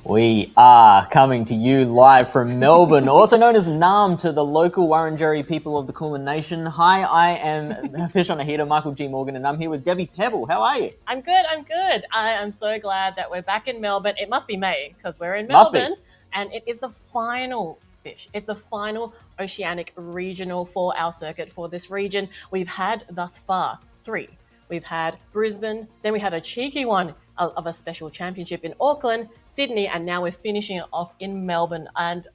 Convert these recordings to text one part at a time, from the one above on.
We are coming to you live from Melbourne, also known as Naarm to the local Wurundjeri people of the Kulin Nation. Hi, I am Fish on a Heater, Michael G. Morgan, and I'm here with Debbie Pebble. How are you? I'm good. I am so glad that we're back in Melbourne. It must be May because we're in Melbourne, and it is the final fish. It's the final oceanic regional for our circuit for this region. We've had thus far 3. We've had Brisbane, then we had a cheeky one of a special championship in Auckland, Sydney, and now we're finishing it off in Melbourne. And,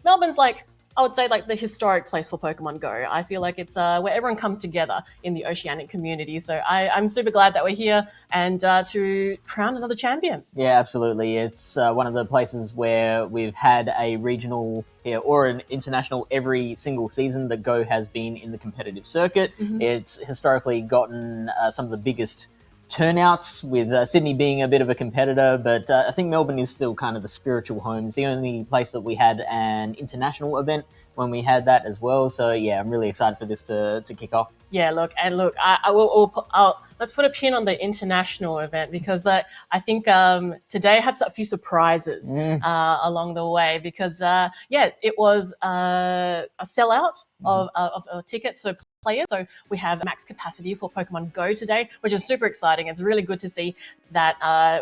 Melbourne's like, I would say like the historic place for Pokemon Go. I feel like it's where everyone comes together in the oceanic community. So I'm super glad that we're here and to crown another champion. Yeah, absolutely. It's one of the places where we've had a regional or an international every single season that Go has been in the competitive circuit. Mm-hmm. It's historically gotten some of the biggest turnouts, with Sydney being a bit of a competitor, but I think Melbourne is still kind of the spiritual home. It's the only place that we had an international event when we had that as well. So yeah, I'm really excited for this to kick off. Yeah, look, let's put a pin on the international event because I think today had a few surprises along the way because it was a sellout of tickets, so players. So we have max capacity for Pokemon Go today, which is super exciting. It's really good to see that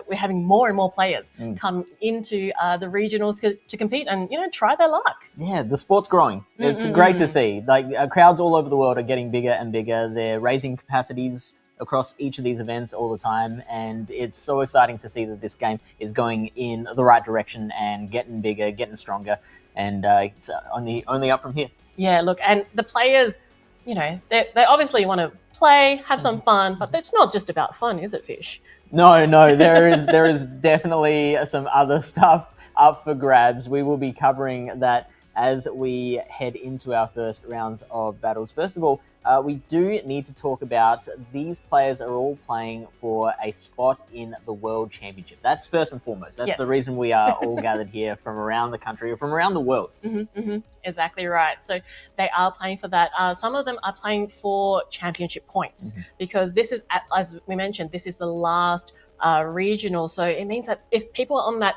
we're having more and more players come into the regionals to compete and try their luck. Yeah, the sport's growing. It's great to see. Like crowds all over the world are getting bigger and bigger. They're raising capacities across each of these events all the time, and it's so exciting to see that this game is going in the right direction and getting bigger, getting stronger, and it's only up from here. Yeah, look, and the players, they obviously want to play, have some fun, but it's not just about fun, is it, Fish? No, there is definitely some other stuff up for grabs. We will be covering that as we head into our first rounds of battles. First of all, we do need to talk about these players are all playing for a spot in the World Championship. That's first and foremost. That's the reason we are all gathered here from around the country or from around the world. Exactly right. So they are playing for that. Some of them are playing for championship points because this is, as we mentioned, this is the last regional. So it means that if people are on that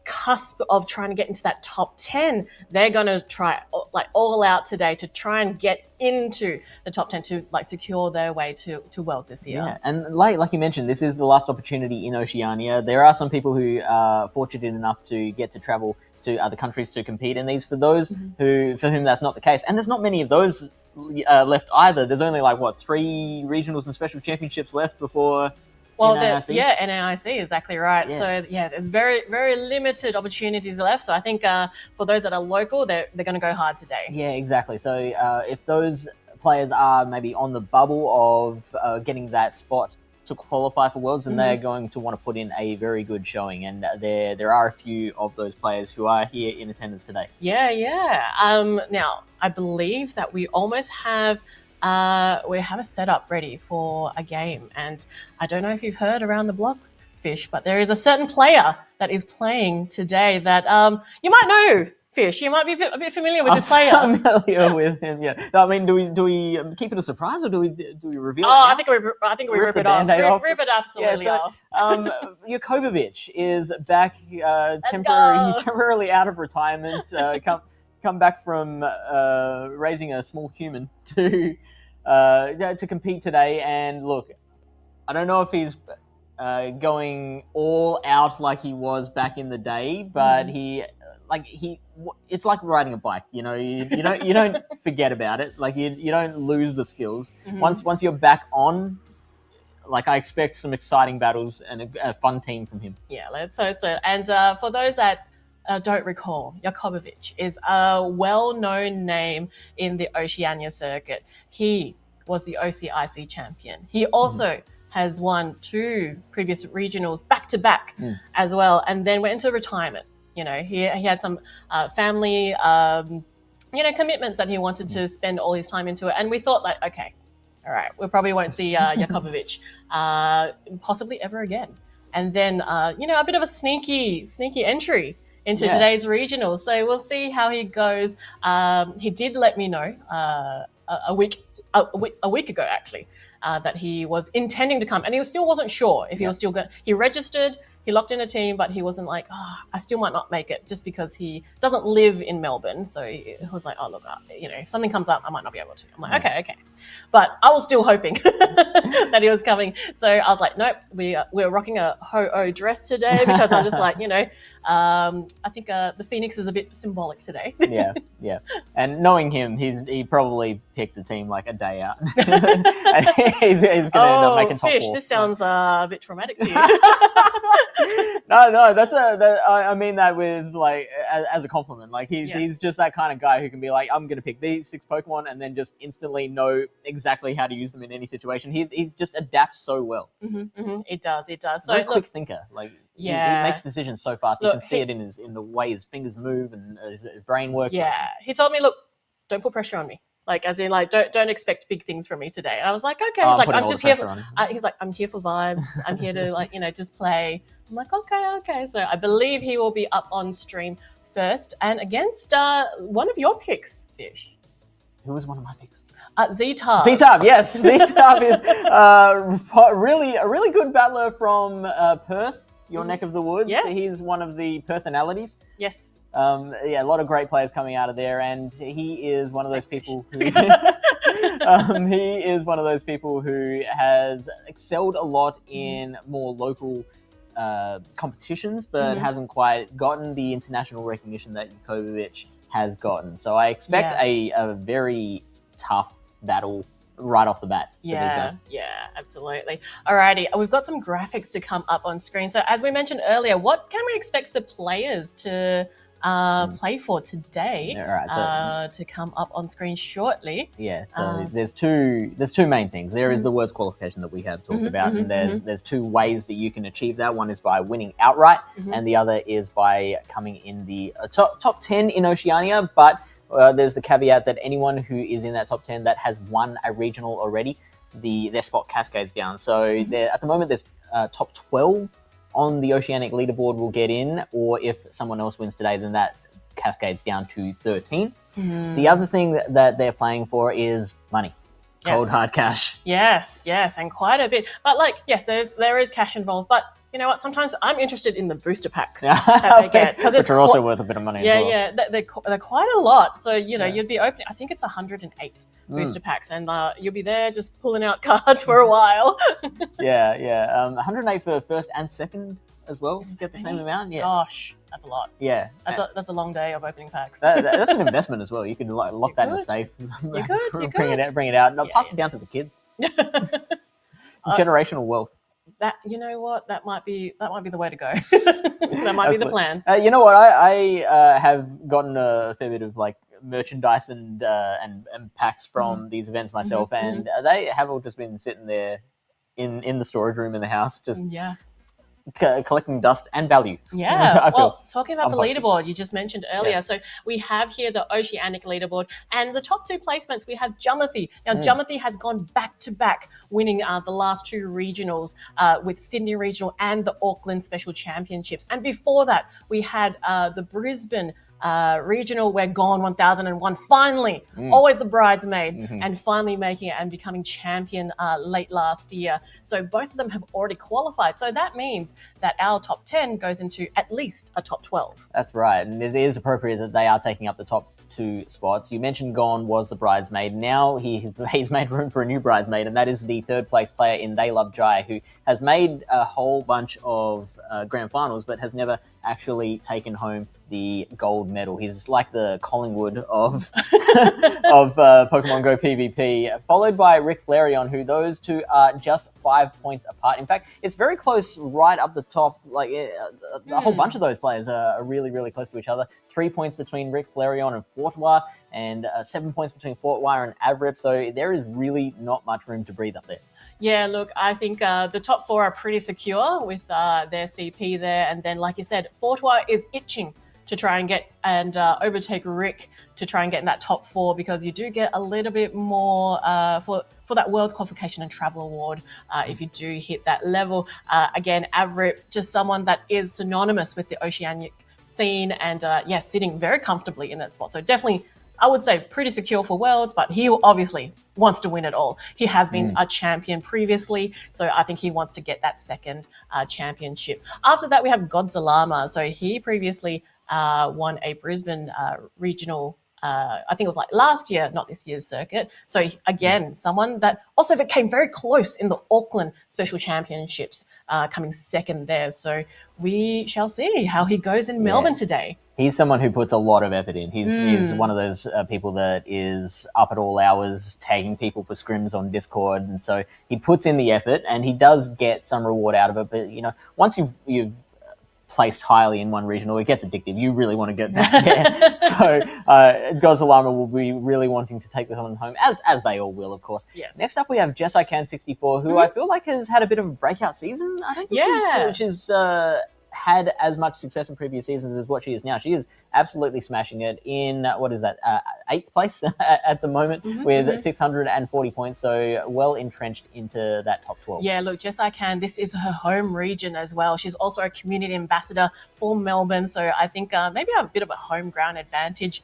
cusp of trying to get into that top 10, they're going to try like all out today to try and get into the top 10 to like secure their way to Worlds this year. Yeah, and like you mentioned, this is the last opportunity in Oceania. There are some people who are fortunate enough to get to travel to other countries to compete in these. For those for whom that's not the case, and there's not many of those left either. There's only 3 regionals and special championships left before. Well, NAIC, exactly right. Yeah. So, there's very, very limited opportunities left. So I think for those that are local, they're going to go hard today. Yeah, exactly. So if those players are maybe on the bubble of getting that spot to qualify for Worlds, then they're going to want to put in a very good showing. And there are a few of those players who are here in attendance today. Yeah. Now, I believe that we almost have... we have a setup ready for a game, and I don't know if you've heard around the block, Fish, but there is a certain player that is playing today that you might know, Fish. You might be a bit familiar with this player. I'm familiar with him. Yeah. I mean, do we keep it a surprise or do we reveal it? Oh, I think we rip it off. Rip it absolutely off. Jakobovic is back, temporarily out of retirement. Come back from raising a small human to compete today. And look, I don't know if he's going all out like he was back in the day, but it's like riding a bike. You don't forget about it. Like you don't lose the skills. Once you're back on, I expect some exciting battles and a fun team from him. Yeah, let's hope so. And for those that don't recall, Jakobovic is a well-known name in the Oceania circuit. He was the OCIC champion. He also has won 2 previous regionals back-to-back as well, and then went into retirement. He had some family, commitments that he wanted to spend all his time into it. And we thought okay, all right, we probably won't see Jakobovic possibly ever again. And then, a bit of a sneaky entry into today's regional. So we'll see how he goes. He did let me know a week ago, actually, that he was intending to come, and he still wasn't sure if he was still going. He registered he locked in a team, but he wasn't like, oh, I still might not make it just because he doesn't live in Melbourne. So he was like, oh, look, if something comes up, I might not be able to. I'm like, okay. But I was still hoping that he was coming. So I was like, nope, we're rocking a ho-oh dress today because I'm just like, I think the Phoenix is a bit symbolic today. Yeah. And knowing him, he probably picked the team like a day out. And he's going to end up making top Fish, 4. this sounds a bit traumatic to you. No, I mean that with like as a compliment. Like he's just that kind of guy who can be like, I'm going to pick these 6 Pokemon and then just instantly know exactly how to use them in any situation. He just adapts so well. It does. So very quick thinker. Like he makes decisions so fast. You can see it in the way his fingers move and his brain works. Yeah, he told me, look, don't put pressure on me. Like, as in, like, don't expect big things from me today. And I was like, okay. He's like, I'm just here for. He's like, I'm here for vibes. I'm here to like, just play. I'm like, okay. So I believe he will be up on stream first and against one of your picks, Fish. Who was one of my picks? Z-Tab. Z-Tab, yes. Z-Tab is a really good battler from Perth, your neck of the woods. Yes. He's one of the personalities. Yes. A lot of great players coming out of there, and he is one of those people who he is one of those people who has excelled a lot in more local competitions, but hasn't quite gotten the international recognition that Jukovic has gotten. So I expect a very tough battle right off the bat. Yeah, absolutely. Alrighty, we've got some graphics to come up on screen. So as we mentioned earlier, what can we expect the players to play for today to come up on screen shortly? Yeah, so there's two main things. There is the words qualification that we have talked about, and there's 2 ways that you can achieve that. One is by winning outright, and the other is by coming in the top 10 in Oceania, but there's the caveat that anyone who is in that top 10 that has won a regional already, their spot cascades down. So at the moment, there's top 12 on the Oceanic leaderboard will get in, or if someone else wins today, then that cascades down to 13. The other thing that they're playing for is money. Cold hard cash. Yes, and quite a bit. But there is cash involved, but you know what? Sometimes I'm interested in the booster packs that they get because it's also worth a bit of money. They're quite a lot. So you'd be opening. I think it's 108 booster packs, and you'll be there just pulling out cards for a while. 108 for first and second as well. You get the same amount. Yeah. Gosh, that's a lot. Yeah. That's a long day of opening packs. That's an investment as well. You can lock that in the safe. You could. Bring it out. Pass it down to the kids. Generational wealth. That that might be the way to go. That might be the plan. You know what? I have gotten a fair bit of like merchandise and packs from these events myself, and they have all just been sitting there in the storage room in the house, just collecting dust and value. Yeah. Well, talking about the leaderboard you just mentioned earlier, so we have here the Oceanic leaderboard, and the top 2 placements we have Jumothy. Now, Jumothy has gone back to back, winning the last 2 regionals with Sydney Regional and the Auckland Special Championships. And before that, we had the Brisbane regional where Gone 1001 finally, always the bridesmaid, and finally making it and becoming champion late last year. So both of them have already qualified. So that means that our top 10 goes into at least a top 12. That's right. And it is appropriate that they are taking up the top 2 spots. You mentioned Gone was the bridesmaid. Now he's made room for a new bridesmaid, and that is the 3rd place player in They Love Jai, who has made a whole bunch of grand finals, but has never actually taken home the gold medal. He's like the Collingwood of Pokemon Go PvP, followed by Rick Flareon, who those 2 are just 5 points apart. In fact, it's very close right up the top. Like a whole bunch of those players are really, really close to each other. 3 points between Rick Flareon and Fortois, and 7 points between Fortois and Avrip. So there is really not much room to breathe up there. Yeah, look, I think the top 4 are pretty secure with their CP there. And then, like you said, Fortois is itching to try and get and overtake Rick to try and get in that top 4, because you do get a little bit more for that World Qualification and Travel Award if you do hit that level. Again, Avrip, just someone that is synonymous with the Oceanic scene and, sitting very comfortably in that spot. So definitely I would say, pretty secure for Worlds, but he obviously wants to win it all. He has been a champion previously, so I think he wants to get that second championship. After that, we have Godzilla. So he previously won a Brisbane regional. I think it was like last year, not this year's circuit. So again, someone that also that came very close in the Auckland Special Championships, coming second there. So we shall see how he goes in Melbourne today. He's someone who puts a lot of effort in. He's one of those people that is up at all hours tagging people for scrims on Discord, and so he puts in the effort, and he does get some reward out of it. But once you've placed highly in one regional, it gets addictive. You really want to get back there. So Godzilla will be really wanting to take this one home, as they all will, of course. Yes. Next up, we have JessICan64, who I feel like has had a bit of a breakout season. I don't think she's had as much success in previous seasons as what she is now. She is absolutely smashing it in, 8th place at the moment with 640 points, so well entrenched into that top 12. Yeah, look, JessICan, this is her home region as well. She's also a community ambassador for Melbourne, so I think maybe a bit of a home ground advantage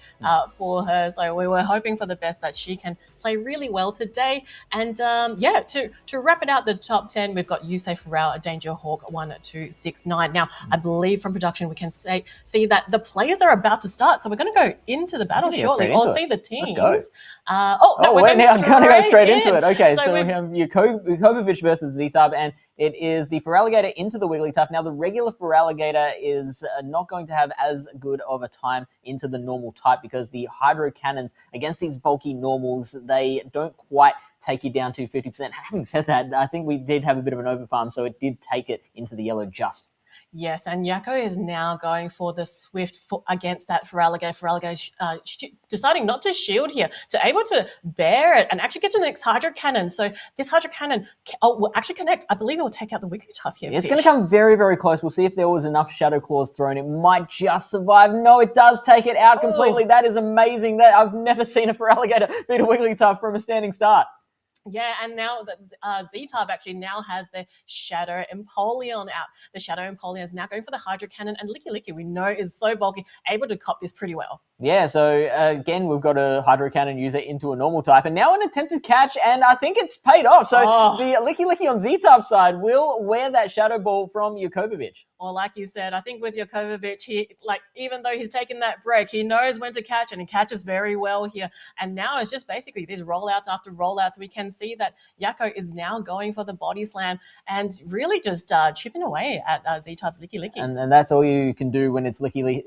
for her. So we were hoping for the best, that she can play really well today. And to wrap it out, the top 10, we've got Yusei Farrell, Danger Hawk, 1, 2, 6, 9. Now, I believe from production we can see that the players are about to start, so we're going to go into the battle shortly, or see the teams. Let's go. We're going to go straight into it. Okay, so we have Yukovic versus Z-Tub, and it is the Feraligatr into the Wigglytuff. Now, the regular Feraligatr is not going to have as good of a time into the normal type, because the Hydro Cannons against these bulky normals, they don't quite take you down to 50%. Having said that, I think we did have a bit of an overfarm, so it did take it into the yellow just. Yes, and Yakko is now going for the Swift against that Feraligatr. Feraligatr deciding not to shield here, to able to bear it and actually get to the next Hydro Cannon. So this Hydro Cannon will actually connect. I believe it will take out the Wigglytuff here. Yeah, it's going to come very, very close. We'll see if there was enough Shadow Claws thrown. It might just survive. No, it does take it out completely. That is amazing. I've never seen a Feraligatr beat a Wigglytuff from a standing start. Yeah, and now that Z-Tub actually now has the Shadow Empoleon out. The Shadow Empoleon is now going for the Hydro Cannon, and Licky we know is so bulky, able to cop this pretty well. Yeah, so again, we've got a Hydro Cannon user into a normal type, and now an attempted catch, and I think it's paid off. So the Licky on Z-Tub side will wear that Shadow Ball from Yukovic. Well, like you said, I think with Yukovic, even though he's taken that break, he knows when to catch, and he catches very well here. And now it's just basically these rollouts after rollouts. We can see that Yakko is now going for the body slam and really just chipping away at Z-Tub's Licky. And that's all you can do when it's Licky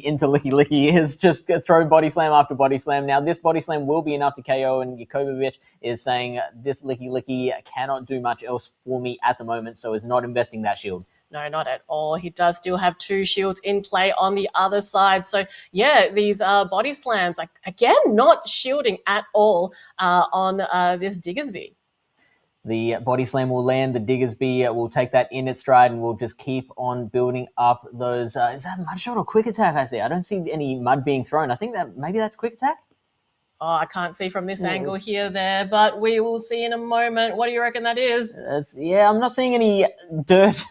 into Licky is just throw body slam after body slam. Now, this body slam will be enough to KO, and Yukovic is saying this Licky cannot do much else for me at the moment, so is not investing that shield. No, not at all. He does still have 2 shields in play on the other side. So, yeah, these body slams, again, not shielding at all on this Diggersby. The body slam will land. The Diggersby will take that in its stride, and we'll just keep on building up those. Is that mud shot or quick attack? I see. I don't see any mud being thrown. I think that maybe that's quick attack. Oh, I can't see from this angle there, but we will see in a moment. What do you reckon that is? I'm not seeing any dirt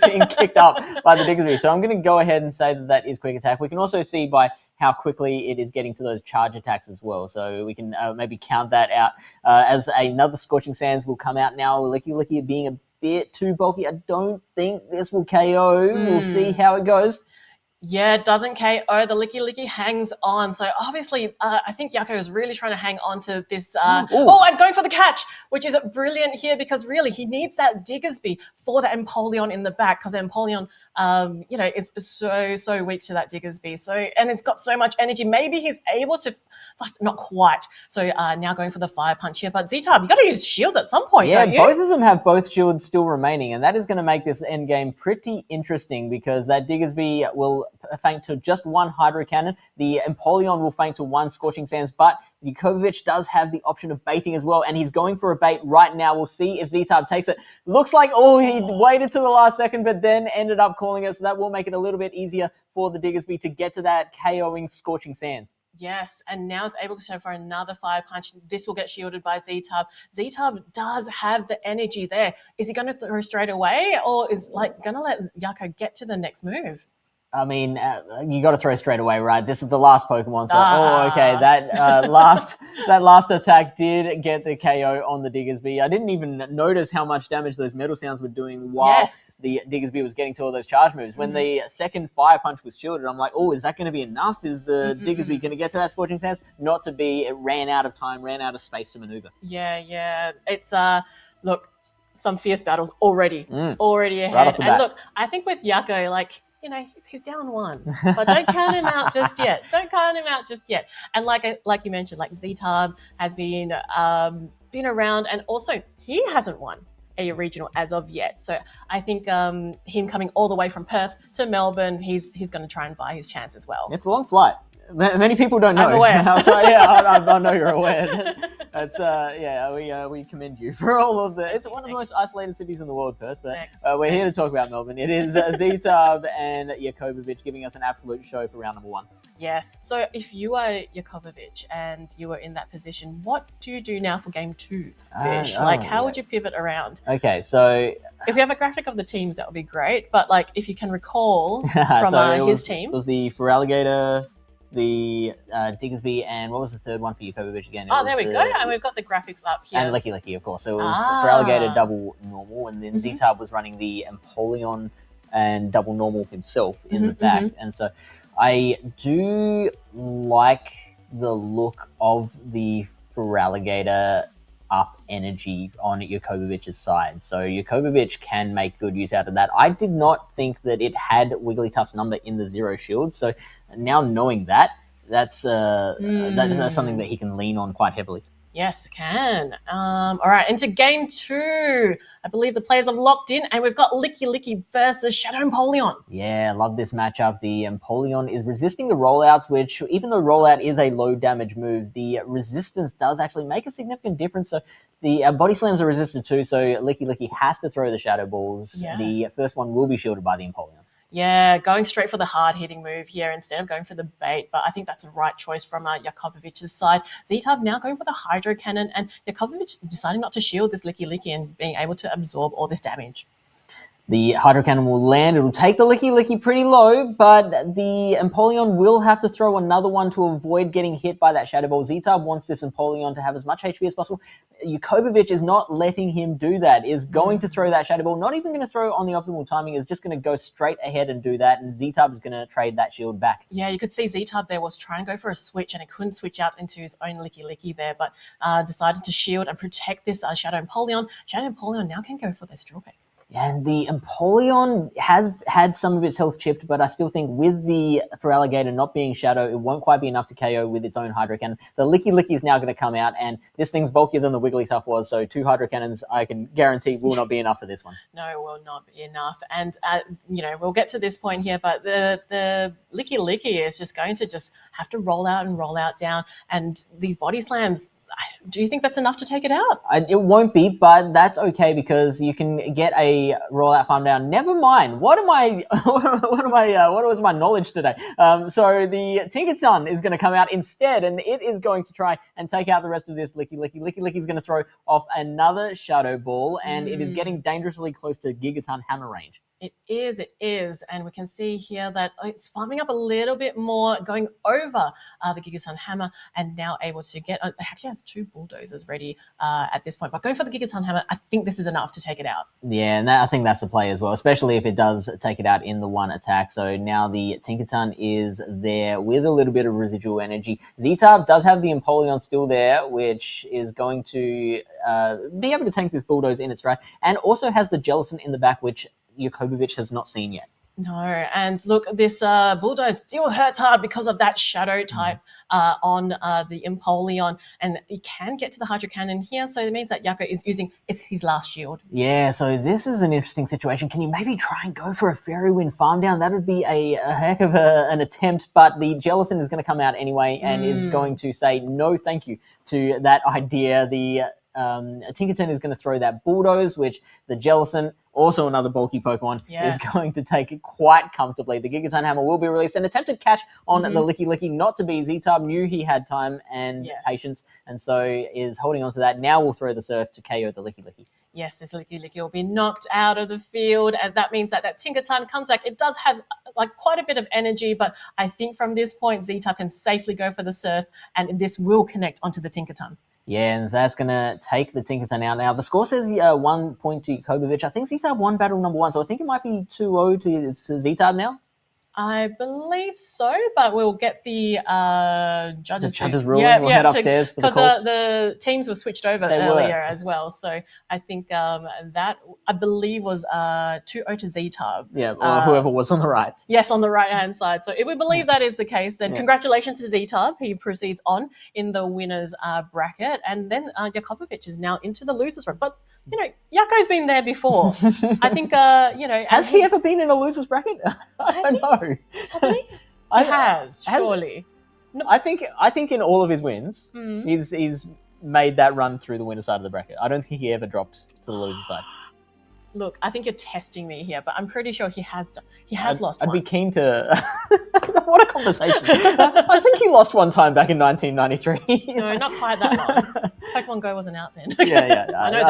being kicked up by the Diggersby, so I'm going to go ahead and say that is quick attack. We can also see by how quickly it is getting to those charge attacks as well, so we can maybe count that out as another Scorching Sands will come out now. Licky being a bit too bulky. I don't think this will KO. We'll see how it goes. Yeah, it doesn't KO. The Licky hangs on. So obviously, I think Yakko is really trying to hang on to this. And going for the catch, which is brilliant here, because really he needs that Diggersby for the Empoleon in the back, because Empoleon, is so weak to that Diggersby. So, and it's got so much energy. Maybe he's able to, not quite. So now going for the Fire Punch here. But Z-Tub, you got to use shields at some point, don't you? Both of them have both shields still remaining, and that is going to make this end game pretty interesting, because that Diggersby will faint to just 1 Hydro Cannon. The Empoleon will faint to 1 Scorching Sands, but Yukovic does have the option of baiting as well, and he's going for a bait right now. We'll see if Z-Tub takes it. Looks like, he waited to the last second, but then ended up calling it, so that will make it a little bit easier for the Diggersby to get to that KOing Scorching Sands. Yes, and now it's able to go for another Fire Punch. This will get shielded by Z-Tub. Z-Tub does have the energy there. Is he going to throw straight away, or is going to let Yakko get to the next move? I mean, you got to throw straight away, right? This is the last Pokemon, so okay, that last attack did get the KO on the Diggersby. I didn't even notice how much damage those metal sounds were doing while the Diggersby was getting to all those charge moves. When the second Fire Punch was shielded, I'm like, oh, is that going to be enough? Is the Diggersby going to get to that Scorching Stance? Not to be. It ran out of time, ran out of space to maneuver. Yeah. It's look, some fierce battles already ahead. Right off the bat. And look, I think with Yucko, like, you know, he's down 1, but don't count him out just yet. And like you mentioned, like Z-Tub has been around, and also he hasn't won a regional as of yet. So I think him coming all the way from Perth to Melbourne, he's going to try and buy his chance as well. It's a long flight. Many people don't know. I'm aware. So, I know you're aware. That's we commend you for all of the. It's one of the most isolated cities in the world, Perth. But we're here to talk about Melbourne. It is Z-Tub and Jakobovic giving us an absolute show for round number 1. Yes. So if you are Jakobovic and you were in that position, what do you do now for game 2, Fish? How would you pivot around? Okay, so if you have a graphic of the teams, that would be great. But like, if you can recall from his team, it was the Feraligatr, the Diggersby, and what was the third one for Jakobovic again? There we go. And we've got the graphics up here. And Licky, of course. So it was Feraligatr double normal, and then Z-Tub was running the Empoleon and double normal himself in the back. And so I do like the look of the Feraligatr up energy on Jakobovic's side. So Jakobovic can make good use out of that. I did not think that it had Wigglytuff's number in the 0 shield. So now knowing that, that's something that he can lean on quite heavily. Yes, can. All right, into game 2. I believe the players have locked in, and we've got Licky versus Shadow Empoleon. Yeah, love this matchup. The Empoleon is resisting the rollouts, which, even though rollout is a low damage move, the resistance does actually make a significant difference. So the body slams are resisted too, so Licky has to throw the Shadow Balls. Yeah. The first one will be shielded by the Empoleon. Yeah, going straight for the hard-hitting move here instead of going for the bait. But I think that's the right choice from Jakovovic's side. Z-Tub now going for the Hydro Cannon, and Jakobovic deciding not to shield this Licky and being able to absorb all this damage. The Hydro Cannon will land. It'll take the Licky pretty low, but the Empoleon will have to throw another one to avoid getting hit by that Shadow Ball. Z-Tub wants this Empoleon to have as much HP as possible. Jakobovic is not letting him do that, is going to throw that Shadow Ball, not even going to throw on the optimal timing, is just going to go straight ahead and do that, and Z-Tub is going to trade that shield back. Yeah, you could see Z-Tub there was trying to go for a switch, and he couldn't switch out into his own Licky there, but decided to shield and protect this Shadow Empoleon. Shadow Empoleon now can go for this drill pick. And the Empoleon has had some of its health chipped, but I still think with the Feraligatr not being Shadow, it won't quite be enough to KO with its own Hydro Cannon. The Licky is now going to come out, and this thing's bulkier than the Wigglytuff was, so 2 Hydro Cannons, I can guarantee, will not be enough for this one. No, will not be enough. And, we'll get to this point here, but the Licky is just going to just have to roll out down, and these body slams, do you think that's enough to take it out? It won't be, but that's okay because you can get a rollout farm down. Never mind. What was my knowledge today? So the Tinkerton is going to come out instead, and it is going to try and take out the rest of this Licky. Licky is going to throw off another Shadow Ball, and it is getting dangerously close to Gigaton Hammer range. It is. And we can see here that it's farming up a little bit more, going over the Gigaton Hammer, and now able to get, it actually has 2 bulldozers ready at this point. But going for the Gigaton Hammer, I think this is enough to take it out. Yeah, and I think that's the play as well, especially if it does take it out in the one attack. So now the Tinkerton is there with a little bit of residual energy. Z-Tub does have the Empoleon still there, which is going to be able to tank this bulldoze in its right, and also has the Jellicent in the back, which Jakobovic has not seen yet. No, and look, this bulldoze still hurts hard because of that shadow type on the Empoleon, and he can get to the Hydro Cannon here, so it means that Yako is using his last shield. Yeah, so this is an interesting situation. Can you maybe try and go for a Fairy Wind farm down? That would be a heck of an attempt, but the Jellicent is going to come out anyway and is going to say no thank you to that idea. The Tinkerton is going to throw that bulldoze, which the Jellicent also another bulky Pokemon, Yes. is going to take it quite comfortably. The Gigaton Hammer will be released. An attempted catch on the Licky Licky, not to be. Z-Tub knew he had time and patience, and so is holding on to that. Now we'll throw the Surf to KO the Licky Licky. Yes, this Licky Licky will be knocked out of the field, and that means that Tinkaton comes back. It does have like quite a bit of energy, but I think from this point, Z-Tub can safely go for the Surf, and this will connect onto the Tinkaton. Yeah, and that's going to take the Tinkaton out. Now, the score says 1 point to Kobovich. I think Z-Tub won battle number 1, so I think it might be 2-0 to Z-Tub now. I believe so, but we'll get the judges ruling. We'll head upstairs for the call. Because the teams were switched over earlier as well. So I think that, I believe, was 2-0 to Z-Tub. Yeah, or whoever was on the right. Yes, on the right-hand side. So if we believe that is the case, then congratulations to Z-Tub. He proceeds on in the winners bracket. And then Jakovovich is now into the losers round. But, you know, Yako's been there before. I think, you know... Has he ever been in a losers bracket? I don't know. Hasn't he? He has, surely. No. I think in all of his wins, he's made that run through the winner side of the bracket. I don't think he ever drops to the loser side. Look, I think you're testing me here, but I'm pretty sure he has done. He has lost I'd once. be keen to... What a conversation. I think he lost one time back in 1993. No, not quite that long. Pokemon Go wasn't out then. Yeah. I know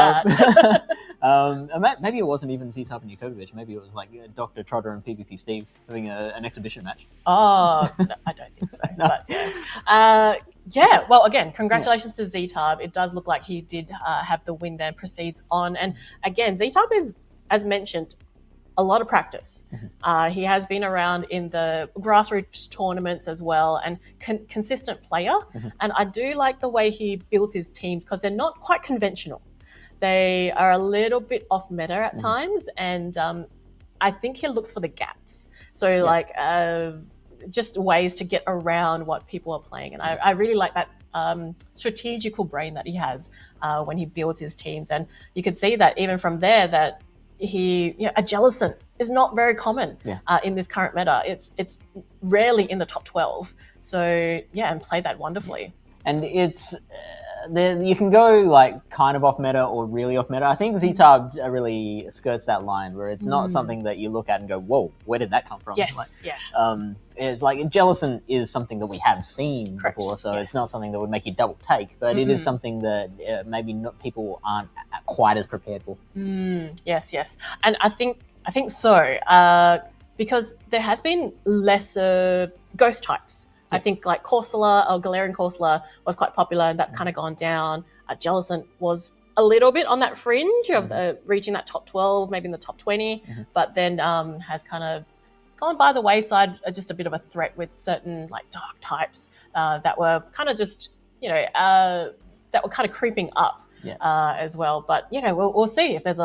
that. Maybe it wasn't even Z-Tub and Yukovich. Maybe it was like DrTrotter and PvP Steve having an exhibition match. Oh, no, I don't think so. No. But yes. Yeah, well, again, congratulations to Z-Tub. It does look like he did have the win there, proceeds on. And again, Z-Tub is, as mentioned, a lot of practice. He has been around in the grassroots tournaments as well, and consistent player. And I do like the way he built his teams because they're not quite conventional. They are a little bit off meta at times, and I think he looks for the gaps. So like just ways to get around what people are playing. And I really like that strategical brain that he has when he builds his teams. And you could see that even from there that a Jellicent is not very common in this current meta. It's rarely in the top 12. So yeah, and played that wonderfully. And it's you can go like kind of off meta or really off meta. I think Z-Tub really skirts that line where it's not something that you look at and go, whoa, where did that come from? Yes, it's like Jellicent is something that we have seen before, so it's not something that would make you double take, but it is something that maybe not people aren't quite as prepared for. Yes. And I think so, because there has been lesser ghost types. I think like Corsola or Galarian Corsola was quite popular, and that's kind of gone down. Jellicent was a little bit on that fringe of reaching that top 12, maybe in the top 20, but then has kind of gone by the wayside, just a bit of a threat with certain like dark types that were kind of just, that were kind of creeping up as well. But, we'll see if there's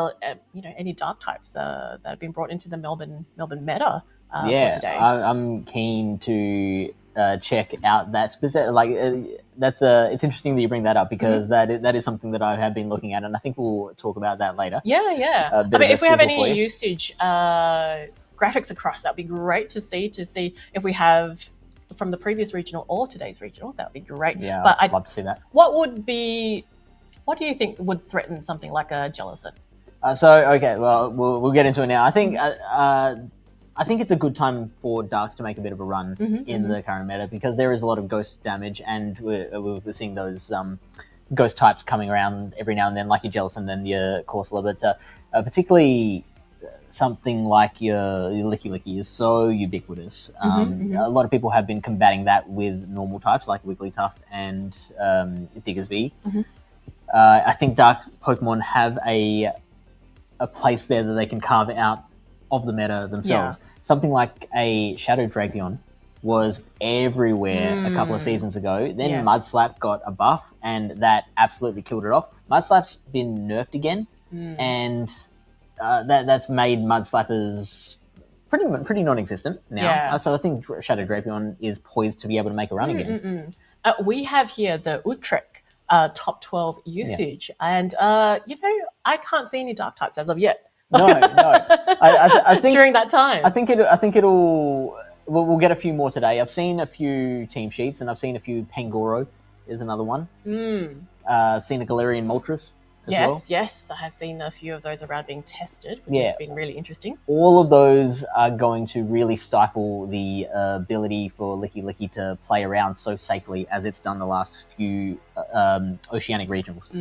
any dark types that have been brought into the Melbourne meta for today. I'm keen to check out that specific, it's interesting that you bring that up because that is something that I have been looking at, and I think we'll talk about that later. I mean, if we have any usage graphics across, that'd be great to see if we have from the previous regional or today's regional. That'd be great. Yeah, but I'd love to see that. What do you think would threaten something like a Jellicent? We'll get into it now. I think it's a good time for Darks to make a bit of a run in the current meta because there is a lot of ghost damage, and we're seeing those ghost types coming around every now and then, like your Jellicent and your Corsola, but particularly something like your Licky Licky is so ubiquitous. A lot of people have been combating that with normal types like Wigglytuff and Diggersby. I think Dark Pokemon have a place there that they can carve out of the meta themselves. Something like a Shadow Drapion was everywhere a couple of seasons ago. Then Mudslap got a buff, and that absolutely killed it off. Mudslap's been nerfed again, and that's made Mudslappers pretty non-existent now. So I think Shadow Drapion is poised to be able to make a run again. We have here the Utrecht top 12 usage, and I can't see any dark types as of yet. No. I think during that time, I think it'll. We'll get a few more today. I've seen a few team sheets, and I've seen a few Pangoro is another one. I've seen a Galarian Moltres. Yes, yes. I have seen a few of those around being tested, which has been really interesting. All of those are going to really stifle the ability for Licky to play around so safely as it's done the last few oceanic regionals.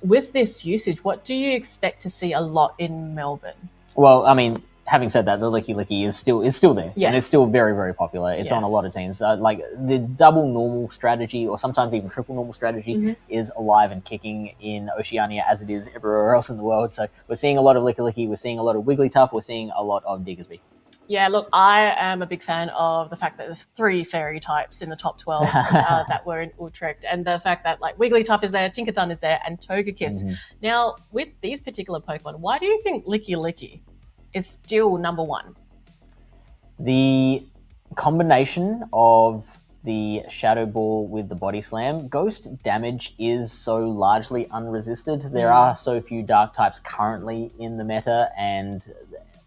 With this usage, what do you expect to see a lot in Melbourne? Well, I mean, having said that, the Licky is still there, and it's still very, very popular. It's on a lot of teams. Like the double normal strategy, or sometimes even triple normal strategy, is alive and kicking in Oceania as it is everywhere else in the world. So we're seeing a lot of Licky, we're seeing a lot of Wigglytuff, we're seeing a lot of Diggersby. Yeah, look, I am a big fan of the fact that there's 3 fairy types in the top 12 that were in Utrecht, and the fact that like Wigglytuff is there, Tinkaton is there, and Togekiss. Now, with these particular Pokemon, why do you think Licky is still number 1? The combination of the Shadow Ball with the Body Slam, ghost damage is so largely unresisted. There are so few Dark types currently in the meta, and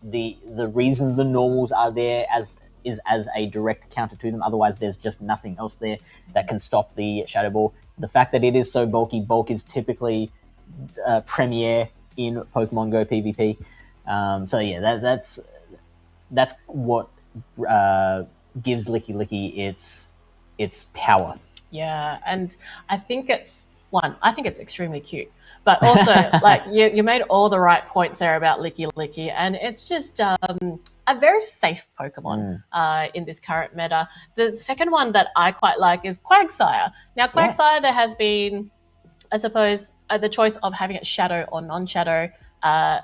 the reason the normals are there as a direct counter to them. Otherwise, there's just nothing else there that can stop the Shadow Ball. The fact that it is so bulky, bulk is typically premier in Pokemon Go PvP. So yeah, that's what gives Licky its power. Yeah, and I think it's extremely cute. But also, like you made all the right points there about Licky, and it's just a very safe Pokemon in this current meta. The second one that I quite like is Quagsire. Now, Quagsire, there has been, I suppose, the choice of having it shadow or non-shadow, a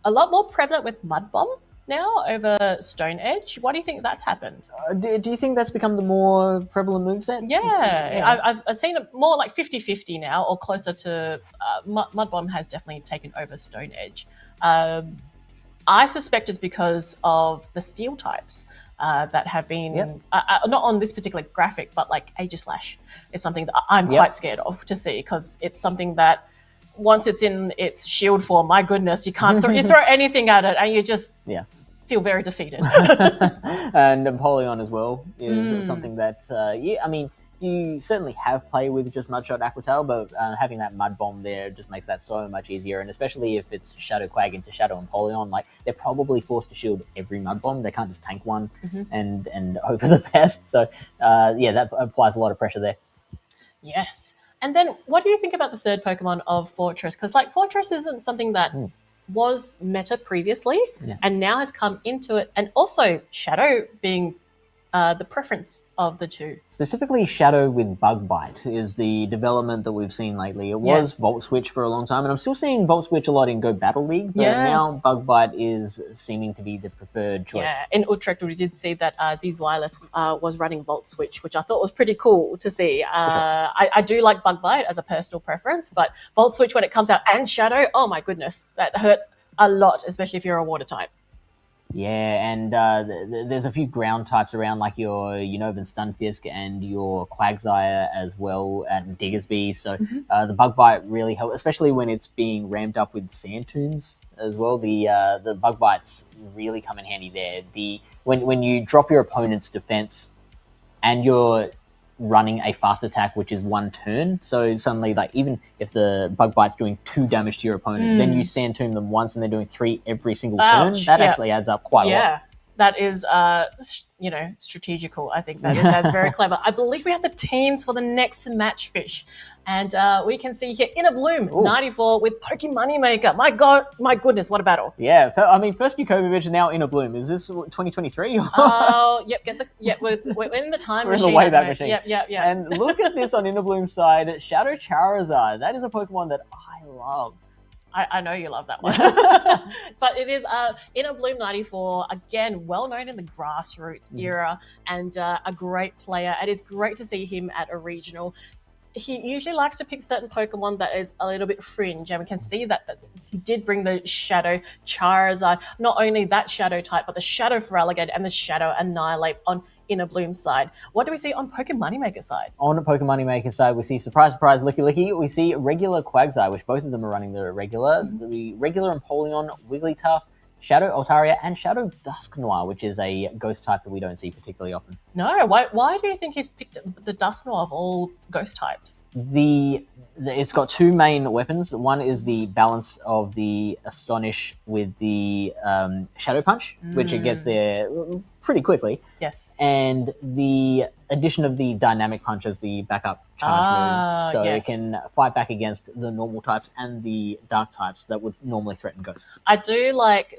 lot more prevalent with Mud Bomb now over Stone Edge. Why do you think that's happened? Do you think that's become the more prevalent moveset? Yeah. I've seen it more like 50-50 now, or closer to Mud Bomb has definitely taken over Stone Edge. I suspect it's because of the steel types that have been, not on this particular graphic, but like Aegislash is something that I'm quite scared of to see, because it's something that once it's in its shield form, my goodness, you can't you throw anything at it and you just feel very defeated. And Empoleon as well is something that, I mean, you certainly have play with just Mudshot Aquatail, but having that Mud Bomb there just makes that so much easier. And especially if it's Shadow Quag into Shadow Empoleon, like they're probably forced to shield every Mud Bomb. They can't just tank one and hope for the best. So that applies a lot of pressure there. Yes. And then what do you think about the third Pokemon of Fortress? Because like Fortress isn't something that was meta previously and now has come into it, and also Shadow being the preference of the two. Specifically, Shadow with Bug Bite is the development that we've seen lately. It was Volt Switch for a long time, and I'm still seeing Volt Switch a lot in Go Battle League, but now Bug Bite is seeming to be the preferred choice. Yeah, in Utrecht we did see that Z's Wireless was running Volt Switch, which I thought was pretty cool to see. I do like Bug Bite as a personal preference, but Volt Switch when it comes out and Shadow, oh my goodness, that hurts a lot, especially if you're a water type. Yeah, and there's a few ground types around, like your Unovan Stunfisk and your Quagsire as well, and Diggersby. So the Bug Bite really helps, especially when it's being ramped up with Sand Tombs as well. The Bug Bites really come in handy there. When you drop your opponent's defense and you're running a fast attack, which is 1 turn, so suddenly, like, even if the Bug Bite's doing 2 damage to your opponent, then you Sand Tomb them once and they're doing 3 every single turn, that actually adds up quite a lot. Yeah, that is strategical. I think that's very clever. I believe we have the teams for the next match, Fish, and we can see here Inner Bloom 94 with Poké Moneymaker. My goodness, what a battle! Yeah, I mean, first Jukovic and now Inner Bloom. Is this 2023? Oh, yep. We're in the time we're machine. In the Wayback Machine. Yep. And look at this on Inner Bloom's side, Shadow Charizard. That is a Pokemon that I love. I know you love that one. But it is Inner Bloom 94, again, well known in the grassroots era, and a great player. And it's great to see him at a regional. He usually likes to pick certain Pokemon that is a little bit fringe, and we can see that he did bring the Shadow Charizard. Not only that Shadow type, but the Shadow Feraligatr and the Shadow Annihilate on Inner Bloom side. What do we see on Poké Moneymaker side? On the Poké Moneymaker side, we see surprise, Licky. We see regular Quagsire, which both of them are running the regular. The regular Empoleon, Wigglytuff, Shadow Altaria, and Shadow Dusknoir, which is a ghost type that we don't see particularly often. No, why do you think he's picked the Dusknoir of all ghost types? The it's got two main weapons. One is the balance of the Astonish with the Shadow Punch, which it gets there pretty quickly. Yes. And the addition of the Dynamic Punch as the backup charge move. So it can fight back against the normal types and the dark types that would normally threaten ghosts. I do like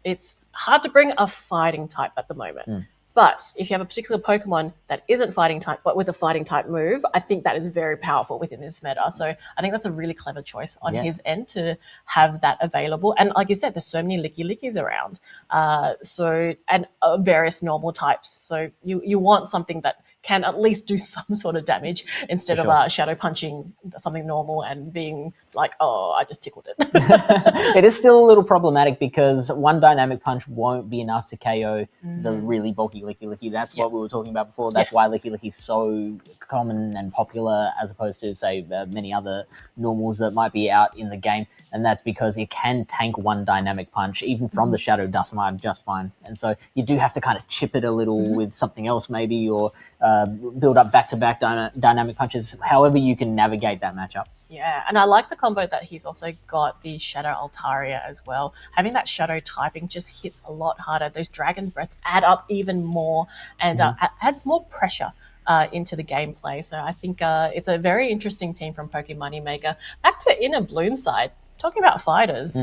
it's hard to bring a fighting type at the moment. But if you have a particular Pokemon that isn't fighting type, but with a fighting type move, I think that is very powerful within this meta. So I think that's a really clever choice on his end to have that available. And like you said, there's so many Lickies around. And various normal types. So you want something that can at least do some sort of damage instead of shadow punching something normal and being like, oh, I just tickled it. It is still a little problematic because one Dynamic Punch won't be enough to KO the really bulky Licky. That's what we were talking about before. That's why Licky is so common and popular as opposed to, say, many other normals that might be out in the game. And that's because it can tank one Dynamic Punch, even from the Shadow Duskmire, just fine. And so you do have to kind of chip it a little with something else maybe, or build up back-to-back Dynamic Punches, however you can navigate that matchup. Yeah, and I like the combo that he's also got the Shadow Altaria as well. Having that Shadow typing just hits a lot harder. Those Dragon Breaths add up even more and adds more pressure into the gameplay. So I think it's a very interesting team from Pokemoneymaker. Back to Inner Bloom side, talking about fighters.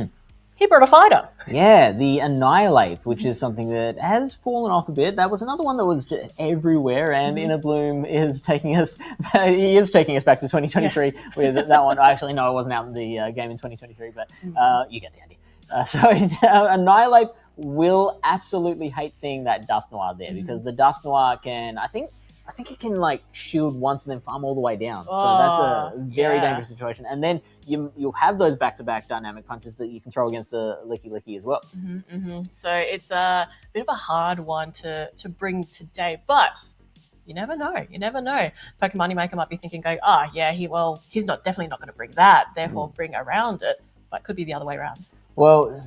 He brought a fighter. Yeah, the Annihilate, which is something that has fallen off a bit. That was another one that was just everywhere, and Inner Bloom is taking us. He is taking us back to 2023 with that one. Actually, no, it wasn't out in the game in 2023, but you get the idea. Annihilate will absolutely hate seeing that Dusknoir there because the Dusknoir can, I think it can like shield once and then farm all the way down. So that's a very dangerous situation. And then you'll have those back-to-back Dynamic Punches that you can throw against the Licky as well. So it's a bit of a hard one to bring today, but you never know. Pokemoneymaker might be thinking, going, he's definitely not going to bring that, therefore bring around it. But it could be the other way around. Well,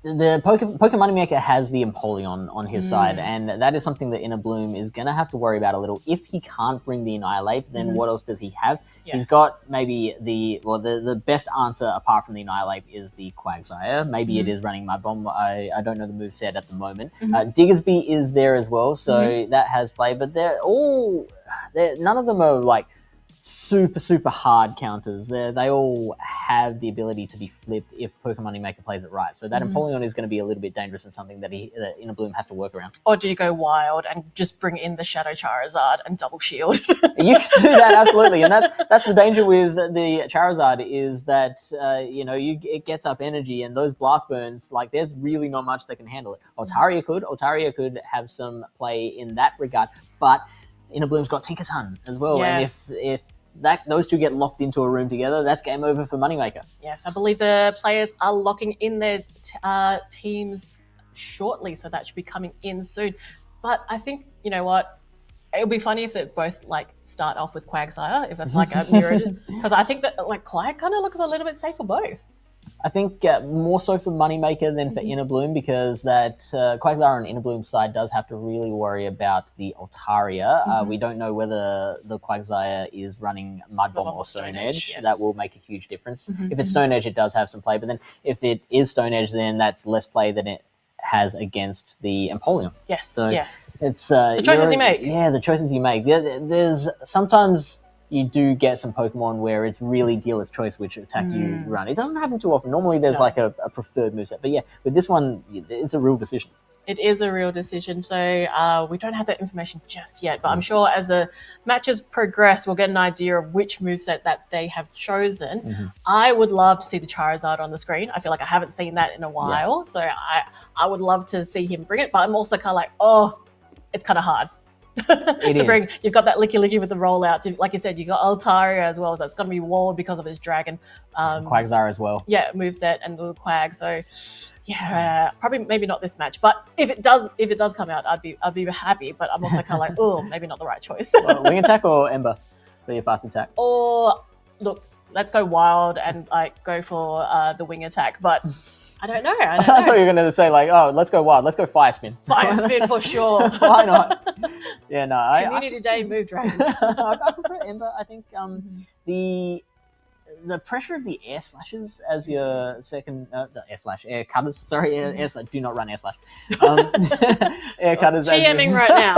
the Pokemoneymaker has the Empoleon on his side, and that is something that Inner Bloom is going to have to worry about a little. If he can't bring the Annihilate, then what else does he have? He's got maybe the best answer apart from the Annihilate is the Quagsire. Maybe it is running Mud Bomb. I don't know the moveset at the moment. Diggersby is there as well, so that has play, but none of them are like super hard counters. They all have the ability to be flipped if Pokemoneymaker plays it right. So that Empoleon is going to be a little bit dangerous and something that Inner Bloom has to work around. Or do you go wild and just bring in the Shadow Charizard and double shield? You can do that, absolutely. And that's the danger with the Charizard is that it gets up energy and those blast burns, like there's really not much that can handle it. Altaria could have some play in that regard, but Inner Bloom's got Tinkaton as well. Yes. And if those two get locked into a room together, that's game over for Moneymaker. Yes, I believe the players are locking in their teams shortly, so that should be coming in soon. But I think, you know what, it would be funny if they both start off with Quagsire, if it's like a mirrored, because I think that Quag kind of looks a little bit safe for both. I think more so for Moneymaker than for Inner Bloom, because that Quagsire on Inner Bloom's side does have to really worry about the Altaria. We don't know whether the Quagsire is running Mud Bomb or Stone Edge. Yes. That will make a huge difference. If it's Stone Edge, it does have some play, but then if it is Stone Edge, then that's less play than it has against the Empoleon. Yes, so yes. It's the choices you make. Yeah, the choices you make. There's sometimes you do get some Pokemon where it's really dealer's choice which attack you run. It doesn't happen too often. Normally there's a preferred moveset. But yeah, with this one, it's a real decision. It is a real decision. So we don't have that information just yet. But I'm sure as the matches progress, we'll get an idea of which moveset that they have chosen. I would love to see the Charizard on the screen. I feel like I haven't seen that in a while. So I would love to see him bring it. But I'm also kind of it's kind of hard. to bring. You've got that Licky with the rollouts. Like you said, you got Altaria as well. So it's going to be walled because of his dragon. Quagsire as well. Yeah, moveset and the Quag. So yeah, probably maybe not this match. But if it does come out, I'd be happy. But I'm also kind of maybe not the right choice. Wing attack or Ember for your fast attack? Or look, let's go wild and go for the wing attack. But I don't know. I thought you were going to say let's go wild. Let's go Fire Spin. Fire Spin for sure. Why not? Yeah, no. Community Day move dragon. I prefer Ember. I think the pressure of the air slashes as your second air cutters. Sorry, air slash. Do not run air slash. Air cutters. TMing right now.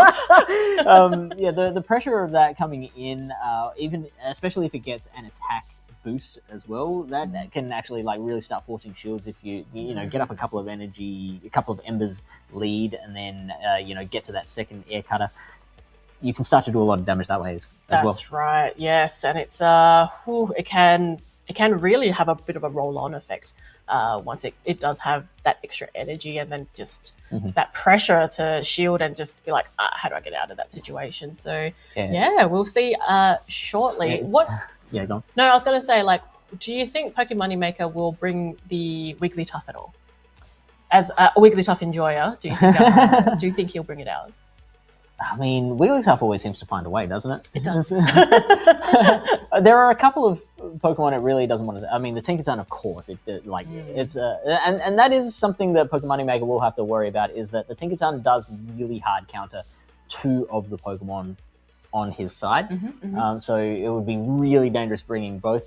Yeah, the pressure of that coming in, even especially if it gets an attack boost as well, that can actually like really start forcing shields if you get up a couple of embers lead, and then get to that second air cutter. You can start to do a lot of damage that way as well. That's right. Yes, and it's it can really have a bit of a roll-on effect once it does have that extra energy, and then just that pressure to shield and just be like, how do I get out of that situation? So yeah we'll see shortly. Yeah, go on. No, I was going to say, like, do you think Pokemon Maker will bring the Wigglytuff at all? As a Wigglytuff enjoyer, do you think he'll bring it out? I mean, Wigglytuff always seems to find a way, doesn't it? It does. There are a couple of Pokemon it really doesn't want to. I mean, the Tinkaton, of course, it's and that is something that Pokemon Maker will have to worry about, is that the Tinkaton does really hard counter 2 of the Pokemon on his side. So it would be really dangerous bringing both.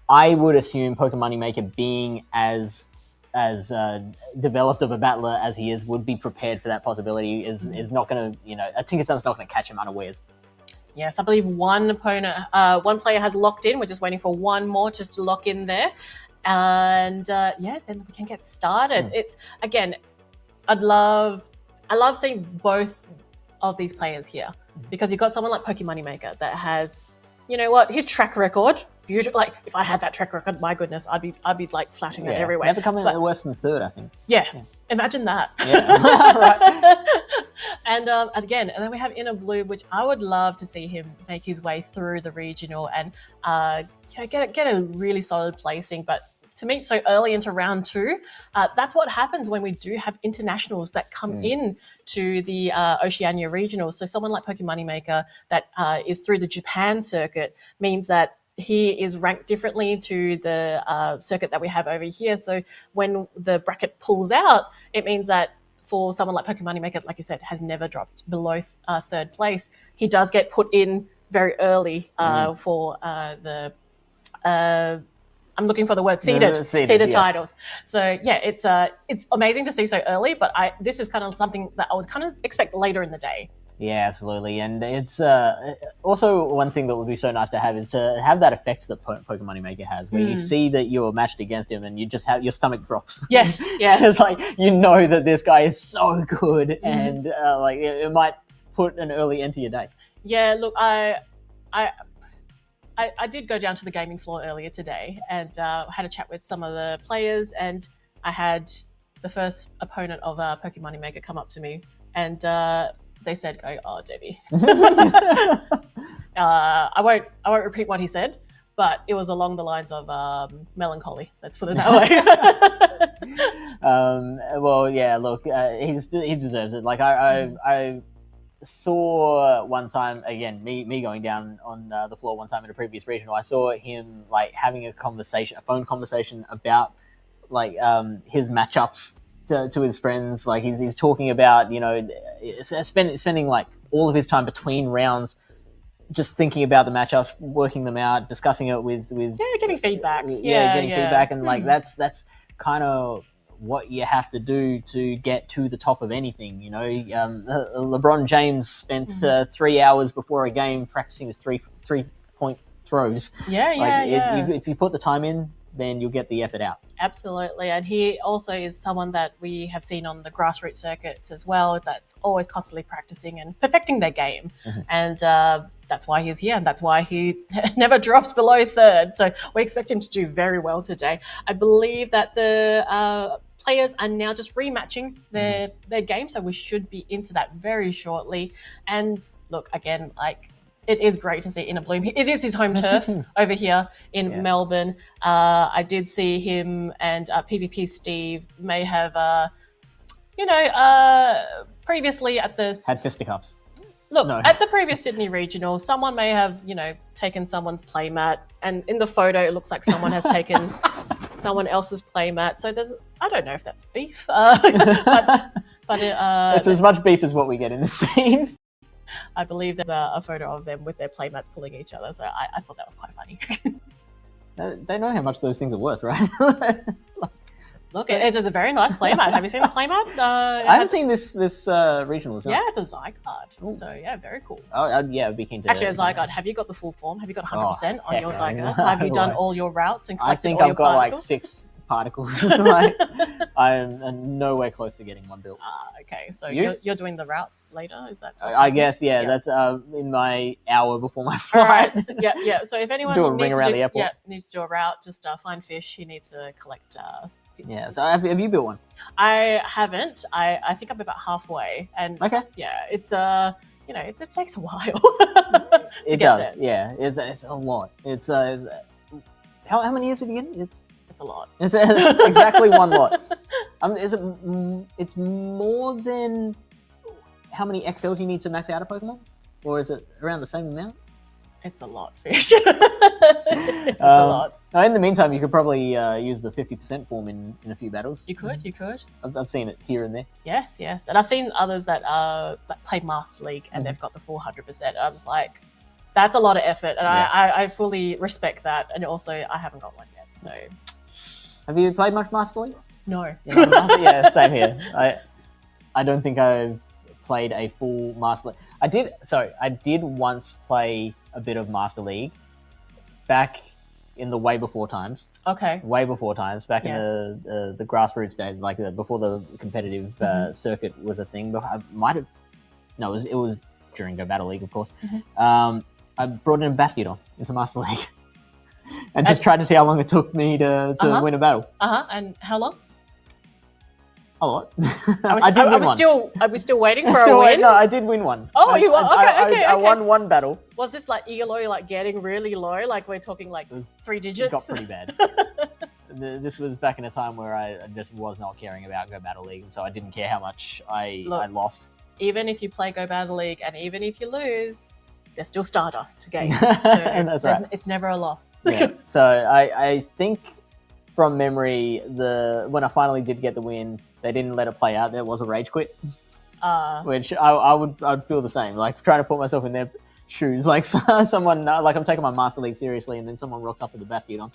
I would assume Pokemon Maker, being as developed of a battler as he is, would be prepared for that possibility. Is not going to, a Tinkaton's not going to catch him unawares. Yes, I believe one player has locked in. We're just waiting for one more just to lock in there, and then we can get started. It's, again, I love seeing both of these players here, because you've got someone like Pokemon Maker that has, his track record. Beautiful. Like, if I had that track record, my goodness, I'd be like flashing that everywhere. Never come in worse than 3rd, I think. Yeah. Imagine that. Yeah. Right. And again, and then we have Inner Blue, which I would love to see him make his way through the regional and get a really solid placing. But to meet so early into round 2, that's what happens when we do have internationals that come in to the Oceania regionals. So someone like Pokemon Maker that is through the Japan circuit means that he is ranked differently to the circuit that we have over here. So when the bracket pulls out, it means that for someone like Pokemon Maker, like you said, has never dropped below 3rd place, he does get put in very early for the I'm looking for the word seeded yes. titles. So yeah, it's amazing to see so early, but this is kind of something that I would kind of expect later in the day. Yeah, absolutely. And it's also one thing that would be so nice to have is to have that effect that Pokemon Maker has, where you see that you're matched against him and you just have your stomach drops. Yes. It's like, that this guy is so good, and it might put an early end to your day. Yeah, look, I did go down to the gaming floor earlier today and had a chat with some of the players, and I had the first opponent of Pokemon Maker come up to me, and they said, "Oh, Debbie." I won't repeat what he said, but it was along the lines of melancholy. Let's put it that way. Well, yeah. Look, he deserves it. Like I saw one time, again, me going down on the floor one time in a previous regional, I saw him like having a phone conversation about like his matchups to his friends. Like he's talking about, spending like all of his time between rounds just thinking about the matchups, working them out, discussing it with getting feedback. Getting feedback, and like that's kind of what you have to do to get to the top of anything. LeBron James spent 3 hours before a game practicing his three-point throws. If you put the time in, then you'll get the effort out. Absolutely. And he also is someone that we have seen on the grassroots circuits as well, that's always constantly practicing and perfecting their game. And that's why he's here, and that's why he never drops below 3rd. So we expect him to do very well today. I believe that the players are now just rematching their game, so we should be into that very shortly. And look, again, like, it is great to see Inner Bloom. It is his home turf over here in Melbourne. I did see him and PvP Steve may have, previously at this... Had fisticuffs. Look, at the previous Sydney Regional, someone may have, taken someone's playmat, and in the photo it looks like someone has taken someone else's playmat. So I don't know if that's beef, but it's as much beef as what we get in the scene. I believe there's a photo of them with their playmats pulling each other. So I thought that was quite funny. They know how much those things are worth, right? Look, it's a very nice playmat. Have you seen the playmat? I haven't seen this regionals. No. Yeah, it's a Zygarde. Ooh. So yeah, very cool. Oh yeah, I'd be keen to. Actually, a Zygarde. Have you got the full form? Have you got 100% on your Zygarde? No. Have you done all your routes and collected all your I particles? think I've got like 6 particles. Like, I'm nowhere close to getting one built. Okay, so you're doing the routes later, is that? I guess, yeah. That's in my hour before my flight. Right. Yeah. So if anyone needs to do a route, just find Fish. He needs to collect. Yeah. So have you built one? I haven't. I think I'm about halfway, and okay. Yeah, it's it takes a while. It does. There. Yeah, it's a lot. It's how many is it again? It's a lot. It's exactly one lot. It's more than how many XLs you need to max out a Pokemon? Or is it around the same amount? It's a lot, Fish. It's a lot. In the meantime, you could probably use the 50% form in a few battles. You could. I've seen it here and there. Yes. And I've seen others that play Master League and they've got the full 100%. I was like, that's a lot of effort. And I fully respect that. And also, I haven't got one yet, so... Have you played much Master League? No. Yeah, same here. I don't think I've played a full Master League. I did once play a bit of Master League back in the way before times. Okay. Way before times, back in the grassroots days, like before the competitive circuit was a thing. But it was during Go Battle League, of course. I brought in Bastiodon into Master League. And just tried to see how long it took me to win a battle. And how long? A lot. Are we still waiting for a win? No, I did win one. Oh, you won? Okay. I won one battle. Was this like elo, like getting really low? Like we're talking like 3 digits? It got pretty bad. This was back in a time where I just was not caring about Go Battle League, and so I didn't care how much I lost. Even if you play Go Battle League, and even if you lose, there's still Stardust to gain. So that's right. It's never a loss. Yeah. So I think from memory, when I finally did get the win, they didn't let it play out. There was a rage quit, which I'd feel the same. Like trying to put myself in their shoes, like someone like I'm taking my Master League seriously, and then someone rocks up with a Bastiodon.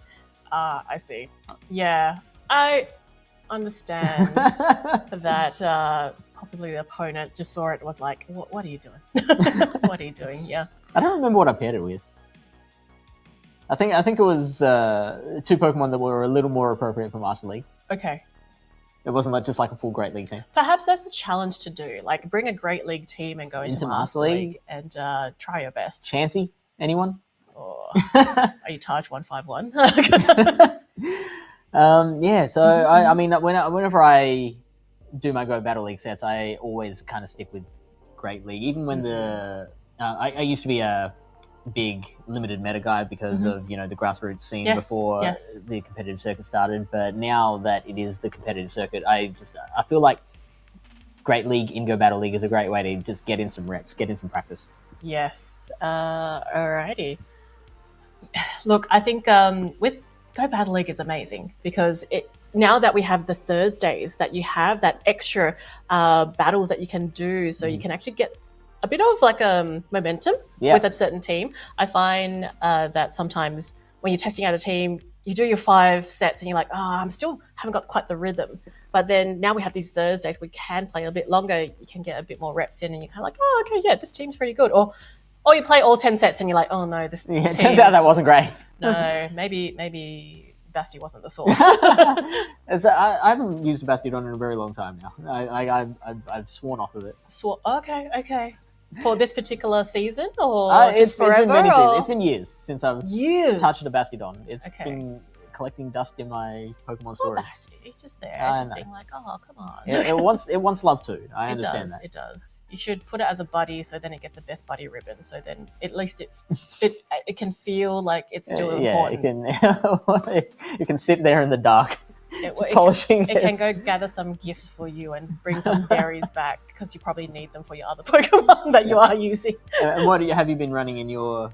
I see. Yeah, I understand that. Possibly the opponent just saw it and was like, what are you doing? What are you doing? Yeah. I don't remember what I paired it with. I think it was 2 Pokemon that were a little more appropriate for Master League. Okay. It wasn't just like a full Great League team. Perhaps that's a challenge to do. Like bring a Great League team and go into Master League and try your best. Chansey? Anyone? Or are you charged 151? Yeah, so I mean, whenever I do my Go Battle League sets, I always kind of stick with Great League. Even when I used to be a big limited meta guy because of the grassroots scene before the competitive circuit started. But now that it is the competitive circuit, I feel like Great League in Go Battle League is a great way to just get in some reps, get in some practice. Yes. Alrighty. Look, I think with Go Battle League is amazing because now that we have the Thursdays, that you have that extra battles that you can do, so you can actually get a bit of like momentum with a certain team. I find that sometimes when you're testing out a team, you do your 5 sets and you're like, I'm still haven't got quite the rhythm. But then now we have these Thursdays, we can play a bit longer, you can get a bit more reps in and you're kind of like, okay, yeah, this team's pretty good. Or you play all 10 sets and you're like, oh no, this team. It turns out that wasn't great. No, maybe Basti wasn't the source. I haven't used Bastiodon in a very long time now. I've sworn off of it. Okay. For this particular season, or it's forever? It's been years since I've touched the Bastiodon. It's been collecting dust in my Pokemon storage. Basti, just there, just being like, oh, come on. It wants love too. I understand that. It does. You should put it as a buddy, so then it gets a best buddy ribbon. So then at least it can feel like it's still important. It can sit there in the dark. It can go gather some gifts for you and bring some berries back because you probably need them for your other Pokemon that you are using. And what have you been running in your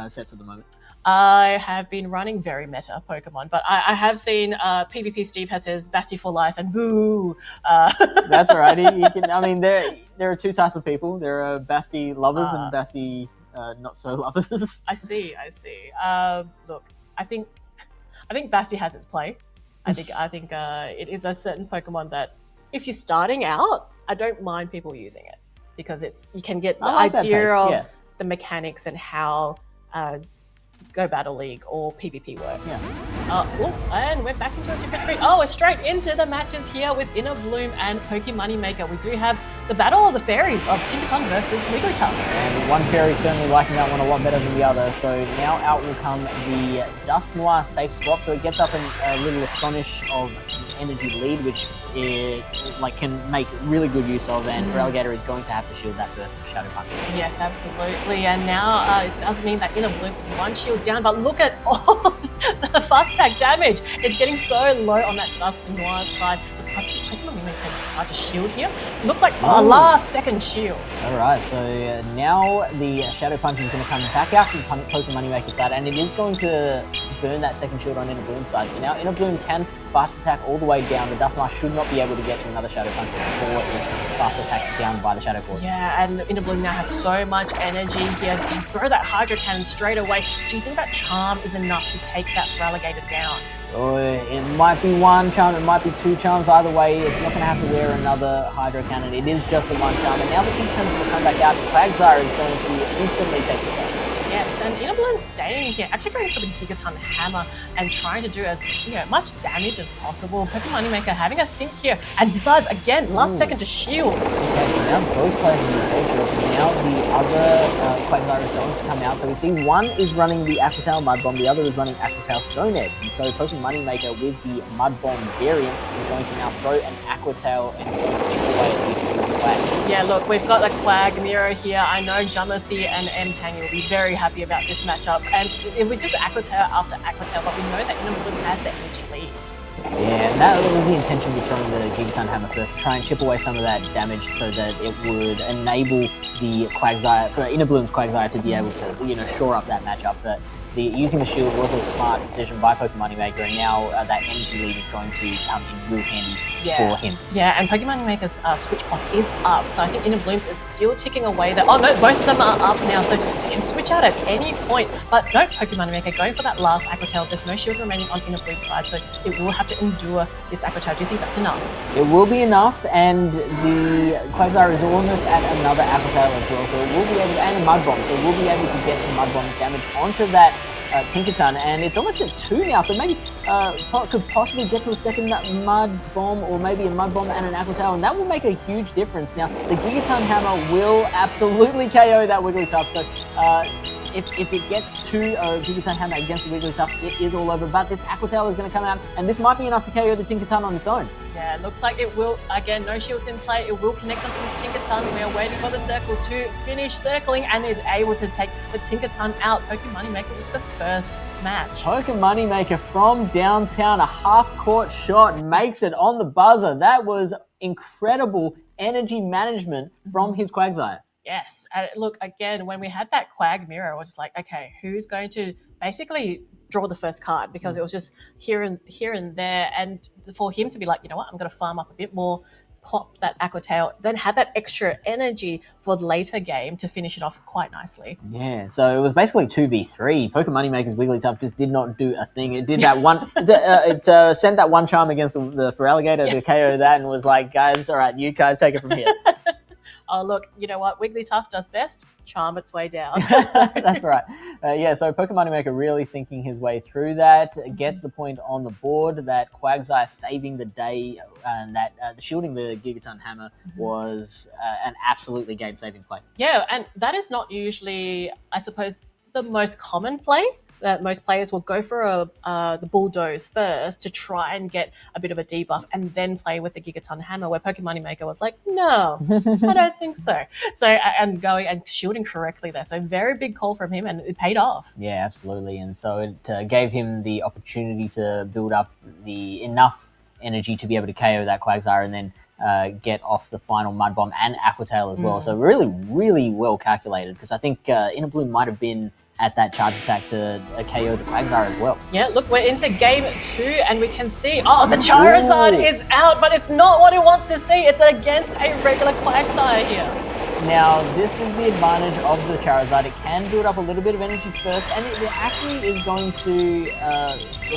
sets at the moment? I have been running very meta Pokemon, but I have seen PvP Steve has his Basti for life and boo. That's alright. You can. I mean, there are two types of people. There are Basti lovers and Basti not so lovers. I see. Look, I think Basti has its play. I think it is a certain Pokemon that if you're starting out, I don't mind people using it because you can get the idea of the mechanics and how Go Battle League or PvP works. And we're back into a different screen. We're straight into the matches here with Inner Bloom and Pokemoneymaker. We do have the battle of the fairies of Tinkaton versus Wigglytuff. And one fairy certainly liking that one a lot better than the other. So now out will come the Dusk Noir safe swap. So it gets up a little Astonish of energy lead, which it can make really good use of. And Feraligatr is going to have to shield that first Shadow Punch. Yes, absolutely. And now it does mean that Inner Bloom is one shield down, but look at all the fast attack damage. It's getting so low on that Dusk Noir side. Just Pokemon decide to shield here. It looks like a last second shield. Alright, so now the Shadow Punch is going to come back out from Pokemoneymaker's side, and it is going to burn that second shield on Inner Bloom's side. So now Inner Bloom can fast attack all the way down. The Dusknoir should not be able to get to another Shadow Punch before it's fast attacked down by the Shadow Cord. Yeah, and Inner Bloom now has so much energy here. He can throw that Hydro Cannon straight away. Do you think that Charm is enough to take that Feraligatr down? It might be one charm, it might be two charms. Either way, it's not going to have to wear another Hydro Cannon. It is just the one charm. And now the Tinkaton's going to come back out. Quagsire is going to instantly take the down. Yes, and Inner Bloom staying here, actually going for the Gigaton Hammer and trying to do as much damage as possible. Pokemoneymaker having a think here and decides again, last second to shield. Okay, so now both players are in the Ultra, so now the other Quagsire is going to come out. So we see one is running the Aqua Tail Mud Bomb, the other is running Aqua Tail Stone Edge. And so Pokemoneymaker with the Mud Bomb variant is going to now throw an Aqua Tail and chip away at the Quag. Yeah, look, we've got the Quag Mirror here. I know Jumothy and M-Tang will be very happy about this matchup, and it would just Aqua Tail after Aqua Tail, but we know that Inner Bloom has the energy lead. Yeah, that was the intention with throwing the Gigaton Hammer first, to try and chip away some of that damage so that it would enable the Quagsire, for Inner Bloom's Quagsire to be able to, shore up that matchup. But using the shield was a smart decision by Pokemoneymaker, and now that energy lead is going to come in real handy for him. Yeah, and Pokemoneymaker's switch clock is up, so I think Inner Bloom's is still ticking away there. Oh no, both of them are up now, so they can switch out at any point. But no, Pokemoneymaker going for that last Aqua Tail. There's no shields remaining on Inner Bloom's side, so it will have to endure this Aqua Tail. Do you think that's enough? It will be enough, and the Quagsire is almost at another Aqua Tail as well, so it will be able to, and a Mud Bomb, so it will be able to get some Mud Bomb damage onto that Tinkaton, and it's almost at 2 now, so maybe could possibly get to a second Mud Bomb, or maybe a Mud Bomb and an Aqua Tail, and that will make a huge difference. Now, the Gigaton Hammer will absolutely KO that Wigglytuff, so if it gets to Gigaton Hammer against the Wigglytuff, it is all over, but this Aqua Tail is going to come out, and this might be enough to KO the Tinkaton on its own. Yeah, it looks like it will. Again, no shields in play. It will connect onto this Tinkaton. We are waiting for the circle to finish circling, and is able to take the Tinkaton out. Pokemoneymaker with the first match. Pokemoneymaker from downtown, a half-court shot, makes it on the buzzer. That was incredible energy management from his Quagsire. Yes, and look, again, when we had that Quag Mirror, it was like, okay, who's going to basically draw the first card, because it was just here and there, and for him to be like, you know what, I'm going to farm up a bit more, pop that Aqua Tail, then have that extra energy for the later game to finish it off quite nicely. Yeah, so it was basically 2v3. Pokemoneymaker's Wigglytuff just did not do a thing. It did that one, it sent that one charm against the Feraligatr to KO that, and was like, guys, all right, you guys take it from here. Oh, look, you know what? Wigglytuff does best. Charm its way down. So. That's right. So Pokemoneymaker really thinking his way through that, gets the point on the board, that Quagsire saving the day, and that shielding the Gigaton Hammer was an absolutely game-saving play. Yeah, and that is not usually, I suppose, the most common play. That most players will go for the Bulldoze first to try and get a bit of a debuff, and then play with the Gigaton Hammer, where Pokemoneymaker was like, no, I don't think so. So, and going and shielding correctly there. So very big call from him, and it paid off. Yeah, absolutely. And so it gave him the opportunity to build up the enough energy to be able to KO that Quagsire, and then get off the final Mud Bomb and Aqua Tail as well. So really, really well calculated, because I think Inner Bloom might have been at that charge attack to KO the Quagsire as well. Yeah, look, we're into game 2 and we can see, oh, the Charizard is out, but it's not what it wants to see. It's against a regular Quagsire here. Now, this is the advantage of the Charizard. It can build up a little bit of energy first, and it actually is going to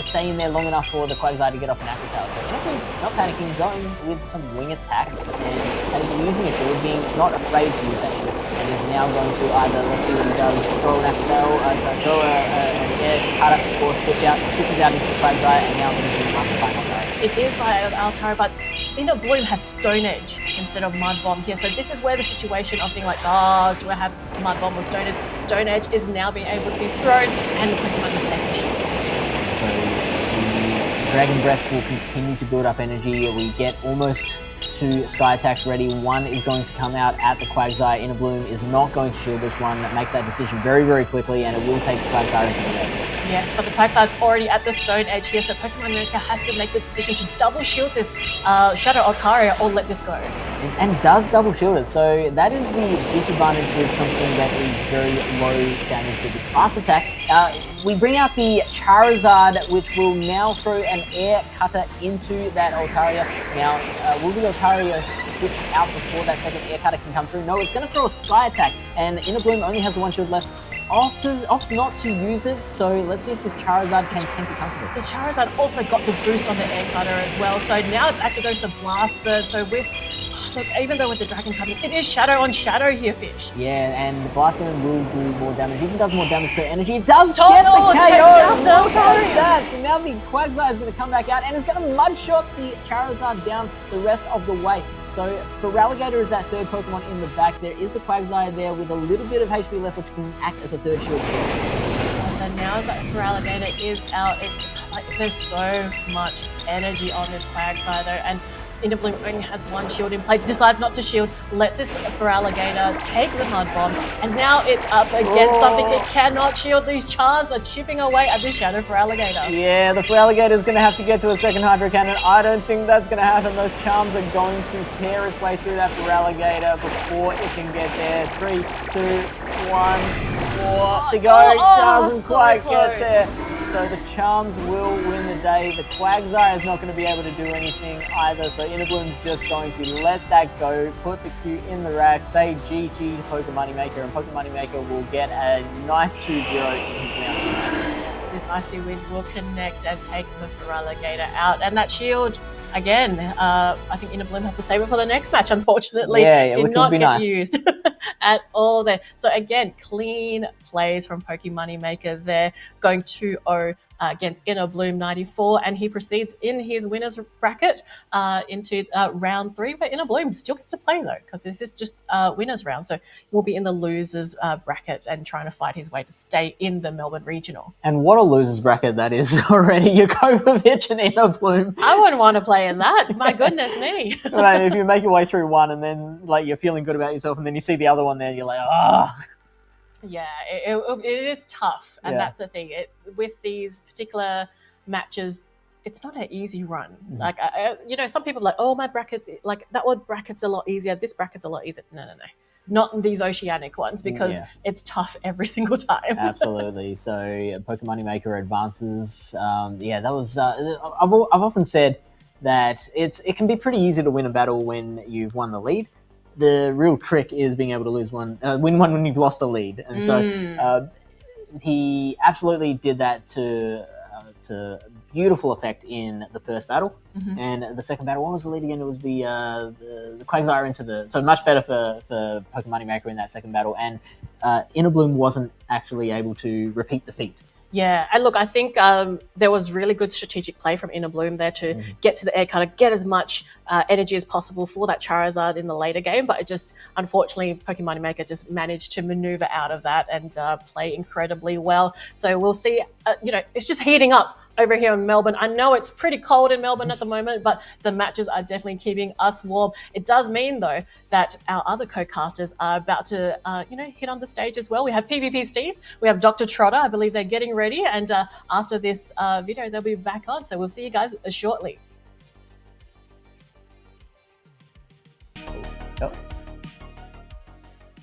stay in there long enough for the Quagsire to get off an Aqua Tail. So Innoblum not panicking, going with some wing attacks and using a shield, being not afraid to use that shield, and is now going to either, let's see what he does, throw an Aqua Tail, throw an air cutter, or switch out into the Quagsire, and now Innoblum must find Altara. It is via Altara, but Innoblum has Stone Edge instead of Mud Bomb here. So this is where the situation of being like, oh, do I have Mud Bomb or Stone Edge? Stone Edge is now being able to be thrown, and the Pokemon is safe for shields. So the Dragon Breaths will continue to build up energy. We get almost 2 Sky Attacks ready. One is going to come out at the Quagsire. Innoblum is not going to shield this one. That makes that decision very, very quickly, and it will take the Quagsire into the lead. Yes, but the Quagsire's already at the Stone Edge here, so Pokemon America has to make the decision to double shield this Shadow Altaria or let this go. And does double shield it, so that is the disadvantage with something that is very low damage with its fast attack. We bring out the Charizard, which will now throw an air cutter into that Altaria. Now, will the Altaria switch out before that second air cutter can come through? No, it's going to throw a Sky Attack, and Innoblum only has the 1 shield left. Opts not to use it, so let's see if this Charizard can tank it comfortably. The Charizard also got the boost on the air cutter as well, so now it's actually going to the Blast Bird. So with, look, even though with the Dragon typing, it is shadow on shadow here, Fish. Yeah, and the Blast Bird will do more damage. Even does more damage per energy. It does get the KO! Well done that. So now the Quagsire is going to come back out and is going to mud shot the Charizard down the rest of the way. So Feraligatr is that third Pokemon in the back. There is the Quagsire there with a little bit of HP left, which can act as a third shield. So now as that Feraligatr is out, there's so much energy on this Quagsire though, and Innoblum only has 1 shield in play, decides not to shield, lets this Feraligatr take the Mud Bomb, and now it's up against something it cannot shield. These charms are chipping away at the Shadow Feraligatr. Yeah, the Feraligatr is going to have to get to a second Hydro Cannon. I don't think that's going to happen. Those charms are going to tear its way through that Feraligatr before it can get there. 3, 2, 1, 4 to go. Doesn't quite get there. So the charms will win the day. The Quagsire is not going to be able to do anything either. So Innoblum's just going to let that go, put the Q in the rack, say GG to Pokemon Maker, and Pokemon Maker will get a nice 2-0 Yes, this Icy Wind will connect and take the Feraligatr out. And that shield, again, I think Innoblum has to save it for the next match, unfortunately. Yeah, did which not would be get nice. used at all there. So again, clean plays from Pokemon Maker there, going 2-0 against Innoblum 94, and he proceeds in his winners bracket into round 3, but Innoblum still gets to play though, because this is just winners round, so we'll be in the losers bracket and trying to fight his way to stay in the Melbourne regional. And what a losers bracket that is already. Jokubovich and Innoblum. I wouldn't want to play in that. My goodness me. Right, if you make your way through one and then like you're feeling good about yourself, and then you see the other one there, you're like, ah. Oh. Yeah, it is tough, and that's the thing. With these particular matches, it's not an easy run. Like, some people are like, oh, my brackets, like that one bracket's a lot easier. This bracket's a lot easier. No. Not in these oceanic ones, because it's tough every single time. Absolutely. So Pokemon Maker advances. That was. I've often said that it can be pretty easy to win a battle when you've won the lead. The real trick is being able to win one when you've lost the lead, and so he absolutely did that to beautiful effect in the first battle. And the second battle, what was the lead again? It was the Quagsire into so much better for Pokemon Maker in that second battle, and Innoblum wasn't actually able to repeat the feat. Yeah, and look, I think there was really good strategic play from Innoblum there to get to the air cutter, get as much energy as possible for that Charizard in the later game, but it just, unfortunately, Pokemon Maker just managed to maneuver out of that and play incredibly well. So we'll see, it's just heating up over here in Melbourne. I know it's pretty cold in Melbourne at the moment, but the matches are definitely keeping us warm. It does mean, though, that our other co-casters are about to, hit on the stage as well. We have PvP Steve, we have DrTrotter. I believe they're getting ready, and after this video, they'll be back on. So we'll see you guys shortly.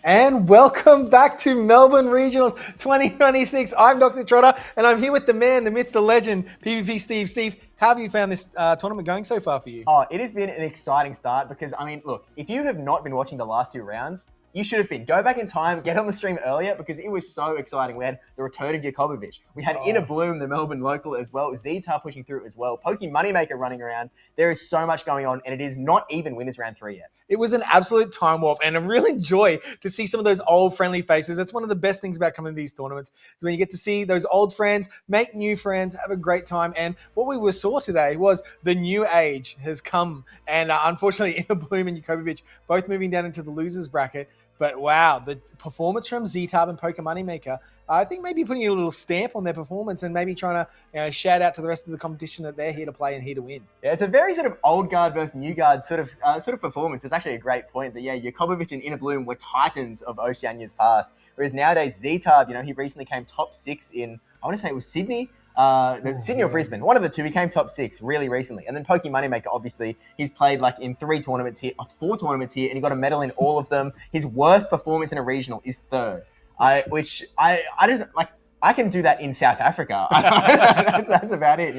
And welcome back to Melbourne Regionals 2026. I'm DrTrotter, and I'm here with the man, the myth, the legend, PvP Steve. Steve, how have you found this tournament going so far for you? Oh, it has been an exciting start because, I mean, look, if you have not been watching the last 2 rounds, you should have been. Go back in time, get on the stream earlier because it was so exciting. We had the return of Jakobovic. We had Inner Bloom, the Melbourne local as well. Zeta pushing through as well. Pokey Moneymaker running around. There is so much going on, and it is not even winners round 3 yet. It was an absolute time warp and a real joy to see some of those old friendly faces. That's one of the best things about coming to these tournaments is when you get to see those old friends, make new friends, have a great time. And what we saw today was the new age has come. And unfortunately, Inner Bloom and Jakobovic both moving down into the losers bracket. But wow, the performance from Z-Tab and Poké Moneymaker, I think maybe putting a little stamp on their performance and maybe trying to shout out to the rest of the competition that they're here to play and here to win. Yeah, it's a very sort of old guard versus new guard sort of performance. It's actually a great point that, yeah, Jakobovic and Inner Bloom were titans of Oceania's past. Whereas nowadays, Z-Tab, he recently came top 6 in, I want to say it was Sydney. Sydney or Brisbane, one of the two. He came top 6 really recently. And then Poké Moneymaker, obviously, he's played like in 4 tournaments here, and he got a medal in all of them. His worst performance in a regional is 3rd, which I just like. I can do that in South Africa. That's about it,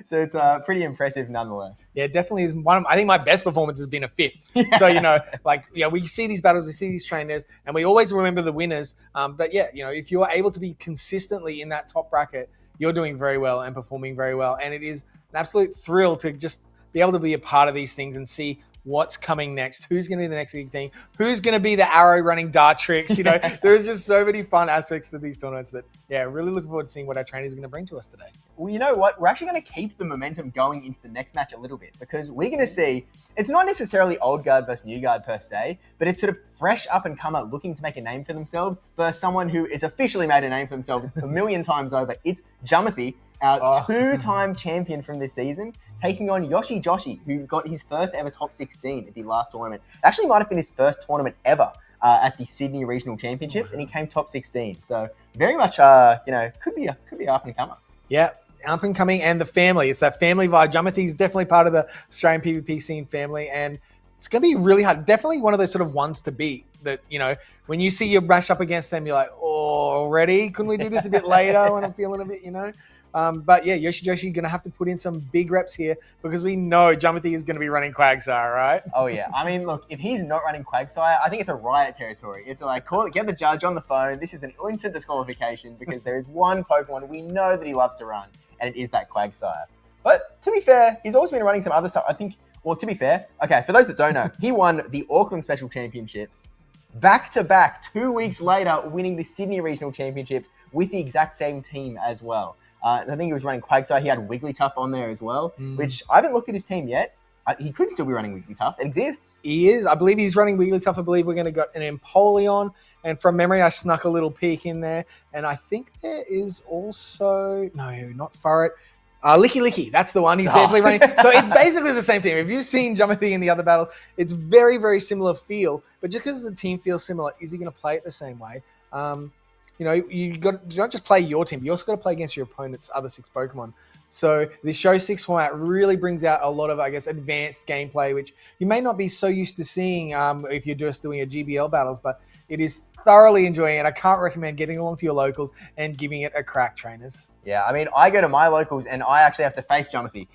So it's pretty impressive nonetheless. Yeah, definitely is one of, I think my best performance has been a 5th. So, we see these battles, we see these trainers, and we always remember the winners. But yeah, if you're able to be consistently in that top bracket, you're doing very well and performing very well. And it is an absolute thrill to just be able to be a part of these things and see what's coming next, who's going to be the next big thing, who's going to be the arrow running dart tricks. There's just so many fun aspects to these tournaments that, yeah, really looking forward to seeing what our trainers are going to bring to us today. Well, you know what? We're actually going to keep the momentum going into the next match a little bit because we're going to see, it's not necessarily old guard versus new guard per se, but it's sort of fresh up and comer looking to make a name for themselves versus someone who is officially made a name for themselves a million times over. It's Jumothy, our 2-time champion from this season, taking on Yoshi Joshi, who got his first ever top 16 at the last tournament. It actually might have been his first tournament ever at the Sydney Regional Championships, and he came top 16. So very much, could be up and comer. Yeah, up and coming, and the family. It's that family vibe. Jumothy is definitely part of the Australian PvP scene family, and it's going to be really hard. Definitely one of those sort of ones to beat that, when you see you brush up against them, you're like, oh, already? Couldn't we do this a bit later when I'm feeling a bit, But yeah, Yoshi Joshi going to have to put in some big reps here because we know Jumothy is going to be running Quagsire, right? Oh yeah. I mean, look, if he's not running Quagsire, I think it's a riot territory. It's like, get the judge on the phone. This is an instant disqualification because there is one Pokemon we know that he loves to run, and it is that Quagsire. But to be fair, he's always been running some other stuff. I think, well, to be fair, okay, for those that don't know, he won the Auckland Special Championships back-to-back 2 weeks later, winning the Sydney Regional Championships with the exact same team as well. I think he was running Quagsire. He had Wigglytuff on there as well, which I haven't looked at his team yet. He could still be running Wigglytuff. It exists. He is. I believe he's running Wigglytuff. I believe we're going to get an Empoleon. And from memory, I snuck a little peek in there. And I think there is also... No, not Furret. Licky Licky. That's the one. He's definitely running. So it's basically the same team. If you've seen Jumothy in the other battles, it's very, very similar feel. But just because the team feels similar, is he going to play it the same way? You don't just play your team, but you also got to play against your opponent's other 6 Pokemon. So this Show 6 format really brings out a lot of, I guess, advanced gameplay, which you may not be so used to seeing if you're just doing a GBL battles, but it is thoroughly enjoying it. I can't recommend getting along to your locals and giving it a crack, trainers. Yeah, I mean, I go to my locals and I actually have to face Jumothy.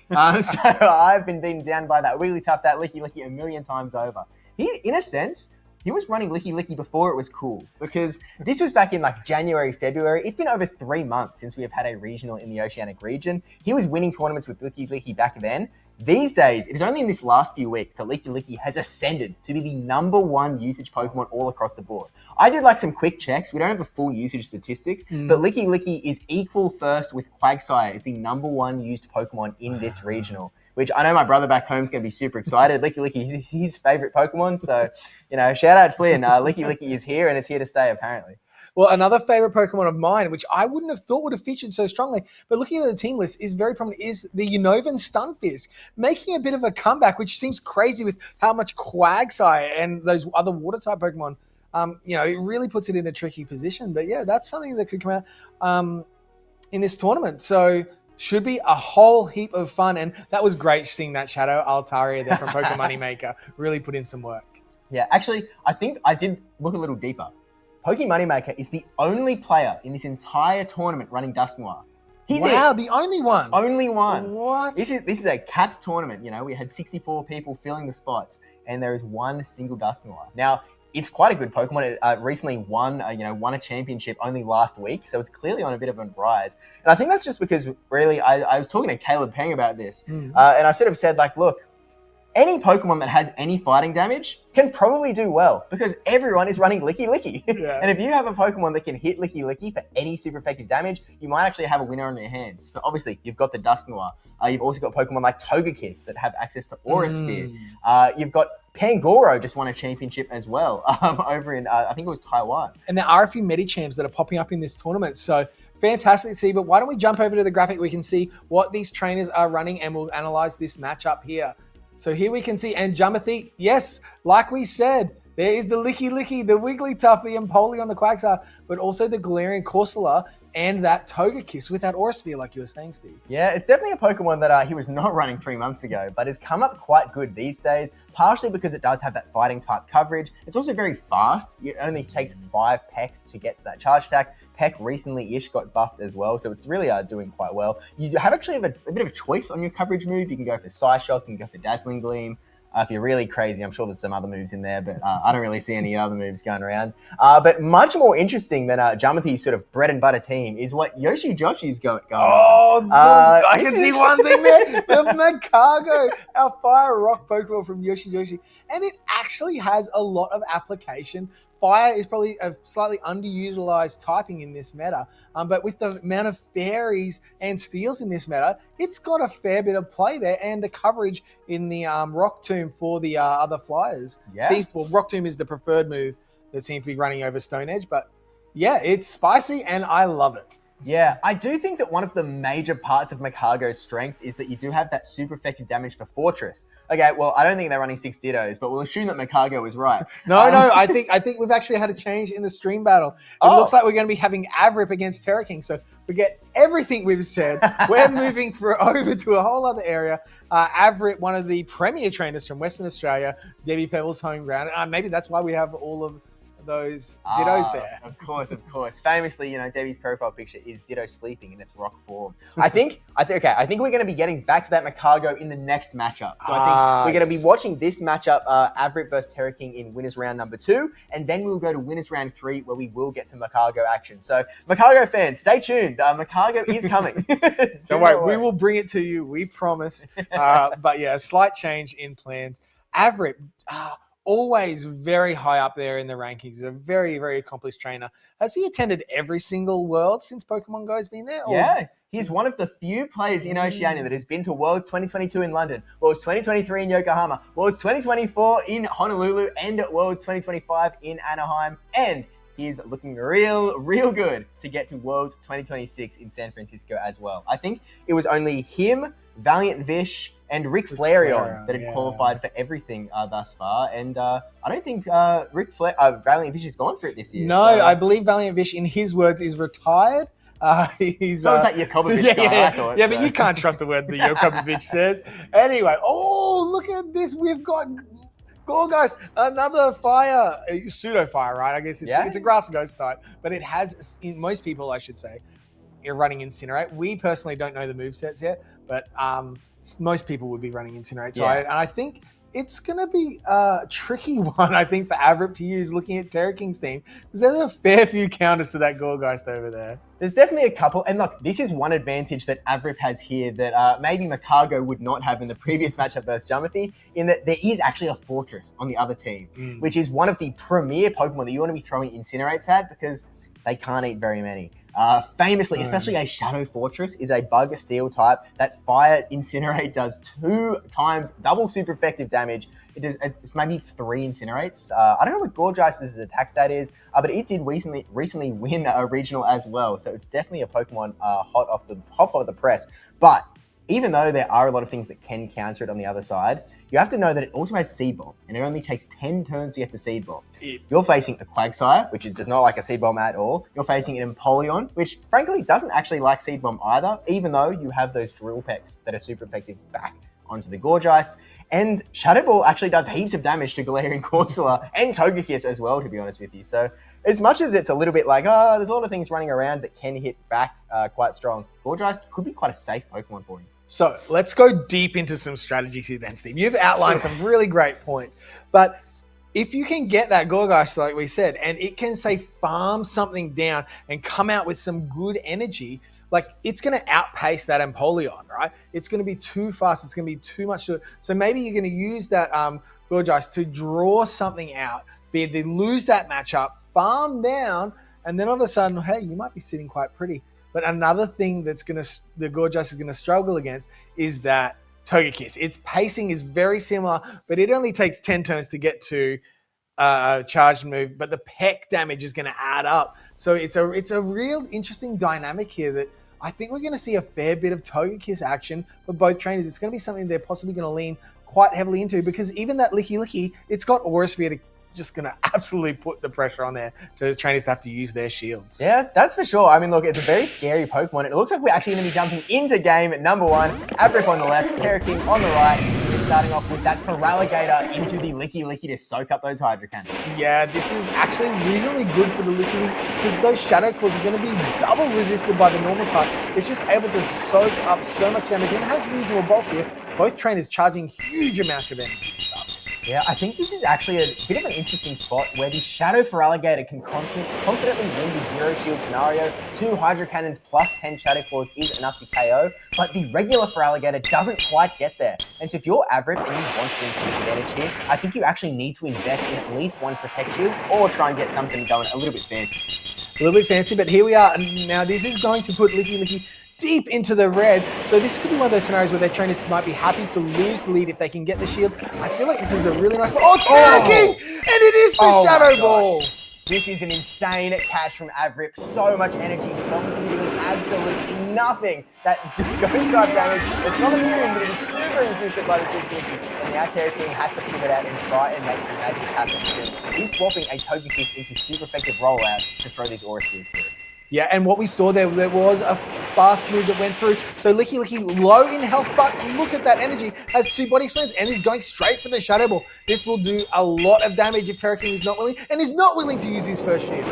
So I've been beaten down by that Wigglytuff, that Licky Licky a million times over. In a sense, he was running Licky Licky before it was cool because this was back in like January, February. It's been over 3 months since we have had a regional in the Oceanic region. He was winning tournaments with Licky Licky back then. These days, it is only in this last few weeks that Licky Licky has ascended to be the #1 usage Pokemon all across the board. I did like some quick checks. We don't have the full usage statistics, but Licky Licky is equal first with Quagsire as the #1 used Pokemon in this regional, which I know my brother back home is going to be super excited. Licky Licky is his favorite Pokemon. So, shout out Flynn. Licky Licky is here and it's here to stay apparently. Well, another favorite Pokemon of mine, which I wouldn't have thought would have featured so strongly, but looking at the team list is very prominent, is the Unova Stunfisk, making a bit of a comeback, which seems crazy with how much Quagsire and those other water-type Pokemon, it really puts it in a tricky position. But yeah, that's something that could come out in this tournament. So should be a whole heap of fun. And that was great seeing that Shadow Altaria there from Poké Moneymaker really put in some work. Yeah, actually, I think I did look a little deeper. Poke Moneymaker is the only player in this entire tournament running Dusknoir. Wow, the only one. Only one. What? This is a capped tournament. You know, we had 64 people filling the spots, and there is one single Dusknoir. Now, it's quite a good Pokemon. It recently won a championship only last week, so it's clearly on a bit of a rise. And I think that's just because really, I was talking to Caleb Peng about this, and I sort of said like, look, any Pokemon that has any fighting damage can probably do well because everyone is running Licky Licky. Yeah. And if you have a Pokemon that can hit Licky Licky for any super effective damage, you might actually have a winner on your hands. So obviously, you've got the Dusknoir. You've also got Pokemon like Togekiss that have access to Aura Sphere. You've got Pangoro just won a championship as well over in, I think it was Taiwan. And there are a few Medichamps that are popping up in this tournament. So fantastic to see. But why don't we jump over to the graphic? We can see what these trainers are running and we'll analyze this matchup here. So here we can see, and Jumathi, yes, like we said, there is the Licky Licky, the Wigglytuff, the Empoleon, the Quagsire, but also the Galarian Corsola and that Togekiss with that Aura Sphere, like you were saying, Steve. Yeah, it's definitely a Pokemon that he was not running 3 months ago, but has come up quite good these days, partially because it does have that fighting type coverage. It's also very fast. It only takes 5 pecks to get to that charge attack. Peck recently-ish got buffed as well, so it's really doing quite well. You actually have a bit of a choice on your coverage move. You can go for Psyshock, you can go for Dazzling Gleam. If you're really crazy, I'm sure there's some other moves in there, but I don't really see any other moves going around. But much more interesting than Jamathi's sort of bread and butter team is what Yoshi Joshi's going on. I can see one thing there. The Magcargo, our Fire Rock Pokemon from Yoshi Joshi. And it actually has a lot of application. Fire is probably a slightly underutilized typing in this meta, but with the amount of fairies and steels in this meta, it's got a fair bit of play there, and the coverage in the Rock Tomb for the other flyers Rock Tomb is the preferred move that seems to be running over Stone Edge, but yeah, it's spicy and I love it. Yeah, I do think that one of the major parts of Magcargo's strength is that you do have that super effective damage for Fortress. Okay, well, I don't think they're running 6 Dittos, but we'll assume that Magcargo is right. No, I think we've actually had a change in the stream battle. It looks like we're going to be having Avrip against Terra King, so forget everything we've said. We're moving over to a whole other area. Avrip, one of the premier trainers from Western Australia, debbiepebbles home ground. Maybe that's why we have all of those Dittos there. Of course. Famously, Debbie's profile picture is Ditto sleeping in its rock form. I think we're going to be getting back to that Magcargo in the next matchup. So I think we're going to be watching this matchup, Avrip versus Terra King in winners round number 2, and then we'll go to winners round 3 where we will get some Magcargo action. So Magcargo fans, stay tuned. Magcargo is coming. Don't worry, we will bring it to you. We promise. But yeah, a slight change in plans. Avrip, always very high up there in the rankings. A very, very accomplished trainer. Has he attended every single World since Pokemon Go's been there? Yeah, he's one of the few players in Oceania that has been to Worlds 2022 in London, Worlds 2023 in Yokohama, Worlds 2024 in Honolulu, and Worlds 2025 in Anaheim. And he's looking real good to get to Worlds 2026 in San Francisco as well. I think it was only him, Valiant Vish, and Rick Flareon that had qualified for everything thus far. And I don't think Valiant Vish has gone for it this year. No, I believe Valiant Vish, in his words, is retired. So is that Jakobovich guy, I thought. Yeah, but you can't trust the word that Jakobovich says. Anyway, look at this. We've got Gorgeist, another fire, pseudo fire, right? I guess it's a grass ghost type, but it has, most people, I should say, are running Incinerate. We personally don't know the movesets yet, but most people would be running Incinerate. So I think it's going to be a tricky one, I think, for Avrip to use looking at Terra King's team, because there's a fair few counters to that Gorgeist over there. There's definitely a couple. And look, this is one advantage that Avrip has here that maybe Magcargo would not have in the previous matchup versus Jumathi, in that there is actually a Fortress on the other team, which is one of the premier Pokemon that you want to be throwing Incinerates at because they can't eat very many. Famously, especially a Shadow Fortress is a Bug Steel type. That Fire Incinerate does 2 times double super effective damage. It's maybe 3 Incinerates. I don't know what Gorgeist's attack stat is, but it did recently win a regional as well. So it's definitely a Pokemon hot off the press. But even though there are a lot of things that can counter it on the other side, you have to know that it also has Seed Bomb, and it only takes 10 turns to get the Seed Bomb. You're facing a Quagsire, which does not like a Seed Bomb at all. You're facing an Empoleon, which frankly doesn't actually like Seed Bomb either, even though you have those Drill Pecks that are super effective back onto the Gorgeist. And Shadow Ball actually does heaps of damage to Galarian Corsola and Togekiss as well, to be honest with you. So as much as it's a little bit like, there's a lot of things running around that can hit back quite strong, Gorgeist could be quite a safe Pokemon for him. So let's go deep into some strategies here then, Steve. You've outlined some really great points. But if you can get that Gorgeist, like we said, and it can, say, farm something down and come out with some good energy, like it's going to outpace that Empoleon, right? It's going to be too fast. It's going to be too much to it. So maybe you're going to use that Gorgeist to draw something out, be it they lose that matchup, farm down, and then all of a sudden, hey, you might be sitting quite pretty. But another thing that's the Gorgeist is going to struggle against is that Togekiss. Its pacing is very similar, but it only takes 10 turns to get to charged move, but the peck damage is going to add up. So it's a real interesting dynamic here that I think we're going to see a fair bit of Togekiss action for both trainers. It's going to be something they're possibly going to lean quite heavily into, because even that Licky, it's got Aura Sphere to just going to absolutely put the pressure on there to the trainers to have to use their shields. Yeah, that's for sure. I mean, look, it's a very scary Pokemon. It looks like we're actually going to be jumping into game at number 1. Abrip on the left, Terraking on the right. We're starting off with that Feraligatr into the Licky to soak up those Hydro Cannons. Yeah, this is actually reasonably good for the Licky because those Shadow Claws are going to be double resisted by the normal type. It's just able to soak up so much damage and it has reasonable bulk here. Both trainers charging huge amounts of energy and stuff. Yeah, I think this is actually a bit of an interesting spot where the Shadow Feraligatr can confidently win the Zero Shield scenario. 2 Hydro Cannons plus 10 Shadow Claws is enough to KO, but the regular Feraligatr doesn't quite get there. And so if you're Avrip and you want to win some advantage here, I think you actually need to invest in at least one Protect Shield or try and get something going a little bit fancy. A little bit fancy, but here we are. Now this is going to put Licky deep into the red. So this could be one of those scenarios where their trainers might be happy to lose the lead if they can get the shield. I feel like this is a really nice spot. Oh, Terraking! And it is the Shadow Ball! This is an insane catch from Avrip. So much energy, going to be doing absolutely nothing. That ghost type damage, it's not immune, but it is super resistant by the Licky. And now Terraking has to pivot out and try and make some magic happen because he's swapping a Togekiss into super effective rollouts to throw these Aura Spears through. Yeah, and what we saw there was a fast move that went through. So Licky low in health, but look at that energy. Has 2 body slams and is going straight for the Shadow Ball. This will do a lot of damage if Terraking is not willing, and is not willing to use his first shield.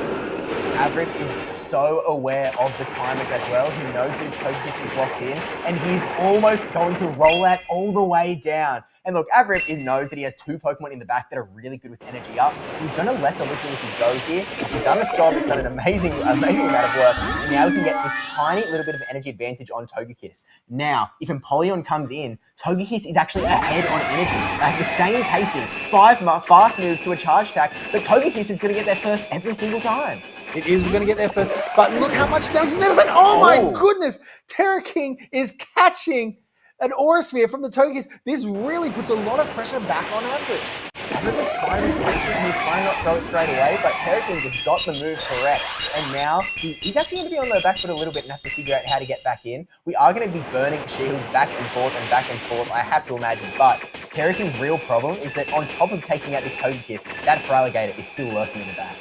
Avrip is so aware of the timers as well. He knows that his Togekiss is locked in, and he's almost going to roll out all the way down. And look, Avrip knows that he has 2 Pokemon in the back that are really good with energy up, so he's going to let the Licky go here. It's done its job. It's done an amazing amount of work. And now we can get this tiny little bit of energy advantage on Togekiss. Now, if Empoleon comes in, Togekiss is actually ahead on energy. They have the same pacing, 5 fast moves to a charge attack, but Togekiss is going to get there first every single time. It is, we're going to get there first, but look how much damage. And there's like, oh my goodness, Terraking is catching an Aura Sphere from the Togekiss. This really puts a lot of pressure back on Avrip. Avrip was trying to be patient and he was trying not to throw it straight away, but Terraking just got the move correct. And now he's actually going to be on the back foot a little bit and have to figure out how to get back in. We are going to be burning shields back and forth, I have to imagine. But Terraking's real problem is that on top of taking out this Togekiss, that Feraligatr is still lurking in the back.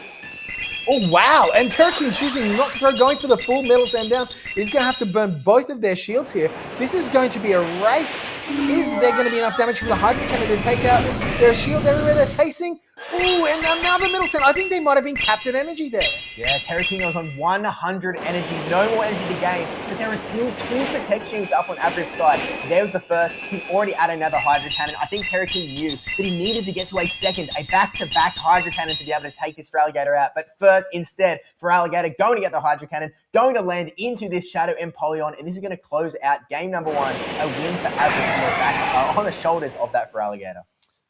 Oh, wow. And Terraking choosing not to throw, going for the full Metal Slam down. He's going to have to burn both of their shields here. This is going to be a race. Is there going to be enough damage from the Hydro Cannon to take out this? There are shields everywhere. They're pacing. Ooh, and now the Metal Slam. I think they might have been capped at energy there. Yeah, Terraking was on 100 energy. No more energy to gain. But there are still 2 protections up on Avrip's side. There was the first. He's already at another Hydro Cannon. I think Terraking knew that he needed to get to a second, a back-to-back Hydro Cannon to be able to take this Feraligatr out. But first, instead, Feraligatr going to get the Hydro Cannon, going to land into this Shadow Empoleon, and this is going to close out game number 1. A win for Avrip on the shoulders of that Feraligatr.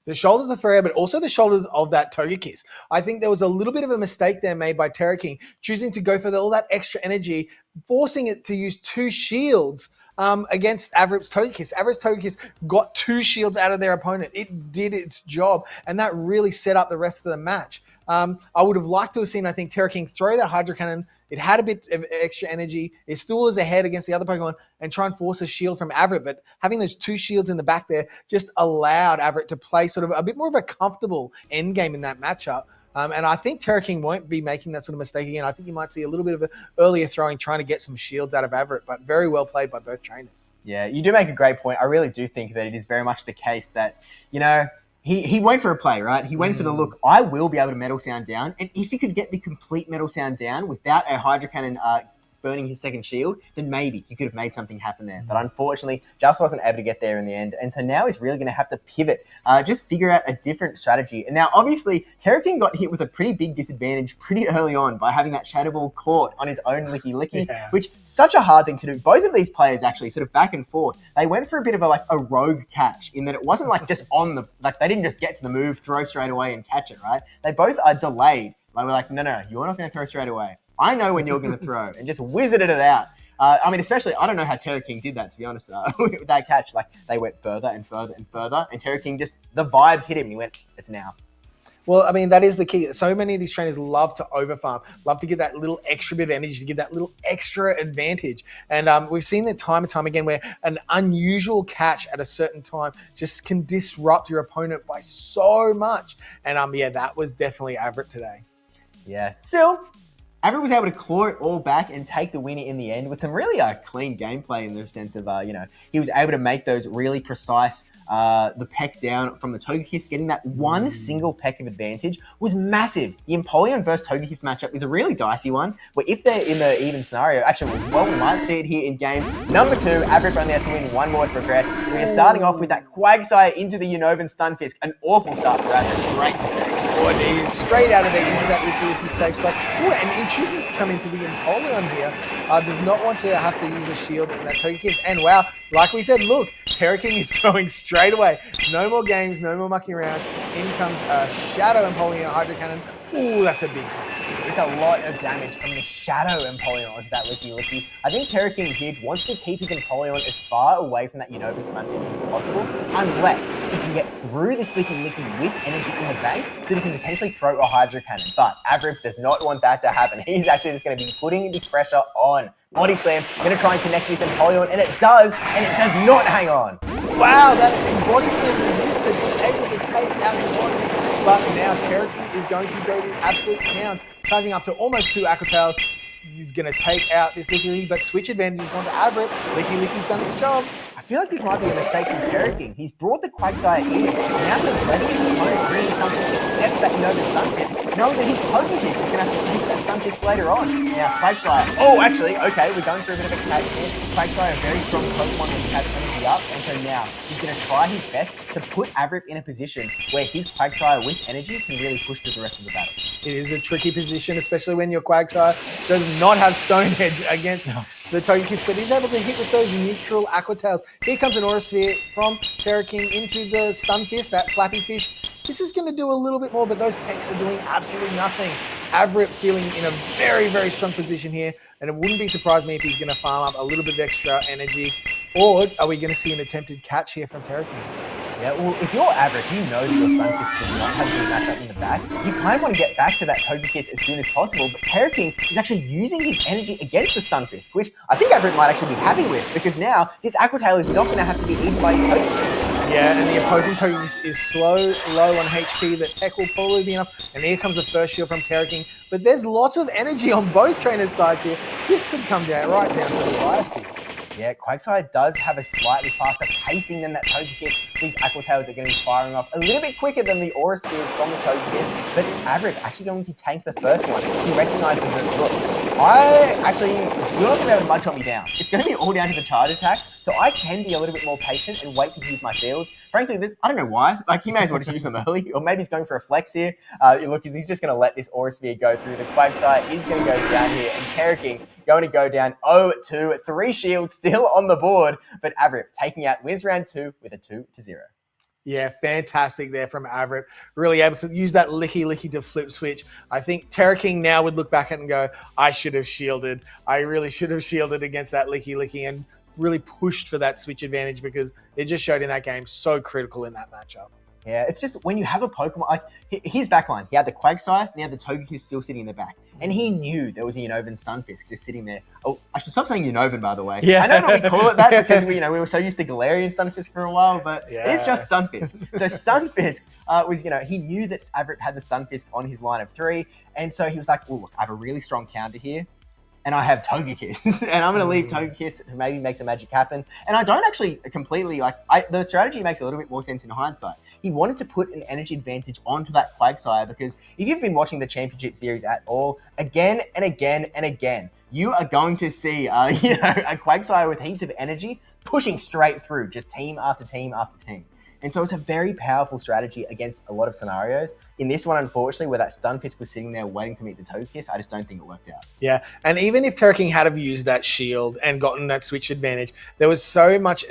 The shoulders of Feraligatr, but also the shoulders of that Togekiss. I think there was a little bit of a mistake there made by Terraking, choosing to go for all that extra energy, forcing it to use 2 shields against Avrip's Togekiss. Avrip's Togekiss got 2 shields out of their opponent. It did its job, and that really set up the rest of the match. I would have liked to have seen, I think, Terraking throw that Hydro Cannon. It had a bit of extra energy. It still was ahead against the other Pokemon and try and force a shield from Avrip. But having those 2 shields in the back there just allowed Avrip to play sort of a bit more of a comfortable end game in that matchup. And I think Terra King won't be making that sort of mistake again. I think you might see a little bit of an earlier throwing, trying to get some shields out of Averett, but very well played by both trainers. Yeah, you do make a great point. I really do think that it is very much the case that, he went for a play, right? He went for the look. I will be able to metal sound down. And if he could get the complete metal sound down without a Hydro Cannon burning his second shield, then maybe he could have made something happen there. But unfortunately, just wasn't able to get there in the end. And so now he's really going to have to pivot, just figure out a different strategy. And now, obviously, Terra King got hit with a pretty big disadvantage pretty early on by having that Shadow Ball caught on his own Licky, which such a hard thing to do. Both of these players actually sort of back and forth. They went for a bit of a rogue catch in that it wasn't just on the, they didn't just get to the move, throw straight away and catch it, right? They both are delayed. We're like, no, you're not going to throw straight away. I know when you're going to throw, and just wizarded it out. Especially, I don't know how Terra King did that, to be honest, with that catch. They went further and further and further, and Terra King the vibes hit him, and he went, it's now. Well, that is the key. So many of these trainers love to overfarm, love to get that little extra bit of energy, to get that little extra advantage. And we've seen that time and time again where an unusual catch at a certain time just can disrupt your opponent by so much. And that was definitely Averett today. Yeah. Still, Averett was able to claw it all back and take the winner in the end with some really clean gameplay in the sense of, he was able to make those really precise, the peck down from the Togekiss. Getting that one single peck of advantage was massive. The Empoleon versus Togekiss matchup is a really dicey one, where if they're in the even scenario, actually, we might see it here in game number 2. Averett only has to win one more to progress. We are starting off with that Quagsire into the Unova Stunfisk. An awful start for Averett. Great for Terry. Oh, and he's straight out of there into that Licky safe slot. Oh, and choosing to come into the Empoleon here, does not want to have to use a shield in that Togekiss. And wow, like we said, look, Terra King is throwing straight away. No more games, no more mucking around. In comes a Shadow Empoleon Hydro Cannon. Ooh, that's a big hit. With a lot of damage from the Shadow Empoleon onto that Licky. I think Terra King here wants to keep his Empoleon as far away from that Unova Stunfisk as possible, unless he can get through this Licky with energy in the bank, so that he can potentially throw a Hydro Cannon. But Averett does not want that to happen. He's actually just going to be putting the pressure on. Body Slam, going to try and connect this Empoleon, and it does not hang on. Wow, that Body Slam resisted is able to take out Empoleon. But now Terra King is going to go to absolute town, charging up to almost 2 Aqua Tails. He's going to take out this Licky, but switch advantage has gone to Averett. Licky's done its job. I feel like this might be a mistake from Terra King. He's brought the Quagsire in, now sort of letting his opponent bring in something that accepts that Unova Stunfisk, knowing that his Togekiss is going to have to finish that Stunfisk later on. Now, Quagsire, we're going for a bit of a catch here. Quagsire, a very strong Pokemon that has energy up, and so now he's going to try his best to put Averett in a position where his Quagsire with energy can really push through the rest of the battle. It is a tricky position, especially when your Quagsire does not have Stone Edge against the Togekiss, but he's able to hit with those neutral Aqua Tails. Here comes an Aura Sphere from Terra King into the Stunfisk, that Flappy Fish. This is going to do a little bit more, but those pecks are doing absolutely nothing. Averett feeling in a very, very strong position here, and it wouldn't be surprised me if he's going to farm up a little bit of extra energy. Or are we going to see an attempted catch here from Terra King? Yeah, well, if you're Averett, you know that your Stunfisk does not have a good matchup in the back. You kind of want to get back to that Togekiss as soon as possible, but Terra King is actually using his energy against the Stunfisk, which I think Averett might actually be happy with, because now this Aqua Tail is not going to have to be eaten by his Togekiss. Yeah, and the opposing Togekiss is low on HP. That Peck will probably be enough. And here comes the first shield from Terra King. But there's lots of energy on both trainers' sides here. This could come down right down to the wire stick. Yeah, Quagsire does have a slightly faster pacing than that Togekiss. These Aqua Tails are going to be firing off a little bit quicker than the Aura Spears from the Togekiss, but Averett actually going to tank the first one. He recognised the look. You're not going to be able to much on me down. It's going to be all down to the charge attacks, so I can be a little bit more patient and wait to use my fields. Frankly, I don't know why. He may as well just use them early, or maybe he's going for a flex here. He's just going to let this Aura Sphere go through. The Quagsire is going to go down here, and Terra King going to go down 0-2. 3 shields still on the board, but Averett taking out wins round 2 with a 2-0. Yeah, fantastic there from Averett. Really able to use that Licky to flip switch. I think Terra King now would look back at it and go, I should have shielded. I really should have shielded against that Licky and really pushed for that switch advantage, because it just showed in that game so critical in that matchup. Yeah, it's just when you have a Pokemon, like his backline, he had the Quagsire and he had the Togekiss still sitting in the back. And he knew there was a Unova Stunfisk just sitting there. Oh, I should stop saying Unovan, by the way. Yeah. I know that we call it that because we were so used to Galarian Stunfisk for a while, but it is just Stunfisk. So Stunfisk was, he knew that Avrip had the Stunfisk on his line of 3. And so he was like, look, I have a really strong counter here. And I have Togekiss, and I'm going to leave Togekiss to maybe make some magic happen. And I don't actually completely the strategy makes a little bit more sense in hindsight. He wanted to put an energy advantage onto that Quagsire because if you've been watching the Championship Series at all, again and again and again, you are going to see, a Quagsire with heaps of energy pushing straight through, just team after team after team. And so it's a very powerful strategy against a lot of scenarios. In this one, unfortunately, where that Stunfisk was sitting there waiting to meet the Togekiss, I just don't think it worked out. Yeah, and even if Terra King had have used that shield and gotten that switch advantage, there was so much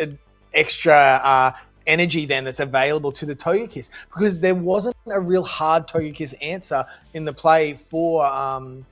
extra energy then that's available to the Togekiss because there wasn't a real hard Togekiss answer in the play for on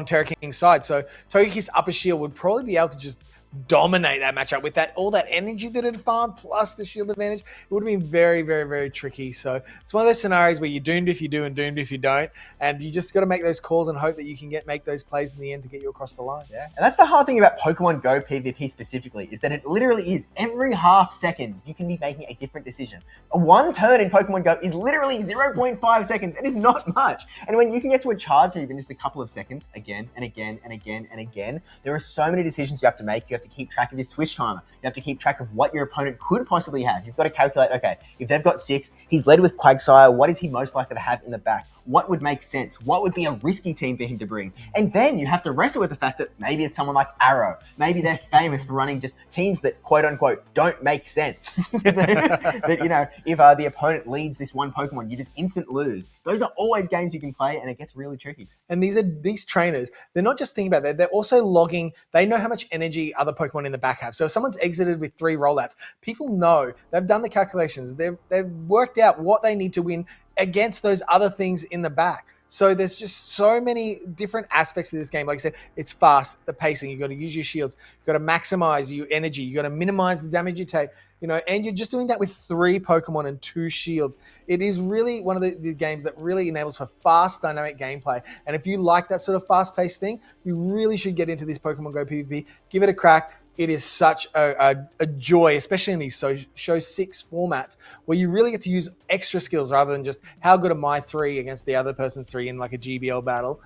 Terra King's side. So Togekiss upper shield would probably be able to just dominate that matchup with all that energy that it farmed plus the shield advantage. It would have been very, very, very tricky. So it's one of those scenarios where you're doomed if you do and doomed if you don't, and you just got to make those calls and hope that you can make those plays in the end to get you across the line. Yeah, and that's the hard thing about Pokemon Go PvP specifically, is that it literally is every half second you can be making a different decision. One turn in Pokemon Go is literally 0.5 seconds. It is not much. And when you can get to a charge move in just a couple of seconds, again and again and again and again, there are so many decisions you have to make. You have to keep track of your switch timer. You have to keep track of what your opponent could possibly have. You've got to calculate, okay, if they've got 6, he's led with Quagsire, what is he most likely to have in the back? What would make sense? What would be a risky team for him to bring? And then you have to wrestle with the fact that maybe it's someone like Arrow. Maybe they're famous for running just teams that, quote unquote, don't make sense. that, if the opponent leads this one Pokemon, you just instant lose. Those are always games you can play, and it gets really tricky. And these trainers, they're not just thinking about that, they're also logging, they know how much energy other Pokemon in the back have. So if someone's exited with 3 rollouts, people know, they've done the calculations, they've worked out what they need to win against those other things in the back. So there's just so many different aspects of this game. Like I said, it's fast, the pacing, you've got to use your shields, you've got to maximize your energy, you've got to minimize the damage you take, and you're just doing that with 3 Pokemon and 2 shields. It is really one of the games that really enables for fast, dynamic gameplay. And if you like that sort of fast-paced thing, you really should get into this Pokemon Go PvP. Give it a crack. It is such a joy, especially in these show 6 formats, where you really get to use extra skills rather than just how good are my 3 against the other person's 3 in like a GBL battle.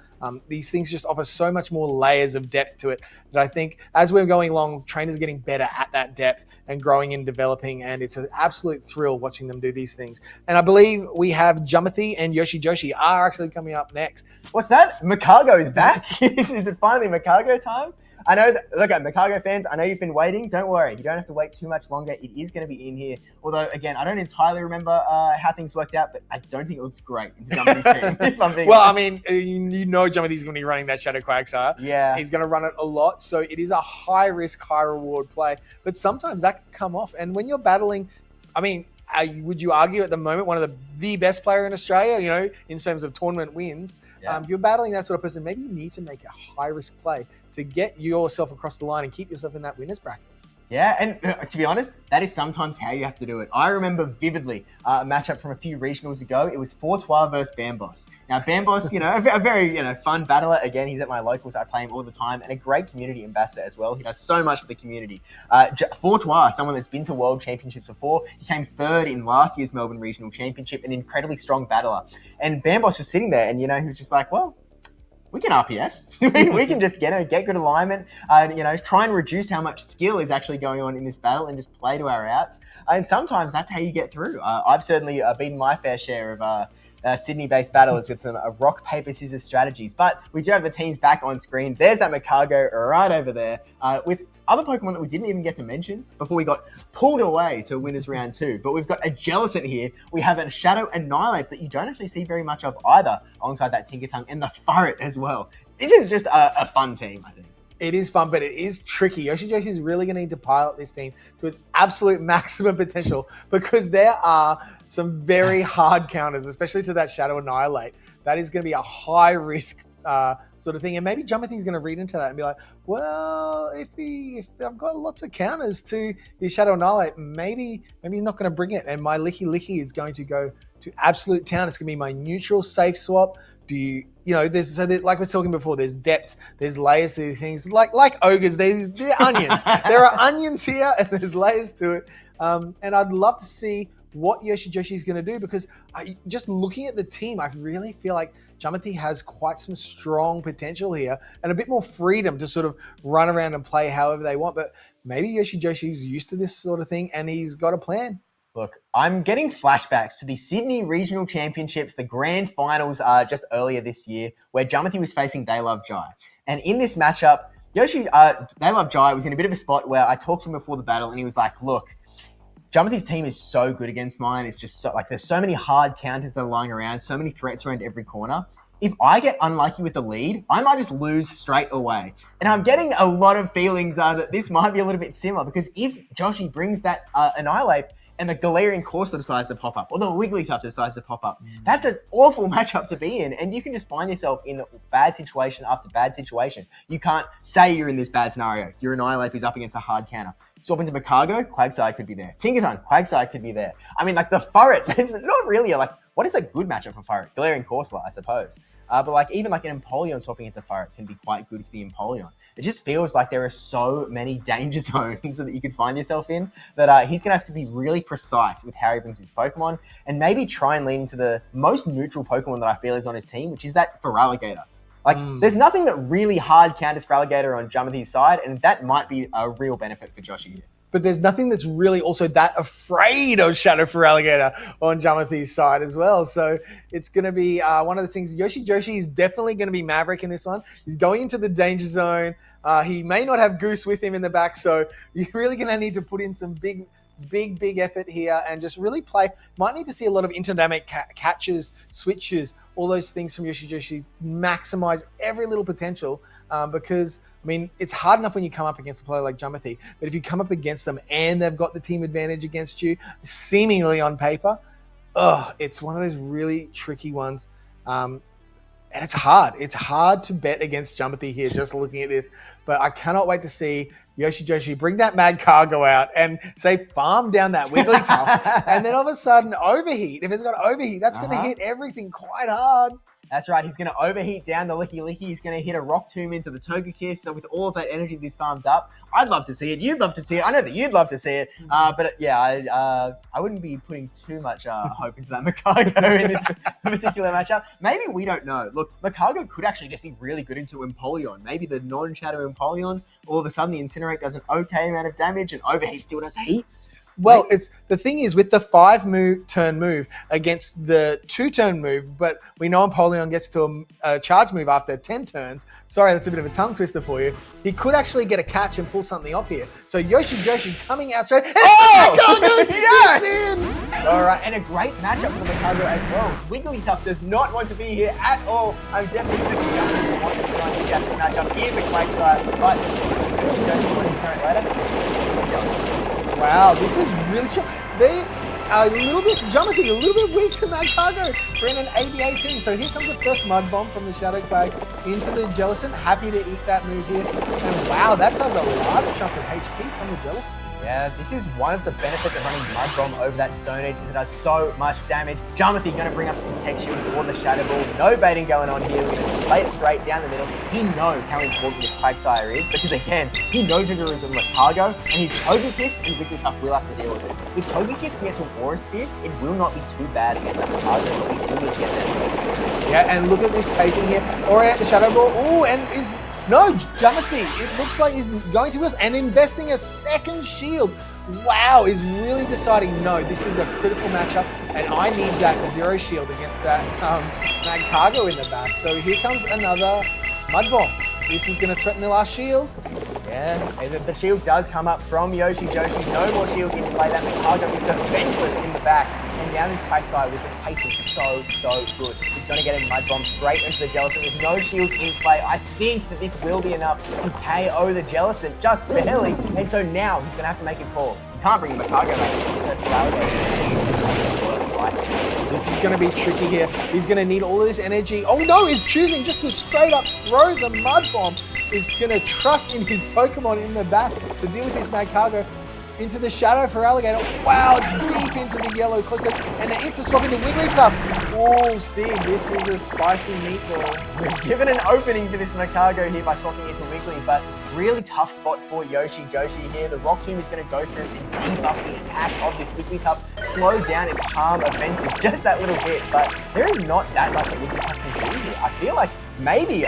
These things just offer so much more layers of depth to it that I think as we're going along, trainers are getting better at that depth and growing and developing, and it's an absolute thrill watching them do these things. And I believe we have Jumothy and Yoshi Joshi are actually coming up next. What's that? Makago is back? Is it finally Makago time? I know that, look, Makago fans, I know you've been waiting. Don't worry, you don't have to wait too much longer. It is going to be in here. Although, again, I don't entirely remember how things worked out, but I don't think it looks great in Jumothy's team, if I'm being honest. I mean, Jumothy's going to be running that Shadow Quagsire. Yeah. He's going to run it a lot, so it is a high-risk, high-reward play. But sometimes that can come off. And when you're battling, would you argue at the moment one of the best player in Australia, in terms of tournament wins? Yeah. If you're battling that sort of person, maybe you need to make a high-risk play to get yourself across the line and keep yourself in that winner's bracket. Yeah, and to be honest, that is sometimes how you have to do it. I remember vividly a matchup from a few regionals ago. It was Fortois versus Bambos. Now, Bambos, a very fun battler. Again, he's at my locals. I play him all the time, and a great community ambassador as well. He does so much for the community. Fortois, someone that's been to World Championships before, he came 3rd in last year's Melbourne Regional Championship, an incredibly strong battler. And Bambos was sitting there, and he was just like, well, we can RPS. we can just get good alignment, try and reduce how much skill is actually going on in this battle and just play to our outs. And sometimes that's how you get through. I've certainly beaten my fair share of Sydney-based battlers with some rock, paper, scissors strategies. But we do have the teams back on screen. There's that Makago right over there with other Pokemon that we didn't even get to mention before we got pulled away to winners round 2. But we've got a Jellicent here. We have a Shadow Annihilate that you don't actually see very much of either, alongside that Tinkatongue and the Furret as well. This is just a fun team, I think. It is fun, but it is tricky. Yoshi Joshi is really going to need to pilot this team to its absolute maximum potential because there are some very hard counters, especially to that Shadow Annihilate. That is going to be a high-risk sort of thing. And maybe Jumpathy's going to read into that and be like, well, if I've got lots of counters to his Shadow Annihilate, maybe he's not going to bring it. And my Licky is going to go to absolute town. It's going to be my neutral safe swap. There's like we were talking before, there's depths, there's layers to these things. Like ogres, they're onions. There are onions here and there's layers to it. And I'd love to see what Yoshi is going to do, because just looking at the team, I really feel like Jumpathy has quite some strong potential here and a bit more freedom to sort of run around and play however they want. But maybe Yoshi's used to this sort of thing and he's got a plan. Look, I'm getting flashbacks to the Sydney Regional Championships, the grand finals just earlier this year, where Jumpathy was facing They Love Jai. And in this matchup, They Love Jai was in a bit of a spot where I talked to him before the battle and he was like, look, Jumpathy's team is so good against mine. It's just there's so many hard counters that are lying around, so many threats around every corner. If I get unlucky with the lead, I might just lose straight away. And I'm getting a lot of feelings that this might be a little bit similar, because if Joshi brings that Annihilate and the Galarian Corsa decides to pop up, or the Wigglytuff decides to pop up, that's an awful matchup to be in. And you can just find yourself in bad situation after bad situation. You can't say you're in this bad scenario. Your Annihilate is up against a hard counter. Swap into Makago, Quagsire could be there. Tinkerton, Quagsire could be there. I mean, the Furret, there's not really what is a good matchup for Furret? Galarian Corsola, I suppose. But even an Empoleon swapping into Furret can be quite good for the Empoleon. It just feels like there are so many danger zones that you could find yourself in that he's going to have to be really precise with how he brings his Pokemon, and maybe try and lean into the most neutral Pokemon that I feel is on his team, which is that Feraligatr. There's nothing that really hard counters Feraligatr on Jumpathy's side, and that might be a real benefit for Joshi here. But there's nothing that's really also that afraid of Shadow Feraligatr on Jumpathy's side as well. So it's going to be one of the things. Joshi is definitely going to be Maverick in this one. He's going into the danger zone. He may not have Goose with him in the back, so you're really going to need to put in some big effort here and just really play. Might need to see a lot of interdynamic catches, switches, all those things from Yoshi, maximize every little potential, because I mean, it's hard enough when you come up against a player like Jumpathy, but if you come up against them and they've got the team advantage against you, seemingly on paper, it's one of those really tricky ones. And it's hard. It's hard to bet against Jumpathy here, just looking at this. But I cannot wait to see Yoshi bring that Mad Cargo out and say farm down that Wigglytuff. And then all of a sudden overheat. If it's got overheat, that's going to hit everything quite hard. That's right. He's going to overheat down the Licky. He's going to hit a Rock Tomb into the Togekiss. So with all of that energy that he's farmed up, I'd love to see it. You'd love to see it. I know that you'd love to see it. But I wouldn't be putting too much hope into that Makago in this particular matchup. Maybe we don't know. Look, Makago could actually just be really good into Empoleon. Maybe the non-Shadow Empoleon. All of a sudden, the Incinerate does an okay amount of damage and Overheat still does heaps. Well, it's the thing is with the 5-turn move against the 2-turn move, but we know Empoleon gets to a charge move after 10 turns. Sorry, that's a bit of a tongue twister for you. He could actually get a catch and pull something off here. So Yoshi coming out straight. Yes! In! All right, and a great matchup for the Makago as well. Wigglytuff does not want to be here at all. I'm definitely sticking down and wanting to try and get this matchup. Here's the Quagsire, but Yoshi wants to later. Wow, this is really strong. They are a little bit, Jumpathy, a little bit weak to Mad Cargo for an ABA team. So here comes the first Mud Bomb from the Shadow Quag into the Jellicent. Happy to eat that move here. And wow, that does a large chunk of HP from the Jellicent. Yeah, this is one of the benefits of running Mud Bomb over that Stone Edge, is it does so much damage. Jumpathy going to bring up the Protect Shield for the Shadow Ball. No baiting going on here. We're going to play it straight down the middle. He knows how important this Quagsire is, because again, he knows there's a Makago, and his Togekiss and Wigglytuff will have to deal with it. If Togekiss can get to Aura Sphere, it will not be too bad against that Makago, but we do need to get there. Yeah, and look at this pacing here. Aura out the Shadow Ball. Oh, and is... No, Jumpathy, it looks like he's going to with and investing a second shield. Wow, is really deciding, no, this is a critical matchup and I need that 0 shield against that Mad Cargo in the back. So here comes another Mud Bomb. This is going to threaten the last shield. Yeah, and the shield does come up from Yoshi. No more shield in play. That Makago is defenseless in the back. And now this Quagsire with its pacing so good. He's going to get a Mud Bomb straight into the Jellicent with no shields in play. I think that this will be enough to KO the Jellicent, just barely. And so now he's going to have to make a call. He can't bring the Makago back. So right. This is going to be tricky here. He's going to need all of this energy. Oh no, he's choosing just to straight up throw the mud bomb. He's going to trust in his Pokemon in the back to deal with his Magcargo. Into the shadow for Alligator. Wow, it's deep into the yellow, close to, and an instant swap into Wigglytuff. Oh, Steve, this is a spicy meatball. We've given an opening for this Magcargo here by swapping into Wiggly, but really tough spot for Yoshi Joshi here. The Rock Tomb is going to go through and debuff the attack of this Wigglytuff, slow down its charm offensive just that little bit, but there is not that much that Wigglytuff can do here. I feel like maybe he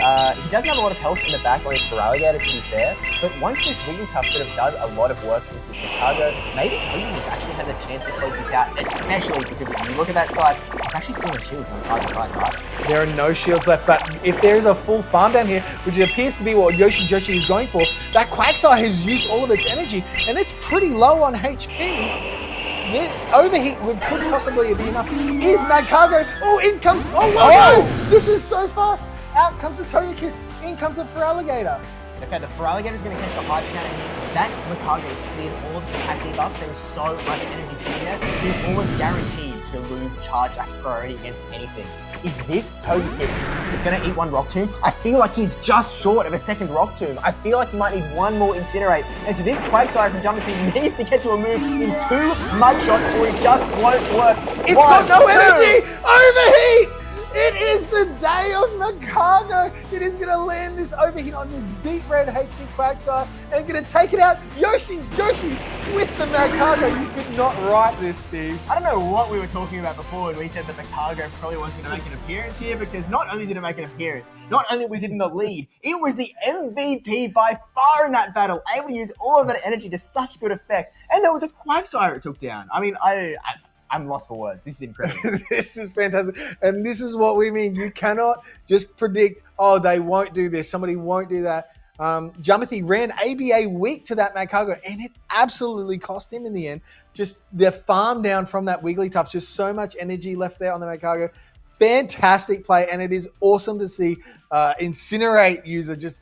doesn't have a lot of health in the back on his Feraligatr, to be fair, but once this Wigglytuff sort of does a lot of work with this Magcargo, maybe Togekiss actually has a chance to close this out, especially because if you look at that side, it's actually still no shields on either side, right? There are no shields left, but if there is a full farm down here, which appears to be what Yoshi Joshi is going for, that Quagsire has used all of its energy, and it's pretty low on HP. Overheat could possibly be enough. Is Magcargo? Oh, in comes. Oh, no! This is so fast. Out comes the Togekiss. In comes the Feraligatr. Okay, the Feraligatr is going to catch the Hydro Cannon here. That Magcargo cleared all of the attack debuffs. There was so much energy sitting there. He's almost guaranteed to lose charge priority against anything. If this Togekiss is going to eat one Rock Tomb, I feel like he's just short of a second Rock Tomb. I feel like he might need one more Incinerate. And to this Quagsire from Jumping, he needs to get to a move in 2 mud shots or it just won't work. It's got no energy! Overheat! It is the day of Magcargo. It is going to land this overheat on this deep red HP Quagsire and going to take it out. Yoshi Joshi with the Magcargo. You could not write this, Steve. I don't know what we were talking about before when we said that Magcargo probably wasn't going to make an appearance here, because not only did it make an appearance, not only was it in the lead, it was the MVP by far in that battle, able to use all of that energy to such good effect. And there was a Quagsire it took down. I mean, I'm lost for words. This is incredible. This is fantastic. And this is what we mean. You cannot just predict, oh, they won't do this. Somebody won't do that. Jumpathy ran ABA weak to that Magcargo, and it absolutely cost him in the end. Just the farm down from that Wigglytuff. Just so much energy left there on the Magcargo. Fantastic play, and it is awesome to see Incinerate user just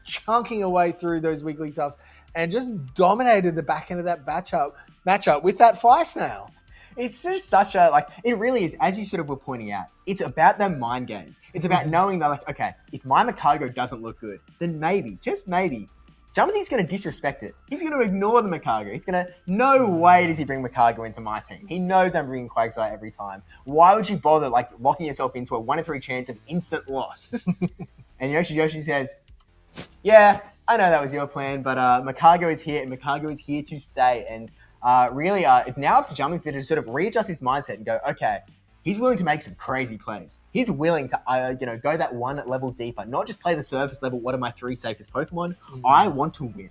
chunking away through those Wigglytuffs and just dominated the back end of that matchup with that Fire Snail. It's just such a, it really is, as you sort of were pointing out, it's about them mind games. It's about knowing that, okay, if my Magcargo doesn't look good, then maybe, just maybe, Jumpathy's going to disrespect it. He's going to ignore the Magcargo. He's going to, no way does he bring Magcargo into my team. He knows I'm bringing Quagsire every time. Why would you bother, locking yourself into a 1 in 3 chance of instant loss? And Yoshi says, yeah, I know that was your plan, but Magcargo is here, and Magcargo is here to stay, and really, it's now up to Jumpathy to sort of readjust his mindset and go, okay, he's willing to make some crazy plays. He's willing to, go that 1 level deeper, not just play the surface level, what are my 3 safest Pokemon? I want to win.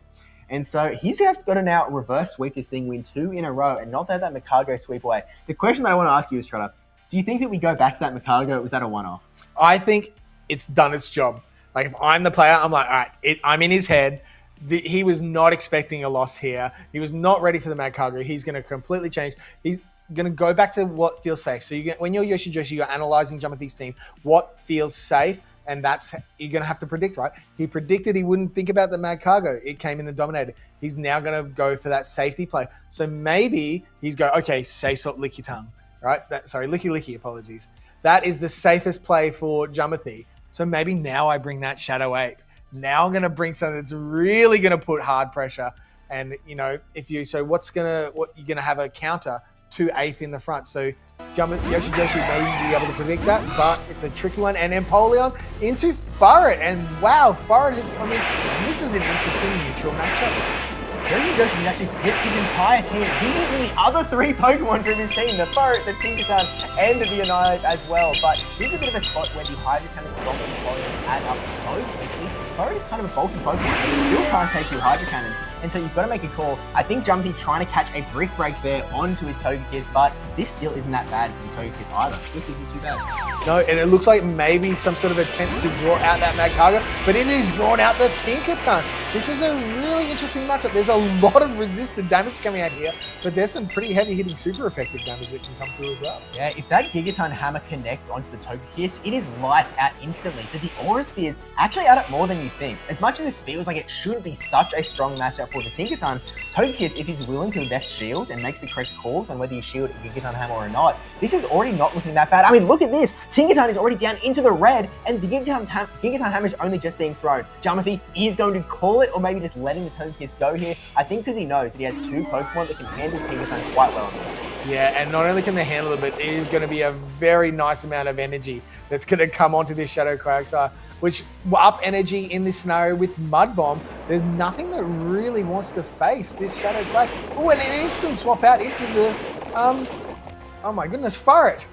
And so he's got to now reverse sweep this thing, win 2 in a row, and not let that Magcargo sweep away. The question that I want to ask you is, Trotter, do you think that we go back to that Magcargo, or was that a one-off? I think it's done its job. If I'm the player, I'm like, all right, I'm in his head. He was not expecting a loss here. He was not ready for the Magcargo. He's going to completely change. He's going to go back to what feels safe. So when you're Yoshi Joshi, you're analyzing Jumpathy's team, what feels safe, and that's you're going to have to predict, right? He predicted he wouldn't think about the Magcargo. It came in and dominated. He's now going to go for that safety play. So maybe he's okay, say salt, lick your tongue, right? Licky, apologies. That is the safest play for Jumpathy. So maybe now I bring that Shadow Ape. Now I'm going to bring something that's really going to put hard pressure. And, so you're going to have a counter to Ape in the front. So Yoshi Joshi may be able to predict that, but it's a tricky one. And Empoleon into Furret. And wow, Furret has come in. And this is an interesting neutral matchup. Yoshi Joshi has actually flipped his entire team. He's using the other 3 Pokemon from his team, the Furret, the Tinkaton, and the Annihilate as well. But this is a bit of a spot where the Hydro Cannons from Empoleon add up so quickly. Furret is kind of a bulky Pokemon, but he still can't take 2 Hydro Cannons. And so you've got to make a call. I think Jumpathy trying to catch a Brick Break there onto his Togekiss, but this still isn't that bad for the Togekiss either. Slip isn't too bad. No, and it looks like maybe some sort of attempt to draw out that Magcargo, but it is drawn out the Tinkaton. This is a really interesting matchup. There's a lot of resisted damage coming out here, but there's some pretty heavy hitting super effective damage that can come through as well. Yeah, if that Gigaton Hammer connects onto the Togekiss, it is lights out instantly, but the Aura Spheres actually add up more than you think. As much as this feels like it shouldn't be such a strong matchup for the Tinkaton. Togekiss, if he's willing to invest shield and makes the correct calls on whether you shield Tinkaton Hammer or not, this is already not looking that bad. I mean, look at this. Tinkaton is already down into the red, and the Tinkaton Hammer is only just being thrown. Jarmathy is going to call it, or maybe just letting the Togekiss go here. I think because he knows that he has two Pokemon that can handle Tinkaton quite well. Yeah, and not only can they handle it, but it is going to be a very nice amount of energy that's going to come onto this Shadow Quagsire, which up energy in this scenario with Mud Bomb. There's nothing that really wants to face this Shadow Quag. Oh, and an instant swap out into the, oh my goodness, Furret.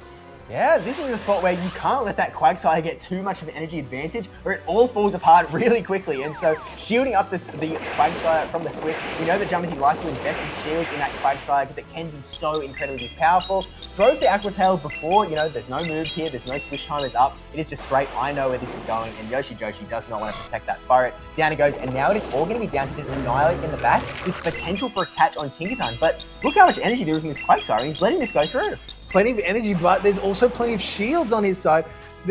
Yeah, this is a spot where you can't let that Quagsire get too much of an energy advantage, or it all falls apart really quickly. And so, shielding up the Quagsire from the Swift, we know that Jarmathy likes to invest his shields in that Quagsire because it can be so incredibly powerful. Throws the Aqua Tail before, there's no moves here, there's no Swish timers up. It is just straight, I know where this is going, and Yoshi Joshi does not want to protect that Furret. Down it goes, and now it is all going to be down to this Annihilate in the back with potential for a catch on Tinkaton. But look how much energy there is in this Quagsire, and he's letting this go through. Plenty of energy, but there's also plenty of shields on his side,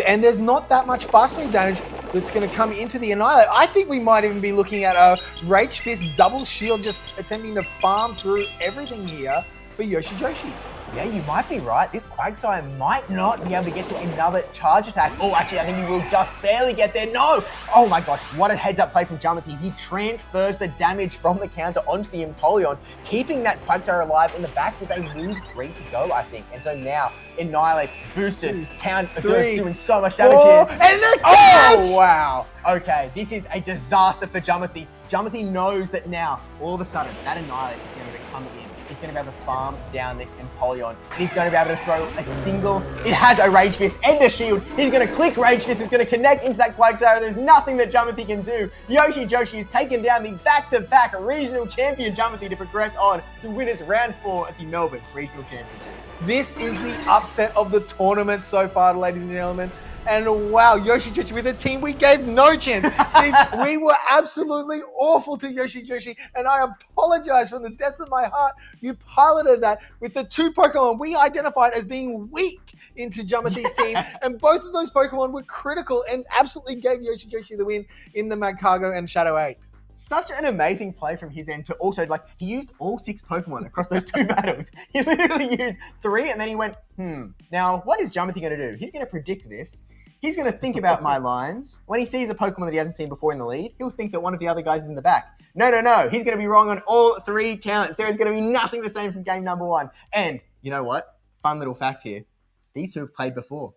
and there's not that much fast moving damage that's going to come into the Annihilate. I think we might even be looking at a Rage Fist double shield, just attempting to farm through everything here for Yoshi Joshi. Yeah, you might be right. This Quagsire might not be able to get to another charge attack. Oh, actually, I think he will just barely get there. No! Oh my gosh, what a heads-up play from Jarmathy. He transfers the damage from the counter onto the Empoleon, keeping that Quagsire alive in the back with a move ready to go, I think. And so now, Annihilate, boosted, count, doing so much damage here. And a catch! Oh, wow. Okay, this is a disaster for Jarmathy. Jarmathy knows that now, all of a sudden, that Annihilate is going to come in. He's going to be able to farm down this Empoleon. He's going to be able to throw a single... It has a Rage Fist and a shield. He's going to click Rage Fist. It's going to connect into that Quagsire. There's nothing that Jarmathy can do. Yoshi Joshi has taken down the back-to-back regional champion Jarmathy to progress on to win its round 4 at the Melbourne Regional Championships. This is the upset of the tournament so far, ladies and gentlemen. And wow, Yoshi Joshi with a team we gave no chance. See, we were absolutely awful to Yoshi Joshi, and I apologize from the depths of my heart. You piloted that with the two Pokemon we identified as being weak into Jarmathy's team, and both of those Pokemon were critical and absolutely gave Yoshi Joshi the win in the Magcargo and Shadow Ape. Such an amazing play from his end to also, he used all 6 Pokemon across those 2 battles. He literally used 3, and then he went, now what is Jarmathy going to do? He's going to predict this. He's going to think about my lines. When he sees a Pokemon that he hasn't seen before in the lead, he'll think that one of the other guys is in the back. No. He's going to be wrong on all 3 counts. There is going to be nothing the same from game number 1. And you know what? Fun little fact here. These 2 have played before.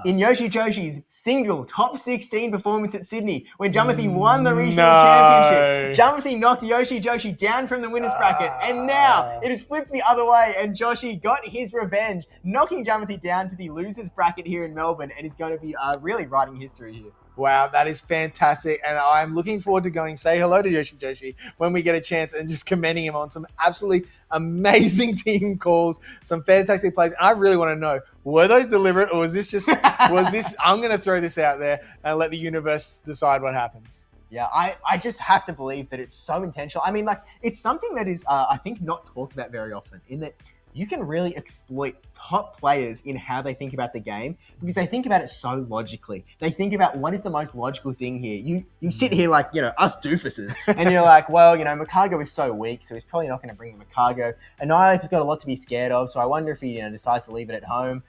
In Yoshi Joshi's single top 16 performance at Sydney, when Jarmathy won the regional championships, Jarmathy knocked Yoshi Joshi down from the winner's bracket, and now it is flipped the other way, and Joshi got his revenge, knocking Jarmathy down to the loser's bracket here in Melbourne, and is going to be really writing history here. Wow, that is fantastic. And I'm looking forward to going say hello to Yoshi Joshi when we get a chance and just commending him on some absolutely amazing team calls, some fantastic plays. And I really want to know, were those deliberate, or was this just, I'm going to throw this out there and let the universe decide what happens. Yeah, I just have to believe that it's so intentional. I mean, it's something that is, I think, not talked about very often, in that you can really exploit top players in how they think about the game because they think about it so logically. They think about what is the most logical thing here. You sit here like, us doofuses, and you're like, well, Magcargo is so weak, so he's probably not going to bring in Magcargo. Annihilate's got a lot to be scared of, so I wonder if he decides to leave it at home.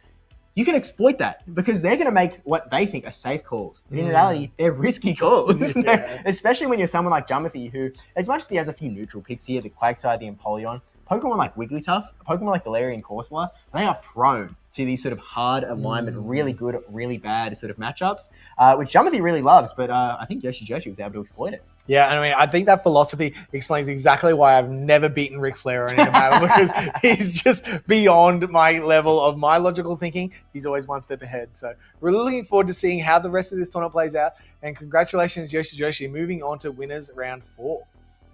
You can exploit that because they're going to make what they think are safe calls. But in reality, they're risky calls, especially when you're someone like Jarmathy, who, as much as he has a few neutral picks here, the Quagsire, the Empoleon, Pokemon like Wigglytuff, Pokemon like Galarian Corsola, they are prone to these sort of hard alignment, really good, really bad sort of matchups, which Jarmathy really loves, but I think Yoshi Joshi was able to exploit it. Yeah, I mean, I think that philosophy explains exactly why I've never beaten Ric Flair in a battle, because he's just beyond my level of my logical thinking. He's always one step ahead. So we're looking forward to seeing how the rest of this tournament plays out, and congratulations, Yoshi Joshi, moving on to winners round 4.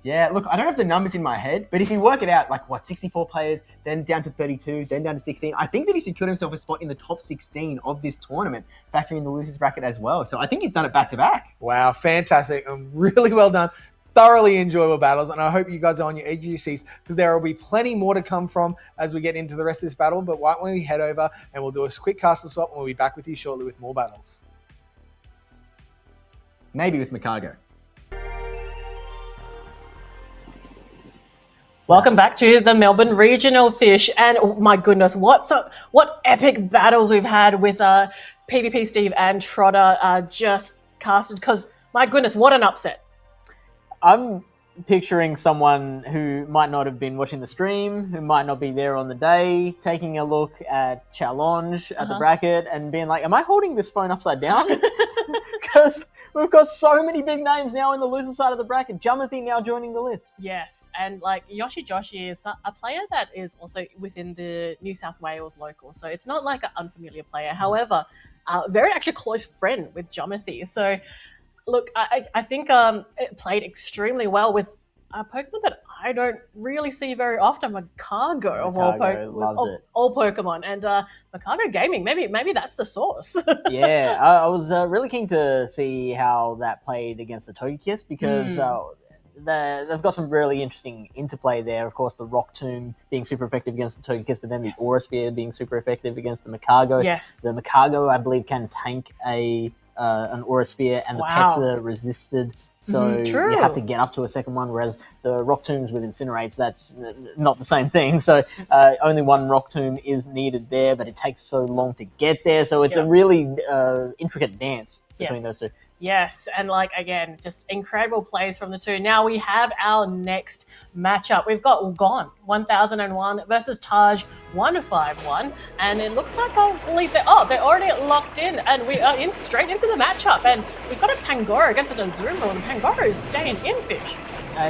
Yeah, look, I don't have the numbers in my head, but if you work it out, 64 players, then down to 32, then down to 16, I think that he secured himself a spot in the top 16 of this tournament, factoring in the losers bracket as well. So I think he's done it back-to-back. Wow, fantastic. Really well done. Thoroughly enjoyable battles, and I hope you guys are on your edge of your seats, because there will be plenty more to come from as we get into the rest of this battle. But why don't we head over and we'll do a quick caster swap, and we'll be back with you shortly with more battles. Maybe with Magcargo. Welcome back to the Melbourne Regional Fish, and oh my goodness, what epic battles we've had with PvP Steve and Trotter just casted, because my goodness, what an upset. I'm picturing someone who might not have been watching the stream, who might not be there on the day, taking a look at challenge at the bracket and being like, am I holding this phone upside down? Because we've got so many big names now in the loser side of the bracket. Jumothy now joining the list. Yes, and like Yoshi Joshi is a player that is also within the New South Wales local, so it's not like an unfamiliar player. However, very actually close friend with Jumothy. So look, I think it played extremely well with a Pokemon that I don't really see very often, Macargo of all Pokemon, and Macargo Gaming. Maybe that's the source. Yeah, I was really keen to see how that played against the Togekiss, because they've got some really interesting interplay there. Of course, the Rock Tomb being super effective against the Togekiss, but then the Aura Sphere being super effective against the Macargo. Yes. The Macargo, I believe, can tank an Aura Sphere, and the pets are resisted. So you have to get up to a second one, whereas the Rock Tombs with Incinerates, that's not the same thing. So only one Rock Tomb is needed there, but it takes so long to get there. So it's a really intricate dance between those two. Yes, and like, again, just incredible plays from the two. Now we have our next matchup. We've got Gone 1001 versus Taj 151, and it looks like, I believe they're already locked in, and we are straight into the matchup, and we've got a Pangoro against an Azumarill, and Pangoro is staying in, Fish.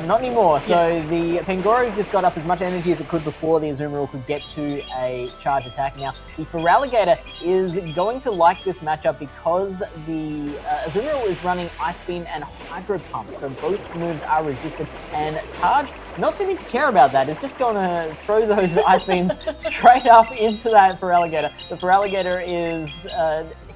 Not anymore. So the Pangoro just got up as much energy as it could before the Azumarill could get to a charge attack. Now, the Feraligatr is going to like this matchup because the Azumarill is running Ice Beam and Hydro Pump, so both moves are resisted, and Taj, not seeming to care about that, is just going to throw those Ice Beams straight up into that Feraligatr. The Feraligatr is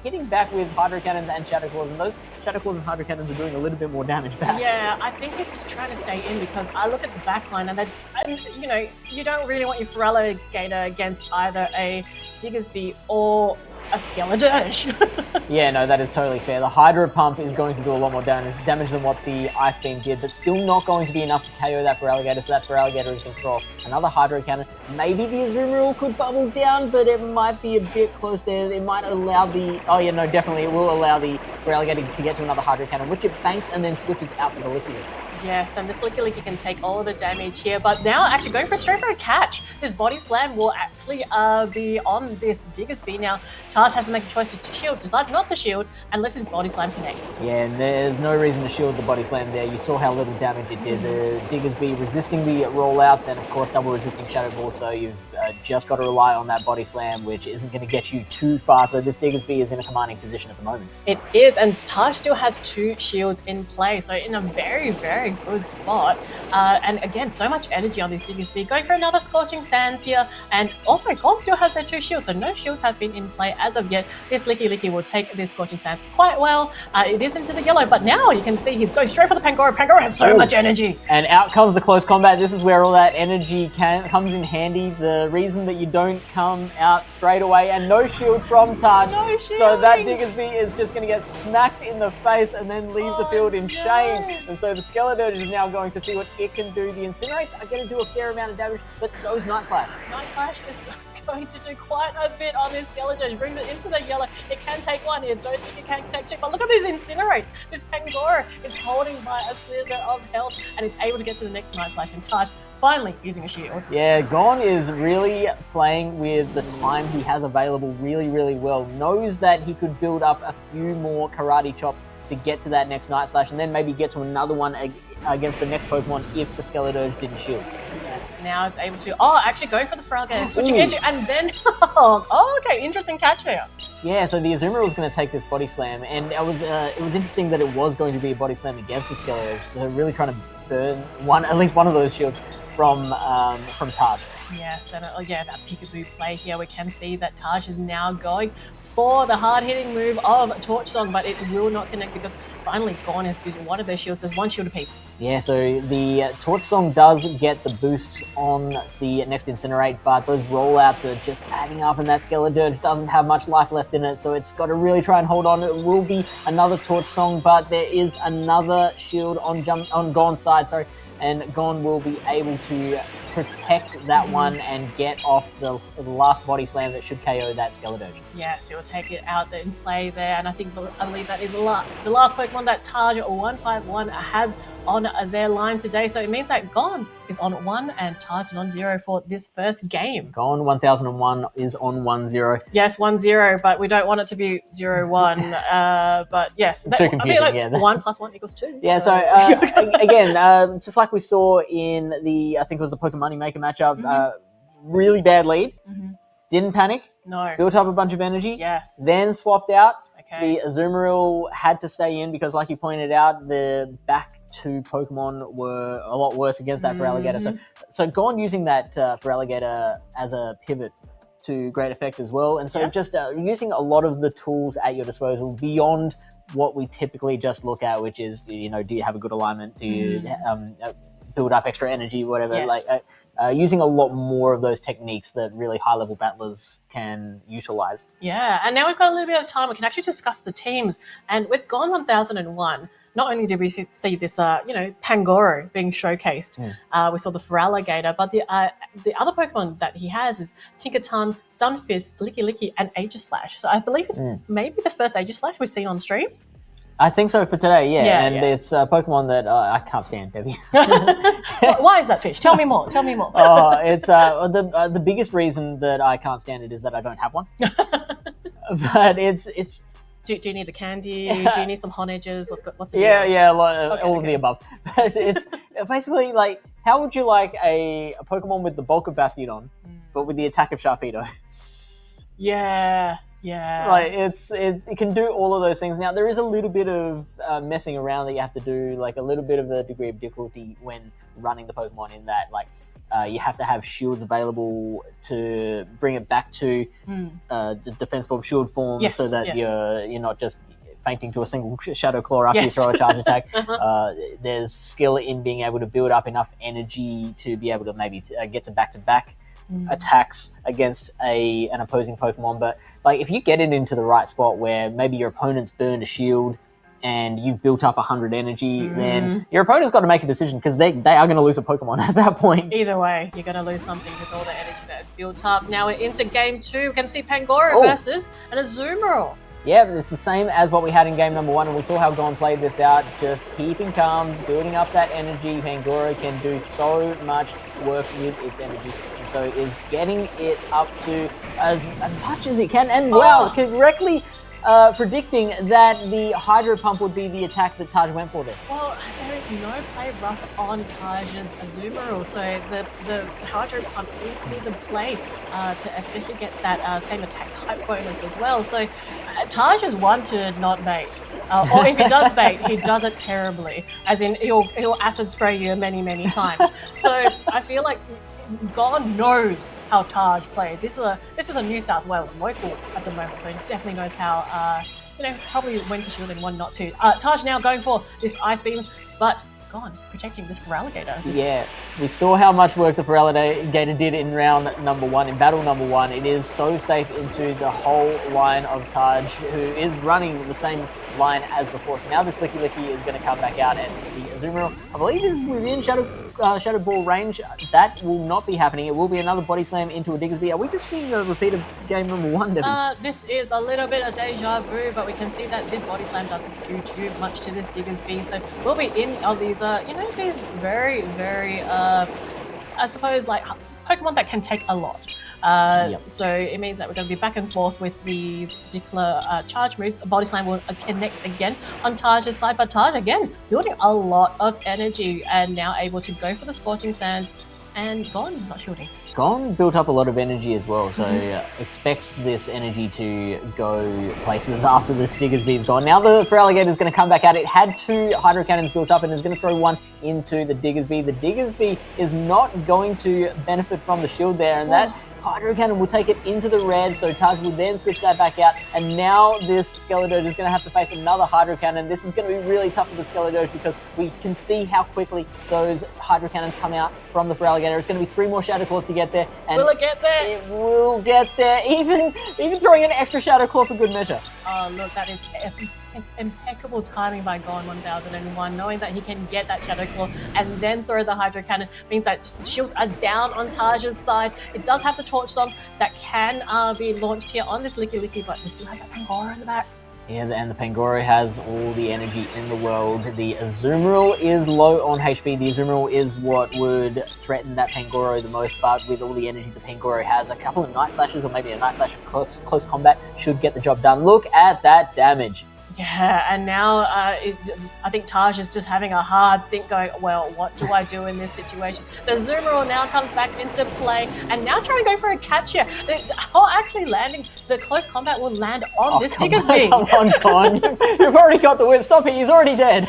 hitting back with Hydro Cannons and Shadow Claws, and those Shadow Claws and Hydro Cannons are doing a little bit more damage back. Yeah, I think he's just trying to stay in, because I look at the backline, and you know, you don't really want your Feraligatr against either a Diggersby or a Skeledirge. Yeah, no, that is totally fair. The Hydro Pump is going to do a lot more damage than what the Ice Beam did, but still not going to be enough to KO that Feraligatr, so that Feraligatr is going to throw another Hydro Cannon. Maybe the Azumarill could bubble down, but it might be a bit close there. It might allow the... Oh yeah, no, definitely it will allow the Feraligatr to get to another Hydro Cannon, which it banks and then switches out for the Licky. Yes, and this Licky can take all of the damage here, but now actually going straight for a catch. This Body Slam will actually be on this Diggersby. Now, Taj has to make a choice to shield, decides not to shield unless his Body Slam connect. Yeah, and there's no reason to shield the Body Slam there. You saw how little damage it did. The Diggersby resisting the rollouts and, of course, double resisting Shadow Ball, so you've just got to rely on that Body Slam, which isn't going to get you too far. So this Diggersby is in a commanding position at the moment. It is, and Taj still has two shields in play, so in a very, very good spot. And again, so much energy on this Diggersby. Going for another Scorching Sands here, and also Gone still has their two shields, so no shields have been in play as of yet. This Licky will take this Scorching Sands quite well. It is into the yellow, but now you can see he's going straight for the Pangoro. Pangoro has so much energy. And out comes the close combat. This is where all that energy comes in handy. The reason that you don't come out straight away, and no shield from Taj. No shield. So that Diggersby is just going to get smacked in the face and then leave the field in shame. And so the Skeledirge is now going to see what it can do. The Incinerates are going to do a fair amount of damage, but so is Night Slash. Night Slash is going to do quite a bit on this Skeledirge. Brings it into the yellow. It can take one here. Don't think it can take two. But look at these Incinerates. This Pangoro is holding by a slither of health, and it's able to get to the next Night Slash. And Taj finally using a shield. Yeah, Gone is really playing with the time he has available really, really well. Knows that he could build up a few more Karate Chops to get to that next Night Slash, and then maybe get to another one against the next Pokemon if the Skeledirge didn't shield. Yes, now it's able to... Oh, actually going for the Feraligatr, switching into... And then... Oh, okay, interesting catch there. Yeah, so the Azumarill was going to take this Body Slam, and it was interesting that it was going to be a Body Slam against the Skeledirge, so really trying to burn at least one of those shields from Taj. Yes, and yeah, that peekaboo play here, we can see that Taj is now going for the hard-hitting move of Torch Song, but it will not connect because finally Gone has used one of their shields. There's one shield apiece. Yeah, so the Torch Song does get the boost on the next Incinerate, but those rollouts are just adding up, and that Skeledirge doesn't have much life left in it, so it's got to really try and hold on. It will be another Torch Song, but there is another shield on Gone's side, sorry. and Gon will be able to protect that one and get off the last body slam that should KO that Skeledoge. Yes, it will take it out in play there, and I believe that is the last Pokemon that Taj 151 has on their line today. So it means that Gon is on 1 and Taj is on 0 for this first game. Gon 1001 is on 1-0. Yes, 1-0, but we don't want it to be 0-1. But yes, Too confusing, yeah. 1 + 1 = 2. Yeah, so again, just like we saw in the, I think it was the Pokemon Moneymaker matchup, really bad lead, didn't panic, No. built up a bunch of energy, Yes. then swapped out. Okay. The Azumarill had to stay in because, like you pointed out, the back two Pokemon were a lot worse against that Feraligatr. So Gon using that Feraligatr as a pivot to great effect as well. And so just using a lot of the tools at your disposal beyond what we typically just look at, which is, you know, do you have a good alignment? Do you build up extra energy, whatever? Yes. Like using a lot more of those techniques that really high-level battlers can utilize. Yeah, and now we've got a little bit of time. We can actually discuss the teams. And with Gon 1001, not only did we see this, Pangoro being showcased, we saw the Feraligatr, but the other Pokemon that he has is Tinkaton, Stunfisk, Licky, and Aegislash. So I believe it's maybe the first Aegislash we've seen on stream. I think so for today, it's a Pokemon that I can't stand, Debbie. Why is that, Fish? Tell me more. It's the biggest reason that I can't stand it is that I don't have one. But it's. Do you need the candy? Do you need some Honages? What's the deal? Yeah, all of the above. But it's basically like, how would you like a Pokemon with the bulk of Bastiodon, but with the attack of Sharpedo? Yeah. Like it can do all of those things. Now there is a little bit of messing around that you have to do, like a little bit of a degree of difficulty when running the Pokemon, in that like you have to have shields available to bring it back to the defense form, shield form, so that you're not just fainting to a single Shadow Claw after you throw a charge attack. There's skill in being able to build up enough energy to be able to maybe get to back-to-back attacks against an opposing Pokemon. But like if you get it into the right spot where maybe your opponent's burned a shield and you've built up 100 energy, then your opponent's got to make a decision, because they are going to lose a Pokemon at that point. Either way, you're going to lose something with all the energy that's built up. Now we're into game 2. We can see Pangoro versus an Azumarill. Yeah, it's the same as what we had in game number 1, and we saw how Gon played this out, just keeping calm, building up that energy. Pangoro can do so much work with its energy, and so is getting it up to as much as it can, and correctly predicting that the Hydro Pump would be the attack that Taj went for there. Well, there is no play rough on Taj's Azumarill, so the Hydro Pump seems to be the play to especially get that same attack type bonus as well. So Taj is one to not bait, or if he does bait, he does it terribly, as in he'll acid spray you many times. So I feel like Gon knows how Taj plays. This is a New South Wales local at the moment, so he definitely knows how, probably when to shield and when not to. Taj now going for this Ice Beam, but Gon protecting this Feraligatr. Yeah, we saw how much work the Feraligatr did in round number 1, in battle number 1. It is so safe into the whole line of Taj, who is running the same line as before. So now this Licky is going to come back out, and the Azumarill, I believe, is within Shadow Ball range. That will not be happening. It will be another body slam into a Diggersby. Are we just seeing a repeat of game number 1, Debbie? This is a little bit of deja vu, but we can see that this body slam doesn't do too much to this Diggersby. So we'll be in of these, these very, I suppose, like Pokemon that can take a lot. So it means that we're going to be back and forth with these particular charge moves. Body Slam will connect again on Taj's side, but Taj again building a lot of energy and now able to go for the Scorching Sands, and Gon not shielding. Gon built up a lot of energy as well, so expects this energy to go places after this Diggersby is gone. Now the Feraligatr is going to come back out. It had 2 Hydro Cannons built up and is going to throw one into the Diggersby. The Diggersby is not going to benefit from the shield there, and that Hydro Cannon will take it into the red, so Taj will then switch that back out, and now this Skeledoge is going to have to face another Hydro Cannon. This is going to be really tough for the Skeledoge because we can see how quickly those Hydro Cannons come out from the Feraligatr. It's going to be 3 more Shadow Claws to get there. And will it get there? It will get there, even throwing an extra Shadow Claw for good measure. Oh, look, that is impeccable timing by Gone 1001, knowing that he can get that Shadow Claw and then throw the Hydro Cannon means that shields are down on Taj's side. It does have the Torch Song that can be launched here on this Licky, but we still have that Pangoro in the back. Yeah, and the Pangoro has all the energy in the world. The Azumarill is low on HP. The Azumarill is what would threaten that Pangoro the most, but with all the energy the Pangoro has, a couple of Night Slashes or maybe a Night Slash of close combat should get the job done. Look at that damage. Yeah, and now I think Taj is just having a hard think going, well, what do I do in this situation? The Azumarill now comes back into play and now trying to go for a catch here. Actually landing, the close combat will land on this Diggersby. Come on, you've already got the win. Stop it, he's already dead.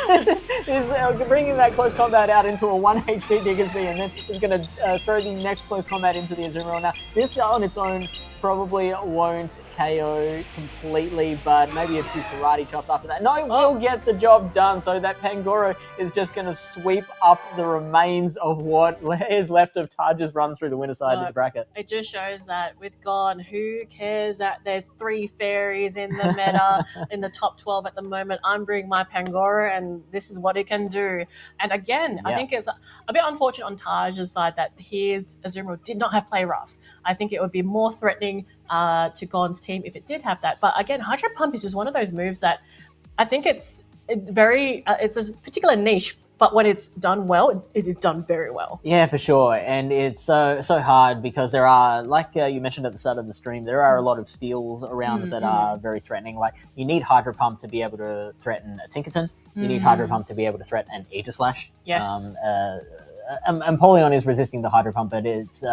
He's bringing that close combat out into a 1 HP Diggersby and then he's going to throw the next close combat into the Azumarill. Now, this on its own probably won't KO completely, but maybe a few karate chops after that. No, it will get the job done. So that Pangoro is just going to sweep up the remains of what is left of Taj's run through the winner side of the bracket. It just shows that with Gone, who cares that there's 3 fairies in the meta in the top 12 at the moment. I'm bringing my Pangoro and this is what it can do. And again, I think it's a bit unfortunate on Taj's side that his Azumarill did not have Play Rough. I think it would be more threatening to Gone's team if it did have that. But again, Hydro Pump is just one of those moves that I think it's a particular niche, but when it's done well, it is done very well. Yeah, for sure. And it's so hard because there are, like you mentioned at the start of the stream, there are a lot of steals around that are very threatening. Like you need Hydro Pump to be able to threaten a Tinkerton. You need Hydro Pump to be able to threaten an Aegislash. Yes. Empoleon is resisting the Hydro Pump, but it's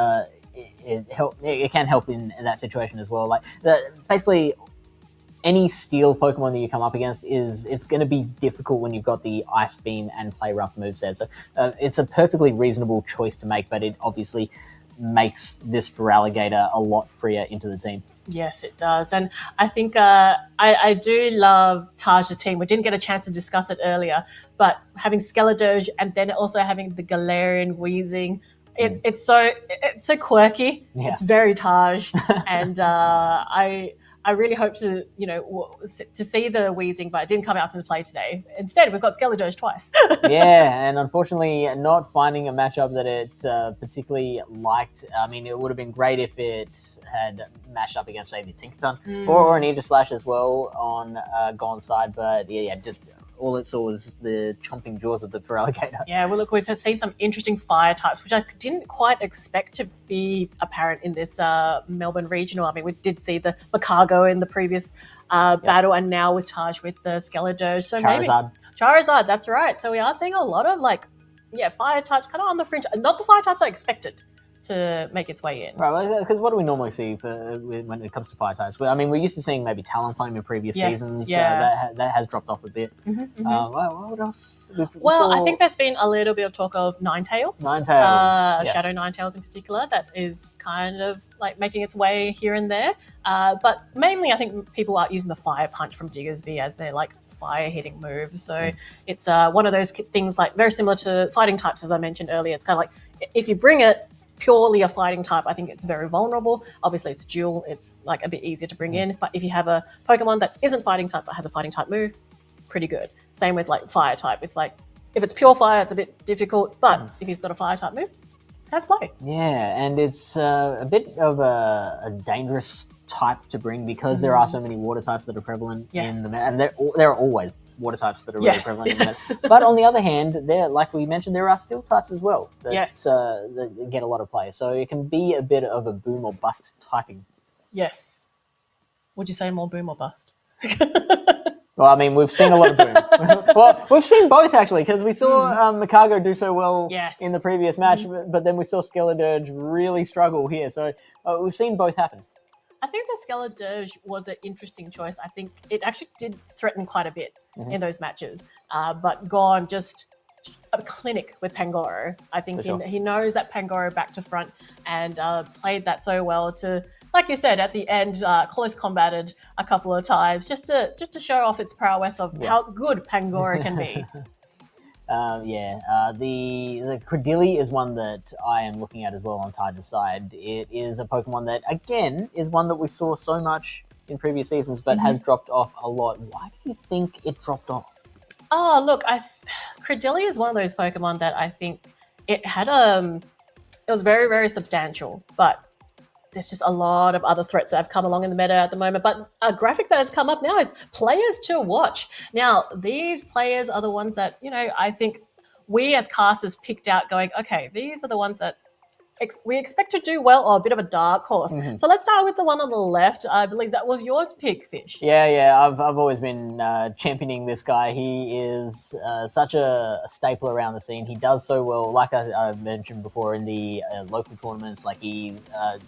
it can help in that situation as well. Like basically any steel Pokemon that you come up against it's going to be difficult when you've got the Ice Beam and Play Rough moveset. So it's a perfectly reasonable choice to make, but it obviously makes this Feraligatr a lot freer into the team. Yes, it does. And I think I do love Taj's team. We didn't get a chance to discuss it earlier, but having Skeledirge and then also having the Galarian Wheezing, it's so quirky. Yeah. It's very Taj, and I really hope to see the Wheezing, but it didn't come out into play today. Instead, we've got Skeledirge twice. Yeah, and unfortunately, not finding a matchup that it particularly liked. I mean, it would have been great if it had matched up against, say, the Tinkerton or an Aegislash as well on Gone's side, but yeah, just all it saw was the chomping jaws of the Feraligatr. Yeah, well, look, we've seen some interesting fire types, which I didn't quite expect to be apparent in this Melbourne regional. I mean, we did see the Macago in the previous battle, and now with Taj with the Skeledirge. So Charizard, that's right. So we are seeing a lot of fire types kind of on the fringe. Not the fire types I expected to make its way in. Right, because what do we normally see when it comes to fire types? Well, I mean, we're used to seeing maybe Talonflame in previous seasons. Yeah. That has dropped off a bit. What else? I think there's been a little bit of talk of Ninetales. Shadow Ninetales in particular, that is kind of like making its way here and there. But mainly I think people are using the Fire Punch from Diggersby as their fire hitting move. So it's one of those things very similar to fighting types, as I mentioned earlier. It's kind of like if you bring it purely a fighting type, I think it's very vulnerable. Obviously, it's dual. It's a bit easier to bring in. But if you have a Pokemon that isn't fighting type but has a fighting type move, pretty good. Same with fire type. It's if it's pure fire, it's a bit difficult. But if he's got a fire type move, it has play. Yeah, and it's a bit of a dangerous type to bring because there are so many water types that are prevalent in the meta, and there are always water types that are really prevalent in the meta. But on the other hand, like we mentioned, there are steel types as well that get a lot of play. So it can be a bit of a boom or bust typing. Yes. Would you say more boom or bust? Well, I mean, we've seen a lot of boom. Well, we've seen both, actually, because we saw Macago do so well in the previous match, but then we saw Skeledirge really struggle here. So we've seen both happen. I think the Skeledirge was an interesting choice. I think it actually did threaten quite a bit in those matches, but Gone just a clinic with Pangoro. I think he knows that Pangoro back to front and played that so well to, like you said, at the end, close combated a couple of times just to show off its prowess of how good Pangoro can be. The Credilli is one that I am looking at as well on Taj's side. It is a Pokemon that, again, is one that we saw so much in previous seasons, but has dropped off a lot. Why do you think it dropped off? Oh, look, Credillia is one of those Pokemon that I think it had it was very, very substantial, but there's just a lot of other threats that have come along in the meta at the moment. But a graphic that has come up now is players to watch. Now, these players are the ones that, I think we as casters picked out going, okay, these are the ones that we expect to do well, or a bit of a dark horse. So let's start with the one on the left. I believe that was your pick, Fish. Yeah. I've always been championing this guy. He is such a staple around the scene. He does so well, like I mentioned before, in the local tournaments. Like he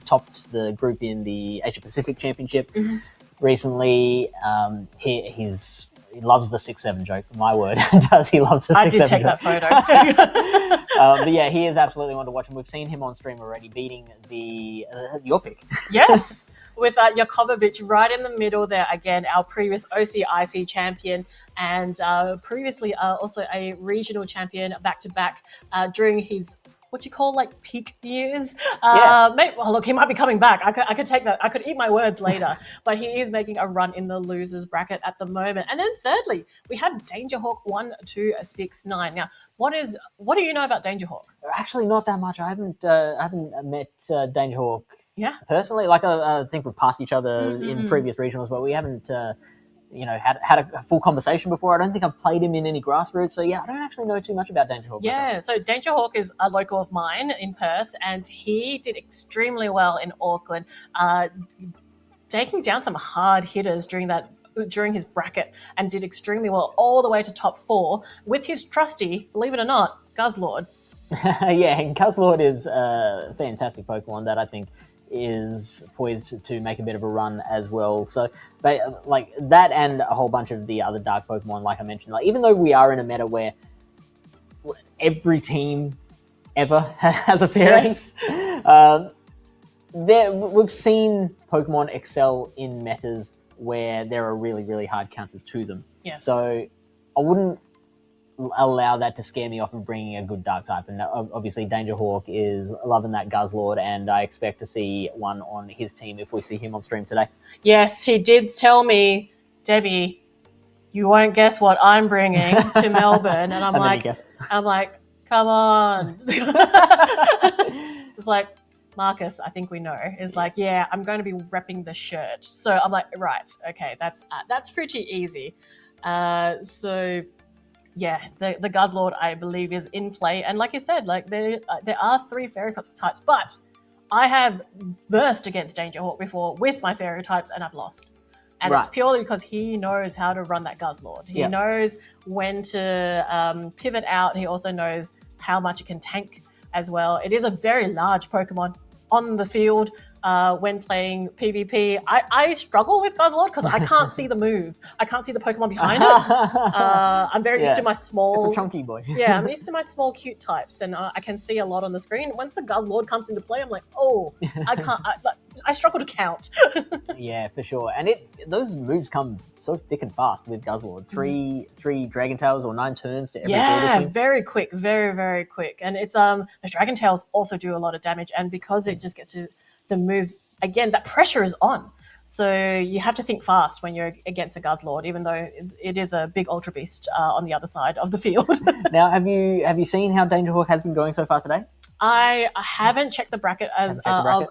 topped the group in the Asia Pacific Championship recently. He loves the 6-7 joke. My word, does he love the 6-7 joke? I did take that photo. But yeah, he is absolutely one to watch, and we've seen him on stream already beating your pick. Yes, with Yakovovich right in the middle there. Again, our previous OCIC champion, and previously also a regional champion back-to-back during his peak years. Well, look, he might be coming back. I could take that. I could eat my words later. But he is making a run in the losers bracket at the moment. And then thirdly, we have Dangerhawk 1269. Now, what do you know about Dangerhawk? Actually, not that much. I haven't met Dangerhawk personally. Like I think we've passed each other in previous regionals, but we haven't had a full conversation before. I don't think I've played him in any grassroots, so yeah, I don't actually know too much about Dangerhawk. Yeah, so Dangerhawk is a local of mine in Perth, and he did extremely well in Auckland, taking down some hard hitters during his bracket, and did extremely well all the way to top 4 with his trusty, believe it or not, Guzzlord. Yeah, and Guzzlord is a fantastic Pokemon that I think is poised to make a bit of a run as well. So, like that, and a whole bunch of the other dark Pokemon, like I mentioned. Like, even though we are in a meta where every team ever has a pairing, we've seen Pokemon excel in metas where there are really, really hard counters to them. Yes. So I wouldn't allow that to scare me off of bringing a good dark type, and obviously Dangerhawk is loving that Guzzlord, and I expect to see one on his team if we see him on stream today. Yes, he did tell me, Debbie, you won't guess what I'm bringing to Melbourne, and I'm like, come on. It's like, Marcus, I think we know, is like, yeah, I'm going to be repping the shirt. So I'm like, right, okay, that's pretty easy. So yeah, the Guzzlord, I believe, is in play. And like you said, like there are 3 fairy types, but I have versed against Dangerhawk before with my fairy types, and I've lost. And it's purely because he knows how to run that Guzzlord. He knows when to pivot out. He also knows how much it can tank as well. It is a very large Pokemon on the field when playing PvP. I struggle with Guzzlord because I can't see the move. I can't see the Pokemon behind it. I'm very used to my small... It's a chunky boy. Yeah, I'm used to my small, cute types, and I can see a lot on the screen. Once the Guzzlord comes into play, I'm like, oh, I can't... I struggle to count. Yeah, for sure. And those moves come so thick and fast with Guzzlord. Three Dragon Tails or 9 turns to every Yeah, very quick, very, very quick. And it's the Dragon Tails also do a lot of damage, and because it just gets to the moves, again, that pressure is on. So you have to think fast when you're against a Guzzlord, even though it is a big Ultra Beast on the other side of the field. Now, have you seen how Dangerhawk has been going so far today? I haven't checked the bracket of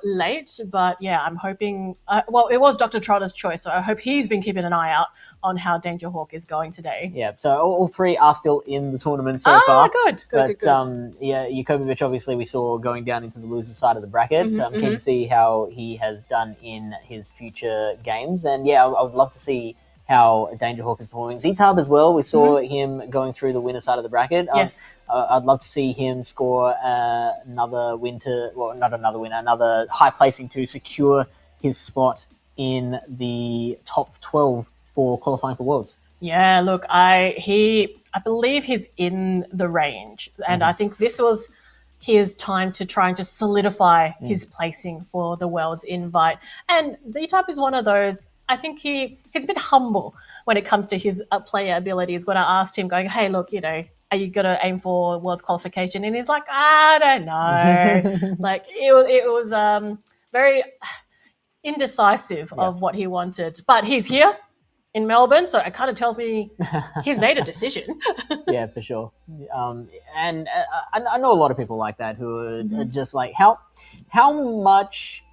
late, but yeah, I'm hoping... well, it was DrTrotter's choice, so I hope he's been keeping an eye out on how Dangerhawk is going today. Yeah, so all 3 are still in the tournament so far. Good. Yeah, Yakovovich, obviously, we saw going down into the loser side of the bracket. I'm keen to see how he has done in his future games. And yeah, I would love to see how Dangerhawk is performing. Z-Tub as well, we saw him going through the winner side of the bracket. Yes. I'd love to see him score another high placing to secure his spot in the top 12 for qualifying for Worlds. Yeah, look, I believe he's in the range, and I think this was his time to try and just solidify his placing for the Worlds invite. And Z-Type is one of those... I think he's a bit humble when it comes to his player abilities. When I asked him, going, hey, look, are you going to aim for World qualification? And he's like, I don't know. Like, it was very... indecisive of what he wanted. But he's here in Melbourne, so it kind of tells me he's made a decision. Yeah, for sure. And I know a lot of people like that who are just like, how much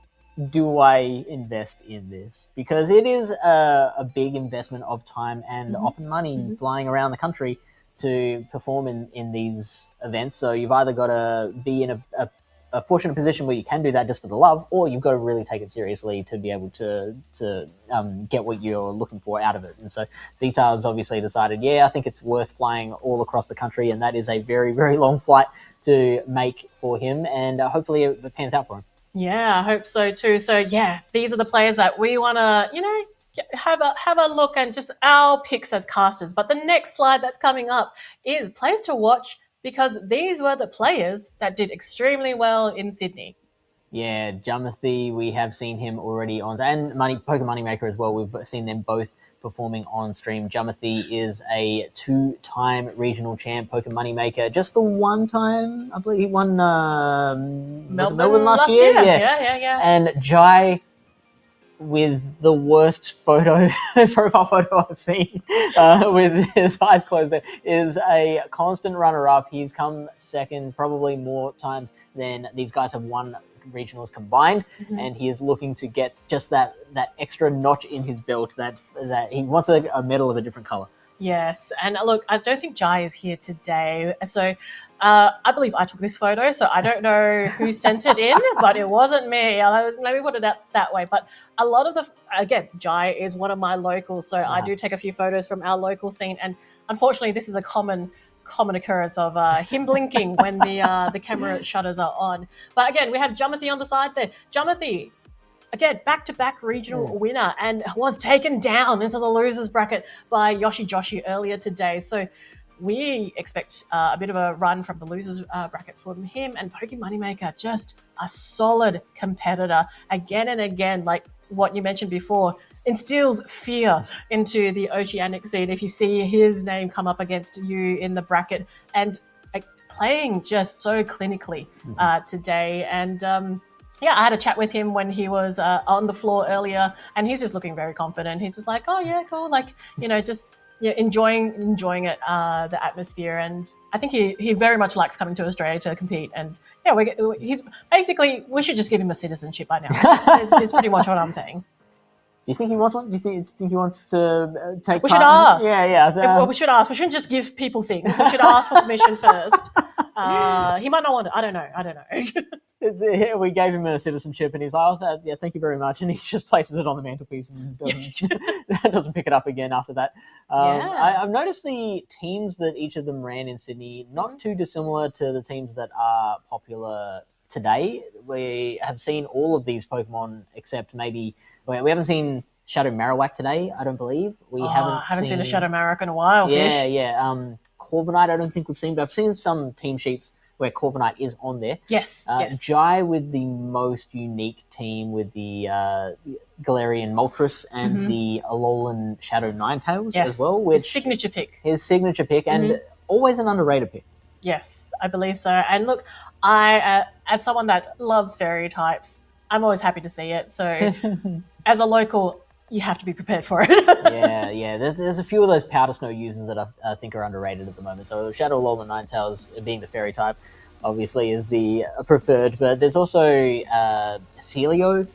do I invest in this? Because it is a big investment of time and often money flying around the country to perform in these events. So you've either got to be in a fortunate position where you can do that just for the love, or you've got to really take it seriously to be able to get what you're looking for out of it. And so Z-Tub's obviously decided, I think it's worth flying all across the country, and that is a very, very long flight to make for him, and hopefully it pans out for him. Yeah, I hope so too. So these are the players that we want to, have a look, and just our picks as casters. But the next slide that's coming up is players to watch, because these were the players that did extremely well in Sydney. Yeah, Jumothy, we have seen him already on, and Poker Moneymaker as well. We've seen them both performing on stream. Jumothy is a 2-time regional champ, Poker Moneymaker. Just the one time, I believe he won Melbourne last year. Yeah. And Jai, with the worst profile photo I've seen, with his eyes closed, there, is a constant runner-up. He's come second probably more times than these guys have won regionals combined, and he is looking to get just that extra notch in his belt, that he wants a medal of a different color. Yes, and look, I don't think Jai is here today, so I believe I took this photo, so I don't know who sent it in, but it wasn't me. Let me put it that way. But a lot of Jai is one of my locals, so I do take a few photos from our local scene, and unfortunately this is a common occurrence of him blinking when the camera shutters are on. But again, we have Jumothy on the side there. Jumothy, again, back-to-back regional winner, and was taken down into the losers bracket by Yoshi Joshi earlier today. So we expect a bit of a run from the losers bracket from him. And Poké Moneymaker, just a solid competitor again and again, like what you mentioned before, instills fear into the oceanic scene if you see his name come up against you in the bracket, and playing just so clinically today. And I had a chat with him when he was on the floor earlier, and he's just looking very confident. He's just like, oh yeah, cool, like, just enjoying it, the atmosphere. And I think he very much likes coming to Australia to compete. And he's basically, we should just give him a citizenship by now. It's pretty much what I'm saying. Do you think he wants one? Do you think he wants to take? We should ask. Yeah. We should ask. We shouldn't just give people things. We should ask for permission first. He might not want it. I don't know. We gave him a citizenship, and he's like, "Oh, thank you very much," and he just places it on the mantelpiece and doesn't pick it up again after that. I've noticed the teams that each of them ran in Sydney not too dissimilar to the teams that are popular today. We have seen all of these Pokemon except maybe we haven't seen Shadow Marowak today, I don't believe. We haven't seen a Shadow Marowak in a while, Fish. Corviknight I don't think we've seen, but I've seen some team sheets where Corviknight is on there. Yes. Jai with the most unique team with the Galarian Moltres and the Alolan Shadow Ninetales as well. Which his signature pick. And always an underrated pick. Yes, I believe so. And look, I, as someone that loves fairy types, I'm always happy to see it. So as a local, you have to be prepared for it. Yeah. There's a few of those powder snow users that I think are underrated at the moment. So Shadow Alolan Ninetales, being the fairy type, obviously is the preferred. But there's also Celio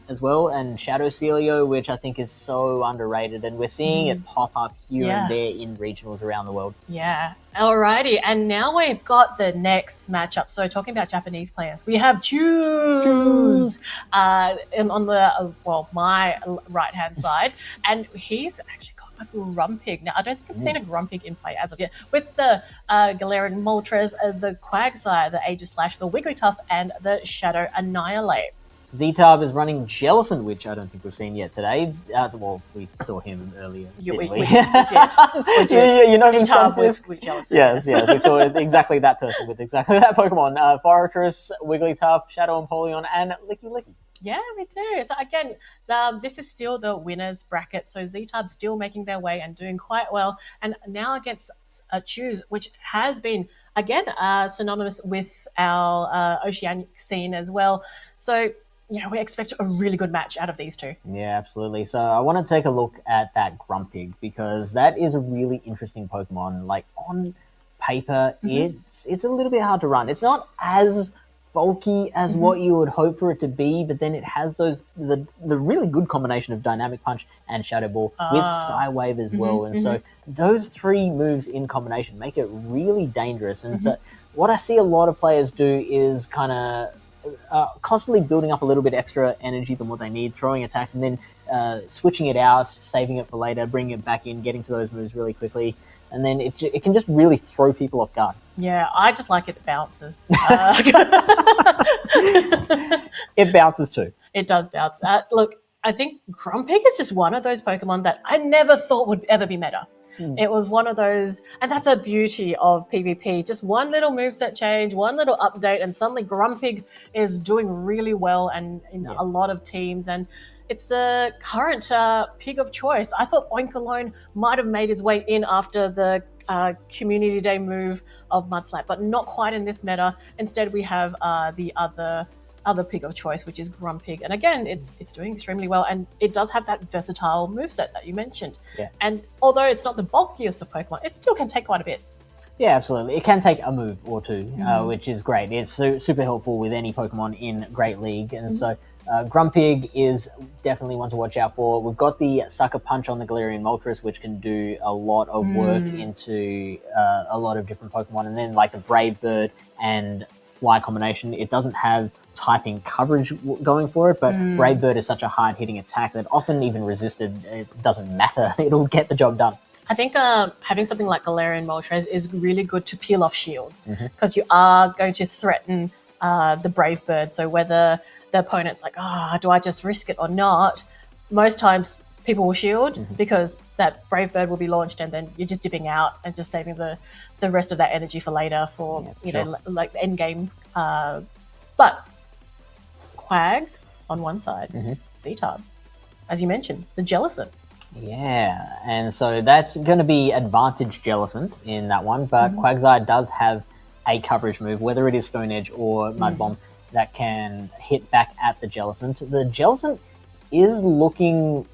as well, and Shadow Celio, which I think is so underrated. And we're seeing it pop up here and there in regionals around the world. Yeah. Alrighty, and now we've got the next matchup. So talking about Japanese players, we have Choose and on the my right hand side, and he's actually got a Grumpig. Now I don't think I've seen a Grumpig in play as of yet, with the Galarian Moltres, the Quagsire, the Aegislash, the Wigglytuff, and the Shadow Annihilate. Z-Tub is running Jellicent, which I don't think we've seen yet today. We saw him earlier. We did. We did. You know, Z-Tub with Jellicent. Yes, we saw exactly that person with exactly that Pokemon. Forretress, Wigglytuff, Shadow Empoleon, and Licky. Yeah, we do. So again, this is still the winners bracket. So Z-Tub still making their way and doing quite well. And now against Choose, which has been, again, synonymous with our oceanic scene as well. So we expect a really good match out of these two. Yeah, absolutely. So I want to take a look at that Grumpig because that is a really interesting Pokemon. Like on paper, it's a little bit hard to run. It's not as bulky as what you would hope for it to be, but then it has the really good combination of Dynamic Punch and Shadow Ball with Psy Wave as well. And so those three moves in combination make it really dangerous. And so what I see a lot of players do is kind of constantly building up a little bit extra energy than what they need, throwing attacks, and then switching it out, saving it for later, bringing it back in, getting to those moves really quickly. And then it can just really throw people off guard. Yeah, I just like it bounces. It bounces too. It does bounce. Look, I think Grumpig is just one of those Pokemon that I never thought would ever be meta. It was one of those, and that's a beauty of PvP. Just one little moveset change, one little update, and suddenly Grumpig is doing really well and in a lot of teams. And it's a current pig of choice. I thought Oinkologne might have made his way in after the Community Day move of Mudslap, but not quite in this meta. Instead, we have the other pig of choice, which is Grumpig. And again, it's doing extremely well, and it does have that versatile moveset that you mentioned. Yeah. And although it's not the bulkiest of Pokemon, it still can take quite a bit. Yeah, absolutely. It can take a move or two, which is great. It's super helpful with any Pokemon in Great League. And so Grumpig is definitely one to watch out for. We've got the Sucker Punch on the Galarian Moltres, which can do a lot of work into a lot of different Pokemon. And then like the Brave Bird and Fly combination, it doesn't have typing coverage going for it, but Brave Bird is such a hard-hitting attack that often even resisted, it doesn't matter. It'll get the job done. I think having something like Galarian Moltres is really good to peel off shields because you are going to threaten the Brave Bird. So whether the opponent's like, do I just risk it or not? Most times people will shield because that Brave Bird will be launched and then you're just dipping out and just saving the rest of that energy for later for, like the end game. But Quag on one side, Z-Tub, as you mentioned, the Jellicent. Yeah, and so that's going to be Advantage Jellicent in that one, but Quagsire does have a coverage move, whether it is Stone Edge or Mud Bomb, that can hit back at the Jellicent. The Jellicent is looking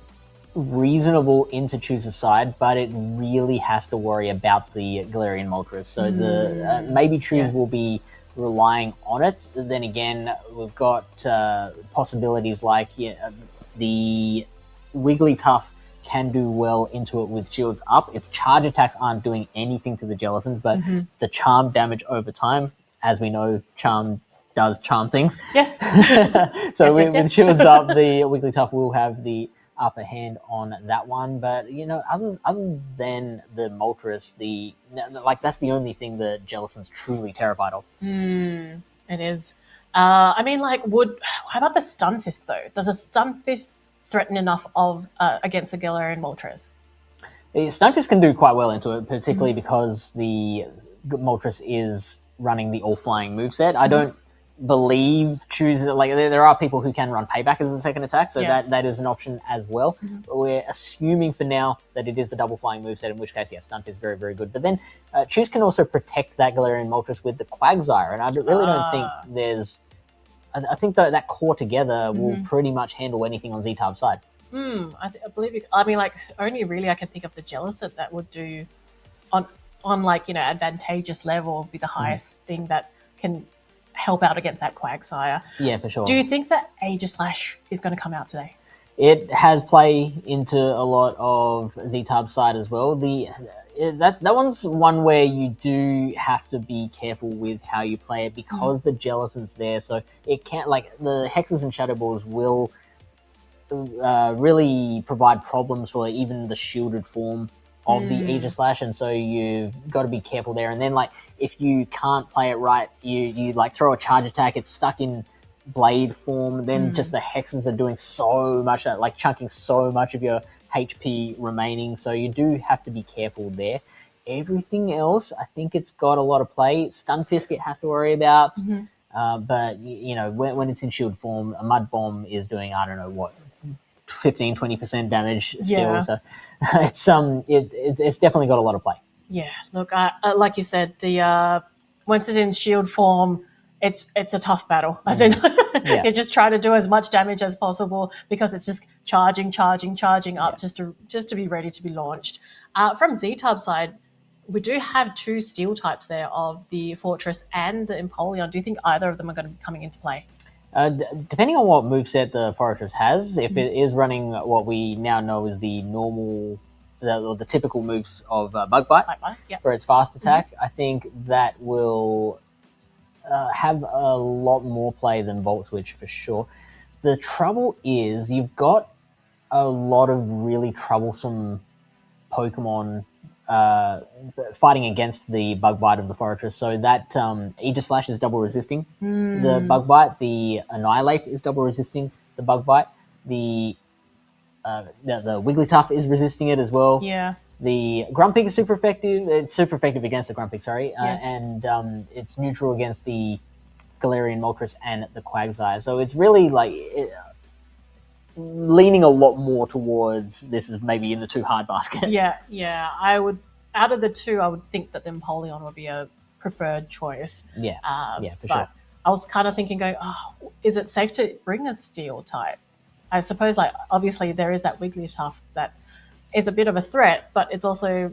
reasonable into Choose's side, but it really has to worry about the Galarian Moltres. So the maybe Choose will be relying on it. Then again, we've got possibilities like the Wigglytuff can do well into it with shields up. Its charge attacks aren't doing anything to the Jellicent, but the charm damage over time, as we know, charm does charm things. Yes. So with shields up, the Wigglytuff will have the upper hand on that one. But other than the Moltres, that's the only thing the Jellicent's truly terrified of. It is. I mean, how about the Stunfisk though? Does a Stunfisk threaten enough of against the Galarian Moltres? Stunfisk can do quite well into it, particularly because the Moltres is running the all-flying moveset. I don't believe there are people who can run Payback as a second attack, so that is an option as well. But we're assuming for now that it is the double flying moveset, in which case, Stunt is very, very good. But then Choose can also protect that Galarian Moltres with the Quagsire, and I really don't think there's... I think that core together will pretty much handle anything on Z-Tub's side. I believe. Only really I can think of the Jellicent that would do on advantageous level be the highest thing that can help out against that Quagsire. Yeah, for sure. Do you think that Aegislash is going to come out today? It has play into a lot of Z-Tub's side as well. That one's one where you do have to be careful with how you play it because the Jellicent's there, so it can't, the Hexes and Shadow Balls will really provide problems for even the shielded form of the Aegislash, and so you've got to be careful there. And then if you can't play it right, you throw a charge attack, it's stuck in blade form, then just the Hexes are doing so much, chunking so much of your HP remaining, so you do have to be careful there. Everything else, I think it's got a lot of play. Stunfisk it has to worry about, but when it's in shield form, a Mud Bomb is doing 15-20% damage still, so it's definitely got a lot of play. Yeah, look, like you said, the once it's in shield form, it's a tough battle. As in, You just try to do as much damage as possible because it's just charging up just to be ready to be launched. From Z-Tub's side, we do have two steel types there of the Fortress and the Empoleon. Do you think either of them are going to be coming into play? Depending on what moveset the Fortress has, if it is running what we now know is the normal, the typical moves of Bug Bite for its fast attack, I think that will have a lot more play than Volt Switch for sure. The trouble is you've got a lot of really troublesome Pokemon fighting against the Bug Bite of the Fortress. So that Aegis Slash is double resisting the Bug Bite. The Annihilate is double resisting the Bug Bite. The Wigglytuff is resisting it as well. Yeah. The Grumpig is super effective. It's super effective against the Grumpig, sorry. And it's neutral against the Galarian Moltres and the Quagsire. So it's really like leaning a lot more towards this is maybe in the too hard basket. Yeah. I would, out of the two, I would think that the Empoleon would be a preferred choice. Yeah, for sure. I was kind of thinking, is it safe to bring a steel type? I suppose, like, obviously there is that Wigglytuff that is a bit of a threat, but it's also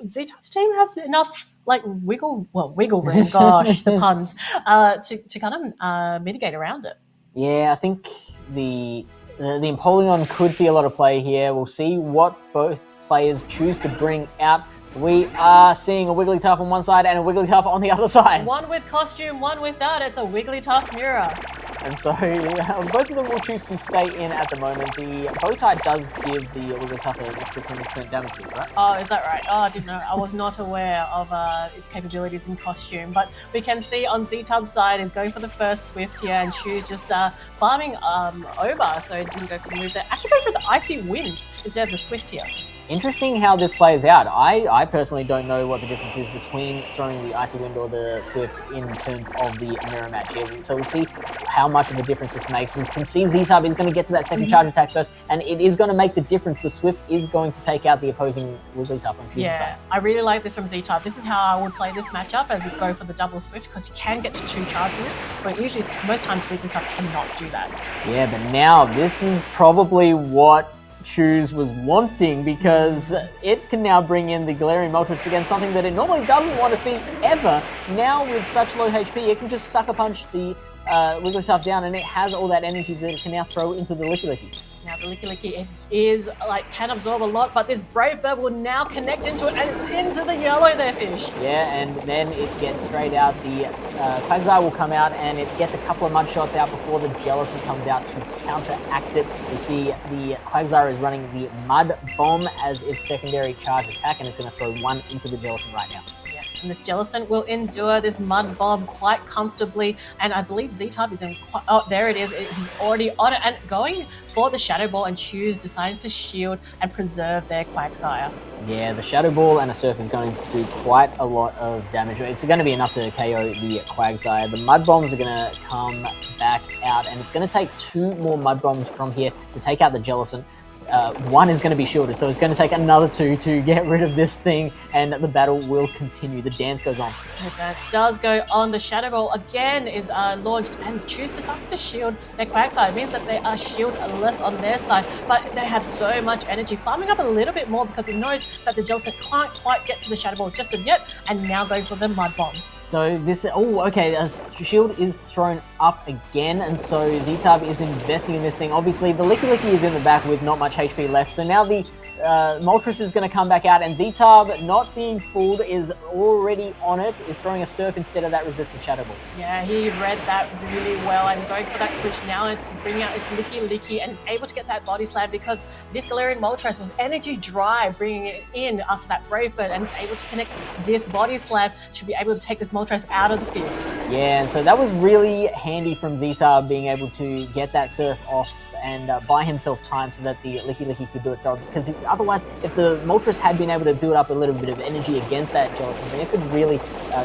Z-Type's team has enough like wiggle room, gosh, the puns, to kind of mitigate around it. Yeah, I think the Empoleon could see a lot of play here. We'll see what both players choose to bring out. We are seeing a Wigglytuff on one side and a Wigglytuff on the other side. One with costume, one without. It's a Wigglytuff mirror. And so both of them will choose to stay in at the moment. The Bowtie does give the Wigglytuff an extra 20% damage, right? Oh, is that right? Oh, I didn't know. I was not aware of its capabilities in costume. But we can see on Z-Tub's side is going for the first Swift here and Choose just farming over. So it didn't go for the move there. Actually going for the Icy Wind instead of the Swift here. Interesting how this plays out. I personally don't know what the difference is between throwing the Icy Wind or the Swift in terms of the mirror match here. So we'll see how much of a difference this makes. We can see Z-Tub is going to get to that second charge attack first, and it is going to make the difference. The Swift is going to take out the opposing Wigglytuff on Tuesday. Yeah, I really like this from Z-Tub. This is how I would play this matchup as you go for the double Swift, because you can get to 2 charge moves, but usually, most times, Wigglytuff cannot do that. Yeah, but now this is probably what Choose was wanting, because it can now bring in the Galarian Moltres against something that it normally doesn't want to see ever. Now with such low HP, it can just sucker punch the Wigglytuff down, and it has all that energy that it can now throw into the Licky. Now the Licky, it is can absorb a lot, but this Brave Bird will now connect into it, and it's into the yellow there, Fish. Yeah, and then it gets straight out. The Quagsire will come out, and it gets a couple of mud shots out before the Jellicent comes out to counteract it. You see the Quagsire is running the Mud Bomb as its secondary charge attack, and it's going to throw one into the Jellicent right now. And this Jellicent will endure this Mud Bomb quite comfortably, and I believe Z-Type is in there it is. He's already on it and going for the Shadow Ball, and Choose deciding to shield and preserve their Quagsire. Yeah, the Shadow Ball and a Surf is going to do quite a lot of damage. It's going to be enough to KO the Quagsire. The Mud Bombs are going to come back out, and it's going to take 2 more Mud Bombs from here to take out the Jellicent. One is going to be shielded, so it's going to take another 2 to get rid of this thing, and the battle will continue. The dance goes on. The dance does go on. The Shadow Ball again is launched, and Choose decided to shield their Quagsire. It means that they are shieldless on their side, but they have so much energy, farming up a little bit more because it knows that the Jellicent can't quite get to the Shadow Ball just of yet, and now going for the Mud Bomb. So this, shield is thrown up again, and so Z-Tub is investing in this thing. Obviously, the Licky is in the back with not much HP left, so now the Moltres is going to come back out, and Z-Tub, not being fooled, is already on it, is throwing a Surf instead of that resistant Shadow Ball. Yeah, he read that really well, and going for that switch now and bringing out its Licky, and is able to get to that Body Slam because this Galarian Moltres was energy dry, bringing it in after that Brave Bird, and it's able to connect this Body Slam to be able to take this Moltres out of the field. Yeah, and so that was really handy from Z-Tub, being able to get that Surf off and buy himself time so that the Licky could do its job. Because otherwise, if the Moltres had been able to build up a little bit of energy against that Jellicent, then it could really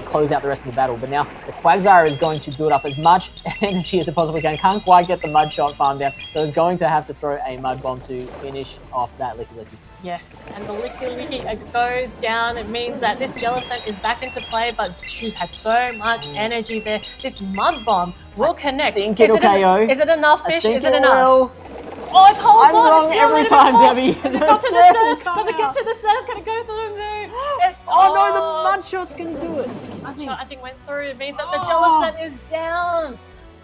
close out the rest of the battle. But now the Quagsire is going to build up as much energy as it possibly can. Can't quite get the Mud Shot farm down, so it's going to have to throw a Mud Bomb to finish off that Licky. Yes, and the Licky goes down. It means that this Jellicent is back into play, but Choose had so much energy there. This Mud Bomb Will connect. think it'll KO. Is it enough, Fish? think Is it it enough? will. Oh, it holds I'm on. wrong It's still every a little bit time, more. Debbie. Does it The go to the surf will surf? come Does it get out. to the surf? Can it go through the move? Oh no, the mud shot's gonna do it. I think went through. It means that the Oh. Jellicent is down.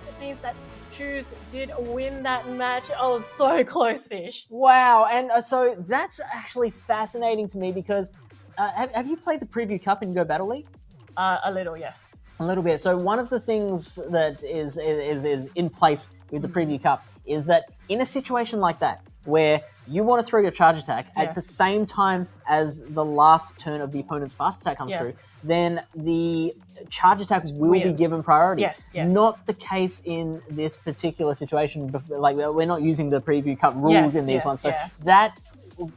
It means that Choose did win that match. Oh, so close, Fish. Wow, and so that's actually fascinating to me because have you played the Preview Cup in Go Battle League? A little, yes. A little bit. So one of the things that is in place with the Preview Cup is that in a situation like that, where you want to throw your charge attack at the same time as the last turn of the opponent's fast attack comes through, then the charge attack will be given priority. Yes. Not the case in this particular situation. Like, we're not using the Preview Cup rules in these ones. So that,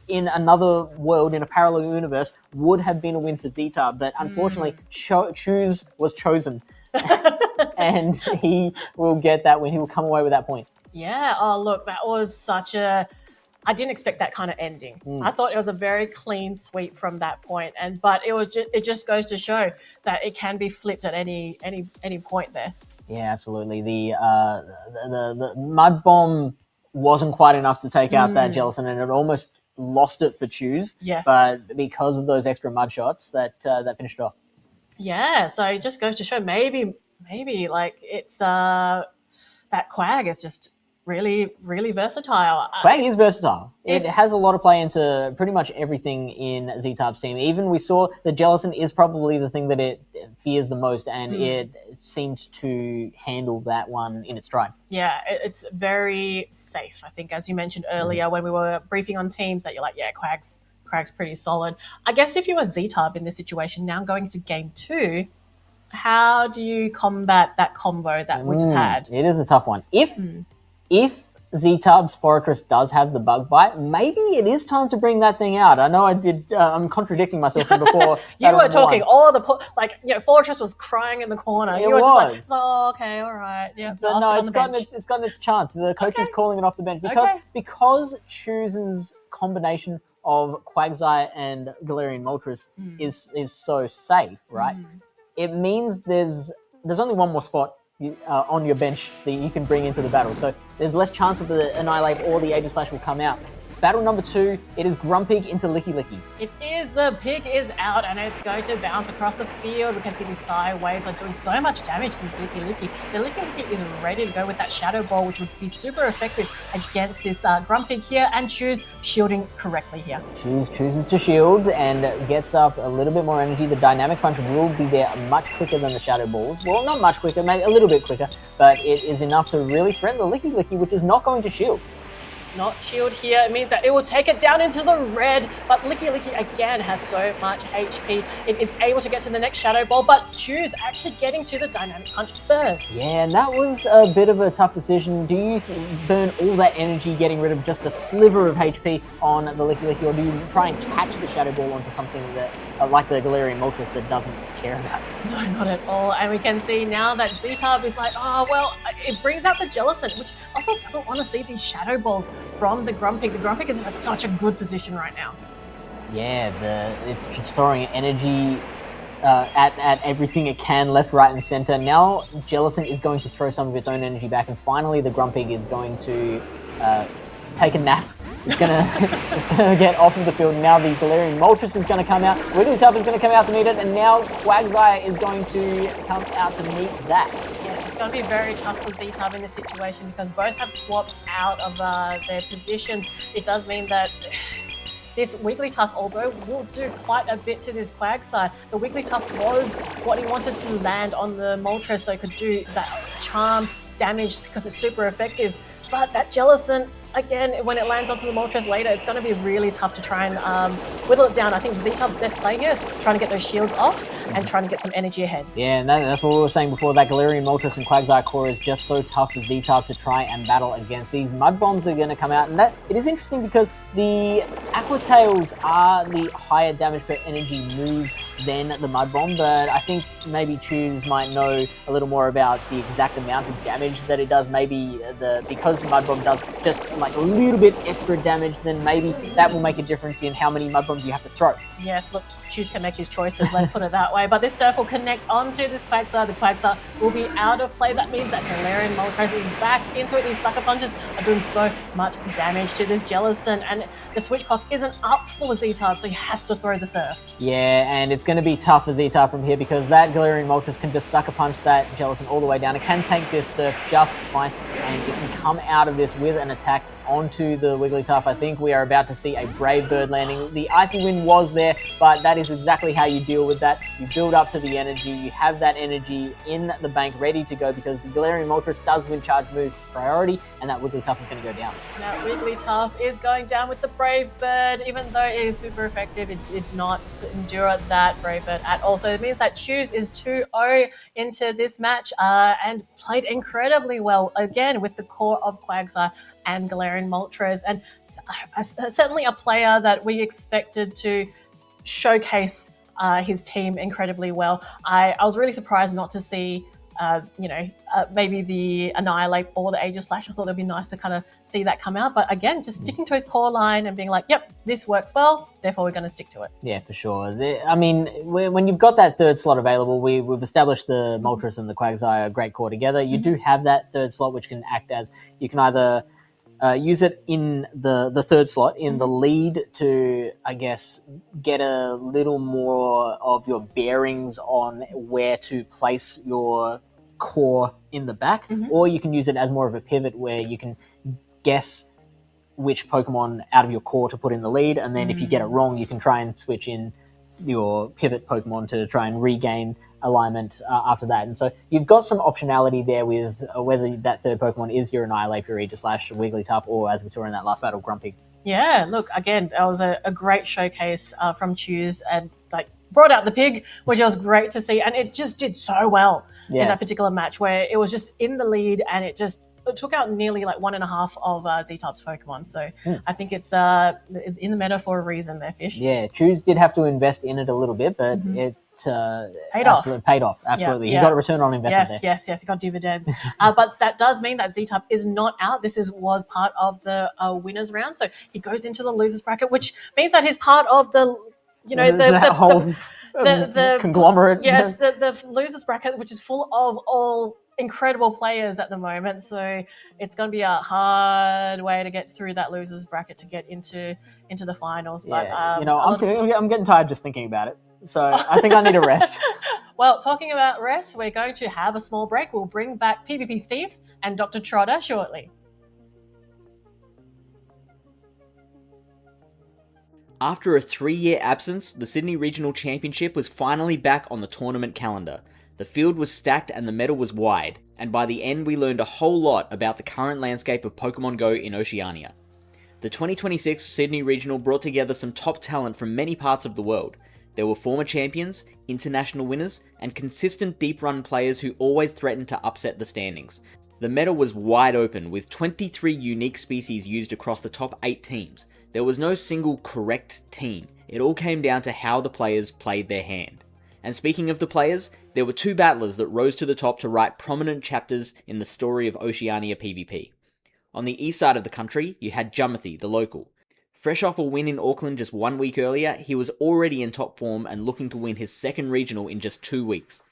in another world, in a parallel universe, would have been a win for Zeta, but unfortunately, Choose was chosen. And he will get that win. He will come away with that point. Yeah. Oh, look, that was such a. I didn't expect that kind of ending. I thought it was a very clean sweep from that point, but it just goes to show that it can be flipped at any point there. Yeah, absolutely. The mud bomb wasn't quite enough to take out that Jellicent, and it almost lost it for Choose. Yes. But because of those extra mud shots, that finished off. Yeah. So it just goes to show maybe like it's that Quag is just really, really versatile. Quag is versatile. It has a lot of play into pretty much everything in Z-Type's team. Even we saw the Jellicent is probably the thing that it fears the most, and it seemed to handle that one in its stride. Yeah, it's very safe. I think, as you mentioned earlier when we were briefing on teams, that you're like, yeah, Quag's pretty solid. I guess if you were Z-Type in this situation, now going into game 2, how do you combat that combo that we just had? It is a tough one. If Z-Tub's Fortress does have the bug bite, maybe it is time to bring that thing out. I know I did. I'm contradicting myself from before. You were talking all the Fortress was crying in the corner. You were just like, oh, okay, all right, yeah. But no, it's gotten its chance. The coach is calling it off the bench because Choose's combination of Quagsire and Galarian Moltres is so safe, right? It means there's only one more spot on your bench that you can bring into the battle. So there's less chance that the Annihilate or the Aegislash will come out. Battle number 2, it is Grumpig into Licky Licky. It is. The pig is out and it's going to bounce across the field. We can see these Psy waves are doing so much damage to this Licky Licky. The Licky Licky is ready to go with that Shadow Ball, which would be super effective against this Grumpig here, and Choose shielding correctly here. Choose chooses to shield and gets up a little bit more energy. The Dynamic Punch will be there much quicker than the Shadow Balls. Well, not much quicker, maybe a little bit quicker, but it is enough to really threaten the Licky Licky, which is not going to shield. Not shield here. It means that it will take it down into the red, but Licky Licky again has so much HP. It is able to get to the next Shadow Ball, but Choose actually getting to the Dynamic Punch first. Yeah, and that was a bit of a tough decision. Do you burn all that energy getting rid of just a sliver of HP on the Licky Licky, or do you try and catch the Shadow Ball onto something that, like the Galarian Moltres, that doesn't care about it? No, not at all. And we can see now that Z-Tub is like, oh, well, it brings out the Jellicent, which also doesn't want to see these Shadow Balls from the Grumpig. The Grumpig is in such a good position right now. Yeah, it's storing energy at everything it can, left, right, and center. Now Jellicent is going to throw some of its own energy back, and finally the Grumpig is going to take a nap. It's gonna get off of the field. Now the Galarian Moltres is going to come out. Wigglytuff is going to come out to meet it, and now Quagsire is going to come out to meet that. Yes, it's going to be very tough for Z-Tub in this situation because both have swapped out of their positions. It does mean that this Wigglytuff, although will do quite a bit to this Quagsire, the Wigglytuff was what he wanted to land on the Moltres so it could do that charm damage because it's super effective. But that Jellicent, again, when it lands onto the Moltres later, it's going to be really tough to try and whittle it down. I think Z-Tub's best play here is trying to get those shields off and trying to get some energy ahead. Yeah, and that's what we were saying before. That Galarian Moltres and Quagsire core is just so tough for Z-Tub to try and battle against. These Mud Bombs are going to come out, and it is interesting because the Aqua Tails are the higher damage per energy move than the Mud Bomb, but I think maybe Choose might know a little more about the exact amount of damage that it does. Maybe because the Mud Bomb does just like a little bit extra damage, then maybe that will make a difference in how many Mud Bombs you have to throw. Yes, look, Choose can make his choices, let's put it that way. But this Surf will connect onto this Quagsire. The Quagsire will be out of play. That means that Galarian Moltres is back into it. These Sucker Punches are doing so much damage to this Jellicent, and the Switch Clock isn't up for Z-Type, so he has to throw the Surf. Yeah, and it's going to be tough for Z-Type from here because that Galarian Moltres can just Sucker Punch that Jellicent all the way down. It can take this Surf just fine, and it can come out of this with an attack onto the Wigglytuff. I think we are about to see a Brave Bird landing. The Icy Wind was there, but that is exactly how you deal with that. You build up to the energy, you have that energy in the bank ready to go because the Galarian Moltres does Wind Charge move priority, and that Wigglytuff is going to go down. Now Wigglytuff is going down with the Brave Bird. Even though it is super effective, it did not endure that Brave Bird at all. So it means that Choose is 2-0 into this match and played incredibly well, again, with the core of Quagsire and Galarian Moltres, and certainly a player that we expected to showcase his team incredibly well. I was really surprised not to see maybe the Annihilate or the Aegislash. I thought it'd be nice to kind of see that come out, but again, just sticking to his core line and being like, yep, this works well, therefore we're going to stick to it. Yeah, for sure. I mean, when you've got that third slot available, we've established the Moltres and the Quagsire great core together. You do have that third slot, which can act as, you can either use it in the third slot in the lead to, I guess, get a little more of your bearings on where to place your core in the back, or you can use it as more of a pivot where you can guess which Pokemon out of your core to put in the lead, and then if you get it wrong, you can try and switch in your pivot Pokemon to try and regain alignment after that. And so you've got some optionality there with whether that third Pokemon is your Annihilate, your Aegislash, Wigglytuff, or as we saw in that last battle, Grumpy. Yeah, look, again, that was a great showcase from Choose, and like brought out the pig, which was great to see, and it just did so well in that particular match where it was just in the lead and it took out nearly like 1.5 of Z-Type's Pokemon. So I think it's in the meta for a reason there, Fish. Yeah, Choose did have to invest in it a little bit, but it paid off. Absolutely. He got a return on investment there. Yes, he got dividends. But that does mean that Z-Type is not out. This was part of the winners round. So he goes into the losers bracket, which means that he's part of the the conglomerate. Yes, the losers bracket, which is full of all incredible players at the moment. So it's going to be a hard way to get through that losers bracket to get into the finals. But I'm getting tired just thinking about it. So I think I need a rest. Well, talking about rest, we're going to have a small break. We'll bring back PvP Steve and DrTrotter shortly. After a 3-year absence, the Sydney Regional Championship was finally back on the tournament calendar. The field was stacked and the medal was wide, and by the end we learned a whole lot about the current landscape of Pokemon Go in Oceania. The 2026 Sydney Regional brought together some top talent from many parts of the world. There were former champions, international winners, and consistent deep-run players who always threatened to upset the standings. The meta was wide open, with 23 unique species used across the top 8 teams. There was no single correct team. It all came down to how the players played their hand. And speaking of the players, there were 2 battlers that rose to the top to write prominent chapters in the story of Oceania PvP. On the east side of the country, you had Jumothy, the local. Fresh off a win in Auckland just 1 week earlier, he was already in top form and looking to win his second regional in just 2 weeks.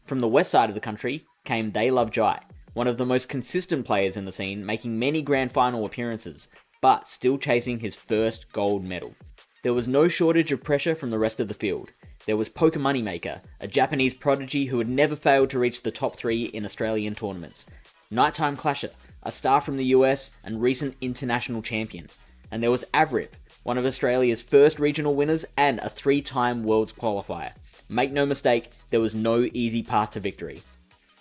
From the west side of the country came They Love Jai, one of the most consistent players in the scene, making many grand final appearances, but still chasing his first gold medal. There was no shortage of pressure from the rest of the field. There was Pokemoneymaker, a Japanese prodigy who had never failed to reach the top 3 in Australian tournaments. Nighttime Clasher, a star from the US and recent international champion. And there was Avrip, one of Australia's first regional winners and a 3-time Worlds qualifier. Make no mistake, there was no easy path to victory.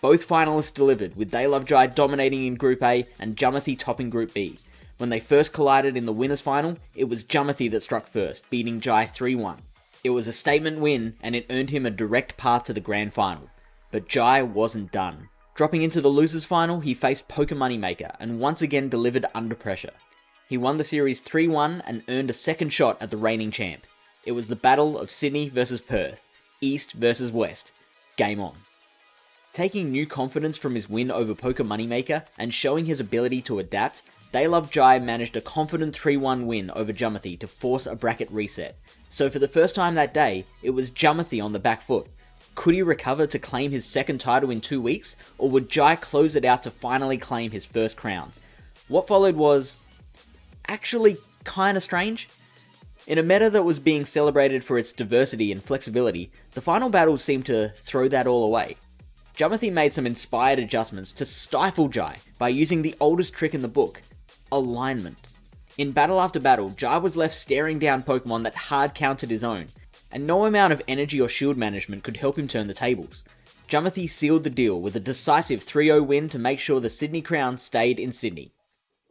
Both finalists delivered, with They Love Jai dominating in Group A and Jumothy topping Group B. When they first collided in the winners final, it was Jumothy that struck first, beating Jai 3-1. It was a statement win, and it earned him a direct path to the grand final. But Jai wasn't done. Dropping into the losers final, he faced Pokemoneymaker and once again delivered under pressure. He won the series 3-1 and earned a second shot at the reigning champ. It was the battle of Sydney versus Perth. East versus West. Game on. Taking new confidence from his win over Poker Moneymaker and showing his ability to adapt, They Love Jai managed a confident 3-1 win over Jumothy to force a bracket reset. So for the first time that day, it was Jumothy on the back foot. Could he recover to claim his second title in 2 weeks, or would Jai close it out to finally claim his first crown? What followed was actually kinda strange. In a meta that was being celebrated for its diversity and flexibility, the final battle seemed to throw that all away. Jumothy made some inspired adjustments to stifle Jai by using the oldest trick in the book, alignment. In battle after battle, Jai was left staring down Pokemon that hard countered his own, and no amount of energy or shield management could help him turn the tables. Jumothy sealed the deal with a decisive 3-0 win to make sure the Sydney crown stayed in Sydney.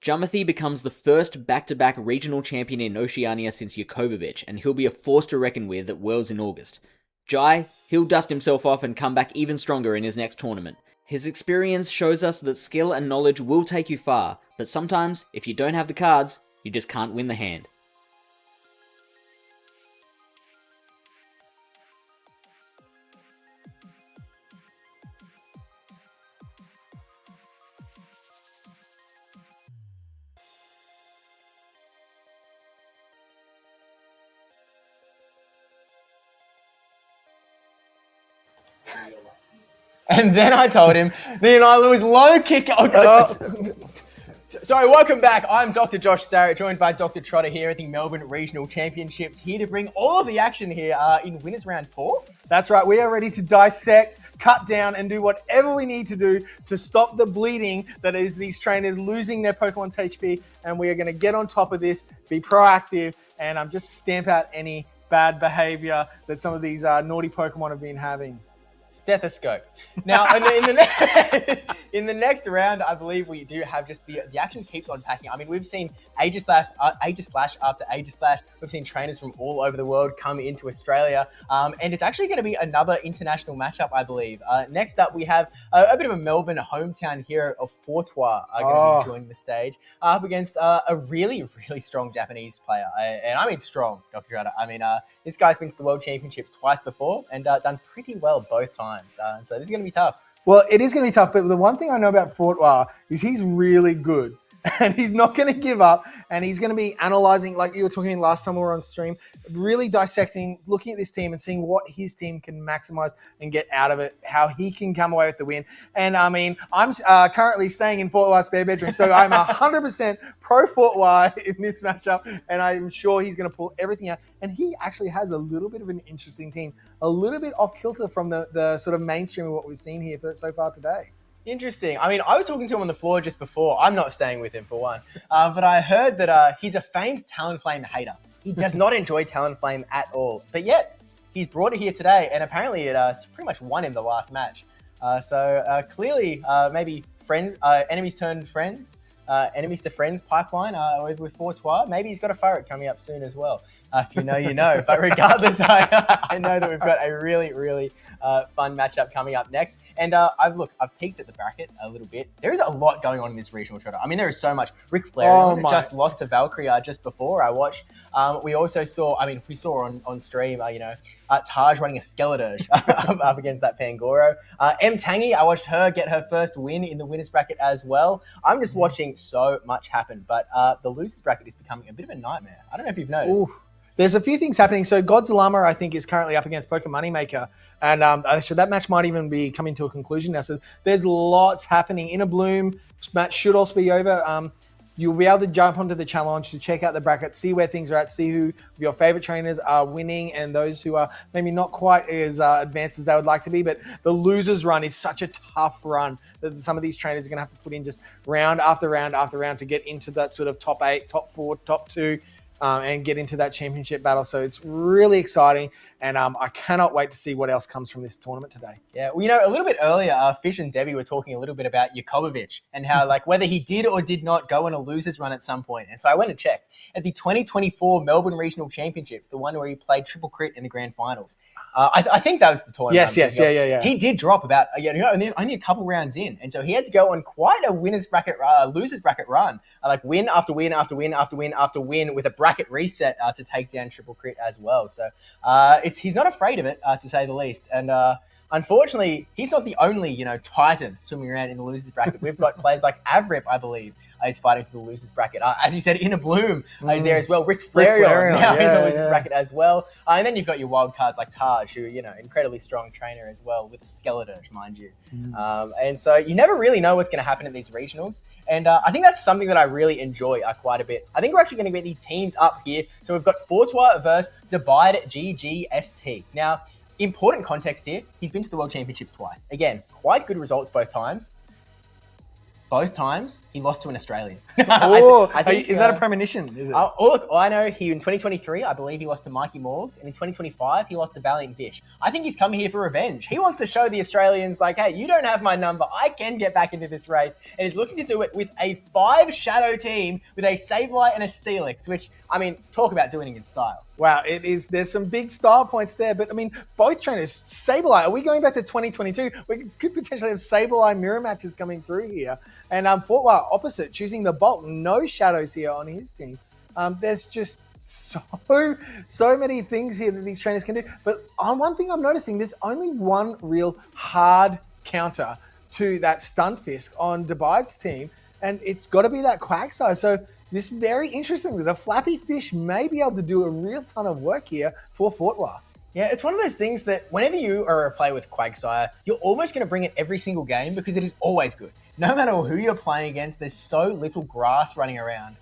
Jumothy becomes the first back-to-back regional champion in Oceania since Jakobovich, and he'll be a force to reckon with at Worlds in August. Jai, he'll dust himself off and come back even stronger in his next tournament. His experience shows us that skill and knowledge will take you far, but sometimes, if you don't have the cards, you just can't win the hand. And then I told him, I was low kick. Sorry, welcome back. I'm Dr. Josh Starrett, joined by DrTrotter here at the Melbourne Regional Championships, here to bring all of the action here in Winners Round 4. That's right. We are ready to dissect, cut down, and do whatever we need to do to stop the bleeding that is these trainers losing their Pokemon's HP. And we are going to get on top of this, be proactive, and just stamp out any bad behavior that some of these naughty Pokemon have been having. Stethoscope. Now, in the next round, I believe we do have just the action keeps on packing. I mean, we've seen Aegislash after Aegislash. We've seen trainers from all over the world come into Australia, and it's actually going to be another international matchup, I believe. Next up, we have a bit of a Melbourne hometown hero of Fortois going to be joining the stage up against a really, really strong Japanese player, and I mean strong, Dr. Trotter. I mean, this guy's been to the World Championships twice before and done pretty well both times. So this is going to be tough. Well, it is going to be tough, but the one thing I know about Fortois is he's really good. And he's not going to give up, and he's going to be analyzing, like you were talking last time we were on stream, really dissecting, looking at this team and seeing what his team can maximize and get out of it, how he can come away with the win. And I mean, I'm currently staying in Fortois' spare bedroom, so I'm 100% pro Fortois in this matchup, and I'm sure he's going to pull everything out. And he actually has a little bit of an interesting team, a little bit off kilter from the sort of mainstream of what we've seen here so far today. Interesting. I mean, I was talking to him on the floor just before. I'm not staying with him for one. But I heard that he's a famed Talonflame hater. He does not enjoy Talonflame at all. But yet, he's brought it here today, and apparently it pretty much won in the last match. So clearly, maybe friends, enemies turned friends, enemies to friends pipeline with Fortois. Maybe he's got a Furret coming up soon as well. If you know, you know. But regardless, I know that we've got a really, really fun matchup coming up next. And I've peeked at the bracket a little bit. There is a lot going on in this regional Trotter. I mean, there is so much. Rick Flair just lost to Valkyrie just before I watched. We also saw, we saw on stream, Taj running a Skeleturge up against that Pangoro. M. Tangy, I watched her get her first win in the winners bracket as well. I'm just watching so much happen, but the losers bracket is becoming a bit of a nightmare. I don't know if you've noticed. Ooh. There's a few things happening. So Godzilla, I think, is currently up against Poker Moneymaker. And so that match might even be coming to a conclusion now. So there's lots happening. Inner Bloom match should also be over. You'll be able to jump onto the challenge to check out the bracket, see where things are at, see who your favorite trainers are winning and those who are maybe not quite as advanced as they would like to be. But the losers run is such a tough run that some of these trainers are going to have to put in just round after round after round to get into that sort of top 8, top 4, top 2. And get into that championship battle. So it's really exciting, and I cannot wait to see what else comes from this tournament today. Yeah, well, a little bit earlier, Fish and Debbie were talking a little bit about Jakobovich and how, whether he did or did not go on a losers run at some point. And so I went and checked. At the 2024 Melbourne Regional Championships, the one where he played triple crit in the grand finals, I think that was the tournament. Yes, yeah. He did drop about only a couple rounds in, and so he had to go on quite a losers bracket run, win after win after win after win after win with a bracket reset to take down triple crit as well. So he's not afraid of it, to say the least. And unfortunately, he's not the only, Titan swimming around in the losers bracket. We've got players like Avrip, I believe, is fighting for the losers bracket. As you said, Inner Bloom is there as well. Rick Flareon now in the losers bracket as well. And then you've got your wild cards like Taj, who, incredibly strong trainer as well with the skeleton, mind you. And so you never really know what's going to happen at these regionals. And I think that's something that I really enjoy quite a bit. I think we're actually going to get the teams up here. So we've got Fortois versus Divide GGST. Now, important context here, he's been to the World Championships twice. Again, quite good results both times. Both times, he lost to an Australian. I think, is that a premonition? Is it? Look, I know he in 2023, I believe he lost to Mikey Morgs, and in 2025, he lost to Valiant Fish. I think he's come here for revenge. He wants to show the Australians, like, hey, you don't have my number. I can get back into this race. And he's looking to do it with a 5 Shadow team with a Sableye and a Steelix, which, talk about doing it in style. Wow, there's some big style points there, but both trainers, Sableye, are we going back to 2022? We could potentially have Sableye mirror matches coming through here. And Fortwire opposite, choosing the Bolt, no shadows here on his team. There's just so many things here that these trainers can do. But one thing I'm noticing, there's only one real hard counter to that Stunfisk on Divide's team, and it's got to be that Quagsire. So this is very interesting. The Flappy Fish may be able to do a real ton of work here for Fortwire. Yeah, it's one of those things that whenever you are a player with Quagsire, you're almost going to bring it every single game because it is always good. No matter who you're playing against, there's so little grass running around,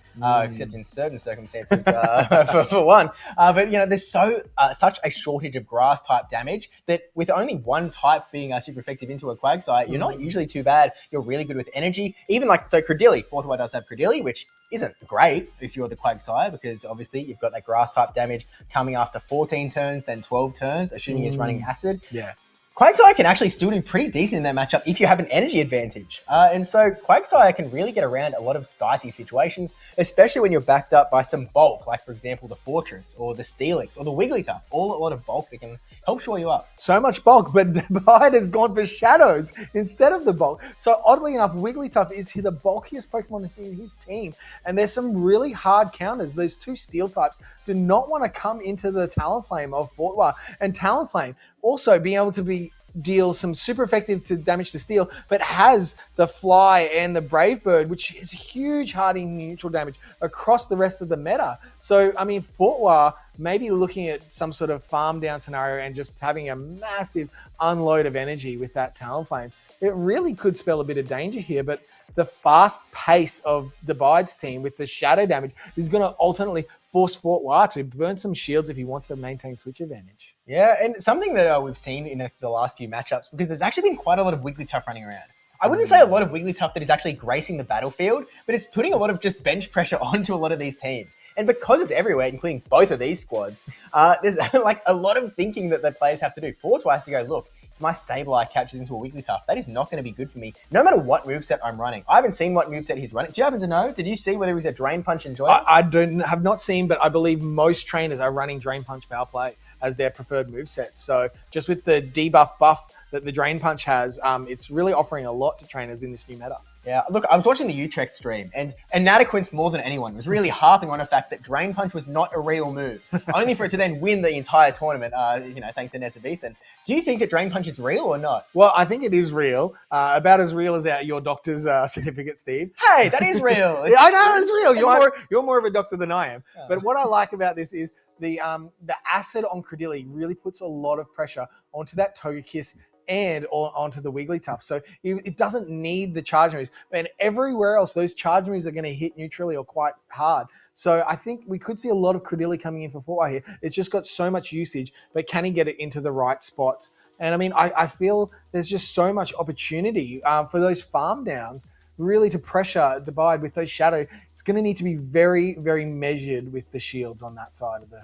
except in certain circumstances for one. But, there's such a shortage of grass type damage that with only one type being super effective into a Quagsire, you're not usually too bad. You're really good with energy. Even Credilli, Fortwire does have Credilli, which isn't great if you're the Quagsire because obviously you've got that grass type damage coming after 14 turns, then 12 turns, assuming it's running acid. Yeah. Quagsire can actually still do pretty decent in that matchup if you have an energy advantage. And so Quagsire can really get around a lot of dicey situations, especially when you're backed up by some bulk, like, for example, the Fortress or the Steelix or the Wigglytuff. All a lot of bulk that can help shore you up. So much bulk, but Divide has gone for shadows instead of the bulk. So oddly enough, Wigglytuff is the bulkiest Pokemon in his team. And there's some really hard counters. Those 2 steel types do not want to come into the Talonflame of Fortwire. And Talonflame also being able to deal some super effective damage to steel, but has the Fly and the Brave Bird, which is huge hardy neutral damage across the rest of the meta. So, Fortwire maybe looking at some sort of farm down scenario and just having a massive unload of energy with that Talonflame. It really could spell a bit of danger here, but the fast pace of Divide's team with the shadow damage is going to alternately force Fortwire to burn some shields if he wants to maintain switch advantage. Yeah, and something that we've seen in the last few matchups, because there's actually been quite a lot of Wigglytuff running around. I wouldn't say a lot of Wigglytuff that is actually gracing the battlefield, but it's putting a lot of just bench pressure onto a lot of these teams. And because it's everywhere, including both of these squads, there's a lot of thinking that the players have to do. Fortwire has to go, look, if my Sableye catches into a Wigglytuff, that is not going to be good for me, no matter what moveset I'm running. I haven't seen what moveset he's running. Do you happen to know? Did you see whether he's a Drain Punch Enjoy? I have not seen, but I believe most trainers are running Drain Punch Foul Play as their preferred moveset. So just with the debuff buff that the Drain Punch has, it's really offering a lot to trainers in this new meta. Yeah, look, I was watching the Utrecht stream, and Nataquince more than anyone was really harping on the fact that Drain Punch was not a real move, only for it to then win the entire tournament, thanks to Nesabethan. Do you think that Drain Punch is real or not? Well, I think it is real, about as real as your doctor's certificate, Steve. Hey, that is real. Yeah, I know, it's real. You're more of a doctor than I am. Oh. But what I like about this is the acid on Credilli really puts a lot of pressure onto that Togekiss and onto the Wigglytuff. So it doesn't need the charge moves. And everywhere else, those charge moves are going to hit neutrally or quite hard. So I think we could see a lot of Credilli coming in for Fortwire here. It's just got so much usage, but can he get it into the right spots? And I feel there's just so much opportunity for those farm downs really to pressure Divide with those shadow. It's going to need to be very, very measured with the shields on that side of the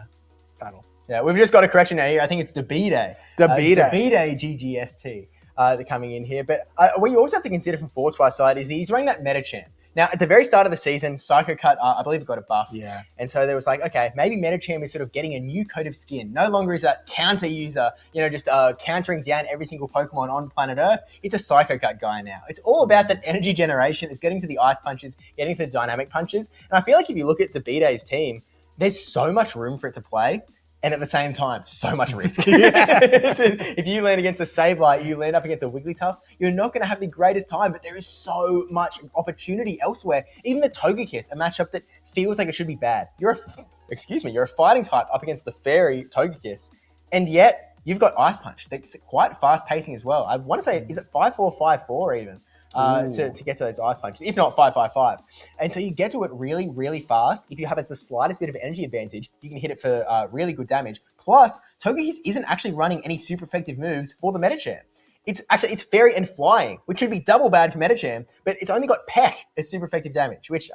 battle. Yeah, we've just got a correction here. I think it's Debide. Debide GGST they're coming in here. But what you also have to consider from Fortwire's side is that he's running that Meta Champ. Now, at the very start of the season, Psycho Cut, I believe, got a buff. Yeah. And so there was like, okay, maybe Meta Champ is sort of getting a new coat of skin. No longer is that counter user, just countering down every single Pokemon on planet Earth. It's a Psycho Cut guy now. It's all about that energy generation. It's getting to the ice punches, getting to the dynamic punches. And I feel like if you look at Debide's team, there's so much room for it to play. and at the same time, so much risk. If you land against the Sableye, you land up against a Wigglytuff, you're not going to have the greatest time, but there is so much opportunity elsewhere. Even the Togekiss, a matchup that feels like it should be bad. You're a fighting type up against the Fairy Togekiss, and yet you've got Ice Punch. That's quite fast pacing as well. I want to say, is it 5-4, 5-4 even? To get to those Ice Punches, if not 5-5-5. And so you get to it really, really fast. If you have the slightest bit of energy advantage, you can hit it for really good damage. Plus, Togekiss isn't actually running any super effective moves for the Medicham. It's Fairy and Flying, which should be double bad for Medicham, but it's only got Peck as super effective damage, which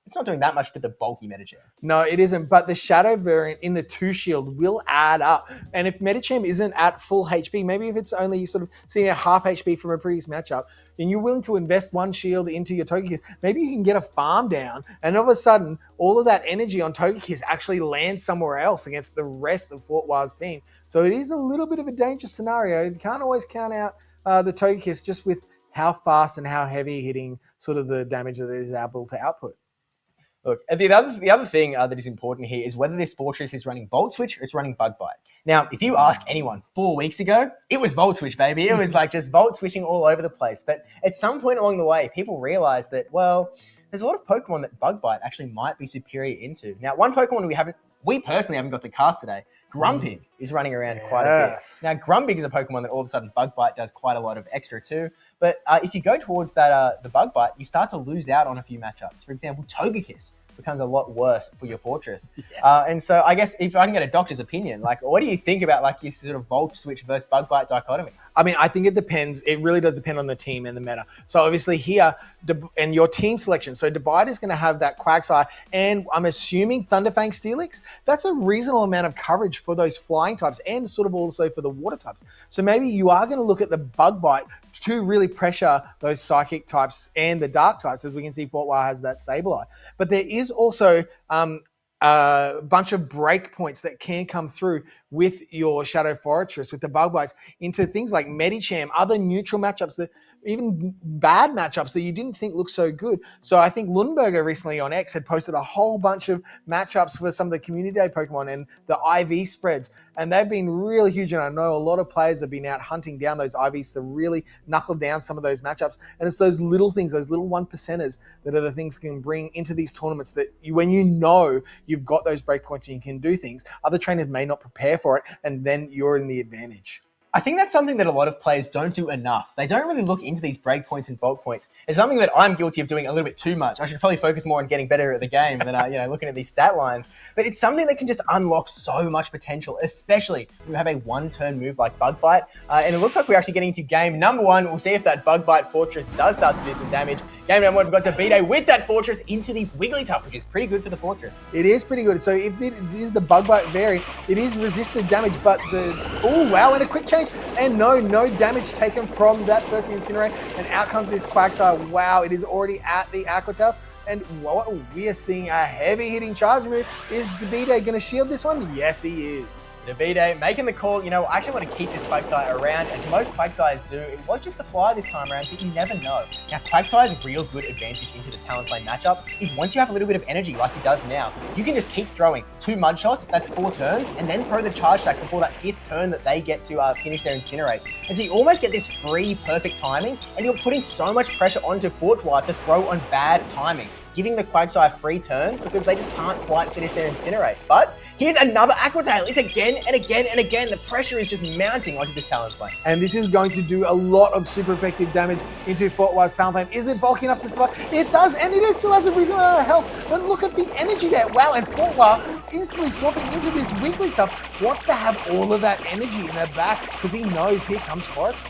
it's not doing that much to the bulky Medicham. No, it isn't. But the Shadow variant in the 2 shield will add up. And if Medicham isn't at full HP, maybe if it's only sort of seeing a half HP from a previous matchup, and you're willing to invest 1 shield into your Togekiss, maybe you can get a farm down, and all of a sudden, all of that energy on Togekiss actually lands somewhere else against the rest of Fort Wild's team. So it is a little bit of a dangerous scenario. You can't always count out the Togekiss just with how fast and how heavy hitting sort of the damage that it is able to output. Look, the other thing that is important here is whether this Fortress is running Volt Switch or it's running Bug Bite. Now, if you ask anyone 4 weeks ago, it was Volt Switch, baby. It was like just Volt Switching all over the place. But at some point along the way, people realized that, well, there's a lot of Pokemon that Bug Bite actually might be superior into. Now, one Pokemon we personally haven't got to cast today, Grumpig is running around quite a bit. Now, Grumpig is a Pokemon that all of a sudden Bug Bite does quite a lot of extra too. But if you go towards that the Bug Bite, you start to lose out on a few matchups. For example, Togekiss becomes a lot worse for your Fortress. Yes. And so I guess if I can get a doctor's opinion, like what do you think about like this sort of Volt Switch versus Bug Bite dichotomy? I mean, I think it depends. It really does depend on the team and the meta. So obviously here, and your team selection. So Debite is going to have that Quagsire, and I'm assuming Thunderfang Steelix. That's a reasonable amount of coverage for those flying types and sort of also for the water types. So maybe you are going to look at the Bug Bite to really pressure those psychic types and the dark types, as we can see Fort Wild's has that Sableye. But there is also a bunch of breakpoints that can come through with your Shadow Fortress, with the Bug Bites, into things like Medicham, other neutral matchups, that even bad matchups that you didn't think looked so good. So I think Lundberger recently on X had posted a whole bunch of matchups for some of the Community Day Pokemon and the IV spreads, and they've been really huge, and I know a lot of players have been out hunting down those IVs to really knuckle down some of those matchups. And it's those little things, those little 1%ers that are the things you can bring into these tournaments that when you know you've got those breakpoints and you can do things, other trainers may not prepare for it, and then you're in the advantage. I think that's something that a lot of players don't do enough. They don't really look into these breakpoints and bulk points. It's something that I'm guilty of doing a little bit too much. I should probably focus more on getting better at the game than looking at these stat lines. But it's something that can just unlock so much potential, especially when you have a one-turn move like Bug Bite. And it looks like we're actually getting into game number 1. We'll see if that Bug Bite Fortress does start to do some damage. Game number 1, we've got Debite with that Fortress into the Wigglytuff, which is pretty good for the Fortress. It is pretty good. So if it is the Bug Bite variant, it is resisted damage, but oh wow, and a quick change, and no damage taken from that first Incinerate, and out comes this Quagsire. Wow, it is already at the Aqua Tail, and what we are seeing a heavy hitting charge move. Is Debite going to shield this one? Yes, he is. Debite making the call. I actually want to keep this Quagsire around, as most Quagsires do. It was just the fly this time around, but you never know. Now, Quagsire's real good advantage into the Talonflame matchup is once you have a little bit of energy, like he does now, you can just keep throwing 2 Mud Shots, that's 4 turns, and then throw the Charge Attack before that 5th turn that they get to finish their Incinerate. And so you almost get this free, perfect timing, and you're putting so much pressure onto Fort Wild to throw on bad timing, giving the Quagsire free turns because they just can't quite finish their Incinerate. But here's another Aqua Tail. It's again and again and again. The pressure is just mounting onto this Talonflame. And this is going to do a lot of super effective damage into Fort Wild's Talonflame. Is it bulky enough to survive? It does, and it still has a reasonable amount of health. But look at the energy there. Wow, and Fort Wild instantly swapping into this Wigglytuff, wants to have all of that energy in their back because he knows here comes Fortress.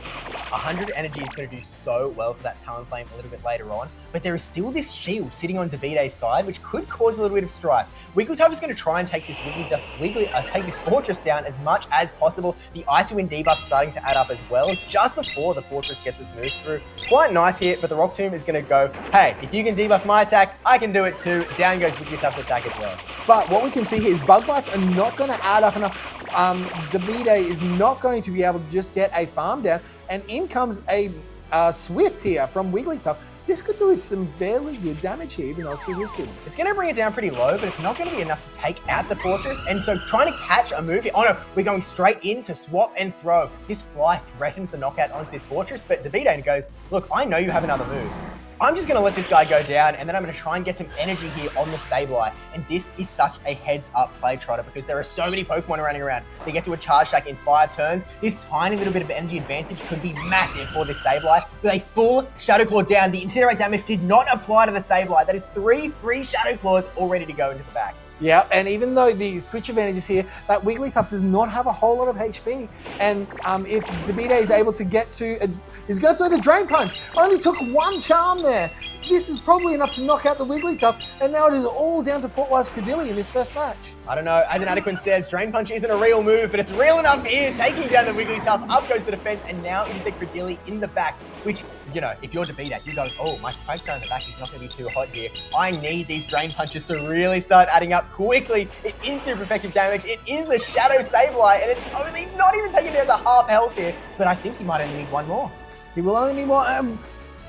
100 energy is going to do so well for that Talonflame a little bit later on, but there is still this shield sitting on Debite's side, which could cause a little bit of strife. Wigglytuff is going to try and take this take this Fortress down as much as possible. The Icy Wind debuff starting to add up as well, just before the Fortress gets its move through. Quite nice here, but the Rock Tomb is going to go, hey, if you can debuff my attack, I can do it too. Down goes Wigglytuff's attack as well. But what we can see here is Bug Bites are not going to add up enough. Debite is not going to be able to just get a farm down, and in comes a Swift here from Wigglytuff. this could do some fairly good damage here, even though it's resisted. It's going to bring it down pretty low, but it's not going to be enough to take out the fortress. And so trying to catch a move here. Oh no, we're going straight in to swap and throw. This fly threatens the knockout onto this fortress, but debbiepebble goes, look, I know you have another move. I'm just going to let this guy go down, and then I'm going to try and get some energy here on the Sableye. And this is such a heads-up play, Trotter, because there are so many Pokemon running around. They get to a charge stack in 5 turns. This tiny little bit of energy advantage could be massive for this Sableye. With a full Shadow Claw down, the Incinerate damage did not apply to the Sableye. That is 3 free Shadow Claws all ready to go into the back. Yeah, and even though the switch advantage is here, that Wigglytuff does not have a whole lot of HP. And if debbiepebble is able to get to, he's going to throw the Drain Punch. Only took 1 charm there. This is probably enough to knock out the Wigglytuff, and now it is all down to Fortwire's Credilli in this first match. I don't know, as Inadequate says, Drain Punch isn't a real move, but it's real enough here, taking down the Wigglytuff, up goes the defense, and now it is the Credilli in the back, which, you know, if you're debbiepebble, you go, oh, my Quagsire in the back is not going to be too hot here. I need these Drain Punches to really start adding up quickly. It is super effective damage. It is the Shadow Sableye, and it's only not even taking down to half health here, but I think he might only need 1 more. He will only need more.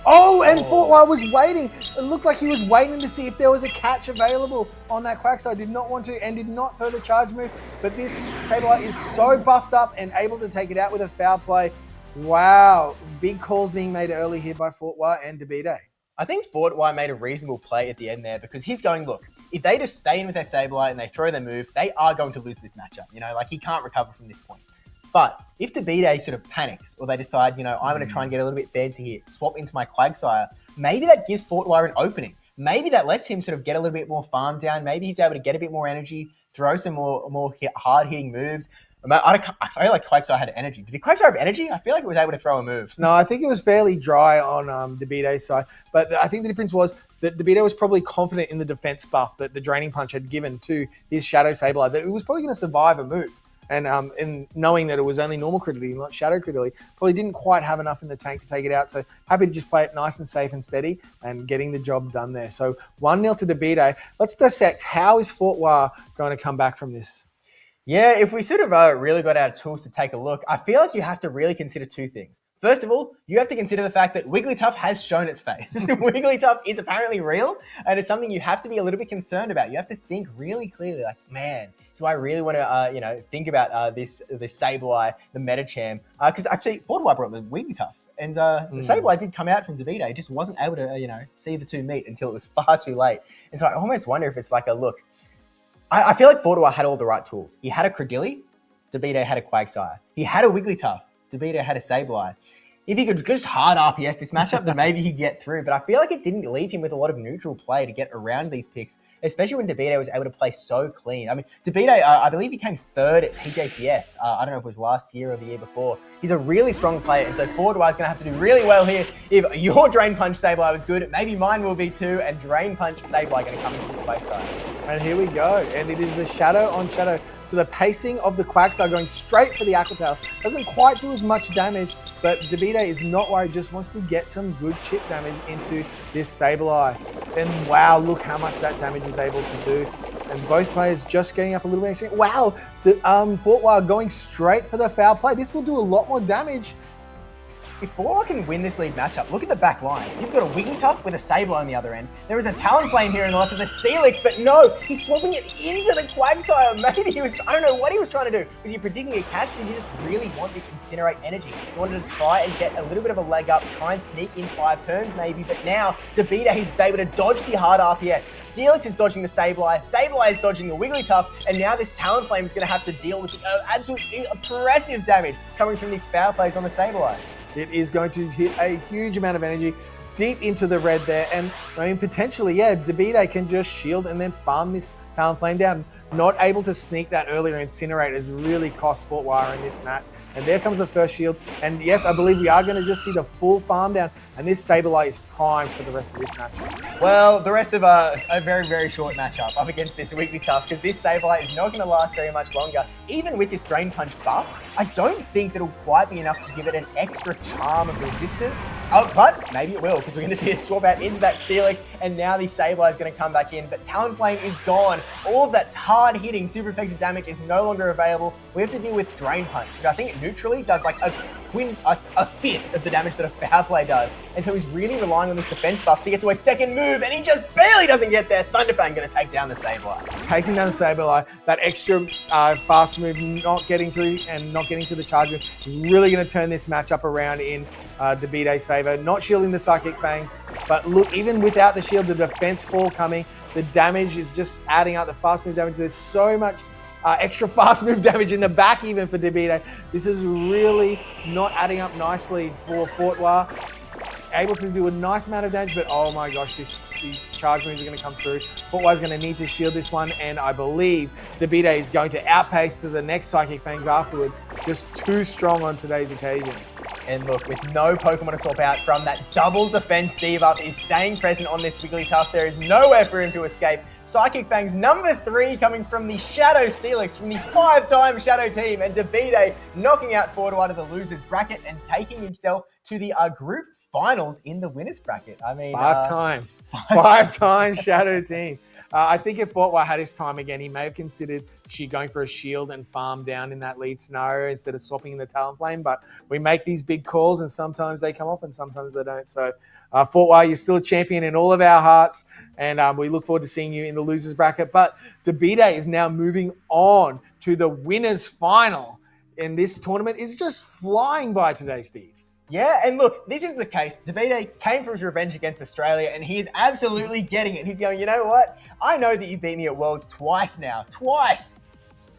Fortwire was waiting. It looked like he was waiting to see if there was a catch available on that Quagsire. Did not want to and did not throw the charge move. But this Sableye is so buffed up and able to take it out with a foul play. Wow. Big calls being made early here by Fortwire and debbiepebble. I think Fortwire made a reasonable play at the end there because he's going, look, if they just stay in with their Sableye and they throw their move, they are going to lose this matchup. You know, like he can't recover from this point. But if debbiepebble sort of panics or they decide, you know, I'm going to try and get a little bit fancy here, swap into my Quagsire, maybe that gives Fortwire an opening. Maybe that lets him sort of get a little bit more farm down. Maybe he's able to get a bit more energy, throw some more hard-hitting moves. I feel like Quagsire had energy. Did Quagsire have energy? I feel like it was able to throw a move. No, I think it was fairly dry on debbiepebbles side. But I think the difference was that debbiepebble was probably confident in the defense buff that the Draining Punch had given to his Shadow Sableye, that it was probably going to survive a move. And in knowing that it was only normal Credilli, not Shadow Credilli, probably didn't quite have enough in the tank to take it out. So happy to just play it nice and safe and steady and getting the job done there. So 1-0 to debbiepebble. Let's dissect how is Fortwire going to come back from this? Yeah, if we sort of really got our tools to take a look, I feel like you have to really consider 2 things. First of all, you have to consider the fact that Wigglytuff has shown its face. Wigglytuff is apparently real, and it's something you have to be a little bit concerned about. You have to think really clearly, like, man, do I really want to, think about this Sableye, the Metacham? Because actually, Fortwire brought the Wigglytuff, and the Sableye did come out from debbiepebble. It just wasn't able to, see the 2 meet until it was far too late. And so I almost wonder if it's like a look. I feel like Fortwire had all the right tools. He had a Credilli, debbiepebble had a Quagsire. He had a Wigglytuff, debbiepebble had a Sableye. If he could just hard RPS this matchup, then maybe he'd get through. But I feel like it didn't leave him with a lot of neutral play to get around these picks, especially when debbiepebble was able to play so clean. I mean, debbiepebble, I believe he came 3rd at PJCS. I don't know if it was last year or the year before. He's a really strong player, and so Fortwire is going to have to do really well here. If your Drain Punch Sableye was good, maybe mine will be too, and Drain Punch Sableye going to come into this Quagsire. And here we go. And it is the Shadow on Shadow. So the pacing of the Quagsire going straight for the Aqua Tail doesn't quite do as much damage, but debbiepebble is not worried, just wants to get some good chip damage into this Sableye. And wow, look how much that damage is able to do. And both players just getting up a little bit. Wow, the Fortwire going straight for the foul play. This will do a lot more damage. If Fortwire can win this lead matchup, look at the back lines. He's got a Wigglytuff with a Sableye on the other end. There is a Talonflame here on the left of the Steelix, but no, he's swapping it into the Quagsire. Maybe he was, I don't know what he was trying to do. Was he predicting a catch? Does he just really want this Incinerate energy? He wanted to try and get a little bit of a leg up, try and sneak in 5 turns maybe, but now debbiepebble, he's able to dodge the hard RPS. Steelix is dodging the Sableye, Sableye is dodging the Wigglytuff, and now this Talonflame is going to have to deal with the absolutely oppressive damage coming from these foul plays on the Sableye. It is going to hit a huge amount of energy deep into the red there. And I mean, potentially, yeah, debbiepebble can just shield and then farm this Talonflame down. Not able to sneak that earlier Incinerate has really cost Fortwire in this match. And there comes the first shield. And yes, I believe we are going to just see the full farm down. And this Sableye is primed for the rest of this matchup. Well, the rest of a very, very short matchup up against this Wigglytuff, because this Sableye is not going to last very much longer. Even with this Drain Punch buff, I don't think that'll quite be enough to give it an extra charm of resistance. But maybe it will, because we're going to see it swap out into that Steelix, and now the Sableye is going to come back in. But Talonflame is gone. All of that hard-hitting, super effective damage is no longer available. We have to deal with Drain Punch, which I think neutrally does like a fifth of the damage that a foul play does. And so he's really relying on this defense buff to get to a second move, and he just barely doesn't get there. Thunderfang going to take down the Sableye. Taking down the Sableye, that extra fast move, not getting through and not getting to the charge move is really going to turn this matchup around in Debide's favor. Not shielding the Psychic Fangs, but look, even without the shield, the defense fall coming, the damage is just adding up, the fast move damage. There's so much extra fast move damage in the back even for Debide. This is really not adding up nicely for Fortois. Able to do a nice amount of damage, but oh my gosh, these charge moves are going to come through. Fortois is going to need to shield this one, and I believe Debide is going to outpace to the next Psychic Fangs afterwards. Just too strong on today's occasion. And look, with no Pokemon to swap out from, that double defense debuff is staying present on this Wigglytuff. There is nowhere for him to escape. Psychic Fangs number 3 coming from the Shadow Steelix from the 5-time Shadow team, and Debide knocking out Fortois to the losers bracket and taking himself to the group finals in the winners bracket. I mean, five-time Shadow team. I think if Fortois had his time again, he may have considered going for a shield and farm down in that lead scenario instead of swapping in the Talonflame. But we make these big calls, and sometimes they come off and sometimes they don't. So, Fortois, you're still a champion in all of our hearts, and we look forward to seeing you in the losers bracket. But Debide is now moving on to the winners final, and this tournament is just flying by today, Steve. Yeah, and look, this is the case. Debide came for his revenge against Australia, and he is absolutely getting it. He's going, you know what? I know that you beat me at Worlds twice now. Twice!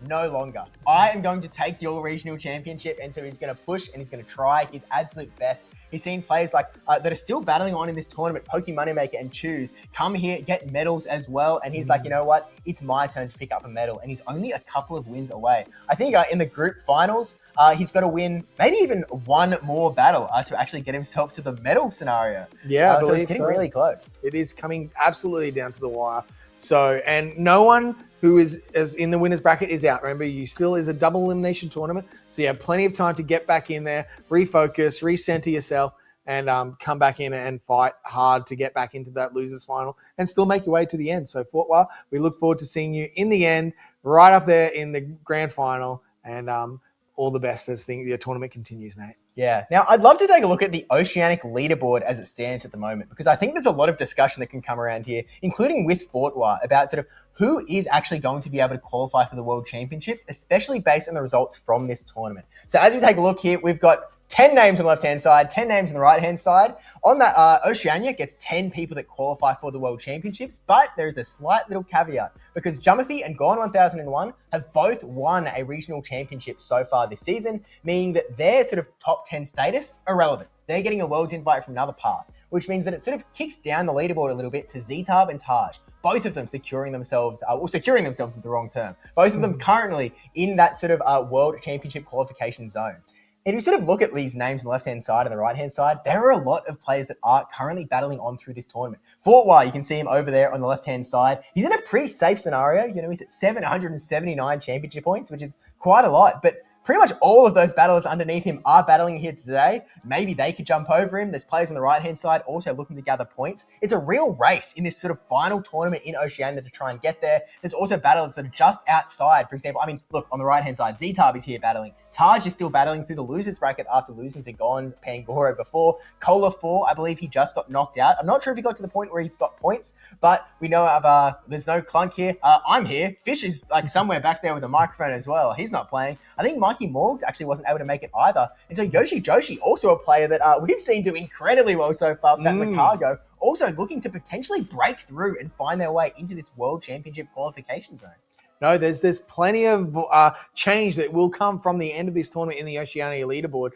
No longer. I am going to take your regional championship, and so he's going to push and he's going to try his absolute best. He's seen players like that are still battling on in this tournament, Poke Moneymaker and Choose, come here, get medals as well, and he's like, you know what? It's my turn to pick up a medal, and he's only a couple of wins away. I think in the group finals, he's got to win maybe even one more battle to actually get himself to the medal scenario. Yeah, I so believe it's getting so. really close. It is coming absolutely down to the wire. So, and no one who is in the winners bracket is out. Remember, you still is a double elimination tournament, so you have plenty of time to get back in there, refocus, recenter yourself, and come back in and fight hard to get back into that losers final and still make your way to the end. So, Fortois, we look forward to seeing you in the end, right up there in the grand final, and all the best as the tournament continues, mate. Yeah. Now, I'd love to take a look at the Oceanic leaderboard as it stands at the moment, because I think there's a lot of discussion that can come around here, including with Fortois, about sort of who is actually going to be able to qualify for the World Championships, especially based on the results from this tournament. So as we take a look here, we've got 10 names on the left-hand side, 10 names on the right-hand side. On that, Oceania gets 10 people that qualify for the World Championships, but there is a slight little caveat, because Jumothy and Gone 1001 have both won a regional championship so far this season, meaning that their sort of top 10 status irrelevant. They're getting a Worlds invite from another path, which means that it sort of kicks down the leaderboard a little bit to Zetab and Taj. Both of them securing themselves, securing themselves is the wrong term. Both of them currently in that sort of World Championship qualification zone. And if you sort of look at these names on the left-hand side and the right-hand side, there are a lot of players that are currently battling on through this tournament. Fortois, you can see him over there on the left-hand side. He's in a pretty safe scenario. You know, he's at 779 championship points, which is quite a lot. But pretty much all of those battlers underneath him are battling here today. Maybe they could jump over him. There's players on the right-hand side also looking to gather points. It's a real race in this sort of final tournament in Oceania to try and get there. There's also battlers that are just outside. For example, I mean, look, on the right-hand side, Zetab is here battling. Taj is still battling through the losers bracket after losing to Gon's Pangoro before. Cola 4, I believe he just got knocked out. I'm not sure if he got to the point where he's got points, but we know of, there's no Clunk here. I'm here. Fish is like somewhere back there with a microphone as well. He's not playing. I think Mikey Morgs actually wasn't able to make it either. And so Yoshi Joshi, also a player that we've seen do incredibly well so far with that Macargo, also looking to potentially break through and find their way into this World Championship qualification zone. No, there's plenty of change that will come from the end of this tournament in the Oceania leaderboard.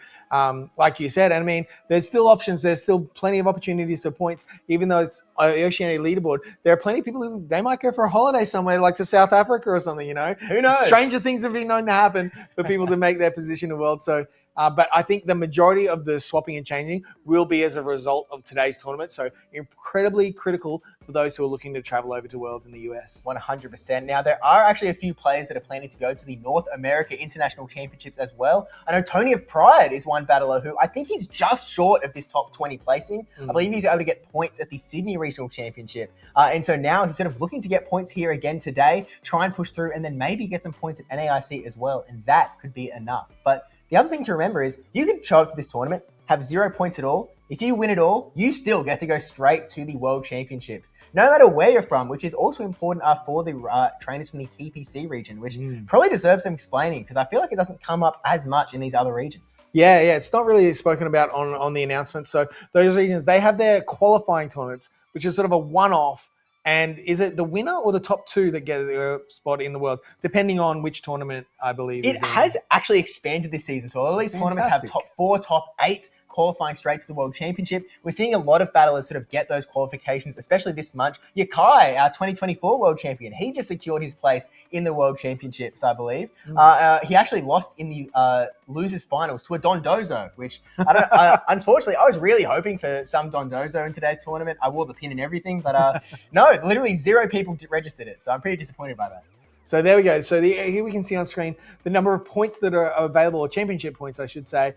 Like you said, I mean, there's still options. There's still plenty of opportunities for points, even though it's the Oceania leaderboard. There are plenty of people who they might go for a holiday somewhere, like to South Africa or something, you know. Who knows? Stranger things have been known to happen for people to make their position in the world. So, but I think the majority of the swapping and changing will be as a result of today's tournament. So incredibly critical for those who are looking to travel over to Worlds in the US. 100%. Now, there are actually a few players that are planning to go to the North America International Championships as well. I know Tony of Pride is one battler who I think he's just short of this top 20 placing. I believe he's able to get points at the Sydney Regional Championship. And so now he's sort of looking to get points here again today, try and push through, and then maybe get some points at NAIC as well. And that could be enough. But the other thing to remember is you could show up to this tournament, have 0 points at all. If you win it all, you still get to go straight to the World Championships, no matter where you're from, which is also important for the trainers from the TPC region, which probably deserves some explaining because I feel like it doesn't come up as much in these other regions. Yeah, it's not really spoken about on the announcement. So those regions, they have their qualifying tournaments, which is sort of a one-off. And is it the winner or the top 2 that get their spot in the world, depending on which tournament, I believe? It has actually expanded this season. So a lot of these tournaments have top 4, top 8 qualifying straight to the World Championship. We're seeing a lot of battlers sort of get those qualifications, especially this month. Yakai, our 2024 World Champion, he just secured his place in the World Championships, I believe. He actually lost in the losers finals to a Dondozo, which unfortunately, I was really hoping for some Dondozo in today's tournament. I wore the pin and everything, but no, literally 0 people registered it. So I'm pretty disappointed by that. So there we go. So here we can see on screen the number of points that are available, or championship points, I should say,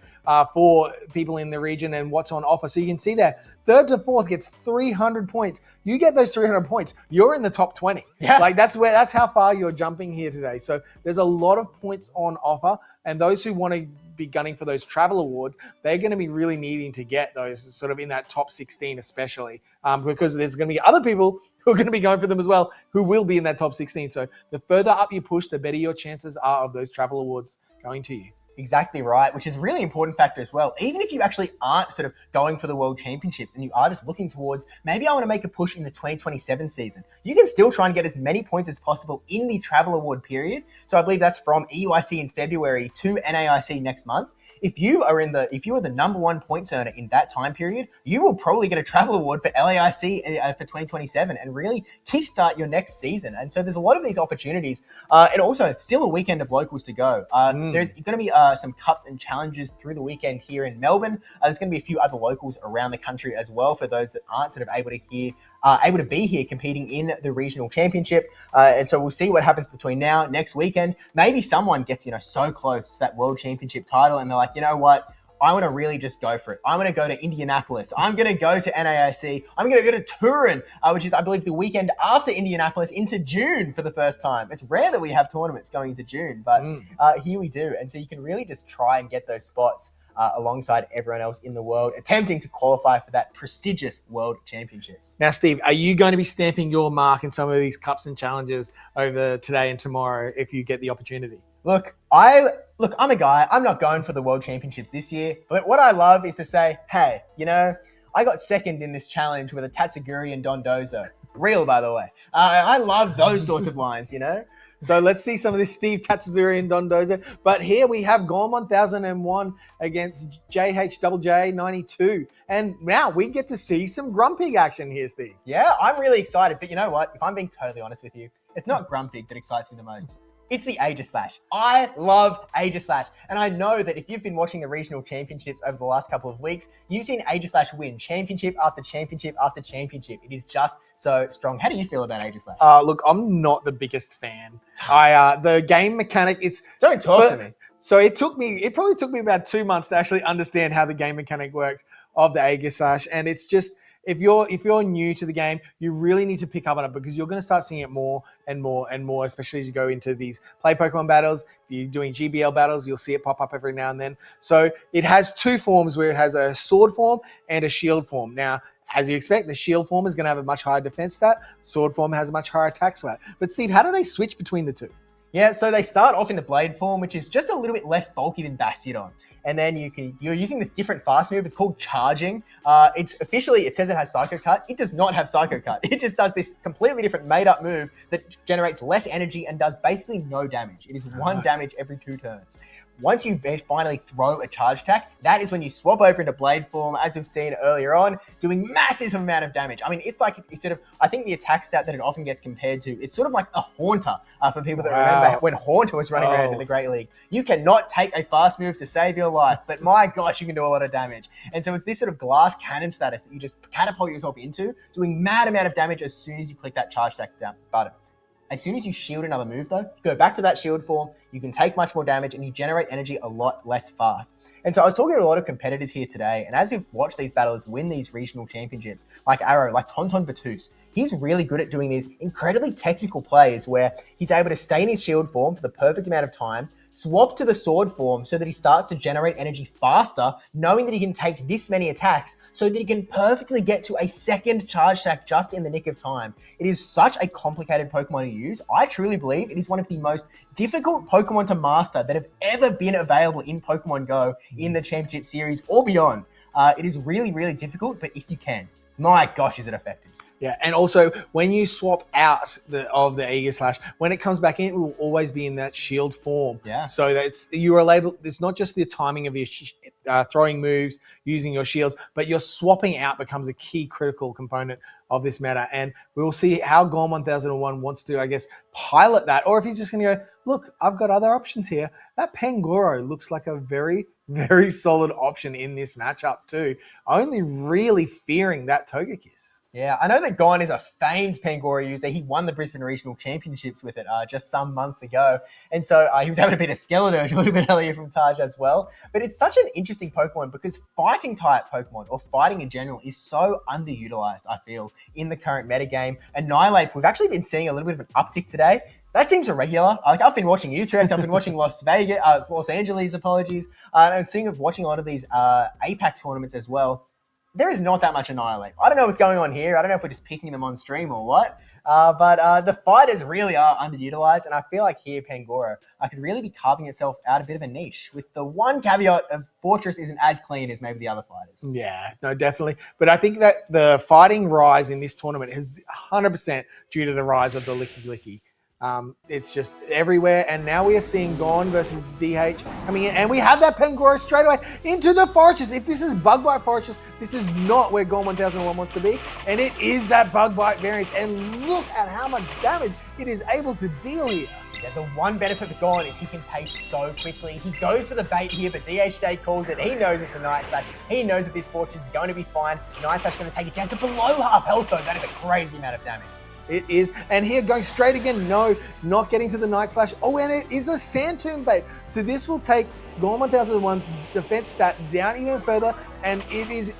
for people in the region and what's on offer. So you can see there, 3rd to 4th gets 300 points. You get those 300 points, you're in the top 20. Yeah. Like that's how far you're jumping here today. So there's a lot of points on offer, and those who want to be gunning for those travel awards, they're going to be really needing to get those sort of in that top 16 especially, because there's going to be other people who are going to be going for them as well, who will be in that top 16. So the further up you push, the better your chances are of those travel awards going to you. Exactly right, which is a really important factor as well. Even if you actually aren't sort of going for the World Championships and you are just looking towards, maybe I want to make a push in the 2027 season, you can still try and get as many points as possible in the travel award period. So I believe that's from EUIC in February to NAIC next month. If you are the number 1 points earner in that time period, you will probably get a travel award for LAIC for 2027 and really kickstart your next season. And so there's a lot of these opportunities, and also still a weekend of locals to go. There's going to be some cups and challenges through the weekend here in Melbourne. There's going to be a few other locals around the country as well for those that aren't sort of able to be here competing in the regional championship. And so we'll see what happens between now and next weekend. Maybe someone gets so close to that world championship title and they're like, you know what? I want to really just go for it. I'm going to go to Indianapolis. I'm going to go to NAIC. I'm going to go to Turin, which is, I believe, the weekend after Indianapolis into June for the first time. It's rare that we have tournaments going into June, but here we do. And so you can really just try and get those spots alongside everyone else in the world, attempting to qualify for that prestigious World Championships. Now, Steve, are you going to be stamping your mark in some of these cups and challenges over today and tomorrow if you get the opportunity? Look, I'm a guy. I'm not going for the World Championships this year, but what I love is to say, hey, I got second in this challenge with a Tatsuguri and Dondozo. Real, by the way. I love those sorts of lines, So let's see some of this Steve Tatsuzuri and Dondozo. But here we have Gorm 1001 against JHJJ92. And now we get to see some Grumpig action here, Steve. Yeah, I'm really excited. But you know what? If I'm being totally honest with you, it's not Grumpig that excites me the most. It's the Aegislash. I love Aegislash. And I know that if you've been watching the regional championships over the last couple of weeks, you've seen Aegislash win championship after championship after championship. It is just so strong. How do you feel about Aegislash? Look, I'm not the biggest fan. The game mechanic, Don't talk to me. So it probably took me about 2 months to actually understand how the game mechanic works of the Aegislash. And it's just, if you're new to the game, you really need to pick up on it because you're going to start seeing it more and more and more, especially as you go into these play Pokemon battles. If you're doing GBL battles, you'll see it pop up every now and then. So it has 2 forms where it has a sword form and a shield form. Now, as you expect, the shield form is going to have a much higher defense stat. Sword form has a much higher attack stat. But Steve, how do they switch between the two? Yeah, so they start off in the blade form, which is just a little bit less bulky than Bastiodon. And then you're using this different fast move. It's called charging. It says it has Psycho Cut. It does not have Psycho Cut. It just does this completely different made up move that generates less energy and does basically no damage. It is 1 damage every 2 turns. Once you finally throw a charge attack, that is when you swap over into blade form, as we've seen earlier on, doing massive amount of damage. I mean, I think the attack stat that it often gets compared to, it's sort of like a Haunter for people that remember when Haunter was running around in the Great League. You cannot take a fast move to save your life, but my gosh, you can do a lot of damage. And so it's this sort of glass cannon status that you just catapult yourself into, doing mad amount of damage as soon as you click that charge attack button. As soon as you shield another move though, go back to that shield form, you can take much more damage and you generate energy a lot less fast. And so I was talking to a lot of competitors here today, and as you've watched these battlers win these regional championships, like Arrow, like Tonton Batus, he's really good at doing these incredibly technical plays where he's able to stay in his shield form for the perfect amount of time swap to the sword form so that he starts to generate energy faster, knowing that he can take this many attacks so that he can perfectly get to a second charge attack just in the nick of time. It is such a complicated Pokemon to use. I truly believe it is one of the most difficult Pokemon to master that have ever been available in Pokemon Go in the Championship Series or beyond. It is really, really difficult, but if you can, my gosh, is it effective. Yeah, and also when you swap out the Aegislash, when it comes back in, it will always be in that shield form. Yeah. So that you are able. It's not just the timing of your throwing moves, using your shields, but your swapping out becomes a key critical component of this meta. And we will see how Gone 1001 wants to, I guess, pilot that, or if he's just going to go, look, I've got other options here. That Pangoro looks like a very, very solid option in this matchup too. Only really fearing that Togekiss. Yeah, I know that Gon is a famed Pangoro user. He won the Brisbane Regional Championships with it just some months ago. And so he was able to beat a Skeledirge a little bit earlier from Taj as well. But it's such an interesting Pokemon because fighting type Pokemon, or fighting in general, is so underutilized, I feel, in the current metagame. Annihilate, we've actually been seeing a little bit of an uptick today. That seems irregular. Like, I've been watching Utrecht, I've been watching Los Angeles, apologies, and watching a lot of these APAC tournaments as well. There is not that much Annihilate. I don't know what's going on here. I don't know if we're just picking them on stream or what. But the fighters really are underutilized. And I feel like here, Pangoro could really be carving itself out a bit of a niche, with the one caveat of Fortress isn't as clean as maybe the other fighters. Yeah, no, definitely. But I think that the fighting rise in this tournament is 100% due to the rise of the Licky Glicky. It's just everywhere, and now we are seeing Gone versus DH coming in, and we have that Pangoro straight away into the Fortress. If this is Bug Bite Fortress, this is not where Gone 1001 wants to be, and it is that Bug Bite variant, and look at how much damage it is able to deal here. Yeah, the one benefit of Gone is he can pace so quickly. He goes for the bait here, but DHJ calls it. He knows it's a Night Slash. He knows that this Fortress is going to be fine. Night Slash is going to take it down to below half health, though. That is a crazy amount of damage. It is, and here going straight again, no, not getting to the Night Slash. Oh, and it is a Sand Tomb bait. So this will take Gone 1001's defense stat down even further, and it is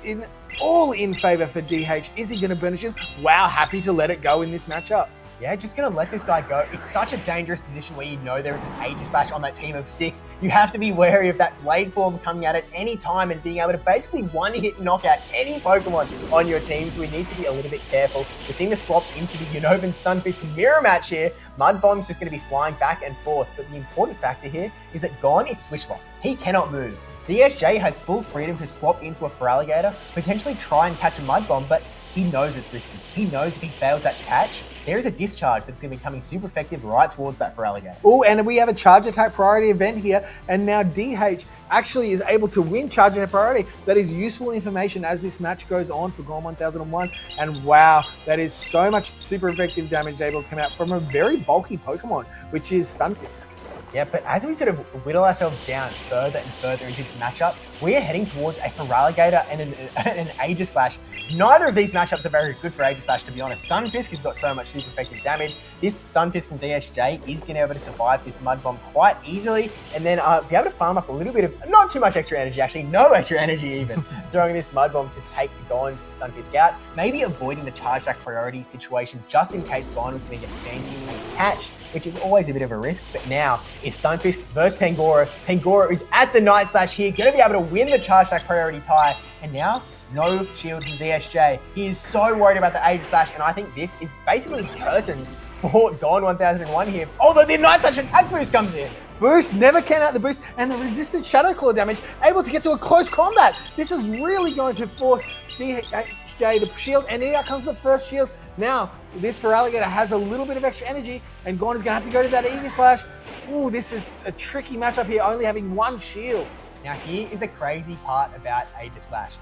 all in favor for DH. Is he going to burnish it? Wow, happy to let it go in this matchup. Yeah, just going to let this guy go. It's such a dangerous position where you know there is an Aegislash on that team of 6. You have to be wary of that Blade form coming at it any time and being able to basically one-hit knock out any Pokemon on your team, so he needs to be a little bit careful. We're seeing the swap into the Unova Stunfisk mirror match here. Mud Bomb's just going to be flying back and forth, but the important factor here is that Gon is switch locked. He cannot move. DSJ has full freedom to swap into a Feraligatr, potentially try and catch a Mud Bomb, but he knows it's risky. He knows if he fails that catch, there is a discharge that's going to be coming super effective right towards that Feraligatr. Oh, and we have a charge attack priority event here, and now DH actually is able to win charge attack priority. That is useful information as this match goes on for Gone 1001. And wow, that is so much super effective damage able to come out from a very bulky Pokemon, which is Stunfisk. Yeah, but as we sort of whittle ourselves down further and further into this matchup, we are heading towards a Feraligatr and an Aegislash. Neither of these matchups are very good for Aegislash, to be honest. Stunfisk has got so much super effective damage. This Stunfisk from DSJ is going to be able to survive this Mud Bomb quite easily, and then be able to farm up a little bit of, not too much extra energy, actually, no extra energy even, throwing this Mud Bomb to take Gon's Stunfisk out, maybe avoiding the charge back priority situation just in case Gon was going to get fancy catch, which is always a bit of a risk. But now it's Stunfisk versus Pangoro. Pangoro is at the Night Slash here, going to be able to win the charge back priority tie, and now no shield from DSJ. He is so worried about the Aegislash, and I think this is basically curtains for Gone 1001 here. Although the Night Slash attack boost comes in. Boost, never can out the boost, and the resisted Shadow Claw damage, able to get to a close combat. This is really going to force DSJ to shield, and here comes the first shield. Now, this Feraligatr has a little bit of extra energy, and Gon is going to have to go to that Aegislash. Ooh, this is a tricky matchup here, only having one shield. Now, here is the crazy part about Aegislash.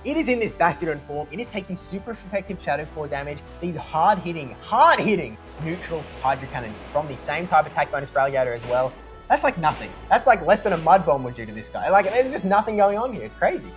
It is in this Bastiodon form. It is taking super effective Shadow Claw damage. These hard-hitting neutral Hydro Cannons from the same type attack bonus Feraligatr as well. That's like nothing. That's like less than a Mud Bomb would do to this guy. Like, there's just nothing going on here. It's crazy.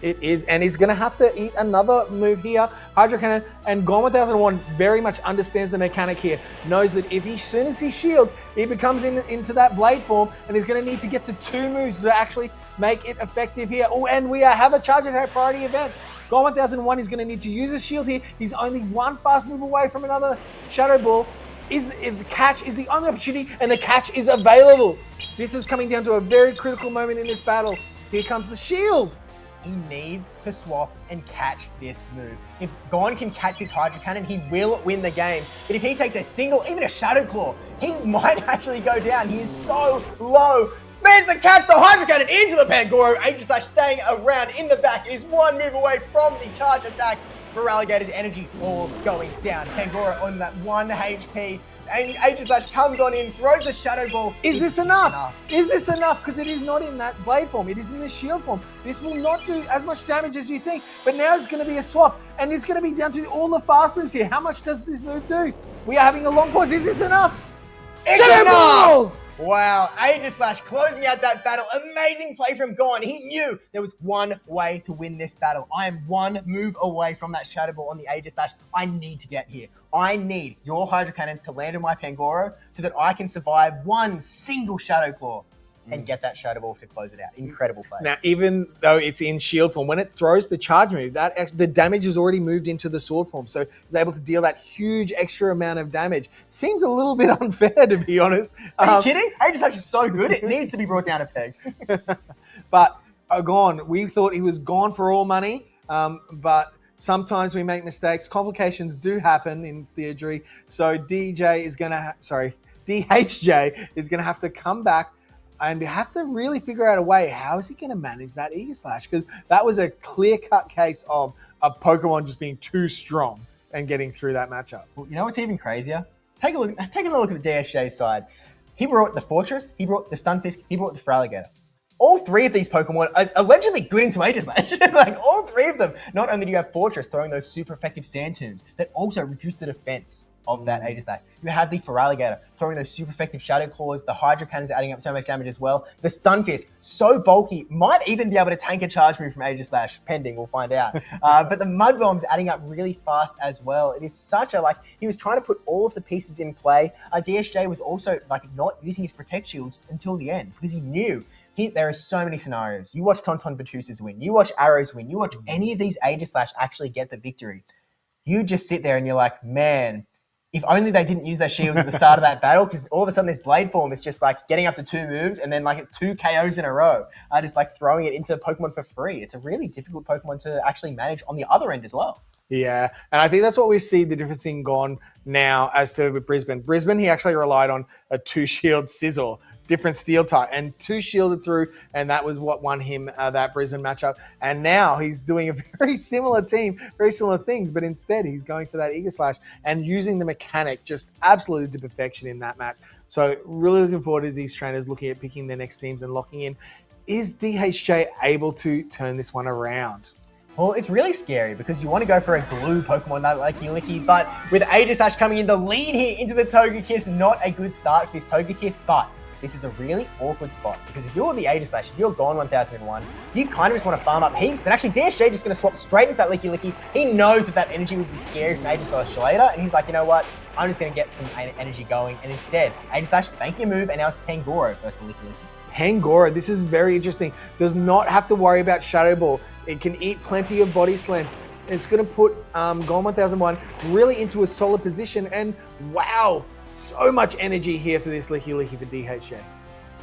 It is, and he's going to have to eat another move here. Hydro Cannon, and Gone 1001 very much understands the mechanic here. Knows that if as soon as he shields, he becomes into that Blade form, and he's going to need to get to 2 moves to actually make it effective here. Oh, and we have a charge attack priority event. Gone 1001 is going to need to use his shield here. He's only one fast move away from another Shadow Ball. the catch is the only opportunity, and the catch is available. This is coming down to a very critical moment in this battle. Here comes the shield. He needs to swap and catch this move. If Gon can catch this Hydro Cannon, he will win the game. But if he takes a single, even a Shadow Claw, he might actually go down. He is so low. There's the catch, the Hydro Cannon into the Pangoro. Aegislash staying around in the back. It is one move away from the charge attack. Feraligator's energy all going down. Pangoro on that 1 HP. And Aegislash comes on in, throws the Shadow Ball. Is this enough? Is this enough? Because it is not in that blade form. It is in the shield form. This will not do as much damage as you think. But now it's going to be a swap. And it's going to be down to all the fast moves here. How much does this move do? We are having a long pause. Is this enough? It's Shadow enough! Ball! Wow, Aegislash closing out that battle. Amazing play from Gon. He knew there was one way to win this battle. I am one move away from that Shadow Ball on the Aegislash. I need to get here. I need your Hydro Cannon to land on my Pangoro so that I can survive one single Shadow Claw and get that Shadow Ball to close it out. Incredible play. Now, even though it's in shield form, when it throws the charge move, the damage has already moved into the sword form. So it's able to deal that huge extra amount of damage. Seems a little bit unfair, to be honest. Are you kidding? Aegislash is so good, it needs to be brought down a peg. But Gon, we thought he was gone for all money, but sometimes we make mistakes. Complications do happen in theory. So DHJ is going to have to come back and have to really figure out a way, how is he going to manage that Aegislash? Because that was a clear-cut case of a Pokemon just being too strong and getting through that matchup. Well, you know what's even crazier? Taking a look at the DSJ side. He brought the Fortress, he brought the Stunfisk, he brought the Feraligatr. All three of these Pokemon are allegedly good into Aegislash. Like, all three of them. Not only do you have Fortress throwing those super effective Sand Tombs that also reduce the defense of that Aegislash. You have the Feraligatr throwing those super effective Shadow Claws. The Hydro Cannons adding up so much damage as well. The Stunfisk, so bulky, might even be able to tank a charge move from Aegislash, pending, we'll find out. But the Mud Bomb's adding up really fast as well. It is such a, he was trying to put all of the pieces in play. DSJ was also, not using his Protect Shields until the end, because he knew there are so many scenarios. You watch Tonton Batusas win, you watch Arrows win, you watch any of these Aegislash actually get the victory. You just sit there and you're like, man, if only they didn't use their shield at the start of that battle, because all of a sudden this blade form is just getting up to 2 moves and then 2 KOs in a row. Just throwing it into Pokemon for free. It's a really difficult Pokemon to actually manage on the other end as well. Yeah, and I think that's what we see the difference in Gon now as to with Brisbane. Brisbane, he actually relied on a 2-shield Sizzle, different steel type, and 2 shielded through, and that was what won him that Brisbane matchup. And now he's doing a very similar team, very similar things, but instead he's going for that Aegislash and using the mechanic just absolutely to perfection in that match. So really looking forward to these trainers looking at picking their next teams and locking in. Is DHJ able to turn this one around? Well, it's really scary because you want to go for a glue Pokemon like Licky, but with Aegislash coming in the lead here into the Togekiss, not a good start for this Togekiss, but this is a really awkward spot because if you're the Aegislash, if you're Gone 1001, you kind of just want to farm up heaps, but actually DSJ just going to swap straight into that Licky. He knows that energy would be scary from Aegislash later, and he's like, you know what, I'm just going to get some energy going, and instead, Aegislash banking a move, and now it's Pangoro versus the Licky. Pangoro, this is very interesting. Does not have to worry about Shadow Ball. It can eat plenty of body slams. It's going to put Gone 1001 really into a solid position. And wow, so much energy here for this Licky for DHJ.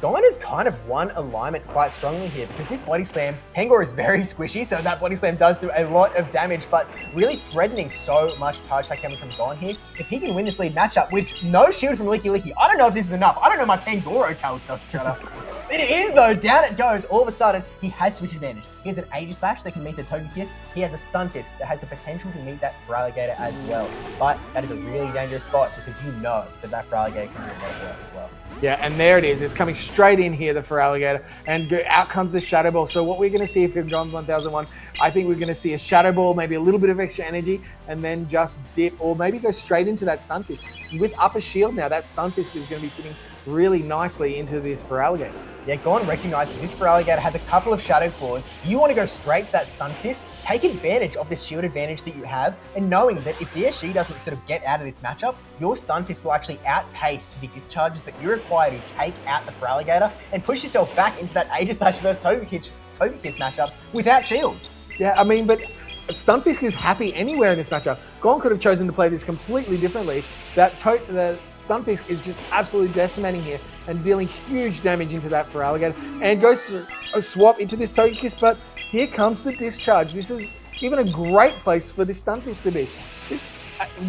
Gone has kind of won alignment quite strongly here because this Body Slam, Pangoro is very squishy, so that Body Slam does do a lot of damage, but really threatening so much charge attack coming from Gone here. If he can win this lead matchup with no shield from Licky, I don't know if this is enough. I don't know my Pangoro tells DrTrotter. It is though, down it goes. All of a sudden, he has switch advantage. He has an Aegislash that can meet the Togekiss. He has a Stunfisk that has the potential to meet that Feraligatr as well. But that is a really dangerous spot because you know that Feraligatr can do a lot of work as well. Yeah, and there it is. It's coming straight in here, the Feraligatr, and out comes the Shadow Ball. So what we're going to see if you're Gone 1001, I think we're going to see a Shadow Ball, maybe a little bit of extra energy, and then just dip, or maybe go straight into that Stunfisk. With upper shield now, that Stunfisk is going to be sitting really nicely into this Feraligatr. Yeah, Gone recognized that this Feraligatr has a couple of Shadow Claws. You want to go straight to that Stunfisk, take advantage of this shield advantage that you have, and knowing that if DSG doesn't sort of get out of this matchup, your Stunfisk will actually outpace to the discharges that you require to take out the Feraligatr and push yourself back into that Aegislash versus Togekiss matchup without shields. Yeah, I mean, but Stunfisk is happy anywhere in this matchup. Gon could have chosen to play this completely differently. The Stunfisk is just absolutely decimating here and dealing huge damage into that for Alligator. And goes a swap into this Togekiss, but here comes the discharge. This is even a great place for this Stunfisk to be.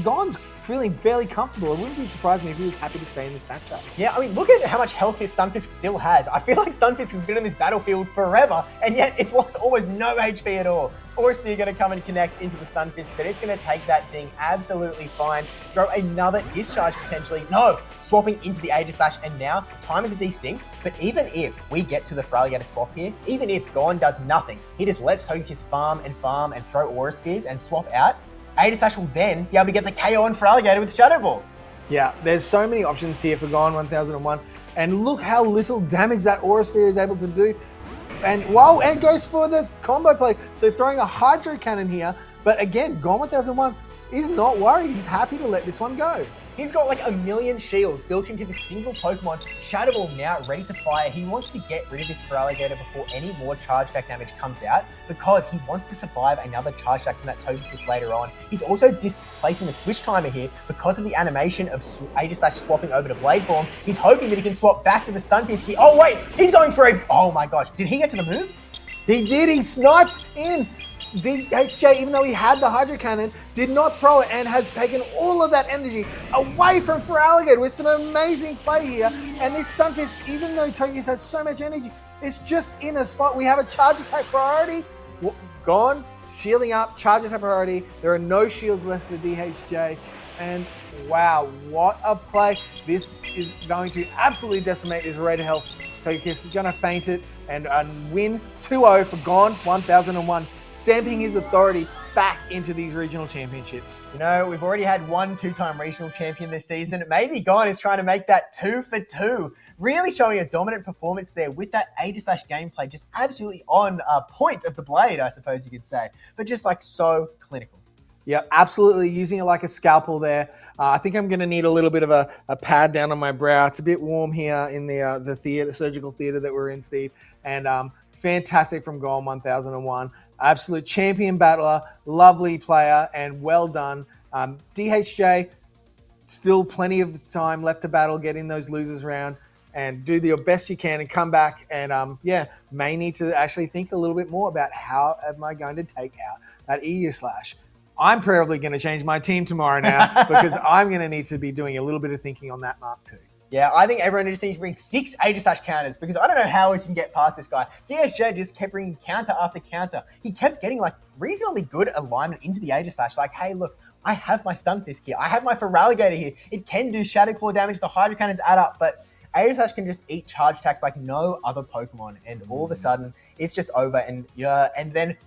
Gon's feeling fairly comfortable. It wouldn't be surprised me if he was happy to stay in this matchup. Yeah, I mean, look at how much health this Stunfisk still has. I feel like Stunfisk has been in this battlefield forever, and yet it's lost almost no HP at all. Aura Sphere going to come and connect into the Stunfisk, but it's going to take that thing absolutely fine. Throw another discharge potentially. No, swapping into the Aegislash, and now time is a desynced. But even if we get to the Feraligatr swap here, even if Gon does nothing, he just lets Togekiss farm and throw Aura Spheres and swap out, Aegislash will then be able to get the KO on Feraligatr with Shadow Ball. Yeah, there's so many options here for Gon 1001, and look how little damage that Aura Sphere is able to do. And whoa, and goes for the combo play. So throwing a Hydro Cannon here, but again, Gon 1001 is not worried. He's happy to let this one go. He's got like a million shields built into this single Pokemon. Shadow Ball now ready to fire. He wants to get rid of this Feraligatr before any more Charge Attack damage comes out because he wants to survive another Charge Attack from that Togekiss later on. He's also displacing the Switch Timer here because of the animation of Aegislash swapping over to Blade Form. He's hoping that he can swap back to the Stunfisk. Oh wait, he's going for a... Oh my gosh, did he get to the move? He did, he sniped in. DHJ, even though he had the Hydro Cannon, did not throw it and has taken all of that energy away from Feraligatr with some amazing play here. And this Stunfisk, even though Togekiss has so much energy, it's just in a spot. We have a Charge Attack priority. Gon, shielding up, Charge Attack priority. There are no shields left for DHJ. And wow, what a play. This is going to absolutely decimate this Red Health. Togekiss is going to faint it and win 2-0 for Gon 1001. Stamping his authority back into these regional championships. You know, we've already had one two-time regional champion this season. Maybe Gon is trying to make that 2 for 2. Really showing a dominant performance there with that Aegislash gameplay just absolutely on point of the blade, I suppose you could say. But just like so clinical. Yeah, absolutely. Using it like a scalpel there. I think I'm going to need a little bit of a pad down on my brow. It's a bit warm here in the theater, surgical theater that we're in, Steve. And fantastic from Gon 1001. Absolute champion battler, lovely player, and well done. DHJ, still plenty of time left to battle, get in those losers round, and do your best you can and come back. And may need to actually think a little bit more about how am I going to take out that Aegislash. I'm probably going to change my team tomorrow now because I'm going to need to be doing a little bit of thinking on that mark too. Yeah, I think everyone just needs to bring 6 Aegislash counters because I don't know how else you can get past this guy. DSJ just kept bringing counter after counter. He kept getting like reasonably good alignment into the Aegislash. Like, hey, look, I have my Stunfisk here. I have my Feraligatr here. It can do Shadow Claw damage. The Hydro Cannons add up, but Aegislash can just eat charge attacks like no other Pokemon. And all of a sudden, it's just over. And then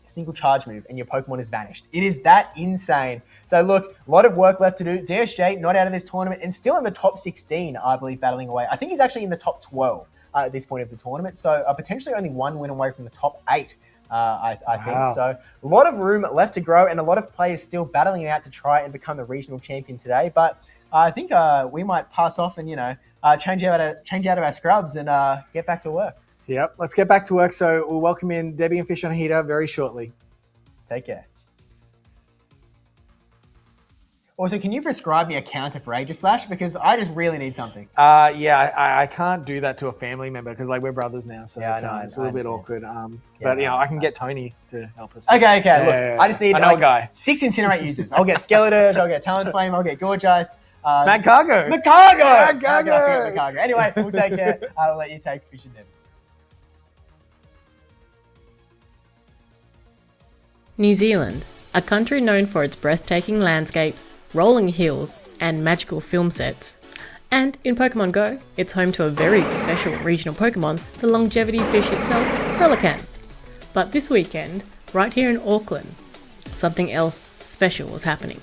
single charge move and your Pokemon is vanished. It is that insane. So look, a lot of work left to do. DSJ not out of this tournament and still in the top 16, I believe, battling away. I think he's actually in the top 12 at this point of the tournament. So potentially only one win away from the top 8, I think. So a lot of room left to grow and a lot of players still battling it out to try and become the regional champion today. But I think we might pass off and, change out of our scrubs and get back to work. Yep, let's get back to work. So we'll welcome in Debbie and FishOnAHeater very shortly. Take care. Also, can you prescribe me a counter for Aegislash? Because I just really need something. I can't do that to a family member because we're brothers now, so it's a little bit awkward. I can get Tony to help us. Okay. Look, I just need guy. 6 Incinerate users. I'll get Skeleturge, I'll get Talonflame, I'll get Gorgeist. Magcargo. Anyway, we'll take care. I will let you take Fish and Debbie. New Zealand, a country known for its breathtaking landscapes, rolling hills, and magical film sets. And in Pokemon Go, it's home to a very special regional Pokemon, the longevity fish itself, Relican. But this weekend, right here in Auckland, something else special was happening.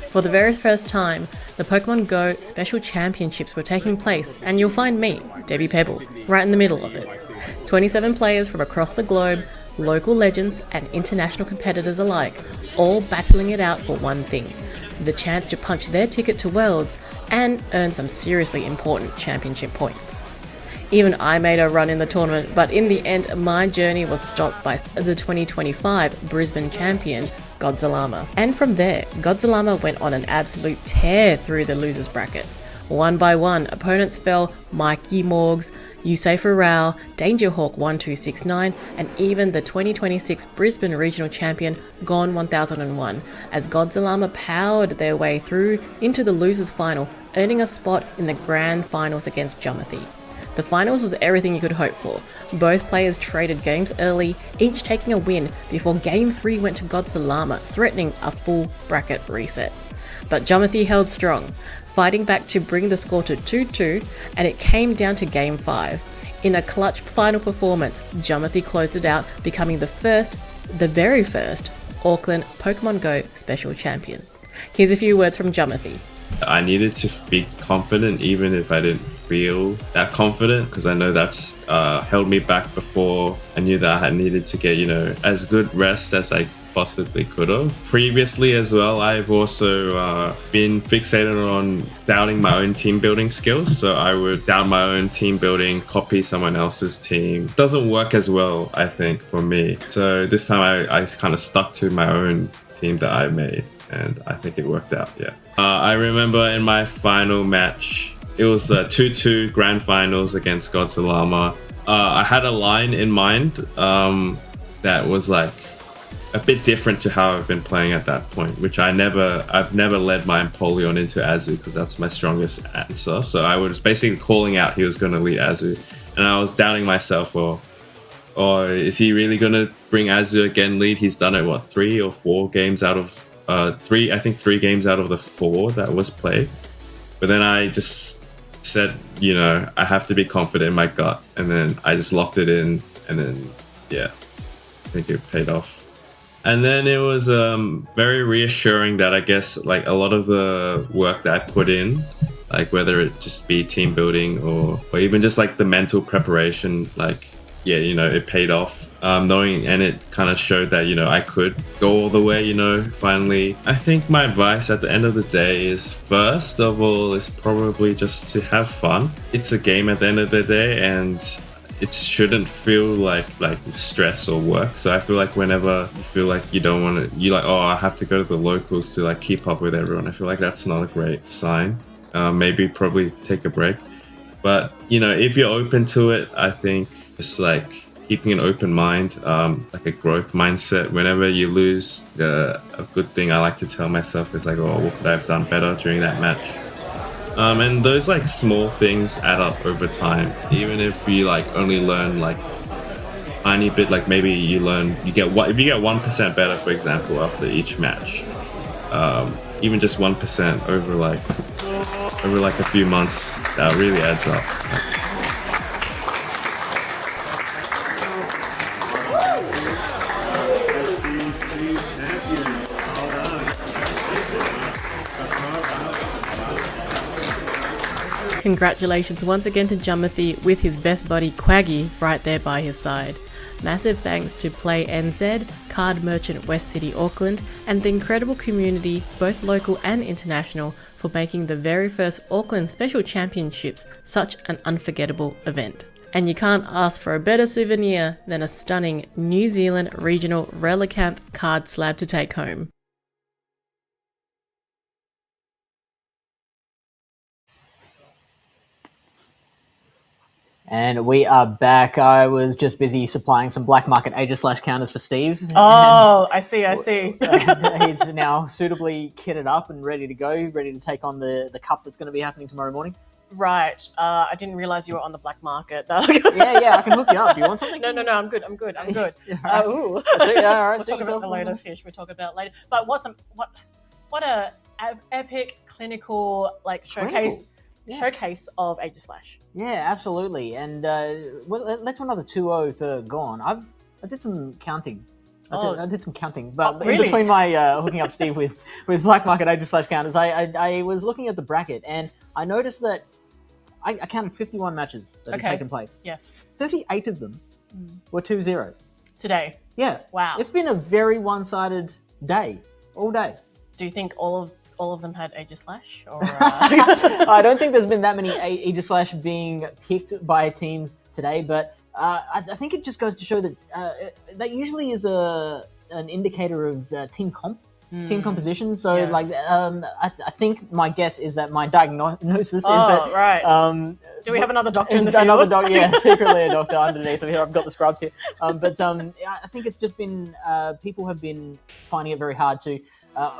For the very first time, the Pokemon Go Special Championships were taking place, and you'll find me, debbiepebble, right in the middle of it. 27 players from across the globe, local legends and international competitors alike, all battling it out for one thing, the chance to punch their ticket to Worlds and earn some seriously important championship points. Even I made a run in the tournament, but in the end, my journey was stopped by the 2025 Brisbane champion, Godzillama. And from there, Godzillama went on an absolute tear through the losers bracket. One by one, opponents fell Mikey Morgs, Yusei Farao, Dangerhawk 1269, and even the 2026 Brisbane Regional Champion Gone 1001, as Godzillama powered their way through into the losers final, earning a spot in the grand finals against Jumothy. The finals was everything you could hope for. Both players traded games early, each taking a win before Game 3 went to Godzillama, threatening a full bracket reset. But Jumothy held strong, fighting back to bring the score to 2-2, and it came down to Game 5. In a clutch final performance, Jumothy closed it out, becoming the very first Auckland Pokemon Go Special Champion. Here's a few words from Jumothy. I needed to be confident even if I didn't feel that confident, because I know that's held me back before. I knew that I needed to get, as good rest as I possibly could have. Previously as well, I've also been fixated on doubting my own team building skills. So I would doubt my own team building, copy someone else's team. Doesn't work as well, I think, for me. So this time I kind of stuck to my own team that I made, and I think it worked out, yeah. I remember in my final match, it was 2-2 grand finals against Godzillama. I had a line in mind that was like a bit different to how I've been playing at that point, which I've never led my Empoleon into Azu because that's my strongest answer. So I was basically calling out he was going to lead Azu, and I was doubting myself, or is he really going to bring Azu again lead? He's done it, 3 or 4 games out of 3 games out of the 4 that was played. But then I just said, I have to be confident in my gut, and then I just locked it in, and then I think it paid off. And then it was very reassuring that I guess like a lot of the work that I put in, like whether it just be team building or even just like the mental preparation, it paid off. Knowing, and it kind of showed that, I could go all the way, finally. I think my advice at the end of the day is, first of all, is probably just to have fun. It's a game at the end of the day, and it shouldn't feel like stress or work. So I feel like whenever you feel like you don't want to, I have to go to the locals to like keep up with everyone. I feel like that's not a great sign. Maybe probably take a break. But, if you're open to it, I think it's like keeping an open mind, like a growth mindset. Whenever you lose, a good thing I like to tell myself is like, what could I have done better during that match? And those like small things add up over time. Even if you like only learn like tiny bit, like maybe if you get 1% better, for example, after each match, even just 1% over like a few months, that really adds up. Congratulations once again to Jumothy with his best buddy Quaggy right there by his side. Massive thanks to Play NZ, Card Merchant West City Auckland, and the incredible community, both local and international, for making the very first Auckland Special Championships such an unforgettable event. And you can't ask for a better souvenir than a stunning New Zealand regional Relicanth card slab to take home. And we are back. I was just busy supplying some black market Aegis/counters for Steve. Oh, I see. He's now suitably kitted up and ready to go, ready to take on the cup that's going to be happening tomorrow morning. Right. I didn't realize you were on the black market. Yeah, I can hook you up. Do you want something? No, I'm good. Ooh. All right. We'll talk about later, Fish. We'll talk about later. But what a epic clinical showcase. Yeah. Showcase of Aegis Slash. Yeah, absolutely. And let's do another 2-0 for Gone. I did some counting. I did some counting, but really? In between my hooking up Steve with black market Aegis/counters, I was looking at the bracket and I noticed that I counted 51 matches that had taken place. Yes. 38 of them were 2-0s. Today. Yeah. Wow. It's been a very one-sided day, all day. Do you think all all of them had Aegislash? Or I don't think there's been that many Aegislash being picked by teams today, but I think it just goes to show that that usually is an indicator of team composition. So, Yes. like, I think my guess is that my diagnosis is Oh, that. right. Do we have another doctor in the field? Another doctor, yeah, secretly a doctor underneath. So here I've got the scrubs here. But I think it's just been people have been finding it very hard to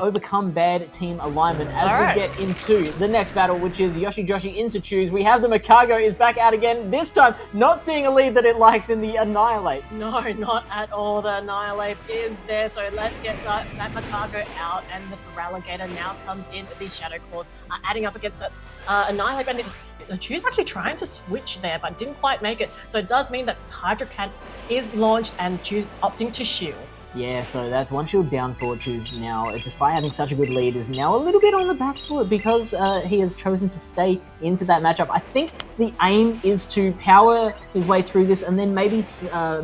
overcome bad team alignment as All right. we get into the next battle, which is Yoshi Joshi into Choose. We have the Makago is back out again, this time not seeing a lead that it likes in the Annihilate. No, not at all. The Annihilate is there, so let's get that Makago out, and the Feraligatr now comes in. The Shadow Claws are adding up against that Annihilate, and the Choose actually trying to switch there, but didn't quite make it. So it does mean that this Hydro Cat is launched, and Choose opting to shield. Yeah, so that's one shield down for Choose now, despite having such a good lead, is now a little bit on the back foot because he has chosen to stay into that matchup. I think the aim is to power his way through this and then maybe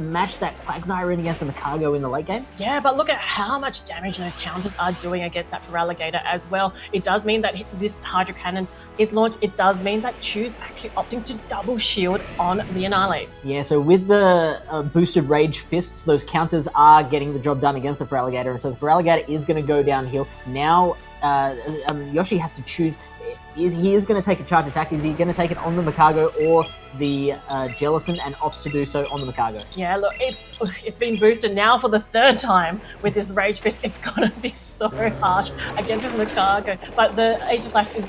match that Quagsire in against the Makago in the late game. Yeah, but look at how much damage those counters are doing against that Feraligatr as well. It does mean that this Hydro Cannon is launched. It does mean that Choose actually opting to double shield on the Annihilate. Yeah, so with the boosted Rage Fists, those counters are getting the job done against the Feraligatr, and so the Feraligatr is going to go downhill. Now, Yoshi has to choose. He is going to take a charge attack. Is he going to take it on the Makago or the Jellicent, and opts to do so on the Makago? Yeah, look, it's been boosted now for the third time with this Rage Fist. It's gonna be so harsh against this Makago. But the Aegislash is,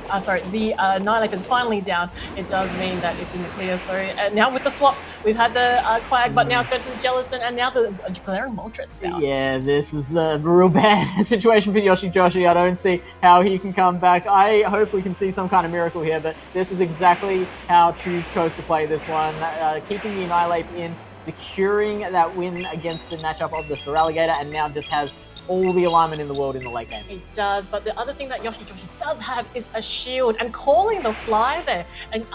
the Annihilate is finally down. It does mean that it's in the clear. So now with the swaps, we've had the Quag, but now it's going to the Jellicent, and now the Glaring Moltres is out. Yeah, this is the real bad situation for Yoshi Joshi. I don't see how he can come back. I hope we can see some kind of miracle here, but this is exactly how Choose chose to play this one, keeping the Annihilate in, securing that win against the matchup of the Feraligatr, and now just has all the alignment in the world in the late game. It does, but the other thing that Yoshi Joshi does have is a shield, and calling the fly there. And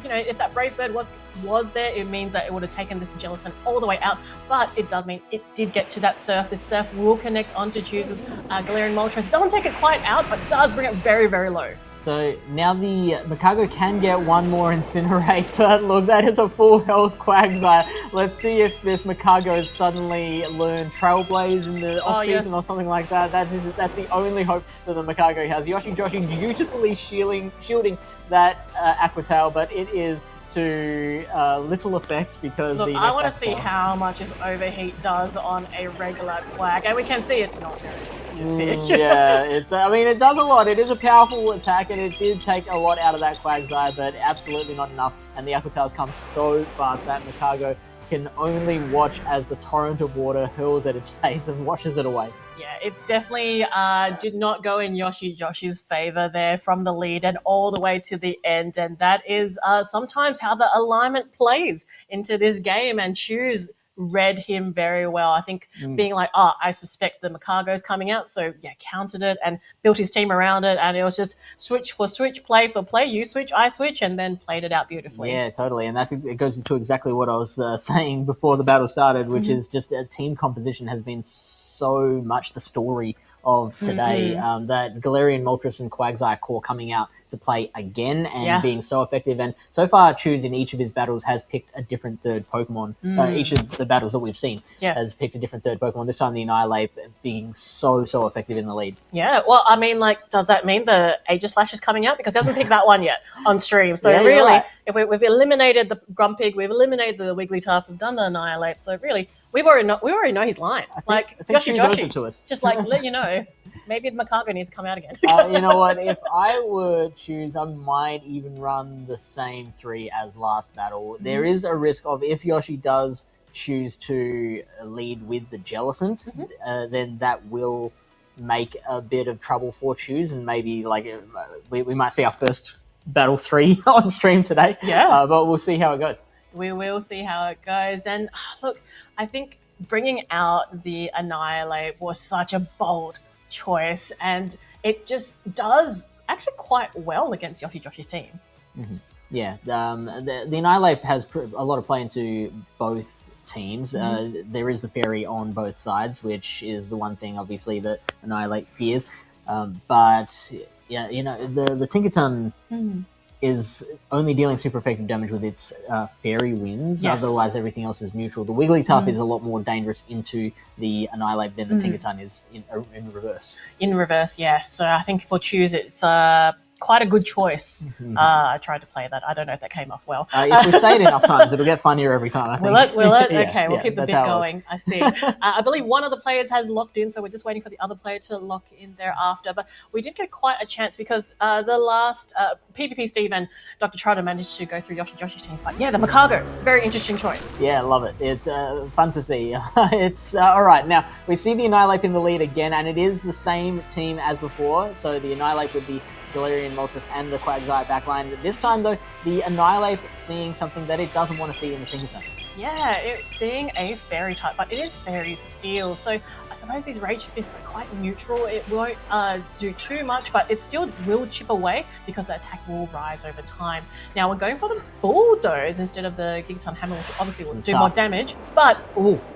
if that Brave Bird was there, it means that it would have taken this Jellicent all the way out. But it does mean it did get to that Surf. This Surf will connect onto Choose's Galarian Moltres. Doesn't take it quite out, but does bring it very, very low. So now the Makago can get one more Incinerate, but look, that is a full health Quagsire. Let's see if this Makago has suddenly learned Trailblaze in the off-season or something like that. That's the only hope that the Makago has. Yoshi Joshi beautifully shielding that Aqua Tail, but it is to little effect because look, I want to see how much this Overheat does on a regular Quag, and we can see it's not very effective. Yeah, it does a lot. It is a powerful attack, and it did take a lot out of that Quagsire, but absolutely not enough. And the Aqua Tails come so fast that Makago can only watch as the torrent of water hurls at its face and washes it away. Yeah, it's definitely did not go in Yoshi Joshi's favor there from the lead and all the way to the end. And that is sometimes how the alignment plays into this game, and Choose read him very well. I think being like, I suspect the Makago's coming out, so yeah, countered it and built his team around it, and it was just switch for switch, play for play, you switch, I switch, and then played it out beautifully. Yeah, totally, and it goes into exactly what I was saying before the battle started, which is just team composition has been so much the story of today. That Galarian Moltres and Quagsire core coming out to play again and being so effective. And so far, Choose in each of his battles has picked a different third Pokemon. Each of the battles that we've seen has picked a different third Pokemon. This time, the Annihilate being so effective in the lead. Yeah, well, I mean, does that mean the Aegislash is coming out? Because he hasn't picked that one yet on stream. So really, right. if we've eliminated the Grumpig, we've eliminated the Wigglytuff, we've done the Annihilate. So really, we already know his line. I think Yoshi Choose owes Joshi, it to us. just let you know, maybe the Makago needs to come out again. You know what? If I were Choose, I might even run the same 3 as last battle. There is a risk of, if Yoshi does choose to lead with the Jellicent, then that will make a bit of trouble for Choose, and maybe we might see our first battle 3 on stream today. Yeah. But we'll see how it goes. We will see how it goes. And look, I think bringing out the Annihilate was such a bold choice, and it just does actually quite well against Yoshi Joshi's team. Yeah, the Annihilate has a lot of play into both teams. There is the Fairy on both sides, which is the one thing, obviously, that Annihilate fears. But yeah, the Tinkerton is only dealing super effective damage with its fairy winds. Yes. Otherwise, everything else is neutral. The Wigglytuff is a lot more dangerous into the Annihilate than the Tinkerton is in reverse. In reverse, yes. So I think for Choose, it's quite a good choice. I tried to play that. I don't know if that came off well. If we say it enough times, it'll get funnier every time, I think. Will it? Yeah, Okay, we'll keep the that's bit how it going. I see. I believe one of the players has locked in, so we're just waiting for the other player to lock in thereafter. But we did get quite a chance because the last PvP Steve and DrTrotter managed to go through Joshi's teams. But yeah, the Makago, very interesting choice. Yeah, love it. It's fun to see. It's all right. Now, we see the Annihilate in the lead again, and it is the same team as before. So the Annihilate with the Galarian Moltres and the Quagsire backline. This time, though, the Annihilate seeing something that it doesn't want to see in the Tinkerton. Yeah, it's seeing a fairy type, but it is fairy steel. So I suppose these Rage Fists are quite neutral. It won't do too much, but it still will chip away because the attack will rise over time. Now we're going for the Bulldoze instead of the Gigaton Hammer, which obviously will do more damage, but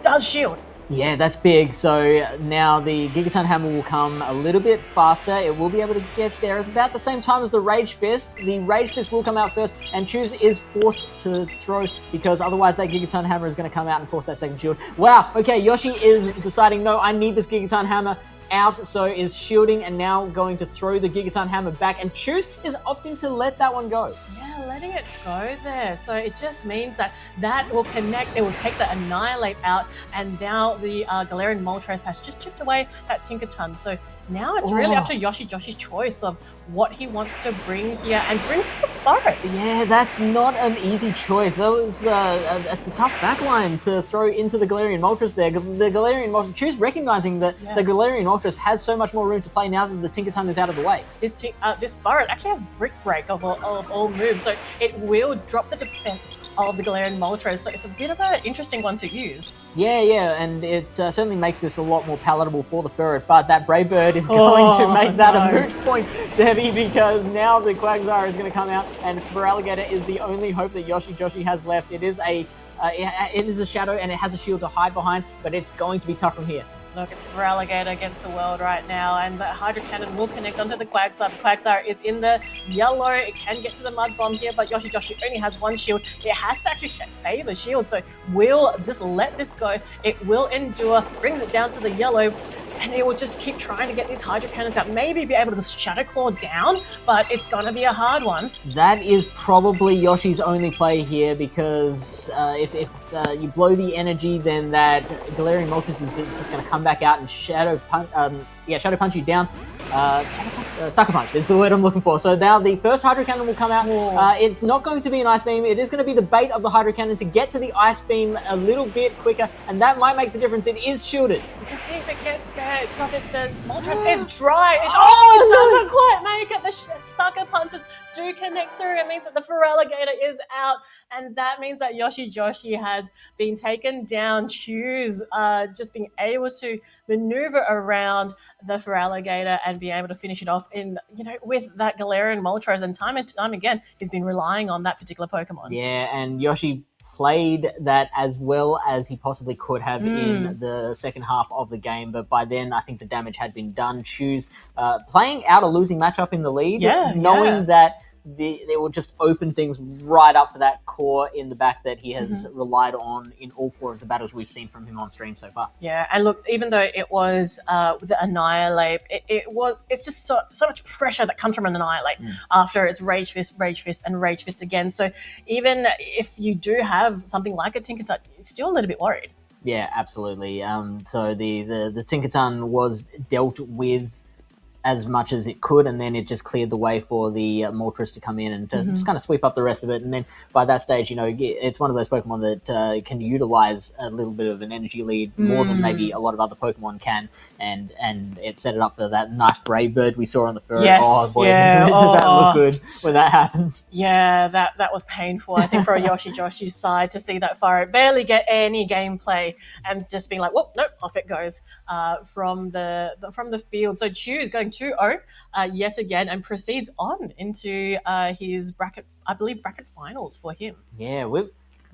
does shield. Yeah, that's big. So now the Gigaton Hammer will come a little bit faster. It will be able to get there at about the same time as the Rage Fist. The Rage Fist will come out first, and Choose is forced to throw because otherwise that Gigaton Hammer is going to come out and force that second shield. Wow, okay, Yoshi is deciding, no, I need this Gigaton Hammer out, so is shielding and now going to throw the Gigaton Hammer back, and Choose is opting to let that one go. Yeah, letting it go there. So it just means that will connect, it will take the Annihilate out, and now the Galarian Moltres has just chipped away that Tinkerton. So now it's really up to Joshi's choice of what he wants to bring here, and brings the Furret. Yeah, that's not an easy choice. That was it's a tough backline to throw into the Galarian Moltres there. The Galarian Moltres, Choose recognizing that the Galarian Moltres has so much more room to play now that the Tinkerton is out of the way. This Furret actually has Brick Break of all moves, so it will drop the defense of the Galarian Moltres. So it's a bit of an interesting one to use. Yeah, and it certainly makes this a lot more palatable for the Furret, but that Brave Bird is going to make that a moot point, Debbie, because now the Quagsire is going to come out, and Feraligatr is the only hope that Joshi has left. It is a shadow, and it has a shield to hide behind, but it's going to be tough from here. Look, it's Feraligatr against the world right now, and the Hydro Cannon will connect onto the Quagsire. The Quagsire is in the yellow. It can get to the Mud Bomb here, but Joshi only has one shield. It has to actually save a shield, so we'll just let this go. It will endure, brings it down to the yellow, and it will just keep trying to get these Hydro Cannons out. Maybe be able to Shadow Claw down, but it's going to be a hard one. That is probably Yoshi's only play here, because if you blow the energy, then that Galarian Moltres is just going to come back out and Shadow Punch you down. Sucker Punch is the word I'm looking for. So now the first Hydro Cannon will come out. It's not going to be an Ice Beam. It is going to be the bait of the Hydro Cannon to get to the Ice Beam a little bit quicker, and that might make the difference. It is shielded. You can see if it gets there, because the Moltres is dry. It doesn't quite make it. The Sucker Punches do connect through. It means that the Feraligatr is out, and that means that Joshi has been taken down. Choose just being able to maneuver around the Feraligatr and be able to finish it off with that Galarian Moltres, and time again he's been relying on that particular Pokemon. Yeah, and Yoshi played that as well as he possibly could have in the second half of the game, but by then I think the damage had been done. Choose playing out a losing matchup in the lead, knowing that they will just open things right up for that core in the back that he has relied on in all four of the battles we've seen from him on stream so far. Yeah, and look, even though it was the Annihilate, it's just so much pressure that comes from an Annihilate after it's Rage Fist, and Rage Fist again. So even if you do have something like a Tinkerton, you're still a little bit worried. Yeah, absolutely. So the Tinkerton was dealt with as much as it could, and then it just cleared the way for the Moltres to come in and to just kind of sweep up the rest of it. And then by that stage, it's one of those Pokemon that can utilize a little bit of an energy lead more than maybe a lot of other Pokemon can, and it set it up for that nice Brave Bird we saw on the Furret. Yes, oh boy, does that look good when that happens. Yeah, that was painful, I think, for a Joshi's side to see that Furret barely get any gameplay and just being like, whoop, nope, off it goes from the field. So Choose going 2-0 yet again, and proceeds on into his bracket finals for him. Yeah,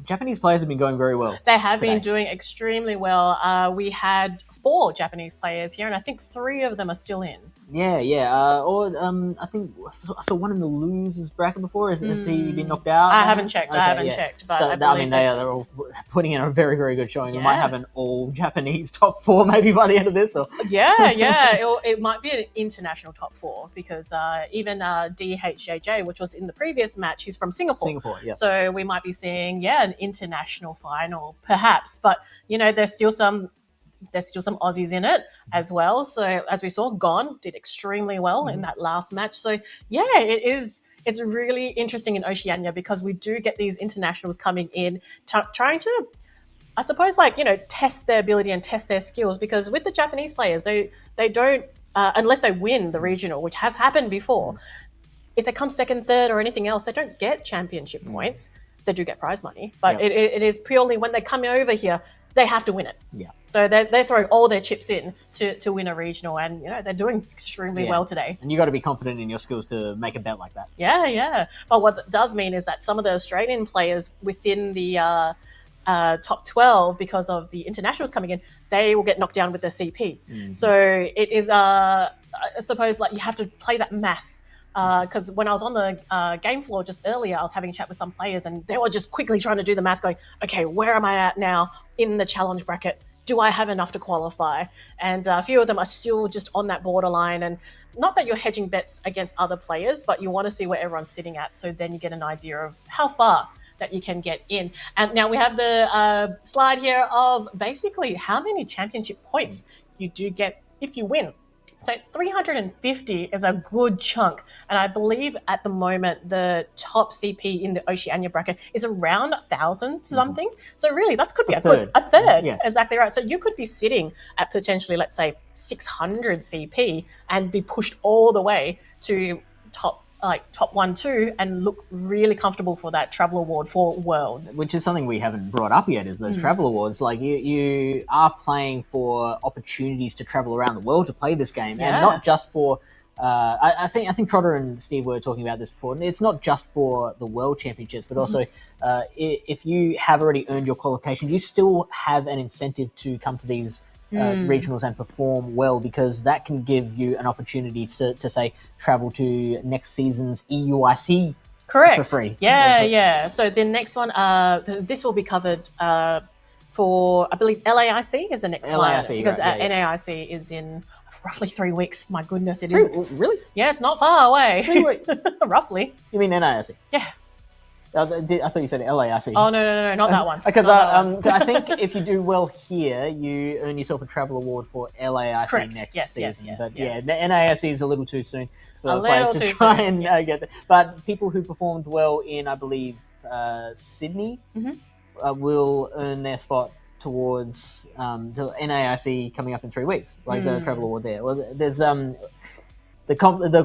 Japanese players have been going very well. They have been doing extremely well. We had 4 Japanese players here, and I think 3 of them are still in. Yeah. I think I saw one in the losers bracket before. Has he been knocked out? I haven't checked. But So, I believe they're all putting in a very, very good showing. We might Yeah. have an all Japanese top 4 maybe by the end of this. Or it might be an international top 4 because even DHJJ, which was in the previous match, he's from Singapore. Yeah. So we might be seeing an international final perhaps, but there's still some Aussies in it as well. So as we saw, Gon did extremely well in that last match. So it's really interesting in Oceania because we do get these internationals coming in trying to, I suppose, test their ability and test their skills, because with the Japanese players, they don't unless they win the regional, which has happened before. If they come second, third, or anything else, they don't get championship points. They do get prize money, but it is purely when they come over here, they have to win it. Yeah. So they're throwing all their chips in to win a regional, and they're doing extremely well today. And you got to be confident in your skills to make a bet like that. Yeah. But what that does mean is that some of the Australian players within the top 12, because of the internationals coming in, they will get knocked down with their CP. So it is, I suppose, you have to play that math. Because when I was on the game floor just earlier, I was having a chat with some players and they were just quickly trying to do the math going, okay, where am I at now in the challenge bracket? Do I have enough to qualify? And a few of them are still just on that borderline. And not that you're hedging bets against other players, but you want to see where everyone's sitting at. So then you get an idea of how far that you can get in. And now we have the slide here of basically how many championship points you do get if you win. So 350 is a good chunk. And I believe at the moment, the top CP in the Oceania bracket is around 1,000 something. So really, that could be a third. Yeah. Exactly right. So you could be sitting at potentially, let's say, 600 CP and be pushed all the way to top 1, 2, and look really comfortable for that travel award for Worlds. Which is something we haven't brought up yet, is those travel awards. You are playing for opportunities to travel around the world to play this game, and not just for. I think Trotter and Steve were talking about this before. And it's not just for the World Championships, but also if you have already earned your qualification, you still have an incentive to come to these regionals and perform well, because that can give you an opportunity to say travel to next season's EUIC Correct. for free. Yeah. So the next one, this will be covered for, I believe, LAIC is the next one, because NAIC is in roughly 3 weeks. My goodness, it is. Really? Yeah, it's not far away. 3 weeks. Roughly. You mean NAIC? Yeah. I thought you said LAIC. Oh, no, not that one. Because I think if you do well here, you earn yourself a travel award for LAIC next season. But the NAIC is a little too soon for the players to try and get there. But people who performed well in, I believe, Sydney will earn their spot towards the NAIC coming up in 3 weeks, the travel award there. Well, there's the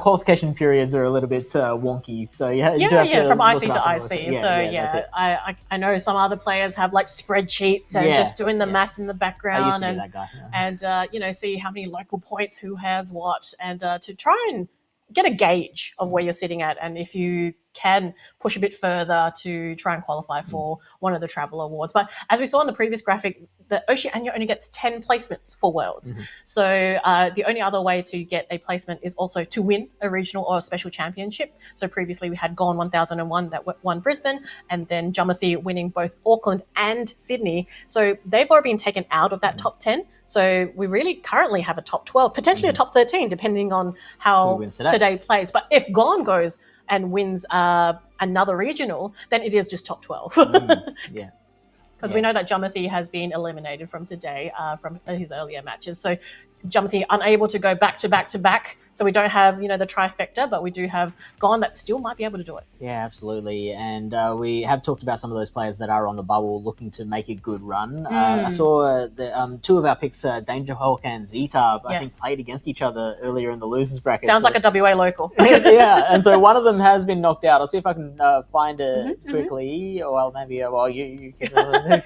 qualification periods are a little bit wonky, so you have to from IC to IC. I know some other players have spreadsheets and just doing the math in the background. I used to be that guy. And see how many local points, who has what, and to try and get a gauge of where you're sitting at, and if you can push a bit further to try and qualify for one of the travel awards. But as we saw in the previous graphic, the Oceania only gets 10 placements for Worlds. So the only other way to get a placement is also to win a regional or a special championship. So previously we had Gone 1001 that won Brisbane, and then Jumathi winning both Auckland and Sydney. So they've already been taken out of that top 10. So we really currently have a top 12, potentially a top 13, depending on how today plays. But if Gone goes and wins another regional, then it is just top 12. Because we know that Jumathi has been eliminated from today, from his earlier matches. So Jumathi unable to go back to back to back. So we don't have, the trifecta, but we do have Gone that still might be able to do it. Yeah, absolutely. And we have talked about some of those players that are on the bubble looking to make a good run. I saw two of our picks, Danger Hulk and Zetab, I think played against each other earlier in the losers bracket. Sounds like a WA local. And so one of them has been knocked out. I'll see if I can find it quickly. Well, maybe, you can.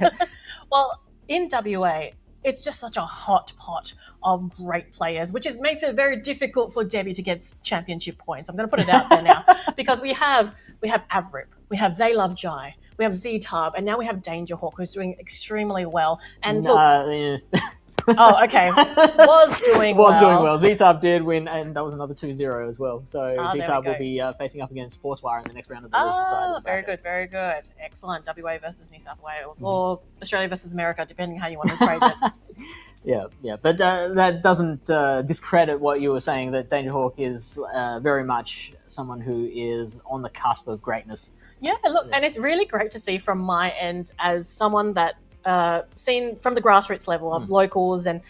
Well, in WA, it's just such a hot pot of great players, which makes it very difficult for Debbie to get championship points. I'm going to put it out there now, because we have Avrip, we have They Love Jai, we have Z-Tub, and now we have Danger Hawk, who's doing extremely well. And look, Oh, okay. Was doing well. Z-Tub did win, and that was another 2-0 as well. So there we Z-Tub will go. be facing up against Fortwire in the next round of the losers side. Oh, very good, very good. Excellent. WA versus New South Wales, or Australia versus America, depending how you want to phrase it. Yeah. But that doesn't discredit what you were saying, that Danger Hawk is very much someone who is on the cusp of greatness. Yeah, look, and it's really great to see from my end as someone that seen from the grassroots level of locals, and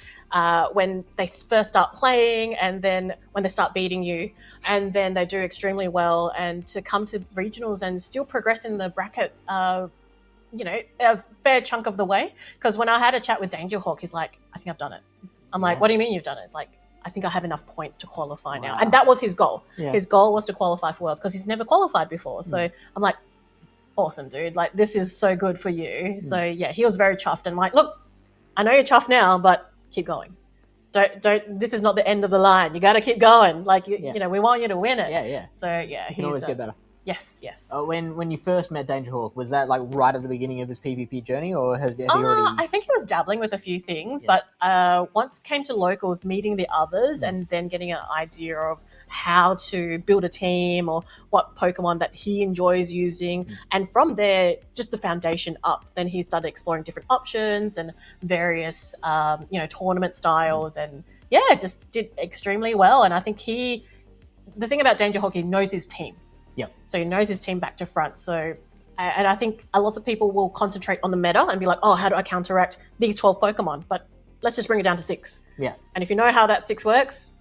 when they first start playing, and then when they start beating you, and then they do extremely well, and to come to regionals and still progress in the bracket, you know, a fair chunk of the way. Because when I had a chat with Danger Hawk, he's like, I think I've done it. I'm like, what do you mean you've done it? It's like, I think I have enough points to qualify now. And that was his goal. Yeah. His goal was to qualify for Worlds because he's never qualified before. So I'm like, awesome, dude. Like, this is so good for you. So yeah, he was very chuffed, and like, look, I know you're chuffed now, but keep going. Don't. This is not the end of the line. You got to keep going. Like, you know, we want you to win it. Yeah. So yeah, he can always get better. Yes. When you first met Danger Hawk, was that like right at the beginning of his PvP journey, or has he already? I think he was dabbling with a few things, but once came to locals, meeting the others, and then getting an idea of how to build a team or what Pokemon that he enjoys using, and from there, just the foundation up. Then he started exploring different options and various, tournament styles, and just did extremely well. And I think the thing about Danger Hawk, he knows his team. Yep. So he knows his team back to front. So, and I think a lot of people will concentrate on the meta and be like, oh, how do I counteract these 12 Pokemon? But let's just bring it down to 6. Yeah. And if you know how that 6 works,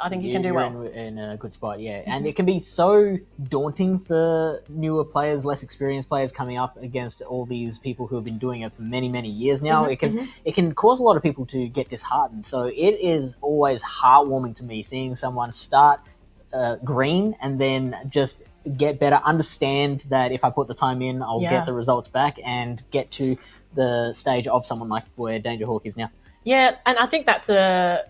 I think you can do well. In a good spot, yeah. And it can be so daunting for newer players, less experienced players coming up against all these people who have been doing it for many, many years now. It can cause a lot of people to get disheartened. So it is always heartwarming to me seeing someone start green and then just get better, understand that if I put the time in, I'll get the results back, and get to the stage of someone like where Danger Hawk is now. Yeah, and I think that's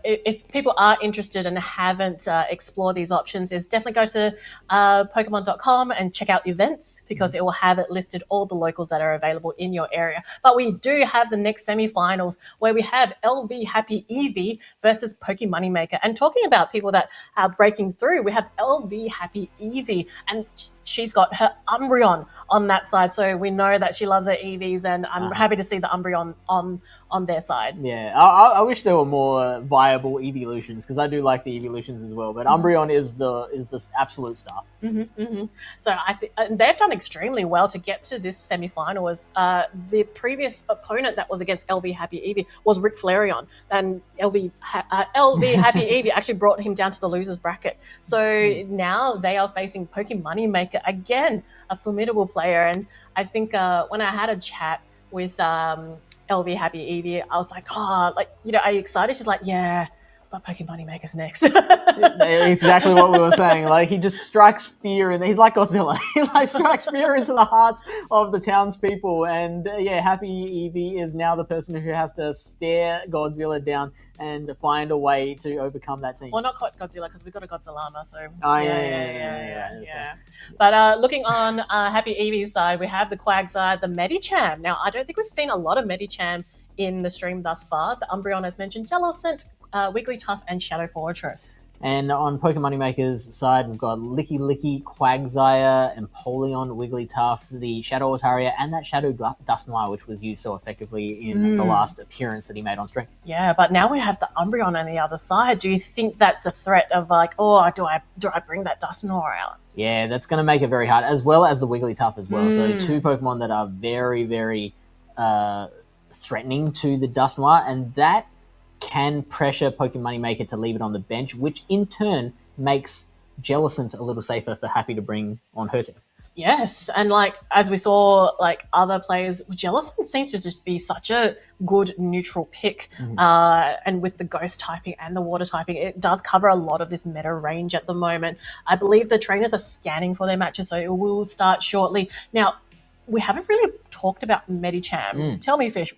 if people are interested and haven't explored these options, is definitely go to Pokemon.com and check out events, because it will have it listed all the locals that are available in your area. But we do have the next semi-finals where we have LV Happy Eevee versus Pokemoneymaker. And talking about people that are breaking through, we have LV Happy Eevee, and she's got her Umbreon on that side. So we know that she loves her Eevees, and I'm happy to see the Umbreon on their side. Yeah, I wish there were more viable evolutions, because I do like the evolutions as well. But Umbreon is the absolute star. So I think they've done extremely well to get to this semi-final. As the previous opponent that was against LV Happy Eevee was Rick Flareon, and LV Happy Eevee actually brought him down to the losers bracket. So now they are facing Pokemoneymaker, again, a formidable player. And I think when I had a chat with LV Happy Eevee, I was like, are you excited? She's like, yeah, but Pokemoneymaker's next. Exactly what we were saying. Like, he just strikes fear, and he's like Godzilla. He strikes fear into the hearts of the townspeople. And Happy Eevee is now the person who has to stare Godzilla down and find a way to overcome that team. Well, not quite Godzilla, because we've got a Godzillama. So yeah. But looking on Happy Eevee's side, we have the Quagsire, the Medicham. Now, I don't think we've seen a lot of Medicham in the stream thus far. The Umbreon, as mentioned, Jellicent, Wigglytuff, and Shadow Fortress. And on Pokemoneymaker's side, we've got Licky, Quagsire, Empoleon, Wigglytuff, the Shadow Altaria, and that Shadow Dusknoir, which was used so effectively in the last appearance that he made on stream. Yeah, but now we have the Umbreon on the other side. Do you think that's a threat of like, oh, do I bring that Dusknoir out? Yeah, that's going to make it very hard, as well as the Wigglytuff as well. So 2 Pokemon that are very, very threatening to the Dusknoir, and that can pressure Pokemoneymaker to leave it on the bench, which in turn makes Jellicent a little safer for Happy to bring on her team. Yes, and like as we saw, like other players, Jellicent seems to just be such a good neutral pick. And with the ghost typing and the water typing, it does cover a lot of this meta range at the moment. I believe the trainers are scanning for their matches, so it will start shortly. Now, we haven't really talked about Medicham. Tell me, Fish,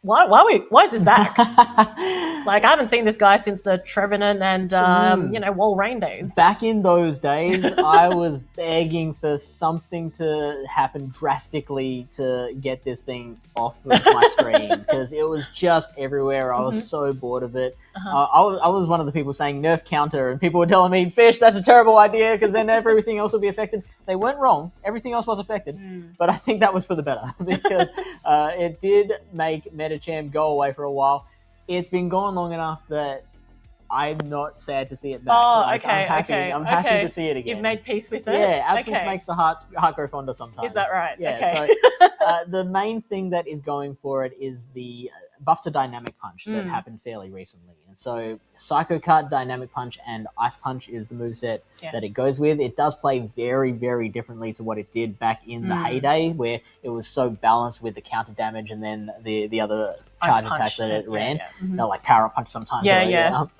why is this back? Like, I haven't seen this guy since the Trevenant and Walrein days. Back in those days, I was begging for something to happen drastically to get this thing off of my screen because it was just everywhere. I was so bored of it. I was one of the people saying nerf counter, and people were telling me, Fish, that's a terrible idea because then everything else will be affected. They weren't wrong. Everything else was affected. But I think that was for the better because it did make Metacham go away for a while. It's been gone long enough that I'm not sad to see it back. I'm happy to see it again. You've made peace with it? Yeah, absence makes the heart grow fonder sometimes. Is that right? Yeah, okay. So the main thing that is going for it is the buff to Dynamic Punch that happened fairly recently. And so Psycho Cut, Dynamic Punch, and Ice Punch is the moveset that it goes with. It does play very, very differently to what it did back in the heyday, where it was so balanced with the counter damage and then the other charge attacks that it ran. Like Power Up Punch sometimes.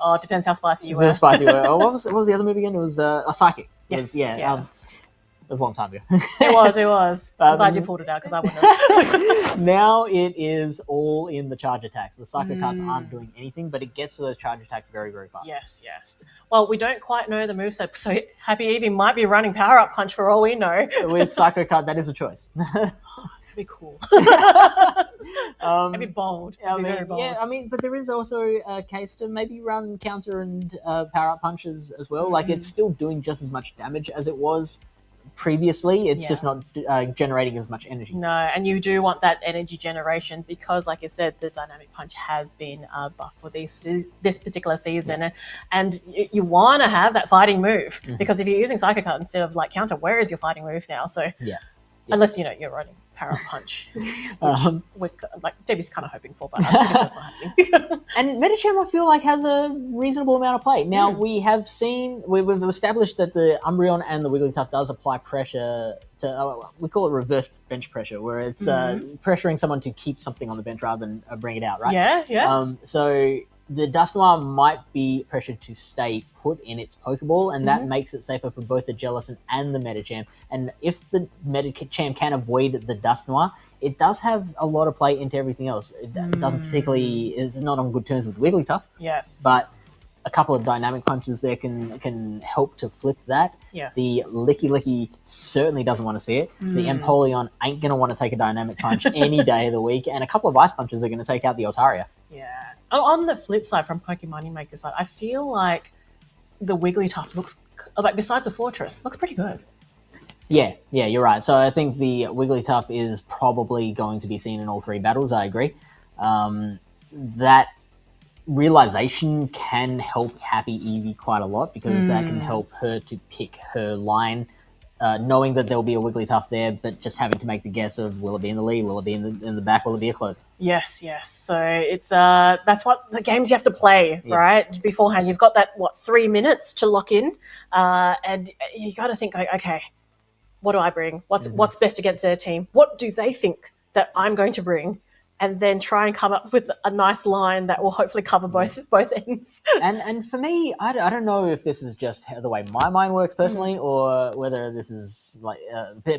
Oh, it depends how spicy you were. What was the other move again? It was a Psychic. Yes. It was a long time ago. It was. I'm glad you pulled it out because I wouldn't have. Now it is all in the charge attacks. The Psycho Cards aren't doing anything, but it gets to those charge attacks very, very fast. Yes. Well, we don't quite know the moveset, so Happy Eevee might be running Power Up Punch for all we know. With Psycho Card, that is a choice. That'd be cool. That'd be bold. Very bold. Yeah, but there is also a case to maybe run counter and Power Up Punches as well. Like, it's still doing just as much damage as it was previously. It's just not generating as much energy. No, and you do want that energy generation because, like you said, the Dynamic Punch has been buffed for this particular season, and you want to have that fighting move because if you're using Psycho Cut instead of like counter, where is your fighting move now? So unless you're running Power Up Punch, which Debbie's kind of hoping for, but I think it's not happening. And Metacham, I feel like, has a reasonable amount of play. Now, we've established that the Umbreon and the Wigglytuff does apply pressure to, we call it reverse bench pressure, where it's pressuring someone to keep something on the bench rather than bring it out, right? Yeah. So the Dusknoir might be pressured to stay put in its Pokeball, and that makes it safer for both the Jellicent and the Metacham. And if the Metacham can avoid the Dusknoir, it does have a lot of play into everything else. It doesn't particularly, is not on good terms with Wigglytuff. Yes. But a couple of Dynamic Punches there can help to flip that. Yes. The Licky certainly doesn't want to see it. The Empoleon ain't going to want to take a Dynamic Punch any day of the week, and a couple of Ice Punches are going to take out the Altaria. Yeah. On the flip side, from Pokemon Moneymaker side, I feel like the Wigglytuff looks, like, besides the Fortress, looks pretty good. Yeah, you're right. So I think the Wigglytuff is probably going to be seen in all three battles. I agree. That realization can help Happy Eevee quite a lot because that can help her to pick her line, knowing that there'll be a Wigglytuff there, but just having to make the guess of will it be in the lead, will it be in the back, will it be a closer? Yes. So it's that's what the games you have to play, right? Beforehand, you've got that 3 minutes to lock in, and you got to think, okay, what do I bring? What's best against their team? What do they think that I'm going to bring? And then try and come up with a nice line that will hopefully cover both ends. And for me, I don't know if this is just the way my mind works personally, or whether this is like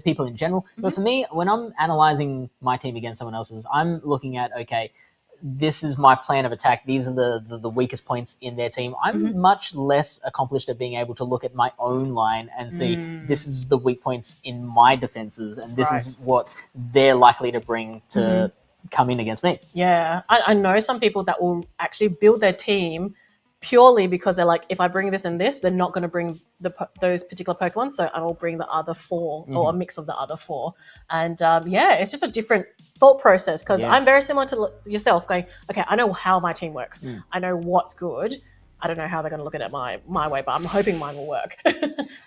people in general. But for me, when I'm analyzing my team against someone else's, I'm looking at, okay, this is my plan of attack. These are the weakest points in their team. I'm much less accomplished at being able to look at my own line and see this is the weak points in my defenses, and this is what they're likely to bring to come in against me. Yeah, I know some people that will actually build their team purely because they're like, if I bring this and this, they're not going to bring those particular Pokemon, so I will bring the other four or a mix of the other four. And it's just a different thought process because I'm very similar to yourself, going, okay, I know how my team works. I know what's good. I don't know how they're going to look at it my way, but I'm hoping mine will work.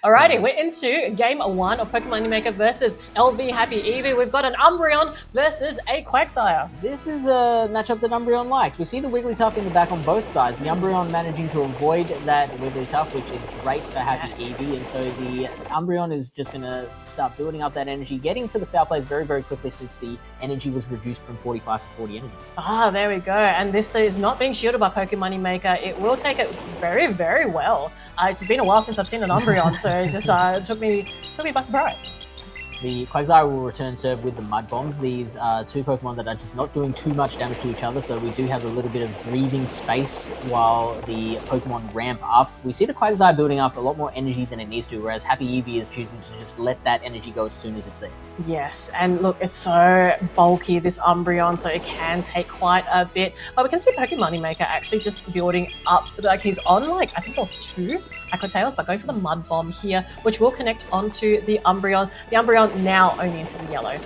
Alrighty, we're into game 1 of Pokemon Moneymaker versus LV Happy Eevee. We've got an Umbreon versus a Quagsire. This is a matchup that Umbreon likes. We see the Wigglytuff in the back on both sides. The Umbreon managing to avoid that Wigglytuff, which is great for Happy Eevee. And so the Umbreon is just going to start building up that energy, getting to the foul plays very, very quickly since the energy was reduced from 45 to 40 energy. There we go. And this is not being shielded by Pokemon Moneymaker. It will take it very, very well. It's just been a while since I've seen an Umbreon, so it just took me by surprise. the Quagsire will return serve with the Mud Bombs. These are two Pokemon that are just not doing too much damage to each other, so we do have a little bit of breathing space while the Pokemon ramp up. We see the Quagsire building up a lot more energy than it needs to, whereas Happy Eevee is choosing to just let that energy go as soon as it's there. Yes, and look, it's so bulky, this Umbreon, so it can take quite a bit. But we can see Pokemon Maker actually just building up, like he's on like, I think it was 2 Aqua Tails, but going for the Mud Bomb here, which will connect onto the Umbreon. The Umbreon now only into the yellow.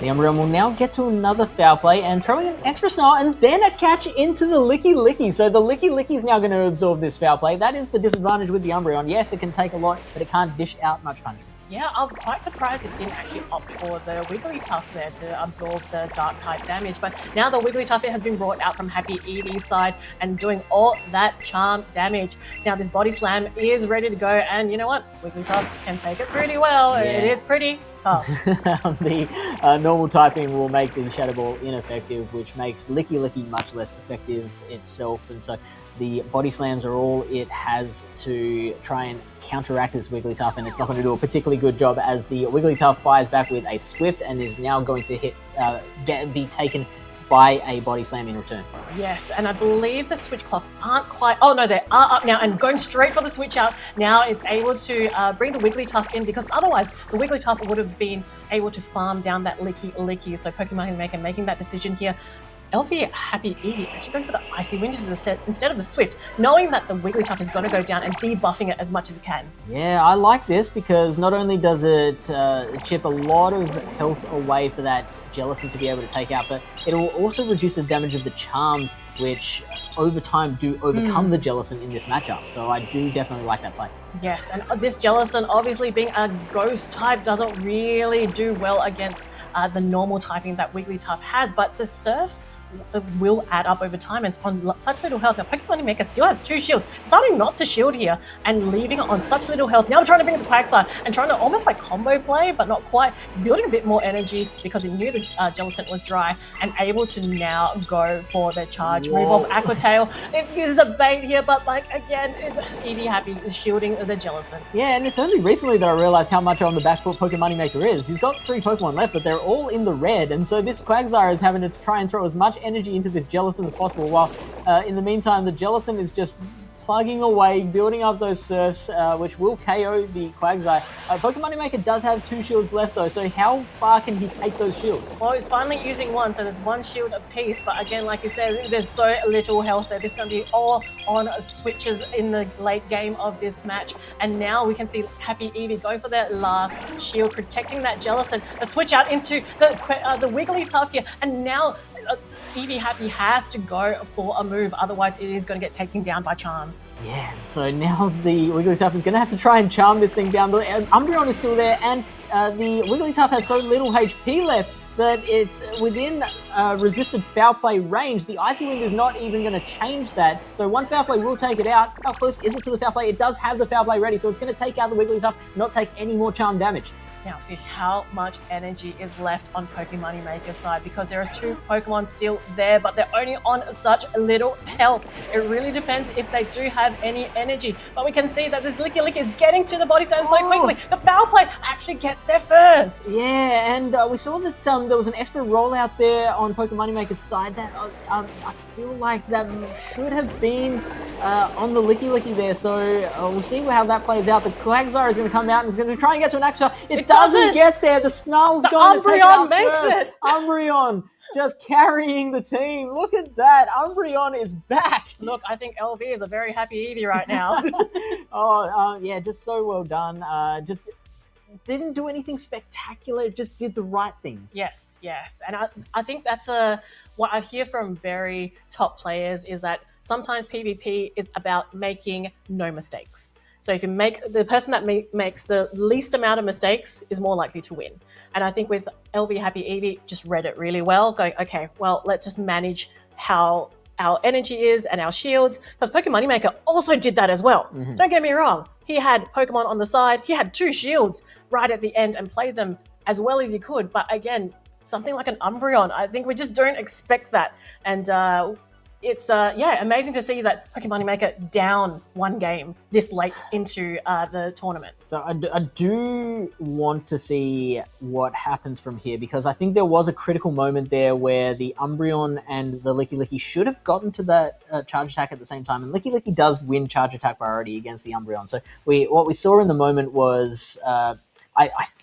The Umbreon will now get to another foul play and throwing an extra snarl and then a catch into the Licky Licky. So the Licky Licky is now going to absorb this foul play. That is the disadvantage with the Umbreon. Yes, it can take a lot, but it can't dish out much punishment. Yeah, I'm quite surprised it didn't actually opt for the Wigglytuff there to absorb the dark type damage. But now the Wigglytuff has been brought out from Happy Eevee's side and doing all that charm damage. Now this Body Slam is ready to go, and you know what? Wigglytuff can take it pretty well. Yeah. It is pretty tough. The normal typing will make the Shadow Ball ineffective, which makes Licky Licky much less effective itself. And so the Body Slams are all it has to try and counteract this Wigglytuff, and it's not going to do a particularly good job as the Wigglytuff fires back with a Swift and is now going to be taken by a Body Slam in return. Yes, and I believe the switch clocks aren't quite... Oh, no, they are up now and going straight for the switch out. Now it's able to bring the Wigglytuff in, because otherwise the Wigglytuff would have been able to farm down that Licky Licky. So Pokemon Maker making that decision here. LV Happy Eevee actually going for the Icy Wind instead of the Swift, knowing that the Wigglytuff is going to go down and debuffing it as much as it can. Yeah, I like this because not only does it chip a lot of health away for that Jellicent to be able to take out, but it will also reduce the damage of the Charms, which over time do overcome the Jellicent in this matchup. So I do definitely like that play. Yes, and this Jellicent, obviously being a ghost type, doesn't really do well against the normal typing that Wigglytuff has, but the Surfs will add up over time, and it's on such little health. Now Pokemon Maker still has 2 shields, deciding not to shield here and leaving it on such little health. Now trying to bring the Quagsire and trying to almost like combo play, but not quite, building a bit more energy because he knew the Jellicent was dry and able to now go for the charge move of Aqua Tail. It is a bait here, but like again, Eevee Happy is shielding the Jellicent. Yeah, and it's only recently that I realized how much on the back foot Pokemon Maker is. He's got 3 Pokemon left, but they're all in the red, and so this Quagsire is having to try and throw as much energy into this Jellicent as possible, while in the meantime the Jellicent is just plugging away, building up those Surfs, which will KO the Quagsire. Pokemon Maker does have 2 shields left though, so how far can he take those shields? Well, he's finally using one, so there's 1 shield apiece, but again, like you said, there's so little health there. This is going to be all on switches in the late game of this match, and now we can see Happy Eevee going for that last shield, protecting that Jellicent. A switch out into the Wigglytuff here, and now Eevee Happy has to go for a move, otherwise it is going to get taken down by Charms. Yeah, so now the Wigglytuff is going to have to try and charm this thing down. The Umbreon is still there, and the Wigglytuff has so little HP left that it's within resisted foul play range. The Icy Wind is not even going to change that, so 1 foul play will take it out. How close is it to the foul play? It does have the foul play ready, so it's going to take out the Wigglytuff, not take any more charm damage. Now, Fish, how much energy is left on Pokemon Maker's side? Because there is 2 Pokemon still there, but they're only on such little health. It really depends if they do have any energy. But we can see that this Licky Licky is getting to the Body Slam so quickly. The foul play actually gets there first. Yeah, and we saw that there was an extra rollout there on Pokemon Maker's side that I feel like that should have been on the Licky Licky there. So we'll see how that plays out. The Quagsire is going to come out and is going to try and get to an action. It doesn't get there. The Snarl's going to take it out makes first. it. Umbreon just carrying the team. Look at that. Umbreon is back. Look, I think LV is a very happy Eevee right now. Yeah, just so well done. Just didn't do anything spectacular. Just did the right things. Yes. And I think that's what I hear from very top players is that sometimes PvP is about making no mistakes. So if you make the person that makes the least amount of mistakes is more likely to win. And I think with LV Happy Eevee just read it really well, going, okay, well, let's just manage how our energy is and our shields, because Pokemon Maker also did that as well. Don't get me wrong. He had Pokemon on the side. He had 2 shields right at the end and played them as well as he could. But again, something like an Umbreon, I think we just don't expect that. And it's amazing to see that Pokemon Maker down one game this late into the tournament. So I do want to see what happens from here, because I think there was a critical moment there where the Umbreon and the Licky Licky should have gotten to that charge attack at the same time, and Licky Licky does win charge attack priority against the Umbreon. So what we saw in the moment was I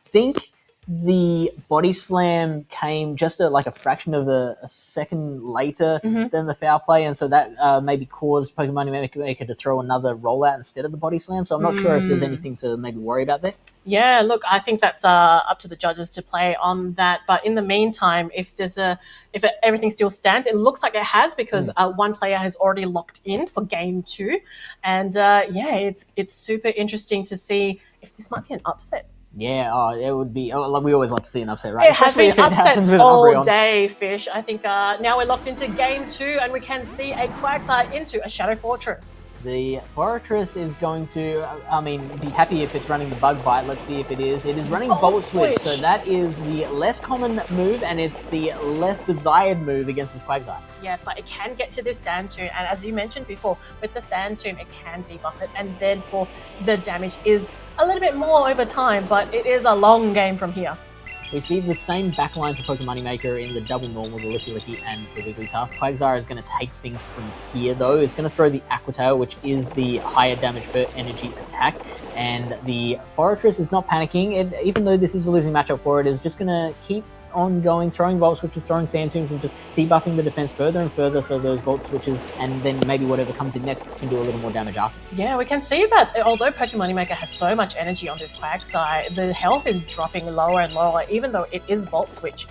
think the body slam came just like a fraction of a second later than the foul play, and so that maybe caused Pokemon Maker to throw another rollout instead of the body slam. So I'm not sure if there's anything to maybe worry about there. Yeah, look, I think that's up to the judges to play on that. But in the meantime, if everything still stands, it looks like it has, because one player has already locked in for game 2, and it's super interesting to see if this might be an upset. Yeah, it would be. We always love to see an upset, right? It has Especially been if it happens upsets with all Umbreon. day, Fish. I think now we're locked into game 2, and we can see a Quagsire into a Shadow Fortress. The Fortress is going to, be happy if it's running the Bug Bite. Let's see if it is. It is running Volt Switch, so that is the less common move, and it's the less desired move against this Quagsire. Yes, but it can get to this Sand Tomb, and as you mentioned before, with the Sand Tomb, it can debuff it, and then for the damage is a little bit more over time, but it is a long game from here. We see the same backline for Pokemon Maker in the double normal, the Licky Licky and the Wigglytuff. Quagsire is going to take things from here, though. It's going to throw the Aqua Tail, which is the higher damage per energy attack. And the Fortress is not panicking. Even though this is a losing matchup for it, is just going to keep on going, throwing Volt Switches, throwing Sand Tombs, and just debuffing the defense further and further, so those Volt Switches, and then maybe whatever comes in next, can do a little more damage after. Yeah, we can see that although Pokemon Maker has so much energy on this Quagsire, the health is dropping lower and lower, even though it is Volt Switch.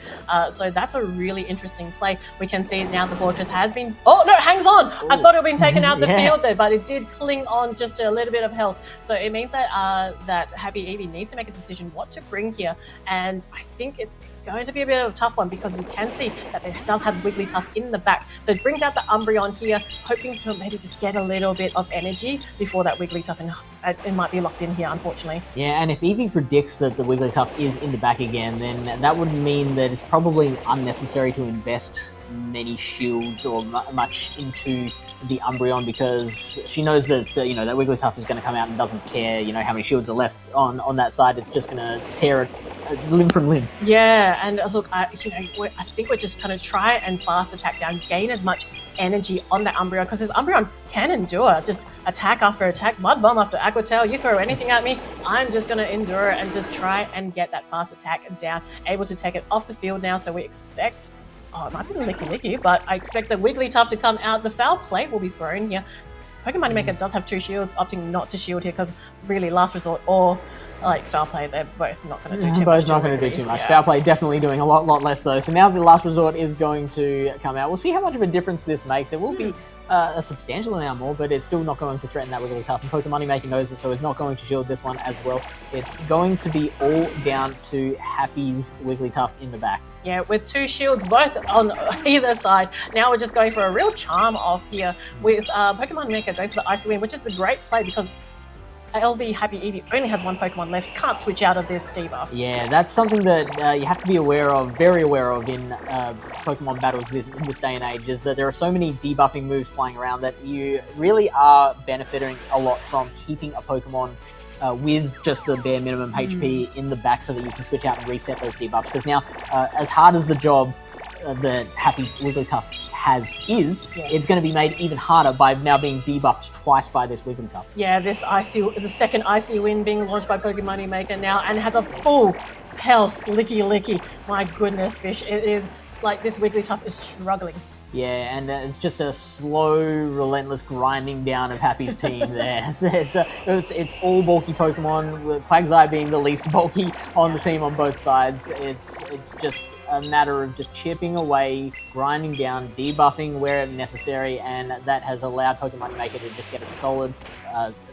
So that's a really interesting play. We can see now the Fortress has been... Oh, no, hangs on! Ooh. I thought it had been taken out the field there, but it did cling on just to a little bit of health. So it means that that Happy Eevee needs to make a decision what to bring here, and I think it's going to be a bit of a tough one, because we can see that it does have Wigglytuff in the back. So it brings out the Umbreon here, hoping to maybe just get a little bit of energy before that Wigglytuff, and it might be locked in here, unfortunately. Yeah, and if Eevee predicts that the Wigglytuff is in the back again, then that would mean that it's probably unnecessary to invest many shields or much into the Umbreon, because she knows that that Wigglytuff is going to come out and doesn't care how many shields are left on that side. It's just going to tear it limb from limb. Yeah, and look, I think we're just going to try and fast attack down, gain as much energy on that Umbreon, because this Umbreon can endure just attack after attack, Mud Bomb after Aqua Tail. You throw anything at me, I'm just going to endure it and just try and get that fast attack down, able to take it off the field now. So we expect... Oh, it might be the Licky Licky, but I expect the Wigglytuff to come out. The foul play will be thrown here. Pokemon Maker does have 2 shields, opting not to shield here, because really Last Resort or foul play, they're both not going to do too much. Both not going to do too much. Yeah. Foul play definitely doing a lot less, though. So now the Last Resort is going to come out. We'll see how much of a difference this makes. It will be a substantial amount more, but it's still not going to threaten that Wigglytuff. And Pokemon Maker knows it, so it's not going to shield this one as well. It's going to be all down to Happy's Wigglytuff in the back. Yeah, with 2 shields both on either side. Now we're just going for a real charm off here with Pokemon Maker going for the Icy Wind, which is a great play, because LV Happy Eevee only has 1 Pokemon left, can't switch out of this debuff. Yeah, that's something that you have to be very aware of in Pokemon battles in this day and age, is that there are so many debuffing moves flying around that you really are benefiting a lot from keeping a Pokemon with just the bare minimum HP in the back, so that you can switch out and reset those debuffs. Because now, as hard as the job that Happy's Wigglytuff is, it's going to be made even harder by now being debuffed twice by this Wigglytuff. Yeah, the second Icy Wind being launched by Pokemon Maker now, and has a full health Licky Licky. My goodness, Fish, it is like this Wigglytuff is struggling. Yeah, and it's just a slow, relentless grinding down of Happy's team there. It's all bulky Pokemon, with Quagsire being the least bulky on the team on both sides. It's just a matter of just chipping away, grinding down, debuffing where necessary, and that has allowed Pokemon Maker to just get a solid,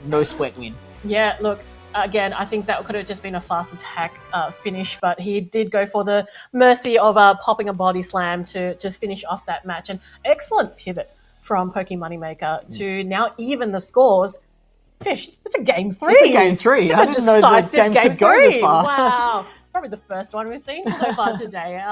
no-sweat win. Yeah, look, again, I think that could have just been a fast attack finish, but he did go for the mercy of popping a body slam to finish off that match. An excellent pivot from Pokemon Maker to now even the scores. Fish, it's a game 3. It's a game 3. It's a decisive game 3. Wow. probably the first one we've seen so far today.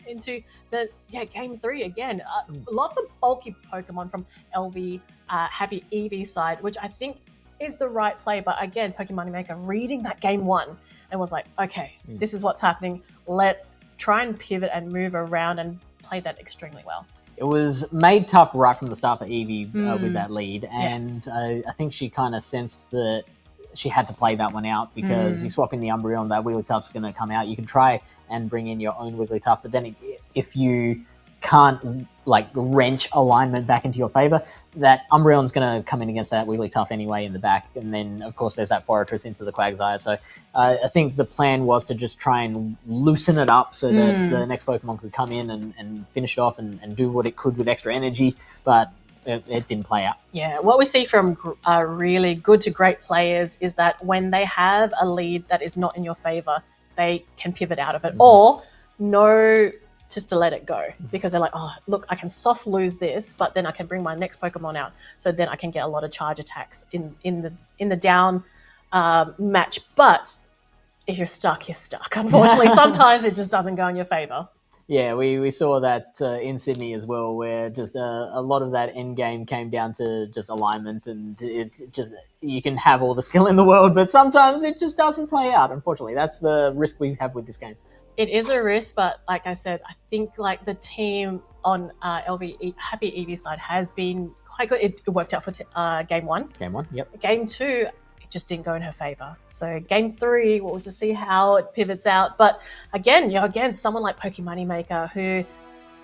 Into the game 3 again. Lots of bulky Pokemon from LV Happy Eevee side, which I think is the right play. But again, Pokemon Maker reading that game 1 and was like, okay, this is what's happening. Let's try and pivot and move around and play that extremely well. It was made tough right from the start for Eevee with that lead, and Yes. I think she kind of sensed that she had to play that one out because you swap in the Umbreon, that Wigglytuff's going to come out. You can try and bring in your own Wigglytuff, but then if you can't like wrench alignment back into your favor, that Umbreon's going to come in against that Wigglytuff anyway in the back, and then of course there's that Forretress into the Quagsire. So I think the plan was to just try and loosen it up so that the next Pokemon could come in and finish it off and do what it could with extra energy, but it didn't play out. Yeah, what we see from really good to great players is that when they have a lead that is not in your favor, they can pivot out of it or know just to let it go, because they're like, oh, look, I can soft lose this, but then I can bring my next Pokemon out, so then I can get a lot of charge attacks in the down match. But if you're stuck, you're stuck. Unfortunately, sometimes it just doesn't go in your favor. Yeah, we saw that in Sydney as well, where just a lot of that end game came down to just alignment, and it just, you can have all the skill in the world, but sometimes it just doesn't play out. Unfortunately, that's the risk we have with this game. It is a risk, but like I said, I think like the team on LV Happy Eevee side has been quite good. It worked out for game 1. Game 1, yep. Game 2, it just didn't go in her favor. So game 3, we'll just see how it pivots out. But again, someone like Pokemon Maker who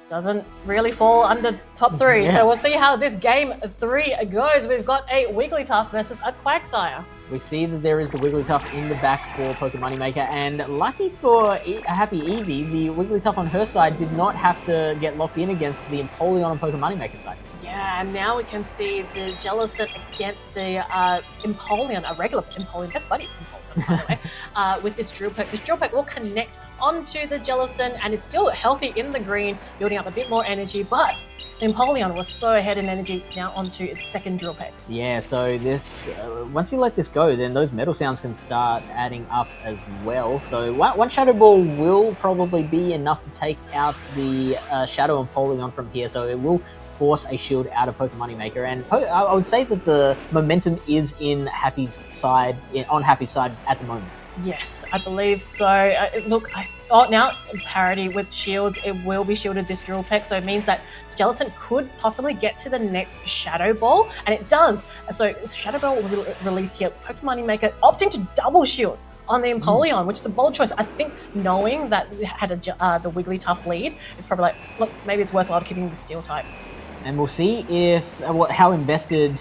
doesn't really fall under top 3. Yeah. So we'll see how this game 3 goes. We've got a Wigglytuff versus a Quagsire. We see that there is the Wigglytuff in the back for Pokemon Maker, and lucky for Happy Eevee, the Wigglytuff on her side did not have to get locked in against the Empoleon on Pokemon Maker side. Yeah, and now we can see the Jellicent against the Empoleon, a regular Empoleon, best buddy Empoleon, by the way, with this Drill Peck. This Drill Peck will connect onto the Jellicent, and it's still healthy in the green, building up a bit more energy, but Empoleon was so ahead in energy, now onto its second Drill Peck. Yeah, so this once you let this go, then those metal sounds can start adding up as well. So one Shadow Ball will probably be enough to take out the Shadow Empoleon from here, so it will force a shield out of Pokemon Maker, and I would say that the momentum is in Happy's side, on Happy's side at the moment. Yes, I believe so. Now parity with shields, it will be shielded this Drill Peck, so it means that Jellicent could possibly get to the next Shadow Ball, and it does. So Shadow Ball will release here. Pokemon Maker opting to double shield on the Empoleon, which is a bold choice. I think knowing that it had the Wigglytuff lead, it's probably like, look, maybe it's worthwhile keeping the Steel type. And we'll see if how invested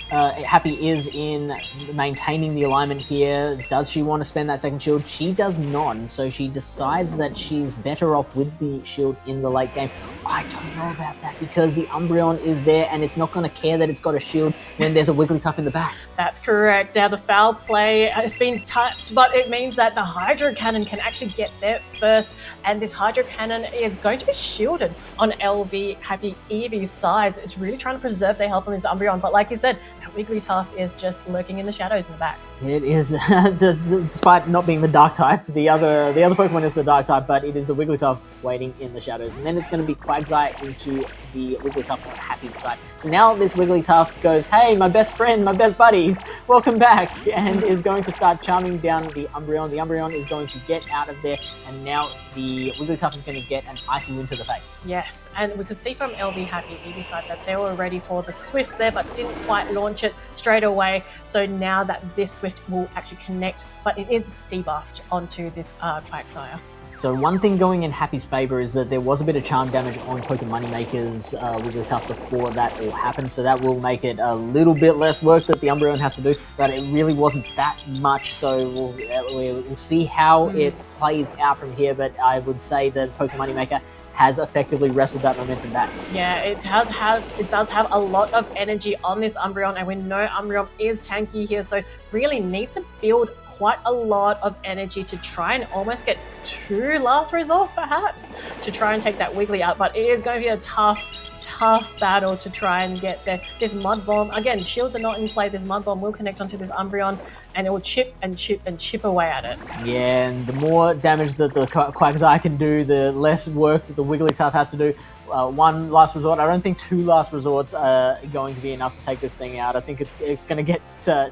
Happy is in maintaining the alignment here. Does she want to spend that second shield? She does not, so she decides that she's better off with the shield in the late game. I don't know about that, because the Umbreon is there and it's not going to care that it's got a shield when there's a Wigglytuff in the back. That's correct. Now the foul play has been touched, but it means that the Hydro Cannon can actually get there first, and this Hydro Cannon is going to be shielded on LV Happy Eevee's sides. It's really trying to preserve their health on this Umbreon, but like you said, that Wigglytuff is just lurking in the shadows in the back. It is, despite not being the Dark type, the other Pokemon is the Dark type, but it is the Wigglytuff waiting in the shadows. And then it's going to be Quagsire into the Wigglytuff on Happy's side. So now this Wigglytuff goes, hey, my best friend, my best buddy, welcome back, and is going to start charming down the Umbreon. The Umbreon is going to get out of there, and now the Wigglytuff is going to get an Icy Wind to the face. Yes, and we could see from LV Happy Eevee side that they were ready for the Swift there, but didn't quite launch it straight away. So now that this Swift will actually connect, but it is debuffed onto this Quagsire. So one thing going in Happy's favor is that there was a bit of charm damage on Pokemon Maker's Wigglytuff before that all happened, so that will make it a little bit less work that the Umbreon has to do, but it really wasn't that much, so we'll see how it plays out from here, but I would say that Pokemon Maker has effectively wrestled that momentum back. Yeah, it does have a lot of energy on this Umbreon, and we know Umbreon is tanky here, so really needs to build quite a lot of energy to try and almost get 2 last resorts perhaps to try and take that Wiggly out, but it is going to be a tough tough battle to try and get there. This Mud Bomb, again, shields are not in play. This Mud Bomb will connect onto this Umbreon, and it will chip and chip and chip away at it. Yeah, and the more damage that the Quagsire can do, the less work that the Wigglytuff has to do. One last resort. I don't think two last resorts are going to be enough to take this thing out. I think it's going to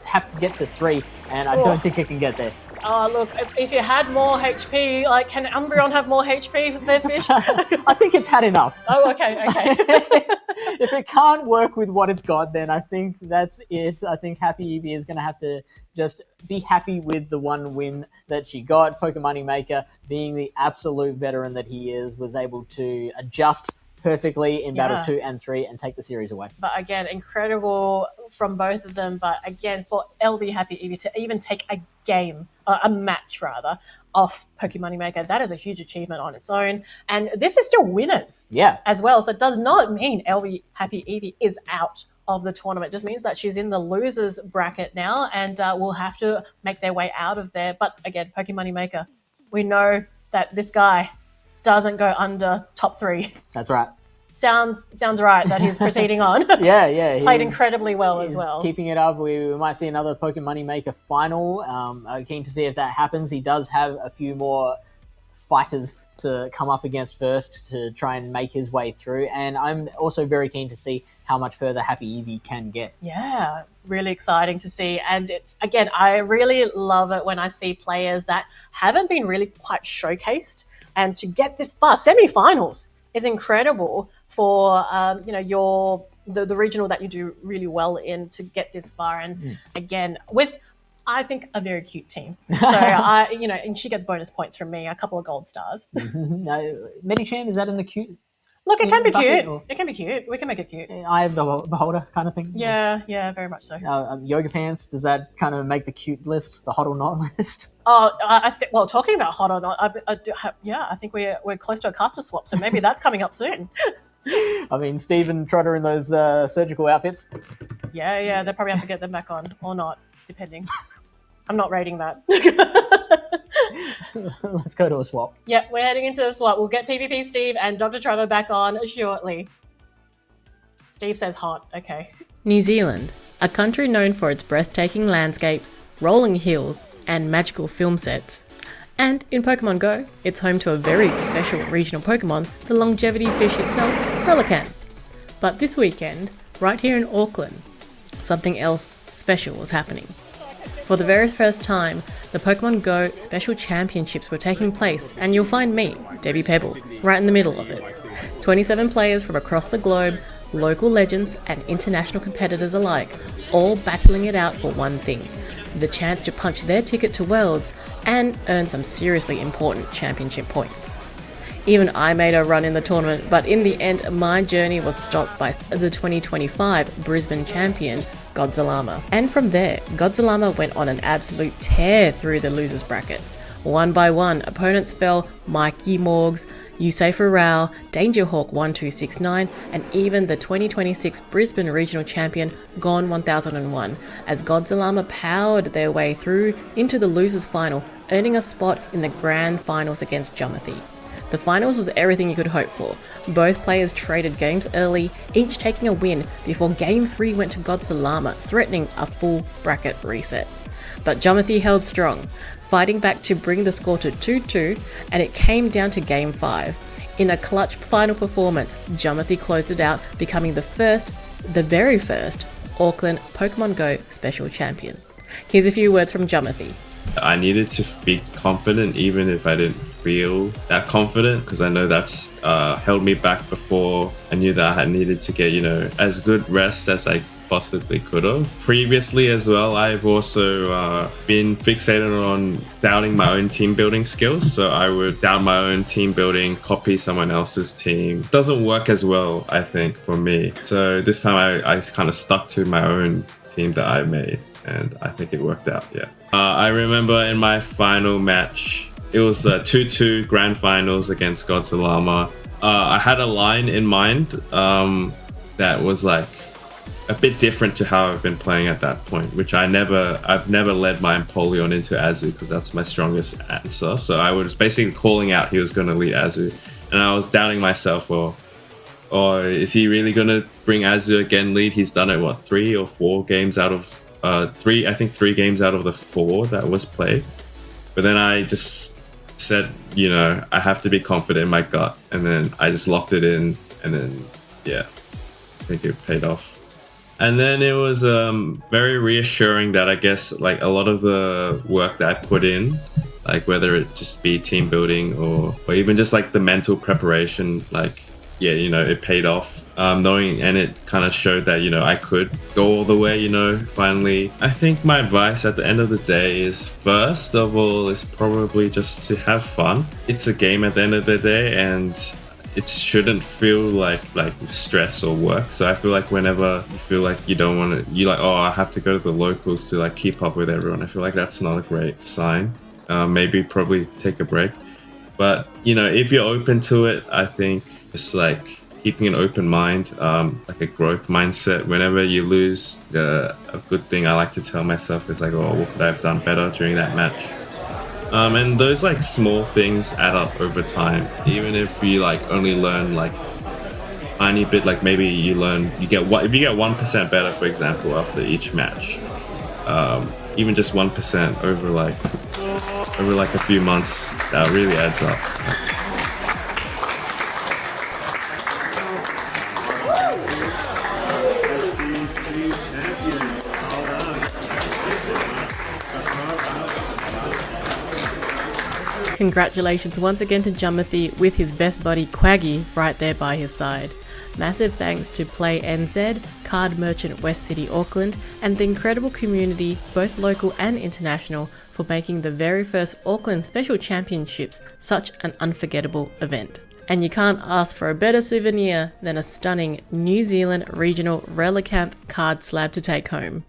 have to get to 3, and I don't think it can get there. Oh, look, if you had more HP, like, can Umbreon have more HP for their fish? I think it's had enough. Oh, okay. If it can't work with what it's got, then I think that's it. I think Happy Eevee is going to have to just be happy with the one win that she got. Pokemon Maker, being the absolute veteran that he is, was able to adjust perfectly in battles 2 and 3 and take the series away. But again, incredible from both of them. But again, for LV Happy Eevee to even take a match off Pokemon Maker, that is a huge achievement on its own. And this is still winners as well. So it does not mean LV Happy Eevee is out of the tournament. It just means that she's in the losers bracket now and will have to make their way out of there. But again, Pokemon Maker, we know that this guy doesn't go under top 3. That's right. Sounds right that he's proceeding on. Yeah. Played incredibly well as well. Keeping it up. We might see another Pokemon Maker final. Keen to see if that happens. He does have a few more fighters to come up against first to try and make his way through. And I'm also very keen to see how much further Happy Eevee can get. Yeah, really exciting to see. And it's, again, I really love it when I see players that haven't been really quite showcased, and to get this far, semi-finals is incredible for the regional that you do really well in to get this far. And again, with I think a very cute team. So and she gets bonus points from me, a couple of gold stars. Medicham, is that in the cute? Look, it can be cute. It can be cute. We can make it cute. Eye of the beholder kind of thing. Yeah, very much so. Yoga pants, does that kind of make the cute list, the hot or not list? Oh, well, talking about hot or not, I think we're close to a caster swap, so maybe that's coming up soon. I mean, Steve and Trotter in those surgical outfits. Yeah, they probably have to get them back on or not, depending. I'm not rating that. Let's go to a swap. Yeah, we're heading into a swap. We'll get PvP Steve and DrTrotter back on shortly. Steve says hot. Okay. New Zealand, a country known for its breathtaking landscapes, rolling hills, and magical film sets. And in Pokemon Go, it's home to a very special regional Pokemon, the longevity fish itself, Relican. But this weekend, right here in Auckland, something else special was happening. For the very first time, the Pokemon Go Special Championships were taking place, and you'll find me, debbiepebble, right in the middle of it. 27 players from across the globe, local legends and international competitors alike, all battling it out for one thing: the chance to punch their ticket to Worlds and earn some seriously important championship points. Even I made a run in the tournament, but in the end my journey was stopped by the 2025 Brisbane champion, Godzilla. And from there, Godzilla went on an absolute tear through the losers bracket. One by one, opponents fell Mikey Morgs, Yusei Farao, Dangerhawk 1269, and even the 2026 Brisbane regional champion, Gone 1001, as Godzilla powered their way through into the losers final, earning a spot in the grand finals against Jumothy. The finals was everything you could hope for. Both players traded games early, each taking a win before Game 3 went to Godzilla, threatening a full bracket reset. But Jumothy held strong, fighting back to bring the score to 2-2, and it came down to Game 5. In a clutch final performance, Jumothy closed it out, becoming the very first Auckland Pokemon Go Special Champion. Here's a few words from Jumothy. I needed to be confident even if I didn't feel that confident, because I know that's held me back before. I knew that I needed to get, as good rest as I possibly could have. Previously as well, I've also been fixated on doubting my own team building skills. So I would doubt my own team building, copy someone else's team. Doesn't work as well, I think, for me. So this time I kind of stuck to my own team that I made, and I think it worked out, yeah. I remember in my final match, it was the 2-2 grand finals against Godzilla. I had a line in mind that was like a bit different to how I've been playing at that point, which I've never led my Empoleon into Azu because that's my strongest answer. So I was basically calling out he was going to lead Azu, and I was doubting myself, well, or is he really gonna bring Azu again lead? He's done it 3 or 4 games out of 3. I think 3 games out of the 4 that was played. But then I just said, I have to be confident in my gut, and then I just locked it in, and then I think it paid off. And then it was very reassuring that I guess like a lot of the work that I put in, like whether it just be team building or even just like the mental preparation, like it paid off. Knowing, and it kind of showed that I could go all the way. Finally, I think my advice at the end of the day is, first of all, is probably just to have fun. It's a game at the end of the day, and it shouldn't feel like stress or work. So I feel like whenever you feel like you don't want to, you're like, oh, I have to go to the locals to like keep up with everyone, I feel like that's not a great sign. Maybe probably take a break. But if you're open to it, I think it's like keeping an open mind, like a growth mindset. Whenever you lose, a good thing I like to tell myself is like, oh, what could I have done better during that match? And those like small things add up over time. Even if you like only learn like tiny bit, like maybe if you get 1% better, for example, after each match, even just 1% over like a few months, that really adds up. Congratulations once again to Jumothy with his best buddy Quaggy right there by his side. Massive thanks to Play NZ, Card Merchant West City Auckland, and the incredible community, both local and international, for making the very first Auckland Special Championships such an unforgettable event. And you can't ask for a better souvenir than a stunning New Zealand regional Relicanth card slab to take home.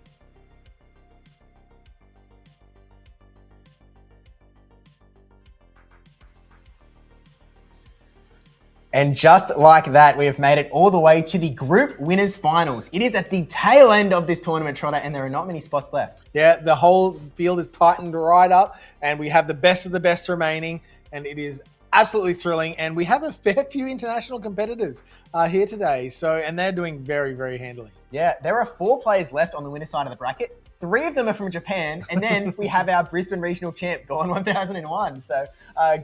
And just like that, we have made it all the way to the group winners finals. It is at the tail end of this tournament, Trotter, and there are not many spots left. Yeah, the whole field is tightened right up, and we have the best of the best remaining, and it is absolutely thrilling. And we have a fair few international competitors here today, and they're doing very, very handily. Yeah, there are 4 players left on the winner side of the bracket. 3 of them are from Japan, and then we have our Brisbane regional champ, Gone 1001. So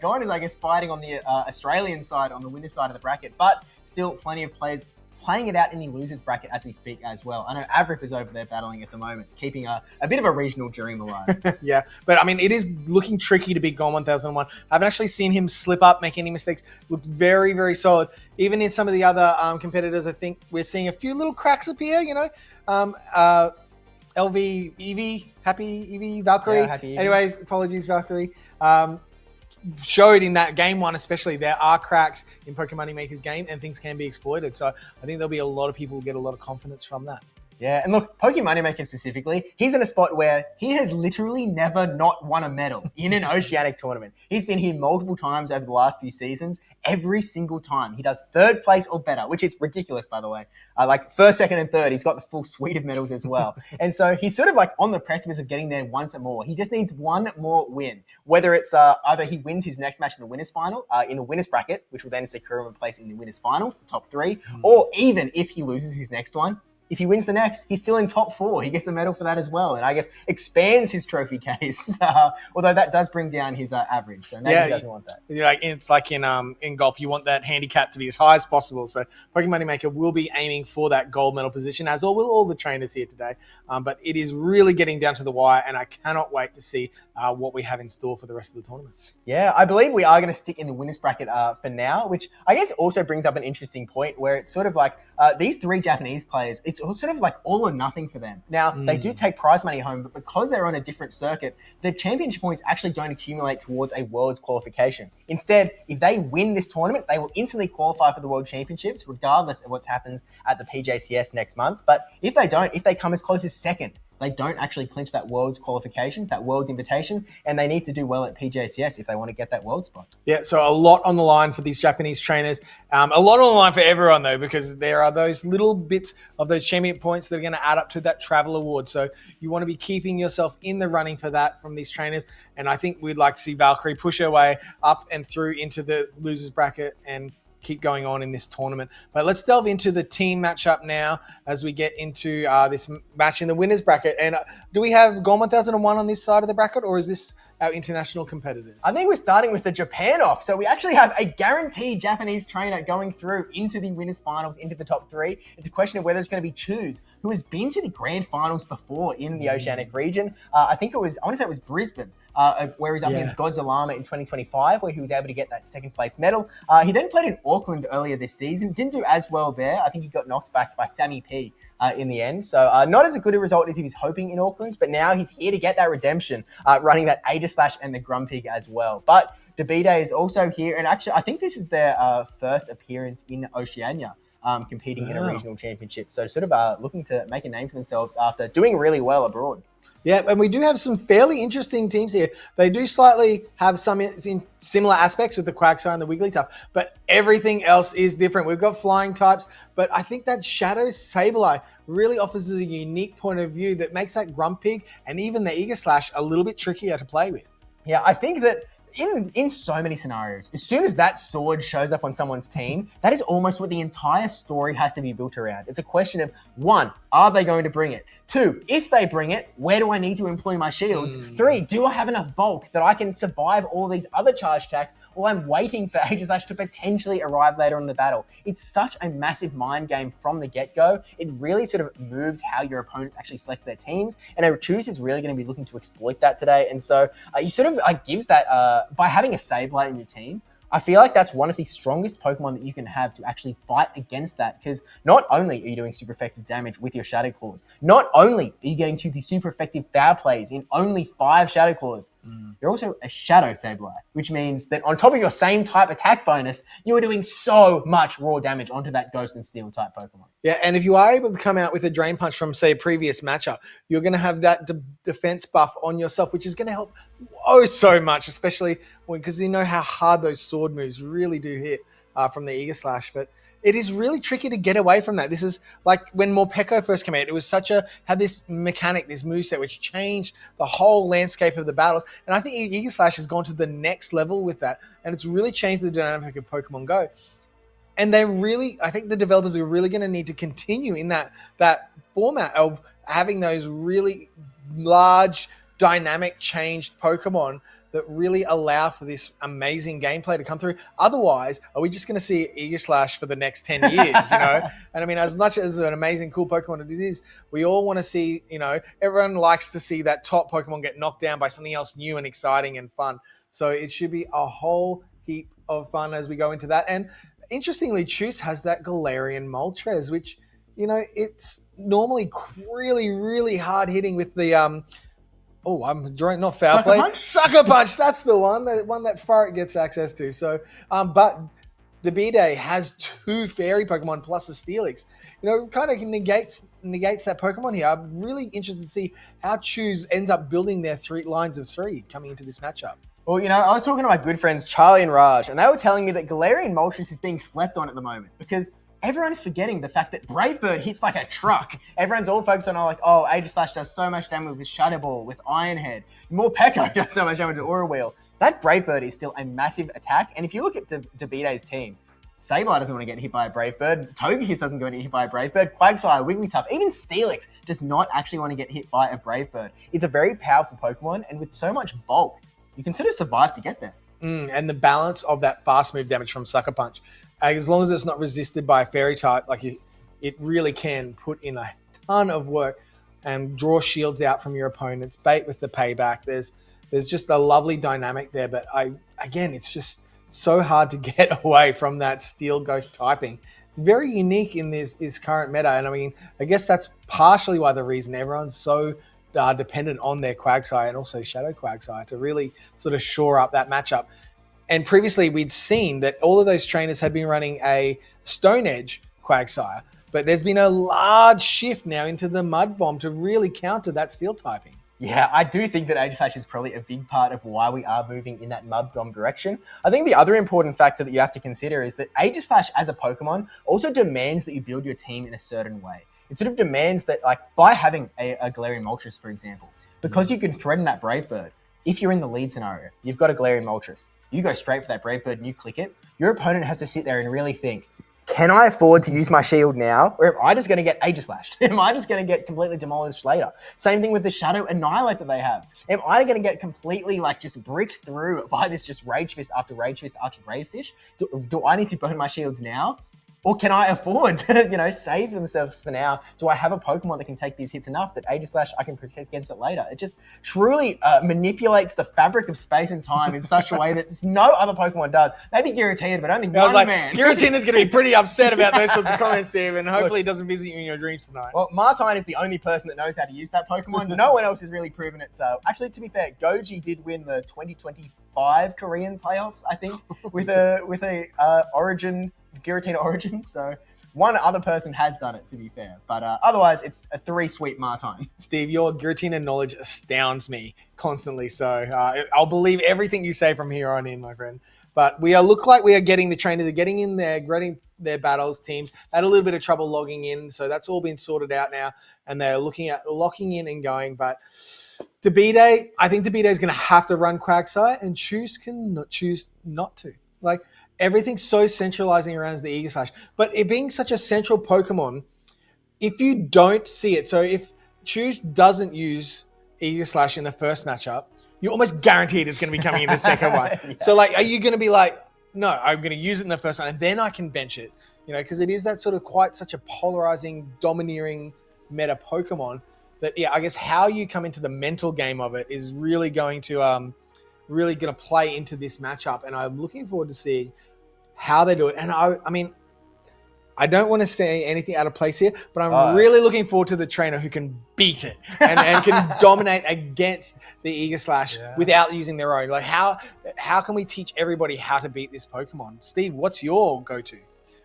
Gone is, I guess, fighting on the Australian side, on the winner side of the bracket, but still plenty of players playing it out in the losers bracket as we speak as well. I know Avrip is over there battling at the moment, keeping a bit of a regional dream alive. Yeah, but I mean, it is looking tricky to beat Gone 1001. I haven't actually seen him slip up, make any mistakes. Looked very, very solid. Even in some of the other competitors, I think we're seeing a few little cracks appear, LV, Evie, Happy Evie, Valkyrie. Yeah, Happy Evie. Anyways, apologies, Valkyrie. Showed in that game one, especially, there are cracks in Pokemon Maker's game and things can be exploited. So I think there'll be a lot of people who get a lot of confidence from that. Yeah, and look, Pokemon Maker specifically, he's in a spot where he has literally never not won a medal in an Oceanic tournament. He's been here multiple times over the last few seasons. Every single time he does 3rd place or better, which is ridiculous, by the way. Like 1st, 2nd, and 3rd, he's got the full suite of medals as well. And so he's sort of like on the precipice of getting there once more. He just needs one more win. Whether it's either he wins his next match in the winners final, in the winners bracket, which will then secure him a place in the winners finals, the top 3, or even if he loses his next one, if he wins the next, he's still in top 4. He gets a medal for that as well, and I guess expands his trophy case. Although that does bring down his average, so maybe he doesn't want that. It's like in golf, you want that handicap to be as high as possible. So Pokemon Maker will be aiming for that gold medal position, as will all the trainers here today. But it is really getting down to the wire, and I cannot wait to see what we have in store for the rest of the tournament. Yeah, I believe we are going to stick in the winners bracket for now, which I guess also brings up an interesting point where it's sort of like these 3 Japanese players, it's sort of like all or nothing for them. Now, they do take prize money home, but because they're on a different circuit, the championship points actually don't accumulate towards a Worlds qualification. Instead, if they win this tournament, they will instantly qualify for the World Championships, regardless of what happens at the PJCS next month. But if they don't, if they come as close as 2nd, they don't actually clinch that Worlds qualification, that Worlds invitation, and they need to do well at PJCS if they want to get that World spot. Yeah, so a lot on the line for these Japanese trainers. A lot on the line for everyone, though, because there are those little bits of those champion points that are going to add up to that travel award. So you want to be keeping yourself in the running for that from these trainers. And I think we'd like to see Valkyrie push her way up and through into the losers bracket and keep going on in this tournament. But let's delve into the team matchup now as we get into this match in the winners bracket. And do we have Gone 1001 on this side of the bracket, or is this our international competitors? I think we're starting with the Japan off. So we actually have a guaranteed Japanese trainer going through into the winners finals, into the top 3. It's a question of whether it's going to be Choose, who has been to the grand finals before in the Oceanic region. I want to say it was Brisbane, where he's up against Godzilla in 2025, where he was able to get that second place medal. He then played in Auckland earlier this season. Didn't do as well there. I think he got knocked back by Sammy P in the end. So not as good a result as he was hoping in Auckland, but now he's here to get that redemption, running that Aegislash and the Grumpig as well. But Debbiepebble is also here, and actually I think this is their first appearance in Oceania, competing in a regional championship. So sort of looking to make a name for themselves after doing really well abroad. Yeah, and we do have some fairly interesting teams here. They do slightly have some similar aspects with the Quagsire and the Wigglytuff, but everything else is different. We've got flying types, but I think that Shadow Sableye really offers a unique point of view that makes that Grumpig and even the Aegislash a little bit trickier to play with. Yeah, I think that in so many scenarios, as soon as that sword shows up on someone's team, that is almost what the entire story has to be built around. It's a question of, 1, are they going to bring it? 2, if they bring it, where do I need to employ my shields? 3, do I have enough bulk that I can survive all these other charge attacks while I'm waiting for Aegislash to potentially arrive later in the battle? It's such a massive mind game from the get-go. It really sort of moves how your opponents actually select their teams, and Choose is really going to be looking to exploit that today. And so he sort of gives that, by having a Sableye in your team, I feel like that's one of the strongest Pokemon that you can have to actually fight against that, because not only are you doing super effective damage with your Shadow Claws, not only are you getting to the super effective foul plays in only 5 Shadow Claws, you're also a Shadow Sableye, which means that on top of your same type attack bonus, you are doing so much raw damage onto that Ghost and Steel type Pokemon. Yeah, and if you are able to come out with a Drain Punch from, say, a previous matchup, you're going to have that defense buff on yourself, which is going to help so much, especially because you know how hard those sword moves really do hit from the Aegislash. But it is really tricky to get away from that. This is like when Morpeko first came out. It was had this mechanic, this moveset, which changed the whole landscape of the battles. And I think Aegislash has gone to the next level with that, and it's really changed the dynamic of Pokemon Go. And I think the developers are really going to need to continue in that format of having those really large, dynamic, changed Pokemon that really allow for this amazing gameplay to come through. Otherwise, are we just going to see Aegislash for the next 10 years, you know? And I mean, as much as an amazing, cool Pokemon it is, we all want to see, you know, everyone likes to see that top Pokemon get knocked down by something else new and exciting and fun. So it should be a whole heap of fun as we go into that. And interestingly, Choose has that Galarian Moltres, which, you know, it's normally really, really hard hitting with the, I'm drawing, not foul play. Sucker Punch, that's the one that Farrett gets access to. So, but Debbiepebble has 2 fairy Pokemon plus a Steelix. You know, kind of negates that Pokemon here. I'm really interested to see how Choose ends up building their 3 lines of 3 coming into this matchup. Well, you know, I was talking to my good friends Charlie and Raj, and they were telling me that Galarian Moltres is being slept on at the moment because everyone's forgetting the fact that Brave Bird hits like a truck. Everyone's all focused on, Aegislash does so much damage with Shadow Ball, with Iron Head. Morpeko does so much damage with Aura Wheel. That Brave Bird is still a massive attack, and if you look at Debbiepeble's team, Sableye doesn't want to get hit by a Brave Bird, Togekiss doesn't go to get hit by a Brave Bird, Quagsire, Wigglytuff, even Steelix does not actually want to get hit by a Brave Bird. It's a very powerful Pokemon, and with so much bulk, you can sort of survive to get there. And the balance of that fast move damage from Sucker Punch, as long as it's not resisted by a fairy type, it really can put in a ton of work and draw shields out from your opponents, bait with the payback. There's just a lovely dynamic there, but it's just so hard to get away from that Steel Ghost typing. It's very unique in this current meta, and I mean, I guess that's partially why the reason everyone's so dependent on their Quagsire and also Shadow Quagsire to really sort of shore up that matchup. And previously we'd seen that all of those trainers had been running a Stone Edge Quagsire, but there's been a large shift now into the Mud Bomb to really counter that Steel typing. Yeah, I do think that Aegislash is probably a big part of why we are moving in that Mud Bomb direction. I think the other important factor that you have to consider is that Aegislash as a Pokemon also demands that you build your team in a certain way. It sort of demands that, by having a Galarian Moltres, for example, because you can threaten that Brave Bird, if you're in the lead scenario, you've got a Galarian Moltres. you go straight for that Brave Bird and you click it, your opponent has to sit there and really think, can I afford to use my shield now, or am I just going to get Aegis-Slashed? Am I just going to get completely demolished later? Same thing with the Shadow Annihilate that they have. Am I going to get completely just bricked through by this just Rage Fist after Rage Fist after Rage Fist? Do I need to burn my shields now? Or can I afford to, save themselves for now? Do I have a Pokemon that can take these hits enough that Aegis-Slash I can protect against it later? It just truly manipulates the fabric of space and time in such a way that no other Pokemon does. Maybe Giratina, but only one man. Giratina's going to be pretty upset about those sorts of comments, Steve, and hopefully it doesn't visit you in your dreams tonight. Well, Martine is the only person that knows how to use that Pokemon. No one else has really proven it. Actually, to be fair, Goji did win the 2025 Korean playoffs, I think, with a Origin. Giratina Origin, so one other person has done it, to be fair. But otherwise, it's a 3-sweep Martine. Steve, your Giratina knowledge astounds me constantly, so I'll believe everything you say from here on in, my friend. But look like we are getting the trainers are getting in there, grading their battles. Teams had a little bit of trouble logging in, so that's all been sorted out now, and they're looking at locking in and going. But Debide, I think Debide is going to have to run Quagsire, and choose not to. Everything's so centralizing around the Aegis-Slash. But it being such a central Pokemon, if you don't see it, so if Choose doesn't use Aegis-Slash in the first matchup, you're almost guaranteed it's going to be coming in the second one. Yeah. So, are you going to be like, no, I'm going to use it in the first one, and then I can bench it? Because it is that sort of quite such a polarizing, domineering meta Pokemon that, I guess how you come into the mental game of it is really going to play into this matchup, and I'm looking forward to seeing how they do it. And I mean, I don't want to say anything out of place here, but I'm really looking forward to the trainer who can beat it and can dominate against the Aegis-Slash without using their own. How can we teach everybody how to beat this Pokemon? Steve, what's your go-to?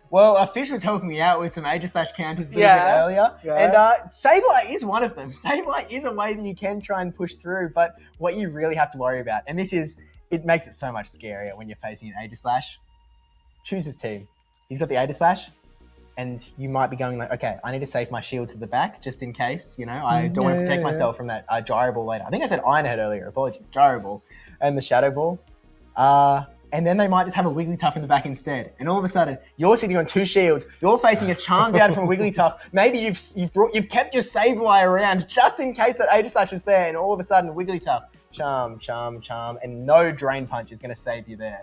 Well, Fish was helping me out with some Aegis-Slash counters a little bit earlier. Yeah. And Sableye is one of them. Sableye is a way that you can try and push through, but what you really have to worry about, and it makes it so much scarier when you're facing an Aegis-Slash. Choose his team. He's got the Aegis-Slash, and you might be going okay, I need to save my shield to the back just in case, I don't want to protect myself from that Gyro Ball later. I think I said Iron Head earlier, apologies, Gyro Ball, and the Shadow Ball. And then they might just have a Wigglytuff in the back instead. And all of a sudden, you're sitting on 2 shields. You're facing a Charmed out from a Wigglytuff. Maybe you've kept your Sableye around just in case that Aegis-Slash is there. And all of a sudden, Wigglytuff, charm, and no Drain Punch is going to save you there.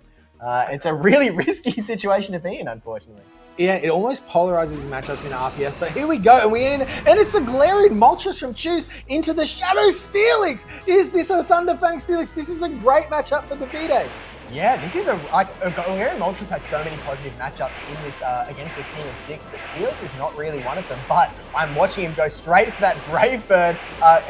It's a really risky situation to be in, unfortunately. Yeah, it almost polarizes matchups in RPS, but here we go, and it's the Galarian Moltres from Choose into the Shadow Steelix. Is this a Thunderfang Steelix? This is a great matchup for Debide. Yeah, this is Galarian Moltres has so many positive matchups in this against this team of 6, but Steelix is not really one of them. But I'm watching him go straight for that Brave Bird.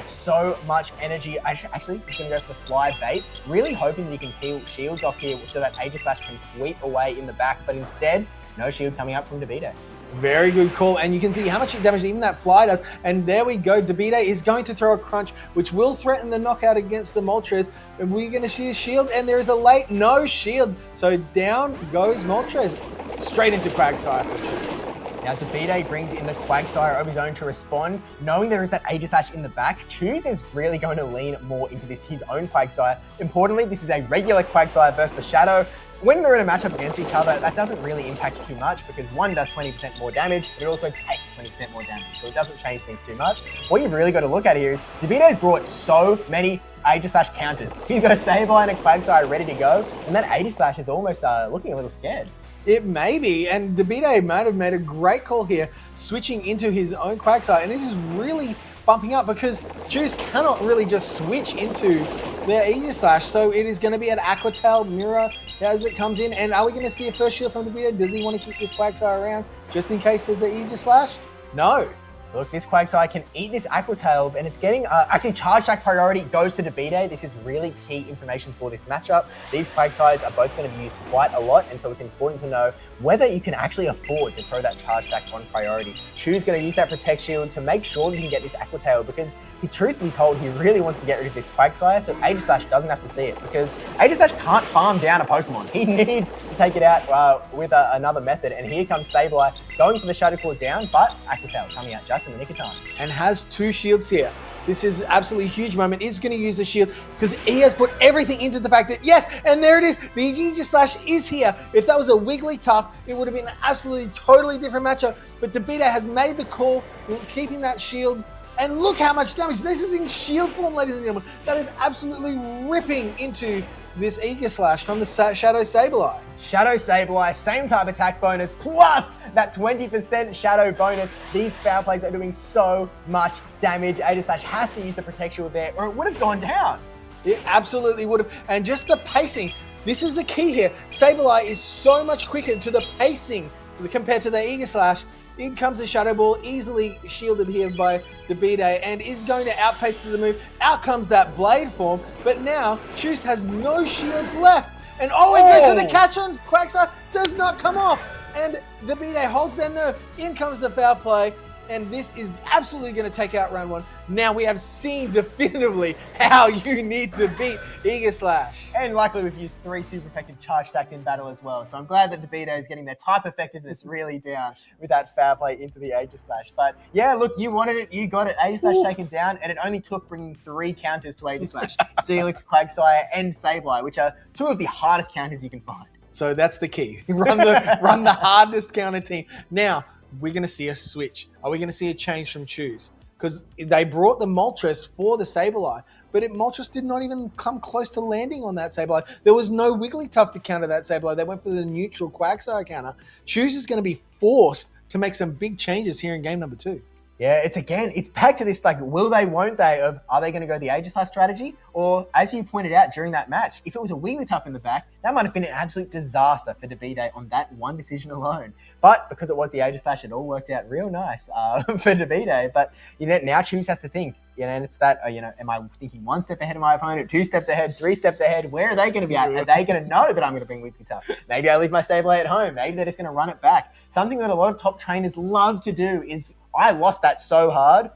So much energy. Actually, he's going to go for the Fly Bait, really hoping that he can peel shields off here so that Aegis-Slash can sweep away in the back. But instead, no shield coming up from Debide. Very good call, and you can see how much damage even that Fly does. And there we go, Debide is going to throw a Crunch, which will threaten the knockout against the Moltres. And we're going to see a shield, and there is a late no shield. So down goes Moltres, straight into Quagsire for Choose. Now Debide brings in the Quagsire of his own to respond. Knowing there is that Aegis-Slash in the back, Choose is really going to lean more into his own Quagsire. Importantly, this is a regular Quagsire versus the Shadow. When they're in a matchup against each other, that doesn't really impact too much because one does 20% more damage, but it also takes 20% more damage, so it doesn't change things too much. What you've really got to look at here is Debide's brought so many Aegis-Slash counters. He's got a Sableye and a Quagsire ready to go, and that Aegis-Slash is almost looking a little scared. It may be, and Debide might have made a great call here, switching into his own Quagsire, and it is really bumping up because Choose cannot really just switch into their Aegis-Slash, so it is going to be an Aqua Tail Mirror as it comes in. And are we going to see a first shield from Debide? Does he want to keep this Quagsire around just in case there's the Aegis-Slash? No. Look, this Quagsire can eat this Aqua Tail, and it's getting, actually Charge Attack priority goes to Debide. This is really key information for this matchup. These Quagsires are both going to be used quite a lot, and so it's important to know whether you can actually afford to throw that Charge Attack on priority. Choose going to use that Protect Shield to make sure that you can get this Aqua Tail, because truth be told, he really wants to get rid of this Quagsire so Aegislash doesn't have to see it, because Aegislash can't farm down a Pokemon. He needs to take it out with another method, and here comes Sableye going for the Shadow Claw down, but Aqua Tail coming out just in the nick of time. And has 2 shields here. This is absolutely huge moment. Is going to use the shield because he has put everything into the fact that, yes, and there it is. The Aegislash is here. If that was a Wigglytuff, it would have been an absolutely totally different matchup. But DeBita has made the call, keeping that shield. And look how much damage. This is in shield form, ladies and gentlemen. That is absolutely ripping into this Aegislash from the Shadow Sableye. Shadow Sableye, same type attack bonus, plus that 20% Shadow bonus. These foul plays are doing so much damage. Aegislash has to use the Protect Shield there, or it would have gone down. It absolutely would have. And just the pacing, this is the key here. Sableye is so much quicker to the pacing compared to the Aegislash. In comes the Shadow Ball, easily shielded here by DeBita, and is going to outpace the move. Out comes that Blade form, but now Choose has no shields left. And oh, it goes for the catch on. Quagsire does not come off. And DeBita holds their nerve. In comes the foul play. And this is absolutely going to take out round 1. Now we have seen definitively how you need to beat Aegislash. And luckily we've used 3 super effective charge attacks in battle as well. So I'm glad that DeBita is getting their type effectiveness really down with that foul play into the Aegislash. But yeah, look, you wanted it, you got it. Aegislash taken down, and it only took bringing 3 counters to Aegislash. Steelix, Quagsire, and Sableye, which are 2 of the hardest counters you can find. So that's the key. Run the hardest counter team. Now, we're going to see a switch. Are we going to see a change from Choose? Because they brought the Moltres for the Sableye, but Moltres did not even come close to landing on that Sableye. There was no Wigglytuff to counter that Sableye. They went for the neutral Quagsire counter. Choose is going to be forced to make some big changes here in game number 2. Yeah, it's back to this, like, will they, won't they, of are they going to go the Aegislash strategy? Or, as you pointed out during that match, if it was a Wigglytuff in the back, that might have been an absolute disaster for DeBita on that one decision alone. But because it was the Aegislash, it all worked out real nice for DeBita. But, now Choose has to think, and it's that, am I thinking 1 step ahead of my opponent, 2 steps ahead, 3 steps ahead? Where are they going to be at? Are they going to know that I'm going to bring Wigglytuff? Maybe I leave my Sableye at home. Maybe they're just going to run it back. Something that a lot of top trainers love to do is, I lost that so hard,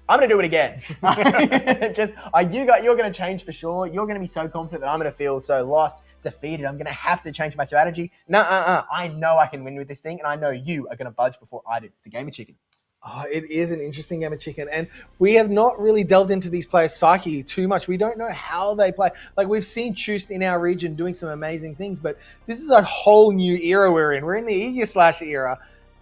I'm going to do it again. You're going to change for sure. You're going to be so confident that I'm going to feel so lost, defeated. I'm going to have to change my strategy. I know I can win with this thing, and I know you are going to budge before I do. It's a game of chicken. Oh, it is an interesting game of chicken, and we have not really delved into these players' psyche too much. We don't know how they play. Like, we've seen Choost in our region doing some amazing things, but this is a whole new era we're in. We're in the Aegislash era,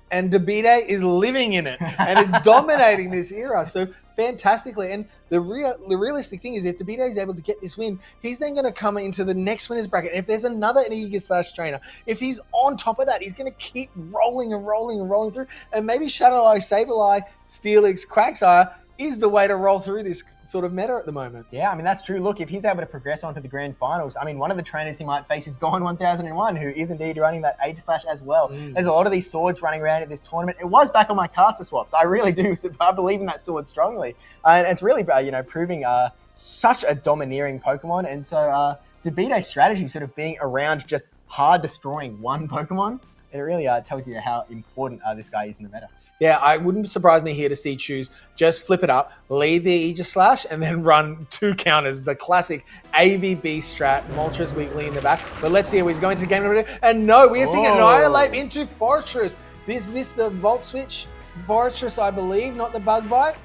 and DeBita is living in it and is dominating this era so fantastically. And the realistic thing is, if DeBita is able to get this win, he's then going to come into the next winners bracket. And if there's another Aegislash trainer, if he's on top of that, he's going to keep rolling and rolling and rolling through. And maybe Shadoweye, Sableye, Steelix, Quagsire is the way to roll through this sort of meta at the moment. Yeah, I mean, that's true. Look, if he's able to progress on to the grand finals, I mean, one of the trainers he might face is Gone 1001, who is indeed running that Aegislash as well. There's a lot of these swords running around at this tournament. It was back on my caster swaps. I really do. I believe in that sword strongly. And it's really, proving such a domineering Pokemon. And so DeBita's strategy sort of being around just hard destroying one Pokemon, it really tells you how important this guy is in the meta. Yeah, I wouldn't surprise me here to see Choose just flip it up, lead the Aegislash, and then run 2 counters. The classic ABB strat, Moltres weakly in the back. But let's see how he's going to game number 2. And no, we are seeing Annihilate into Fortress. Is this the Volt Switch? Fortress, I believe, not the Bug Bite.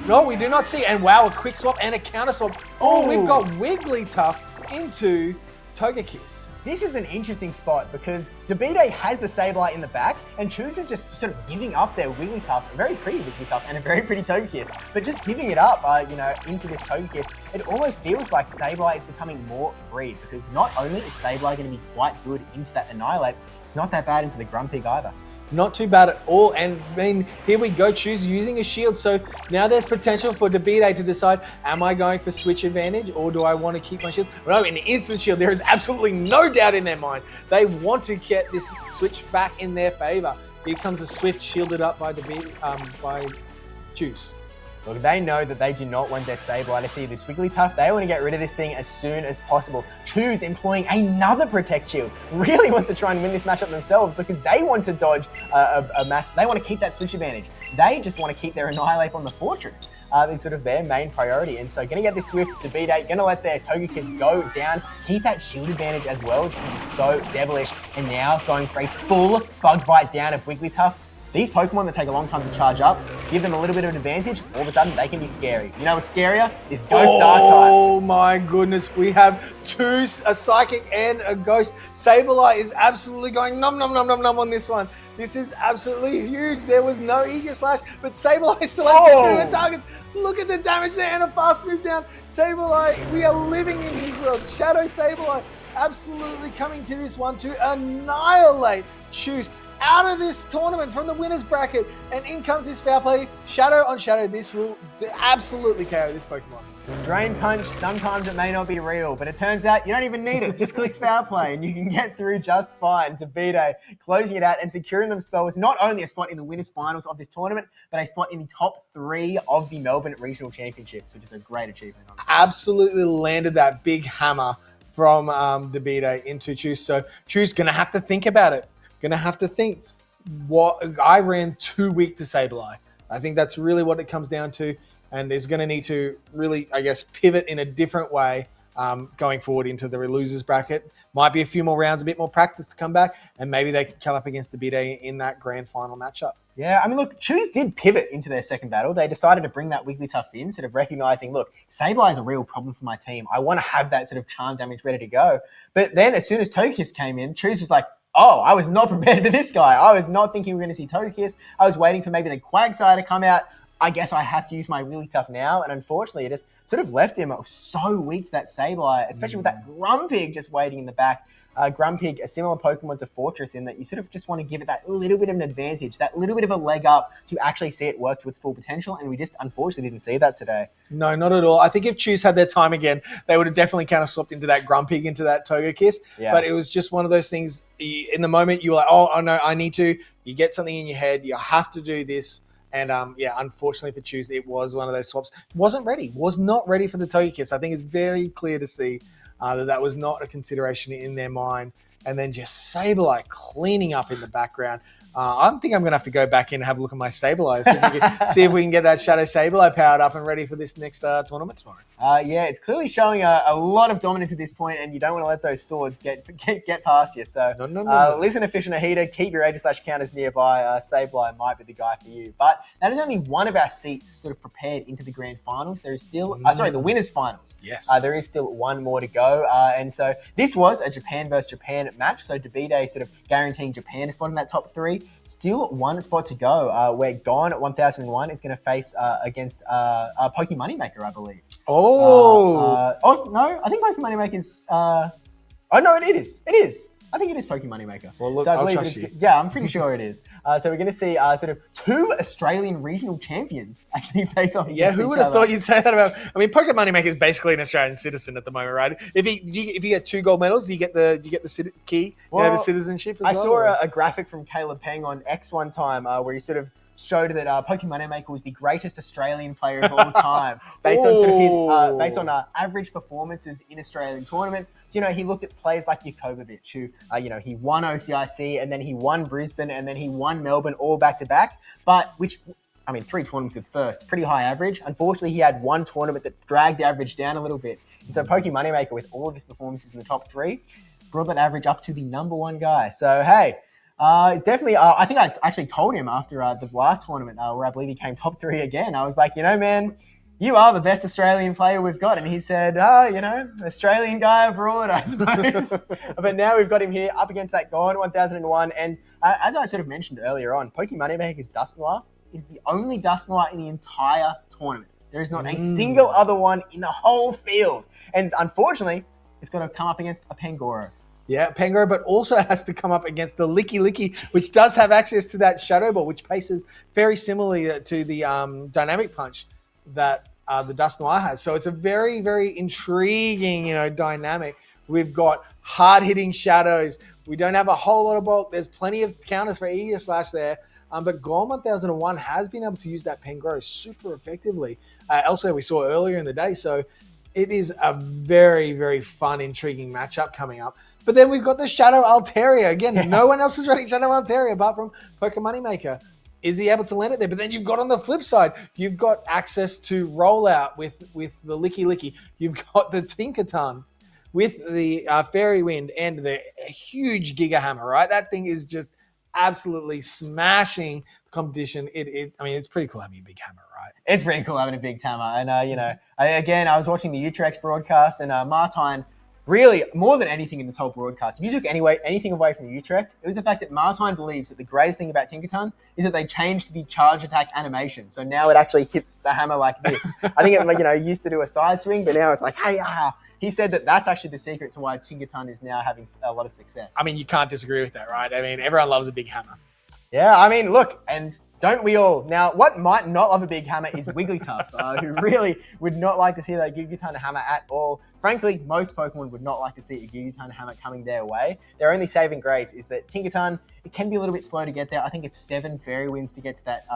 No, we do not see. And wow, a quick swap and a counter swap. Oh, we've got Wigglytuff into Togekiss. This is an interesting spot because DeBita has the Sableye in the back, and Choose is just sort of giving up their Wigglytuff, a very pretty Wigglytuff and a very pretty Togekiss, but just giving it up, into this Togekiss. It almost feels like Sableye is becoming more free, because not only is Sableye going to be quite good into that Annihilate, it's not that bad into the Grumpig either. Not too bad at all. And I mean, here we go, Choose using a shield. So now there's potential for DeBita to decide, am I going for switch advantage or do I want to keep my shield? No, an instant shield. There is absolutely no doubt in their mind. They want to get this switch back in their favor. Here comes a Swift shielded up by by Choose. Look, they know that they do not want their Sableye to see this Wigglytuff. They want to get rid of this thing as soon as possible. Choose employing another Protect Shield. Really wants to try and win this matchup themselves because they want to dodge a match. They want to keep that switch advantage. They just want to keep their Annihilate on the Fortress. Is sort of their main priority. And so going to get this Swift to beat 8, going to let their Togekiss go down, keep that shield advantage as well, which can be so devilish. And now going for a full Bug Bite down of Wigglytuff. These Pokemon that take a long time to charge up, give them a little bit of an advantage, all of a sudden they can be scary. You know what's scarier? Is Ghost Dark-type. Oh my goodness, we have a Psychic and a Ghost. Sableye is absolutely going nom nom nom nom nom on this one. This is absolutely huge. There was no Eager Slash, but Sableye still has 2 targets. Look at the damage there and a fast move down. Sableye, we are living in his world. Shadow Sableye absolutely coming to this one to annihilate Choost out of this tournament from the winners bracket, and in comes this foul play. Shadow on Shadow, this will absolutely KO this Pokemon. Drain Punch, sometimes it may not be real, but it turns out you don't even need it. Just click foul play and you can get through just fine. Debbiepebble closing it out and securing themselves not only a spot in the winners finals of this tournament, but a spot in the top 3 of the Melbourne Regional Championships, which is a great achievement. Honestly. Absolutely landed that big hammer from Debbiepebble into Choost. So Choost gonna have to think about it. Gonna have to think, what I ran too weak to Sableye. I think that's really what it comes down to, and is going to need to really, I guess, pivot in a different way going forward into the losers bracket. Might be a few more rounds, a bit more practice to come back, and maybe they could come up against Debbiepebble in that grand final matchup. Yeah, I mean, look, Choose did pivot into their second battle. They decided to bring that Wigglytuff in, sort of recognizing, look, Sableye is a real problem for my team. I want to have that sort of charm damage ready to go. But then as soon as Togekiss came in, Choose was like, oh, I was not prepared for this guy. I was not thinking we were going to see Togekiss. I was waiting for maybe the Quagsire to come out. I guess I have to use my Wigglytuff now. And unfortunately, it just sort of left him so weak to that Sableye, especially with that Grumpig just waiting in the back. Grumpig, a similar Pokemon to Fortress in that you sort of just want to give it that little bit of an advantage, that little bit of a leg up to actually see it work to its full potential. And we just unfortunately didn't see that today. No, not at all. I think if Choose had their time again, they would have definitely kind of swapped into that Grumpig, into that Togekiss. Yeah. But it was just one of those things, in the moment, you were like, oh no, I need to. You get something in your head, you have to do this. And unfortunately for Choose, it was one of those swaps. Was not ready for the Togekiss. I think it's very clear to see that was not a consideration in their mind. And then just Sableye cleaning up in the background. I think I'm going to have to go back in and have a look at my Sableye, see if we can get that Shadow Sableye powered up and ready for this next tournament tomorrow. Yeah, it's clearly showing a lot of dominance at this point, and you don't want to let those swords get past you. So listen to FishOnAHeater, keep your Aegislash counters nearby. Sableye might be the guy for you. But that is only one of our seats sort of prepared into the grand finals. There is still, the winners finals. Yes. There is still one more to go. And so this was a Japan versus Japan match. So Debbiepebble sort of guaranteeing Japan a spot in that top 3. Still one spot to go, where Gone at 1001 is going to face against Poke Moneymaker, I believe. Oh. No, I think Poke Moneymaker's... no, it is. It is. I think it is Poke Moneymaker. Well, look, so I'll trust you. Yeah, I'm pretty sure it is. So we're going to see sort of 2 Australian regional champions actually face off. Yeah, who would have thought you'd say that about? I mean, Poke Moneymaker is basically an Australian citizen at the moment, right? If you get 2 gold medals, do you get the key? Well, the citizenship. I saw a graphic from Caleb Peng on X one time where he sort of showed that Poke Moneymaker was the greatest Australian player of all time, based on sort of his average performances in Australian tournaments. So he looked at players like Jakobovic, who he won OCIC and then he won Brisbane and then he won Melbourne all back to back. But 3 tournaments with first, pretty high average. Unfortunately, he had one tournament that dragged the average down a little bit. And so Poke Moneymaker, with all of his performances in the top 3, brought that average up to the #1 guy. So hey. It's definitely, I think I actually told him after the last tournament where I believe he came top 3 again. I was like, man, you are the best Australian player we've got. And he said, Australian guy abroad, I suppose. But now we've got him here up against that Gone 1001. And as I sort of mentioned earlier on, Poke Moneymaker's Dusknoir is the only Dusknoir in the entire tournament. There is not a single other one in the whole field. And unfortunately, it's got to come up against a Pangoro. Yeah, Pangoro, but also has to come up against the Licky, which does have access to that Shadow Ball, which paces very similarly to the Dynamic Punch that the Dusknoir has. So it's a very, very intriguing, dynamic. We've got hard-hitting Shadows. We don't have a whole lot of bulk. There's plenty of counters for Eager Slash there. But Gone 1001 has been able to use that Pangoro super effectively. Elsewhere, we saw earlier in the day. So it is a very, very fun, intriguing matchup coming up. But then we've got the Shadow Altaria. Again, no one else is running Shadow Altaria apart from Pokémon Moneymaker. Is he able to land it there? But then you've got on the flip side, you've got access to rollout with the Licky Licky. You've got the Tinkaton with the Fairy Wind and the huge Giga Hammer, right? That thing is just absolutely smashing the competition. I mean, it's pretty cool having a big hammer, right? It's pretty cool having a big hammer. And, I was watching the Utrecht broadcast, and Martine, really, more than anything in this whole broadcast, if you took anything away from Utrecht, it was the fact that Martine believes that the greatest thing about Tinkaton is that they changed the charge attack animation. So now it actually hits the hammer like this. I think it used to do a side swing, but now it's like, hey, He said that that's actually the secret to why Tinkaton is now having a lot of success. I mean, you can't disagree with that, right? I mean, everyone loves a big hammer. Yeah, I mean, look, and don't we all? Now, what might not love a big hammer is Wigglytuff, who really would not like to see that Gigaton hammer at all. Frankly, most Pokemon would not like to see a Gigaton hammer coming their way. Their only saving grace is that Tinkaton, it can be a little bit slow to get there. I think it's 7 Fairy Winds to get to that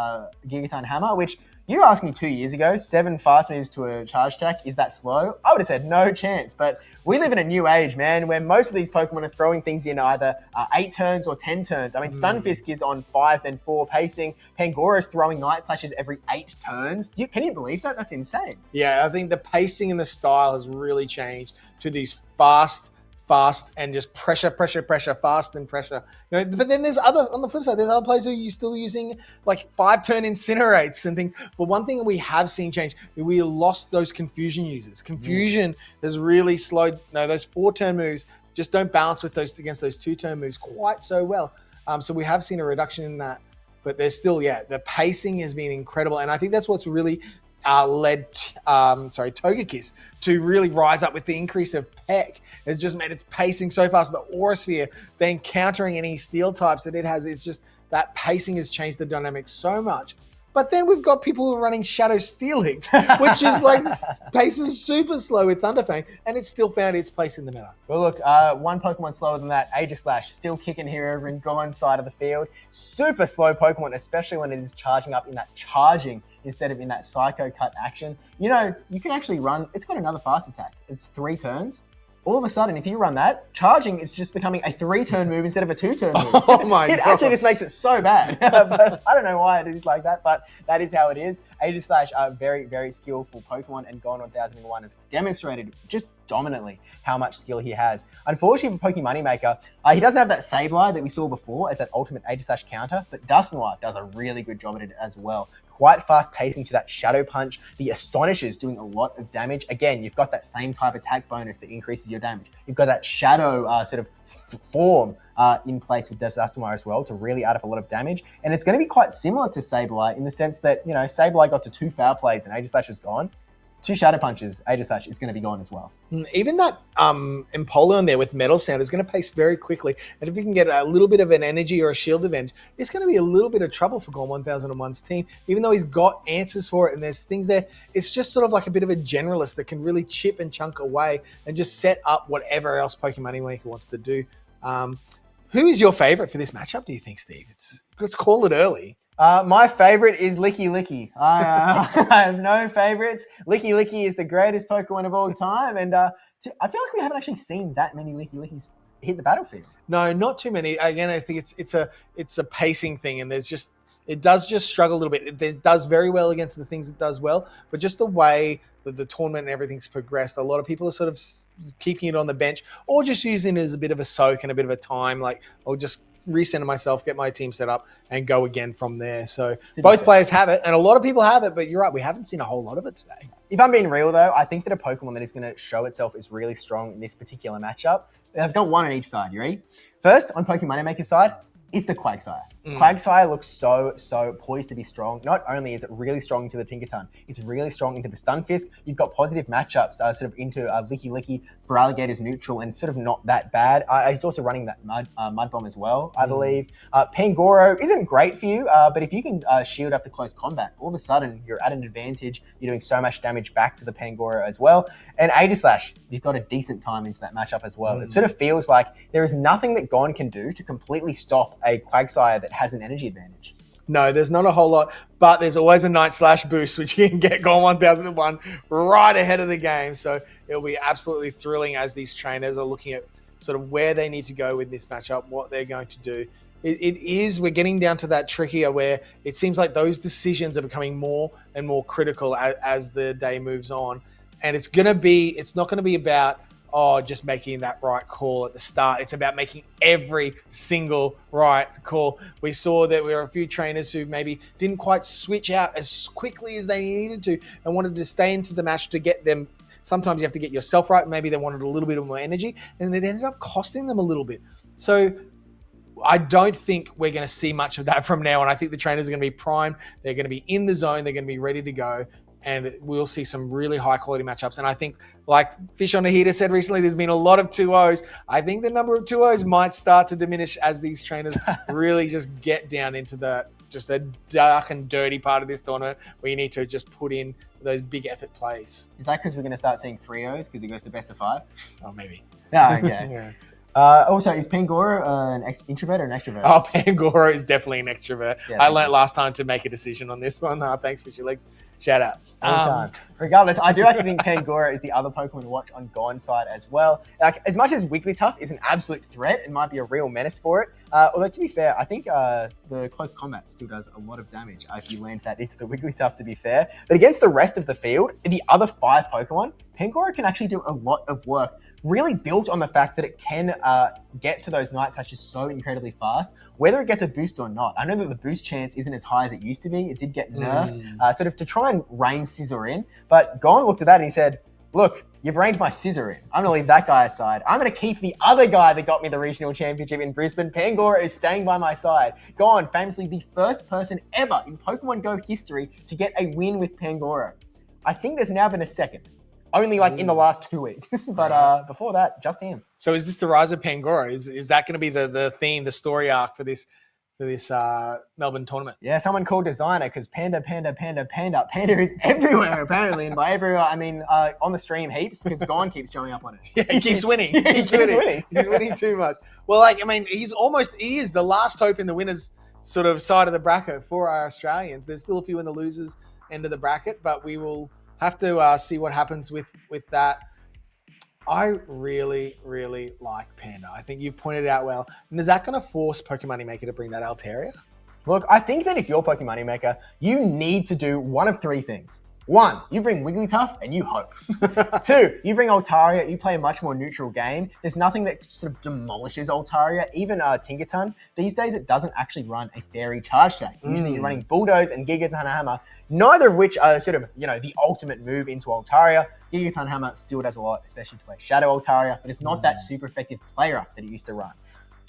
Gigaton hammer, which you asked me 2 years ago, 7 fast moves to a charge attack, is that slow? I would have said no chance, but we live in a new age, man, where most of these Pokemon are throwing things in either 8 turns or 10 turns. I mean, Stunfisk is on 5, then 4 pacing. Pangora's throwing Night Slashes every 8 turns. Can you believe that? That's insane. Yeah, I think the pacing and the style has really changed to these fast, and just pressure, fast and pressure. But then on the flip side, there's other players who are still using like 5-turn Incinerates and things. But one thing we have seen change, we lost those Confusion users. Confusion has really slowed. No, those 4-turn moves just don't balance with those against those 2-turn moves quite so well. So we have seen a reduction in that. But there's still, the pacing has been incredible. And I think that's what's really led Togekiss to really rise up with the increase of Peck. It's just made its pacing so fast. The Aura Sphere, then countering any steel types that it has, it's just that pacing has changed the dynamics so much. But then we've got people who are running Shadow Steelix, which is like pace is super slow with Thunderfang, and it's still found its place in the meta. Well, look, one Pokemon slower than that, Aegislash, still kicking here over in Gohan's side of the field. Super slow Pokemon, especially when it is charging up in that charging instead of in that Psycho Cut action. You can actually run, it's got another fast attack. It's 3 turns. All of a sudden, if you run that, charging is just becoming a 3-turn move instead of a 2-turn move. Oh my God. It actually just makes it so bad. But I don't know why it is like that, but that is how it is. Aegislash are very, very skillful Pokemon, and Gone 1001 has demonstrated just dominantly how much skill he has. Unfortunately for Pokémon Moneymaker, he doesn't have that Sableye that we saw before as that ultimate Aegislash counter, but Dusknoir does a really good job at it as well. Quite fast pacing to that Shadow Punch. The Astonisher's doing a lot of damage. Again, you've got that same type attack bonus that increases your damage. You've got that Shadow form in place with Dusknoir as well to really add up a lot of damage. And it's going to be quite similar to Sableye in the sense that, Sableye got to 2 foul plays and Aegislash was gone. 2 Shadow Punches, Aegislash is going to be gone as well. Even that Empoleon there with Metal Sound is going to pace very quickly. And if you can get a little bit of an energy or a shield event, it's going to be a little bit of trouble for Gone 1001's team. Even though he's got answers for it and there's things there, it's just sort of like a bit of a generalist that can really chip and chunk away and just set up whatever else Pokemon Moneymaker wants to do. Who is your favorite for this matchup, do you think, Steve? Let's call it early. My favorite is Licky Licky. I have no favorites. Licky Licky is the greatest Pokemon of all time, and I feel like we haven't actually seen that many Licky Lickies hit the battlefield. No, not too many. Again, I think it's a pacing thing, and it does just struggle a little bit. It does very well against the things it does well, but just the way that the tournament and everything's progressed, a lot of people are sort of keeping it on the bench or just using it as a bit of a soak and a bit of a time. Like, I'll just recenter myself, get my team set up, and go again from there. So both players have it, and a lot of people have it, but you're right, we haven't seen a whole lot of it today. If I'm being real, though, I think that a Pokemon that is going to show itself is really strong in this particular matchup. I've got one on each side. You ready? First, on Pokemon Moneymaker's side, is the Quagsire. Quagsire looks so poised to be strong. Not only is it really strong into the Tinkaton, it's really strong into the Stunfisk. You've got positive matchups sort of into Licky Licky for Alligator's neutral and sort of not that bad. He's also running that Mud Bomb as well, I believe. Pangoro isn't great for you, but if you can shield up the close combat, all of a sudden you're at an advantage. You're doing so much damage back to the Pangoro as well. And Aegislash, you've got a decent time into that matchup as well. It sort of feels like there is nothing that Gon can do to completely stop a Quagsire that has an energy advantage. No, there's not a whole lot, but there's always a Night Slash boost, which you can get going 1001 right ahead of the game. So it'll be absolutely thrilling as these trainers are looking at sort of where they need to go with this matchup, what they're going to do. We're getting down to that trickier where it seems like those decisions are becoming more and more critical as the day moves on. And it's not going to be about, just making that right call at the start. It's about making every single right call. We saw that there were a few trainers who maybe didn't quite switch out as quickly as they needed to and wanted to stay into the match to get them. Sometimes you have to get yourself right. Maybe they wanted a little bit of more energy, and it ended up costing them a little bit. So I don't think we're going to see much of that from now on. I think the trainers are going to be primed. They're going to be in the zone. They're going to be ready to go. And we'll see some really high quality matchups. And I think, like FishOnAHeater said recently, there's been a lot of 2-0s. I think the number of 2-0s might start to diminish as these trainers really just get down into the dark and dirty part of this tournament where you need to just put in those big effort plays. Is that because we're going to start seeing 3-0s because it goes to best of 5? Oh, maybe. Oh, okay. Yeah. Also, is Pangoro an introvert or an extrovert? Oh, Pangoro is definitely an extrovert. Yeah, I learned last time to make a decision on this one. Thanks, Fishy Legs. Shout out. Anytime. Regardless, I do actually think Pangoro is the other Pokemon to watch on Gon's side as well. Like, as much as Wigglytuff is an absolute threat and might be a real menace for it, although to be fair, I think the close combat still does a lot of damage if you land that into the Wigglytuff, to be fair. But against the rest of the field, the other 5 Pokemon, Pangoro can actually do a lot of work, really built on the fact that it can get to those Night Slashes so incredibly fast, whether it gets a boost or not. I know that the boost chance isn't as high as it used to be. It did get nerfed, sort of to try and rein Scissor in. But Gon looked at that and he said, look, you've reined my Scissor in. I'm going to leave that guy aside. I'm going to keep the other guy that got me the regional championship in Brisbane. Pangoro is staying by my side. Gon, famously the first person ever in Pokemon Go history to get a win with Pangoro. I think there's now been a second. Only like in the last 2 weeks. But before that, just him. So is this the rise of Pangoro? Is that going to be the theme, the story arc for this Melbourne tournament? Yeah, someone called designer because Panda is everywhere apparently. And by everywhere, I mean on the stream heaps because Gon keeps showing up on it. Yeah, he keeps winning. He keeps winning. He's winning too much. Well, he is the last hope in the winners sort of side of the bracket for our Australians. There's still a few in the losers end of the bracket, but we will have to see what happens with that. I really, really like Panda. I think you pointed it out well. And is that going to force Pokemon Maker to bring that Altaria? Look, I think that if you're Pokemon Maker, you need to do one of 3 things. 1, you bring Wigglytuff and you hope. 2, you bring Altaria, you play a much more neutral game. There's nothing that sort of demolishes Altaria. Even Tinkerton, these days it doesn't actually run a fairy charge tag. Usually you're running Bulldoze and Gigaton Hammer, neither of which are sort of, the ultimate move into Altaria. Gigaton Hammer still does a lot, especially to play Shadow Altaria, but it's not that super effective player up that it used to run.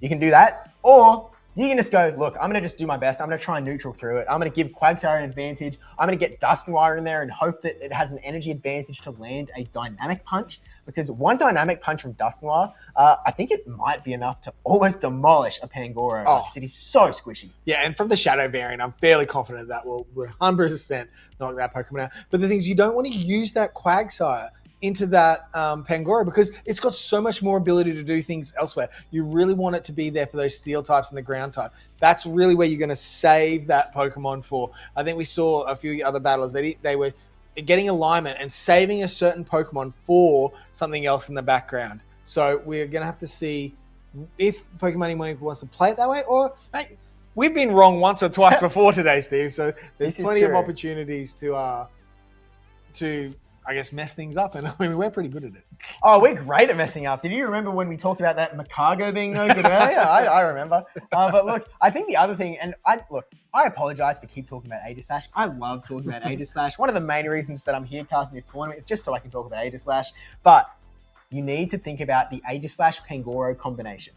You can do that, or you can just go, look, I'm going to just do my best. I'm going to try and neutral through it. I'm going to give Quagsire an advantage. I'm going to get Dusknoir in there and hope that it has an energy advantage to land a Dynamic Punch. Because one Dynamic Punch from Dusknoir, I think it might be enough to almost demolish a Pangoro. Because it is so squishy. Yeah, and from the Shadow variant, I'm fairly confident that will 100% knock that Pokemon out. But the thing is, you don't want to use that Quagsire into that Pangoro because it's got so much more ability to do things elsewhere. You really want it to be there for those steel types and the ground type. That's really where you're going to save that Pokemon for. I think we saw a few other battles that they were getting alignment and saving a certain Pokemon for something else in the background. So we're going to have to see if Pokemon Money wants to play it that way, or we've been wrong once or twice before today, Steve. So there's plenty of opportunities to I guess, mess things up. And I mean, we're pretty good at it. Oh, we're great at messing up. Did you remember when we talked about that Macargo being no good earlier? I remember. But look, I think the other thing, and I apologize for keep talking about Aegislash. I love talking about Aegislash. One of the main reasons that I'm here casting this tournament is just so I can talk about Aegislash. But you need to think about the Aegislash Pangoro combination.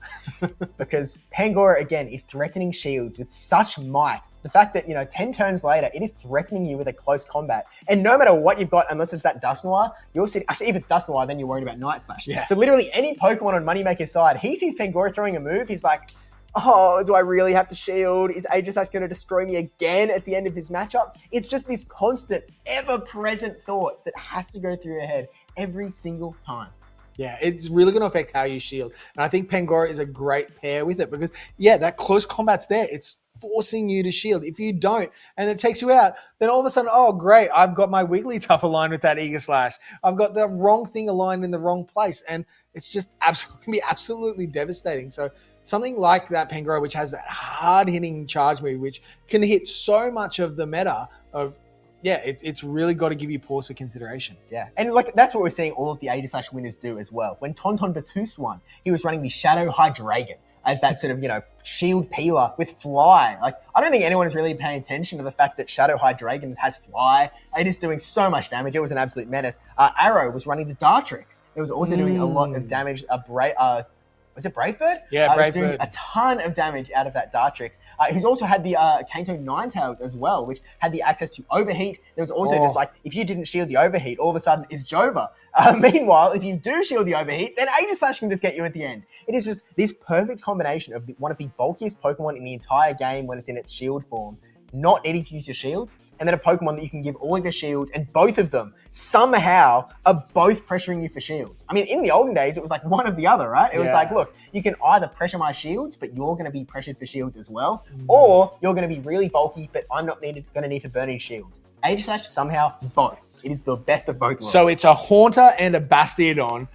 Because Pangoro, again, is threatening shields with such might. The fact that, 10 turns later, it is threatening you with a close combat. And no matter what you've got, unless it's that Dusknoir, you'll see, actually, if it's Dusknoir, then you're worried about Night Slash. Yeah. So literally any Pokemon on Moneymaker's side, he sees Pangoro throwing a move, he's like, oh, do I really have to shield? Is Aegislash going to destroy me again at the end of this matchup? It's just this constant, ever-present thought that has to go through your head every single time. Yeah, it's really going to affect how you shield. And I think Pangoro is a great pair with it because, that close combat's there. It's forcing you to shield. If you don't, and it takes you out, then all of a sudden, oh great, I've got my Wigglytuff aligned with that Eager Slash. I've got the wrong thing aligned in the wrong place, and it's just can be absolutely devastating. So something like that Pangoro, which has that hard-hitting charge move, which can hit so much of the meta of, it's really got to give you pause for consideration. Yeah, and like that's what we're seeing all of the Aegis Slash winners do as well. When Tonton Batus won, he was running the Shadow Hydreigon as that sort of, shield peeler with Fly. Like, I don't think anyone is really paying attention to the fact that Shadow Hydreigon has Fly. It is doing so much damage. It was an absolute menace. Arrow was running the Dartrix. It was also doing a lot of damage. Was it Brave Bird? Yeah, Brave Bird. Doing a ton of damage out of that Dartrix. He's also had the Kanto Ninetales as well, which had the access to Overheat. There was also just like, if you didn't shield the Overheat, all of a sudden it's Jova. Meanwhile, if you do shield the Overheat, then Aegis Slash can just get you at the end. It is just this perfect combination of one of the bulkiest Pokemon in the entire game when it's in its shield form, not needing to use your shields, and then a Pokemon that you can give all of your shields, and both of them somehow are both pressuring you for shields. I mean, in the olden days, it was like one or the other, right? It was like, look, you can either pressure my shields, but you're going to be pressured for shields as well, or you're going to be really bulky, but I'm not going to need to burn any shields. Aegis Slash, somehow, both. It is the best of both worlds. So it's a Haunter and a Bastiodon.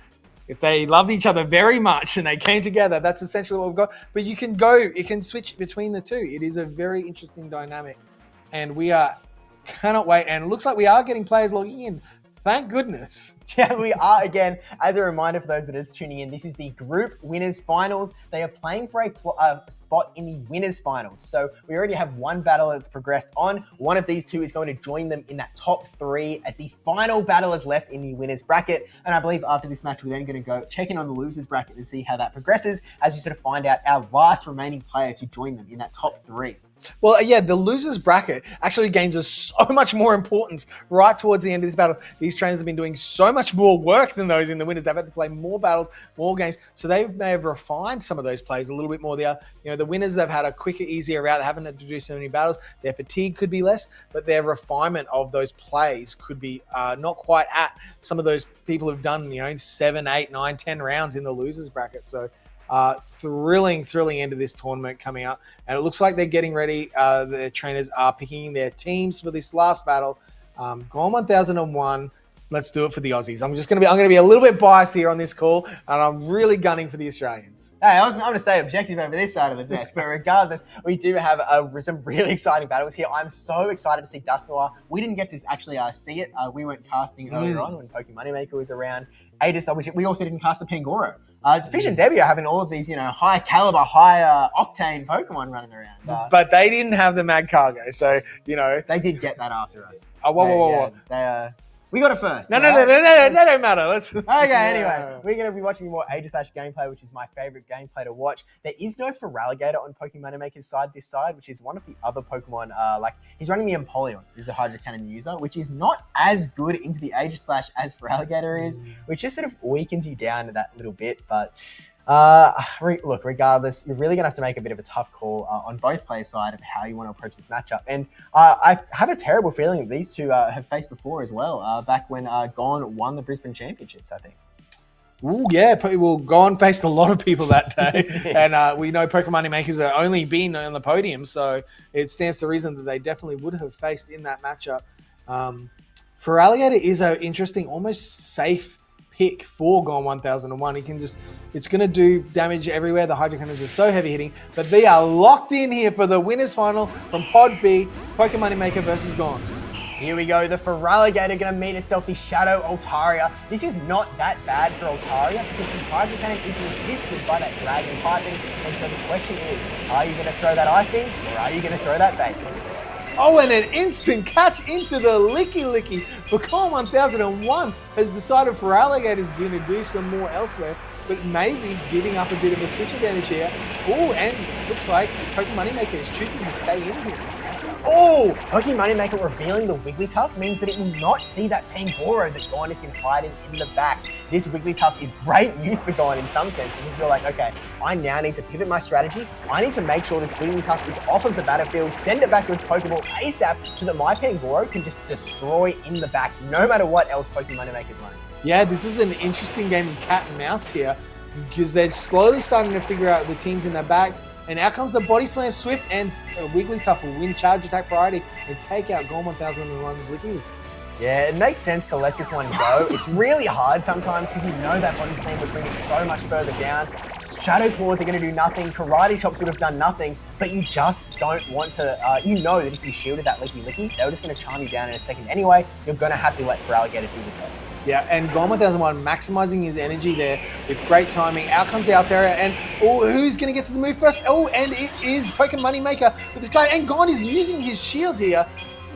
If they loved each other very much and they came together, that's essentially what we've got. But you can switch between the two. It is a very interesting dynamic. And we cannot wait. And it looks like we are getting players logging in. Thank goodness. Yeah, we are again. As a reminder for those that are just tuning in, this is the Group Winners Finals. They are playing for a spot in the Winners Finals. So we already have one battle that's progressed on. One of these two is going to join them in that top 3 as the final battle is left in the Winners Bracket. And I believe after this match, we're then going to go check in on the Losers Bracket and see how that progresses as we sort of find out our last remaining player to join them in that top 3. Well, yeah, the losers bracket actually gains us so much more importance right towards the end of this battle. These trainers have been doing so much more work than those in the winners. They've had to play more battles, more games. So they may have refined some of those plays a little bit more. The winners, they've had a quicker, easier route. They haven't had to do so many battles. Their fatigue could be less, but their refinement of those plays could be not quite at some of those people who've done, 7, 8, 9, 10 rounds in the losers bracket. So thrilling end of this tournament coming up, and it looks like they're getting ready. The trainers are picking their teams for this last battle. Gone 1001. Let's do it for the Aussies. I'm going to be a little bit biased here on this call, and I'm really gunning for the Australians. Hey, I'm going to stay objective over this side of the desk, but regardless, we do have some really exciting battles here. I'm so excited to see Dusknoir. We didn't get to actually see it. We weren't casting earlier on when Poké Moneymaker was around. Aegis, which we also didn't cast the Pangoro. Fish and Debbie are having all of these, high caliber, high octane Pokemon running around. But they didn't have the Mad Cargo, so, They did get that after us. Whoa. We got it first. No, don't matter. Okay, anyway, we're going to be watching more Aegis Slash gameplay, which is my favorite gameplay to watch. There is no Feraligatr on Pokemon Moneymaker's side, which is one of the other Pokemon. He's running the Empoleon, is a Hydro Cannon user, which is not as good into the Aegis Slash as Feraligatr is, which just sort of weakens you down to that little bit. But look, regardless, you're really going to have to make a bit of a tough call on both players' side of how you want to approach this matchup. And I have a terrible feeling that these two have faced before as well, back when Gon won the Brisbane Championships, I think. Ooh, yeah, well, Gon faced a lot of people that day. And we know Pokemon Moneymakers have only been on the podium, so it stands to reason that they definitely would have faced in that matchup. Feraligatr is an interesting, almost safe pick for Gone 1001. It's going to do damage everywhere. The Hydro Cannons are so heavy hitting, but they are locked in here for the winners final from Pod B, Pokemon Moneymaker versus Gone. Here we go, the Feraligatr going to meet itself the Shadow Altaria. This is not that bad for Altaria because the Hydro Cannon is resisted by that Dragon typing, and so the question is, are you going to throw that Ice Beam or are you going to throw that Bait? Oh, and an instant catch into the Licky. Pokemon 1001 has decided Feraligatr is going to do some more elsewhere, but maybe giving up a bit of a switch advantage here. Oh, and looks like Pokemon Moneymaker is choosing to stay in here in this matchup. Oh, Pokemon Moneymaker revealing the Wigglytuff means that it will not see that Pangoro that Gon has been hiding in the back. This Wigglytuff is great news for Gon in some sense because you're like, okay, I now need to pivot my strategy. I need to make sure this Wigglytuff is off of the battlefield, send it back to its Pokeball ASAP so that my Pangoro can just destroy in the back no matter what else Pokemon Moneymaker is running. Yeah, this is an interesting game of cat and mouse here because they're slowly starting to figure out the teams in their back And out comes the Body Slam Swift, and Wigglytuff will win charge attack priority and take out Gorm 1001 Licky. Yeah, it makes sense to let this one go. It's really hard sometimes because you know that Body Slam would bring it so much further down. Shadow Claws are going to do nothing. Karate Chops would have done nothing, but you just don't want to, you know that if you shielded that Licky, they were just going to charm you down in a second anyway. You're going to have to let Feraligatr do the job. Yeah, and Gorm 1001 maximizing his energy there with great timing. Out comes the Altaria, and who's going to get to the move first? Oh, and it is Pokemon Moneymaker with this guy, and Gon is using his shield here.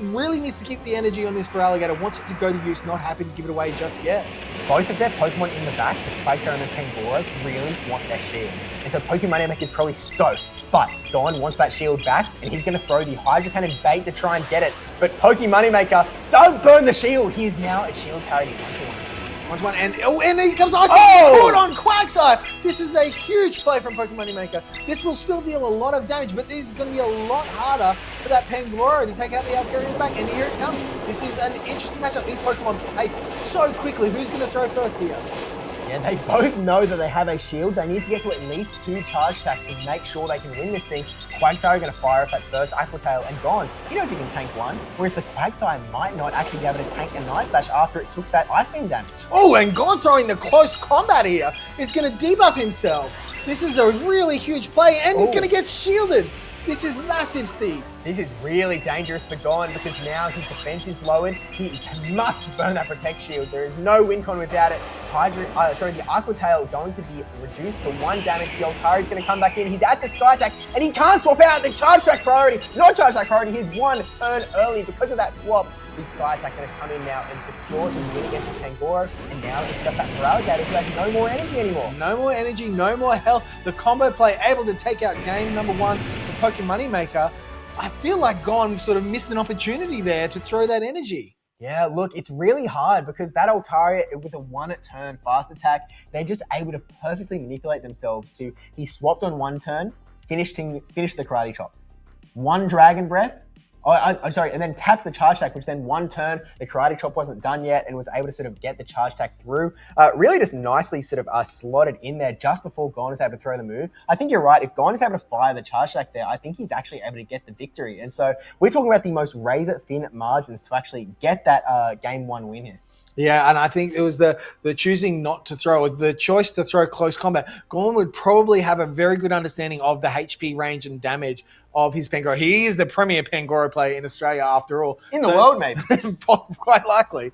Really needs to keep the energy on this Feraligatr. Wants it to go to use, not happy to give it away just yet. Both of their Pokemon in the back, the Quagsire and the Pangoro, really want their shield. And so Pokemon Moneymaker is probably stoked. But Gon wants that shield back, and he's going to throw the Hydro Cannon bait to try and get it. But Pokemon Moneymaker does burn the shield. He is now at shield parity 1-1. And here comes Ice Caught on Quagsire. This is a huge play from Pokemon Moneymaker. This will still deal a lot of damage, but this is going to be a lot harder for that Pangoro to take out the Altaria back. And here it comes. This is an interesting matchup. These Pokemon pace so quickly. Who's going to throw first here? Yeah, they both know that they have a shield. They need to get to at least 2 charge attacks to make sure they can win this thing. Quagsire are going to fire up that first Aqua Tail and Gon. He knows he can tank one, whereas the Quagsire might not actually be able to tank a Night Slash after it took that Ice Beam damage. Oh, and Gon throwing the close combat here is going to debuff himself. This is a really huge play, and he's going to get shielded. This is massive, Steve. This is really dangerous for Gon because now his defense is lowered. He must burn that Protect Shield. There is no win con without it. The Aqua Tail going to be reduced to 1 damage. The Altari's going to come back in. He's at the Sky Attack, and he can't swap out the Charge Attack priority. Not Charge Attack priority. He's 1 turn early because of that swap. The Sky Attack going to come in now and secure the win against his Pangoro. And now it's just that Feraligatr who has no more energy anymore. No more energy, no more health. The combo play able to take out game number 1 for Pokemon Moneymaker. I feel like Gon sort of missed an opportunity there to throw that energy. Yeah, look, it's really hard because that Altaria with a 1-turn fast attack, they're just able to perfectly manipulate themselves to be swapped on 1 turn, finish the Karate Chop. 1 Dragon Breath, and then taps the Charge Attack, which then 1 turn, the Karate Chop wasn't done yet and was able to sort of get the Charge Attack through. Really just nicely sort of slotted in there just before Gon is able to throw the move. I think you're right. If Gon is able to fire the Charge Attack there, I think he's actually able to get the victory. And so we're talking about the most razor-thin margins to actually get that Game 1 win here. Yeah, and I think it was the choosing not to throw, the choice to throw close combat. Gon would probably have a very good understanding of the HP range and damage of his Pangoro. He is the premier Pangoro player in Australia, after all. In the world, maybe. Quite likely.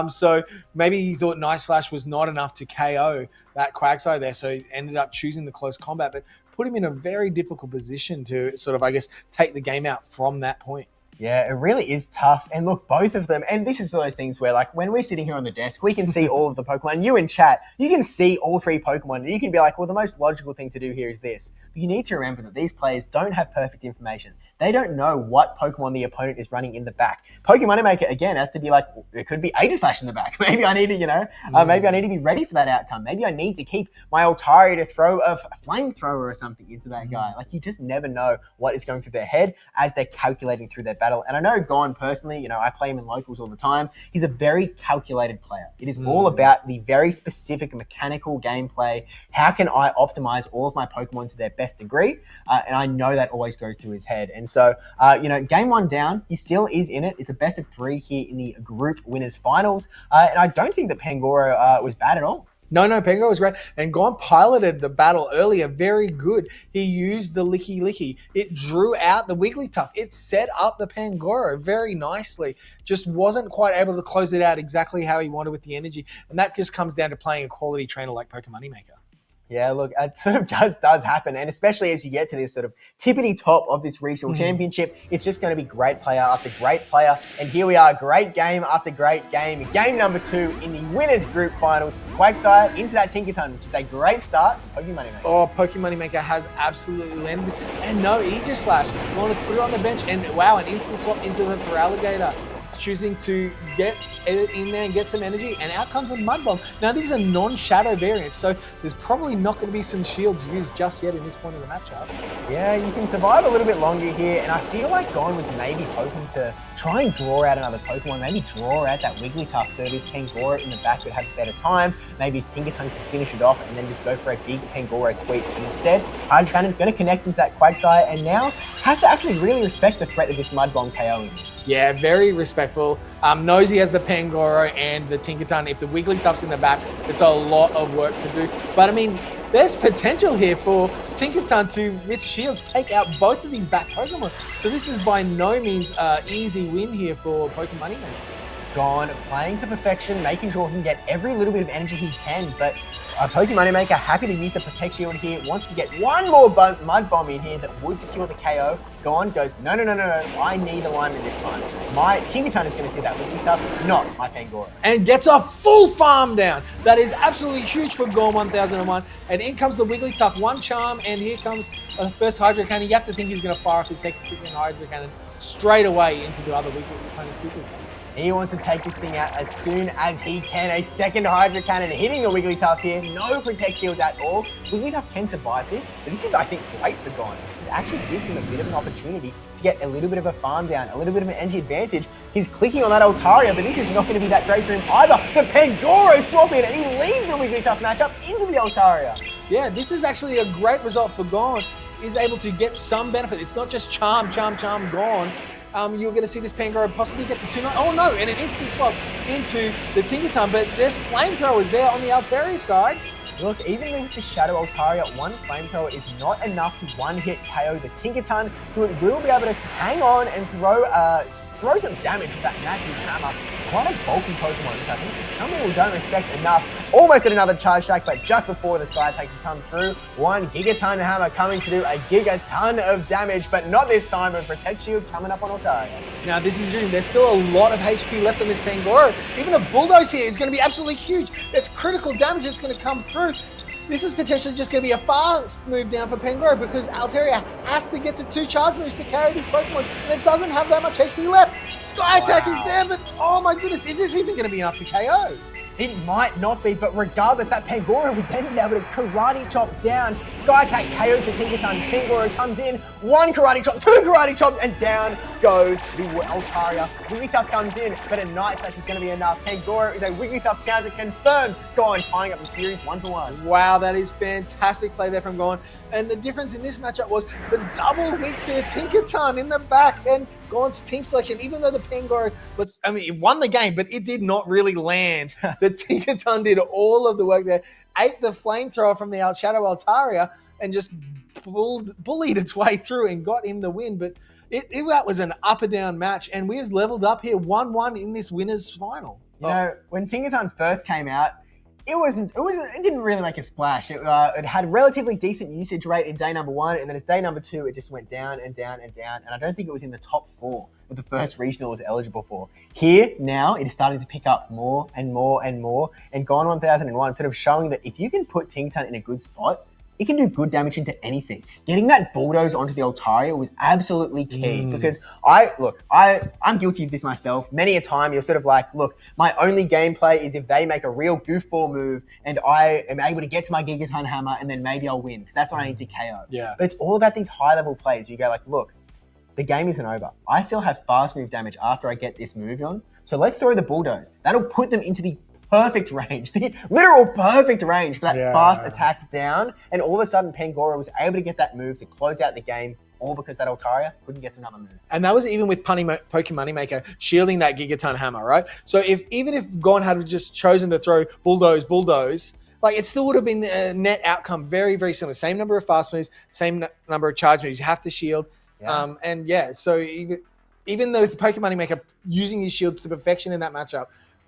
So maybe he thought Night Slash was not enough to KO that Quagsire there, so he ended up choosing the close combat, but put him in a very difficult position to sort of, I guess, take the game out from that point. Yeah, it really is tough. And look, both of them, and this is one of those things where, like, when we're sitting here on the desk, we can see all of the Pokemon. You in chat, you can see all 3 Pokemon, and you can be like, well, the most logical thing to do here is this. But you need to remember that these players don't have perfect information. They don't know what Pokemon the opponent is running in the back. Pokemon Moneymaker, again, has to be like, there could be Aegislash in the back. Maybe I need to, maybe I need to be ready for that outcome. Maybe I need to keep my Altaria to throw a flamethrower or something into that guy. Like, you just never know what is going through their head as they're calculating through their battle. And I know Gon personally, I play him in locals all the time. He's a very calculated player. It is all about the very specific mechanical gameplay. How can I optimize all of my Pokemon to their best degree? And I know that always goes through his head. And so, game 1 down, he still is in it. It's a best of 3 here in the group winners finals. And I don't think that Pangoro was bad at all. No, Pangoro was great. And Gon piloted the battle earlier very good. He used the Licky. It drew out the Wigglytuff. It set up the Pangoro very nicely. Just wasn't quite able to close it out exactly how he wanted with the energy. And that just comes down to playing a quality trainer like Pokemon Moneymaker. Yeah, look, it sort of just does happen. And especially as you get to this sort of tippity top of this regional championship, it's just going to be great player after great player. And here we are, great game after great game. Game number 2 in the winners group finals. Quagsire into that Tinkerton, which is a great start for Pokemon Moneymaker. Oh, Pokemon Moneymaker has absolutely landed. And no Aegislash. Gon has put it on the bench. And wow, an instant swap into the Feraligatr. choosing to get in there and get some energy, and out comes a Mud Bomb. Now, these are non-shadow variants, so there's probably not going to be some shields used just yet in this point of the matchup. Yeah, you can survive a little bit longer here, and I feel like Gon was maybe hoping to try and draw out another Pokemon, maybe draw out that Wigglytuff so his Pangoro in the back would have a better time. Maybe his Tinkaton could finish it off and then just go for a big Pangoro sweep. And instead, Hydro Cannon going to connect into that Quagsire, and now has to actually really respect the threat of this Mud Bomb KOing. Yeah, very respectful. Knows he has the Pangoro and the Tinkaton. If the Wigglytuff's in the back, it's a lot of work to do. But I mean, there's potential here for Tinkaton to, with shields, take out both of these back Pokemon. So this is by no means an easy win here for Pokemon Moneymaker. Gon playing to perfection, making sure he can get every little bit of energy he can, but Pokemon Moneymaker happy to use the Protect Shield here, wants to get one more Mud Bomb in here that would secure the KO. Gon goes, no, I need alignment this time. My Tinkaton is going to see that Wigglytuff, not my Pangoro. And gets a full farm down. That is absolutely huge for Gon 1001. And in comes the Wigglytuff, one charm, and here comes the first Hydro Cannon. You have to think he's going to fire off his second Hydro Cannon straight away into the other opponent's Wigglytuff. He wants to take this thing out as soon as he can. A second Hydro Cannon hitting the Wigglytuff here. No Protect Shields at all. Wigglytuff can survive this, but this is, I think, great for Gon. This actually gives him a bit of an opportunity to get a little bit of a farm down, a little bit of an energy advantage. He's clicking on that Altaria, but this is not going to be that great for him either. The Pangoro swap in, and he leaves the Wigglytuff matchup into the Altaria. Yeah, this is actually a great result for Gon. He's able to get some benefit. It's not just charm, Gon. You're going to see this Pangoro possibly get the 2-9. Oh no, and an instant swap into the Tinkaton, but there's flamethrowers there on the Altaria side. Look, even with the Shadow Altaria, one Flamethrower is not enough to one-hit KO the Tinkaton, so it will be able to hang on and throw some damage with that massive hammer. Quite a bulky Pokemon, which I think some people don't respect enough. Almost at another Charge Shack, but just before the Sky Attack can come through, one Gigaton hammer coming to do a gigaton of damage, but not this time with Protect Shield coming up on Altaria. Now this is June. There's still a lot of HP left on this Pangoro. Even a Bulldoze here is going to be absolutely huge. That's critical damage that's going to come through. This is potentially just going to be a fast move down for Pangoro because Altaria has to get to 2 charge moves to carry this Pokemon, and it doesn't have that much HP left. Sky Attack is there, but oh my goodness, is this even going to be enough to KO? It might not be, but regardless, that Pangoro would then be able to Karate Chop down. Sky Attack KOs the Tinkaton. Pangoro comes in, 1 Karate Chop, 2 Karate Chops, and down goes the Altaria. Wigglytuff comes in, but a Night Slash is going to be enough. Pangoro is a Wigglytuff counter confirmed. Gon tying up the series 1-1. Wow, that is fantastic play there from Gon. And the difference in this matchup was the double weak to Tinkaton in the back, and Gon's team selection, even though the Pangoro, it won the game, but it did not really land. The Tinkaton did all of the work there, ate the flamethrower from the Shadow Altaria, and just bullied its way through and got him the win. But that was an up and down match, and we have leveled up here 1-1 in this winners final. You know, when Tinkaton first came out, it didn't really make a splash. It had relatively decent usage rate in day number 1, and then as day number 2, it just went down and down and down. And I don't think it was in the top 4 that the first regional was eligible for. Here now, it is starting to pick up more and more and more. And Gon 1001 sort of showing that if you can put Tinkaton in a good spot, it can do good damage into anything. Getting that Bulldoze onto the Altaria was absolutely key because I'm guilty of this myself. Many a time you're sort of like, look, my only gameplay is if they make a real goofball move and I am able to get to my Gigaton Hammer and then maybe I'll win because that's what I need to KO. Yeah. But it's all about these high level plays. You go like, look, the game isn't over. I still have fast move damage after I get this move on. So let's throw the Bulldoze. That'll put them into the perfect range, the literal perfect range for that fast attack down. And all of a sudden, Pangoro was able to get that move to close out the game, all because that Altaria couldn't get to another move. And that was even with Pokemon Moneymaker shielding that Gigaton Hammer, right? So even if Gon had just chosen to throw Bulldoze, like it still would have been a net outcome very, very similar. Same number of fast moves, same number of charge moves. You have to shield. Yeah. So even though the Pokemon Moneymaker using his shields to perfection in that matchup,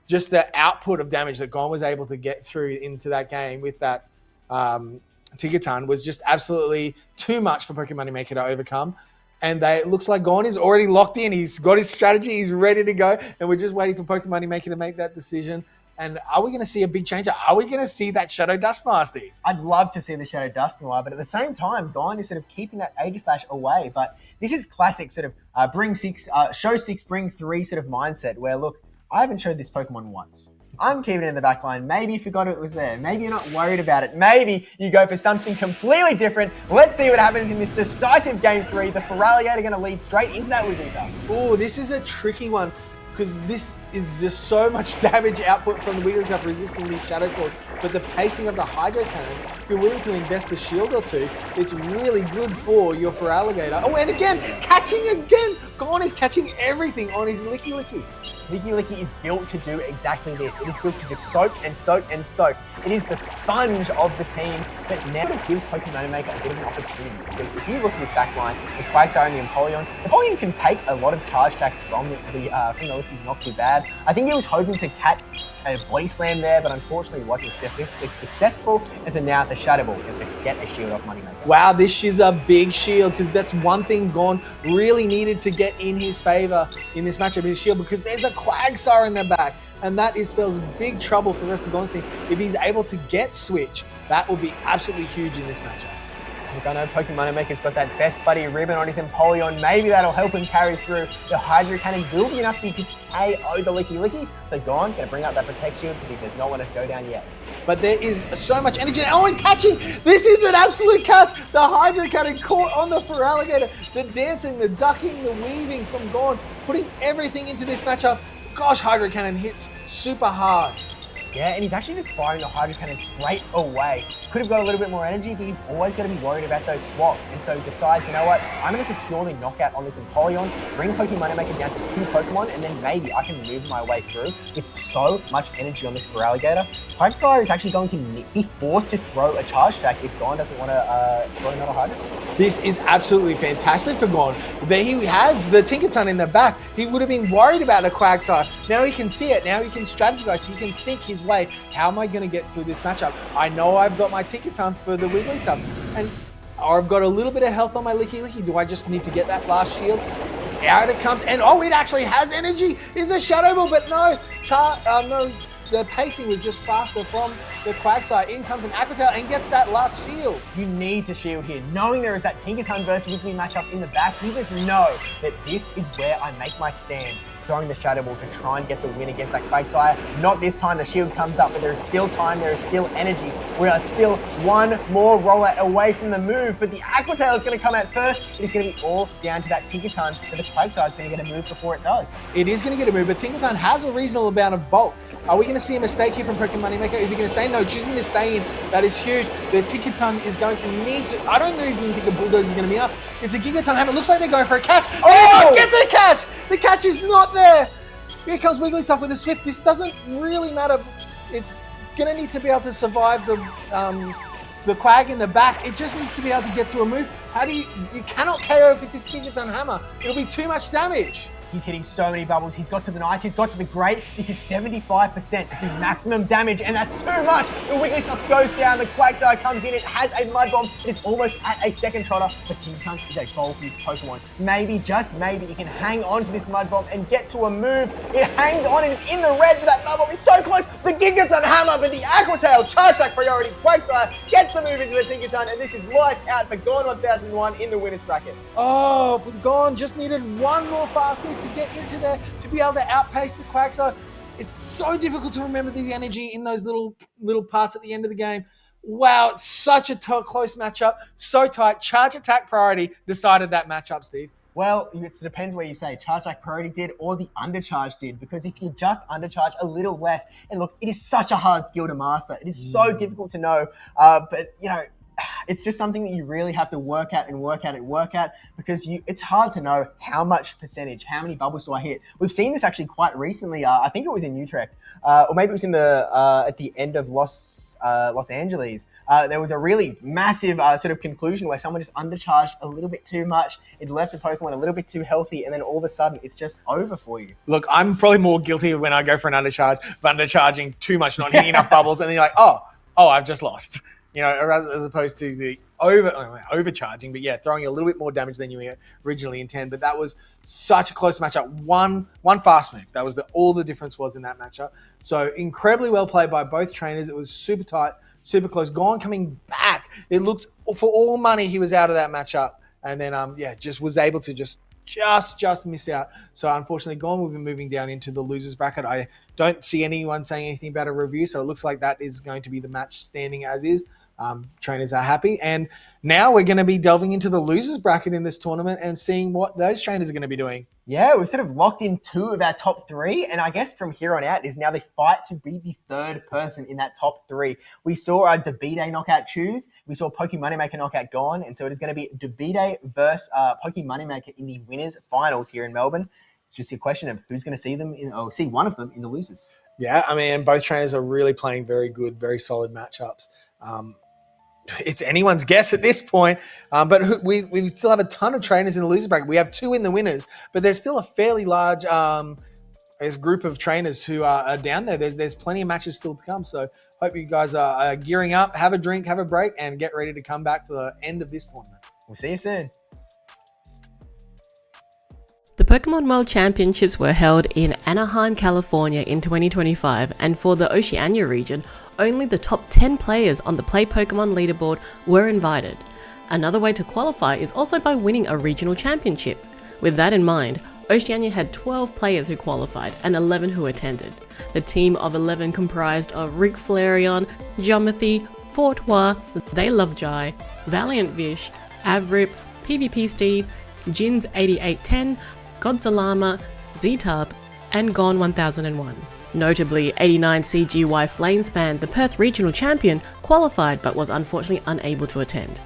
just the output of damage that Gon was able to get through into that game with that Tinkaton was just absolutely too much for Pokemon Moneymaker to overcome. And it looks like Gon is already locked in. He's got his strategy. He's ready to go. And we're just waiting for Pokemon Moneymaker to make that decision. And are we going to see a big change? Are we going to see that Shadow Dusknoir, Steve? I'd love to see the Shadow Dusknoir, but at the same time, Gone is sort of keeping that Aegislash away. But this is classic sort of bring 6, show 6, bring 3 sort of mindset where, look, I haven't showed this Pokemon once. I'm keeping it in the back line. Maybe you forgot it was there. Maybe you're not worried about it. Maybe you go for something completely different. Let's see what happens in this decisive Game 3. The Feraligatr going to lead straight into that Wigglytuff. Oh, this is a tricky one because this is just so much damage output from the Wigglytuff resisting these Shadow Claws. But the pacing of the Hydro Cannon, if you're willing to invest a shield or two, it's really good for your Feraligatr. Oh, and again, catching again. Gone is catching everything on his Licky Licky. Licky Licky is built to do exactly this. It is built to just soak and soak and soak. It is the sponge of the team that now gives Pokemon Maker a bit of an opportunity. Because if you look at this back line, the Quagsire and the Empoleon can take a lot of charge attacks from the Licky, not too bad. I think he was hoping to catch a Body Slam there, but unfortunately wasn't successful. And so now the Shadow Ball is to get a shield off Moneymaker. Wow, this is a big shield because that's one thing Gone really needed to get in his favor in this matchup, his shield, because there's a Quagsire in their back. And that spells big trouble for the rest of Gone's team. If he's able to get Switch, that will be absolutely huge in this matchup. Look, I know Pokemon Maker's got that best buddy ribbon on his Empoleon. Maybe that'll help him carry through. The Hydro Cannon will be enough to KO the Licky Licky. So Gone, going to bring out that Protect Shield because he does not want to go down yet. But there is so much energy. Oh, and catching! This is an absolute catch! The Hydro Cannon caught on the Feraligatr. The dancing, the ducking, the weaving from Gone, putting everything into this matchup. Gosh, Hydro Cannon hits super hard. Yeah, and he's actually just firing the Hydro Cannon straight away. Could have got a little bit more energy, but he's always going to be worried about those swaps. And so he decides, you know what, I'm going to securely knock out on this Empoleon, bring Pokemon Maker down to 2 Pokemon, and then maybe I can move my way through with so much energy on this Feraligatr. Quagsire is actually going to be forced to throw a charge attack if Gone doesn't want to throw another Hydro. This is absolutely fantastic for Gone. There he has the Tinkaton in the back. He would have been worried about a Quagsire. Now he can see it. Now he can strategize. He can think his way. How am I going to get through this matchup? I know I've got my Tinkaton for the Wigglytuff, and I've got a little bit of health on my Licky Licky. Do I just need to get that last shield? Out it comes, and oh, it actually has energy. It's a Shadow Ball, but no, the pacing was just faster from the Quagsire. In comes an Aqua Tail and gets that last shield. You need to shield here. Knowing there is that Tinkaton versus Wiggly matchup in the back, you just know that this is where I make my stand. Throwing the Shadow Ball to try and get the win against that Quagsire. Not this time, the shield comes up, but there is still time, there is still energy. We are still one more rollout away from the move, but the Aqua Tail is going to come out first. It is going to be all down to that Tinkaton, but the Quagsire is going to get a move before it does. It is going to get a move, but Tinkaton has a reasonable amount of bulk. Are we going to see a mistake here from Pokemon Moneymaker? Is he going to stay? No, choosing to stay in. That is huge. The Tinkaton is going to need to... I don't even think a Bulldozer is going to be up. It's a Gigaton Hammer. Looks like they're going for a catch. Oh! Get the catch! The catch is not there. Here comes Wigglytuff with a Swift. This doesn't really matter. It's going to need to be able to survive the Quag in the back. It just needs to be able to get to a move. How do you cannot KO with this Gigaton Hammer. It'll be too much damage. He's hitting so many bubbles. He's got to the nice, he's got to the great. This is 75% of the maximum damage, and that's too much. The Wigglytuff goes down, the Quagsire comes in, it has a Mud Bomb. It is almost at a second Trotter, but Tinkaton is a bulky Pokemon. Maybe, just maybe, he can hang on to this Mud Bomb and get to a move. It hangs on and is in the red, but that Mud Bomb is so close. The Gigaton Hammer, but the Aqua Tail, Charge Attack priority. Quagsire gets the move into the Tinkaton, and this is lights out for Gone 1001 in the winner's bracket. Oh, but Gone just needed one more fast move to get into there to be able to outpace the Quagsire. It's so difficult to remember the energy in those little parts at the end of the game. Wow, it's such a close matchup, so tight. Charge attack priority decided that matchup, Steve. Well, it depends where you say charge attack priority did or the undercharge did, because if you just undercharge a little less, and look, it is such a hard skill to master. It is so difficult to know, but you know, it's just something that you really have to work at because it's hard to know how much percentage, how many bubbles do I hit. We've seen this actually quite recently. I think it was in Utrecht, or maybe it was in the at the end of Los Angeles. There was a really massive sort of conclusion where someone just undercharged a little bit too much. It left a Pokemon a little bit too healthy, and then all of a sudden it's just over for you. Look, I'm probably more guilty when I go for an undercharge, of undercharging too much, not hitting enough bubbles, and then you're like, oh, I've just lost. you know, as opposed to the overcharging, but yeah, throwing a little bit more damage than you originally intend. But that was such a close matchup. One fast move. That was all the difference was in that matchup. So incredibly well played by both trainers. It was super tight, super close. Gon coming back. It looked for all money he was out of that matchup, and then just was able to just miss out. So unfortunately, Gon will be moving down into the losers bracket. I don't see anyone saying anything about a review, so it looks like that is going to be the match standing as is. Trainers are happy. And now we're going to be delving into the losers bracket in this tournament and seeing what those trainers are going to be doing. Yeah, we've sort of locked in 2 of our top 3, and I guess from here on out is now the fight to be the third person in that top 3. We saw our Debide knockout choose, we saw Pokemoneymaker knockout gone, and so it is going to be Debide versus Pokemoneymaker in the winners finals here in Melbourne. It's just a question of who's going to see one of them in the losers. Yeah, I mean, both trainers are really playing very good, very solid matchups. It's anyone's guess at this point, but we still have a ton of trainers in the losers bracket. We have 2 in the winners, but there's still a fairly large group of trainers who are down there. There's plenty of matches still to come, so hope you guys are gearing up, have a drink, have a break, and get ready to come back for the end of this tournament. We'll see you soon. The Pokemon World Championships were held in Anaheim, California in 2025, and for the Oceania region, only the top 10 players on the Play Pokemon leaderboard were invited. Another way to qualify is also by winning a regional championship. With that in mind, Oceania had 12 players who qualified and 11 who attended. The team of 11 comprised of Rick Flareon, Geomethy, Fortois, They Love Jai, Valiant Vish, Avrip, PvP Steve, Jins 8810, Godzalama, Z-Tub, and Gon 1001. Notably, 89 CGY Flames fan, the Perth regional champion, qualified but was unfortunately unable to attend.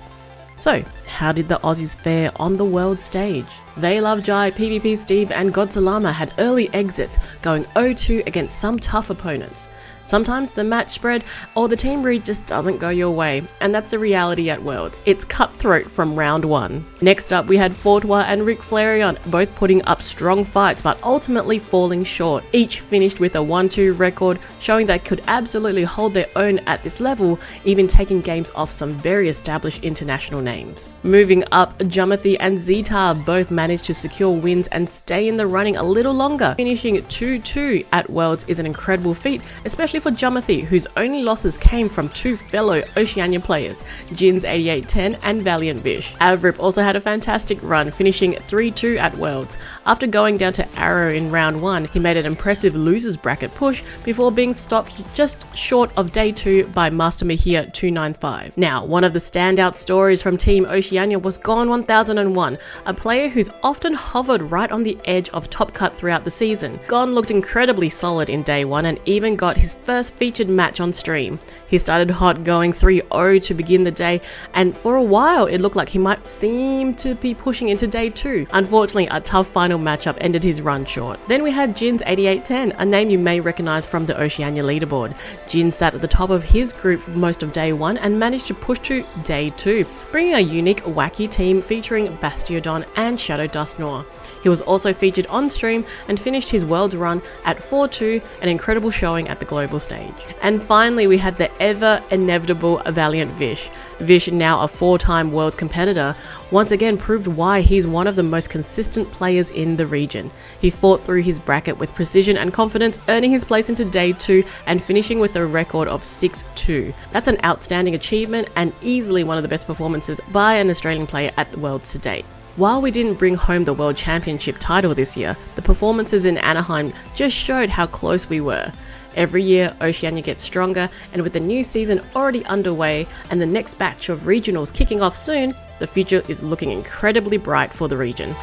So, how did the Aussies fare on the world stage? They Love Jai, PvP Steve, and Godzalama had early exits, going 0-2 against some tough opponents. Sometimes the match spread or the team read just doesn't go your way, and that's the reality at Worlds. It's cutthroat from round 1. Next up, we had Fortois and Rick Flareon, both putting up strong fights but ultimately falling short. Each finished with a 1-2 record, showing they could absolutely hold their own at this level, even taking games off some very established international names. Moving up, Geomethy and Zeta both managed to secure wins and stay in the running a little longer. Finishing 2-2 at Worlds is an incredible feat, especially for Geomethy, whose only losses came from 2 fellow Oceania players, Jins 8810 and Valiant Vish. Avrip also had a fantastic run, finishing 3-2 at Worlds. After going down to Arrow in round 1, he made an impressive losers bracket push before being stopped just short of day 2 by Master Mahia 295. Now, one of the standout stories from Team Oceania was Gon 1001, a player who's often hovered right on the edge of top cut throughout the season. Gon looked incredibly solid in day 1 and even got his first featured match on stream. He started hot, going 3-0 to begin the day, and for a while it looked like he might seem to be pushing into day 2. Unfortunately, a tough final matchup ended his run short. Then we had Jins 8810, a name you may recognize from the Oceania leaderboard. Jin sat at the top of his group for most of day 1 and managed to push to day 2, bringing a unique, wacky team featuring Bastiodon and Shadow Dusknoir. He was also featured on stream and finished his world run at 4-2, an incredible showing at the global stage. And finally, we had the ever inevitable Valiant Vish. Vish, now a 4-time world competitor, once again proved why he's one of the most consistent players in the region. He fought through his bracket with precision and confidence, earning his place into day 2 and finishing with a record of 6-2. That's an outstanding achievement and easily one of the best performances by an Australian player at the Worlds to date. While we didn't bring home the World Championship title this year, the performances in Anaheim just showed how close we were. Every year, Oceania gets stronger, and with the new season already underway and the next batch of regionals kicking off soon, the future is looking incredibly bright for the region.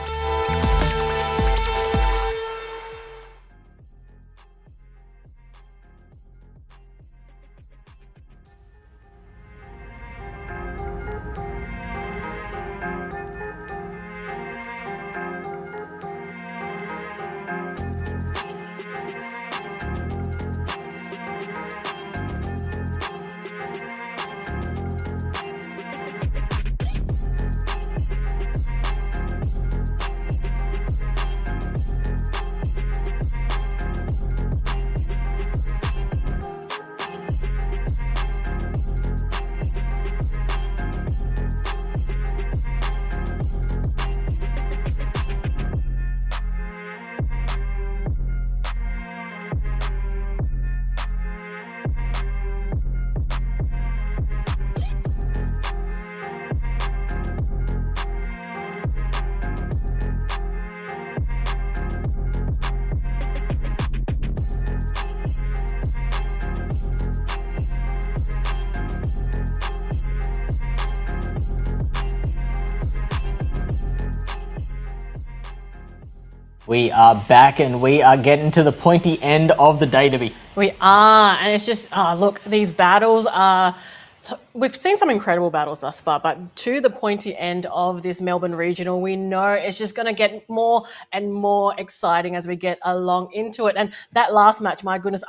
We are back and we are getting to the pointy end of the day, Debbie. We are, and it's just, look, these battles are, we've seen some incredible battles thus far, but to the pointy end of this Melbourne regional, we know it's just going to get more and more exciting as we get along into it. And that last match, my goodness,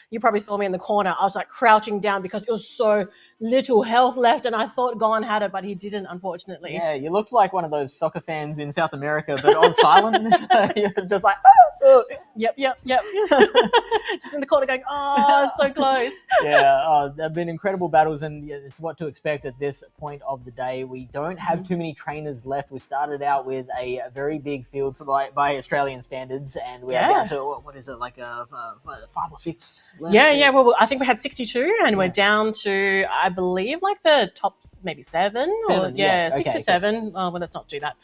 you probably saw me in the corner. I was like crouching down because it was so little health left, and I thought Gon had it, but he didn't, unfortunately. Yeah, you looked like one of those soccer fans in South America, but on silent. You're just like, oh. Yep. Just in the corner going, so close. Yeah, they've been incredible battles, and it's what to expect at this point of the day. We don't have too many trainers left. We started out with a very big field by Australian standards, and we're down to, what is it, like 5 or 6 left? Yeah. Well, I think we had 62, and we're down to, I believe, like the top maybe 7. 6 to 7. Well, let's not do that.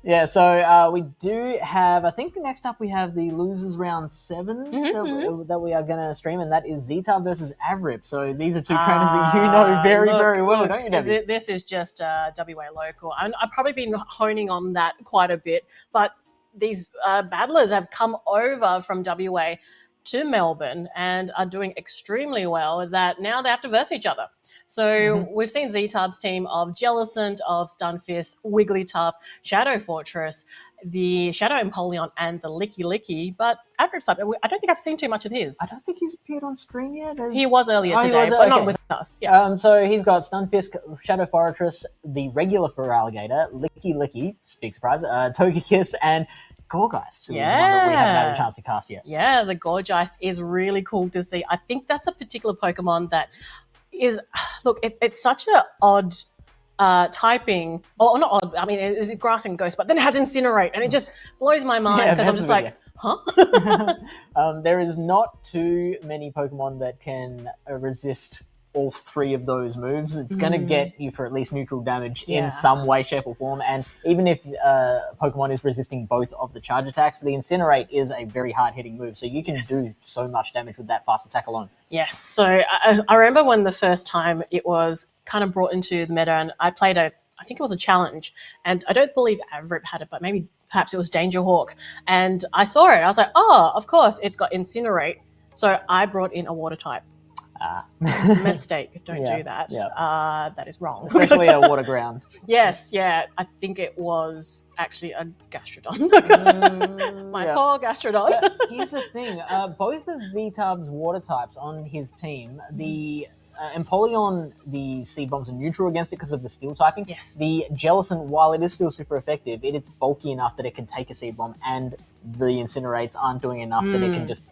Yeah, so we do have, I think next up we have the losers round 7 that we are going to stream, and that is Zetab versus Avrip. So these are two trainers that you know very well, don't you, Debbie? This is just WA local. I've probably been honing on that quite a bit, but these battlers have come over from WA to Melbourne and are doing extremely well, that now they have to verse each other. So we've seen Zetab's team of Jellicent, of Stunfisk, Wigglytuff, Shadow Fortress, the Shadow Empoleon, and the Licky Licky. But Avrip's up. I don't think I've seen too much of his. I don't think he's appeared on screen yet. He was earlier today, but not with us. Yeah. So he's got Stunfisk, Shadow Fortress, the regular Feraligatr, Licky Licky, big surprise, Togekiss, and Gorgeist, which is one that we haven't had a chance to cast yet. Yeah, the Gorgeist is really cool to see. I think that's a particular Pokemon that is, look, it's such an odd typing, or not odd, I mean, it's Grass and Ghost, but then it has Incinerate, and it just blows my mind because I'm just like, huh? There is not too many Pokemon that can resist all 3 of those moves. It's going to get you for at least neutral damage in some way, shape, or form. And even if Pokemon is resisting both of the charge attacks, the Incinerate is a very hard-hitting move. So you can do so much damage with that fast attack alone. Yes. So I remember when the first time it was kind of brought into the meta, and I played I think it was a challenge, and I don't believe Avrip had it, but perhaps it was Danger Hawk. And I saw it. I was like, oh, of course, it's got Incinerate. So I brought in a water type. Mistake. Don't do that. Yeah. That is wrong. Especially a water ground. Yes, yeah. I think it was actually a Gastrodon. My poor Gastrodon. But here's the thing. Both of Zetab's water types on his team, the Empoleon, the Seed Bombs are neutral against it because of the Steel typing. Yes. The Jellicent, while it is still super effective, it is bulky enough that it can take a Seed Bomb, and the Incinerates aren't doing enough that it can just,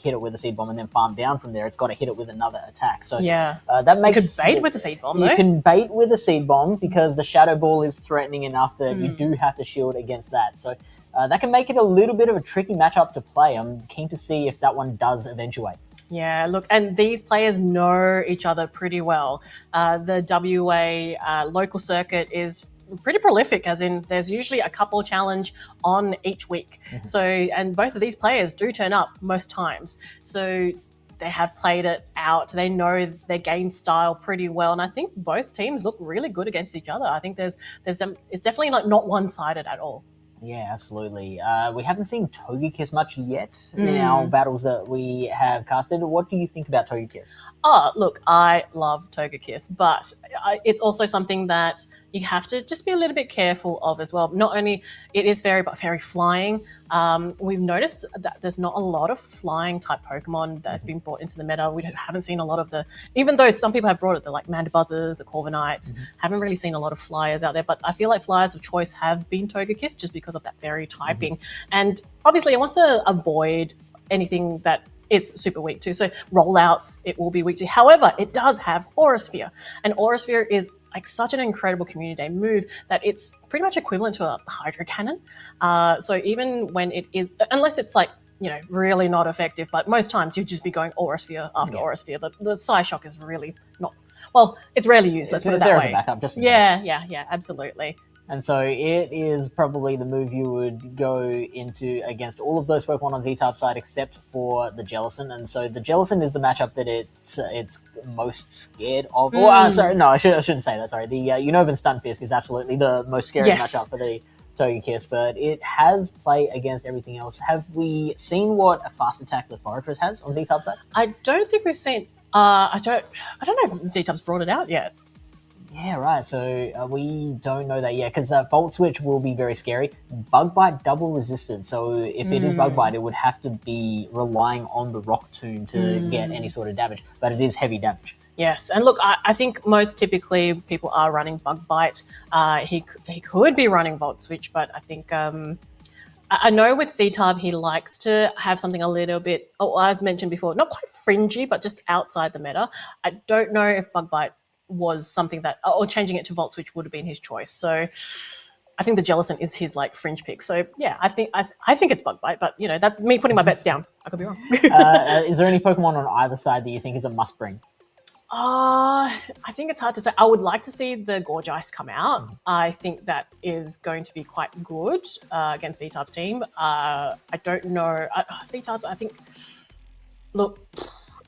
hit it with a Seed Bomb and then farm down from there. It's got to hit it with another attack. So that makes you could bait with a Seed Bomb, though. You can bait with a Seed Bomb because the Shadow Ball is threatening enough that you do have to shield against that. So that can make it a little bit of a tricky matchup to play. I'm keen to see if that one does eventuate. Yeah, look, and these players know each other pretty well. The WA local circuit is pretty prolific, as in there's usually a couple challenge on each week. So, and both of these players do turn up most times. So they have played it out. They know their game style pretty well. And I think both teams look really good against each other. I think it's definitely like not one-sided at all. Yeah, absolutely. We haven't seen Togekiss much yet in our battles that we have casted. What do you think about Togekiss? Oh, look, I love Togekiss, but it's also something that you have to just be a little bit careful of as well. Not only it is very flying. We've noticed that there's not a lot of flying type Pokemon that's been brought into the meta. We haven't seen a lot of even though some people have brought it, the like Mandabuzzers, the Corviknights, haven't really seen a lot of flyers out there. But I feel like flyers of choice have been Togekiss just because of that very typing. And obviously I want to avoid anything that it's super weak to. So rollouts, it will be weak to. However, it does have Aura Sphere, and Aura Sphere is like such an incredible community day move that it's pretty much equivalent to a Hydro Cannon. So even when it is, unless it's like, really not effective, but most times you'd just be going Aura Sphere after Aura Sphere. The Psyshock is really not, well, it's rarely used, let's put it that way. Backup, just in case. Yeah, absolutely. And so it is probably the move you would go into against all of those Pokemon on Z-Type side except for the Jellicent. And so the Jellicent is the matchup that it's most scared of. Sorry, no, I shouldn't say that. Sorry, the Unova Stunfisk is absolutely the most scary matchup Togekiss, but it has play against everything else. Have we seen what a fast attack the Fortress has on Z-Type side? I don't think we've seen. I don't know if Z-Type's brought it out yet. Yeah, right. So we don't know that yet because Volt Switch will be very scary. Bug Bite double resistant. So if it is Bug Bite, it would have to be relying on the Rock Tomb to get any sort of damage. But it is heavy damage. Yes, and look, I think most typically people are running Bug Bite. He could be running Volt Switch, but I think I know with Z-Type he likes to have something a little bit, as mentioned before, not quite fringy, but just outside the meta. I don't know if Bug Bite was something that, or changing it to Volt Switch would have been his choice. So I think the Jellicent is his like fringe pick. So yeah, I think it's Bug Bite, but that's me putting my bets down. I could be wrong. Is there any Pokemon on either side that you think is a must bring? I think it's hard to say. I would like to see the Gorgeist come out. I think that is going to be quite good against Z-Type's team. I don't know. Z-Type's, I think, look,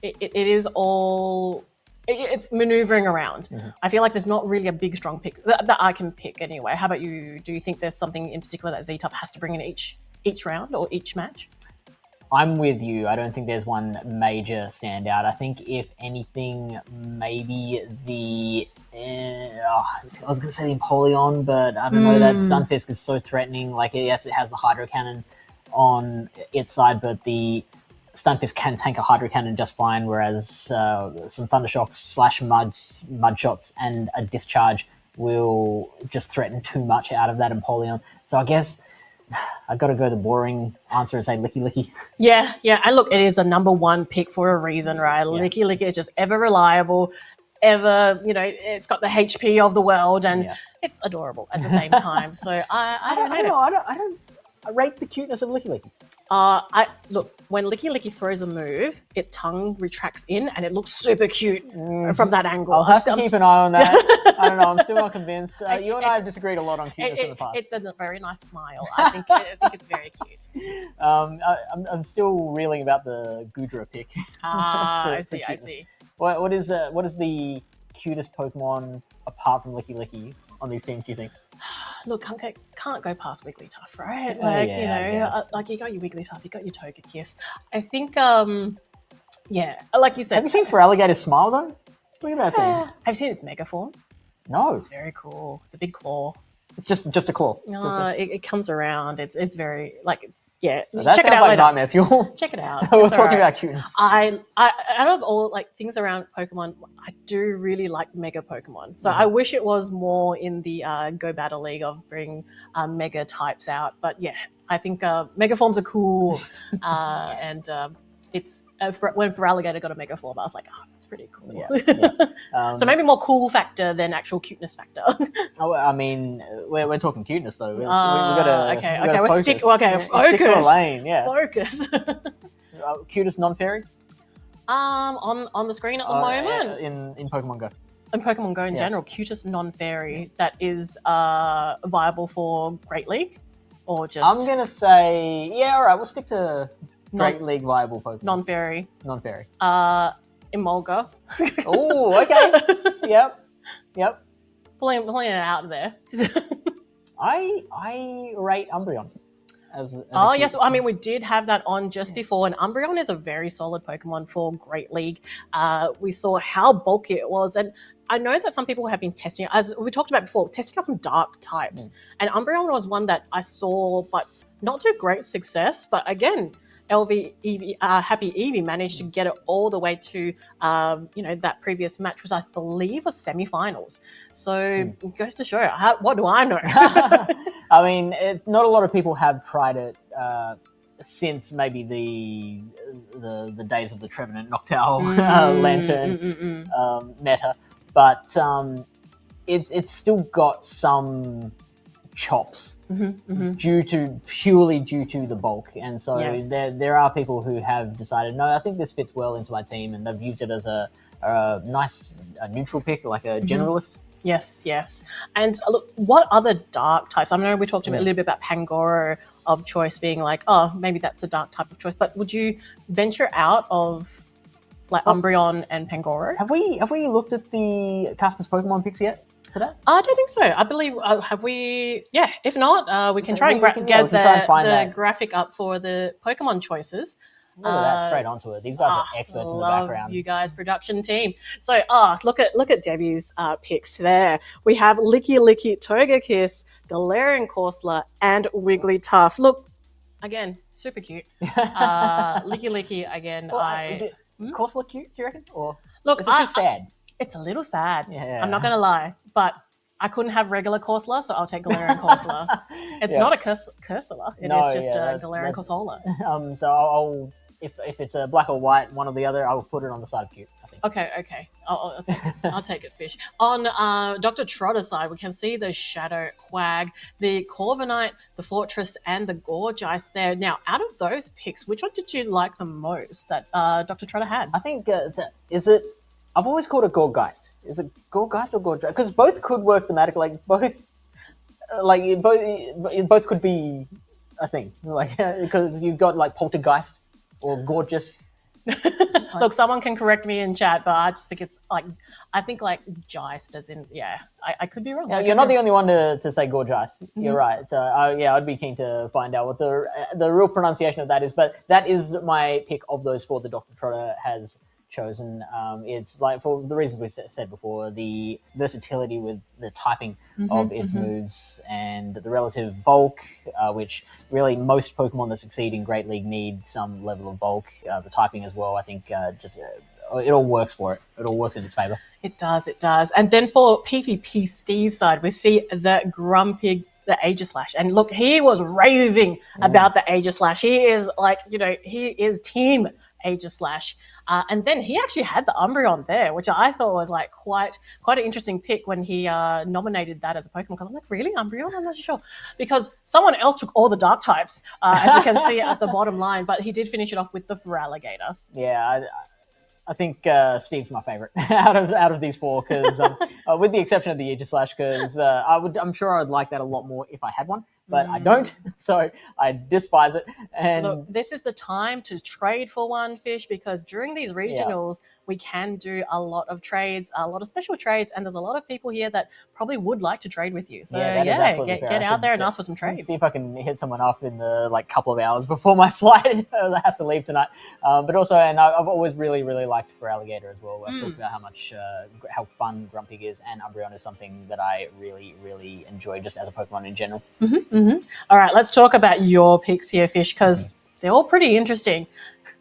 it is all... It's maneuvering around. I feel like there's not really a big, strong pick that I can pick anyway. How about you? Do you think there's something in particular that Z-Type has to bring in each round or each match? I'm with you. I don't think there's one major standout. I think if anything, maybe the... I was going to say the Empoleon, but I don't know. That Stunfisk is so threatening. Like, yes, it has the Hydro Cannon on its side, but the Stunfisk can tank a Hydro Cannon just fine, whereas some Thunder Shocks / Mud Shots and a Discharge will just threaten too much out of that Empoleon. So I guess I've got to go the boring answer and say Licky Licky. Yeah. And look, it is a number one pick for a reason, right? Yeah. Licky Licky is just ever reliable, ever, it's got the HP of the world, and it's adorable at the same time. So I don't know. I don't rate the cuteness of Licky Licky. Look, when Licky Licky throws a move, it tongue retracts in and it looks super cute from that angle. I'll have to keep an eye on that. I don't know. I'm still not convinced. You and I have disagreed a lot on cuteness in the past. It's a very nice smile. I think it's very cute. I'm still reeling about the Goodra pick. I see. What is the cutest Pokemon apart from Licky Licky on these teams, do you think? Look, can't go past Wigglytuff, right? Like you got your Wigglytuff, you got your Togekiss. I think, like you said. Have you seen Feraligator's smile though? Look at that thing. Have you seen its mega form? No. It's very cool. It's a big claw. It's just a claw. It comes around. It's very check it out later. Nightmare fuel. Check it out. We're talking about cuteness. I out of all things around Pokemon, I do really like Mega Pokemon. So I wish it was more in the Go Battle League of bring Mega types out. But yeah, I think Mega forms are cool, and it's when Feraligator got a Mega form, I was like, oh, that's pretty cool. Yeah. So maybe more cool factor than actual cuteness factor. I mean, we're talking cuteness though. We've got to We'll stick. Okay, focus. Stick to a lane. Yeah. Focus. Cutest non-fairy? On the screen at the moment. In Pokemon Go. In Pokemon Go in general, cutest non-fairy that is viable for Great League, or just. I'm gonna say all right. We'll stick to Great League viable Pokemon. Non-fairy. Emolga. Oh, okay. Yep. Pulling it out of there. I rate Umbreon. Yes. I mean, we did have that on just before, and Umbreon is a very solid Pokemon for Great League. We saw how bulky it was, and I know that some people have been testing it, as we talked about before, testing out some dark types. And Umbreon was one that I saw, but not to great success. But again, Happy Eevee managed to get it all the way to, that previous match was, I believe, a semi-finals. So it goes to show, what do I know? I mean, not a lot of people have tried it since maybe the days of the Trevenant Noctowl Lantern meta, but it's still got some chops purely due to the bulk, and so there are people who have decided, no, I think this fits well into my team, and they've used it as a nice neutral pick, like a generalist. Yes. And look, what other dark types? I know we talked a little bit about Pangoro of choice being like, oh, maybe that's a dark type of choice, but would you venture out of like Umbreon and Pangoro? Have we looked at the Customers Pokemon picks yet? today? I don't think so. I believe, have we? Yeah, if not, we can try and we can get try and find the that. graphic up for the Pokemon choices. Look at that, straight onto it. These guys are experts in the background. You guys, production team. So, look at Debbie's picks there. We have Licky Licky, Togekiss, Galarian Corsola, and Wigglytuff. Look, again, super cute. Licky Licky again. Corsola cute, do you reckon? Or look, is it too sad? It's a little sad. Yeah. I'm not gonna lie, but I couldn't have regular Corsola, so I'll take Galarian Corsola. It's not a Cursula. It is just a Galarian Corsola. So I'll if it's a black or white, one or the other, I will put it on the side of cute, I think. Okay. I'll take it. I'll take it, Fish. On DrTrotter's side, we can see the Shadow Quag, the Corviknight, the Fortress, and the Gorgeist there. Now, out of those picks, which one did you like the most that DrTrotter had? I think, is it... I've always called it Gorgeist. Is it Gorgeist or Gorgeist? Because both could work thematically. Both could be a thing. Because you've got like Poltergeist or Gorgeous. Look, someone can correct me in chat, but I just think it's like, I think like Geist as in, I could be wrong. Yeah, you're not the only one to say Gorgeist. You're right. So I'd be keen to find out what the real pronunciation of that is. But that is my pick of those four that DrTrotter has chosen. It's like, for the reasons we said before, the versatility with the typing of its moves and the relative bulk, which really most Pokemon that succeed in Great League need some level of bulk. The typing as well, I think it all works for it. It all works in its favor. It does. And then for PvP Steve's side, we see the Grumpig, the Aegislash. And look, he was raving about the Aegislash. He is like, he is team Aegislash. And then he actually had the Umbreon there, which I thought was like quite an interesting pick when he nominated that as a Pokemon. Because I'm like, really, Umbreon? I'm not sure. Because someone else took all the dark types, as we can see at the bottom line, but he did finish it off with the Feraligatr. Yeah, I think Steve's my favorite out of these four, because with the exception of the Aegislash, because I'm sure I'd like that a lot more if I had one, but I don't, so I despise it. And look, this is the time to trade for one, Fish, because during these regionals we can do a lot of trades, a lot of special trades, and there's a lot of people here that probably would like to trade with you. So get out there and ask for some trades. See if I can hit someone up in the couple of hours before my flight has to leave tonight. But also, and I've always really liked Feraligatr as well. I've talked about how fun Grumpig is, and Umbreon is something that I really enjoy just as a Pokemon in general. All right, let's talk about your picks here, Fish, because they're all pretty interesting.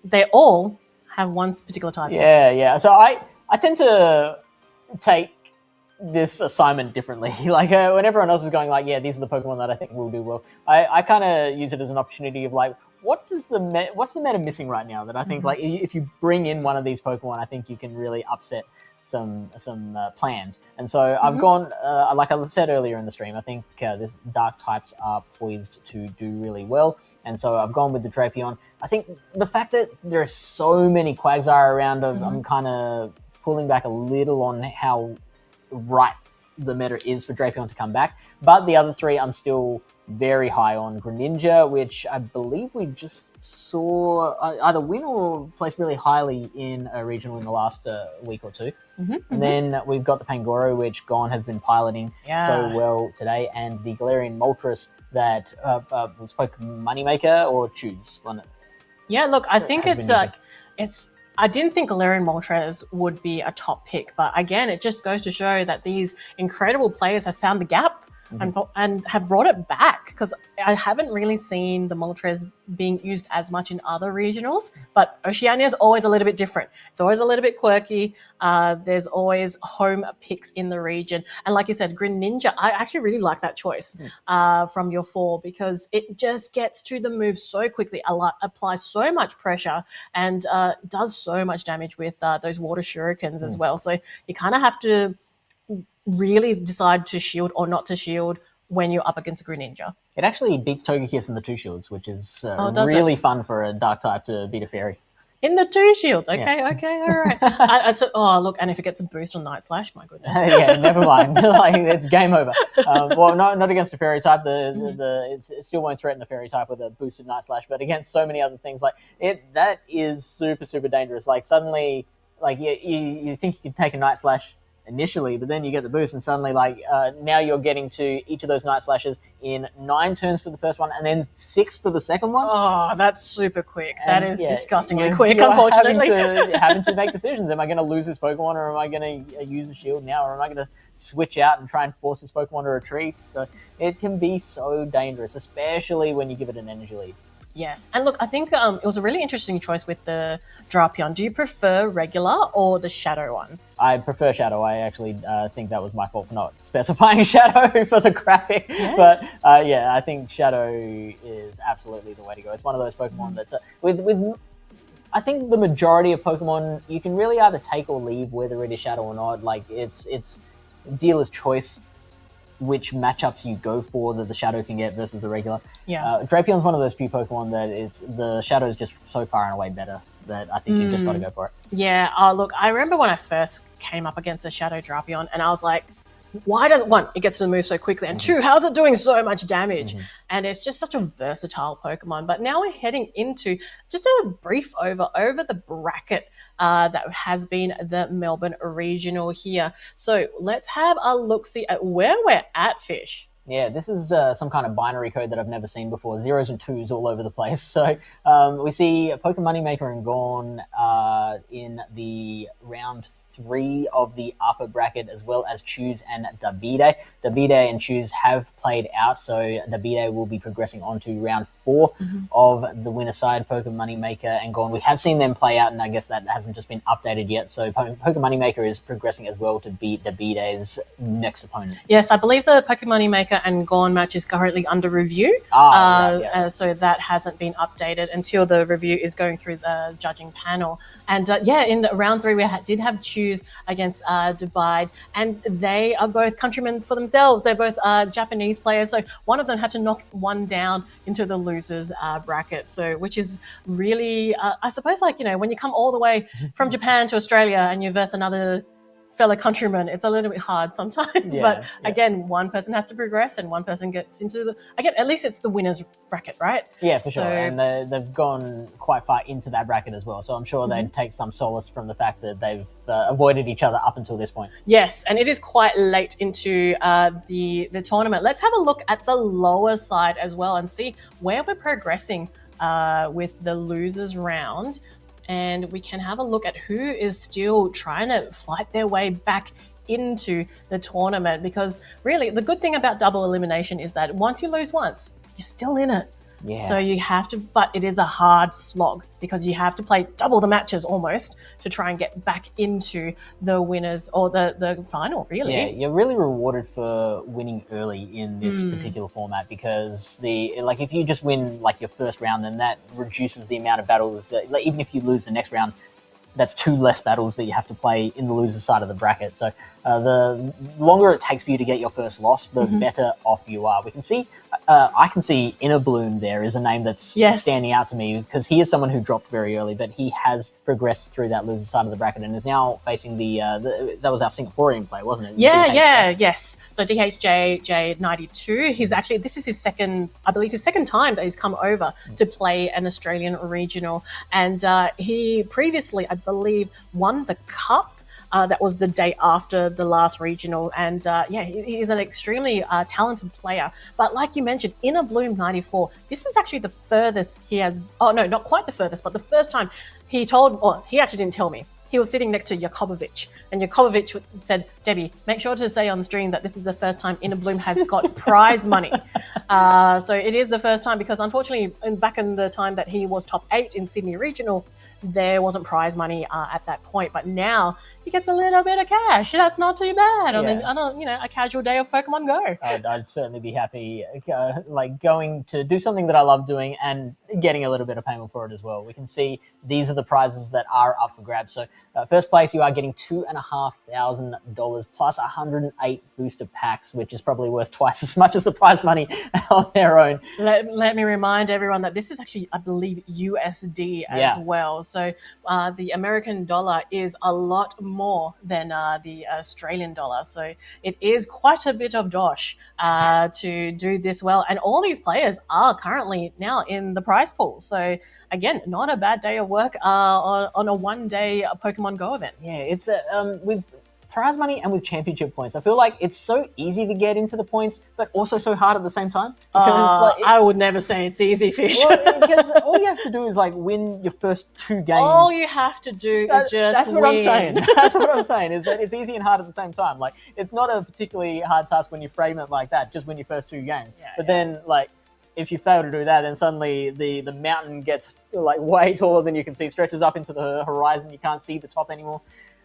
They all have one particular type. Yeah. So I tend to take this assignment differently. Like when everyone else is going like, these are the Pokemon that I think will do well, I kind of use it as an opportunity of like, what's the meta missing right now that I think like if you bring in one of these Pokemon, I think you can really upset some plans. And so I've gone, like I said earlier in the stream, I think this dark types are poised to do really well. And so I've gone with the Drapion. I think the fact that there are so many Quagsire around, I'm kind of pulling back a little on how right the meta is for Drapion to come back. But the other three, I'm still very high on. Greninja, which I believe we just saw either win or place really highly in a regional in the last week or two. And then we've got the Pangoro, which Gon has been piloting so well today, and the Galarian Moltres that spoke Moneymaker or Choose. Yeah, look, I think it's I didn't think Galarian Moltres would be a top pick, but again, it just goes to show that these incredible players have found the gap and have brought it back, because I haven't really seen the Moltres being used as much in other regionals, but Oceania is always a little bit different. It's always a little bit quirky. There's always home picks in the region. And like you said, Greninja, I actually really like that choice from your four, because it just gets to the move so quickly, applies so much pressure, and does so much damage with those water shurikens as well. So you kind of have to really decide to shield or not to shield when you're up against a Greninja. It actually beats Togekiss in the two shields, which is really fun for a dark type to beat a fairy. In the two shields, okay, all right. Look, and if it gets a boost on Night Slash, my goodness. Never mind. Like, it's game over. Well, not against a fairy type. It still won't threaten the fairy type with a boosted Night Slash, but against so many other things, like that is super dangerous. Like suddenly, like you think you can take a Night Slash initially, but then you get the boost, and suddenly now you're getting to each of those Night Slashes in 9 turns for the first one, and then 6 for the second one. Oh, that's super quick. And that is yeah, disgustingly you're quick, unfortunately. having to make decisions. Am I going to lose this Pokemon, or am I going to use the shield now, or am I going to switch out and try and force this Pokemon to retreat? So it can be so dangerous, especially when you give it an energy lead. Yes, and look, I think it was a really interesting choice with the Drapion. Do you prefer regular or the Shadow one? I prefer Shadow. I actually think that was my fault for not specifying Shadow for the graphic. Yeah. But I think Shadow is absolutely the way to go. It's one of those Pokemon that's with I think the majority of Pokemon, you can really either take or leave whether it is Shadow or not. Like it's dealer's choice which matchups you go for that the Shadow can get versus the regular. Yeah. Drapion's one of those few Pokemon that the Shadow is just so far and away better that I think you've just got to go for it. Yeah. Look, I remember when I first came up against a Shadow Drapion, and I was like, why does one, it gets to move so quickly, and two, how's it doing so much damage? And it's just such a versatile Pokemon. But now we're heading into just a brief over the bracket that has been the Melbourne Regional here. So let's have a look-see at where we're at, Fish. Yeah, this is some kind of binary code that I've never seen before. 0s and 2s all over the place. So we see Pokemon Moneymaker and Gone in the round 3 of the upper bracket, as well as Choose and Davide. Davide and Choose have played out, so Davide will be progressing on to round 4 of the winner side, Pokemon Moneymaker and Gone. We have seen them play out, and I guess that hasn't just been updated yet. So Pokemon Moneymaker is progressing as well to beat Davide's next opponent. Yes, I believe the Pokemon Moneymaker and Gone match is currently under review. So that hasn't been updated until the review is going through the judging panel. And in round 3, we did have Choose against Dubai, and they are both countrymen for themselves. They're both Japanese players, so one of them had to knock one down into the losers bracket. So, which is really, I suppose, when you come all the way from Japan to Australia and you verse another fellow countrymen, it's a little bit hard sometimes. But again, one person has to progress and one person gets into at least it's the winners bracket, right? Yeah, for sure. And they've gone quite far into that bracket as well. So I'm sure they'd take some solace from the fact that they've avoided each other up until this point. Yes, and it is quite late into the tournament. Let's have a look at the lower side as well and see where we're progressing with the losers round. And we can have a look at who is still trying to fight their way back into the tournament, because really the good thing about double elimination is that once you lose once, you're still in it. Yeah. So you have to, but it is a hard slog because you have to play double the matches almost to try and get back into the winners or the final, really. Yeah, you're really rewarded for winning early in this particular format, because if you just win your first round, then that reduces the amount of battles. Even if you lose the next round, that's 2 less battles that you have to play in the loser side of the bracket. So the longer it takes for you to get your first loss, the better off you are. We can see, I can see Inner Bloom there is a name that's standing out to me, because he is someone who dropped very early, but he has progressed through that loser side of the bracket and is now facing that was our Singaporean play, wasn't it? Yes. So DHJ92, this is his second time that he's come over to play an Australian regional. And he previously, I believe, won the Cup. That was the day after the last regional. And he is an extremely talented player. But like you mentioned, Inner Bloom 94, this is actually the furthest he has, not quite the furthest, but the first time he actually didn't tell me. He was sitting next to Jakobovic, and Jakobovic said, Debbie, make sure to say on the stream that this is the first time Inner Bloom has got prize money. So it is the first time, because unfortunately, back in the time that he was top 8 in Sydney Regional, there wasn't prize money at that point, but now he gets a little bit of cash. That's not too bad on a casual day of Pokemon Go. I'd certainly be happy going to do something that I love doing and getting a little bit of payment for it as well. We can see these are the prizes that are up for grabs. So first place, you are getting $2,500 plus 108 booster packs, which is probably worth twice as much as the prize money on their own. Let me remind everyone that this is actually, I believe, USD as well. So the American dollar is a lot more than the Australian dollar. So it is quite a bit of dosh to do this well. And all these players are currently now in the prize pool. So again, not a bad day of work on a one-day Pokemon Go event. Yeah, it's with prize money and with championship points. I feel like it's so easy to get into the points, but also so hard at the same time. Because I would never say it's easy, Fish. well, because all you have to do is like win your first 2 games. All you have to do is just That's win. what I'm saying. That's what I'm saying, is that it's easy and hard at the same time. Like, it's not a particularly hard task when you frame it like that, just win your first 2 games. But then, like, if you fail to do that, then suddenly the mountain gets like way taller than you can see, stretches up into the horizon. You can't see the top anymore.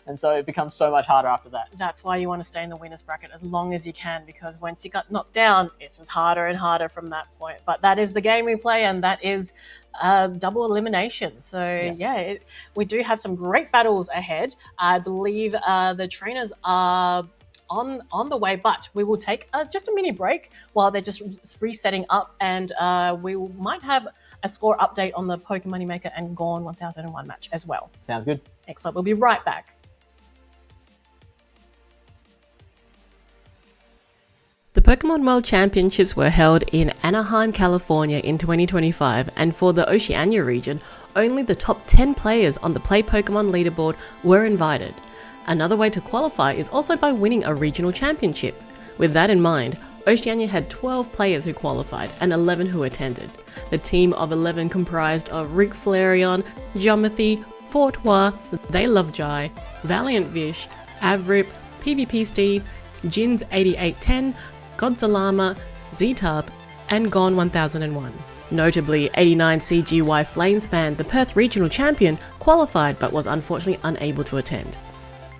And so it becomes so much harder after that. That's why you want to stay in the winner's bracket as long as you can, because once you got knocked down, it's just harder and harder from that point. But that is the game we play, and that is double elimination. So we do have some great battles ahead. I believe the trainers are on the way, but we will take just a mini break while they're just resetting up, and we might have a score update on the Pokemon Moneymaker and Gone 1001 match as well. Sounds good. Excellent. We'll be right back. The Pokemon World Championships were held in Anaheim, California in 2025, and for the Oceania region, only the top 10 players on the Play Pokemon leaderboard were invited. Another way to qualify is also by winning a regional championship. With that in mind, Oceania had 12 players who qualified and 11 who attended. The team of 11 comprised of Rick Flareon, Geomethy, Fortois, They Love Jai, Valiant Vish, Avrip, PvP Steve, Jins 8810, Godzalama, Z-Tub, and Gone 1001. Notably, 89 CGY Flames fan, the Perth regional champion, qualified but was unfortunately unable to attend.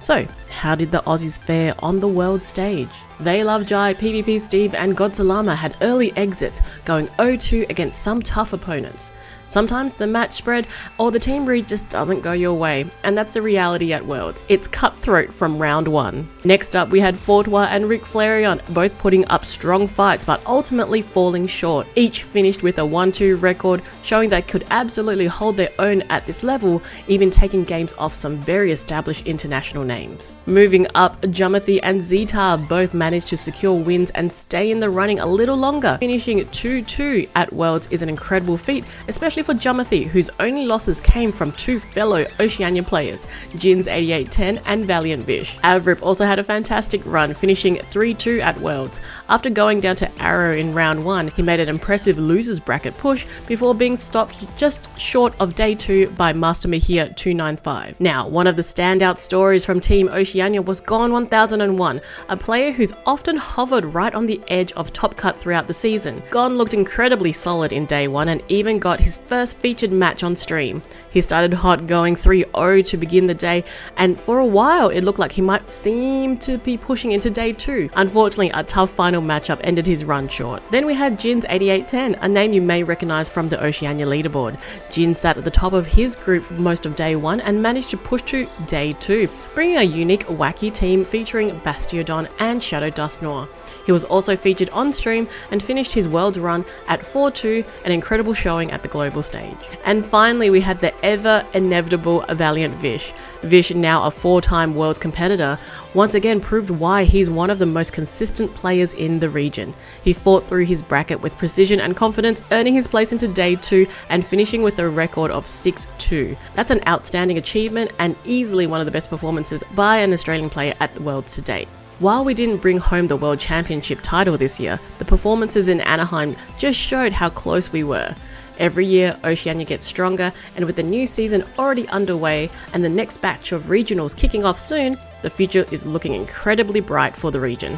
So, how did the Aussies fare on the world stage? They Love Jai, PvP Steve, and Godzalama had early exits, going 0-2 against some tough opponents. Sometimes the match spread or the team read just doesn't go your way, and that's the reality at Worlds. It's cutthroat from round 1. Next up, we had Fortois and Rick Flareon, both putting up strong fights but ultimately falling short. Each finished with a 1-2 record, showing they could absolutely hold their own at this level, even taking games off some very established international names. Moving up, Geomethy and Zeta both managed to secure wins and stay in the running a little longer. Finishing 2-2 at Worlds is an incredible feat, especially for Geomethy, whose only losses came from 2 fellow Oceania players, Jins 8810 and Valiant Vish. Avrip also had a fantastic run, finishing 3-2 at Worlds. After going down to Arrow in round 1, he made an impressive losers bracket push before being stopped just short of day 2 by Master Mahia 295. Now, one of the standout stories from Team Oceania was Gone 1001, a player who's often hovered right on the edge of top cut throughout the season. Gone looked incredibly solid in day 1 and even got his first featured match on stream. He started hot, going 3-0 to begin the day, and for a while it looked like he might seem to be pushing into day 2. Unfortunately, a tough final matchup ended his run short. Then we had Jins 8810, a name you may recognize from the Oceania leaderboard. Jin sat at the top of his group for most of day 1 and managed to push to day 2, bringing a unique, wacky team featuring Bastiodon and Shadow Dusknoir. He was also featured on stream and finished his world run at 4-2, an incredible showing at the global stage. And finally, we had the ever inevitable Valiant Vish. Vish, now a 4-time world competitor, once again proved why he's one of the most consistent players in the region. He fought through his bracket with precision and confidence, earning his place into day 2 and finishing with a record of 6-2. That's an outstanding achievement and easily one of the best performances by an Australian player at the Worlds to date. While we didn't bring home the World Championship title this year, the performances in Anaheim just showed how close we were. Every year, Oceania gets stronger, and with the new season already underway and the next batch of regionals kicking off soon, the future is looking incredibly bright for the region.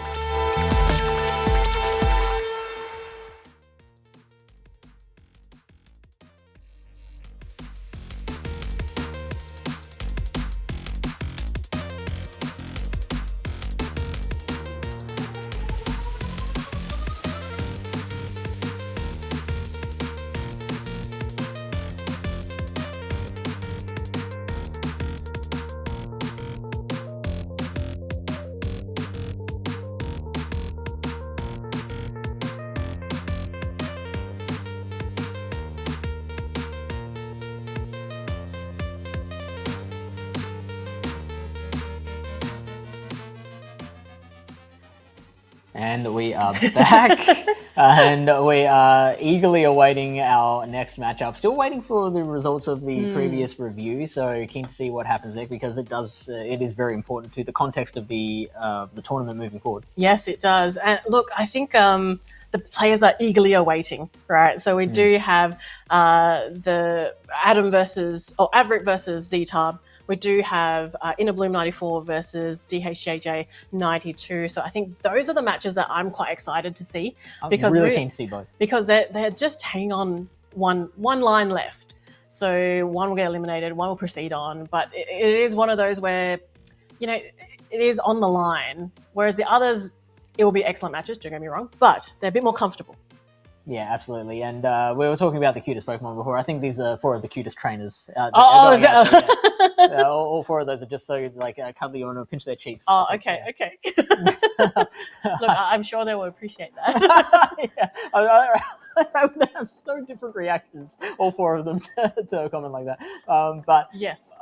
And we are back, and we are eagerly awaiting our next matchup. Still waiting for the results of the previous review, so keen to see what happens there because it is very important to the context of the tournament moving forward. Yes, it does. And look, I think the players are eagerly awaiting, right? So we do have the Averick versus Ztab. We do have Inner Bloom 94 versus DHJJ 92. So I think those are the matches that I'm quite excited to see. Because really keen to see both. Because they're just hanging on one line left. So one will get eliminated, one will proceed on. But it is one of those where, it is on the line. Whereas the others, it will be excellent matches, don't get me wrong, but they're a bit more comfortable. Yeah, absolutely. And we were talking about the cutest Pokemon before. I think these are 4 of the cutest trainers. Is that? All 4 of those are just so cuddly, you want to pinch their cheeks. Oh, okay. Look, I'm sure they will appreciate that. I would have so different reactions, all 4 of them, to a comment like that. But yes,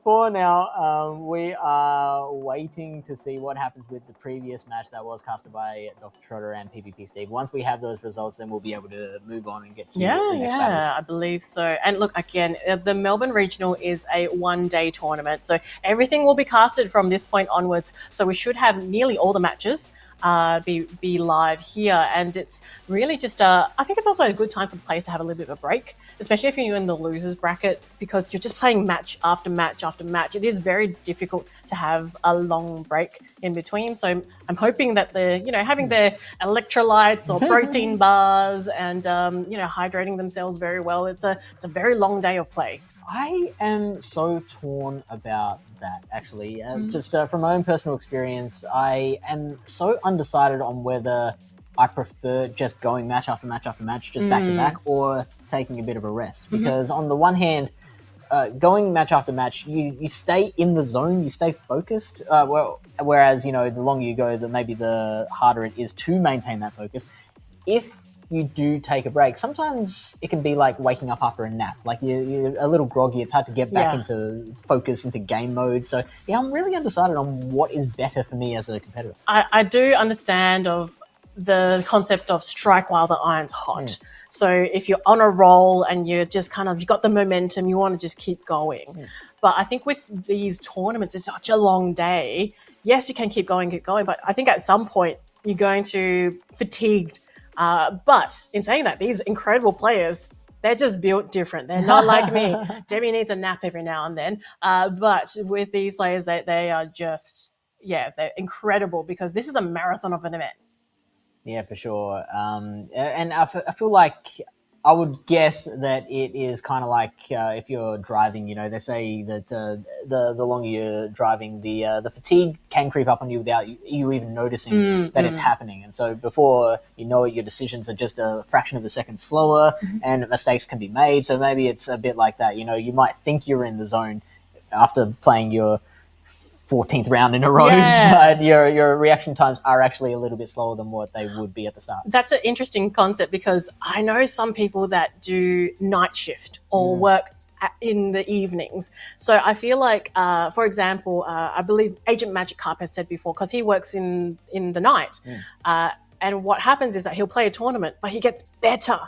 for now, we are waiting to see what happens with the previous match that was casted by DrTrotter and PvP Steve. Once we have those results, then we'll be able to move on and get to the next battle. I believe so. And look, again, the Melbourne Regional is a one-day tournament, so everything will be casted from this point onwards. So we should have nearly all the matches be live here, and it's really just I think it's also a good time for the players to have a little bit of a break, especially if you're in the losers bracket, because you're just playing match after match after match. It is very difficult to have a long break in between. So I'm hoping that they're having their electrolytes or protein bars and hydrating themselves very well. It's a very long day of play. I am so torn about that, actually. Just from my own personal experience, I am so undecided on whether I prefer just going match after match after match, just back to back, or taking a bit of a rest. Because on the one hand, going match after match, you stay in the zone, you stay focused. Whereas, the longer you go, maybe the harder it is to maintain that focus. If you do take a break, sometimes it can be like waking up after a nap. Like you're a little groggy, it's hard to get back into focus, into game mode. So yeah, I'm really undecided on what is better for me as a competitor. I do understand of the concept of strike while the iron's hot. So if you're on a roll and you're just you got the momentum, you want to just keep going. But I think with these tournaments, it's such a long day. Yes, you can keep going, but I think at some point you're going to fatigued. But in saying that, these incredible players, they're just built different. They're not like me. Debbie needs a nap every now and then. But with these players, they are just, they're incredible because this is a marathon of an event. Yeah, for sure. And I feel like I would guess that it is kind of like if you're driving, they say that the longer you're driving, the fatigue can creep up on you without you even noticing that it's happening. And so before you know it, your decisions are just a fraction of a second slower and mistakes can be made. So maybe it's a bit like that. You might think you're in the zone after playing your 14th round in a row, but your reaction times are actually a little bit slower than what they would be at the start. That's an interesting concept because I know some people that do night shift or work in the evenings. So I feel like, for example, I believe Agent Magikarp has said before, because he works in the night, and what happens is that he'll play a tournament, but he gets better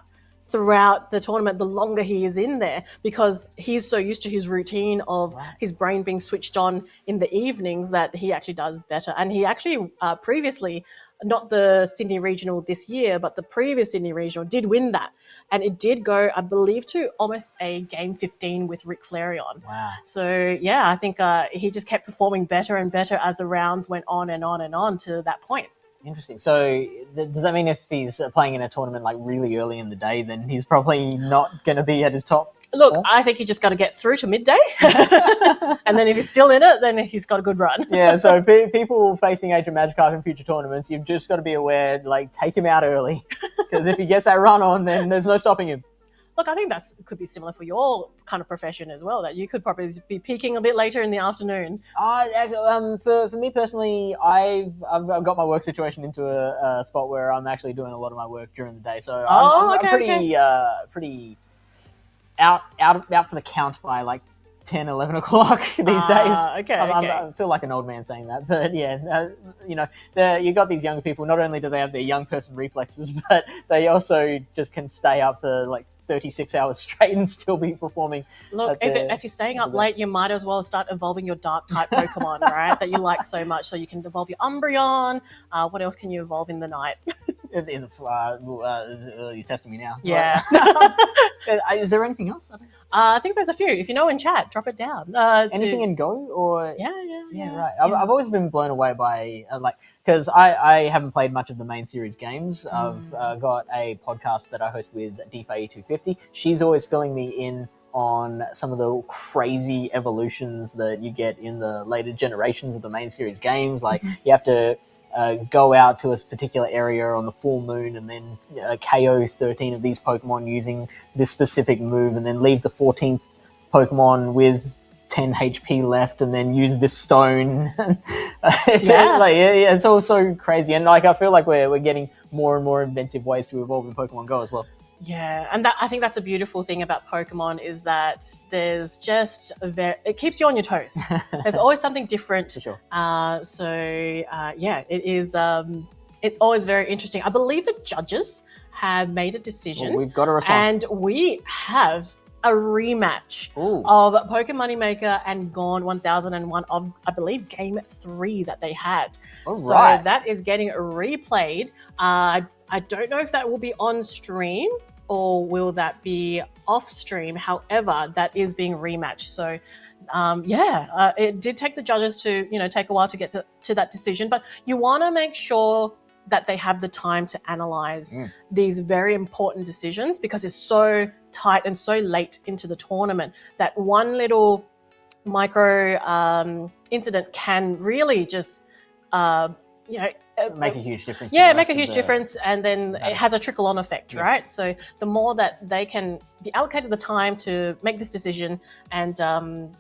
throughout the tournament the longer he is in there because he's so used to his routine of his brain being switched on in the evenings that he actually does better. And he actually previously, not the Sydney Regional this year, but the previous Sydney Regional did win that. And it did go, I believe, to almost a game 15 with Rick Flareon. Wow. So, I think he just kept performing better and better as the rounds went on and on and on to that point. Interesting. So does that mean if he's playing in a tournament like really early in the day, then he's probably not going to be at his top? Look, I think you just got to get through to midday. And then if he's still in it, then he's got a good run. Yeah, so people facing Agent Magikarp in future tournaments, you've just got to be aware, take him out early. Because if he gets that run on, then there's no stopping him. Look, I think that could be similar for your kind of profession as well, that you could probably be peaking a bit later in the afternoon. For me personally, I've got my work situation into a spot where I'm actually doing a lot of my work during the day. So I'm pretty out for the count by 10, 11 o'clock these days. Okay, I feel like an old man saying that, but yeah, you know, you got these younger people. Not only do they have their young person reflexes, but they also just can stay up for like 36 hours straight and still be performing. Look, if you're staying up late, you might as well start evolving your dark type Pokemon, right? That you like so much. So you can evolve your Umbreon. What else can you evolve in the night? You're testing me now. Yeah. Is there anything else? I think there's a few. If you know in chat, drop it down. Anything in Go or Yeah, right. I've always been blown away by because I haven't played much of the main series games. I've got a podcast that I host with DeepaE250. She's always filling me in on some of the crazy evolutions that you get in the later generations of the main series games. Like you have to go out to a particular area on the full moon and then KO 13 of these Pokemon using this specific move, and then leave the 14th Pokemon with 10 HP left and then use this stone. It's all so crazy, and like I feel like we're getting more and more inventive ways to evolve in Pokemon Go as well. Yeah, and I think that's a beautiful thing about Pokemon is that there's just it keeps you on your toes. There's always something different. For sure. It is. It's always very interesting. I believe the judges have made a decision. Well, we've got a response. And we have a rematch Ooh. of Pokemon Maker and Gone 1001 of, I believe, Game 3 that they had. All so right. that is getting replayed. I don't know if that will be on stream or will that be off stream. However, that is being rematched. So it did take the judges to, take a while to get to that decision, but you want to make sure that they have the time to analyze these very important decisions because it's so tight and so late into the tournament that one little micro incident can really just, make a huge difference. Yeah, make a huge difference, and then it has a trickle-on effect, right? So the more that they can be allocated the time to make this decision and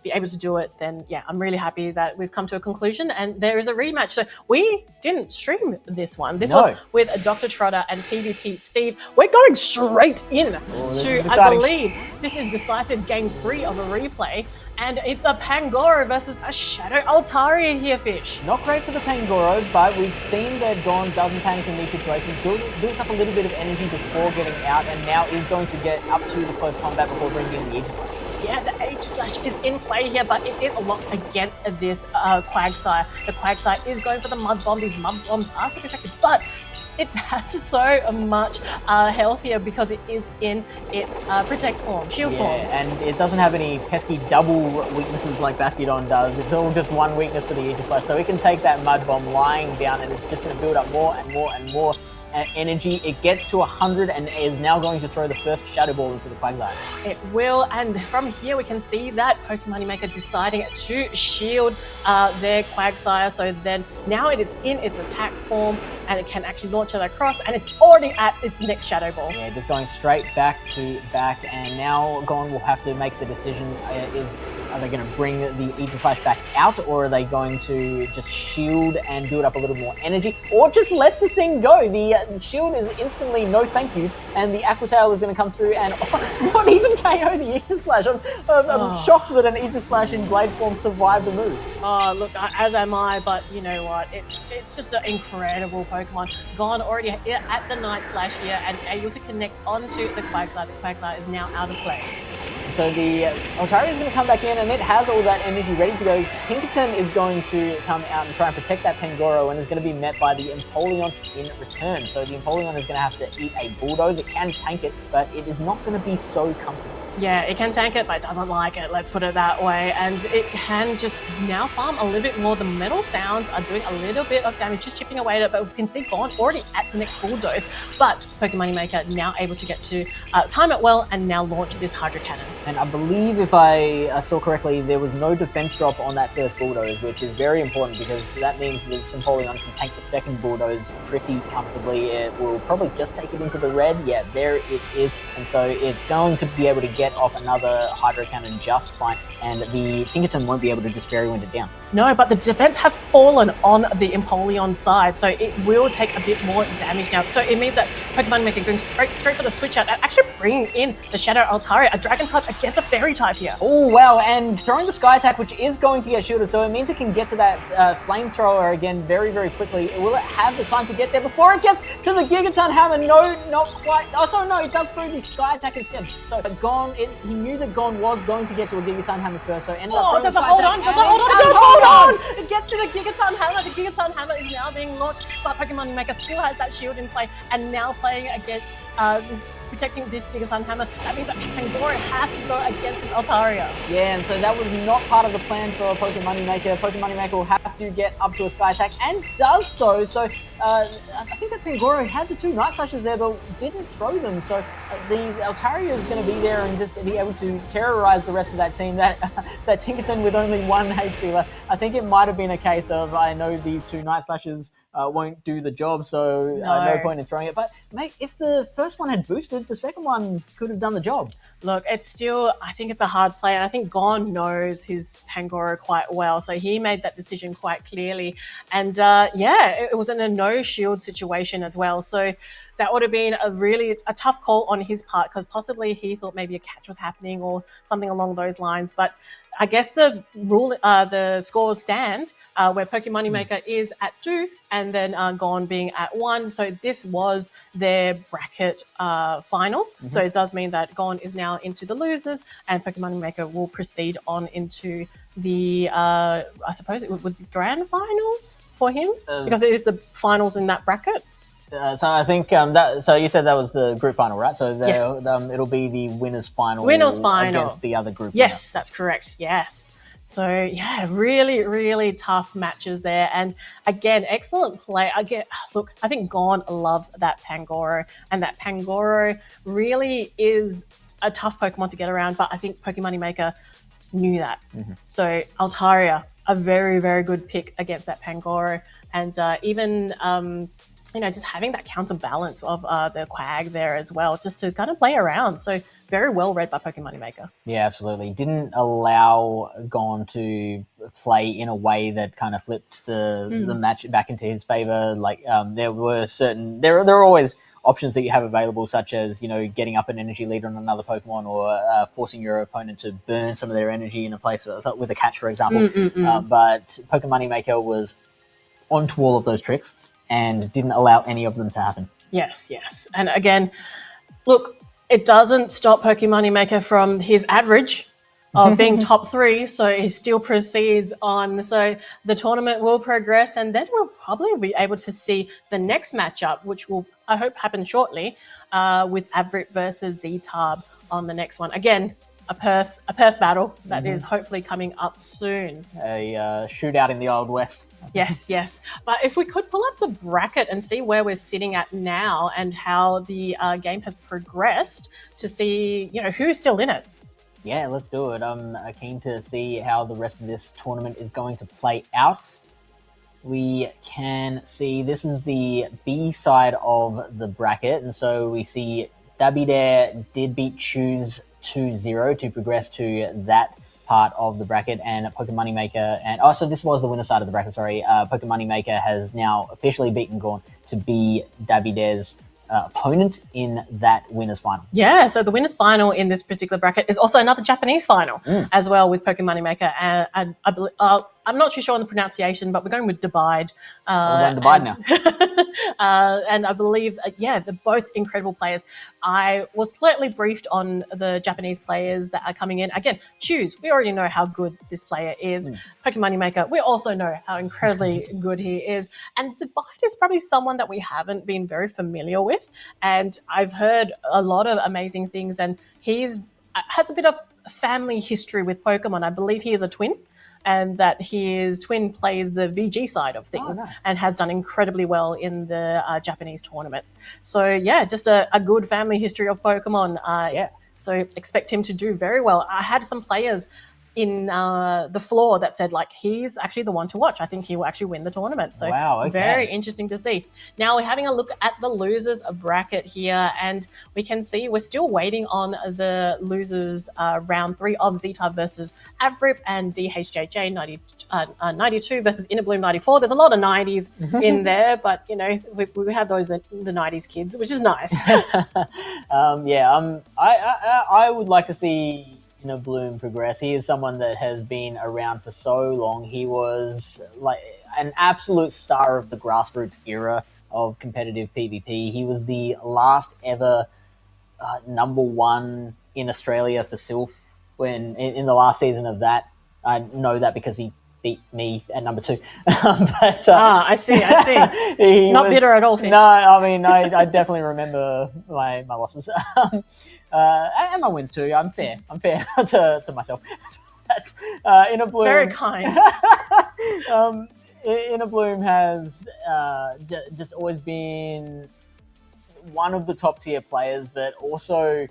be able to do it, then I'm really happy that we've come to a conclusion and there is a rematch. So we didn't stream this one. This was with DrTrotter and PvP Steve. We're going straight in to, I believe, this is decisive game 3 of a replay. And it's a Pangoro versus a Shadow Altaria here, Fish. Not great for the Pangoro, but we've seen that Gon doesn't panic in these situations, builds up a little bit of energy before getting out, and now is going to get up to the close combat before bringing in the Aegislash. Yeah, the Aegislash is in play here, but it is locked against this Quagsire. The Quagsire is going for the Mud Bomb. These Mud Bombs are super effective, but it has so much healthier because it is in its Protect form, Shield form. And it doesn't have any pesky double weaknesses like Bastiodon does. It's all just one weakness for the Aegislash. So it can take that Mud Bomb lying down and it's just going to build up more and more and more energy. It gets to 100 and is now going to throw the first Shadow Ball into the Quagsire. It will, and from here we can see that Pokemon Maker deciding to shield their Quagsire. So then now it is in its attack form and it can actually launch it across, and it's already at its next Shadow Ball. Yeah, just going straight back to back, and now Gon will have to make the decision, are they going to bring the Aegislash back out, or are they going to just shield and build up a little more energy, or just let the thing go? The shield is instantly no thank you, and the Aqua Tail is going to come through and not even KO the Aegislash. I'm shocked that an Aegislash in Blade form survived the move. Oh, look, as am I, but you know what? It's just an incredible Pokemon. Gon already at the Night Slash here and able to connect onto the Quagsire. The Quagsire is now out of play. So the Altaria is going to come back in and it has all that energy ready to go. Tinkerton is going to come out and try and protect that Pangoro and is going to be met by the Empoleon in return. So the Empoleon is going to have to eat a Bulldoze. It can tank it, but it is not going to be so comfortable. Yeah, it can tank it, but it doesn't like it, let's put it that way. And it can just now farm a little bit more. The metal sounds are doing a little bit of damage, just chipping away at it, but we can see Gon already at the next Bulldoze. But Pokemon Maker now able to get to time it well and now launch this Hydro Cannon. And I believe, if I saw correctly, there was no defense drop on that first Bulldoze, which is very important because that means that Empoleon can tank the second Bulldoze pretty comfortably. It will probably just take it into the red. Yeah, there it is. And so it's going to be able to get get off another Hydro Cannon just fine, and the Tinkerton won't be able to just Fairy Wind it down. No, but the defense has fallen on the Empoleon side, so it will take a bit more damage now. So it means that Pokemon Maker going straight for the switch out and actually bringing in the Shadow Altaria, a Dragon type against a Fairy type here. Oh, wow, and throwing the Sky Attack, which is going to get shielded, so it means it can get to that Flamethrower again very, very quickly. Will it have the time to get there before it gets to the Gigaton Hammer? No, not quite. Oh, sorry, no, it does throw the Sky Attack instead. So he knew that Gon was going to get to a Gigaton Hammer first, so ended up does it hold on? Does it hold on? It gets to the Gigaton Hammer. The Gigaton Hammer is now being launched, but Pokemon Maker still has that shield in play, and now playing against protecting this Gigaton Hammer. That means that Pangoro has to go against this Altaria. Yeah, and so that was not part of the plan for Pokemon Maker. Pokemon Maker will have to get up to a Sky Attack, and does so. So I think that Pangoro had the 2 Night Slashes there, but didn't throw them. So the Altaria is going to be there and just be able to terrorize the rest of that team. That Tinkerton with only 1 HP left. I think it might have been a case of, I know these 2 Night Slashes won't do the job, so no point in throwing it. But mate, if the first one had boosted, the second one could have done the job. Look, I think it's a hard play, and I think Gon knows his Pangoro quite well, so he made that decision quite clearly. And it was in a no shield situation as well, so that would have been a tough call on his part, because possibly he thought maybe a catch was happening or something along those lines. But I guess the scores stand where Pokemon Maker is at 2 and then Gon being at 1. So this was their bracket finals. Mm-hmm. So it does mean that Gon is now into the losers, and Pokemon Maker will proceed on into the, I suppose it would be grand finals for him, because it is the finals in that bracket. So I think so you said that was the group final, right? So yes. It'll be the winners final against the other group. Yes, that's correct. Yes. So yeah, really, really tough matches there. And again, excellent play. I think Gon loves that Pangoro, and that Pangoro really is a tough Pokemon to get around, but I think Pokemon Maker knew that. Mm-hmm. So Altaria, a very, very good pick against that Pangoro. And even just having that counterbalance of the Quag there as well, just to kind of play around. So very well read by Pokemon Maker. Yeah, absolutely. Didn't allow Gon to play in a way that kind of flipped the match back into his favor. Like there are always options that you have available, such as getting up an energy leader on another Pokemon, or forcing your opponent to burn some of their energy in a place with a catch, for example. But Pokemon Maker was onto all of those tricks and didn't allow any of them to happen. Yes. And again, look, it doesn't stop Pokemon Maker from his average of being top 3, so he still proceeds on. So the tournament will progress, and then we'll probably be able to see the next matchup, which will, I hope, happen shortly, with Avrit versus Z-Tarb on the next one. Again, a Perth battle that is hopefully coming up soon. A shootout in the Old West. Yes. But if we could pull up the bracket and see where we're sitting at now and how the game has progressed, to see who's still in it. Yeah, let's do it. I'm keen to see how the rest of this tournament is going to play out. We can see this is the B side of the bracket, and so we see Dabby did beat Choose 2-0 to progress to that part of the bracket, and Pokemon Maker, so this was the winner side of the bracket, sorry. Pokemon Maker has now officially beaten Gon to be Dabby's opponent in that winners final. Yeah, so the winners final in this particular bracket is also another Japanese final as well, with Pokemon Maker, and I believe, I'm not too sure on the pronunciation, but we're going with Debide. We're going Debide now. And I believe, they're both incredible players. I was slightly briefed on the Japanese players that are coming in. Again, Choose, we already know how good this player is. Pokemon Maker, we also know how incredibly good he is. And Debide is probably someone that we haven't been very familiar with. And I've heard a lot of amazing things, and has a bit of family history with Pokemon. I believe he is a twin, and that his twin plays the VG side of things and has done incredibly well in the Japanese tournaments. So yeah, just a good family history of Pokemon. So expect him to do very well. I had some players in the floor that said like he's actually the one to watch. I think he will actually win the tournament. So Wow, okay. very interesting to see. Now we're having a look at the losers bracket here, and we can see we're still waiting on the losers round 3 of Z-Type versus Avrip and DHJJ 92 versus Innerbloom 94. There's a lot of 90s in there, but you know we have those the 90s kids, which is nice. I would like to see Bloom progress. He is someone that has been around for so long. He was like an absolute star of the grassroots era of competitive PvP. He was the last ever number 1 in Australia for Sylph when in the last season of that. I know that because he beat me at number 2. But I see. Not bitter at all, Fish. No, I mean I definitely remember my losses. And my wins too. I'm fair to myself. But Innerbloom, very kind. Innerbloom has just always been one of the top tier players, but also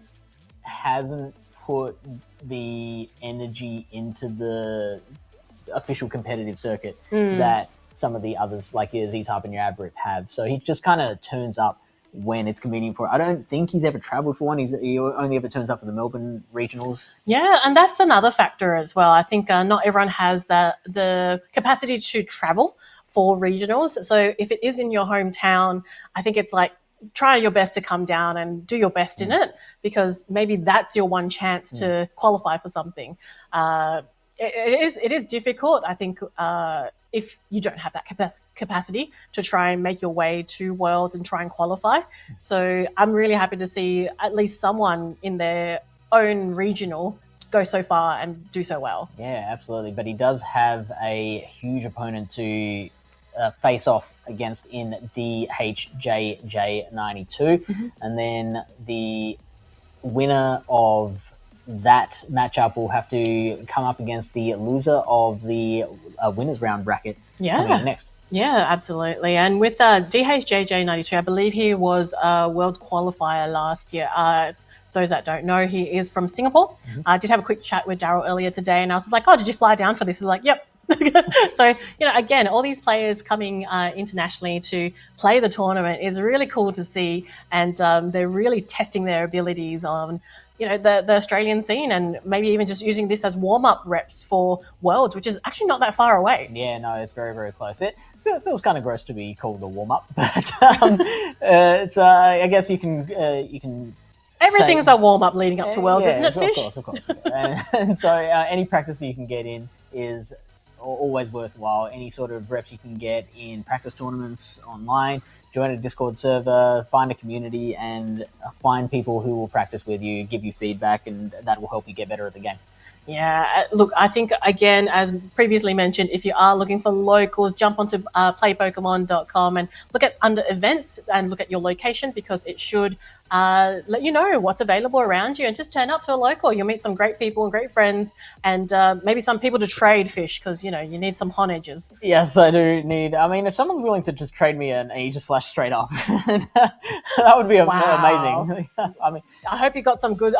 hasn't put the energy into the official competitive circuit that some of the others like your Z-Type and your Avrip have. So he just kind of turns up when it's convenient for it. I don't think he's ever travelled for one. He only ever turns up for the Melbourne regionals. Yeah, and that's another factor as well. I think not everyone has the capacity to travel for regionals. So if it is in your hometown, I think it's like try your best to come down and do your best in it, because maybe that's your one chance to qualify for something. It is difficult, I think, if you don't have that capacity to try and make your way to Worlds and try and qualify. So I'm really happy to see at least someone in their own regional go so far and do so well. Yeah, absolutely. But he does have a huge opponent to face off against in DHJJ92. And then the winner of that matchup will have to come up against the loser of the winners round bracket coming up next. Yeah, absolutely. And with DHJJ92, I believe he was a world qualifier last year. Those that don't know, he is from Singapore. I did have a quick chat with Daryl earlier today, and I was just like, oh, did you fly down for this? He's like, yep. So, again, all these players coming internationally to play the tournament is really cool to see. And they're really testing their abilities on the Australian scene, and maybe even just using this as warm-up reps for Worlds, which is actually not that far away. Yeah, no, it's very, very close. It feels kind of gross to be called a warm-up, but it's I guess you can everything's a warm-up leading up to Worlds, isn't it, Fish? Of course. And so any practice that you can get in is always worthwhile. Any sort of reps you can get in practice tournaments online, join a Discord server, find a community, and find people who will practice with you, give you feedback, and that will help you get better at the game. Yeah, look, I think, again, as previously mentioned, if you are looking for locals, jump onto playpokemon.com and look at under events and look at your location, because it should let you know what's available around you, and just turn up to a local. You'll meet some great people and great friends, and maybe some people to trade, Fish, because, you need some honages. Yes, I do need. I mean, if someone's willing to just trade me an Aegis / straight up, that would be amazing. I mean, I hope you got some good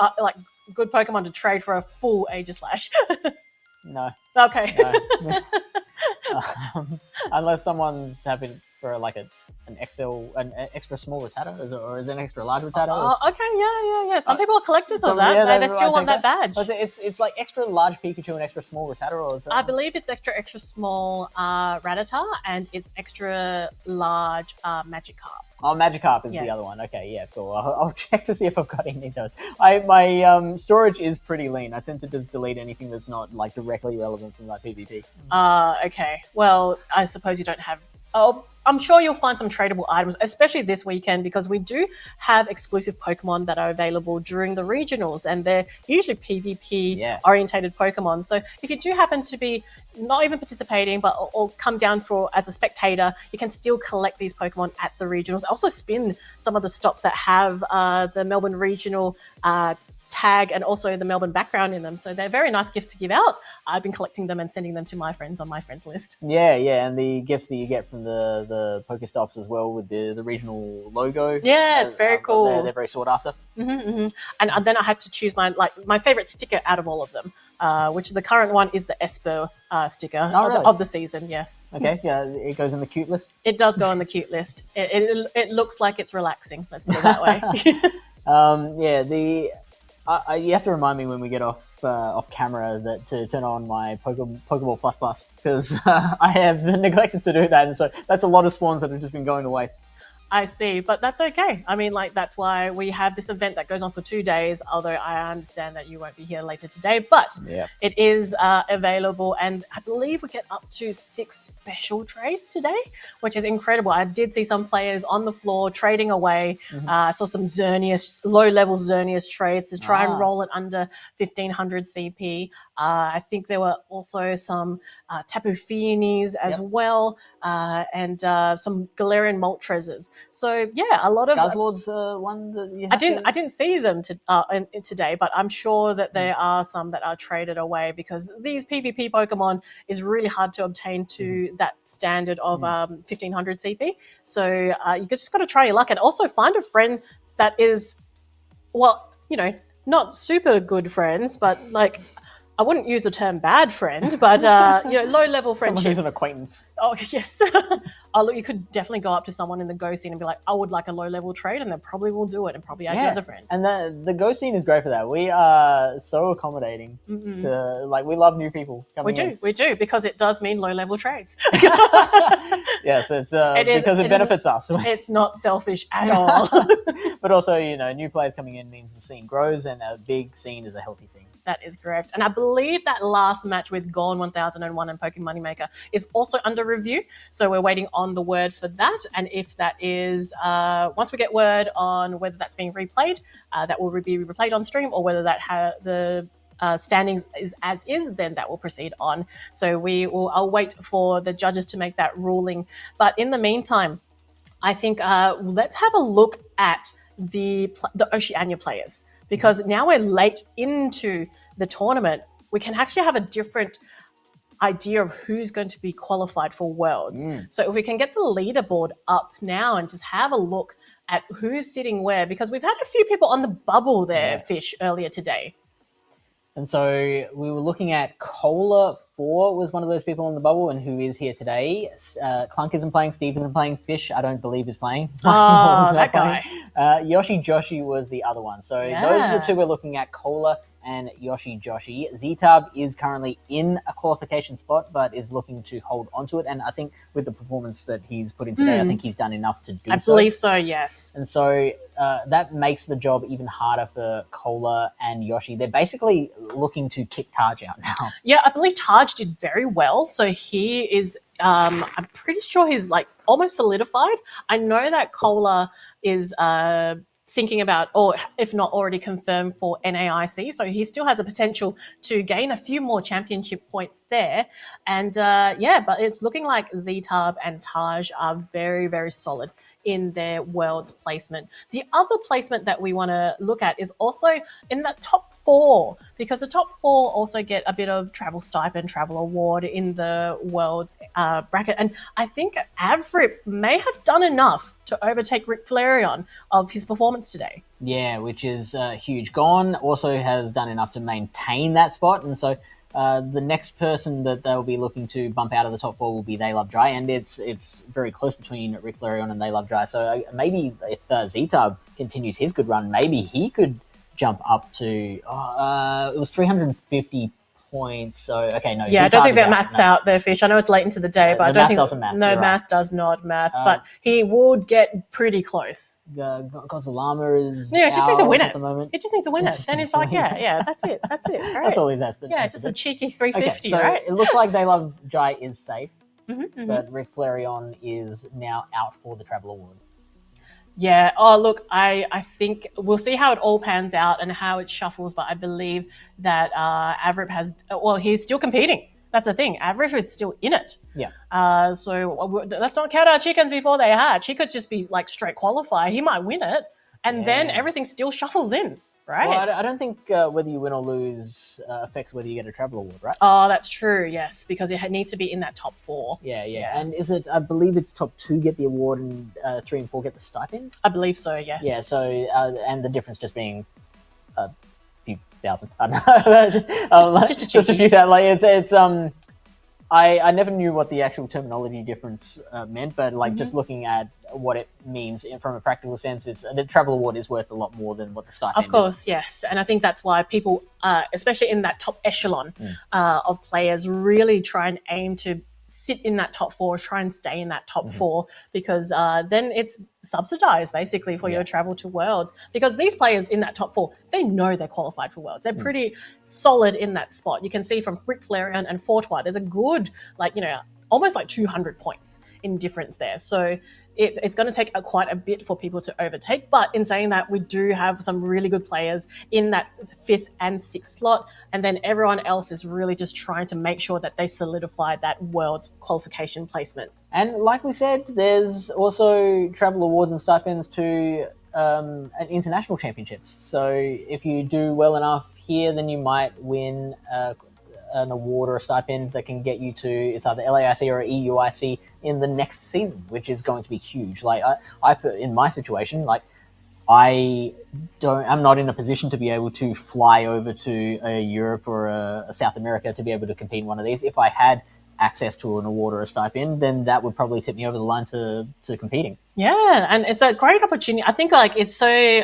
good Pokemon to trade for a full Aegis Slash. No. Okay. No. Unless someone's happy for an extra small Rattata, or is it an extra large Rattata? Okay, yeah. Some people are collectors of that. Yeah, they still want that badge. It's like extra large Pikachu and extra small Rattata, or is it? I believe it's extra small Rattata, and it's extra large Magikarp. Oh, Magikarp is the other one. Okay, yeah, cool. I'll check to see if I've got any of those. My storage is pretty lean. I tend to just delete anything that's not directly relevant from my PvP. Okay. Well, I suppose you don't have. Oh, I'm sure you'll find some tradable items, especially this weekend, because we do have exclusive Pokemon that are available during the regionals, and they're usually PvP orientated Pokemon. So if you do happen to be not even participating, but or come down as a spectator, you can still collect these Pokemon at the regionals. I also spin some of the stops that have the Melbourne regional tag and also the Melbourne background in them. So they're very nice gifts to give out. I've been collecting them and sending them to my friends on my friends list. Yeah, and the gifts that you get from the Pokestops as well with the regional logo. Yeah, it's very cool. They're very sought after. And then I had to choose my favorite sticker out of all of them. which the current one is the Esper sticker really? of the season. Yes. Okay, yeah, it goes in the cute list. It does go on the cute list. It looks like it's relaxing. Let's put it that way. You have to remind me when we get off camera that to turn on my Pokeball Plus Plus, because I have neglected to do that, and so that's a lot of spawns that have just been going to waste. I see, but that's okay. I mean, like, that's why we have this event that goes on for 2 days, although I understand that you won't be here later today, but it is available, and I believe we get up to 6 special trades today, which is incredible. I did see some players on the floor trading away. I saw some low-level Xerneas trades to try and roll it under 1500 CP. I think there were also some Tapu Finis as well, and some Galarian Moltres. So yeah, a lot of Guzzlord's one that you have I didn't see them today, but I'm sure that there are some that are traded away, because these PvP Pokemon is really hard to obtain to that standard of 1500 CP. So you just got to try your luck, and also find a friend that is, well, not super good friends, but like, I wouldn't use the term bad friend, but low-level friendship. Someone who's an acquaintance. Oh, yes. Look, you could definitely go up to someone in the Go scene and be like, I would like a low-level trade, and they probably will do it and probably add you as a friend. And the Go scene is great for that. We are so accommodating to, like, we love new people coming in. We do, because it does mean low-level trades. Yes, it's because it benefits us. It's not selfish at all. But also, new players coming in means the scene grows, and a big scene is a healthy scene. That is correct. And I believe that last match with Gone 1001 and Pokemon Moneymaker is also under review. So we're waiting on the word for that. And if that is, once we get word on whether that's being replayed, that will be replayed on stream, or whether that the standings is as is, then that will proceed on. So I'll wait for the judges to make that ruling. But in the meantime, I think let's have a look at the Oceania players, because now we're late into the tournament. We can actually have a different idea of who's going to be qualified for Worlds. So if we can get the leaderboard up now and just have a look at who's sitting where, because we've had a few people on the bubble there, Fish, earlier today. And so we were looking at Cola 4 was one of those people on the bubble, and who is here today. Clunk isn't playing, Steve isn't playing, Fish I don't believe is playing. Oh, that guy. Yoshi Joshi was the other one. So those are the two we're looking at, Cola and Yoshi Joshi. Z-Tub is currently in a qualification spot, but is looking to hold onto it. And I think with the performance that he's put in today, I think he's done enough to do so. I believe so, yes. And so that makes the job even harder for Cola and Yoshi. They're basically looking to kick Taj out now. Yeah, I believe Taj did very well. So he is, I'm pretty sure he's like almost solidified. I know that Cola is thinking about, or if not already confirmed, for NAIC. So he still has a potential to gain a few more championship points there. And but it's looking like Z-Tub and Taj are very, very solid in their Worlds placement. The other placement that we want to look at is also in that top 4, because the top 4 also get a bit of travel stipend, travel award in the Worlds bracket. And I think Avrip may have done enough to overtake Rick Flareon of his performance today. Yeah, which is huge. Gon also has done enough to maintain that spot, and so the next person that they'll be looking to bump out of the top 4 will be They Love Dry, and it's very close between Rick Flareon and They Love Dry. So maybe if Z-Tub continues his good run, maybe he could jump up to it was 350 points. So okay, no. Yeah, I don't think that math's out there, Fish. I know it's late into the day, but I don't think doesn't math. No, math does not math. But he would get pretty close. Godzilla is just needs to win it at the moment. It just needs to win it. Then it's like, that's it. That's it. Right? That's all he's asked. Yeah, just a cheeky 350, so right? It looks like They Love Dry is safe, but Rick Flareon is now out for the travel award. Yeah. Oh, look, I think we'll see how it all pans out and how it shuffles, but I believe that Avrip he's still competing. That's the thing. Avrip is still in it. Yeah. So let's not count our chickens before they hatch. He could just be like straight qualifier. He might win it, and then everything still shuffles in. Right. Well, I don't think whether you win or lose affects whether you get a travel award, right? Oh, that's true. Yes, because it needs to be in that top 4. Yeah. And is it? I believe it's top 2 get the award, and 3 and 4 get the stipend. I believe so. Yes. Yeah. So and the difference just being few thousand. I don't know. Just a Just a cheeky. few thousand. Like it's I never knew what the actual terminology difference meant, but like just looking at what it means from a practical sense, it's the travel award is worth a lot more than what the stipend Of course, yes. And I think that's why people, especially in that top echelon of players, really try and aim to sit in that top four, try and stay in that top four, because then it's subsidized basically for your travel to Worlds. Because these players in that top four, they know they're qualified for Worlds. They're pretty solid in that spot. You can see from Frick Flareon and Fortois, there's a good, almost like 200 points in difference there. So it's going to take quite a bit for people to overtake. But in saying that, we do have some really good players in that 5th and 6th slot. And then everyone else is really just trying to make sure that they solidify that World's qualification placement. And like we said, there's also travel awards and stipends to international championships. So if you do well enough here, then you might win an award or a stipend that can get you to it's either LAIC or EUIC in the next season, which is going to be huge. Like I put in my situation, like I'm not in a position to be able to fly over to a Europe or a South America to be able to compete in one of these. If I had access to an award or a stipend, then that would probably tip me over the line to competing. Yeah, and it's a great opportunity. I think it's so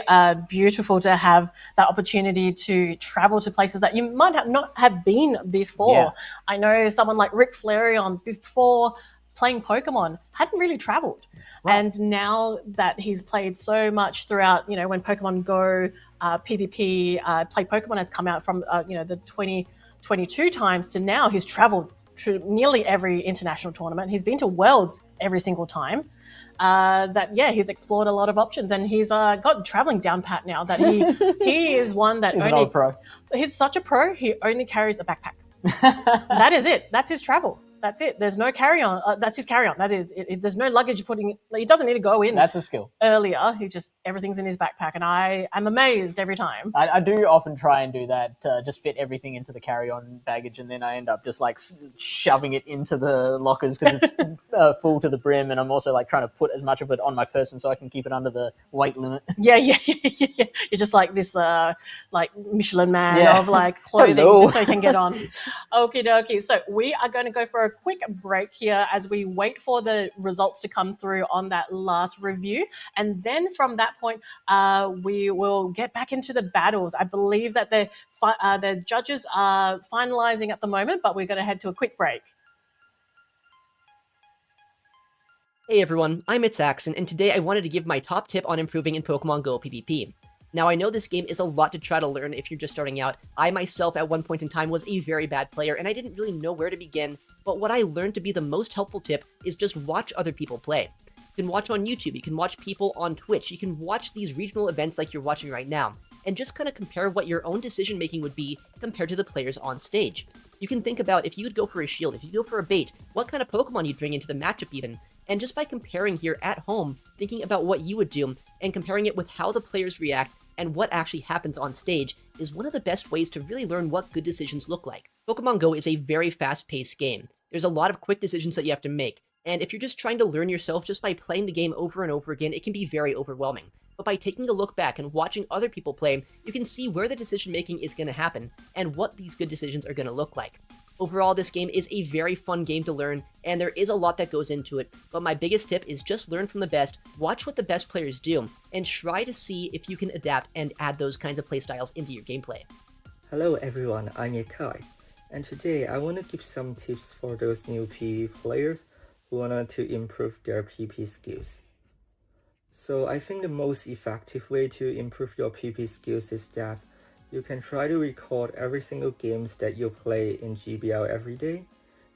beautiful to have that opportunity to travel to places that you might not have been before. Yeah. I know someone like Rick Flareon before playing Pokemon hadn't really traveled. Right. And now that he's played so much throughout, when Pokemon Go, PvP, Play Pokemon has come out from, the 2022 times to now, he's traveled to nearly every international tournament. He's been to Worlds every single time. He's explored a lot of options, and he's got traveling down pat now. That he is one that He's an old pro. He's such a pro. He only carries a backpack. That is it. That's his travel. That's it. There's no carry-on. That's his carry-on. That is it. There's no luggage putting. He doesn't need to go in. That's a skill. Earlier, everything's in his backpack, and I'm amazed every time. I do often try and do that, just fit everything into the carry-on baggage, and then I end up just like shoving it into the lockers because it's full to the brim, and I'm also like trying to put as much of it on my person so I can keep it under the weight limit. Yeah. You're just like this, like Michelin man of like clothing, just so you can get on. Okie dokie. So we are going to go for a quick break here as we wait for the results to come through on that last review, and then from that point we will get back into the battles. I believe that the judges are finalizing at the moment, but we're going to head to a quick break. Hey everyone, I'm Itzaxon, and today I wanted to give my top tip on improving in Pokemon Go PvP. Now, I know this game is a lot to try to learn if you're just starting out. I myself, at one point in time, was a very bad player, and I didn't really know where to begin, but what I learned to be the most helpful tip is just watch other people play. You can watch on YouTube, you can watch people on Twitch, you can watch these regional events like you're watching right now, and just kind of compare what your own decision-making would be compared to the players on stage. You can think about if you would go for a shield, if you go for a bait, what kind of Pokemon you'd bring into the matchup even, and just by comparing here at home, thinking about what you would do, and comparing it with how the players react, and what actually happens on stage is one of the best ways to really learn what good decisions look like. Pokemon Go is a very fast-paced game. There's a lot of quick decisions that you have to make, and if you're just trying to learn yourself just by playing the game over and over again, it can be very overwhelming. But by taking a look back and watching other people play, you can see where the decision-making is going to happen, and what these good decisions are going to look like. Overall, this game is a very fun game to learn, and there is a lot that goes into it, but my biggest tip is just learn from the best, watch what the best players do, and try to see if you can adapt and add those kinds of playstyles into your gameplay. Hello everyone, I'm Yakai, and today I want to give some tips for those new PvP players who want to improve their PvP skills. So I think the most effective way to improve your PvP skills is that you can try to record every single games that you play in GBL every day,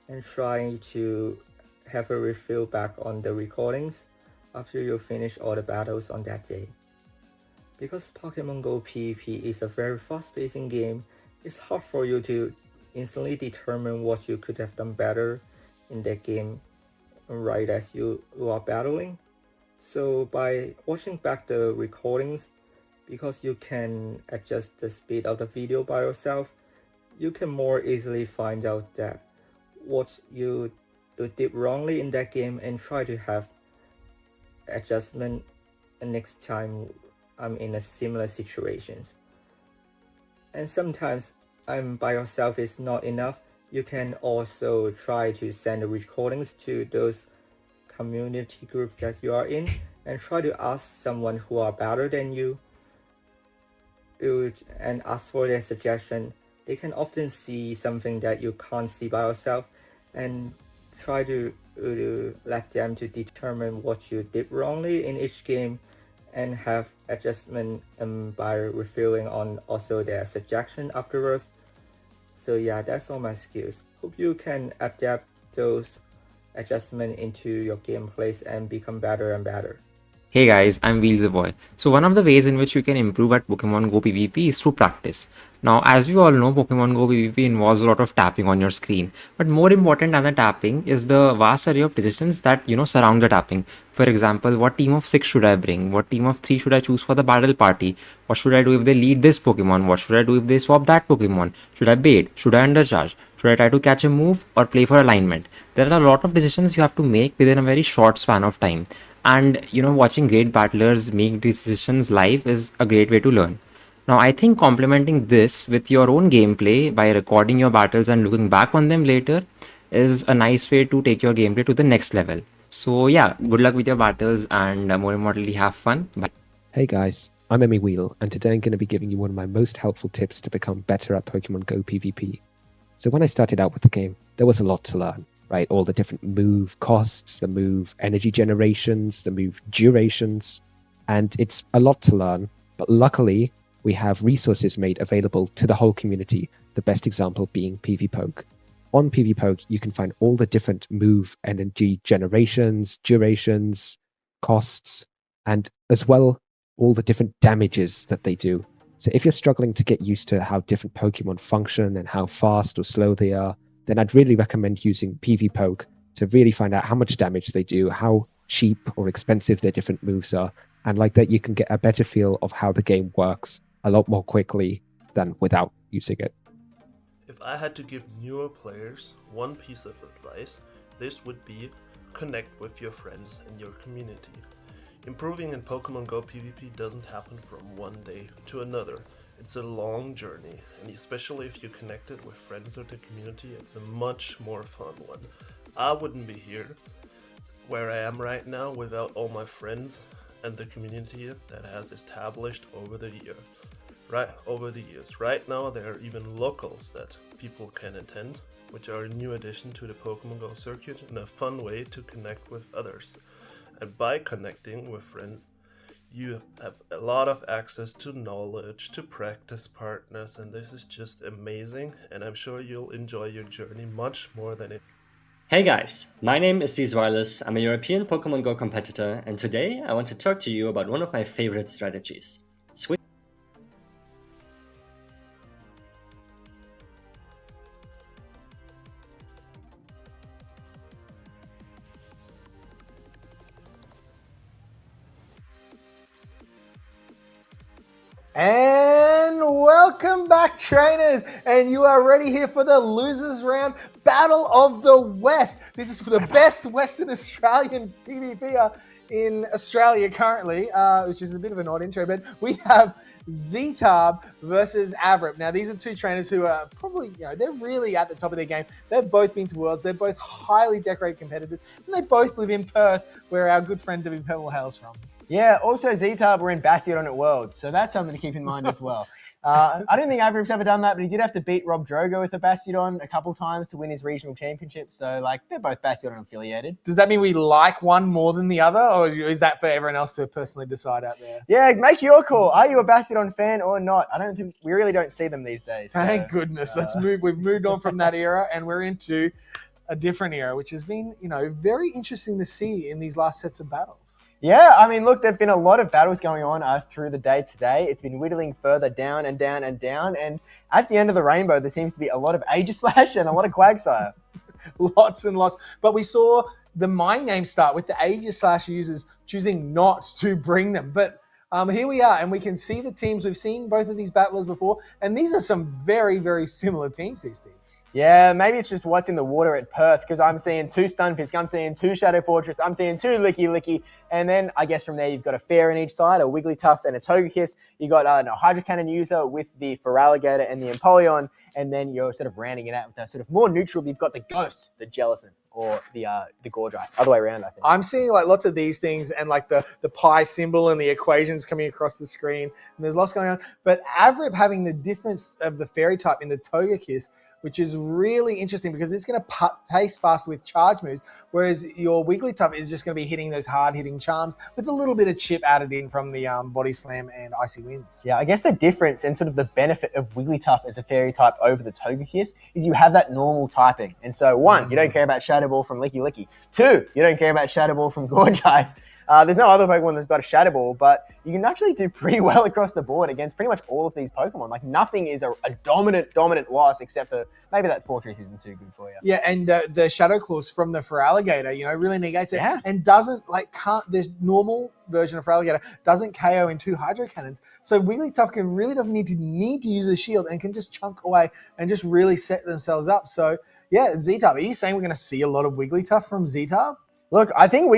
and try to have a review back on the recordings after you finish all the battles on that day. Because Pokemon Go PvP is a very fast-paced game, it's hard for you to instantly determine what you could have done better in that game right as you are battling. So by watching back the recordings, because you can adjust the speed of the video by yourself, you can more easily find out that what you did wrongly in that game and try to have adjustment next time I'm in a similar situations. And sometimes by yourself is not enough. You can also try to send recordings to those community groups that you are in and try to ask someone who are better than you and ask for their suggestion. They can often see something that you can't see by yourself, and try to let them to determine what you did wrongly in each game and have adjustment by reviewing on also their suggestion afterwards. So yeah, that's all my skills. Hope you can adapt those adjustments into your gameplays and become better and better. Hey guys, I'm Wheels the Boy. So one of the ways in which you can improve at Pokemon Go PvP is through practice. Now, as we all know, Pokemon Go PvP involves a lot of tapping on your screen. But more important than the tapping is the vast array of decisions that, surround the tapping. For example, what team of 6 should I bring? What team of 3 should I choose for the battle party? What should I do if they lead this Pokemon? What should I do if they swap that Pokemon? Should I bait? Should I undercharge? Should I try to catch a move or play for alignment? There are a lot of decisions you have to make within a very short span of time. And watching great battlers make decisions live is a great way to learn. Now, I think complementing this with your own gameplay by recording your battles and looking back on them later is a nice way to take your gameplay to the next level. So yeah, good luck with your battles, and more importantly, have fun. Bye. Hey guys, I'm Emmy Wheel, and today I'm going to be giving you one of my most helpful tips to become better at Pokemon Go PvP. So when I started out with the game, there was a lot to learn. Right, all the different move costs, the move energy generations, the move durations, and it's a lot to learn. But luckily, we have resources made available to the whole community, the best example being PvPoke. On PvPoke, you can find all the different move energy generations, durations, costs, and as well, all the different damages that they do. So if you're struggling to get used to how different Pokemon function and how fast or slow they are, then I'd really recommend using PvPoke to really find out how much damage they do, how cheap or expensive their different moves are, and like that you can get a better feel of how the game works a lot more quickly than without using it. If I had to give newer players one piece of advice, this would be connect with your friends and your community. Improving in Pokemon Go PvP doesn't happen from one day to another. It's a long journey, and especially if you connected with friends or the community, it's a much more fun one. I wouldn't be here where I am right now without all my friends and the community that has established over the years. Right now there are even locals that people can attend, which are a new addition to the Pokemon Go circuit and a fun way to connect with others. And by connecting with friends, you have a lot of access to knowledge, to practice partners, and this is just amazing, and I'm sure you'll enjoy your journey much more than it. Hey guys, my name is Cesar Wireless. I'm a European Pokemon Go competitor, and today I want to talk to you about one of my favorite strategies. And welcome back, trainers, and you are ready here for the losers round battle of the West. This is for the best Western Australian PvPer in Australia currently, which is a bit of an odd intro, but we have Z-Tarb versus Avrip. Now, these are two trainers who are probably, they're really at the top of their game. They've both been to Worlds. They're both highly decorated competitors, and they both live in Perth, where our good friend debbiepebble hails from. Yeah, also Z-Tarb were in Bastion at Worlds, so that's something to keep in mind as well. I don't think Avrip's ever done that, but he did have to beat Rob Drogo with a Bastion a couple times to win his regional championship, so they're both Bastion affiliated. Does that mean we like one more than the other, or is that for everyone else to personally decide out there? Yeah, make your call. Are you a Bastion fan or not? We really don't see them these days. So, thank goodness. Let's move. We've moved on from that era, and we're into a different era, which has been, very interesting to see in these last sets of battles. Yeah, I mean, look, there've been a lot of battles going on through the day today. It's been whittling further down and down and down, and at the end of the rainbow, there seems to be a lot of Aegislash and a lot of Quagsire. Lots and lots. But we saw the mind game start with the Aegislash users choosing not to bring them. But here we are, and we can see the teams. We've seen both of these battlers before, and these are some very, very similar teams here, Steve. Yeah, maybe it's just what's in the water at Perth, because I'm seeing 2 Stunfisk, I'm seeing 2 Shadow Fortress, I'm seeing 2 Licky, and then I guess from there you've got a Fair on each side, a Wigglytuff and a Togekiss. You got a Hydro Cannon user with the Feraligatr and the Empoleon, and then you're sort of rounding it out with a sort of more neutral. You've got the Ghost, the Jellicent, or the Gorgeist. Other way around, I think. I'm seeing like lots of these things and like the pi symbol and the equations coming across the screen. And there's lots going on. But Avrip having the difference of the fairy type in the Togekiss, which is really interesting because it's going to pace faster with charge moves, whereas your Wigglytuff is just going to be hitting those hard-hitting charms with a little bit of chip added in from the Body Slam and Icy Winds. Yeah, I guess the difference and sort of the benefit of Wigglytuff as a fairy type over the Togekiss is you have that normal typing. And so, 1, you don't care about Shadow Ball from Licky. 2, you don't care about Shadow Ball from Gorgeist. There's no other Pokemon that's got a Shadow Ball, but you can actually do pretty well across the board against pretty much all of these Pokemon. Like, nothing is a dominant loss except for maybe that Fortress isn't too good for you. Yeah, and the Shadow Claws from the Feraligatr, really negates it. Yeah. And the normal version of Feraligatr doesn't KO in 2 Hydro Cannons. So Wigglytuff really doesn't need to use the shield and can just chunk away and just really set themselves up. So, yeah, Z-Tub, are you saying we're going to see a lot of Wigglytuff from Z-Tub? Look, I think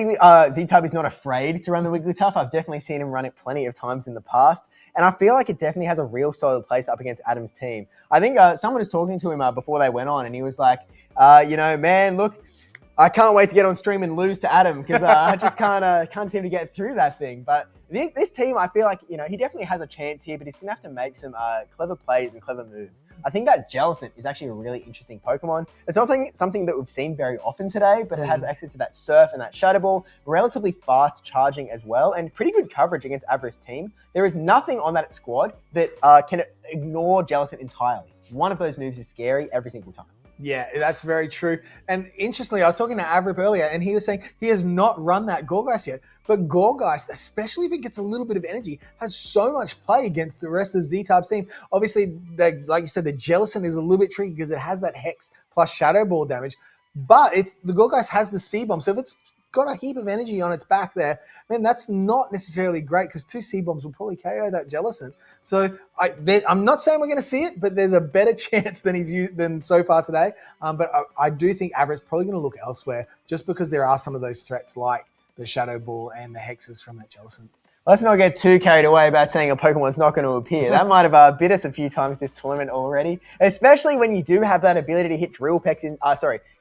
Z-Tub is not afraid to run the Wigglytuff. I've definitely seen him run it plenty of times in the past. And I feel like it definitely has a real solid place up against Adam's team. I think someone was talking to him before they went on, and he was like, man, look, I can't wait to get on stream and lose to Adam because I just can't seem to get through that thing. But this team, I feel like, he definitely has a chance here, but he's going to have to make some clever plays and clever moves. I think that Jellicent is actually a really interesting Pokemon. It's something that we've seen very often today, but it has access to that Surf and that Shadow Ball, relatively fast charging as well, and pretty good coverage against Avarice team. There is nothing on that squad that can ignore Jellicent entirely. One of those moves is scary every single time. Yeah, that's very true. And interestingly, I was talking to Avrip earlier, and he was saying he has not run that Gorgeist yet. But Gorgeist, especially if it gets a little bit of energy, has so much play against the rest of Z-Tub's team. Obviously, like you said, the Jellicent is a little bit tricky because it has that Hex plus Shadow Ball damage. But the Gorgeist has the C-Bomb, so if it's got a heap of energy on its back there, man, that's not necessarily great because 2 C-Bombs will probably KO that Jellicent. So I'm not saying we're going to see it, but there's a better chance than so far today. But I do think Avarice probably going to look elsewhere just because there are some of those threats like the Shadow Ball and the Hexes from that Jellicent. Let's not get too carried away about saying a Pokemon's not going to appear. That might have bit us a few times this tournament already, especially when you do have that ability to hit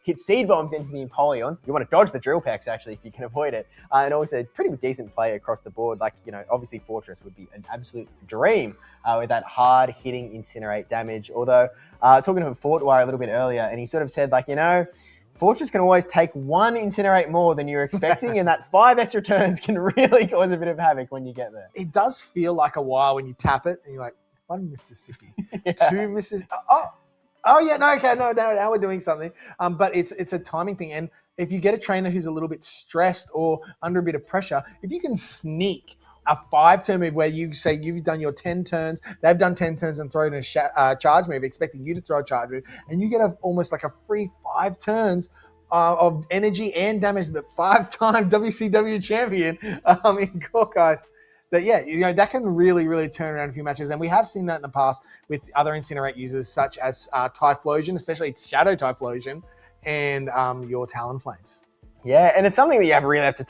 hit Seed Bombs into the Empoleon. You want to dodge the Drill Pecks, actually, if you can avoid it. And also pretty decent play across the board. Like, obviously Fortress would be an absolute dream with that hard-hitting Incinerate damage. Although, talking to Fortwire a little bit earlier, and he sort of said, Fortress can always take 1 Incinerate more than you're expecting, and that 5 extra turns can really cause a bit of havoc when you get there. It does feel like a while when you tap it, and you're like, 1 Mississippi, 2 Mississippi. Oh yeah, now we're doing something. But it's a timing thing, and if you get a trainer who's a little bit stressed or under a bit of pressure, if you can sneak a 5-turn move where you say you've done your 10 turns, they've done 10 turns and thrown a charge move, expecting you to throw a charge move, and you get almost like a free 5 turns of energy and damage, the 5-time WCW champion in Gorgeist. That can really, really turn around a few matches. And we have seen that in the past with other Incinerate users such as Typhlosion, especially Shadow Typhlosion, and your Talonflames. Yeah, and it's something that you really have to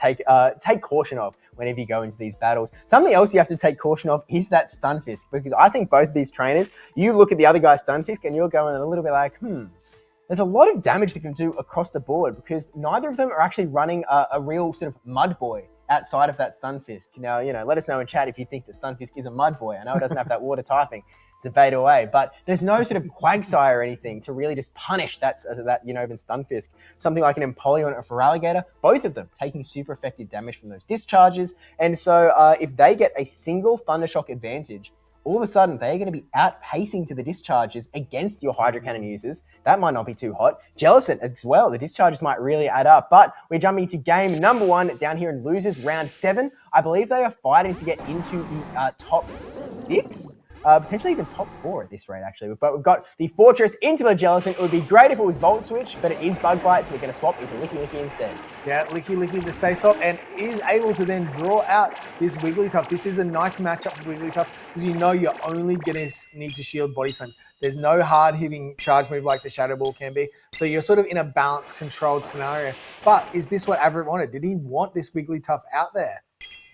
take caution of whenever you go into these battles. Something else you have to take caution of is that Stunfisk, because I think both of these trainers, you look at the other guy's Stunfisk and you're going a little bit like, there's a lot of damage they can do across the board because neither of them are actually running a real sort of mud boy outside of that Stunfisk. Now, let us know in chat if you think that Stunfisk is a mud boy. I know it doesn't have that water typing. Debate away, but there's no sort of Quagsire or anything to really just punish that even Stunfisk. Something like an Empoleon or Feraligatr, both of them taking super effective damage from those discharges, and so if they get a single Thundershock advantage, all of a sudden they're going to be outpacing to the discharges against your Hydro Cannon users. That might not be too hot. Jellicent as well, the discharges might really add up, but we're jumping into game number 1 down here in losers round 7. I believe they are fighting to get into the top 6. potentially even top 4 at this rate, actually. But we've got the Fortress into the Jellicent. It would be great if it was Volt Switch, but it is Bug Bite, so we're going to swap into Licky Licky instead. Yeah, Licky the safe swap, and is able to then draw out this Wigglytuff. This is a nice matchup for Wigglytuff because you know you're only going to need to shield Body Slams. There's no hard-hitting charge move like the Shadow Ball can be, so you're sort of in a balanced, controlled scenario. But is this what Avrip wanted? Did he want this Wigglytuff out there?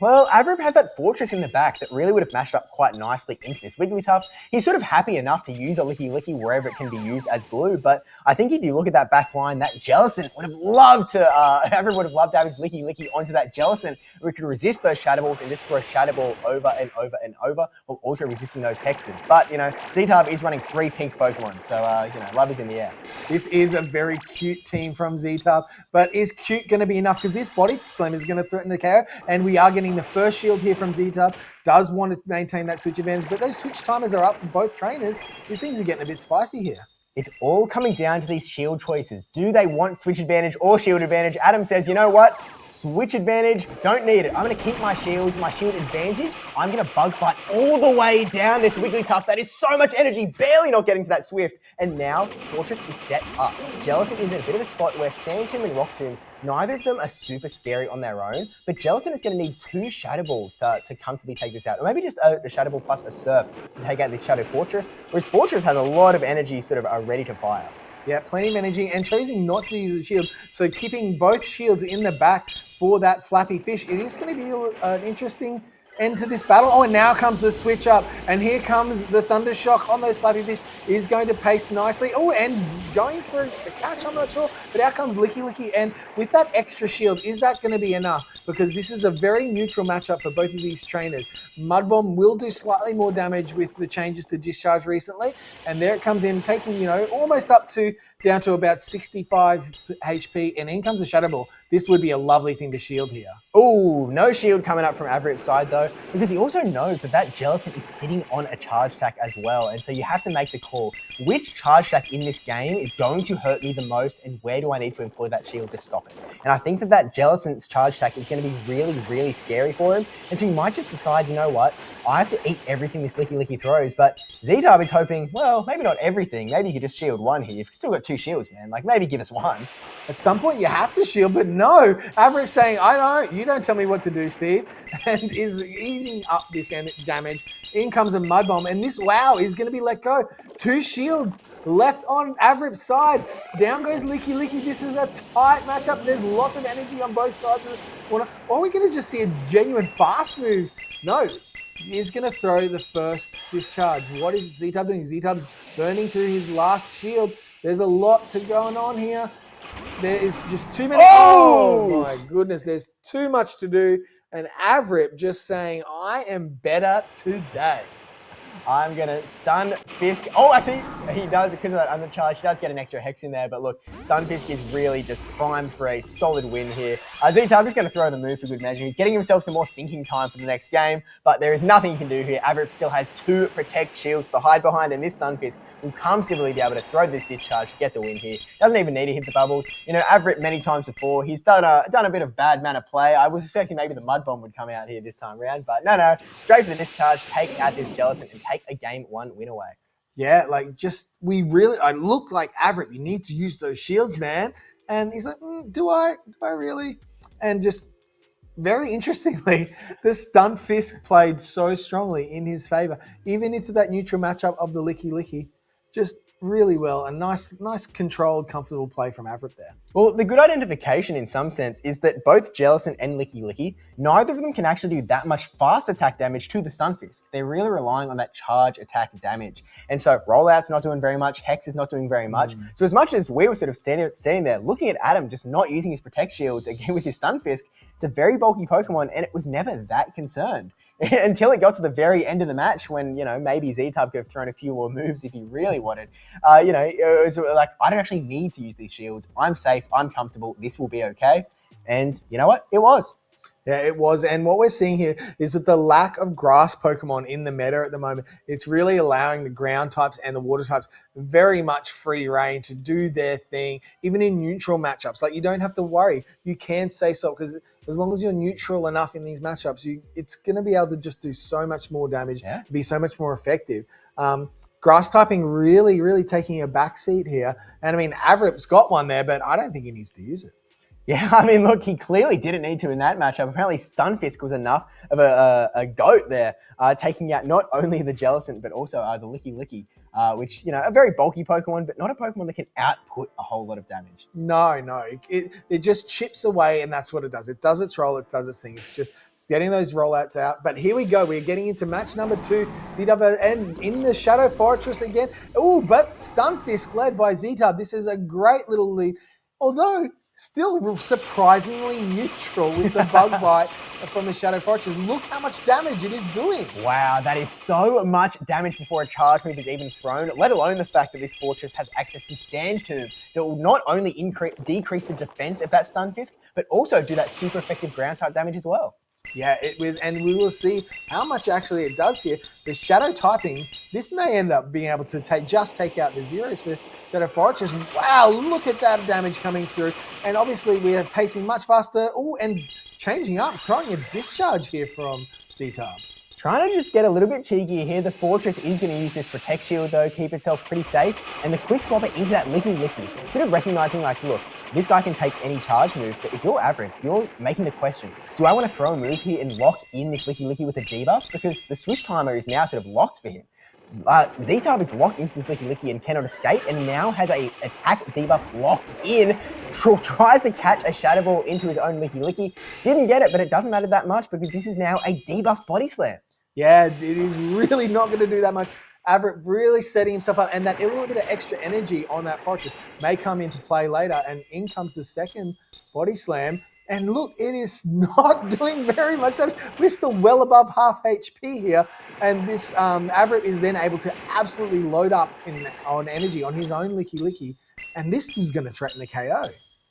Well, Avrip has that Fortress in the back that really would have matched up quite nicely into this Wigglytuff. He's sort of happy enough to use a Licky Licky wherever it can be used as glue, but I think if you look at that back line, that Jellicent would have loved to, Avrip would have loved to have his Licky Licky onto that Jellicent, where he could resist those Shadow Balls and just throw Shadow Ball over and over and over, while also resisting those Hexes. But, you know, Z-Tub is running 3 pink Pokemon, so, you know, love is in the air. This is a very cute team from Z-Tub, but is cute going to be enough? Because this Body Slam is going to threaten the KO, and we are getting the first shield here from Z-Tub. Does want to maintain that switch advantage, but those switch timers are up for both trainers. These things are getting a bit spicy here. It's all coming down to these shield choices. Do they want switch advantage or shield advantage? Adam says, you know what? Switch advantage, don't need it. I'm going to keep my shields, my shield advantage. I'm going to Bug Bite all the way down this Wigglytuff. That is so much energy, barely not getting to that Swift. And now, Fortress is set up. Jellicent is in a bit of a spot where Sand Tomb and Rock Tomb, neither of them are super scary on their own, but Jellicent is going to need 2 Shadow Balls to comfortably take this out. Or maybe just a Shadow Ball plus a Surf to take out this Shadow Fortress, whereas Fortress has a lot of energy sort of ready to fire. Yeah, plenty of energy and choosing not to use the shield. So keeping both shields in the back for that Flappy Fish. It is going to be an interesting end to this battle. Oh, and now comes the switch up. And here comes the Thunder Shock on those Flappy Fish. Is going to pace nicely. Oh, and going for a catch, I'm not sure. But out comes Licky Licky. And with that extra shield, is that going to be enough? Because this is a very neutral matchup for both of these trainers. Mud Bomb will do slightly more damage with the changes to Discharge recently. And there it comes in, taking, you know, almost up to down to about 65 HP. And in comes the Shadow Ball. This would be a lovely thing to shield here. Oh, no shield coming up from Avrip's side though, because he also knows that that Jellicent is sitting on a charge attack as well. And so you have to make the call. Which charge attack in this game is going to hurt me the most, and where do I need to employ that shield to stop it? And I think that that Jellicent's charge attack is going to be really, really scary for him. And so he might just decide, you know what, I have to eat everything this Licky Licky throws. But Z-Tub is hoping, well, maybe not everything. Maybe you could just shield 1 here. You've still got 2 shields, man. Like, maybe give us 1. At some point, you have to shield, but no. Avrip's saying, I don't. You don't tell me what to do, Steve. And is eating up this damage. In comes a Mud Bomb, and this WoW is going to be let go. 2 shields left on Avrip's side. Down goes Licky Licky. This is a tight matchup. There's lots of energy on both sides of the corner. Or are we going to just see a genuine fast move? No. He's going to throw the first discharge. What is Z-Tub doing? Z-Tub's burning through his last shield. There's a lot going on here. There is just too many. Oh my goodness. There's too much to do. And Avrip just saying, I am better today. I'm going to Stun Fisk. Oh, actually, he does, because of that undercharge, he does get an extra Hex in there. But look, Stun Fisk is really just primed for a solid win here. Z-Tub is going to throw the move for good measure. He's getting himself some more thinking time for the next game, but there is nothing he can do here. Avrip still has 2 Protect shields to hide behind, and this Stun Fisk will comfortably be able to throw this discharge to get the win here. Doesn't even need to hit the bubbles. You know, Avrip many times before, he's done a bit of bad manner play. I was expecting maybe the Mud Bomb would come out here this time around, but no. Straight for the discharge, take out this Jellicent and take a game 1 win away. Yeah, like I look like Avrip. You need to use those shields, man. And he's like, do I really? And just very interestingly, the Stun Fisk played so strongly in his favor, even into that neutral matchup of the Licky Licky. Just really well. A nice controlled, comfortable play from Avrip there. Well, the good identification in some sense is that both Jellicent and Licky Licky, neither of them can actually do that much fast attack damage to the Stun Fisk. They're really relying on that charge attack damage. And so Rollout's not doing very much, Hex is not doing very much. So as much as we were sort of standing there looking at Adam just not using his Protect shields again with his Stun Fisk, it's a very bulky Pokemon and it was never that concerned. Until it got to the very end of the match when, you know, maybe Z-Tub could have thrown a few more moves if he really wanted. You know, it was like, I don't actually need to use these shields. I'm safe. I'm comfortable. This will be okay. And you know what? It was. Yeah, it was. And what we're seeing here is with the lack of grass Pokemon in the meta at the moment, it's really allowing the ground types and the water types very much free reign to do their thing, even in neutral matchups. Like, you don't have to worry. You can say so because as long as you're neutral enough in these matchups, it's going to be able to just do so much more damage, be so much more effective. Grass typing really, really taking a backseat here. And I mean, Avrip's got one there, but I don't think he needs to use it. Yeah, I mean, look, he clearly didn't need to in that matchup. Apparently, Stunfisk was enough of a goat there, taking out not only the Jellicent, but also the Licky, which, a very bulky Pokemon, but not a Pokemon that can output a whole lot of damage. No. It just chips away, and that's what it does. It does its role, it does its thing. It's just getting those rollouts out. But here we go. We're getting into match number 2. Z-Dub and in the Shadow Fortress again. Oh, but Stunfisk led by Z-Dub. This is a great little lead. Although still surprisingly neutral with the bug bite from the Shadow Fortress. Look how much damage it is doing. Wow, that is so much damage before a charge move is even thrown, let alone the fact that this Fortress has access to Sand Tomb that will not only decrease the defense of that Stunfisk, but also do that super effective ground type damage as well. Yeah, it was, and we will see how much actually it does here. The Shadow typing, this may end up being able to take out the zeros for Shadow Fortress. Wow, look at that damage coming through. And obviously we are pacing much faster. Oh, and changing up, throwing a discharge here from Z-Tub. Trying to just get a little bit cheeky here. The Fortress is going to use this Protect Shield though, keep itself pretty safe. And the quick swap it into that Licky, sort of recognizing like, look, this guy can take any charge move, but if you're average, you're making the question, do I want to throw a move here and lock in this Licky with a debuff? Because the switch timer is now sort of locked for him. Z-Tub is locked into this Licky and cannot escape, and now has a attack debuff locked in. Tries to catch a Shadow Ball into his own Licky. Didn't get it, but it doesn't matter that much because this is now a debuff Body Slam. Yeah, it is really not going to do that much. Avrip really setting himself up, and that little bit of extra energy on that Fortress may come into play later, and in comes the second Body Slam. And look, it is not doing very much damage. We're still well above half HP here, and this Avrip is then able to absolutely load up on energy on his own Licky, and this is going to threaten the KO.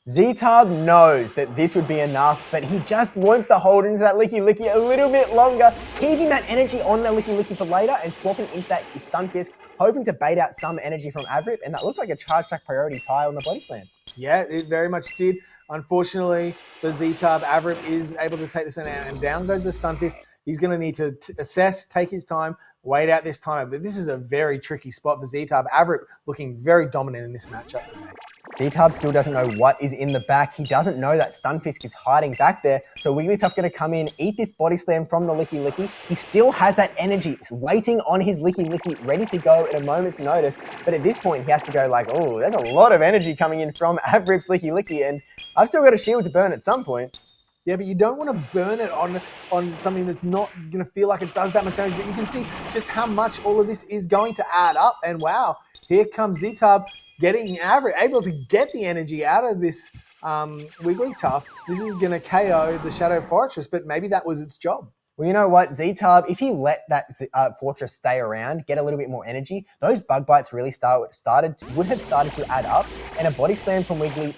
Z-Tub knows that this would be enough, but he just wants to hold into that Licky a little bit longer, keeping that energy on the Licky for later and swapping into that Stunfisk, hoping to bait out some energy from Avrip, and that looks like a charge track priority tie on the Body Slam. Yeah, it very much did. Unfortunately, for Z-Tub, Avrip is able to take this one out, and down goes the Stunfisk. He's going to need to assess, take his time, wait out this time. But this is a very tricky spot for Z-Tub. Avrip looking very dominant in this matchup today. Z-Tub still doesn't know what is in the back. He doesn't know that Stunfisk is hiding back there. So Wigglytuff's going to come in, eat this Body Slam from the Licky. He still has that energy waiting on his Licky, ready to go at a moment's notice. But at this point, he has to go like, oh, there's a lot of energy coming in from Avrip's Licky, and I've still got a shield to burn at some point. Yeah, but you don't want to burn it on something that's not going to feel like it does that much damage. But you can see just how much all of this is going to add up. And wow, here comes Z-Tub getting able to get the energy out of this Wigglytuff. This is going to KO the Shadow Fortress, but maybe that was its job. Well, you know what, Z-Tub, if he let that Fortress stay around, get a little bit more energy, those bug bites really would have started to add up, and a Body Slam from Licky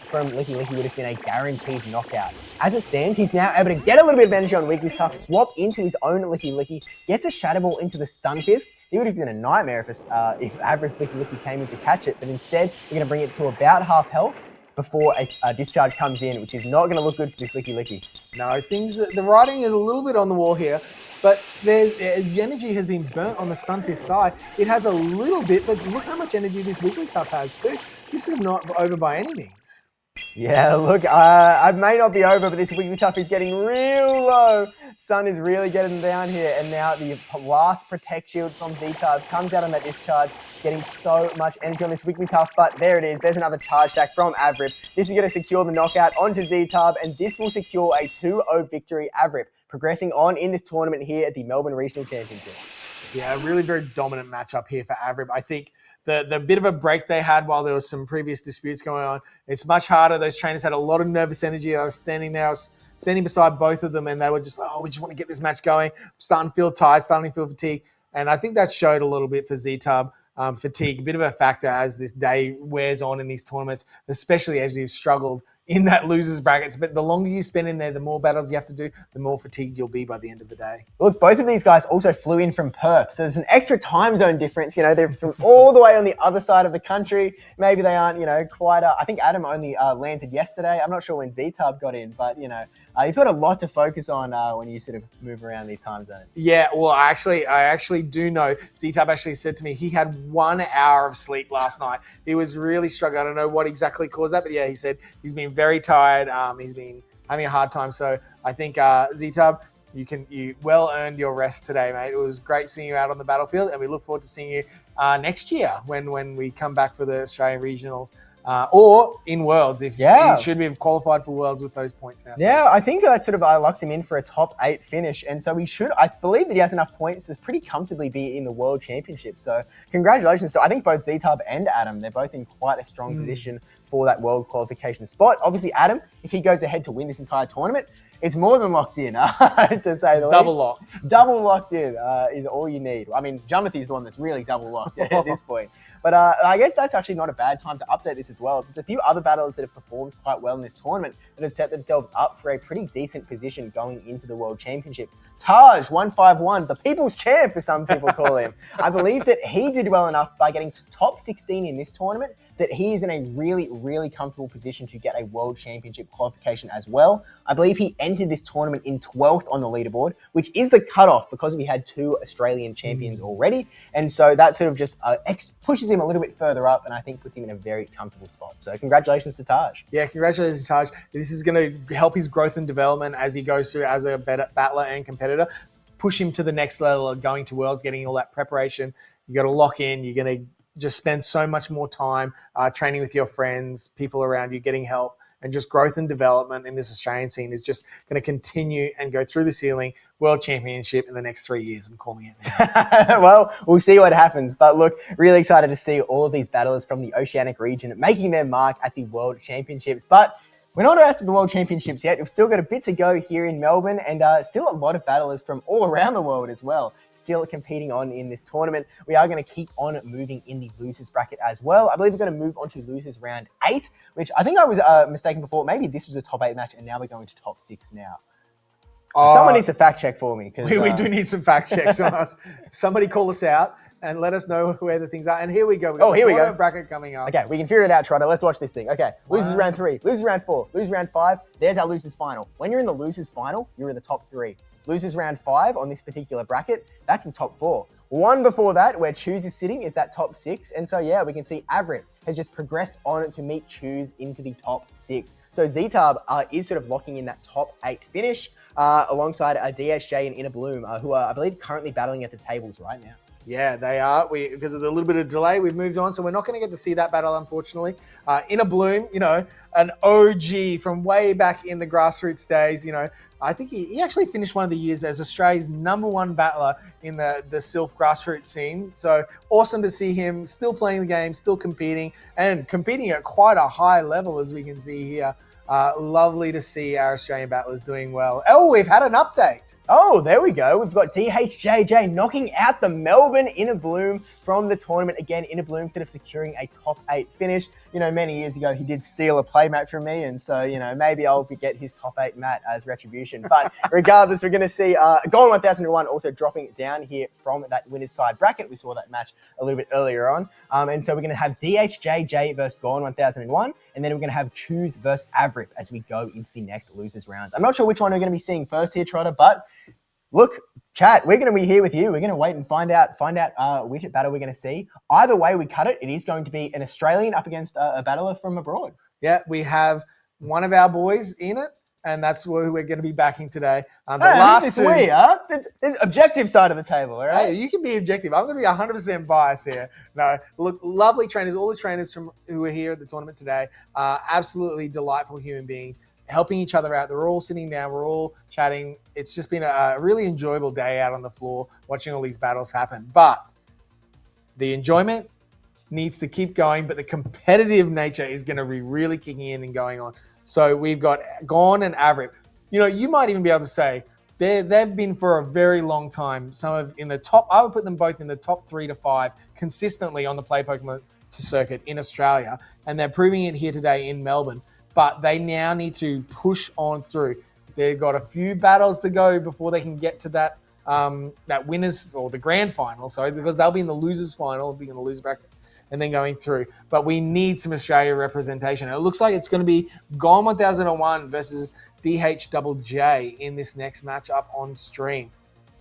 would have been a guaranteed knockout. As it stands, he's now able to get a little bit of energy on Wigglytuff, swap into his own Licky, gets a Shadow Ball into the Stunfisk. It would have been a nightmare if Avrip's Licky came in to catch it, but instead, we're going to bring it to about half health before a discharge comes in, which is not going to look good for this Licky. No, the writing is a little bit on the wall here, but the energy has been burnt on the Stunfisk side. It has a little bit, but look how much energy this Wigglytuff has too. This is not over by any means. Yeah, look, I may not be over, but this Wigglytuff is getting real low. Sun is really getting down here, and now the last Protect Shield from Z-Tub comes out on that discharge, getting so much energy on this Wigglytuff, but there it is. There's another charge jack from Avrip. This is going to secure the knockout onto Z-Tub, and this will secure a 2-0 victory. Avrip progressing on in this tournament here at the Melbourne Regional Championships. Yeah, a really very dominant matchup here for Avrip. I think the bit of a break they had while there was some previous disputes going on, it's much harder. Those trainers had a lot of nervous energy. I was standing there, I was standing beside both of them, and they were just like, oh, we just want to get this match going. I'm starting to feel tired, starting to feel fatigue. And I think that showed a little bit for Z-Tub. Fatigue, a bit of a factor as this day wears on in these tournaments, especially as you've struggled in that losers brackets. But the longer you spend in there, the more battles you have to do, the more fatigued you'll be by the end of the day. Look, both of these guys also flew in from Perth, so there's an extra time zone difference. You know, they're from all the way on the other side of the country. Maybe they aren't, quite. I think Adam only landed yesterday. I'm not sure when Z-Tub got in, but You've got a lot to focus on when you sort of move around these time zones. Yeah, well, I actually do know. Z-Tab actually said to me he had 1 hour of sleep last night. He was really struggling. I don't know what exactly caused that, but yeah, he said he's been very tired. He's been having a hard time. So I think Z-Tab, you well earned your rest today, mate. It was great seeing you out on the battlefield, and we look forward to seeing you next year when we come back for the Australian regionals. Or in Worlds, if he should have qualified for Worlds with those points now. So. Yeah, I think that sort of locks him in for a top 8 finish. And so I believe that he has enough points to pretty comfortably be in the World Championship. So congratulations. So I think both Z-Tub and Adam, they're both in quite a strong position for that World qualification spot. Obviously, Adam, if he goes ahead to win this entire tournament, it's more than locked in, to say the least. Double locked. Double locked in is all you need. I mean, Jumothy is the one that's really double locked at this point. But I guess that's actually not a bad time to update this as well. There's a few other battlers that have performed quite well in this tournament that have set themselves up for a pretty decent position going into the World Championships. Taj, 151, the people's champ, as some people call him. I believe that he did well enough by getting to top 16 in this tournament that he is in a really, really comfortable position to get a World Championship qualification as well. I believe he entered this tournament in 12th on the leaderboard, which is the cutoff because we had 2 Australian champions already. And so that sort of just pushes him a little bit further up and I think puts him in a very comfortable spot. So congratulations to Taj. Yeah, congratulations, Taj. This is going to help his growth and development as he goes through as a better battler and competitor. Push him to the next level of going to Worlds, getting all that preparation. You got to lock in. You're going to just spend so much more time training with your friends, people around you, getting help, and just growth and development in this Australian scene is just going to continue and go through the ceiling. World Championship in the next 3 years, I'm calling it now. Well, we'll see what happens. But look, really excited to see all of these battlers from the Oceanic region making their mark at the World Championships. But we're not out to the World Championships yet. We've still got a bit to go here in Melbourne and still a lot of battlers from all around the world as well, still competing on in this tournament. We are going to keep on moving in the losers bracket as well. I believe we're going to move on to losers round 8, which I think I was mistaken before. Maybe this was a top 8 match and now we're going to top 6 now. Someone needs to fact check for me. We do need some fact checks on us. Somebody call us out and let us know where the things are. And here we go. Here we go. Bracket coming up. Okay, we can figure it out, Trotter. Let's watch this thing. Okay, losers round 3, losers round 4, losers round 5. There's our losers final. When you're in the losers final, you're in the top 3. Losers round 5 on this particular bracket, that's the top 4. One before that, where Choose is sitting, is that top 6. And so, yeah, we can see Averett has just progressed on to meet Choose into the top 6. So Z-Tub is sort of locking in that top 8 finish alongside DHJ and Inner Bloom, who are, I believe, currently battling at the tables right now. Yeah, they are. Because of the little bit of delay, we've moved on, so we're not going to get to see that battle, unfortunately. Inner Bloom, an OG from way back in the grassroots days, I think he actually finished one of the years as Australia's #1 battler in the Sylph grassroots scene. So awesome to see him still playing the game, still competing, and competing at quite a high level, as we can see here. Lovely to see our Australian battlers doing well. Oh, we've had an update. Oh, there we go. We've got DHJJ knocking out the Melbourne Inner Bloom from the tournament. Again, Inner Bloom instead of securing a top 8 finish. Many years ago, he did steal a play mat from me. And so, maybe I'll get his top 8 mat as retribution. But regardless, we're going to see Golden 1001 also dropping it down here from that winner's side bracket. We saw that match a little bit earlier on. And so we're going to have DHJJ versus Golden 1001. And then we're going to have Choose versus Averett as we go into the next losers round. I'm not sure which one we're going to be seeing first here, Trotter, but look, chat, we're going to be here with you. We're going to wait and find out which battle we're going to see. Either way we cut it, it is going to be an Australian up against a battler from abroad. Yeah, we have one of our boys in it, and that's who we're going to be backing today. There's objective side of the table, all right? Hey, you can be objective. I'm going to be 100% biased here. No, look, lovely trainers. All the trainers who are here at the tournament today are absolutely delightful human beings, helping each other out. They're all sitting down. We're all chatting. It's just been a really enjoyable day out on the floor watching all these battles happen. But the enjoyment needs to keep going, but the competitive nature is going to be really kicking in and going on. So we've got Gone and Averett. You might even be able to say they've been for a very long time. In the top, I would put them both in the top 3 to 5 consistently on the Play Pokemon circuit in Australia. And they're proving it here today in Melbourne. But they now need to push on through. They've got a few battles to go before they can get to that winners or the grand final. So because they'll be in the losers final, being in the loser bracket, and then going through. But we need some Australia representation. And it looks like it's going to be Gone 1001 versus DHJJ in this next matchup on stream.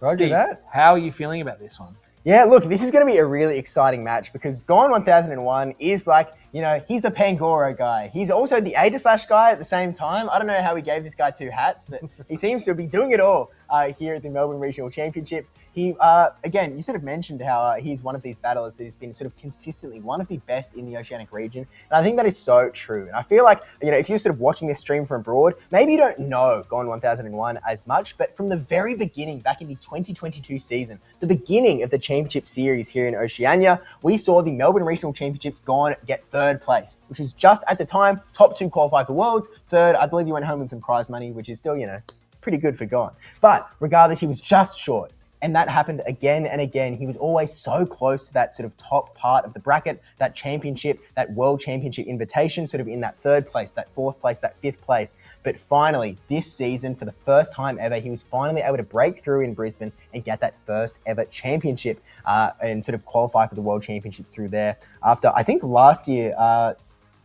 Roger Steve, that. how are you feeling about this one? Yeah, look, this is going to be a really exciting match because Gone 1001 is like, you know, he's the Pangoro guy. He's also the Aegislash guy at the same time. I don't know how he gave this guy 2 hats, but he seems to be doing it all here at the Melbourne Regional Championships. He, again, you sort of mentioned how he's one of these battlers that has been sort of consistently one of the best in the Oceanic region. And I think that is so true. And I feel like, you know, if you're sort of watching this stream from abroad, maybe you don't know Gone 1001 as much, but from the very beginning, back in the 2022 season, the beginning of the championship series here in Oceania, we saw the Melbourne Regional Championships Gone get 3rd place, which was just at the time, top 2 qualify for Worlds. 3rd, I believe he went home with some prize money, which is still, you know, pretty good for Gone. But regardless, he was just short. And that happened again and again. He was always so close to that sort of top part of the bracket, that championship, that world championship invitation, sort of in that 3rd place, that 4th place, that 5th place. But finally, this season, for the first time ever, he was finally able to break through in Brisbane and get that first ever championship and sort of qualify for the world championships through there. After, I think last year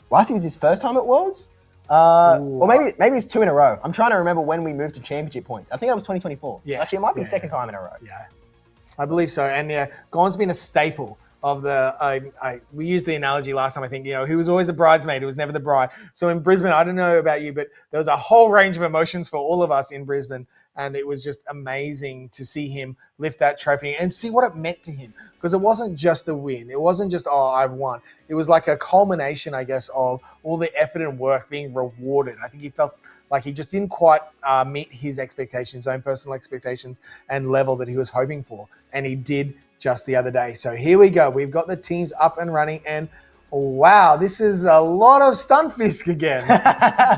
was his first time at Worlds. Or maybe it's 2 in a row. I'm trying to remember when we moved to championship points. I think that was 2024. Yeah. So actually, it might be the second time in a row. Yeah, I believe so. And yeah, Gone's been a staple of the, we used the analogy last time, I think, you know, he was always a bridesmaid, he was never the bride. So in Brisbane, I don't know about you, but there was a whole range of emotions for all of us in Brisbane. And it was just amazing to see him lift that trophy and see what it meant to him. Because it wasn't just a win. It wasn't just, oh, I've won. It was like a culmination, I guess, of all the effort and work being rewarded. I think he felt like he just didn't quite meet his expectations, his own personal expectations and level that he was hoping for. And he did just the other day. So here we go. We've got the teams up and running, and wow, this is a lot of Stunfisk again.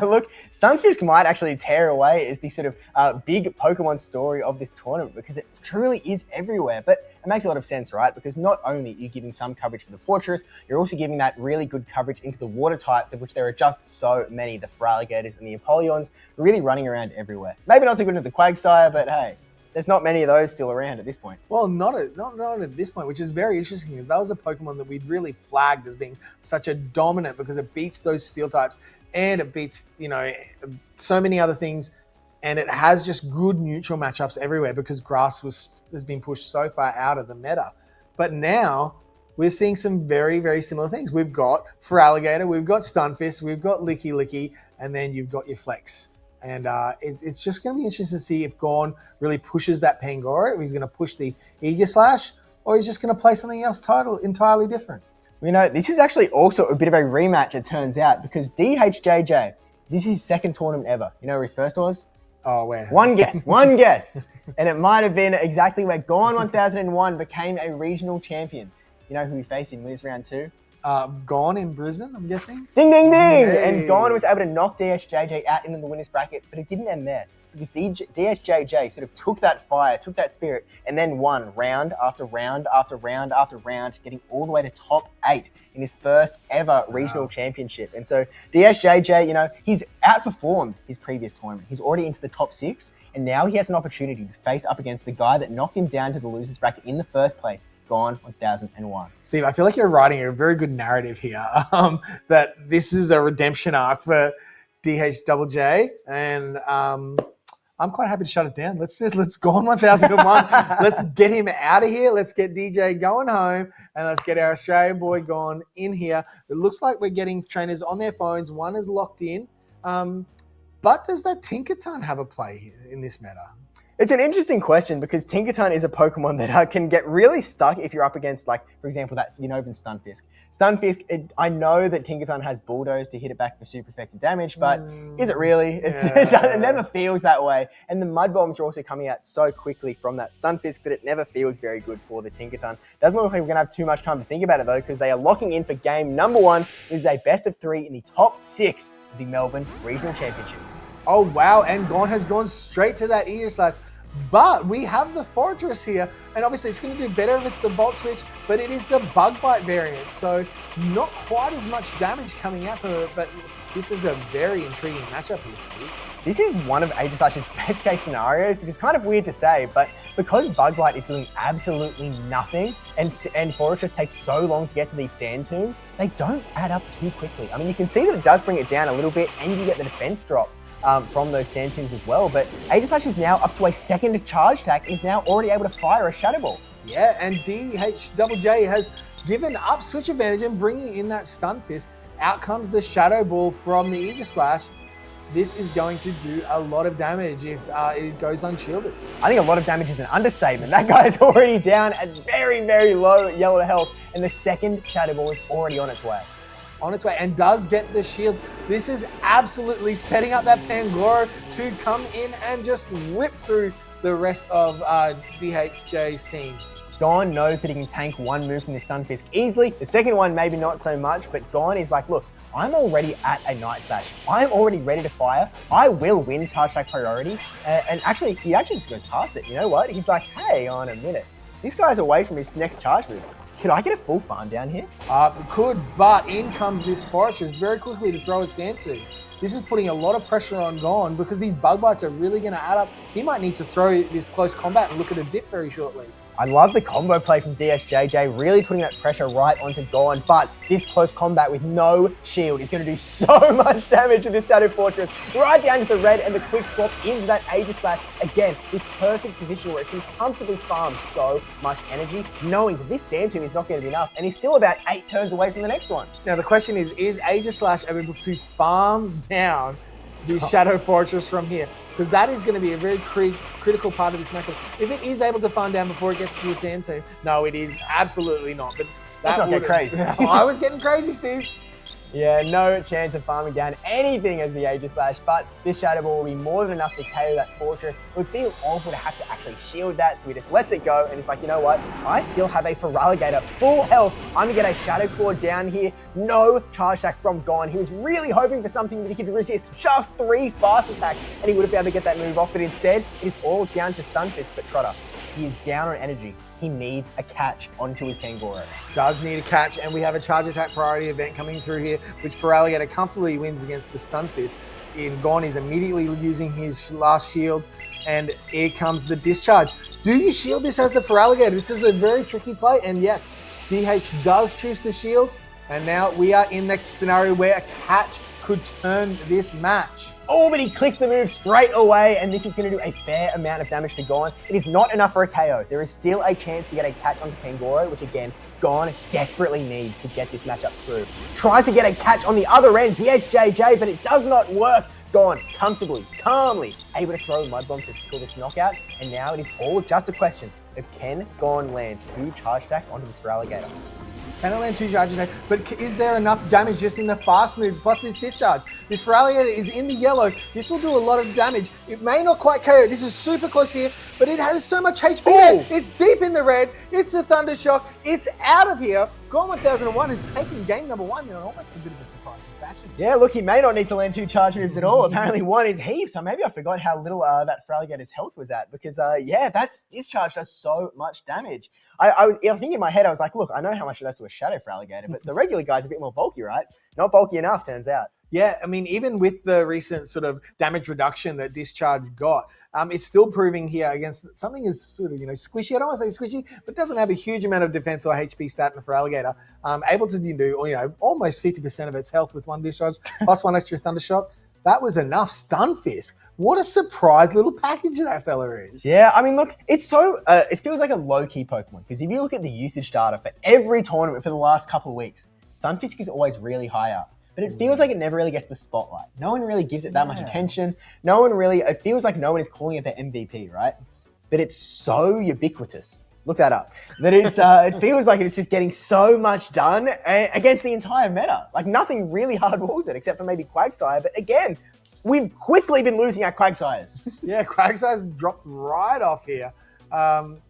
Look, Stunfisk might actually tear away as the sort of big Pokemon story of this tournament because it truly is everywhere. But it makes a lot of sense, right? Because not only are you giving some coverage for the Fortress, you're also giving that really good coverage into the water types, of which there are just so many. The Feraligatrs and the Empoleons really running around everywhere. Maybe not so good at the Quagsire, but hey, there's not many of those still around at this point. Well, not at this point, which is very interesting, because that was a Pokemon that we'd really flagged as being such a dominant, because it beats those steel types and it beats, you know, so many other things, and it has just good neutral matchups everywhere because grass has been pushed so far out of the meta. But now we're seeing some very, very similar things. We've got Feraligator, we've got Stunfisk, we've got Licky, and then you've got your Flex. And it's just going to be interesting to see if Gone really pushes that Pangoro, if he's going to push the Aegislash, or he's just going to play something else entirely different. You know, this is actually also a bit of a rematch, it turns out, because DHJJ, this is his second tournament ever. You know where his first was? Oh, where? One guess, one guess. And it might have been exactly where Gone 1001 became a regional champion. You know who he faced in winners round 2? Gone in Brisbane, I'm guessing. Ding, ding, ding! Hey. And Gone was able to knock DHJJ out into the winners bracket, but it didn't end there. Because DHJJ sort of took that fire, took that spirit, and then won round after round after round after round, getting all the way to top 8 in his first ever regional championship. And so DHJJ, you know, he's outperformed his previous tournament. He's already into the top 6, and now he has an opportunity to face up against the guy that knocked him down to the losers bracket in the first place, Gone 1001. Steve, I feel like you're writing a very good narrative here, that this is a redemption arc for DHJJ, and I'm quite happy to shut it down. Let's go on 1001. Let's get him out of here. Let's get DJ going home, and let's get our Australian boy Gone in here. It looks like we're getting trainers on their phones. One is locked in. But does that Tinkaton have a play in this meta? It's an interesting question because Tinkaton is a Pokemon that can get really stuck if you're up against, like, for example, that Unova Stunfisk. Stunfisk, I know that Tinkaton has Bulldoze to hit it back for super effective damage, but is it really? It never feels that way. And the Mud Bombs are also coming out so quickly from that Stunfisk that it never feels very good for the Tinkaton. Doesn't look like we're going to have too much time to think about it, though, because they are locking in for game number 1. It is a best of 3 in the top 6 of the Melbourne Regional Championship. Oh, wow. And Gone has gone straight to that Aegislash. But we have the Fortress here, and obviously it's going to do better if it's the Volt Switch, but it is the Bug Bite variant, so not quite as much damage coming out from it, but this is a very intriguing matchup here, Steve. This is one of Aegislash's best case scenarios, which is kind of weird to say, but because Bug Bite is doing absolutely nothing, and Fortress takes so long to get to these Sand Tombs, they don't add up too quickly. I mean, you can see that it does bring it down a little bit, and you get the defense drop. from those Sand Tombs as well. But Aegislash is now up to a second charge attack, is now already able to fire a Shadow Ball. Yeah, and DHJJ has given up switch advantage and bringing in that Stun Fist. Out comes the Shadow Ball from the Aegislash. This is going to do a lot of damage if it goes unshielded. I think a lot of damage is an understatement. That guy is already down at very, very low yellow health, and the second Shadow Ball is already on its way. On its way, and does get the shield. This is absolutely setting up that Pangoro to come in and just rip through the rest of DHJ's team. Gon knows that he can tank one move from the Stun Fist easily. The second one, maybe not so much, but Gon is like, look, I'm already at a Night Slash. I'm already ready to fire. I will win charge attack priority. And actually, he actually just goes past it. You know what? He's like, hey, on a minute. This guy's away from his next charge move. Could I get a full farm down here? Could, but in comes this Fortress very quickly to throw a Sand Tomb. This is putting a lot of pressure on Gon because these Bug Bites are really going to add up. He might need to throw this close combat and look at a dip very shortly. I love the combo play from DSJJ, really putting that pressure right onto Gon, but this close combat with no shield is going to do so much damage to this Shadow Fortress, right down to the red and the quick swap into that Aegislash. Again, this perfect position where it can comfortably farm so much energy, knowing that this Sand Tomb is not going to be enough, and he's still about 8 turns away from the next one. Now the question is Aegislash able to farm down the Shadow Fortress from here? Because that is going to be a very critical part of this matchup. If it is able to farm down before it gets to the Sand Tomb, no, it is absolutely not. But let's not get crazy. I was getting crazy, Steve. Yeah, no chance of farming down anything as the Aegislash, but this Shadow Ball will be more than enough to KO that Fortress. It would feel awful to have to actually shield that, so he just lets it go, and it's like, you know what? I still have a Feraligatr full health. I'm gonna get a Shadow Claw down here. No charge attack from Gon. He was really hoping for something that he could resist just 3 fast attacks, and he would have been able to get that move off, but instead, it is all down to Stun Fist. But Trotter, he is down on energy. He needs a catch onto his Pangoro. Does need a catch, and we have a charge attack priority event coming through here, which Feraligatr comfortably wins against the Stun Fist. Gon is immediately using his last shield, and here comes the discharge. Do you shield this as the Feraligatr? This is a very tricky play, and yes, DH does choose the shield, and now we are in the scenario where a catch could turn this match. Oh, but he clicks the move straight away, and this is going to do a fair amount of damage to Gon. It is not enough for a KO. There is still a chance to get a catch onto Pangoro, which again, Gon desperately needs to get this matchup through. Tries to get a catch on the other end, DHJJ, but it does not work. Gon comfortably, calmly, able to throw Mud Bomb to kill this knockout, and now it is all just a question of can Gon land 2 charge attacks onto this Feraligatr. Can it land 2 charge attacks? But is there enough damage just in the fast move plus this discharge? This Feraligatr is in the yellow. This will do a lot of damage. It may not quite KO. This is super close here, but it has so much HP. There. It's deep in the red. It's a Thunder Shock. It's out of here. Gon 1001 is taking game number 1 in almost a bit of a surprising fashion. Yeah, look, he may not need to land 2 charge moves at all. Apparently 1 is heaps. So maybe I forgot how little that Feraligator's health was at, because yeah, that's discharge does so much damage. I think in my head I was like, look, I know how much it does to a Shadow Feraligatr, but the regular guy's a bit more bulky, right? Not bulky enough, turns out. Yeah, I mean, even with the recent sort of damage reduction that Discharge got, it's still proving here against something is sort of, squishy. I don't want to say squishy, but doesn't have a huge amount of defense or HP stat in the Feraligatr. Able to do, almost 50% of its health with 1 Discharge, plus 1 extra Thunder Shock. That was enough. Stun Fist. What a surprise little package that fella is. Yeah, I mean, look, it's so, it feels like a low-key Pokemon, because if you look at the usage data for every tournament for the last couple of weeks, Stunfisk is always really high up. But it feels like it never really gets the spotlight. No one really gives it that much attention. It feels like no one is calling it their MVP, right? But it's so ubiquitous. Look that up. That is, it feels like it's just getting so much done against the entire meta. Like nothing really hardballs it, except for maybe Quagsire. But again, we've quickly been losing our Quagsires. Yeah, Quagsire's dropped right off here. And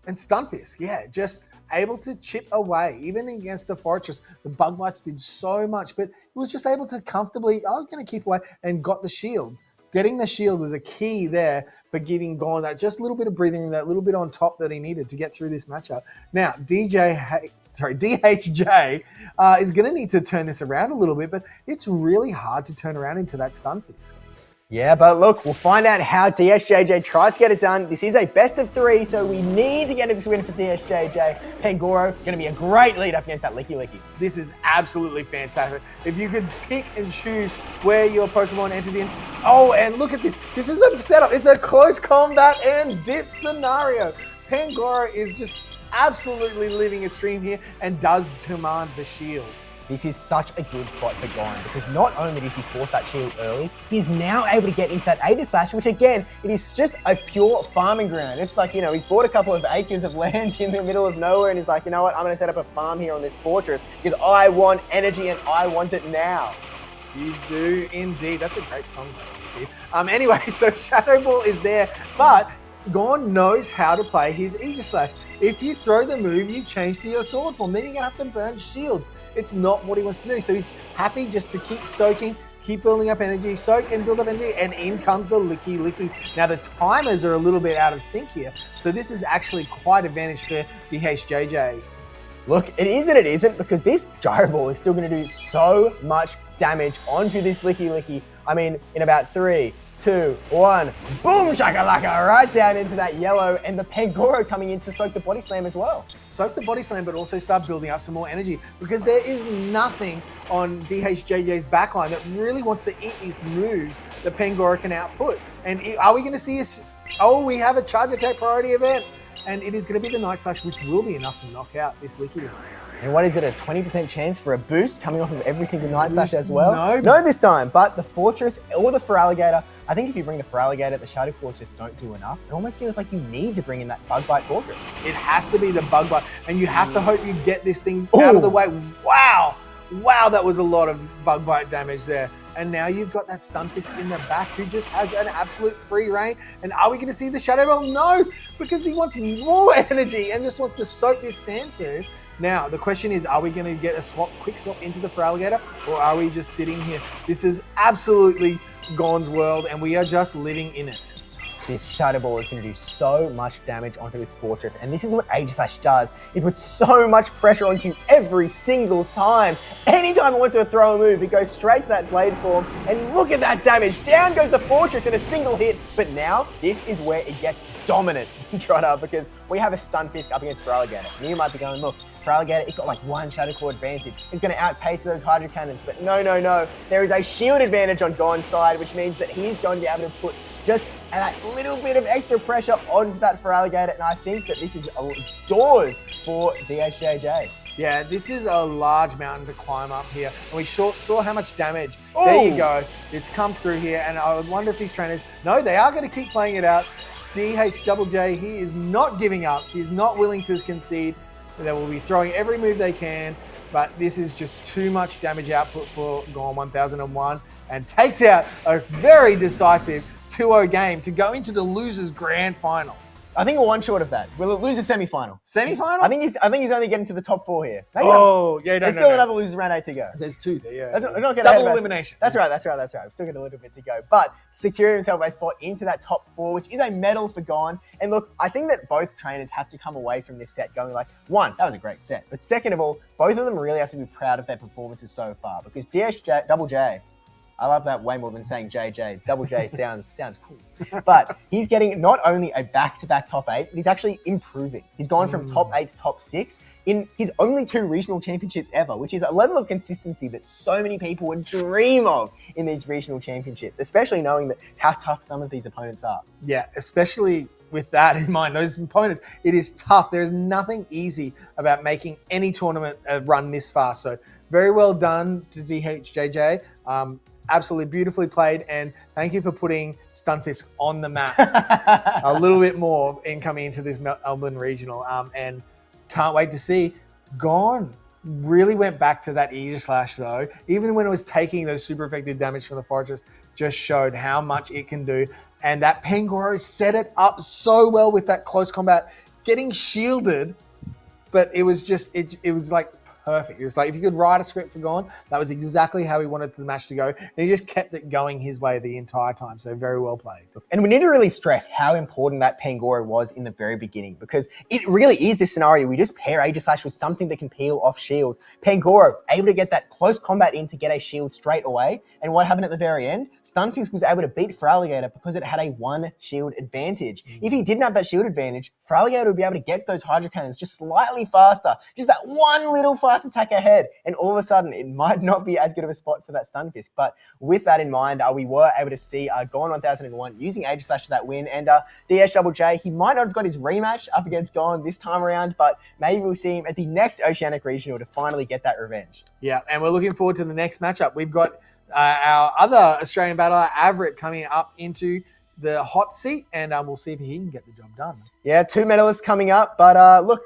Stunfisk, just able to chip away, even against the Fortress. The Bug Bites did so much, but it was just able to comfortably, I'm going to keep away, and got the shield. Getting the shield was a key there for giving Gon that just little bit of breathing room, that little bit on top that he needed to get through this matchup. Now, DHJ is going to need to turn this around a little bit, but it's really hard to turn around into that Stunfisk. Yeah, but look, we'll find out how DSJJ tries to get it done. This is a best of 3, so we need to get this win for DSJJ. Pangoro, going to be a great lead up against that Licky Licky. This is absolutely fantastic. If you could pick and choose where your Pokemon entered in. Oh, and look at this. This is a setup. It's a close combat and dip scenario. Pangoro is just absolutely living its dream here and does command the shield. This is such a good spot for Gon because not only does he force that shield early, he's now able to get into that Aegislash, which again, it is just a pure farming ground. It's like, he's bought a couple of acres of land in the middle of nowhere and he's like, you know what, I'm going to set up a farm here on this fortress because I want energy and I want it now. You do indeed. That's a great song, Steve. Anyway, so Shadow Ball is there, but Gon knows how to play his Aegislash. If you throw the move, you change to your Sword Form. Then you're going to have to burn shields. It's not what he wants to do. So he's happy just to keep soaking, keep building up energy, soak and build up energy, and in comes the Licky Licky. Now the timers are a little bit out of sync here. So this is actually quite advantage for DHJJ. Look, it is and it isn't because this Gyro Ball is still going to do so much damage onto this Licky Licky. I mean, in about 3, 2, 1, boom shakalaka, right down into that yellow, and the Pangoro coming in to soak the Body Slam as well. Soak the Body Slam, but also start building up some more energy because there is nothing on DHJJ's backline that really wants to eat these moves that Pangoro can output. And are we going to see us? Oh, we have a Charge Attack priority event, and it is going to be the Night Slash, which will be enough to knock out this Licky Licky. And what is it, a 20% chance for a boost coming off of every single Night Slash as well? No this time, but the Fortress or the Feraligatr, I think if you bring the Feraligatr, the Shadow Claws just don't do enough. It almost feels like you need to bring in that Bug Bite Fortress. It has to be the Bug Bite, and you have to hope you get this thing out of the way. Wow, that was a lot of Bug Bite damage there. And now you've got that Stunfisk in the back who just has an absolute free reign. And are we going to see the Shadow Ball? No, because he wants more energy and just wants to soak this Sandtooth. Now, the question is, are we going to get a quick swap into the Feraligatr, or are we just sitting here? This is absolutely Gon's world, and we are just living in it. This Shadow Ball is going to do so much damage onto this Fortress, and this is what Aegislash does. It puts so much pressure onto you every single time. Anytime it wants to throw a move, it goes straight to that Blade Form, and look at that damage. Down goes the Fortress in a single hit, but now this is where it gets dominant, Trotter, because we have a Stunfisk up against Feraligatr. And you might be going, look, Feraligatr, it got like 1 Shadow Claw advantage. It's going to outpace those Hydro Cannons, but no. There is a shield advantage on Gon's side, which means that he's going to be able to put just that little bit of extra pressure onto that Feraligatr, and I think that this is doors for DHJJ. Yeah, this is a large mountain to climb up here, and we saw how much damage. Ooh. There you go. It's come through here, and I would wonder if these trainers, no, they are going to keep playing it out. DHJJ, he is not giving up. He's not willing to concede. They will be throwing every move they can, but this is just too much damage output for Gon 1001, and takes out a very decisive 2-0 game to go into the losers grand final. I think we're one short of that. We'll lose a semi-final. Semi-final? I think he's only getting to the top 4 here. There's still another losers round 8 to go. There's 2 there, yeah. Let's not get double elimination. That's right. We've still got a little bit to go. But securing himself a spot into that top 4, which is a medal for Gon. And look, I think that both trainers have to come away from this set going like, 1, that was a great set. But second of all, both of them really have to be proud of their performances so far, because Double J, I love that way more than saying JJ. Double J sounds cool. But he's getting not only a back-to-back top 8, but he's actually improving. He's gone from top 8 to top 6 in his only 2 regional championships ever, which is a level of consistency that so many people would dream of in these regional championships, especially knowing that how tough some of these opponents are. Yeah, especially with that in mind, those opponents, it is tough. There's nothing easy about making any tournament run this far. So very well done to DHJJ. Absolutely beautifully played, and thank you for putting Stunfisk on the map a little bit more in coming into this Melbourne regional, and can't wait to see. Gon really went back to that Aegislash though, even when it was taking those super effective damage from the Fortress, just showed how much it can do, and that Pangoro set it up so well with that close combat, getting shielded, but it was just, it was like perfect. It's like if you could write a script for Gon, that was exactly how he wanted the match to go. And he just kept it going his way the entire time. So very well played. And we need to really stress how important that Pangoro was in the very beginning, because it really is this scenario. We just pair Aegislash with something that can peel off shields. Pangoro able to get that close combat in to get a shield straight away. And what happened at the very end? Stunfisk was able to beat Feraligatr because it had a 1 shield advantage. If he didn't have that shield advantage, Feraligatr would be able to get those Hydro Cannons just slightly faster, just that one little fast attack ahead. And all of a sudden, it might not be as good of a spot for that Stunfisk. But with that in mind, we were able to see Gon 1001 using Aegislash to that win. And DSJJ, he might not have got his rematch up against Gon this time around, but maybe we'll see him at the next Oceanic Regional to finally get that revenge. Yeah, and we're looking forward to the next matchup. We've got our other Australian battler, Avrit, coming up into the hot seat, and we'll see if he can get the job done. Yeah, 2 medalists coming up, but look,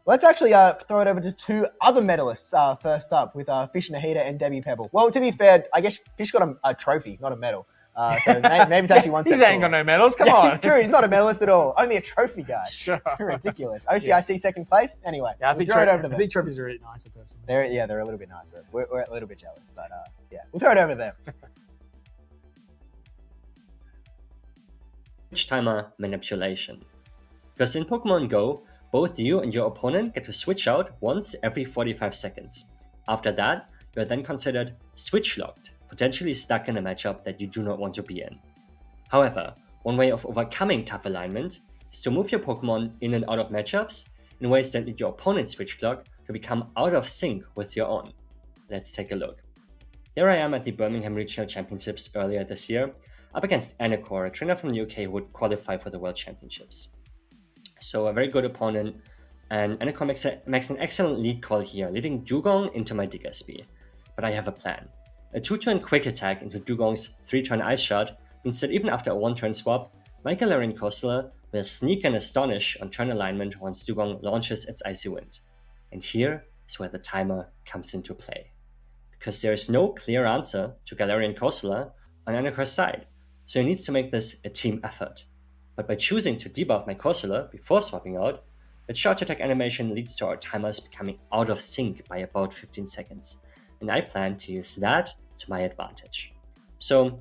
let's actually throw it over to 2 other medalists first up with FishOnAHeater and debbiepebble. Well, to be fair, I guess Fish got a trophy, not a medal. So maybe it's actually one step He ain't got no medals, come on. True, he's not a medalist at all. Only a trophy guy. Sure. Ridiculous. OCIC second place? Anyway, Yeah, I we'll think, throw it over to them. I think trophies are really nicer personally. They're a little bit nicer. We're a little bit jealous, but yeah, we'll throw it over to them. Switch timer manipulation. Because in Pokemon Go, both you and your opponent get to switch out once every 45 seconds. After that, you are then considered switch locked, potentially stuck in a matchup that you do not want to be in. However, one way of overcoming tough alignment is to move your Pokemon in and out of matchups in ways that lead your opponent's switch clock to become out of sync with your own. Let's take a look. Here I am at the Birmingham Regional Championships earlier this year, up against Anacor, a trainer from the UK who would qualify for the World Championships. So a very good opponent, and Anacor makes an excellent lead call here, leading Dugong into my Diggersby. But I have a plan. A 2-turn quick attack into Dugong's 3-turn Ice Shot means that even after a 1-turn swap, my Galarian Corsola will sneak and astonish on turn alignment once Dugong launches its Icy Wind. And here is where the timer comes into play. Because there is no clear answer to Galarian Corsola on Anacor's side, so he needs to make this a team effort. But by choosing to debuff my Corsola before swapping out, the charge attack animation leads to our timers becoming out of sync by about 15 seconds, and I plan to use that to my advantage. So,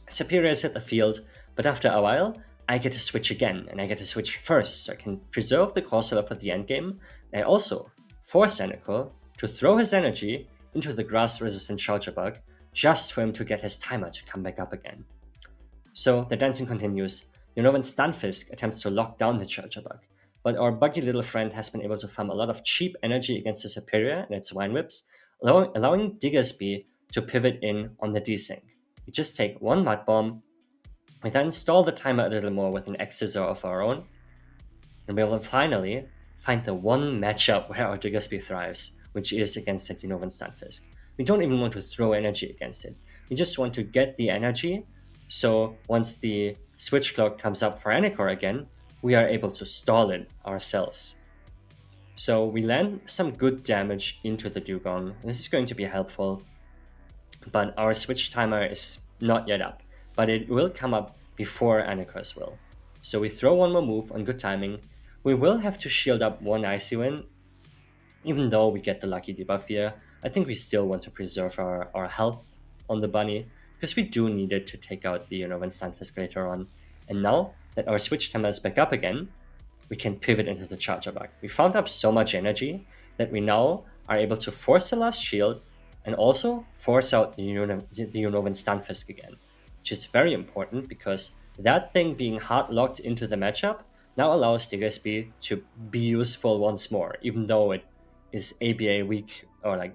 Superior is at the field, but after a while, I get to switch again, and I get to switch first, so I can preserve the Corsola for the endgame, and I also force Anacor to throw his energy into the grass-resistant Charger Bug, just for him to get his timer to come back up again. So, the dancing continues. Unovan's Stunfisk attempts to lock down the Charger Bug, but our buggy little friend has been able to farm a lot of cheap energy against the Superior and its Vine Whips, allowing Diggersby to pivot in on the desync. We just take one Mud Bomb, we then stall the timer a little more with an X-Scissor of our own, and we will finally find the one matchup where our Diggersby thrives, which is against that Unovan Stunfisk. We don't even want to throw energy against it. We just want to get the energy, so once the switch clock comes up for Anacor again, we are able to stall it ourselves. So we land some good damage into the Dugong. This is going to be helpful, but our switch timer is not yet up, but it will come up before Anacor's will. So we throw one more move on good timing. We will have to shield up one Icy Wind. Even though we get the lucky debuff here, I think we still want to preserve our health on the bunny, because we do need it to take out the Unovan Stunfisk later on. And now that our switch timer is back up again, we can pivot into the Charger Bug. We found up so much energy that we now are able to force the last shield and also force out the Unovan Stunfisk again, which is very important because that thing being hard locked into the matchup now allows Diggersby to be useful once more, even though it is ABA weak, or like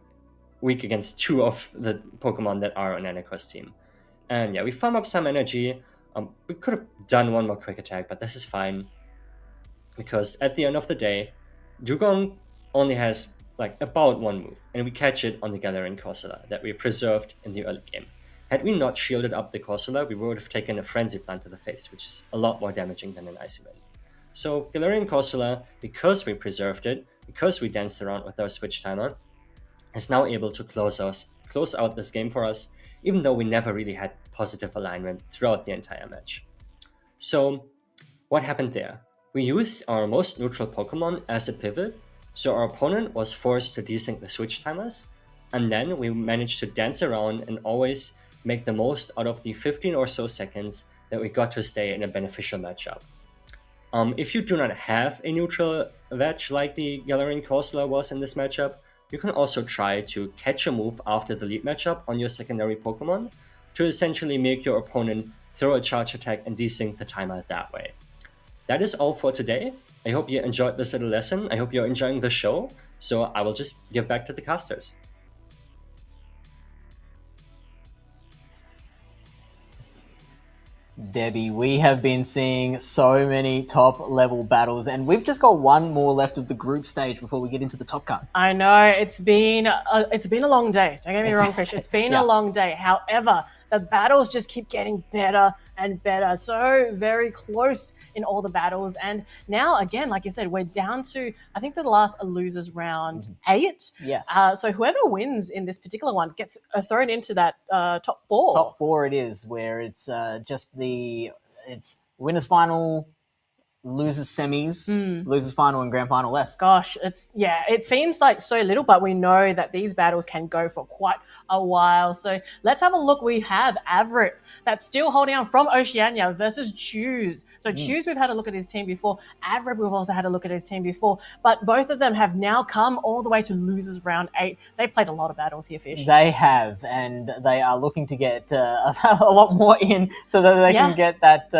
weak against 2 of the Pokemon that are on Anacor's team. And yeah, we farm up some energy. We could have done one more quick attack, but this is fine, because at the end of the day, Dugong only has like about one move, and we catch it on the Galarian Corsola that we preserved in the early game. Had we not shielded up the Corsola, we would have taken a Frenzy Plant to the face, which is a lot more damaging than an Icy Wind. So Galarian Corsola, because we preserved it, because we danced around with our switch timer, is now able to close out this game for us, even though we never really had positive alignment throughout the entire match. So what happened there? We used our most neutral Pokemon as a pivot, So our opponent was forced to desync the switch timers, and then we managed to dance around and always make the most out of the 15 or so seconds that we got to stay in a beneficial matchup. If you do not have a neutral veg like the Galarian Corsola was in this matchup, you can also try to catch a move after the lead matchup on your secondary Pokemon to essentially make your opponent throw a charge attack and desync the timer that way. That is all for today. I hope you enjoyed this little lesson. I hope you're enjoying the show. So I will just give back to the casters. Debbie, we have been seeing so many top level battles, and we've just got one more left of the group stage before we get into the top cut. I know it's been a long day. Don't get me wrong, Fish. It's been Yeah. a long day. However, the battles just keep getting better and better. So very close in all the battles. And now, again, like you said, we're down to, I think, the last losers round 8. Yes. So whoever wins in this particular one gets thrown into that top 4. Top 4 it is, where it's just it's winners final, losers semis, losers final, and grand final less. Gosh, it seems like so little, but we know that these battles can go for quite a while. So let's have a look. We have Averitt that's still holding on from Oceania versus Choose. So Choose, we've had a look at his team before. Averitt, we've also had a look at his team before. But both of them have now come all the way to losers round 8. They've played a lot of battles here, Fish. They have, and they are looking to get a lot more in so that they can get that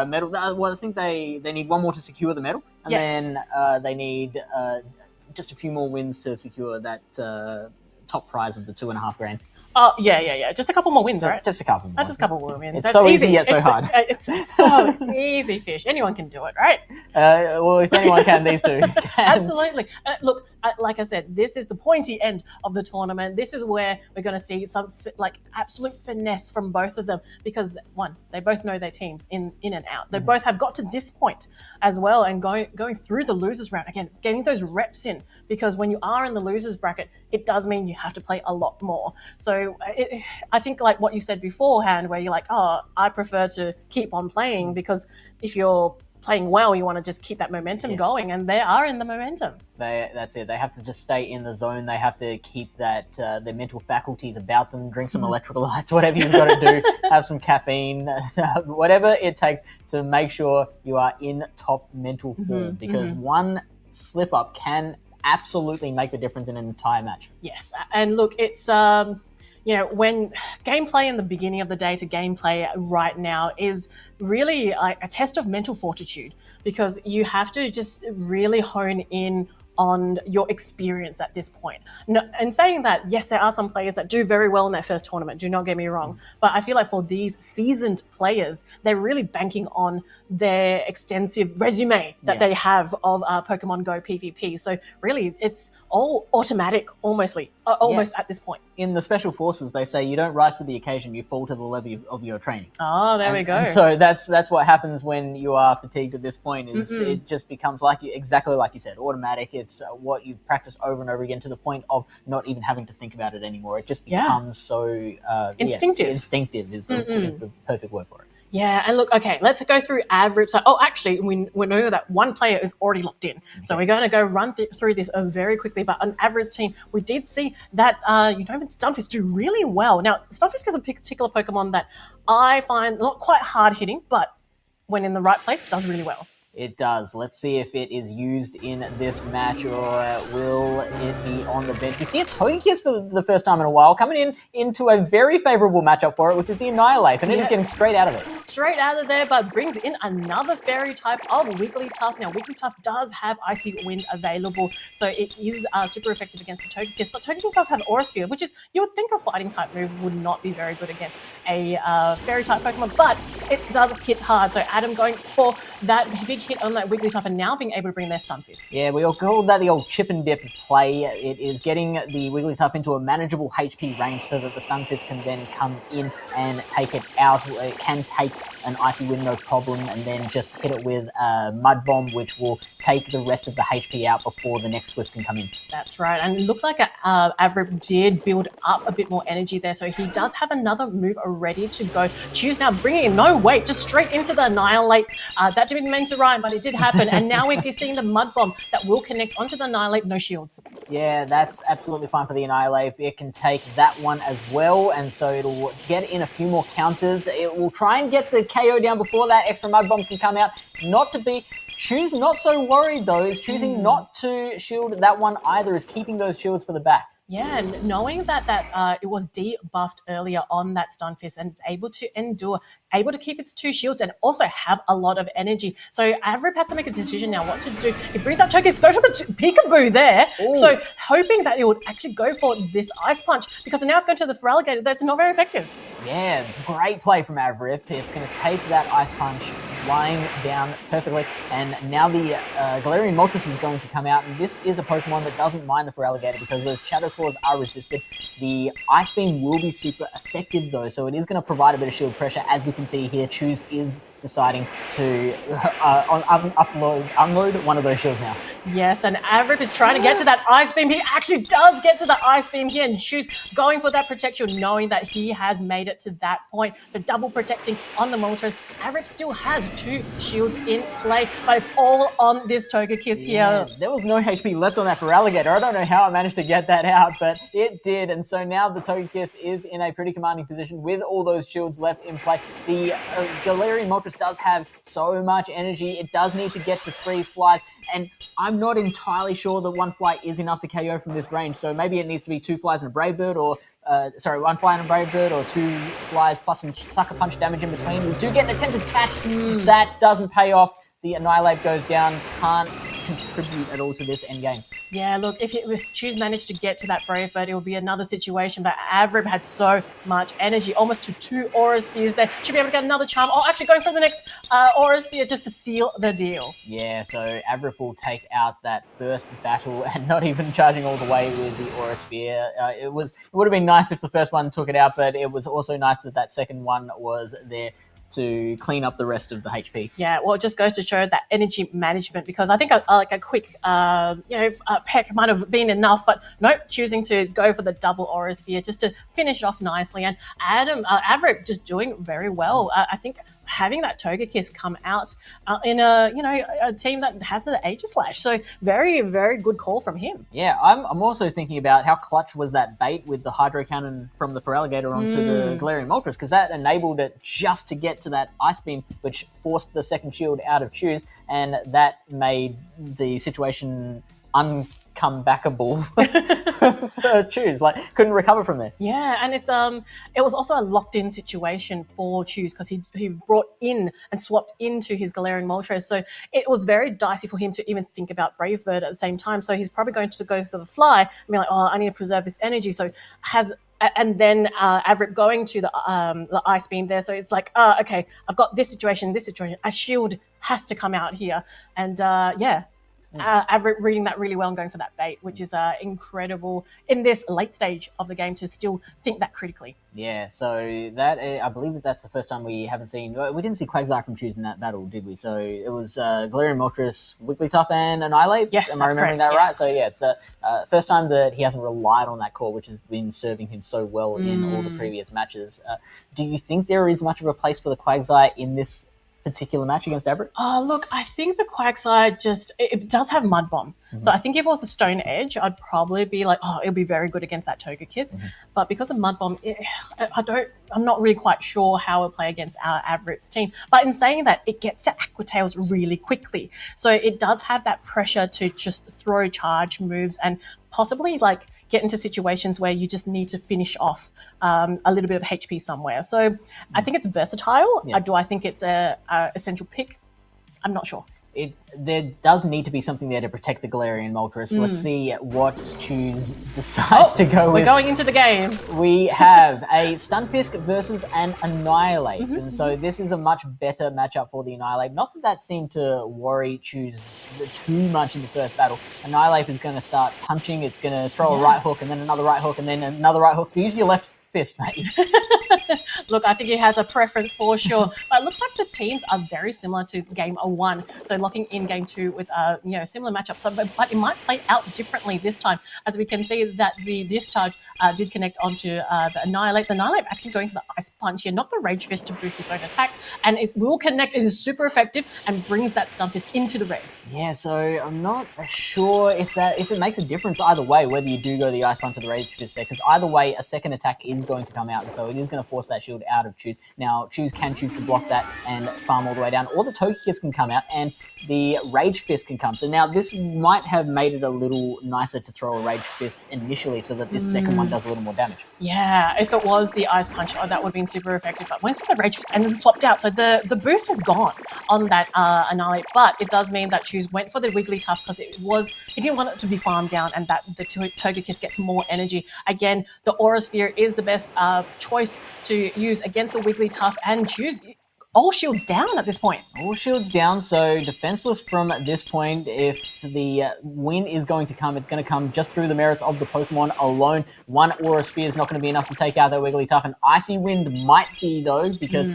medal. Well, I think they need one more to secure the medal, and then they need just a few more wins to secure that top prize of the $2.5 grand. Oh, yeah. Just a couple more wins, right? Just a couple more. Just a couple more wins. It's That's so easy, yet so hard. It's so easy, Fish. Anyone can do it, right? Well, if anyone can, these two can. Absolutely. Look, like I said, this is the pointy end of the tournament. This is where we're going to see some absolute finesse from both of them because, one, they both know their teams in and out. They both have got to this point as well and going through the losers round. Again, getting those reps in because when you are in the losers bracket, it does mean you have to play a lot more. So I think like what you said beforehand where you're like, oh, I prefer to keep on playing because if you're playing well, you want to just keep that momentum going, and they are in the momentum. That's it. They have to just stay in the zone. They have to keep that their mental faculties about them. Drink some electrolytes, whatever you've got to do. Have some caffeine, whatever it takes to make sure you are in top mental form. Because one slip up can absolutely make the difference in an entire match. Yes, and look, it's when gameplay in the beginning of the day to gameplay right now is really like a test of mental fortitude because you have to just really hone in on your experience at this point. No, and saying that, yes, there are some players that do very well in their first tournament, do not get me wrong, but I feel like for these seasoned players, they're really banking on their extensive resume that they have of Pokemon Go PvP. So really, it's all automatic, almost at this point. In the Special Forces, they say you don't rise to the occasion, you fall to the level of your training. Oh, there we go. And so that's what happens when you are fatigued at this point. Is it just becomes exactly like you said, automatic. It's what you've practiced over and over again to the point of not even having to think about it anymore. It just becomes so instinctive. Instinctive is the perfect word for it. Yeah, and look, okay, let's go through Averitt's. Actually, we know that one player is already locked in. So we're going to go run through this very quickly. But on Averitt's team, we did see that, even Stunfisk do really well. Now, Stunfisk is a particular Pokemon that I find not quite hard-hitting, but when in the right place, does really well. It does. Let's see if it is used in this match or will it be on the bench. We see a Togekiss for the first time in a while coming into a very favourable matchup for it, which is the Annihilate, and it is getting straight out of it. Straight out of there, but brings in another fairy type of Wigglytuff. Now, Wigglytuff does have Icy Wind available, so it is super effective against the Togekiss, but Togekiss does have Aura Sphere, which is, you would think a fighting type move would not be very good against a fairy type Pokemon, but it does hit hard. So Adam going for that big hit on that Wigglytuff and now being able to bring their Stunfisk. Yeah, we all call that the old chip and dip play. It is getting the Wigglytuff into a manageable HP range so that the Stunfisk can then come in and take it out. It can take an Icy Wind, no problem, and then just hit it with a Mud Bomb, which will take the rest of the HP out before the next Swift can come in. That's right, and it looked like Averitt did build up a bit more energy there, so he does have another move ready to go. Choose now, bringing in, no wait, just straight into the Annihilate. That didn't mean to time, but it did happen. And now we're seeing the Mud Bomb that will connect onto the Annihilate, no shields. Yeah, that's absolutely fine for the Annihilate. It can take that one as well, and so it'll get in a few more counters. It will try and get the KO down before that extra Mud Bomb can come out. Choose not so worried though, is choosing not to shield that one either, is keeping those shields for the back. Yeah, and knowing that it was debuffed earlier on that Stun Fist and it's able to endure, able to keep its 2 shields and also have a lot of energy. So Avrip has to make a decision now what to do. He brings out Togekiss, go for the peekaboo there. Ooh. So hoping that it would actually go for this Ice Punch, because now it's going to the Feraligatr that's not very effective. Yeah, great play from Avrip. It's going to take that Ice Punch lying down perfectly, and now the Galarian Moltres is going to come out, and this is a Pokemon that doesn't mind the Feraligatr because those Shadow Claws are resisted. The Ice Beam will be super effective though, so it is going to provide a bit of shield pressure. As we can see here, Choose is deciding to unload one of those shields now. Yes, and Avrip is trying to get to that Ice Beam. He actually does get to the Ice Beam here, and Choose going for that protection, knowing that he has made it to that point. So double protecting on the Moltres. Avrip still has 2 shields in play, but it's all on this Togekiss here. There was no HP left on that Feraligatr. I don't know how I managed to get that out, but it did. And so now the Togekiss is in a pretty commanding position with all those shields left in play. The Galarian Moltres does have so much energy. It does need to get to 3 flies. And I'm not entirely sure that 1 fly is enough to KO from this range. So maybe it needs to be 2 flies and a Brave Bird, or 1 fly and a Brave Bird, or 2 flies plus some Sucker Punch damage in between. We do get an attempted catch. That doesn't pay off. The Annihilate goes down, can't contribute at all to this endgame. Yeah, look, if Choose managed to get to that Brave Bird, it would be another situation, but Avrip had so much energy, almost to 2 Aura Spheres there. Should be able to get another charm. Oh, actually going for the next Aura Sphere just to seal the deal. Yeah, so Avrip will take out that first battle and not even charging all the way with the Aura Sphere. It would have been nice if the first one took it out, but it was also nice that that second one was there to clean up the rest of the HP. Yeah, well, it just goes to show that energy management, because I think a quick peck might have been enough, but nope, choosing to go for the double Aura Sphere just to finish it off nicely. And Avrip just doing very well. I think having that Togekiss come out in a team that has the Aegislash. So very, very good call from him. Yeah, I'm also thinking about how clutch was that bait with the Hydro Cannon from the Feraligatr onto the Galarian Moltres, because that enabled it just to get to that Ice Beam, which forced the second shield out of Choose, and that made the situation uncomebackable for Choose. Like, couldn't recover from there. Yeah, and it was also a locked-in situation for Choose, because he brought in and swapped into his Galarian Moltres, so it was very dicey for him to even think about Brave Bird at the same time. So he's probably going to go for the fly and be like, oh, I need to preserve this energy. So and then Avrip going to the Ice Beam there. So it's like, okay, I've got this situation. A shield has to come out here. And Avrip reading that really well and going for that bait, which is incredible in this late stage of the game to still think that critically. Yeah, so that I believe that's the first time we didn't see Quagsire from Choose in that battle, did we? So it was Galarian Moltres, Wigglytuff, and Annihilate. Yes, am I remembering correct, that right? yes. So yeah, it's the first time that he hasn't relied on that core, which has been serving him so well in all the previous matches. Do you think there is much of a place for the Quagsire in this particular match against Avrip? Look, I think the Quagsire it does have Mud Bomb. So I think if it was a Stone Edge, I'd probably be like, oh, it'll be very good against that Togekiss. But because of Mud Bomb, I'm not really quite sure how it'll play against our Avrip's team. But in saying that, it gets to Aqua Tails really quickly. So it does have that pressure to just throw charge moves and possibly get into situations where you just need to finish off a little bit of HP somewhere. So I think it's versatile. Yeah. Do I think it's a essential pick? I'm not sure. There does need to be something there to protect the Galarian Moltres. Let's see what Choose decides to go with. We're going into the game. We have a Stunfisk versus an Annihilate. And so this is a much better matchup for the Annihilate. Not that seemed to worry Choose too much in the first battle. Annihilate is going to start punching. It's going to throw a right hook and then another right hook and then another right hook. Use your left fist, mate. Look, I think he has a preference for sure. But it looks like the teams are very similar to game 1. So locking in game 2 with similar matchup. So, but it might play out differently this time, as we can see that the discharge did connect onto the Annihilate. The Annihilate actually going for the Ice Punch here, not the Rage Fist to boost its own attack, and it will connect. It is super effective and brings that Stun Fist into the red. Yeah, so I'm not sure if it makes a difference either way, whether you do go the Ice Punch or the Rage Fist there, because either way, a second attack is going to come out, and so it is going to force that shield out of Choose. Now, Choose can choose to block that and farm all the way down, or the Togekiss can come out, and the Rage Fist can come. So now this might have made it a little nicer to throw a Rage Fist initially, so that this second one does a little more damage. Yeah, if it was the Ice Punch, that would have been super effective, but went for the Rage Fist and then swapped out. So the boost is gone on that Annihilate, but it does mean that Choose went for the Wigglytuff because he didn't want it to be farmed down, and that the Togekiss gets more energy. Again, the Aura Sphere is the best choice to use against the Wigglytuff, and Choose all shields down at this point. All shields down, so defenseless from this point. If the win is going to come, it's going to come just through the merits of the Pokemon alone. One Aura Sphere is not going to be enough to take out that Wigglytuff. An Icy Wind might be, though, because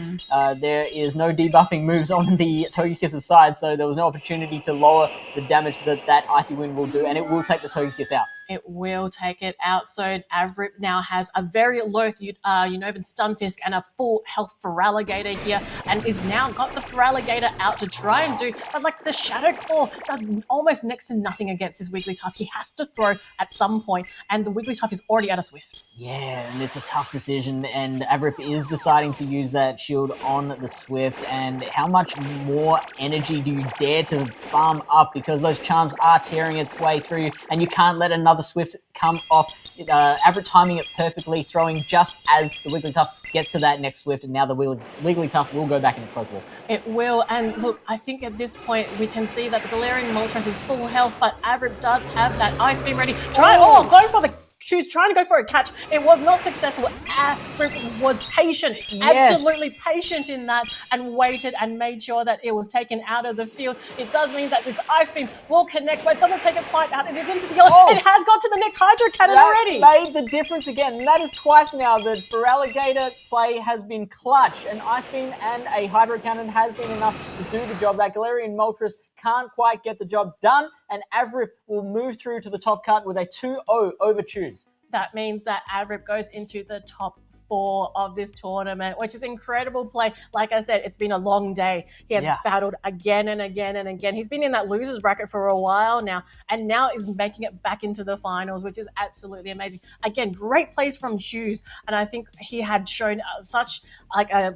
there is no debuffing moves on the Togekiss's side, so there was no opportunity to lower the damage that Icy Wind will do, and it will take the Togekiss out. It will take it out. So Avrip now has a very low Unova Stunfisk and a full health Feraligatr here, and is now got the Feraligatr out to try and do, but like the Shadow Claw does almost next to nothing against his Wigglytuff. He has to throw at some point, and the Wigglytuff is already out of Swift. Yeah, and it's a tough decision, and Avrip is deciding to use that shield on the Swift, and how much more energy do you dare to farm up, because those charms are tearing its way through you, and you can't let another Swift come off. Avrip timing it perfectly, throwing just as the Wigglytuff gets to that next Swift, and now the Wigglytuff will go back in its Pokeball. It will, and look, I think at this point we can see that the Galarian Moltres is full health, but Avrip does have that Ice Beam ready. Going for the Choose, trying to go for a catch. It was not successful. Avrip was patient, absolutely patient in that, and waited and made sure that it was taken out of the field. It does mean that this Ice Beam will connect, but it doesn't take it quite out. It is into the yellow. It has got to the next Hydro Cannon already. Made the difference again, and that is twice now that Feraligatr play has been clutch. An Ice Beam and a Hydro Cannon has been enough to do the job. That Galarian Moltres can't quite get the job done, and Avrip will move through to the top cut with a 2-0 over Choose. That means that Avrip goes into the top 4 of this tournament, which is incredible play. Like I said, it's been a long day. He has battled again and again and again. He's been in that losers bracket for a while now, and now is making it back into the finals, which is absolutely amazing. Again, great plays from Choose, and I think he had shown such like a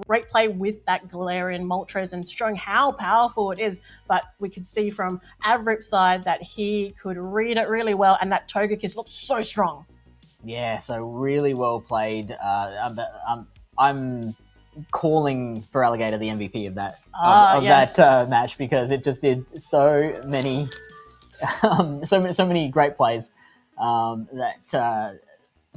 great play with that Galarian Moltres and showing how powerful it is. But we could see from Avrip's side that he could read it really well, and that Togekiss looked so strong. Yeah, so really well played. I'm calling Feraligatr the MVP of that that match, because it just did so many so many great plays that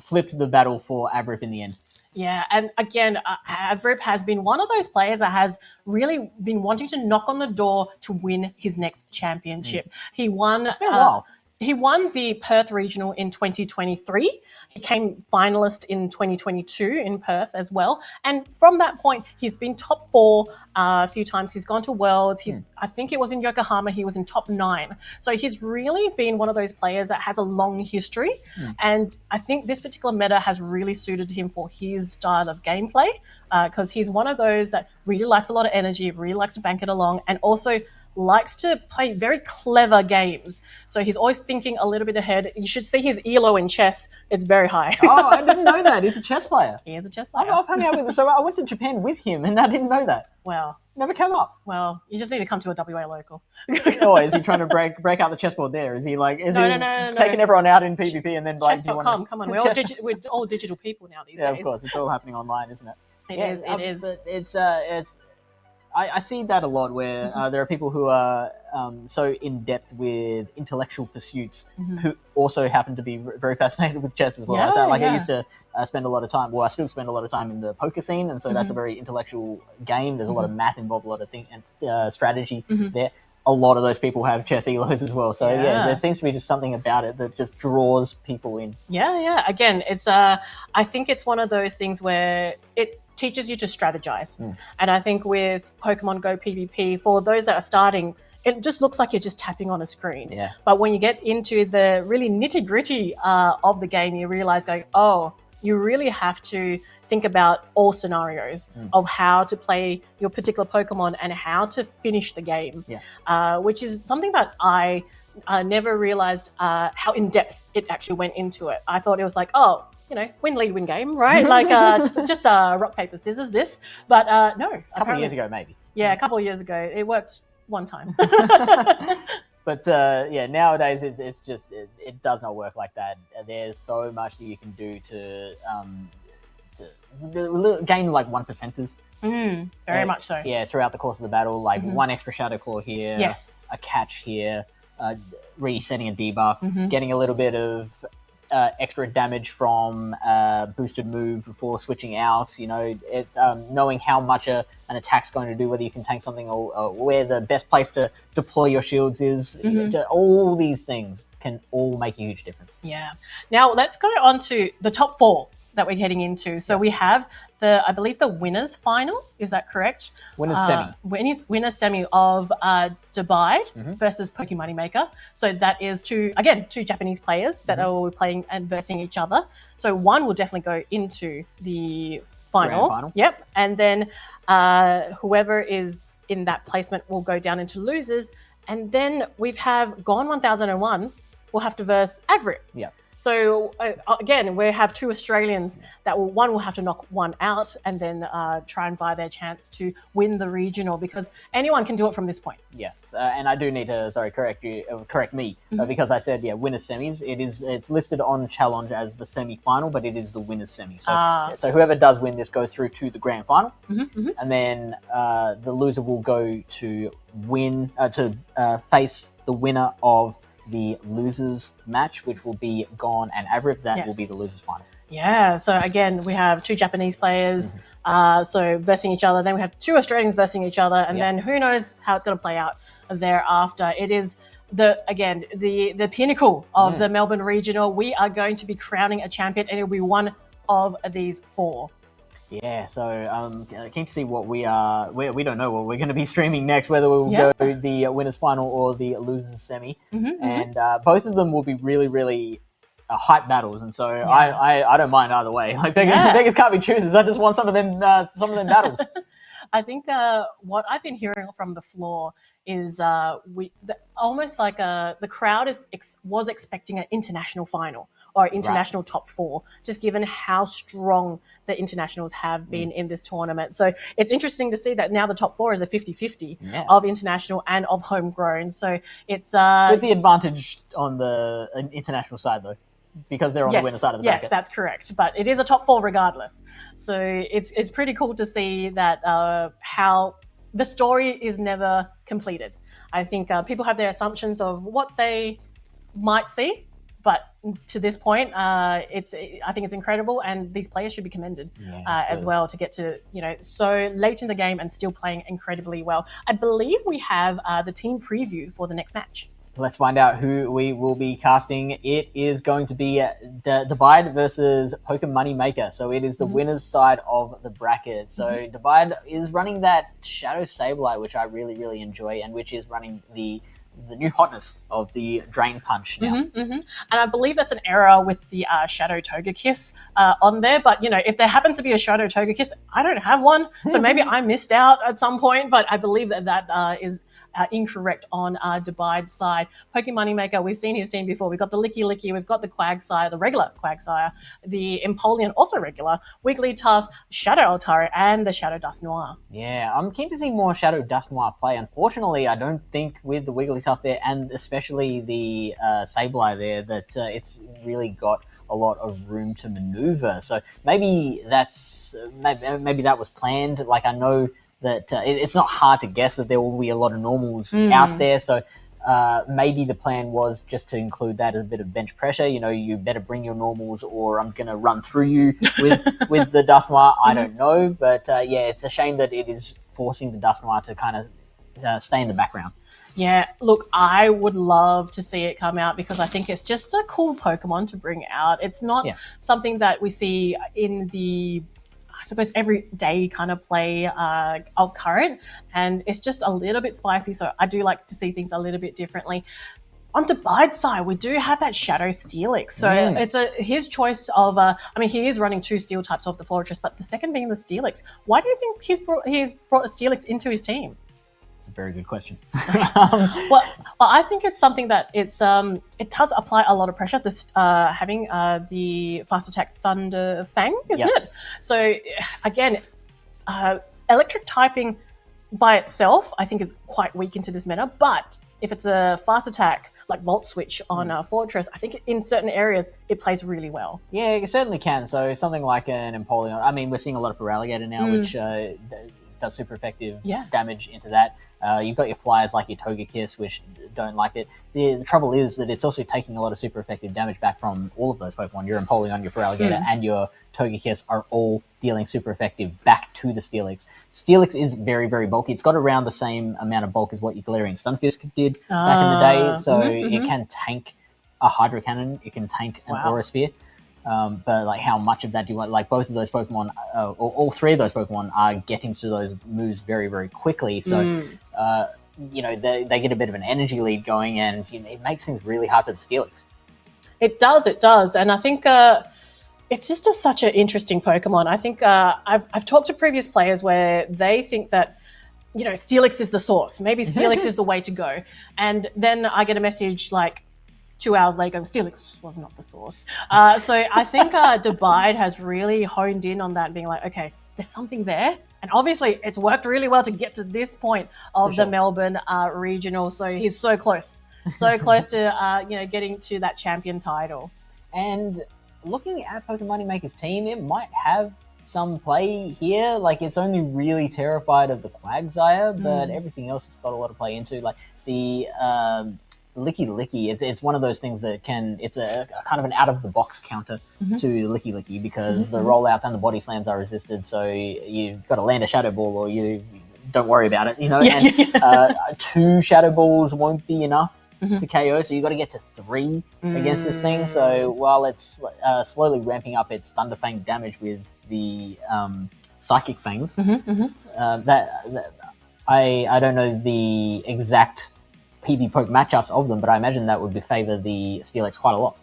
flipped the battle for Avrip in the end. Yeah, and again, Avrip has been one of those players that has really been wanting to knock on the door to win his next championship. He won. It's been a while. He won the Perth Regional in 2023. He came finalist in 2022 in Perth as well. And from that point, he's been top 4 a few times. He's gone to Worlds. I think it was in Yokohama, he was in top 9. So he's really been one of those players that has a long history. And I think this particular meta has really suited him for his style of gameplay, because he's one of those that really likes a lot of energy, really likes to bank it along, and also likes to play very clever games. So he's always thinking a little bit ahead. You should see his ELO in chess. It's very high. Oh, I didn't know that. He's a chess player. He is a chess player. I've hung out with him. So I went to Japan with him, and I didn't know that. Well, never came up. Well, you just need to come to a WA local. Or is he trying to break out the chessboard there? Is he like, no, taking everyone out in PvP and then like, Chess.com, come on. We're all digital people now these days. Yeah, of course. It's all happening online, isn't it? It is. But it's I see that a lot where there are people who are so in depth with intellectual pursuits who also happen to be very fascinated with chess as well. I used to spend a lot of time, I still spend a lot of time in the poker scene, and so that's a very intellectual game. There's a lot of math involved, a lot of strategy there. a lot of those people have chess elos as well. So yeah, there seems to be just something about it that just draws people in. Yeah. Again, it's I think it's one of those things where it teaches you to strategize. And I think with Pokemon Go PvP, for those that are starting, it just looks like you're just tapping on a screen. Yeah. But when you get into the really nitty-gritty of the game, you realize going, oh, you really have to think about all scenarios of how to play your particular Pokemon and how to finish the game, which is something that I never realized how in-depth it actually went into it. I thought it was like, oh, win, lead, win game, right? Like just rock, paper, scissors, this. But no. A couple of years ago, maybe. Yeah, a couple of years ago. It worked one time. But nowadays it's just it does not work like that. There's so much that you can do to gain like 1%ers. Very much so. Yeah, throughout the course of the battle, like one extra Shadow Claw here, Yes. a catch here, resetting a debuff, getting a little bit of extra damage from boosted move before switching out. It's knowing how much an attack's going to do, whether you can tank something or where the best place to deploy your shields is. All these things can all make a huge difference. Yeah. Now let's go on to the top 4 that we're heading into. So we have I believe the winners final. Is that correct? Winners semi. Winners semi of Divide versus Pokemon Maker. So that is two Japanese players that are playing and versing each other. So one will definitely go into the final. Grand final. Yep. And then whoever is in that placement will go down into losers. And then we have Gone 1001 will have to verse Everett. Yeah. So again, we have 2 Australians that one will have to knock one out and then try and buy their chance to win the regional, because anyone can do it from this point. Yes, and I do need to correct me because I said winners semis. It's listed on challenge as the semi-final, but it is the winners semi. So whoever does win this goes through to the grand final, and then the loser will go to face the winner of the losers match, which will be Gone and Avril. That will be the losers final. Yeah, so again, we have 2 Japanese players so versing each other. Then we have 2 Australians versing each other, and then who knows how it's going to play out thereafter. It is the pinnacle of the Melbourne regional. We are going to be crowning a champion, and it'll be one of these 4. Yeah, so keen to see what we don't know what we're going to be streaming next, whether we'll go the winners final or the losers semi, and both of them will be really, really hype battles, and so I don't mind either way. Like beggars can't be choosers. I just want some of them battles. I think what I've been hearing from the floor is almost like the crowd was expecting an international final or international top 4, just given how strong the internationals have been in this tournament. So it's interesting to see that now the top 4 is a 50-50 of international and of homegrown. So it's with the advantage on the international side though, because they're on the winner side of the bracket. Yes, that's correct. But it is a top 4 regardless. So it's pretty cool to see that how the story is never completed. I think people have their assumptions of what they might see, but to this point, I think it's incredible, and these players should be commended as well to get to so late in the game and still playing incredibly well. I believe we have the team preview for the next match. Let's find out who we will be casting. It is going to be Divide versus Pokemon Maker. So it is the winner's side of the bracket. So Divide is running that Shadow Sableye, which I really, really enjoy, and which is running the new hotness of the Drain Punch now. And I believe that's an error with the Shadow Togekiss on there. But, if there happens to be a Shadow Togekiss, I don't have one. So maybe I missed out at some point. But I believe that is incorrect on Divide's side. Pokemon Maker, we've seen his team before. We've got the Licky Licky, we've got the Quagsire, the regular Quagsire, the Empoleon, also regular, Wigglytuff, Shadow Altari, and the Shadow Dusknoir. Yeah, I'm keen to see more Shadow Dusknoir play. Unfortunately, I don't think with the Wigglytuff there, and especially the Sableye there, that it's really got a lot of room to maneuver. So maybe that was planned. Like, I know that it's not hard to guess that there will be a lot of normals out there. So maybe the plan was just to include that as a bit of bench pressure. You better bring your normals or I'm going to run through you with the Dusknoir. I don't know. But it's a shame that it is forcing the Dusknoir to kind of stay in the background. Yeah, look, I would love to see it come out because I think it's just a cool Pokemon to bring out. It's not something that we see in the, I suppose, everyday kind of play of current, and it's just a little bit spicy. So I do like to see things a little bit differently. On Dubide's side, we do have that Shadow Steelix. So it's his choice of, I mean, he is running 2 steel types off the Fortress, but the second being the Steelix. Why do you think he's brought a Steelix into his team? It's a very good question. Well, I think it's something that it does apply a lot of pressure. This having the fast attack Thunder Fang, isn't it? So again, electric typing by itself, I think, is quite weak into this meta. But if it's a fast attack like Volt Switch on Fortress, I think in certain areas it plays really well. Yeah, it certainly can. So something like an Empoleon. I mean, we're seeing a lot for Alligator now, which does super effective damage into that. You've got your flyers like your Togekiss, which don't like it. The trouble is that it's also taking a lot of super effective damage back from all of those Pokemon. Your Empoleon, your Feraligatr, and your Togekiss are all dealing super effective back to the Steelix. Steelix is very, very bulky. It's got around the same amount of bulk as what your Galarian Stunfisk did back in the day. So it can tank a Hydro Cannon. It can tank an Aura Sphere. But like, how much of that do you want? Like, both of those Pokemon, or all 3 of those Pokemon, are getting to those moves very, very quickly. So, you know, they get a bit of an energy lead going, and you know, it makes things really hard for the Steelix. It does, and I think it's just such an interesting Pokemon. I think I've talked to previous players where they think that, you know, Steelix is the source. Maybe Steelix is the way to go, and then I get a message like 2 hours later, Steelix was not the source. So I think Debide has really honed in on that, being like, okay, there's something there. And obviously, it's worked really well to get to this point of the Melbourne regional. So he's so close to you know, getting to that champion title. And looking at Pokemon Money Maker's team, it might have some play here. Like, it's only really terrified of the Quagsire, but everything else has got a lot of play into. Like the Licky, it's one of those things that it's a kind of an out of the box counter to Licky because the rollouts and the body slams are resisted, so you've got to land a Shadow Ball or you don't worry about it, you know. And 2 Shadow Balls won't be enough to KO, so you've got to get to 3 against this thing. So while it's slowly ramping up its Thunder Fang damage with the Psychic Fangs, that I don't know the exact PB Poke matchups of them, but I imagine that would favour the Steelix quite a lot.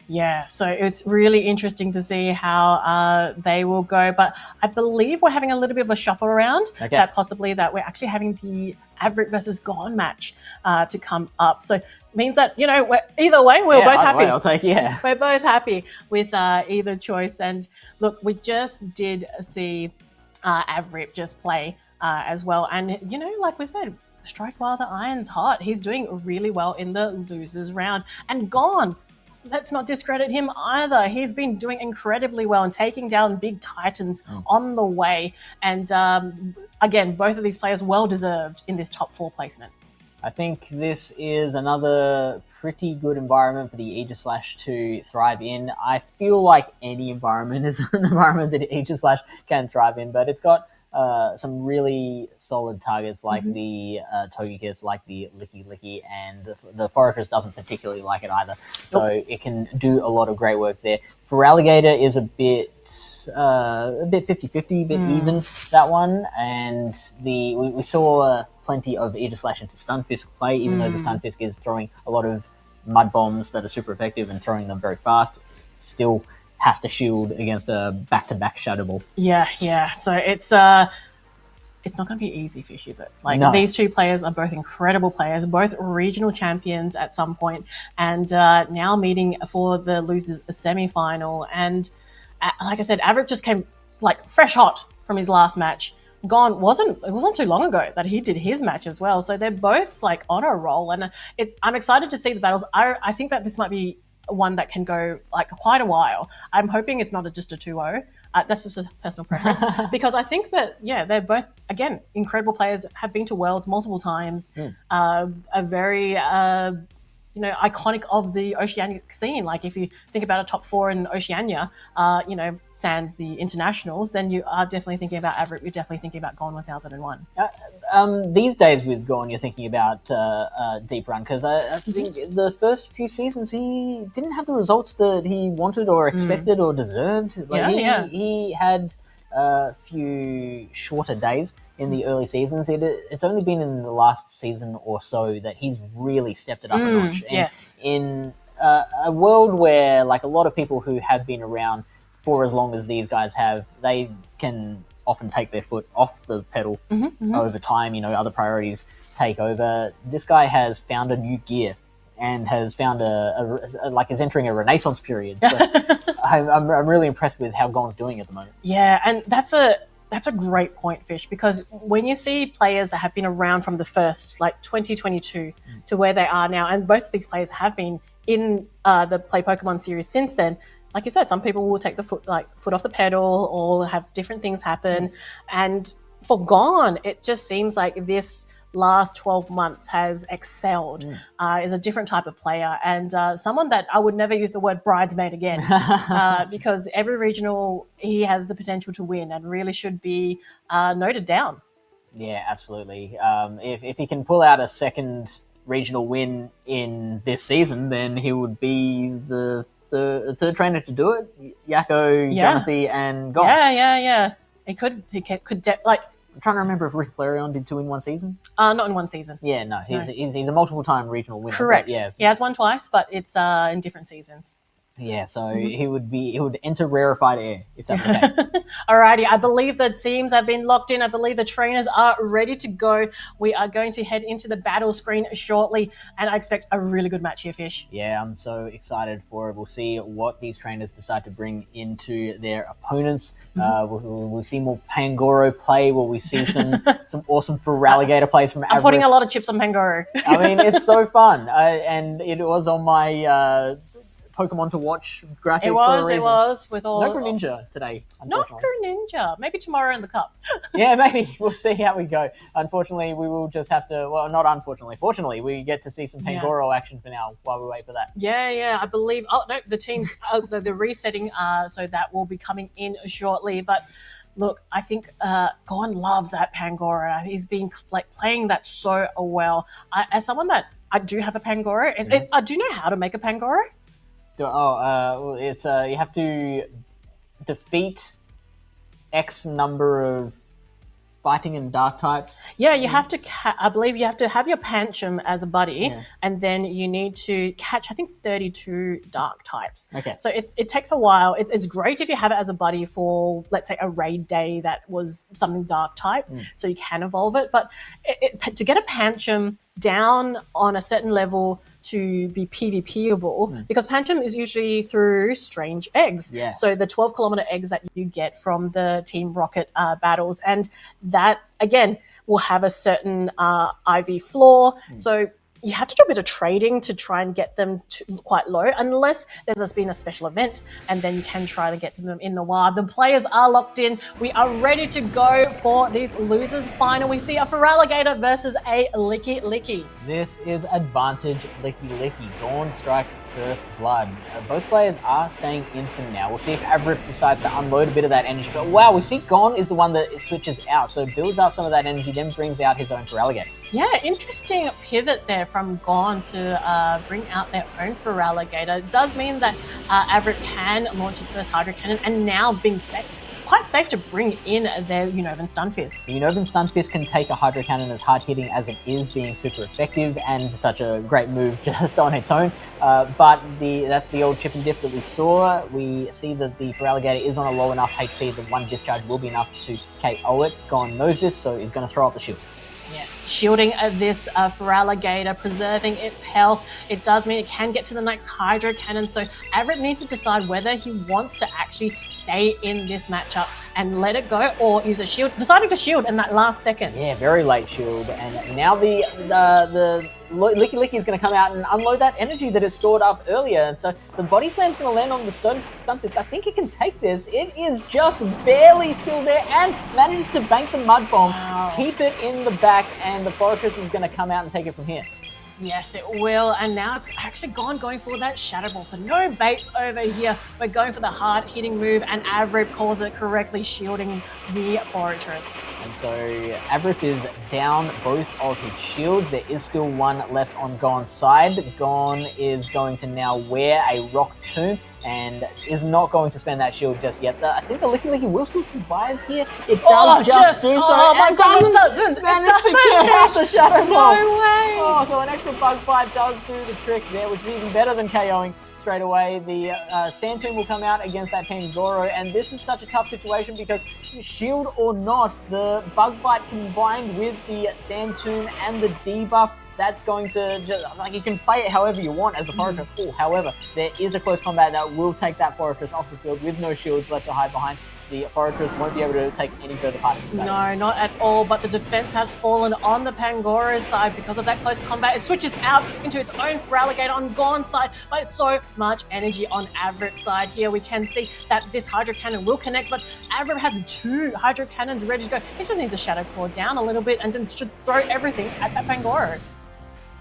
Yeah, so it's really interesting to see how they will go. But I believe we're having a little bit of a shuffle around, that possibly that we're actually having the Averitt versus Gone match to come up. So it means that, you know, either way, we're both happy. I'll take, We're both happy with either choice. And look, we just did see Averitt just play as well. And, you know, like we said, strike while the iron's hot. He's doing really well in the losers round. And Gone, let's not discredit him either. He's been doing incredibly well and taking down big titans on the way. And again, both of these players well-deserved in this top 4 placement. I think this is another pretty good environment for the Aegislash to thrive in. I feel like any environment is an environment that Aegislash can thrive in, but it's got some really solid targets like the Togekiss, like the Licky, and the Fortress doesn't particularly like it either. So it can do a lot of great work there. Feraligatr is a bit 50-50, a bit even, that one. And we saw plenty of Aegislash into Stunfisk play, even though the Stunfisk is throwing a lot of mud bombs that are super effective and throwing them very fast. Still has to shield against a back-to-back Shadow Ball. Yeah. So it's not going to be easy, Fish, is it? Like, these 2 players are both incredible players, both regional champions at some point, and now meeting for the losers semi-final. And like I said, Averitt just came like fresh hot from his last match. Gone it wasn't too long ago that he did his match as well. So they're both like on a roll, and I'm excited to see the battles. I think that this might be one that can go like quite a while. I'm hoping it's not just a 2-0. That's just a personal preference because I think that, they're both, again, incredible players, have been to Worlds multiple times, are very, iconic of the Oceanic scene. Like, if you think about a top 4 in Oceania, sans the internationals, then you are definitely thinking about Averitt, you're definitely thinking about Gone 1001. these days with Gorn, you're thinking about Deep Run, because I think the first few seasons he didn't have the results that he wanted or expected or deserved. He had a few shorter days in the early seasons. It's only been in the last season or so that he's really stepped it up a notch. And yes. in a world where, like, a lot of people who have been around for as long as these guys have, they can often take their foot off the pedal over time. Other priorities take over. This guy has found a new gear and has found is entering a renaissance period. So I'm really impressed with how Gon's doing at the moment. Yeah, and that's a great point, Fish, because when you see players that have been around from the first, like 2022 to where they are now, and both of these players have been in the Play Pokemon series since then, like you said, some people will take the foot off the pedal or have different things happen. And for Gon, it just seems like this last 12 months has excelled, is a different type of player, and someone that I would never use the word bridesmaid again, because every regional he has the potential to win and really should be noted down. Yeah, absolutely. If he can pull out a second regional win in this season, then he would be the third trainer to do it. Yakko, Jonathan, and Gon. Yeah. He could I'm trying to remember if Rick Flareon did 2 in one season. Not in one season. Yeah, no, he's a multiple-time regional winner. Correct. Yeah, he has won twice, but it's in different seasons. Yeah, so he would enter rarefied air if that were the case. Alrighty, I believe the teams have been locked in. I believe the trainers are ready to go. We are going to head into the battle screen shortly, and I expect a really good match here, Fish. Yeah, I'm so excited for it. We'll see what these trainers decide to bring into their opponents. We'll see more Pangoro play. Will we see some awesome Feraligatr plays from I'm putting a lot of chips on Pangoro. I mean, it's so fun. And it was on my Pokemon to watch graphic. It was with all. No Greninja today. Not Greninja. Maybe tomorrow in the cup. Yeah, maybe. We'll see how we go. Unfortunately, we will just have to. Well, not unfortunately. Fortunately, we get to see some Pangoro action for now while we wait for that. Yeah. I believe. Oh no, the teams. The resetting. So that will be coming in shortly. But look, I think Gon loves that Pangoro. He's been playing that so well. As someone that I do have a Pangoro, I do know how to make a Pangoro. It's you have to defeat X number of fighting and dark types. Yeah, you have to. I believe you have to have your Pancham as a buddy, and then you need to catch, I think, 32 dark types. Okay. So it takes a while. It's great if you have it as a buddy for, let's say, a raid day that was something dark type, so you can evolve it. But to get a Pancham down on a certain level to be PvPable, because Pancham is usually through strange eggs. Yeah. So the 12-kilometer eggs that you get from the Team Rocket battles, and that, again, will have a certain IV floor. So you have to do a bit of trading to try and get them to quite low, unless there's been a special event, and then you can try to get to them in the wild. The players are locked in. We are ready to go for this losers final. We see a Feraligatr versus a Licky Licky. This is advantage Licky Licky. Dawn strikes first blood. Both players are staying in for now. We'll see if Avrip decides to unload a bit of that energy. But wow, we see Gon is the one that switches out, so builds up some of that energy, then brings out his own Feraligatr. Yeah, interesting pivot there from Gon to bring out their own Feraligatr. It does mean that Avrip can launch the first Hydro Cannon, and now being quite safe to bring in their Unova Stunfisk. The Unova Stunfisk can take a Hydro Cannon as hard hitting as it is, being super effective and such a great move just on its own. But that's the old chip and dip that we saw. We see that the Feraligatr is on a low enough HP that one discharge will be enough to KO it. Gon knows this, so he's going to throw up the shield. Yes, shielding this Feraligatr, preserving its health. It does mean it can get to the next Hydro Cannon, so Avrip needs to decide whether he wants to actually stay in this matchup and let it go, or use a shield. Deciding to shield in that last second. Yeah, very late shield, and now the Licky Licky is going to come out and unload that energy that is stored up earlier, and so the Body Slam's going to land on the Stunfisk. I think it can take this. It is just barely still there and manages to bank the Mud Bomb, keep it in the back, and the Fortress is going to come out and take it from here. Yes, it will. And now it's actually going for that Shadow Ball. So no baits over here. We're going for the hard-hitting move, and Avrip calls it correctly, shielding the Fortress. And so Avrip is down both of his shields. There is still one left on Gon's side. Gon is going to now wear a Rock Tomb and is not going to spend that shield just yet. I think the Licky Licky will still survive here. It does just do so. Oh my God, it doesn't. Manage to get out the Shadow Ball. No way. Oh, so an extra Bug Bite does do the trick there, which is even better than KOing straight away. The Sand Tomb will come out against that Pangoro, and this is such a tough situation because shield or not, the Bug Bite combined with the Sand Tomb and the debuff, that's going to just, like, you can play it however you want as the Fortress. However, there is a close combat that will take that Fortress off the field with no shields left to hide behind. The Fortress won't be able to take any further part of this battle. No, not at all. But the defense has fallen on the Pangoro side because of that close combat. It switches out into its own Feraligatr on Gon's side, but it's so much energy on Avrip's side. Here we can see that this Hydro Cannon will connect, but Avrip has 2 Hydro Cannons ready to go. He just needs a Shadow Claw down a little bit and then should throw everything at that Pangoro.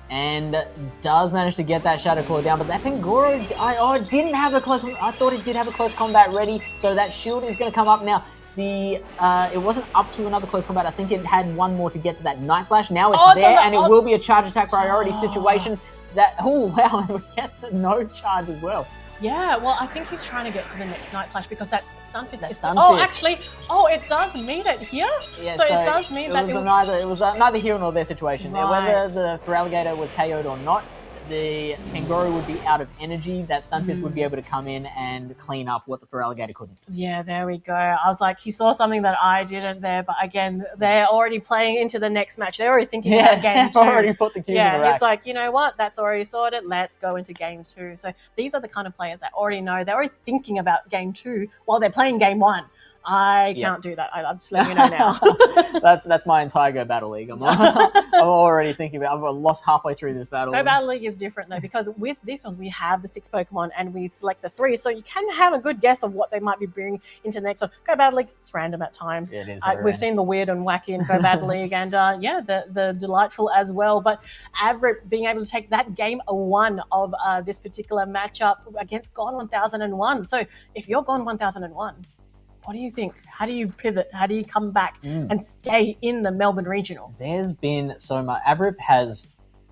And does manage to get that Shadow Claw down, but that Pangoro, it didn't have a close. I thought it did have a close combat ready, so that shield is going to come up now. It wasn't up to another close combat. I think it had one more to get to that Night Slash. Now it's there, and it will be a charge attack priority situation. Oh wow, and we get the no charge as well. Yeah, well, I think he's trying to get to the next Night Slash because that Stunfisk is... Stunfisk. Actually, it does mean it here. Yeah, so it does mean that... It was neither here nor there situation. Right. Whether the Feraligatr was KO'd or not, the Pangoro would be out of energy. That Stunfisk would be able to come in and clean up what the Feraligatr couldn't. Yeah, there we go. I was like, he saw something that I didn't there, but again, they're already playing into the next match. They're already thinking about game 2. Already put the cube in the rack. He's like, you know what? That's already sorted. Let's go into game 2. So these are the kind of players that already know. They're already thinking about game 2 while they're playing game 1. I can't do that. I'm just letting you know now. That's my entire Go Battle League. I'm already thinking about. I've lost halfway through this battle. Go Battle League is different though because with this one we have the 6 Pokemon and we select the 3, so you can have a good guess of what they might be bringing into the next one. Go Battle League, it's random at times. It is we've seen the weird and wacky in Go Battle League, and the delightful as well. But Avrip being able to take that game 1 of this particular matchup against Gone 1001. So if you're Gone 1001. What do you think? How do you pivot? How do you come back and stay in the Melbourne Regional? There's been so much. Avrip has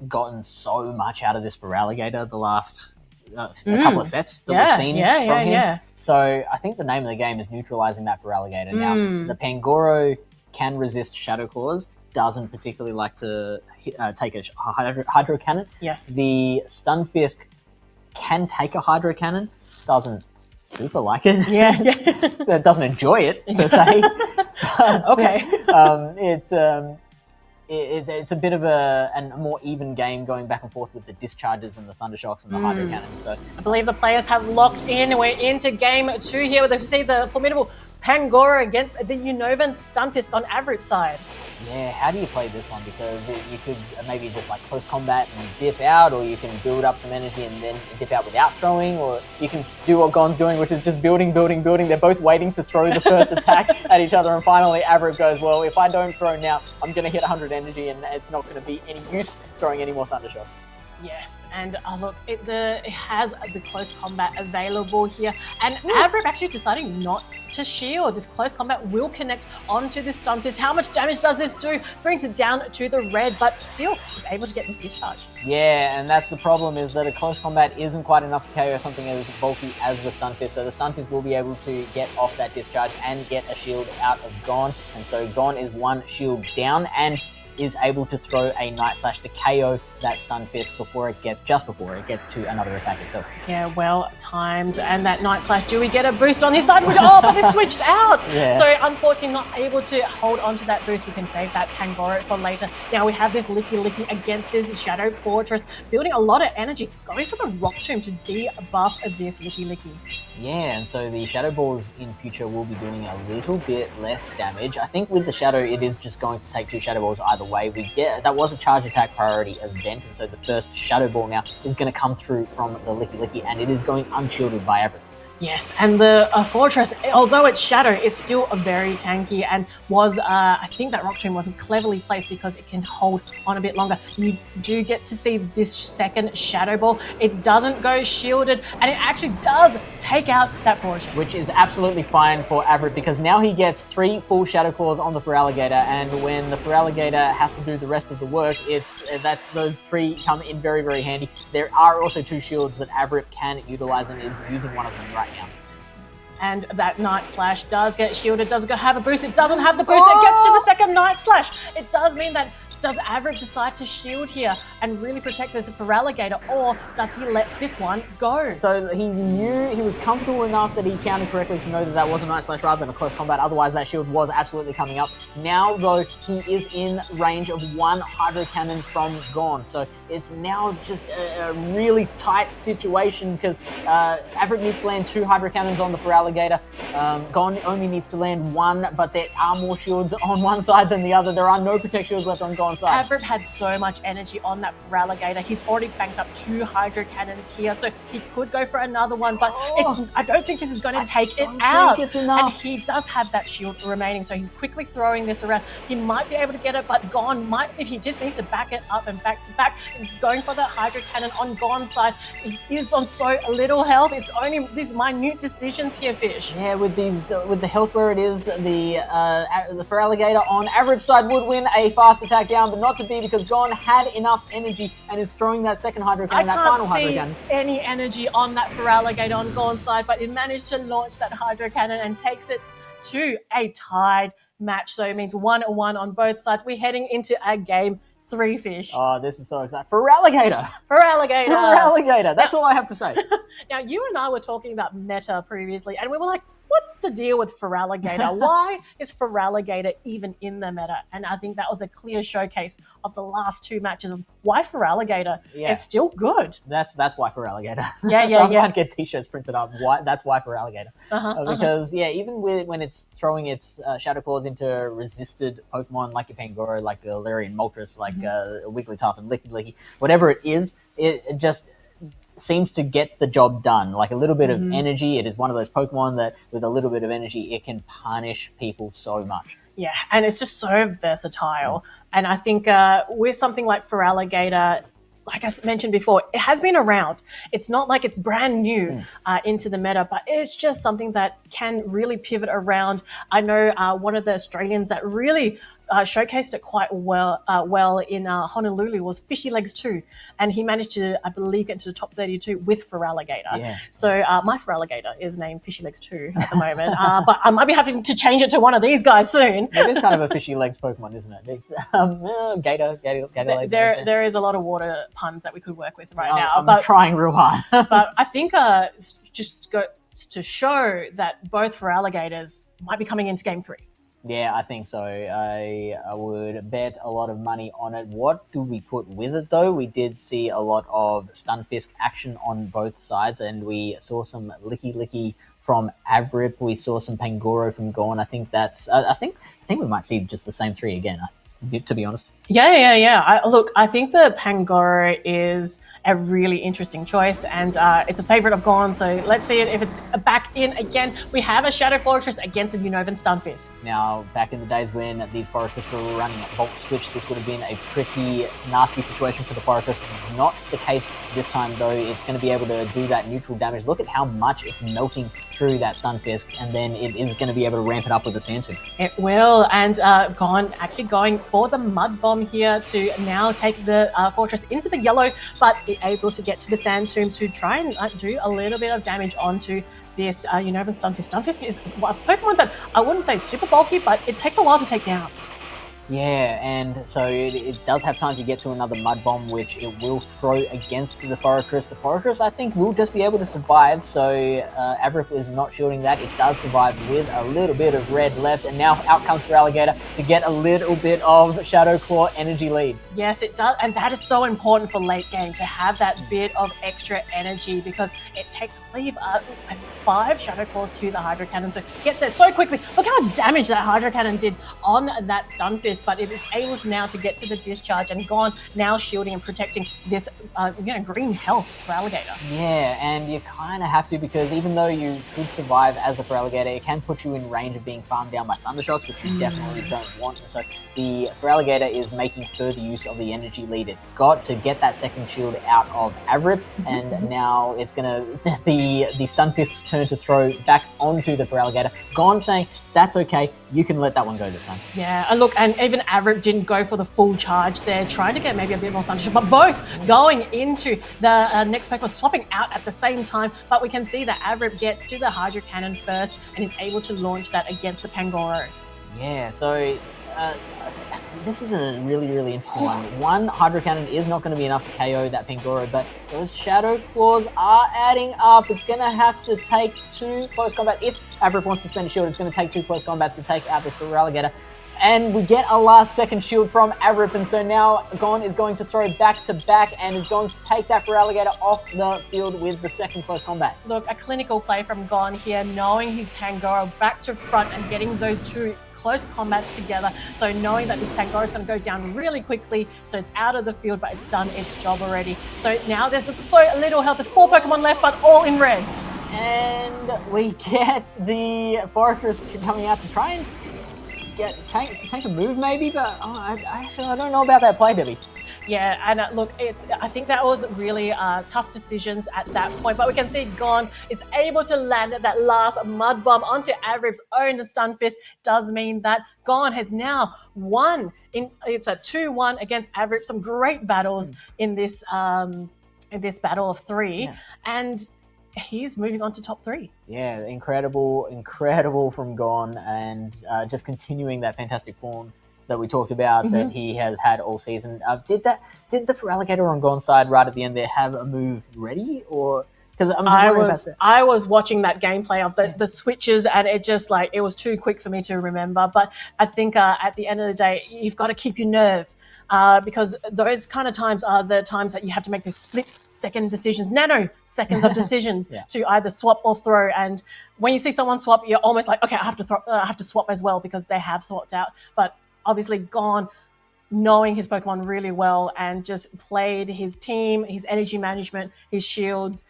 gotten so much out of this Feraligatr the last a couple of sets that we've seen from him. Yeah. So I think the name of the game is neutralizing that Feraligatr. Now, the Pangoro can resist Shadow Claws, doesn't particularly like to take a Hydro Cannon. Yes. The Stunfisk can take a Hydro Cannon, doesn't super like it. Yeah. That doesn't enjoy it per se. Okay. It's a bit of a more even game going back and forth with the discharges and the Thundershocks and the Hydro Cannons. So I believe the players have locked in. We're into game 2 here where they see the formidable Pangoro against the Unovan Stunfisk on Avrip's side. Yeah, how do you play this one? Because you could maybe just like close combat and dip out, or you can build up some energy and then dip out without throwing, or you can do what Gon's doing, which is just building. They're both waiting to throw the first attack at each other, and finally Avrip goes, well, if I don't throw now, I'm going to hit 100 energy and it's not going to be any use throwing any more Thundershock. Yes, and look, it has the close combat available here, and Avrip actually deciding not to shield. This close combat will connect onto this Stunfisk. How much damage does this do? Brings it down to the red, but still is able to get this discharge. Yeah, and that's the problem, is that a close combat isn't quite enough to KO something as bulky as the Stunfisk. So the Stunfisk will be able to get off that discharge and get a shield out of Gon, and so Gon is 1 shield down and is able to throw a Night Slash to KO that Stunfisk just before it gets to another attack itself. Yeah, well timed. And that Night Slash, do we get a boost on his side? But it switched out. Yeah. So unfortunately not able to hold on to that boost. We can save that Pangoro for later. Now we have this Licky against this Shadow Fortress, building a lot of energy, going for the Rock Tomb to debuff this Licky. Yeah, and so the Shadow Balls in future will be doing a little bit less damage. I think with the Shadow, it is just going to take 2 Shadow Balls either way. That was a charge attack priority event, and so the first Shadow Ball now is going to come through from the Licky, and it is going unshielded by Avrip. Yes, and the Fortress, although it's Shadow, is still very tanky and was, I think that Rock Tomb was cleverly placed because it can hold on a bit longer. You do get to see this second Shadow Ball. It doesn't go shielded, and it actually does take out that Fortress. Which is absolutely fine for Averett because now he gets 3 full Shadow Claws on the Feraligatr, and when the Feraligatr has to do the rest of the work, it's that those 3 come in very, very handy. There are also 2 shields that Averett can utilize and is using one of them right now. And that Night Slash does get shielded, does have a boost. It doesn't have the boost. It gets to the second Night Slash. It does mean that, does Averett decide to shield here and really protect this Feraligatr, or does he let this one go? So he knew, he was comfortable enough that he counted correctly to know that that was a Night Slash rather than a close combat. Otherwise, that shield was absolutely coming up. Now, though, he is in range of 1 Hydro Cannon from Gone. So it's now just a really tight situation because Averett needs to land 2 Hydro Cannons on the Feraligatr. Gone only needs to land 1, but there are more shields on one side than the other. There are no Protect shields left on Gone. Averett had so much energy on that Feraligatr. He's already banked up 2 Hydro Cannons here, so he could go for another one, but I don't think this is going to take it out. It's enough. And he does have that shield remaining, so he's quickly throwing this around. He might be able to get it, but Gone might, if he just needs to back it up and back to back, going for that Hydro Cannon on Gone's side. He is on so little health. It's only these minute decisions here, Fish. Yeah, with these, with the health where it is, the Feraligatr on Averett's side would win a fast attack down, but not to be because Gone had enough energy and is throwing that second Hydro Cannon, that final Hydro Cannon. I can't see any energy on that Feraligatr on Gone's side, but it managed to launch that Hydro Cannon and takes it to a tied match. So it means 1-1 on both sides. We're heading into a game 3, Fish. Oh, this is so exciting. Feraligatr! Feraligatr! That's all I have to say. Now, you and I were talking about meta previously, and we were like, what's the deal with Feraligatr? Why is Feraligatr even in the meta? And I think that was a clear showcase of the last 2 matches of why Feraligatr is still good. That's why Feraligatr. Yeah. I might get t-shirts printed up. That's why Feraligatr. Because even when it's throwing its Shadow Claws into resisted Pokemon like your Pangoro, like a Galarian Moltres, like Wigglytuff and Licky, whatever it is, it just seems to get the job done. Like a little bit of energy. It is one of those Pokemon that with a little bit of energy, it can punish people so much. Yeah, and it's just so versatile. And I think with something like Feraligatr, like I mentioned before, it has been around. It's not like it's brand new into the meta, but it's just something that can really pivot around. I know one of the Australians that really showcased it quite well in Honolulu was Fishy Legs 2, and he managed to, I believe, get into the top 32 with Feraligatr. Yeah. So my Feraligatr is named Fishy Legs 2 at the moment, but I might be having to change it to one of these guys soon. It is kind of a fishy legs Pokemon, isn't it? It's, gator legs. There is a lot of water puns that we could work with right now. I'm trying real hard. But I think just go to show that both Feraligatrs might be coming into game 3. Yeah, I think so. I would bet a lot of money on it. What do we put with it, though? We did see a lot of Stunfisk action on both sides, and we saw some Licky from Averett. We saw some Pangoro from Gone. I think that's. I think we might see just the same 3 again. To be honest. Yeah. Look, I think the Pangoro is a really interesting choice, and it's a favorite of Gone, so let's see it if it's back in again. We have a Shadow Fortress against a Unova Stunfisk. Now, back in the days when these Forests were running at Volt Switch, this would have been a pretty nasty situation for the Forest. Not the case this time, though. It's going to be able to do that neutral damage. Look at how much it's melting through that Stunfisk, and then it is going to be able to ramp it up with the Sand Tomb. It will, and Gone actually going for the Mud Bomb here to now take the Fortress into the yellow, but able to get to the Sand Tomb to try and do a little bit of damage onto this Unova Stunfisk. Stunfisk is a Pokemon that I wouldn't say super bulky, but it takes a while to take down. Yeah, and so it does have time to get to another Mud Bomb, which it will throw against the Fortress. The Fortress, I think, will just be able to survive, so Averett is not shielding that. It does survive with a little bit of red left, and now out comes Feraligatr to get a little bit of Shadow Claw energy lead. Yes, it does, and that is so important for late game, to have that bit of extra energy, because it takes, I believe, 5 Shadow Claws to the Hydro Cannon, so it gets there so quickly. Look how much damage that Hydro Cannon did on that Stunfisk. Stunfisk, but it is able to now to get to the discharge, and Gon now shielding and protecting this green health for Alligator. Yeah, and you kind of have to, because even though you could survive as the Feraligatr, it can put you in range of being farmed down by Thundershocks, which you definitely don't want. So the Feraligatr is making further use of the energy lead it got to get that second shield out of Avrip, and now it's going to be the Stunfisk's turn to throw back onto the Feraligatr. Gon saying, that's okay, you can let that one go this time. Yeah, and look, and even Avrip didn't go for the full charge there, trying to get maybe a bit more Thundershock, but both going into the next Pokemon, swapping out at the same time. But we can see that Avrip gets to the Hydro Cannon first and is able to launch that against the Pangoro. Yeah, so this is a really, really interesting one. One, Hydro Cannon is not going to be enough to KO that Pangoro, but those Shadow Claws are adding up. It's going to have to take 2 close combat. If Avrip wants to spend a shield, it's going to take 2 close combats to take out this Feraligatr. And we get a last second shield from Avrip, and so now Gon is going to throw back to back and is going to take that Feraligatr off the field with the second close combat. Look, a clinical play from Gon here, knowing his Pangoro back to front and getting those 2 close combats together. So knowing that this Pangoro is going to go down really quickly, so it's out of the field, but it's done its job already. So now there's so little health. There's 4 Pokemon left, but all in red. And we get the Fortress coming out to try and take a move maybe, but I don't know about that play, Debbie. Yeah, and look, I think that was really tough decisions at that point, but we can see Gon is able to land that last mud bomb onto Avrip's own Stunfisk. Does mean that Gon has now won. It's a 2-1 against Avrip. Some great battles in this battle of 3, and he's moving on to top 3. Yeah, incredible from Gon, and just continuing that fantastic form that we talked about that he has had all season. Did the Feraligatr on Gon's side right at the end there have a move ready, or because I was watching that gameplay of the switches, and it just it was too quick for me to remember. But I think at the end of the day, you've got to keep your nerve, because those kind of times are the times that you have to make those split-second decisions, nanoseconds of decisions to either swap or throw. And when you see someone swap, you're almost like, okay, I have to swap as well because they have swapped out. But obviously Gon, knowing his Pokemon really well, and just played his team, his energy management, his shields,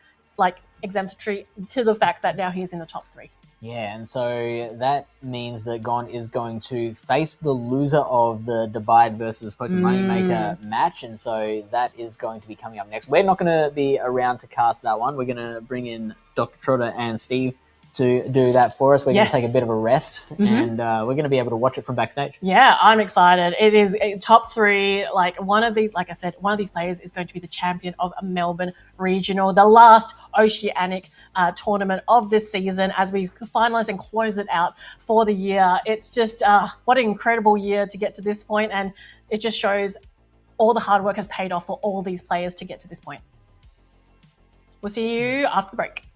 exemplary to the fact that now he's in the top 3. Yeah, and so that means that Gon is going to face the loser of the Divide versus Pokemon Maker match, and so that is going to be coming up next. We're not going to be around to cast that one. We're going to bring in DrTrotter and Steve to do that for us. We're going to take a bit of a rest, and we're going to be able to watch it from backstage. Yeah, I'm excited. It is a top 3. One of these players is going to be the champion of a Melbourne Regional, the last Oceanic tournament of this season, as we finalize and close it out for the year. It's just what an incredible year to get to this point, and it just shows all the hard work has paid off for all these players to get to this point. We'll see you after the break.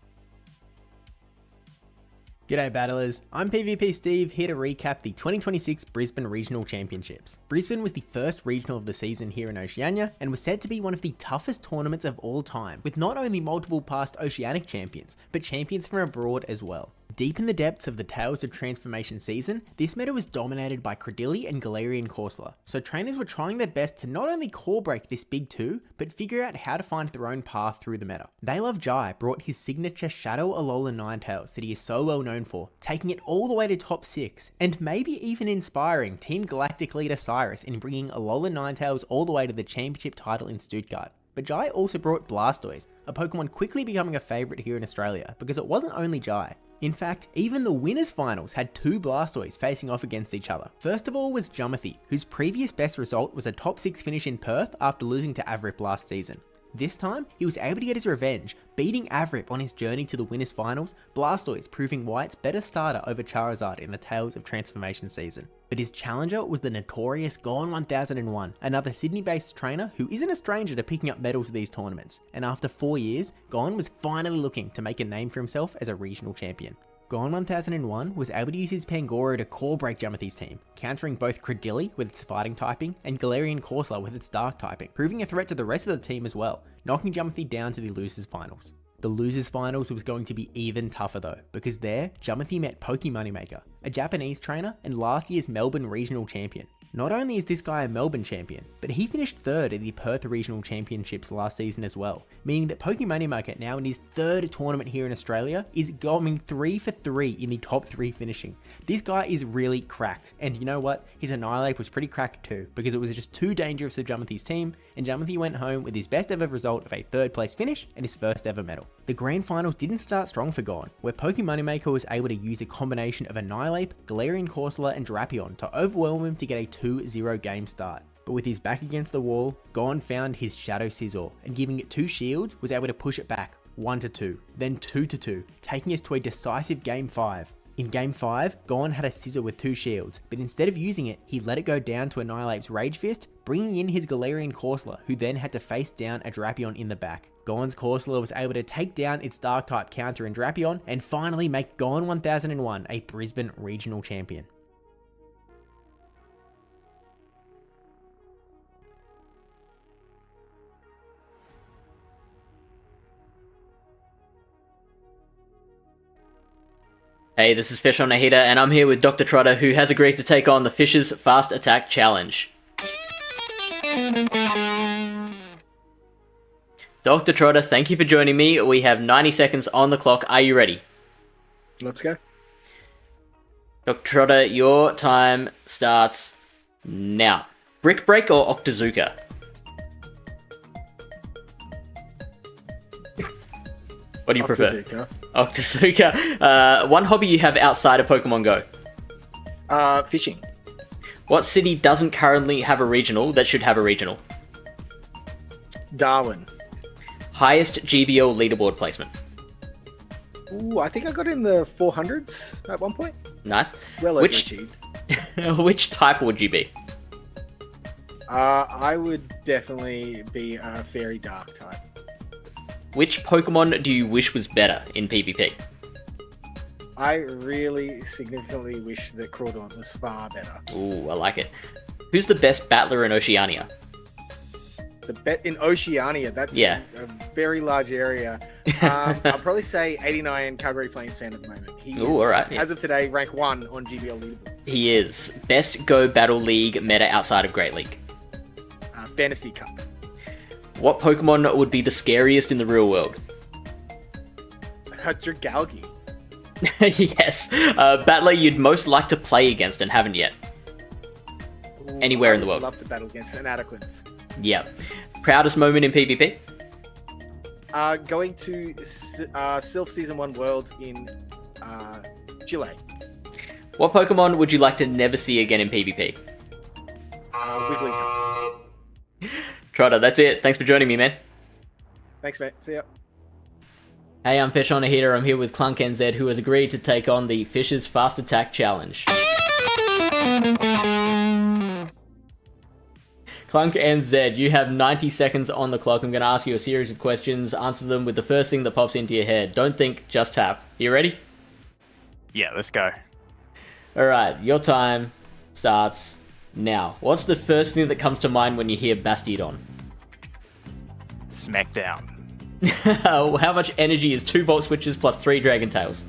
G'day battlers, I'm PvP Steve, here to recap the 2026 Brisbane Regional Championships. Brisbane was the first regional of the season here in Oceania, and was said to be one of the toughest tournaments of all time, with not only multiple past Oceanic champions, but champions from abroad as well. Deep in the depths of the Tales of Transformation season, this meta was dominated by Credilli and Galarian Corsola, so trainers were trying their best to not only core break this big 2, but figure out how to find their own path through the meta. They Love Jai brought his signature Shadow Alolan Ninetales that he is so well known for, taking it all the way to top 6, and maybe even inspiring Team Galactic leader Cyrus in bringing Alolan Ninetales all the way to the championship title in Stuttgart. But Jai also brought Blastoise, a Pokemon quickly becoming a favourite here in Australia, because it wasn't only Jai. In fact, even the winners finals had 2 Blastoise facing off against each other. First of all was Jumothy, whose previous best result was a top 6 finish in Perth after losing to Avrip last season. This time, he was able to get his revenge, beating Avrip on his journey to the winners finals, Blastoise proving White's better starter over Charizard in the Tales of Transformation season. But his challenger was the notorious Gon 1001, another Sydney-based trainer who isn't a stranger to picking up medals at these tournaments, and after 4 years, Gon was finally looking to make a name for himself as a regional champion. Gon 1001 was able to use his Pangoro to core break Jumothy's team, countering both Credilli with its fighting typing and Galarian Corsola with its dark typing, proving a threat to the rest of the team as well, knocking Jumothy down to the losers finals. The losers finals was going to be even tougher though, because there, Jumothy met Pokémon Maker, a Japanese trainer and last year's Melbourne regional champion. Not only is this guy a Melbourne champion, but he finished third at the Perth Regional Championships last season as well, meaning that Pokemoneymaker, now in his third tournament here in Australia, is going 3 for 3 in the top 3 finishing. This guy is really cracked, and you know what? His Annihilate was pretty cracked too, because it was just too dangerous for Jamathi's team, and Jamathi went home with his best ever result of a 3rd place finish and his first ever medal. The grand finals didn't start strong for Gon, where Pokemoneymaker was able to use a combination of Annihilate, Galarian Corsola, and Drapion to overwhelm him to get a 2-0 game start. But with his back against the wall, Gon found his Shadow Scizor, and giving it 2 shields was able to push it back 1-2, then 2-2, taking us to a decisive Game 5. In Game 5, Gon had a Scizor with 2 shields, but instead of using it, he let it go down to Annihilate's Rage Fist, bringing in his Galarian Corsola, who then had to face down a Drapion in the back. Gon's Corsola was able to take down its Dark-type counter in Drapion, and finally make Gon 1001 a Brisbane Regional Champion. Hey, this is FishOnAHeater, and I'm here with DrTrotter, who has agreed to take on the Fish's Fast Attack Challenge. DrTrotter, thank you for joining me. We have 90 seconds on the clock. Are you ready? Let's go. DrTrotter, your time starts now. Brick Break or Octazooka? What do you prefer? Octazooka. One hobby you have outside of Pokemon Go? Fishing. What city doesn't currently have a regional that should have a regional? Darwin. Highest GBL leaderboard placement? Ooh, I think I got in the 400s at one point. Nice. Well overachieved. Which type would you be? I would definitely be a Fairy Dark type. Which Pokemon do you wish was better in PvP? I really significantly wish that Crawdaunt was far better. Ooh, I like it. Who's the best battler in Oceania? In Oceania, that's a very large area. I'll probably say 89 Calgary Flames fan at the moment. All right. As of today, rank 1 on GBL leaderboards. He is. Best Go Battle League meta outside of Great League? Fantasy Cup. What Pokemon would be the scariest in the real world? Dragalge. Yes. Battler you'd most like to play against and haven't yet? Ooh, Anywhere in the world. I'd love to battle against Inadequates. Yep. Proudest moment in PvP? Going to Sylph Season 1 Worlds in Chile. What Pokemon would you like to never see again in PvP? Wigglytuff. Trotter, that's it. Thanks for joining me, man. Thanks, mate. See ya. Hey, I'm FishOnAHeater. I'm here with ClunkNZ, who has agreed to take on the Fish's Fast Attack Challenge. ClunkNZ, you have 90 seconds on the clock. I'm going to ask you a series of questions. Answer them with the first thing that pops into your head. Don't think, just tap. You ready? Yeah, let's go. Alright, your time starts now. What's the first thing that comes to mind when you hear Bastiodon? Smackdown. How much energy is 2 Volt Switches plus 3 Dragon Tails?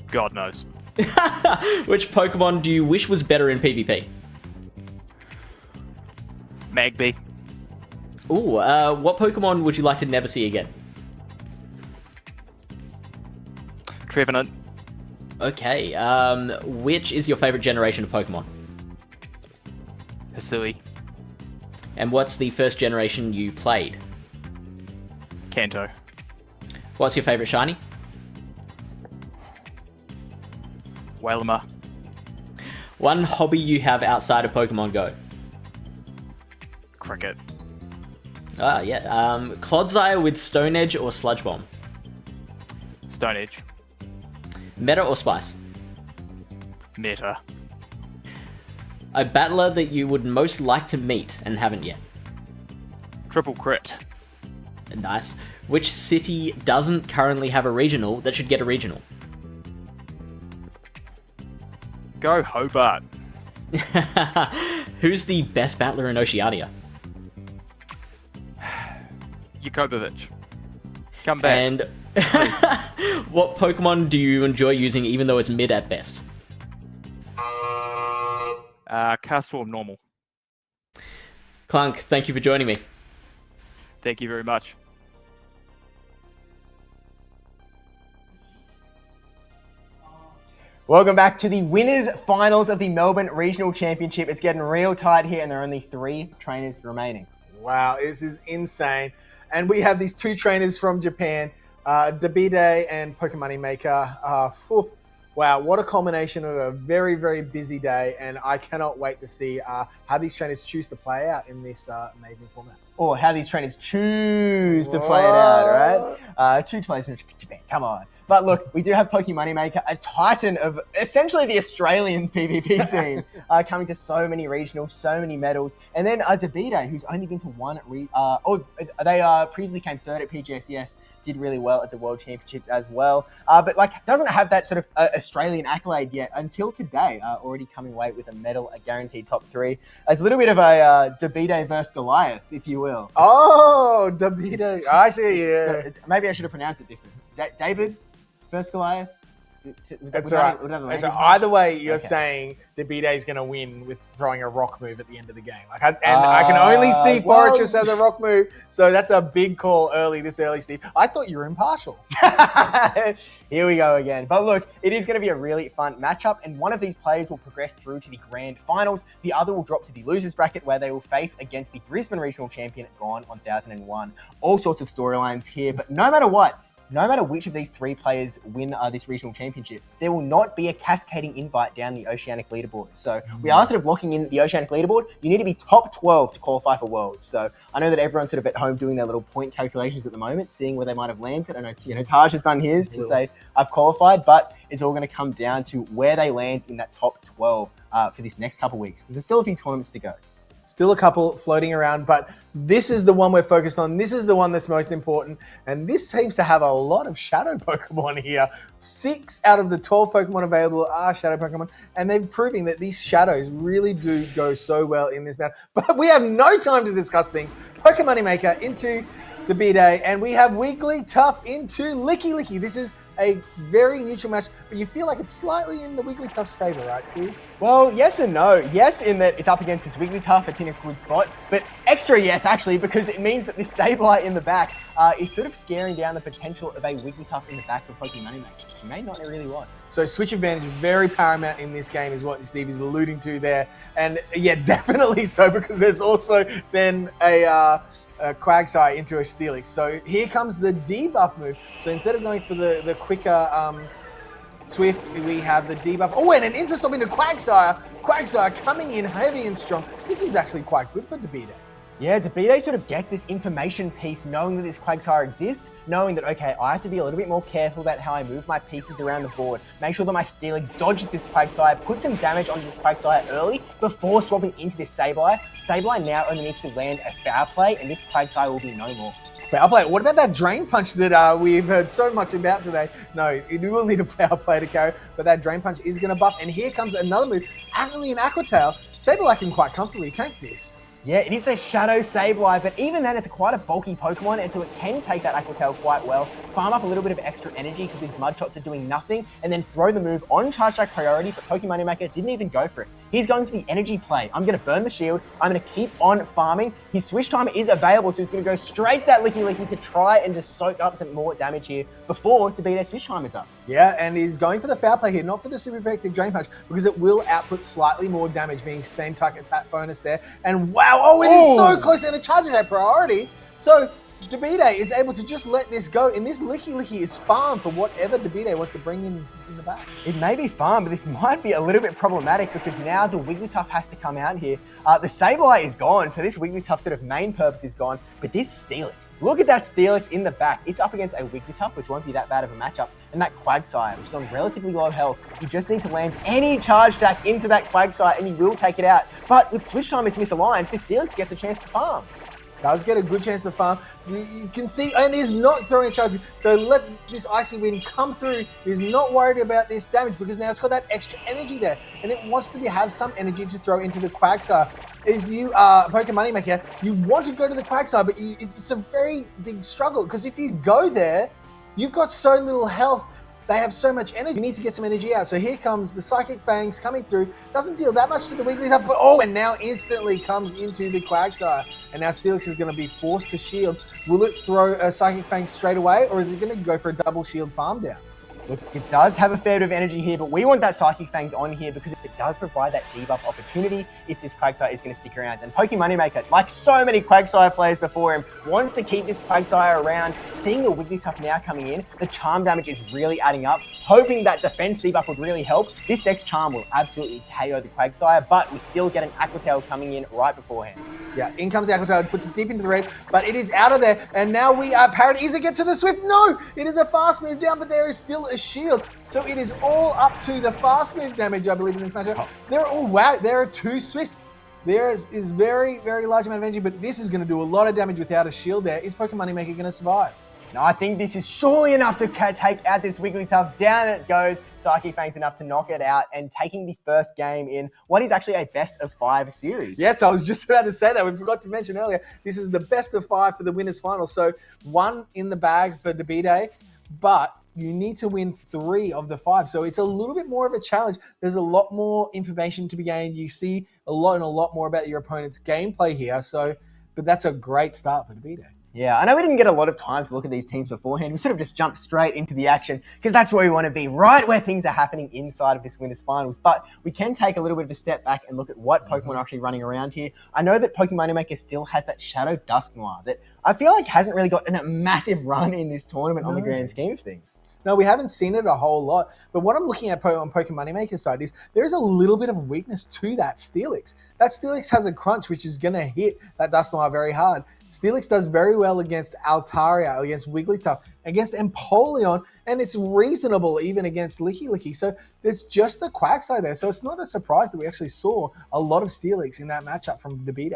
God knows. Which Pokemon do you wish was better in PvP? Magby. Ooh, what Pokemon would you like to never see again? Trevenant. Okay, which is your favorite generation of Pokemon? Hisui. And what's the first generation you played? Kanto. What's your favorite shiny? Wailmer. One hobby you have outside of Pokemon Go? Cricket. Ah, yeah. Clodsire with Stone Edge or Sludge Bomb? Stone Edge. Meta or Spice? Meta. A battler that you would most like to meet and haven't yet? Triple Crit. Nice. Which city doesn't currently have a regional that should get a regional? Go Hobart. Who's the best battler in Oceania? Jakobovich. Come back. And what Pokemon do you enjoy using even though it's mid at best? Cast form normal. Clunk, thank you for joining me. Thank you very much. Welcome back to the winners finals of the Melbourne Regional Championship. It's getting real tight here and there are only 3 trainers remaining. Wow, this is insane. And we have these 2 trainers from Japan, Debbiepebble and Pokémonmaker. Wow, what a culmination of a very, very busy day. And I cannot wait to see how these trainers choose to play out in this amazing format. Or how these trainers choose to play it out, right? 2 players from Japan, come on. But look, we do have Pokémonmaker, a titan of essentially the Australian PvP scene, coming to so many regionals, so many medals. And then Debbiepebble, who's only been to 1 they previously came 3rd at PGSES, did really well at the World Championships as well. But like doesn't have that sort of Australian accolade yet until today, already coming away with a medal, a guaranteed top 3. It's a little bit of a Debbiepebble versus Goliath, if you will. Oh, Debbiepebble. I see, yeah. Maybe I should have pronounced it different. David versus Goliath? That's all right. So either way, you're saying Debbiepebble is going to win with throwing a rock move at the end of the game. I can only see Fortress as a rock move, so that's a big call this early, Steve. I thought you were impartial. Here we go again. But look, it is going to be a really fun matchup, and one of these players will progress through to the grand finals. The other will drop to the losers bracket, where they will face against the Brisbane regional champion, gone 1001. All sorts of storylines here, but no matter what, no matter which of these 3 players win this regional championship, there will not be a cascading invite down the Oceanic leaderboard. So we are sort of locking in the Oceanic leaderboard. You need to be top 12 to qualify for Worlds. So I know that everyone's sort of at home doing their little point calculations at the moment, seeing where they might have landed. I know, Taj has done his to say, I've qualified, but it's all going to come down to where they land in that top 12 for this next couple of weeks, because there's still a few tournaments to go. Still a couple floating around, but this is the one we're focused on. This is the one that's most important. And this seems to have a lot of shadow Pokemon here. 6 out of the 12 Pokemon available are shadow Pokemon. And they're proving that these shadows really do go so well in this battle. But we have no time to discuss things. Pokémonmaker into Debbiepebble, and we have Wigglytuff into Licky. This is a very neutral match, but you feel like it's slightly in the Wigglytuff's favor, right, Steve? Well, yes and no. Yes, in that it's up against this Wigglytuff, it's in a good spot, but extra yes, actually, because it means that this Sableye in the back is sort of scaring down the potential of a Wigglytuff in the back for Pokémonmaker, which you may not really want. So switch advantage very paramount in this game is what Steve is alluding to there. And yeah, definitely so, because there's also then a Quagsire into a Steelix. So here comes the debuff move. So instead of going for the quicker Swift, we have the debuff. Oh, and an Interstop into Quagsire. Quagsire coming in heavy and strong. This is actually quite good for Debbiepebble. Yeah, Debbiepebble sort of gets this information piece, knowing that this Quagsire exists, knowing that, okay, I have to be a little bit more careful about how I move my pieces around the board, make sure that my Steelix dodges this Quagsire, put some damage onto this Quagsire early before swapping into this Sableye. Sableye now only needs to land a Foul Play, and this Quagsire will be no more. Foul Play. What about that Drain Punch that we've heard so much about today? No, it will need a Foul Play to carry, but that Drain Punch is going to buff. And here comes another move, actually an Aqua Tail. Sableye can quite comfortably tank this. Yeah, it is the Shadow Sableye, but even then, it's quite a bulky Pokemon, and so it can take that Aqua Tail quite well, farm up a little bit of extra energy because these Mud Shots are doing nothing, and then throw the move on Charge Attack priority, but Pokémonmaker didn't even go for it. He's going for the energy play. I'm going to burn the shield. I'm going to keep on farming. His Swish Timer is available, so he's going to go straight to that Licky to try and just soak up some more damage here before Debbiepebble Swish Timer's up. Yeah, and he's going for the Foul Play here, not for the super effective Drain Punch, because it will output slightly more damage, being same type attack bonus there. And wow, it is so close, and a Charge Attack priority. So Debbiepebble is able to just let this go, and this Licky is farm for whatever Debbiepebble wants to bring in the back. It may be farm, but this might be a little bit problematic because now the Wigglytuff has to come out here. The Sableye is gone, so this Wigglytuff sort of main purpose is gone, but this Steelix, look at that Steelix in the back. It's up against a Wigglytuff, which won't be that bad of a matchup, and that Quagsire, which is on relatively low health. You just need to land any Charge Attack into that Quagsire, and you will take it out. But with Switch Time is misaligned, this Steelix gets a chance to farm. Does get a good chance to farm. You can see, and he's not throwing a charge. So let this Icy Wind come through. He's not worried about this damage because now it's got that extra energy there, and it wants to have some energy to throw into the Quagsire. If you are Pokémonmaker, you want to go to the Quagsire, but it's a very big struggle because if you go there, you've got so little health. they have so much energy. You need to get some energy out. So here comes the Psychic Fangs coming through. Doesn't deal that much to the Wigglytuff, but and now instantly comes into the Quagsire. And now Steelix is going to be forced to shield. Will it throw a Psychic Fang straight away, or is it going to go for a double shield farm down? Look, it does have a fair bit of energy here, but we want that Psychic Fangs on here because it does provide that debuff opportunity if this Quagsire is going to stick around. And Pokemon Moneymaker, like so many Quagsire players before him, wants to keep this Quagsire around. Seeing the Wigglytuff now coming in, the charm damage is really adding up. Hoping that defense debuff would really help. This next charm will absolutely KO the Quagsire, but we still get an Aqua Tail coming in right beforehand. Yeah, in comes the Aqua Tail, puts it deep into the red, but it is out of there. And now we are Parrot. Is it get to the Swift? No! It is a fast move down, but there is still a shield. So it is all up to the fast move damage, I believe, in this matchup. There are 2 Swifts. There is very, very large amount of energy, but this is going to do a lot of damage without a shield there. Is Pokemon Moneymaker going to survive? Now, I think this is surely enough to take out this Wigglytuff. Down it goes. Psychic Fangs enough to knock it out and taking the first game in what is actually a best-of-5 series. Yes, I was just about to say that. We forgot to mention earlier. This is the best-of-5 for the winners' final. So 1 in the bag for Debite, but you need to win 3 of the 5. So it's a little bit more of a challenge. There's a lot more information to be gained. You see a lot more about your opponent's gameplay here. But that's a great start for Debite. Yeah, I know we didn't get a lot of time to look at these teams beforehand. We sort of just jumped straight into the action because that's where we want to be, right where things are happening inside of this winners finals. But we can take a little bit of a step back and look at what Pokemon are actually running around here. I know that Pokemon Moneymaker still has that Shadow Dusknoir that I feel like hasn't really gotten a massive run in this tournament on the grand scheme of things. No, we haven't seen it a whole lot. But what I'm looking at on Pokemon Moneymaker's side is there is a little bit of weakness to that Steelix. That Steelix has a crunch, which is going to hit that Dusknoir very hard. Steelix does very well against Altaria, against Wigglytuff, against Empoleon, and it's reasonable even against Licky. So there's just a Quagsire there. So it's not a surprise that we actually saw a lot of Steelix in that matchup from Debite.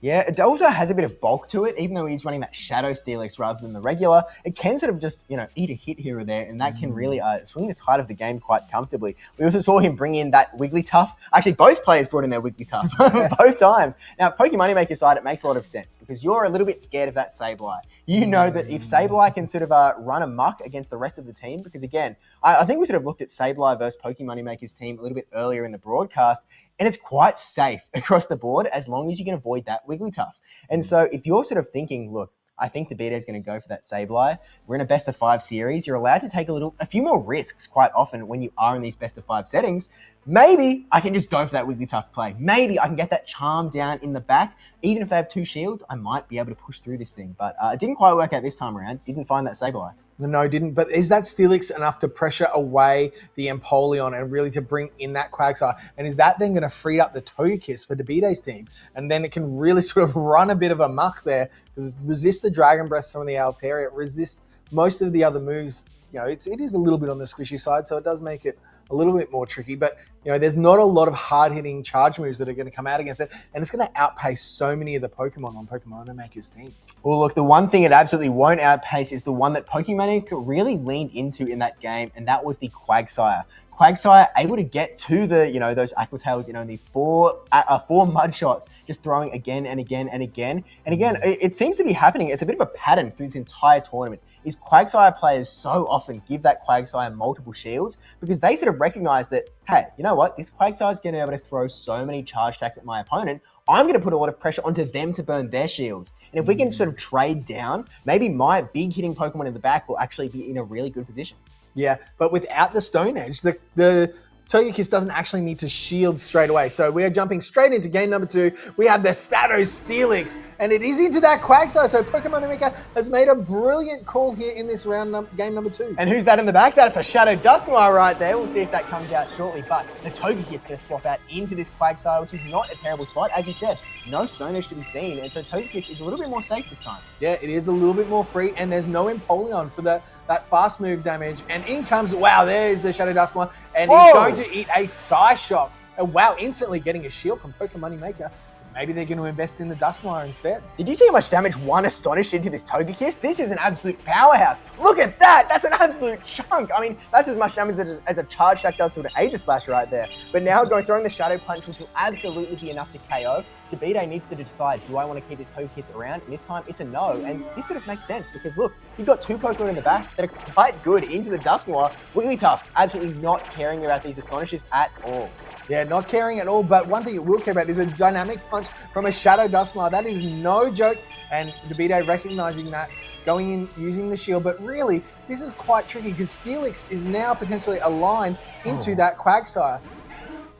Yeah, it also has a bit of bulk to it, even though he's running that Shadow Steelix rather than the regular. It can sort of just, eat a hit here or there, and that can really swing the tide of the game quite comfortably. We also saw him bring in that Wigglytuff. Actually, both players brought in their Wigglytuff both times. Now, Pokemon Moneymaker's side, it makes a lot of sense because you're a little bit scared of that Sableye. You know that if Sableye can sort of run amok against the rest of the team, because again, I think we sort of looked at Sableye versus Pokemon Moneymaker's team a little bit earlier in the broadcast, and it's quite safe across the board as long as you can avoid that Wigglytuff. And so if you're sort of thinking, look, I think Debite is going to go for that Sableye. We're in a best-of-5 series. You're allowed to take a few more risks quite often when you are in these best-of-5 settings. Maybe I can just go for that Wigglytuff play. Maybe I can get that charm down in the back. Even if they have 2 shields, I might be able to push through this thing. But it didn't quite work out this time around. Didn't find that Sableye. No, it didn't. But is that Steelix enough to pressure away the Empoleon and really to bring in that Quagsire? And is that then going to free up the Togekiss for Debite's team? And then it can really sort of run a bit of a muck there because it resists the Dragon Breath from the Altaria. It resists most of the other moves. It is a little bit on the squishy side, so it does make it a little bit more tricky. But, there's not a lot of hard-hitting charge moves that are going to come out against it. And it's going to outpace so many of the Pokemon on Pokemon Moneymaker's team. Well, look, the one thing it absolutely won't outpace is the one that Pokemon Moneymaker really leaned into in that game, and that was the Quagsire. Quagsire able to get to the, those Aqua Tails in only 4 mud shots, just throwing again and again and again. And again, it seems to be happening. It's a bit of a pattern through this entire tournament. Is Quagsire players so often give that Quagsire multiple shields because they sort of recognize that, hey, you know what? This Quagsire is going to be able to throw so many charge attacks at my opponent. I'm going to put a lot of pressure onto them to burn their shields. And if we can sort of trade down, maybe my big hitting Pokemon in the back will actually be in a really good position. Yeah, but without the Stone Edge, the Togekiss doesn't actually need to shield straight away. So we are jumping straight into game number 2. We have the Shadow Steelix, and it is into that Quagsire. So Pokemon Moneymaker has made a brilliant call here in this game number 2. And who's that in the back? That's a Shadow Dusknoir right there. We'll see if that comes out shortly. But the Togekiss is going to swap out into this Quagsire, which is not a terrible spot. As you said, no Stone Edge to be seen. And so Togekiss is a little bit more safe this time. Yeah, it is a little bit more free, and there's no Empoleon for that fast move damage. And in comes, wow, there's the Shadow Dusknoir, and he's going to eat a Psyshock. And wow, instantly getting a shield from Pokemon Moneymaker. maybe they're going to invest in the Dusknoir instead. Did you see how much damage one Astonished did to this Togekiss? This is an absolute powerhouse. Look at that. That's an absolute chunk. I mean, that's as much damage as a Charge Attack does to an Aegislash right there. But now throwing the Shadow Punch, which will absolutely be enough to KO. debbiepebble needs to decide, do I want to keep this Togekiss around? And this time, it's a no. And this sort of makes sense because, look, you've got two Pokemon in the back that are quite good into the Dusknoir. Wigglytuff, absolutely not caring about these Astonishes at all. Yeah, not caring at all, but one thing it will care about is a dynamic punch from a Shadow Dusknoir. That is no joke, and debbiepebble recognizing that, going in, using the shield, but really, this is quite tricky because Steelix is now potentially aligned into that Quagsire,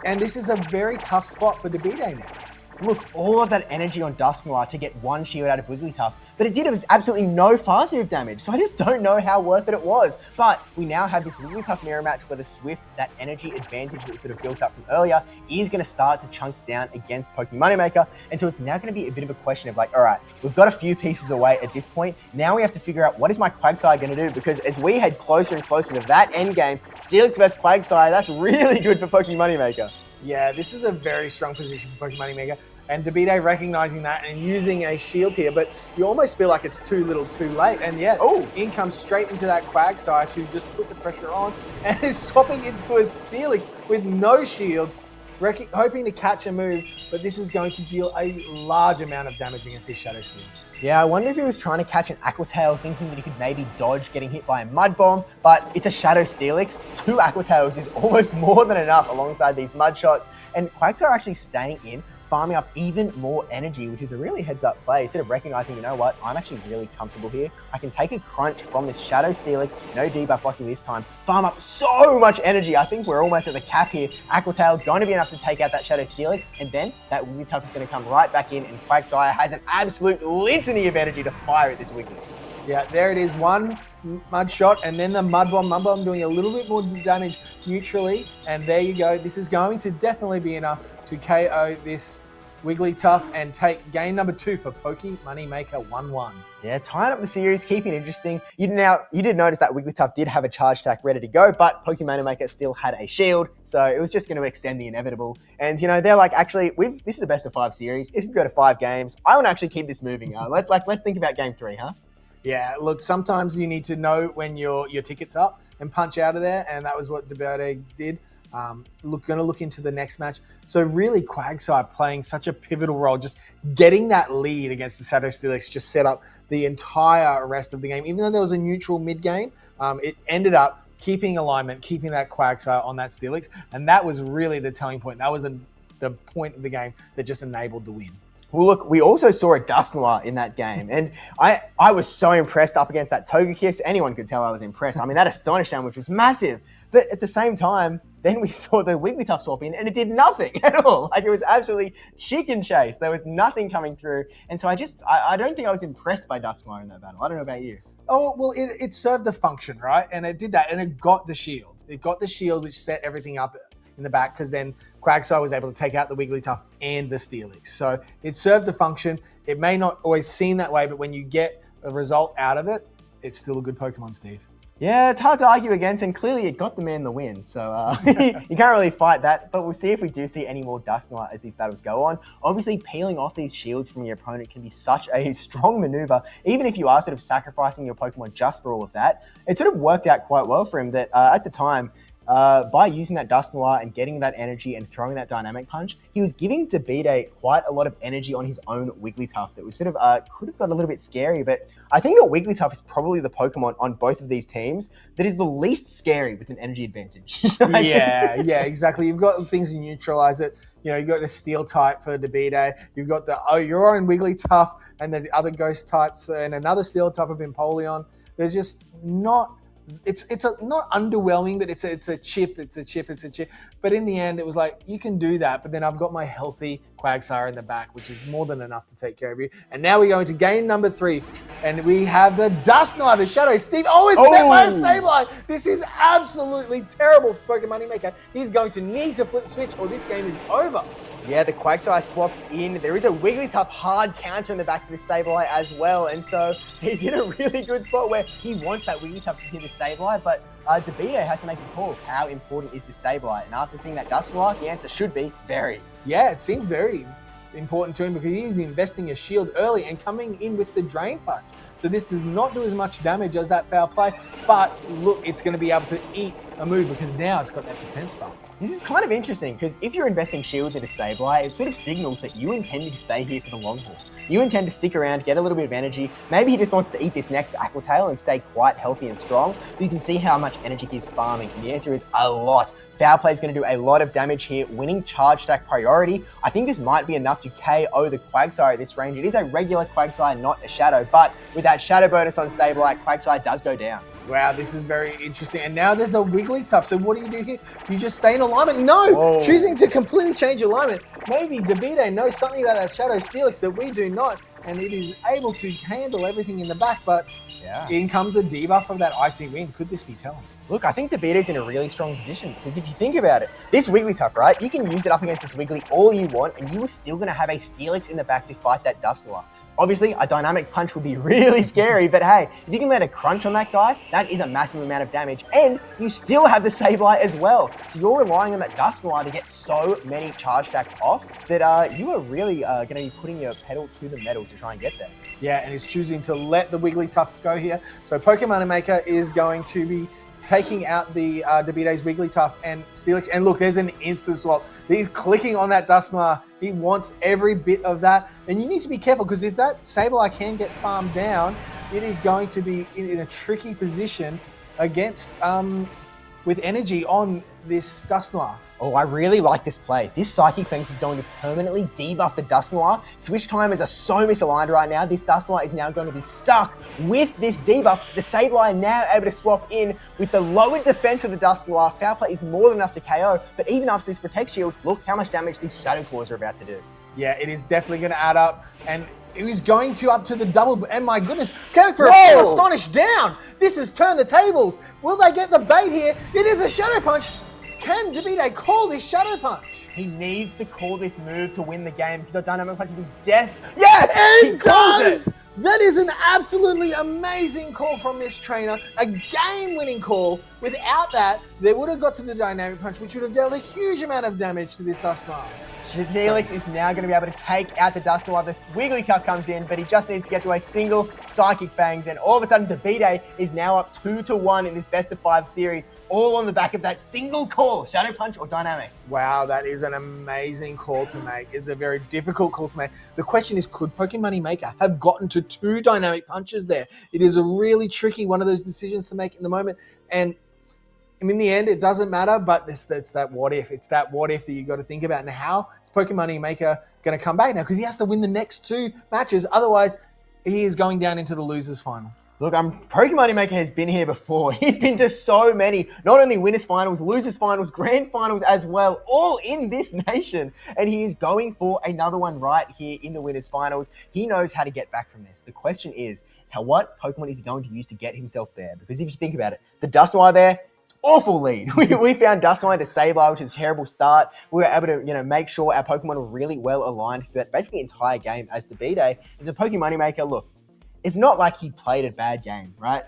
and this is a very tough spot for debbiepebble now. Look, all of that energy on Dusknoir to get one shield out of Wigglytuff, but it was absolutely no fast move damage, so I just don't know how worth it was. But we now have this Wigglytuff mirror match where the Swift, that energy advantage that was sort of built up from earlier, is going to start to chunk down against Pokemon Moneymaker, and so it's now going to be a bit of a question of like, all right, we've got a few pieces away at this point, now we have to figure out what is my Quagsire going to do, because as we head closer and closer to that endgame, Steelix vs Quagsire, that's really good for Pokemon Moneymaker. Yeah, this is a very strong position for Pokemon Moneymaker. And debbiepebble recognizing that and using a shield here, but you almost feel like it's too little too late. And yet, in comes straight into that Quagsire to just put the pressure on and is swapping into a Steelix with no shield, hoping to catch a move, but this is going to deal a large amount of damage against his Shadow Steelix. Yeah, I wonder if he was trying to catch an Aqua Tail, thinking that he could maybe dodge getting hit by a Mud Bomb, but it's a Shadow Steelix. 2 Aqua Tails is almost more than enough alongside these Mud Shots, and Quagsire actually staying in, farming up even more energy, which is a really heads-up play. Instead of recognizing, you know what, I'm actually really comfortable here. I can take a crunch from this Shadow Steelix, no debuff lucky this time, farm up so much energy. I think we're almost at the cap here. Aqua Tail going to be enough to take out that Shadow Steelix, and then that Wigglytuff is going to come right back in, and Quagsire has an absolute litany of energy to fire at this Wiggly. Yeah, there it is. One Mud Shot, and then the Mud Bomb. Mud Bomb doing a little bit more damage neutrally, and there you go. This is going to definitely be enough to KO this Wigglytuff and take game number 2 for Pokemon Moneymaker 1-1. Yeah, tying up the series, keeping it interesting. You did notice that Wigglytuff did have a charge attack ready to go, but Pokemon Moneymaker still had a shield, so it was just going to extend the inevitable. And you know, they're like, actually, this is a best of 5 series. If we go to 5 games, I want to actually keep this moving. Let's think about game 3, huh? Yeah, look, sometimes you need to know when your ticket's up and punch out of there, and that was what debbiepebble did. Going to look into the next match. So really, Quagsire playing such a pivotal role, just getting that lead against the Shadow Steelix just set up the entire rest of the game. Even though there was a neutral mid-game, it ended up keeping alignment, keeping that Quagsire on that Steelix, and that was really the telling point. That was the point of the game that just enabled the win. Well, look, we also saw a Dusknoir in that game, and I was so impressed up against that Togekiss. Anyone could tell I was impressed. I mean, that Astonish down, which was massive, but at the same time, then we saw the Wigglytuff swap in, and it did nothing at all. Like, it was absolutely chicken chase. There was nothing coming through, and so I don't think I was impressed by Dusknoir in that battle. I don't know about you. Oh, well, it served a function, right? And it did that, and it got the shield. It got the shield, which set everything up in the back, because then Quagsire was able to take out the Wigglytuff and the Steelix. So it served a function. It may not always seem that way, but when you get a result out of it, it's still a good Pokemon, Steve. Yeah, it's hard to argue against, and clearly it got the man the win. So you can't really fight that, but we'll see if we do see any more Dusknoir as these battles go on. Obviously, peeling off these shields from your opponent can be such a strong maneuver, even if you are sort of sacrificing your Pokemon just for all of that. It sort of worked out quite well for him that at the time, by using that Dusknoir and getting that energy and throwing that dynamic punch, he was giving debbiepebble quite a lot of energy on his own Wigglytuff that was sort of could have got a little bit scary, but I think that Wigglytuff is probably the Pokemon on both of these teams that is the least scary with an energy advantage. Yeah, exactly. You've got things to neutralize it. You know, you've got the Steel type for debbiepebble. You've got your own Wigglytuff and the other Ghost types and another Steel type of Empoleon. There's just not... It's not underwhelming, but it's a chip. But in the end, it was like, you can do that, but then I've got my healthy Quagsire in the back, which is more than enough to take care of you. And now we go into game number 3, and we have the Dusknoir, the Shadow Steve. Oh, it's met by a Sableye. This is absolutely terrible for Pokemon Moneymaker. He's going to need to flip switch, or this game is over. Yeah, the Quagsire swaps in. There is a Wigglytuff hard counter in the back for this Sableye as well, and so he's in a really good spot where he wants that Wigglytuff to see the Sableye, but debbiepebble has to make a call. How important is the Sableye? And after seeing that Dusknoir, the answer should be very. Yeah, it seems very. important to him because he is investing a shield early and coming in with the Drain Punch. So this does not do as much damage as that foul play, but look, it's going to be able to eat a move because now it's got that defense buff. This is kind of interesting because if you're investing shields into Sableye, it sort of signals that you intend to stay here for the long haul. You intend to stick around, get a little bit of energy. Maybe he just wants to eat this next Aqua Tail and stay quite healthy and strong. But you can see how much energy he's farming. And the answer is a lot. Foul Play is going to do a lot of damage here, winning charge stack priority. I think this might be enough to KO the Quagsire at this range. It is a regular Quagsire, not a Shadow, but with that Shadow bonus on Sableye, Quagsire does go down. Wow, this is very interesting. And now there's a Wigglytuff. So what do here? You just stay in alignment? No! Whoa. Choosing to completely change alignment. Maybe Debite knows something about that Shadow Steelix that we do not, and it is able to handle everything in the back, but in comes a debuff of that Icy Wind. Could this be telling? Look, I think Debite's in a really strong position because if you think about it, this Wigglytuff, right? You can use it up against this Wiggly all you want, and you are still going to have a Steelix in the back to fight that Dusknoir. Obviously, a Dynamic Punch would be really scary, but hey, if you can land a Crunch on that guy, that is a massive amount of damage, and you still have the Sableye as well. So you're relying on that Dusknoir to get so many charge stacks off that you are really going to be putting your pedal to the metal to try and get there. Yeah, and he's choosing to let the Wigglytuff go here. So Pokemon Maker is going to be taking out the Debite's Wigglytuff and Steelix. And look, there's an instant swap. He's clicking on that Dusknoir. He wants every bit of that. And you need to be careful because if that Sableye can get farmed down, it is going to be in a tricky position against with energy on this Dusknoir. Oh, I really like this play. This Psychic Fence is going to permanently debuff the Dusknoir. Switch timers are so misaligned right now. This Dusknoir is now going to be stuck with this debuff. The Sableye now able to swap in with the lowered defense of the Dusknoir. Foul Play is more than enough to KO, but even after this Protect Shield, look how much damage these Shadow Claws are about to do. Yeah, it is definitely going to add up, and it was going to up to the double, and my goodness, going for a full Astonish down. This has turned the tables. Will they get the bait here? It is a Shadow Punch. Can Debite call this Shadow Punch? He needs to call this move to win the game because the Dynamic Punch will be death. Yes! He does! That is an absolutely amazing call from this trainer. A game-winning call. Without that, they would have got to the Dynamic Punch, which would have dealt a huge amount of damage to this Dusknoir. Steelix is now going to be able to take out the Dusknoir. The Wigglytuff comes in, but he just needs to get to a single Psychic Fangs, and all of a sudden, Debite is now up 2-1 in this best-of-5 series, all on the back of that single call, Shadow Punch or Dynamic. Wow, that is an amazing call to make. It's a very difficult call to make. The question is, could Pokemon Maker have gotten to 2 Dynamic Punches there? It is a really tricky one of those decisions to make in the moment, and in the end, it doesn't matter, but it's that what if. It's that what if that you got to think about. And how is Pokemon Maker going to come back now? Because he has to win the next 2 matches. Otherwise, he is going down into the losers final. Look, Pokemon Maker has been here before. He's been to so many, not only winners finals, losers finals, grand finals as well, all in this nation. And he is going for another one right here in the winners finals. He knows how to get back from this. The question is, what Pokemon is he going to use to get himself there? Because if you think about it, the Dusknoir there, awful lead. We found Dusknoir to Sableye, which is a terrible start. We were able to, make sure our Pokemon were really well aligned throughout basically the entire game as Debite. As a Pokemon Maker, look, it's not like he played a bad game, right?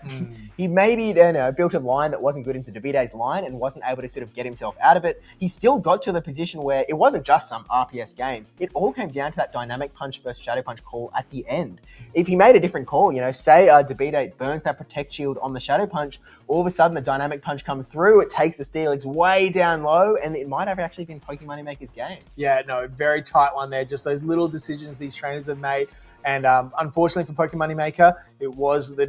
He maybe built a line that wasn't good into Debite's line and wasn't able to sort of get himself out of it. He still got to the position where it wasn't just some RPS game. It all came down to that Dynamic Punch versus Shadow Punch call at the end. If he made a different call, say Debite burns that Protect Shield on the Shadow Punch, all of a sudden the Dynamic Punch comes through, it takes the Steelix way down low, and it might have actually been Pokemon Maker's game. Yeah, no, very tight one there. Just those little decisions these trainers have made. And unfortunately for Pokemon Maker, it was the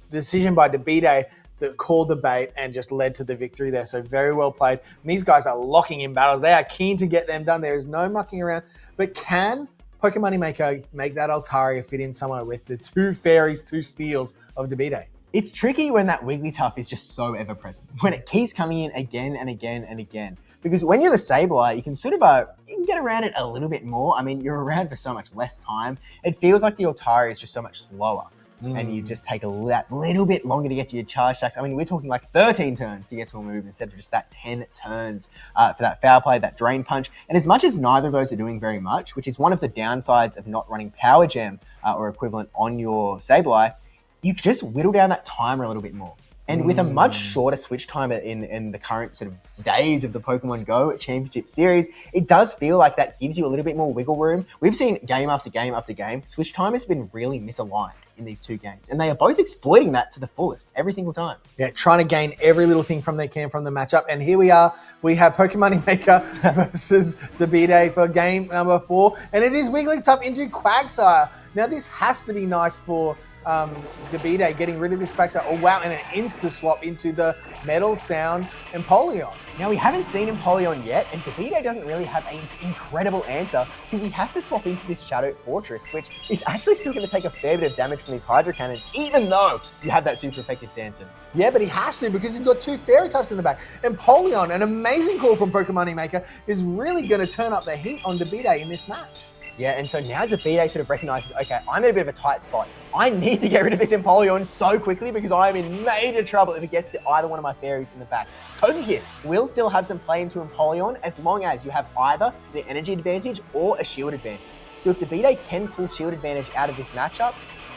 decision by Debite that called the bait and just led to the victory there. So very well played. And these guys are locking in battles. They are keen to get them done. There is no mucking around. But can Pokemon Maker make that Altaria fit in somewhere with the 2 fairies, 2 steals of Debite? It's tricky when that Wigglytuff is just so ever-present, when it keeps coming in again and again and again. Because when you're the Sableye, you can sort of you can get around it a little bit more. I mean, you're around for so much less time. It feels like the Altaria is just so much slower. And you just take that little bit longer to get to your charge stacks. I mean, we're talking like 13 turns to get to a move instead of just that 10 turns for that Foul Play, that Drain Punch. And as much as neither of those are doing very much, which is one of the downsides of not running Power Gem or equivalent on your Sableye, you just whittle down that timer a little bit more. And with a much shorter switch time in the current sort of days of the Pokemon Go Championship Series, it does feel like that gives you a little bit more wiggle room. We've seen game after game after game, switch time has been really misaligned in these two games. And they are both exploiting that to the fullest every single time. Yeah, trying to gain every little thing from they can from the matchup. And here we are. We have Pokemon Maker versus Debide for game number 4. And it is Wigglytuff into Quagsire. Now, this has to be nice for Debide getting rid of this Quagsire. Oh, wow, and an insta-swap into the Metal Sound Empoleon. Now, we haven't seen Empoleon yet, and Debide doesn't really have an incredible answer because he has to swap into this Shadow Fortress, which is actually still going to take a fair bit of damage from these Hydro Cannons, even though you have that super effective Sand Tomb. Yeah, but he has to because he's got 2 Fairy types in the back. Empoleon, an amazing call from Pokemon Maker, is really going to turn up the heat on Debide in this match. Yeah, and so now Debide sort of recognizes, okay, I'm in a bit of a tight spot. I need to get rid of this Empoleon so quickly because I'm in major trouble if it gets to either one of my fairies in the back. Togekiss will still have some play into Empoleon as long as you have either the energy advantage or a shield advantage. So if Debide can pull shield advantage out of this matchup,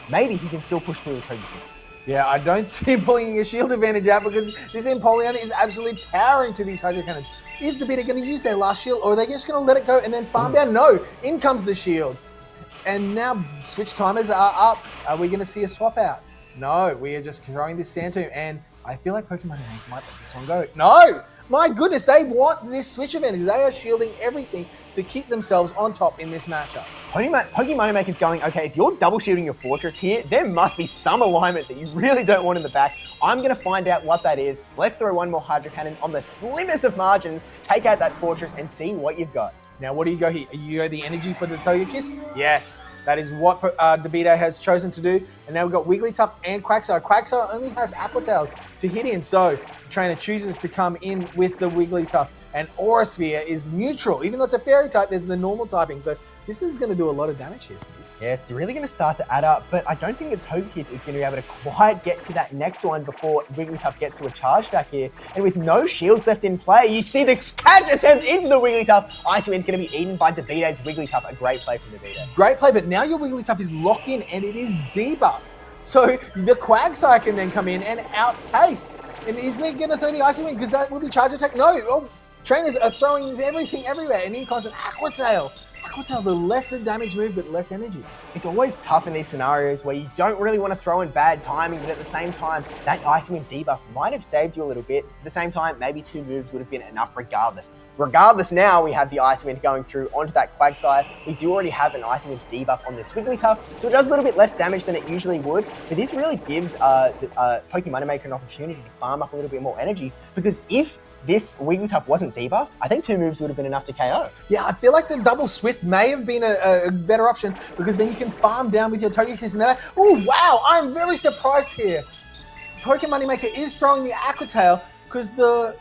maybe he can still push through the Togekiss. Yeah, I don't see him pulling a shield advantage out because this Empoleon is absolutely powering to these Hydro Cannons. Is Debide going to use their last shield or are they just going to let it go and then farm down? No, in comes the shield. And now switch timers are up. Are we going to see a swap out? No, we are just throwing this Sand Tomb and I feel like Pokemon Maker might let this one go. No! My goodness, they want this switch advantage. They are shielding everything to keep themselves on top in this matchup. Pokemon Maker's going, okay, if you're double shielding your fortress here, there must be some alignment that you really don't want in the back. I'm going to find out what that is. Let's throw one more Hydro Cannon on the slimmest of margins, take out that fortress and see what you've got. Now, what do you go here? You go the energy for the Togekiss? Yes, that is what Debide has chosen to do. And now we've got Wigglytuff and Quagsire. Quagsire only has Aqua Tails to hit in, so the trainer chooses to come in with the Wigglytuff. And Aura Sphere is neutral. Even though it's a Fairy type, there's the normal typing. So this is going to do a lot of damage here, Steve. Yeah, it's really going to start to add up, but I don't think the Togekiss is going to be able to quite get to that next one before Wigglytuff gets to a charge stack here. And with no shields left in play, you see the catch attempt into the Wigglytuff. Icy Wind's going to be eaten by Debide's Wigglytuff. A great play from Debide. Great play, but now your Wigglytuff is locked in and it is debuffed. So the Quagsire can then come in and outpace. And is they going to throw the Icy Wind? Because that would be charge attack. No, trainers are throwing everything everywhere. And in comes an Aqua Tail. Aqua Tail, the lesser damage move, but less energy. It's always tough in these scenarios where you don't really want to throw in bad timing, but at the same time, that Icy Wind debuff might have saved you a little bit. At the same time, maybe 2 moves would have been enough regardless. Regardless, now we have the Icy Wind going through onto that Quagsire. We do already have an Icy Wind debuff on this Wigglytuff, so it does a little bit less damage than it usually would, but this really gives Pokemon Maker an opportunity to farm up a little bit more energy, because if this Wigglytuff wasn't debuffed, I think 2 moves would have been enough to KO. Yeah, I feel like the double Swift may have been a better option because then you can farm down with your Togekiss in there. Oh, wow, I'm very surprised here. Pokemon Maker is throwing the Aqua Tail because the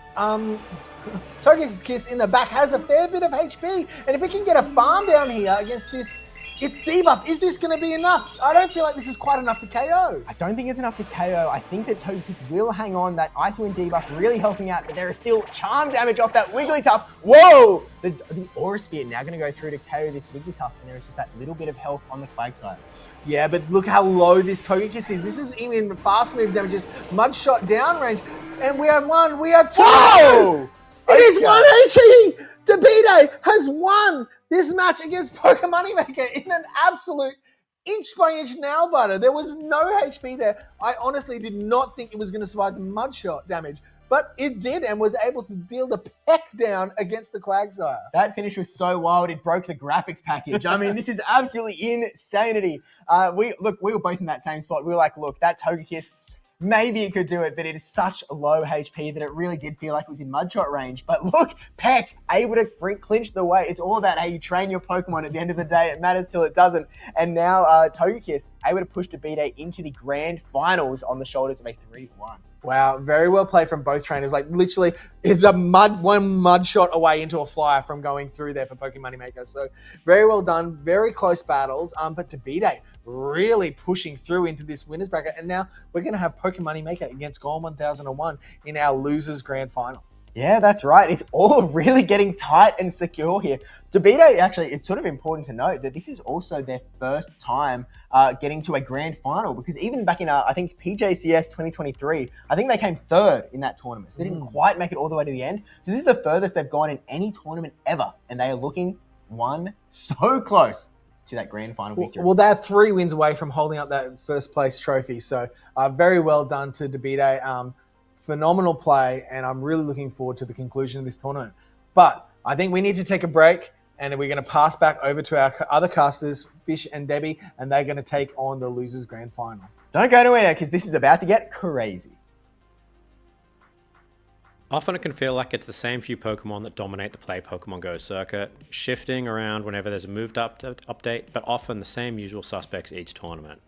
Togekiss in the back has a fair bit of HP. And if we can get a farm down here against this, it's debuffed. Is this going to be enough? I don't feel like this is quite enough to KO. I don't think it's enough to KO. I think that Togekiss will hang on. That Icy Wind debuff really helping out, but there is still charm damage off that Wigglytuff. Whoa! The Aura Spear now going to go through to KO this Wigglytuff, and there is just that little bit of health on the Quagsire. Yeah, but look how low this Togekiss is. This is even fast move damage, just mud shot down range. And we are 1, we are 2. Whoa! It is 1 HP! Debide has won this match against Pokemon Maker in an absolute inch-by-inch nail biter. There was no HP there. I honestly did not think it was going to survive the mud shot damage, but it did and was able to deal the peck down against the Quagsire. That finish was so wild, it broke the graphics package. I mean, this is absolutely insanity. We were both in that same spot. We were like, look, that Togekiss, maybe it could do it, but it is such a low HP that it really did feel like it was in mudshot range. But look, Peck able to clinch the way. It's all about how you train your Pokemon at the end of the day. It matters till it doesn't. And now Togekiss able to push Debide into the grand finals on the shoulders of a 3-1. Wow, very well played from both trainers. Like literally, it's a one mud shot away into a flyer from going through there for Pokemon Maker. So very well done, very close battles. But Debide really pushing through into this winners bracket, and now we're going to have Pokemon Maker against Gone 1001 in our losers grand final. Yeah, that's right. It's all really getting tight and secure here. DeBito, actually, it's sort of important to note that this is also their first time getting to a grand final, because even back in, I think, PJCS 2023, I think they came third in that tournament. So they didn't quite make it all the way to the end. So this is the furthest they've gone in any tournament ever, and they are looking so close to that grand final victory. Well, they're 3 wins away from holding up that first place trophy. So very well done to DeBito. Phenomenal play, and I'm really looking forward to the conclusion of this tournament. But I think we need to take a break, and we're going to pass back over to our other casters, Fish and Debbie, and they're going to take on the losers grand final. Don't go anywhere, because this is about to get crazy. Often it can feel like it's the same few Pokemon that dominate the Play Pokemon Go circuit, shifting around whenever there's a moved update, but often the same usual suspects each tournament.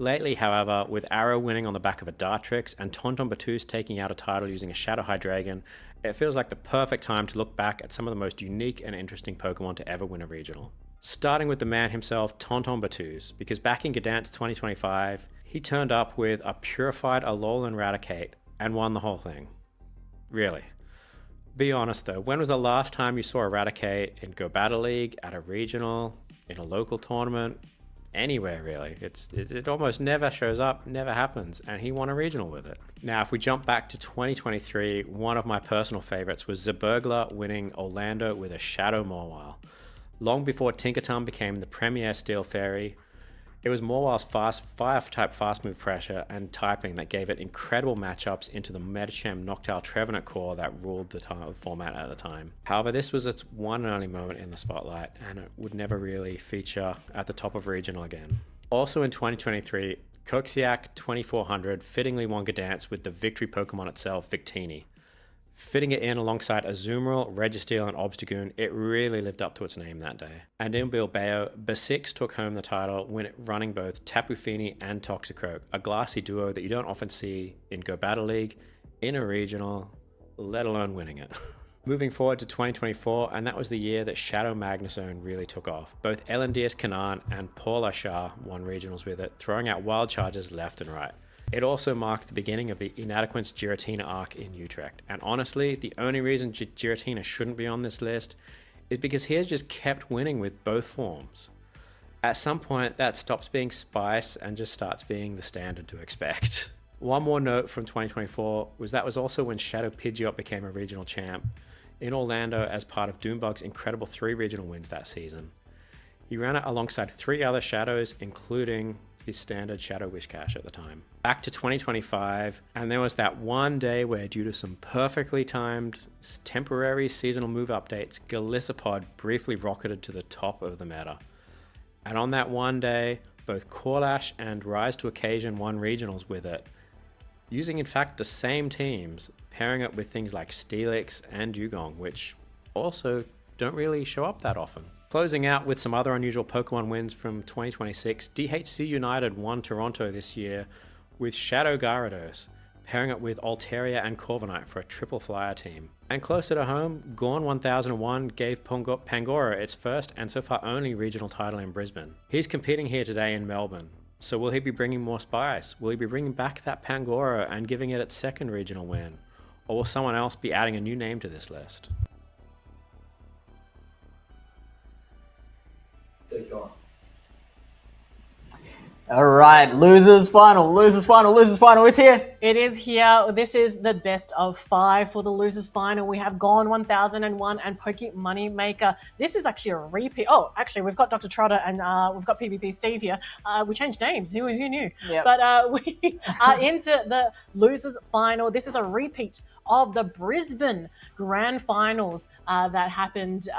Lately, however, with Arrow winning on the back of a Dartrix and Tontonbatus taking out a title using a Shadow Hydreigon, it feels like the perfect time to look back at some of the most unique and interesting Pokemon to ever win a regional. Starting with the man himself, Tontonbatus, because back in Gdansk 2025, he turned up with a purified Alolan Raticate and won the whole thing. Really. Be honest though, when was the last time you saw a Raticate in Go Battle League, at a regional, in a local tournament? Anywhere really. It almost never shows up, never happens, and he won a regional with it. Now if we jump back to 2023, one of my personal favorites was Zerbergla winning Orlando with a Shadow Mawile. Long before Tinkaton became the premier Steel Fairy, it was Mawile's fire-type fast-move pressure and typing that gave it incredible matchups into the Medicham Noctowl Trevenant core that ruled the format at the time. However, this was its one and only moment in the spotlight, and it would never really feature at the top of regional again. Also in 2023, Coxiac 2400 fittingly won Gdansk with the victory Pokemon itself, Victini. Fitting it in alongside Azumarill, Registeel, and Obstagoon, it really lived up to its name that day. And in Bilbao, B6 took home the title, running both Tapu Fini and Toxicroak, a glassy duo that you don't often see in Go Battle League, in a regional, let alone winning it. Moving forward to 2024, and that was the year that Shadow Magnezone really took off. Both Elendias Kanan and Paul Ashar won regionals with it, throwing out wild charges left and right. It also marked the beginning of the Inadequance Giratina arc in Utrecht, and honestly, the only reason Giratina shouldn't be on this list is because he has just kept winning with both forms. At some point, that stops being spice and just starts being the standard to expect. One more note from 2024 was that was also when Shadow Pidgeot became a regional champ in Orlando as part of Doombug's incredible 3 regional wins that season. He ran it alongside 3 other Shadows, including his standard Shadow Wishcash at the time. Back to 2025, and there was that one day where, due to some perfectly timed temporary seasonal move updates, Golisopod briefly rocketed to the top of the meta. And on that one day, both Corlash and Rise to Occasion won regionals with it, using in fact the same teams, pairing it with things like Steelix and Dugong, which also don't really show up that often. Closing out with some other unusual Pokemon wins from 2026, DHC United won Toronto this year with Shadow Gyarados, pairing it with Altaria and Corviknight for a triple flyer team. And closer to home, Gorn 1001 gave Pangoro its first and so far only regional title in Brisbane. He's competing here today in Melbourne. So will he be bringing more spice? Will he be bringing back that Pangoro and giving it its second regional win? Or will someone else be adding a new name to this list? Take on. All right, losers final, it's here. It is here. This is the best of 5 for the losers final. We have Gone 1001 and Poke Moneymaker. This is actually a repeat. Oh, actually, we've got DrTrotter and we've got PvP Steve here. We changed names. Who knew? Yep. But we are into the losers final. This is a repeat of the Brisbane Grand Finals that happened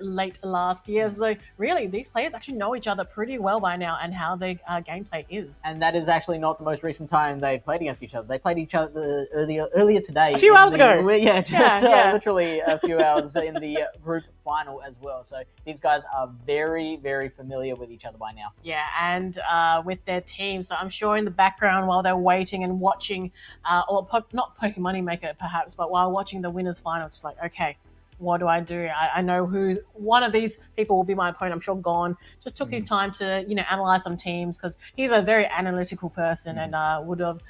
late last year. So really, these players actually know each other pretty well by now and how their gameplay is. And that is actually not the most recent time they played against each other. They played each other earlier today. A few hours ago. Yeah, just Yeah. literally a few hours in the group final as well. So these guys are very, very familiar with each other by now. Yeah, and with their team. So I'm sure in the background while they're waiting and watching, or not Poke Moneymaker perhaps, but while watching the winners final, just like, okay, what do I do? I know who one of these people will be my opponent. I'm sure Gon just took his time to, analyze some teams because he's a very analytical person and would have,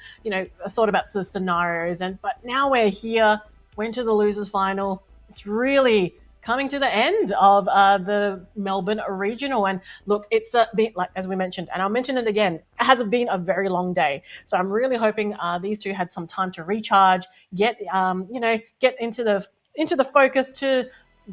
thought about the scenarios. But now we're here We're into the losers final. It's really coming to the end of the Melbourne regional. And look, it's been, like as we mentioned, and I'll mention it again, it has been a very long day. So I'm really hoping these two had some time to recharge, get into the focus to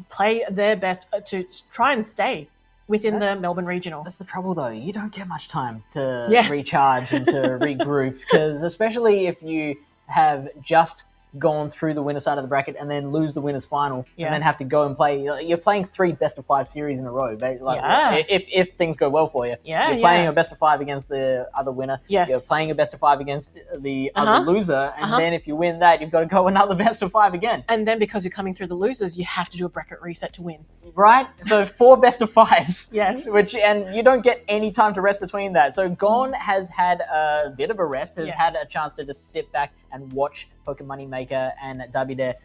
play their best to try and stay within the Melbourne regional. That's the trouble, though. You don't get much time to Yeah. recharge and to regroup, because especially if you have just gone through the winner side of the bracket and then lose the winners final and then have to go and play. You're playing 3 best-of-5 series in a row. If things go well for you. Yeah, you're playing a best-of-5 against the other winner. Yes. You're playing a best-of-5 against the other loser, and then if you win that, you've got to go another best-of-5 again. And then because you're coming through the losers, you have to do a bracket reset to win. Right? So 4 best-of-5s. Yes. And you don't get any time to rest between that. So Gon has had a bit of a rest, has had a chance to just sit back and watch Pokemon Moneymaker and Davide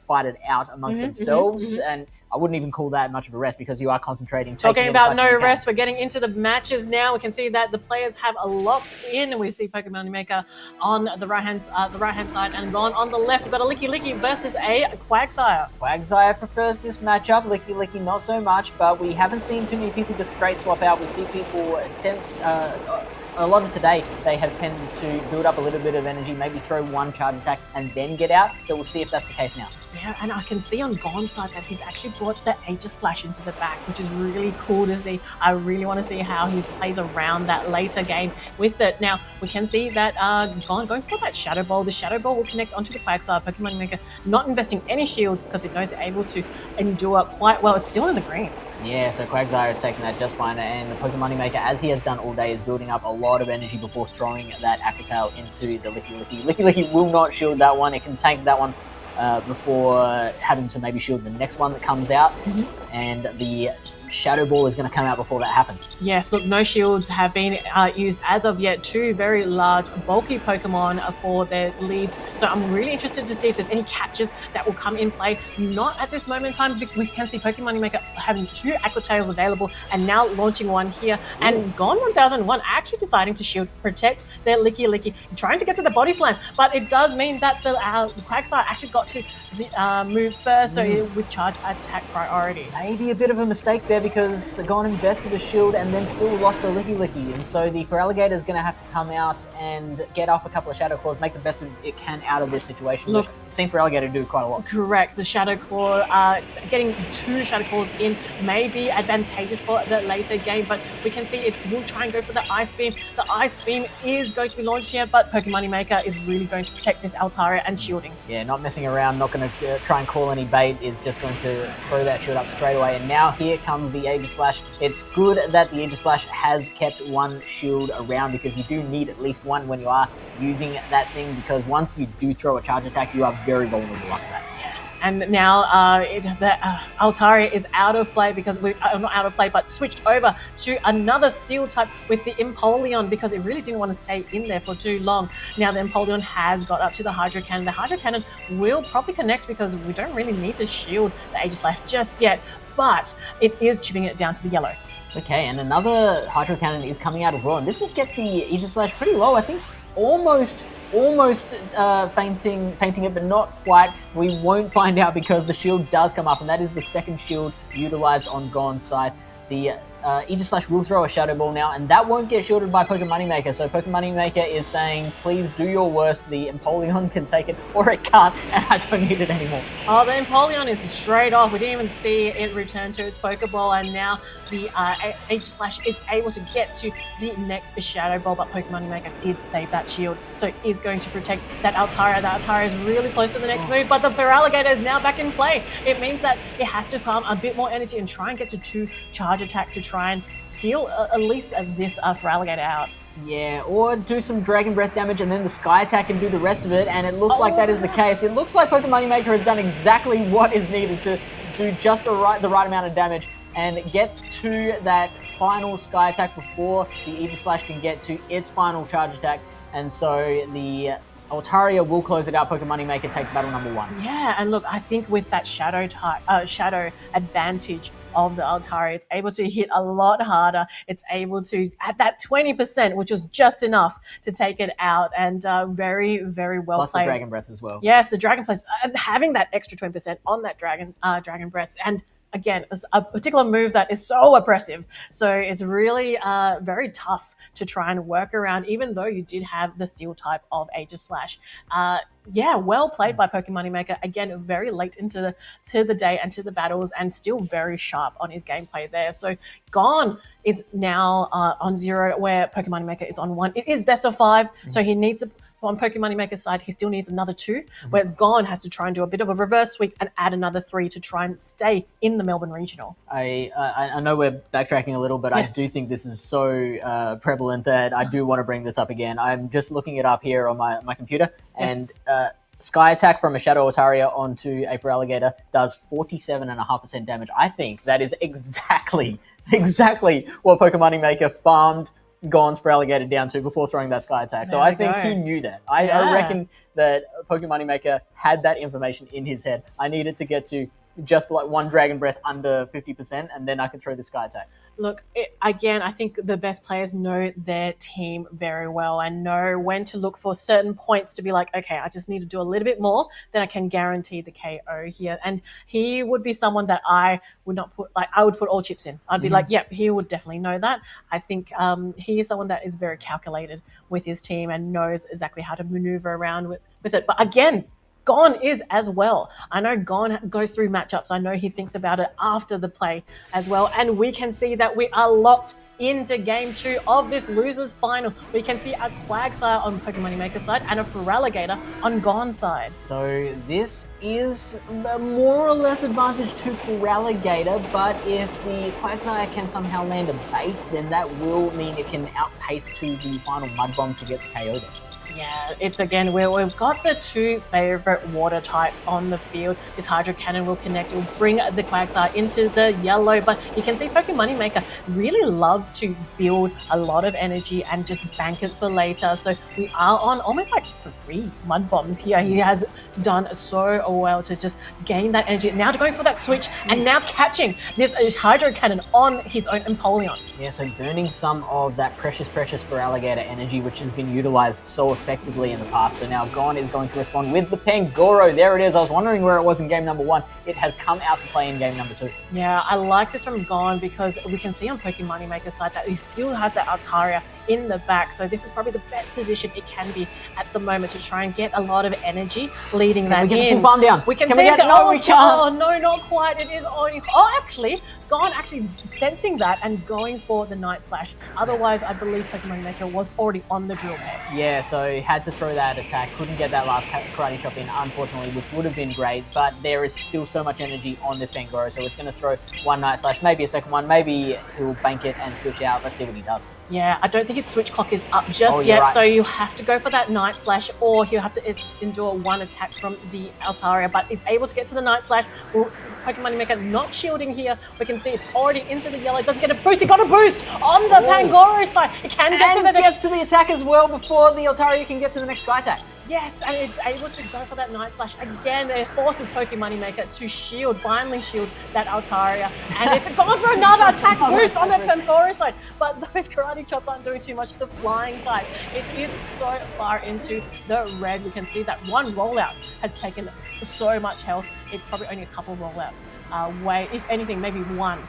fight it out amongst themselves. And I wouldn't even call that much of a rest, because you are concentrating. Talking about no rest, we're getting into the matches now. We can see that the players have a locked in, and we see Pokemon Moneymaker on the right hand side, and Gon on the left. We've got a Licky Licky versus a Quagsire. Quagsire prefers this matchup. Licky Licky not so much, but we haven't seen too many people just straight swap out. We see people a lot of today, they have tended to build up a little bit of energy, maybe throw 1 charge attack and then get out. So we'll see if that's the case now. Yeah, and I can see on Gon's side that he's actually brought the Aegis Slash into the back, which is really cool to see. I really want to see how he plays around that later game with it. Now, we can see that Gon going for that Shadow Ball. The Shadow Ball will connect onto the Quagsire. Pokemon Moneymaker not investing any shields because it knows it's able to endure quite well. It's still in the green. Yeah, so Quagsire is taking that just fine, and the Pokemon Moneymaker, as he has done all day, is building up a lot of energy before throwing that Aqua Tail into the Licky Licky. Licky Licky will not shield that one. It can tank that one before having to maybe shield the next one that comes out, and the Shadow Ball is going to come out before that happens. Yes, look, no shields have been used as of yet. 2 very large, bulky Pokemon for their leads. So I'm really interested to see if there's any catches that will come in play. Not at this moment in time. We can see Pokemon Moneymaker having 2 Aqua Tails available and now launching one here. And Gon 1001 actually deciding to shield, protect their Licky Licky, trying to get to the Body Slam. But it does mean that the Quagsire actually got to move first, so with charge attack priority. Maybe a bit of a mistake there, because Gon invested a shield and then still lost the Licky Licky, and so the Feraligatr is going to have to come out and get off a couple of Shadow Claws, make the best of it can out of this situation. Look, we've seen Feraligatr do quite a lot. Correct. The Shadow Claw, getting 2 Shadow Claws in may be advantageous for the later game, but we can see it will try and go for the Ice Beam. The Ice Beam is going to be launched here, but Pokemon Moneymaker is really going to protect this Altaria and shielding. Yeah, not messing around, not going to try and call any bait, is just going to throw that shield up straight away. And now here comes the Aegis Slash. It's good that the Aegis Slash has kept 1 shield around, because you do need at least 1 when you are using that thing, because once you do throw a charge attack, you are very vulnerable after that. Yes, and now the Altaria is out of play, because we're not out of play, but switched over to another steel type with the Empoleon, because it really didn't want to stay in there for too long. Now the Empoleon has got up to the Hydro Cannon. The Hydro Cannon will probably connect, because we don't really need to shield the Aegis Slash just yet, but it is chipping it down to the yellow. Okay, and another Hydro Cannon is coming out as well, and this will get the Aegis Slash pretty low. I think almost fainting it, but not quite. We won't find out, because the shield does come up, and that is the second shield utilized on Gon's side. The Aegis Slash will throw a Shadow Ball now, and that won't get shielded by Pokemon Moneymaker. So Pokemon Moneymaker is saying, please do your worst. The Empoleon can take it, or it can't, and I don't need it anymore. Oh, the Empoleon is straight off. We didn't even see it return to its Pokeball, and now the Aegis Slash is able to get to the next Shadow Ball, but Pokemon Moneymaker did save that shield, so it is going to protect that Altaria. That Altaria is really close to the next move, but the Feraligatr is now back in play. It means that it has to farm a bit more energy and try and get to 2 charge attacks to try and seal at least this Feraligatr out. Yeah, or do some Dragon Breath damage and then the Sky Attack and do the rest of it, and it looks like that is the case. It looks like Pokemon Moneymaker has done exactly what is needed to do just the right amount of damage, and it gets to that final Sky Attack before the Aegis Slash can get to its final charge attack, and so the Altaria will close it out. Pokemon Moneymaker takes battle number 1. Yeah, and look, I think with that shadow advantage of the Altaria, it's able to hit a lot harder. It's able to at that 20%, which was just enough to take it out, and very, very well Plus played. the Dragon Breath as well. Yes, the Dragon Breath, having that extra 20% on that Dragon Breath, and again, it's a particular move that is so oppressive. So it's really very tough to try and work around, even though you did have the steel type of Aegis Slash. Yeah, well played by Pokemon Moneymaker. Again, very late into the day and to the battles, and still very sharp on his gameplay there. So Gone is now on 0, where Pokemon Moneymaker is on 1. It is best of 5, so he needs to. On Pokemon Moneymaker's side, he still needs another 2, whereas Gone has to try and do a bit of a reverse sweep and add another 3 to try and stay in the Melbourne Regional. I know we're backtracking a little, but yes. I do think this is so prevalent that I do want to bring this up again. I'm just looking it up here on my computer, and Sky Attack from a Shadow Altaria onto a Feraligatr does 47.5% damage. I think that is exactly what Pokemon Moneymaker farmed Gone's Feraligatr down to before throwing that Sky Attack. So I think he knew that. I reckon that Pokemon Moneymaker had that information in his head. I needed to get to just like 1 Dragon Breath under 50%, and then I can throw the Sky Attack. Look, again, I think the best players know their team very well and know when to look for certain points to be like, okay, I just need to do a little bit more, then I can guarantee the KO here. And he would be someone that I would not put, like, I would put all chips in. I'd be like, yep, he would definitely know that. I think he is someone that is very calculated with his team and knows exactly how to maneuver around with it. But again, Gone is as well. I know Gone goes through matchups. I know he thinks about it after the play as well. And we can see that we are locked into game 2 of this losers final. We can see a Quagsire on Pokemon Moneymaker's side and a Feraligatr on Gone's side. So this is more or less advantage to Feraligatr, but if the Quagsire can somehow land a bait, then that will mean it can outpace to the final Mud Bomb to get the KO there. Yeah, it's again where we've got the 2 favorite water types on the field. This Hydro Cannon will connect, it will bring the Quagsire into the yellow, but you can see Pokemon Moneymaker really loves to build a lot of energy and just bank it for later. So we are on almost like 3 Mud Bombs here. He has done so well to just gain that energy. Now to going for that switch and now catching this Hydro Cannon on his own Empoleon. Yeah, so burning some of that precious Feraligatr energy, which has been utilized so effectively in the past. So now Gone is going to respond with the Pangoro. There it is. I was wondering where it was in game number 1. It has come out to play in game number 2. Yeah, I like this from Gone because we can see on Pokemon Moneymaker's side that he still has that Altaria in the back. So this is probably the best position it can be at the moment to try and get a lot of energy leading that in. We get the full farm down. We can see it. Oh, no, not quite. It is only... Oh, actually, Gone actually sensing that and going for the Night Slash. Otherwise, I believe Pokemon Moneymaker was already on the drill bed. Yeah, so he had to throw that attack. Couldn't get that last Karate Chop in, unfortunately, which would have been great. But there is still so much energy on this Pangoro, so it's going to throw 1 Night Slash, maybe a second one. Maybe he'll bank it and switch out. Let's see what he does. Yeah, I don't think his switch clock is up just yet, right. So you have to go for that Night Slash, or he'll have to endure 1 attack from the Altaria, but it's able to get to the Night Slash. Well, Pokemon Moneymaker not shielding here. We can see it's already into the yellow. Does it get a boost? He got a boost on the Pangoro side. It can get to the gets to the attack as well before the Altaria can get to the next Sky Attack. Yes, and it's able to go for that Night Slash. Again, it forces Pokemon Moneymaker to finally shield that Altaria. And it's gone for another attack boost on the Pangoro side. But those Karate Chops aren't doing too much. The flying type, it is so far into the red. We can see that 1 rollout has taken so much health. It's probably only a couple of rollouts away. If anything, maybe 1.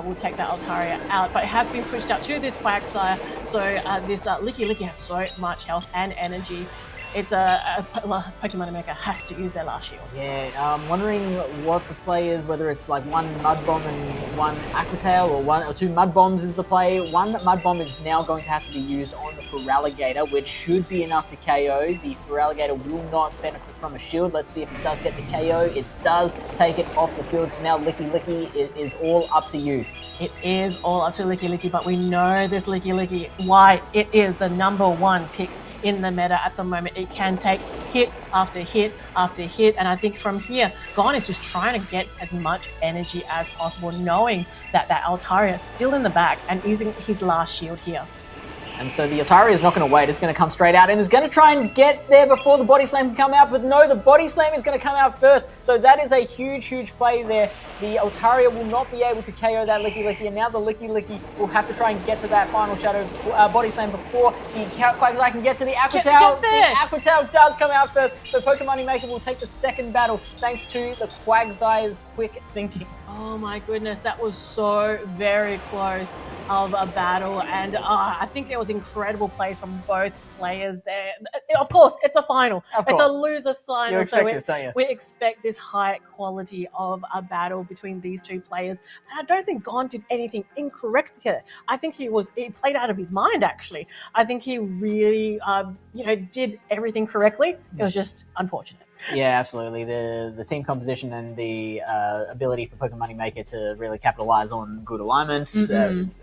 Will take that Altaria out, but it has been switched out to this Quagsire. So this Licky has so much health and energy. It's Pokemon Moneymaker has to use their last shield. Yeah, I'm wondering what the play is, whether it's like 1 Mud Bomb and 1 Aqua Tail, or 1 or 2 Mud Bombs is the play. 1 Mud Bomb is now going to have to be used on the Feraligatr, which should be enough to KO. The Feraligatr will not benefit from a shield. Let's see if it does get the KO. It does take it off the field, so now Licky, it is all up to you. It is all up to Licky, but we know this Licky, why it is the number 1 pick in the meta at the moment. It can take hit after hit after hit, and I think from here, Gone is just trying to get as much energy as possible, knowing that that Altaria is still in the back and using his last shield here. And so the Ataria is not going to wait. It's going to come straight out and is going to try and get there before the Body Slam can come out. But no, the Body Slam is going to come out first. So that is a huge, huge play there. The Altaria will not be able to KO that Licky Licky. And now the Licky Licky will have to try and get to that final Shadow Body Slam before the Quagsire can get to the Aqua Tail. The Aqua Tail does come out first. So Pokemon Maker will take the second battle thanks to the Quagsire's quick thinking. Oh my goodness, that was so very close of a battle, and I think there was incredible plays from both players there. Of course, it's a final. It's a loser final, You expect this, don't you? we expect this high quality of a battle between these two players. And I don't think Gon did anything incorrect here. I think he played out of his mind, actually. I think he really, did everything correctly. It was just unfortunate. Yeah, absolutely. The team composition and the ability for Pokemon Maker to really capitalize on good alignment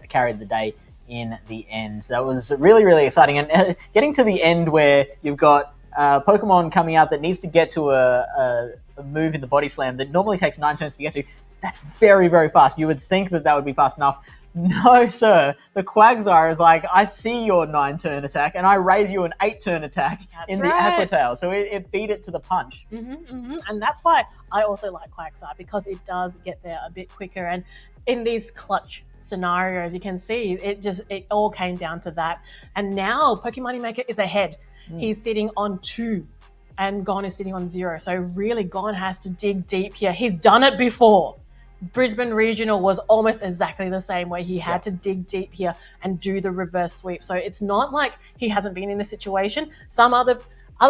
carried the day in the end. That was really, really exciting. And getting to the end where you've got Pokemon coming out that needs to get to a move in the Body Slam that normally takes 9 turns to get to, that's very, very fast. You would think that would be fast enough. No, sir. The Quagsire is like, I see your 9-turn attack, and I raise you an 8-turn attack in the Aqua Tail. So it beat it to the punch. And that's why I also like Quagsire, because it does get there a bit quicker. And in these clutch scenarios, you can see it all came down to that. And now Pokemon Maker is ahead. He's sitting on 2. And Gon is sitting on 0. So really, Gon has to dig deep here. He's done it before. Brisbane Regional was almost exactly the same way. He had to dig deep here and do the reverse sweep. So it's not like he hasn't been in this situation. Some other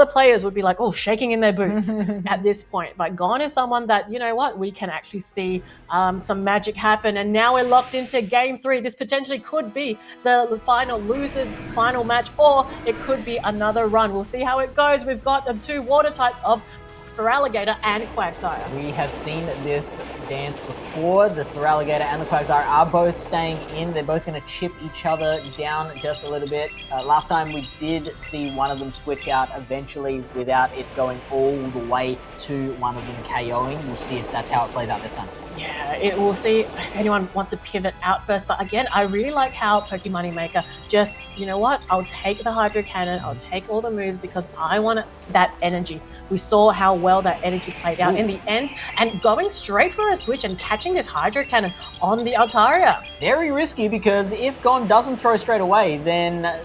players would be like, shaking in their boots at this point. But Gon is someone that, you know what, we can actually see some magic happen. And now we're locked into game 3. This potentially could be the final losers, final match, or it could be another run. We'll see how it goes. We've got the 2 water types of Feraligatr and Quagsire. We have seen this dance before. The Feraligatr and the Quagsire are both staying in. They're both going to chip each other down just a little bit. Last time we did see one of them switch out eventually without it going all the way to one of them KOing. We'll see if that's how it plays out this time. Yeah, we'll see if anyone wants to pivot out first. But again, I really like how Pokemon Maker just, you know what, I'll take the Hydro Cannon, I'll take all the moves because I want that energy. We saw how well that energy played out in the end, and going straight for a switch and catching this Hydro Cannon on the Altaria. Very risky, because if Gon doesn't throw straight away, then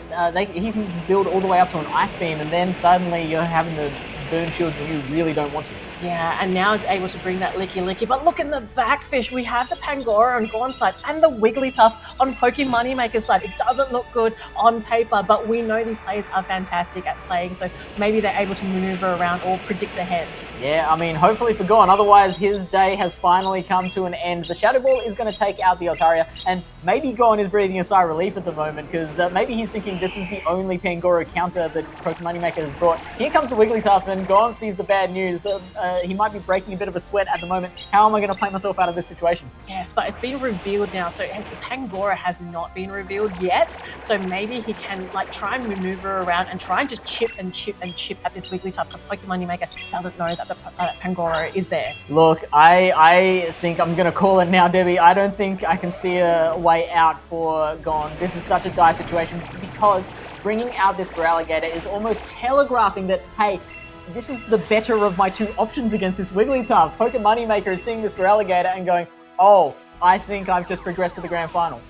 he can build all the way up to an Ice Beam, and then suddenly you're having the burn shield when you really don't want to. Yeah, and now is able to bring that Licky Licky. But look in the back, Fish. We have the Pangoro on Gon's side and the Wigglytuff on Pokemon Maker's side. It doesn't look good on paper, but we know these players are fantastic at playing, so maybe they're able to maneuver around or predict ahead. Yeah, I mean, hopefully for Gon. Otherwise, his day has finally come to an end. The Shadow Ball is going to take out the Altaria, and maybe Gon is breathing a sigh of relief at the moment, because maybe he's thinking this is the only Pangoro counter that Pokemon Maker has brought. Here comes the Wigglytuff, and Gon sees the bad news. He might be breaking a bit of a sweat at the moment. How am I going to play myself out of this situation? Yes, but it's been revealed now, so the Pangoro has not been revealed yet, so maybe he can try and maneuver around and try and just chip and chip and chip at this Wigglytuff, because Pokemon Maker doesn't know that the Pangoro is there. Look, I think I'm going to call it now, Debbie. I don't think I can see a way out for Gon. This is such a dire situation, because bringing out this Feraligatr is almost telegraphing that, hey, this is the better of my 2 options against this Wigglytuff. Pokemon Maker is seeing this Feraligatr and going, oh, I think I've just progressed to the grand final.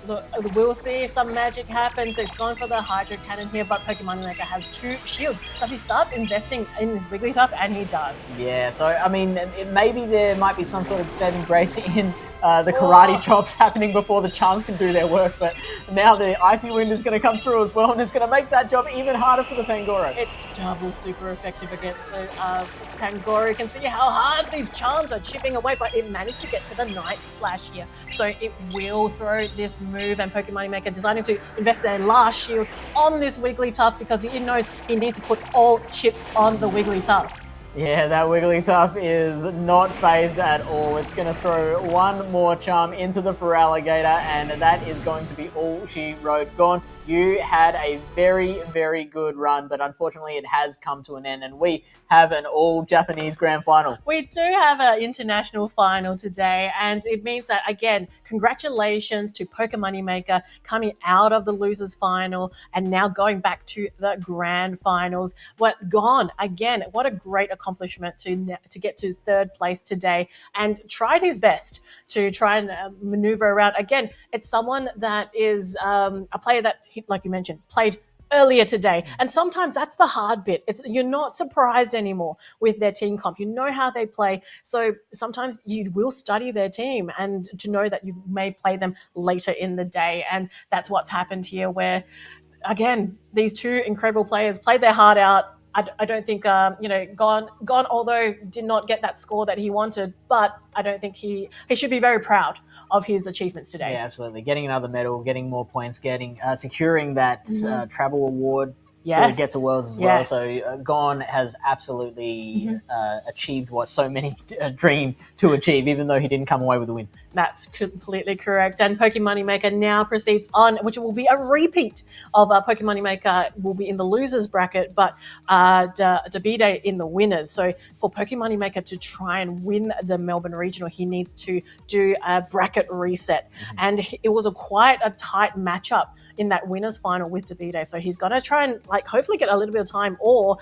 Look, we'll see if some magic happens. It's gone for the Hydro Cannon here, but Pokemon Maker has 2 shields. Does he start investing in this Wigglytuff? And he does. Yeah, so, I mean, maybe there might be some sort of saving grace in the karate chops happening before the charms can do their work, but now the Icy Wind is going to come through as well, and it's going to make that job even harder for the Pangoro. It's double super effective against the Pangoro. You can see how hard these charms are chipping away, but it managed to get to the Night Slash here. So it will throw this move, and Pokemon Maker deciding to invest their last shield on this Wigglytuff because he knows he needs to put all chips on the Wigglytuff. Yeah, that Wigglytuff is not phased at all. It's going to throw one more charm into the Feraligatr, and that is going to be all she wrote. Gon, You had a very, very good run, but unfortunately it has come to an end, and we have an all-Japanese grand final. We do have an international final today, and it means that, again, congratulations to Poker Moneymaker coming out of the losers final and now going back to the grand finals. What a great accomplishment to get to third place today, and tried his best to try and maneuver around. Again, it's someone that is a player that, like you mentioned, played earlier today. And sometimes that's the hard bit. You're not surprised anymore with their team comp. You know how they play. So sometimes you will study their team and to know that you may play them later in the day. And that's what's happened here, where, again, these two incredible players played their heart out. I don't think, Gone, although did not get that score that he wanted, but I don't think he should be very proud of his achievements today. Yeah, absolutely. Getting another medal, getting more points, securing that travel award to get to Worlds as well. So Gone has absolutely achieved what so many dream to achieve, even though he didn't come away with the win. That's completely correct. And Pokemon Moneymaker now proceeds on, which will be a repeat of Pokemon Moneymaker will be in the losers bracket, but Debbiepebble in the winners. So for Pokemon Moneymaker to try and win the Melbourne Regional, he needs to do a bracket reset. And it was quite a tight matchup in that winners final with Debbiepebble. So he's going to try and hopefully get a little bit of time, or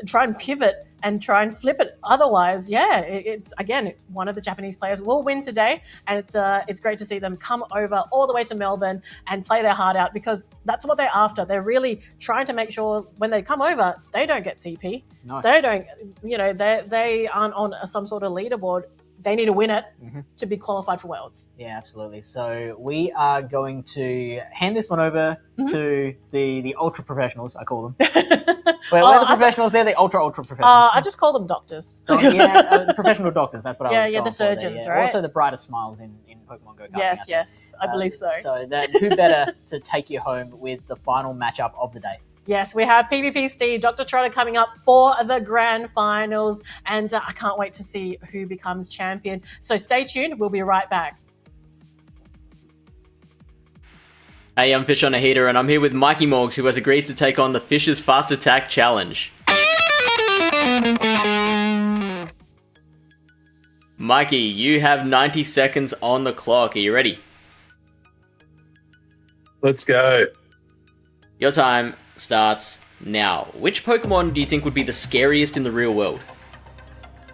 try and pivot and try and flip it. Otherwise, it's again, one of the Japanese players will win today, and it's great to see them come over all the way to Melbourne and play their heart out, because that's what they're after. They're really trying to make sure when they come over, they don't get CP. No. They don't, they aren't on some sort of leaderboard. They need to win it to be qualified for Worlds. Yeah, absolutely. So we are going to hand this one over to the ultra professionals, I call them. We're the professionals, they're the ultra professionals. I just call them doctors. Professional doctors, that's what I was the going surgeons, for there, right? Also the brightest smiles in Pokemon Go. Yes, I believe so. So who better to take you home with the final matchup of the day? Yes, we have PvP Steve, DrTrotter coming up for the grand finals, and I can't wait to see who becomes champion. So stay tuned, we'll be right back. Hey, I'm FishOnAHeater, and I'm here with Mikey Morgs, who has agreed to take on the Fish's Fast Attack Challenge. Mikey, you have 90 seconds on the clock. Are you ready? Let's go. Your time starts now. Which Pokemon do you think would be the scariest in the real world?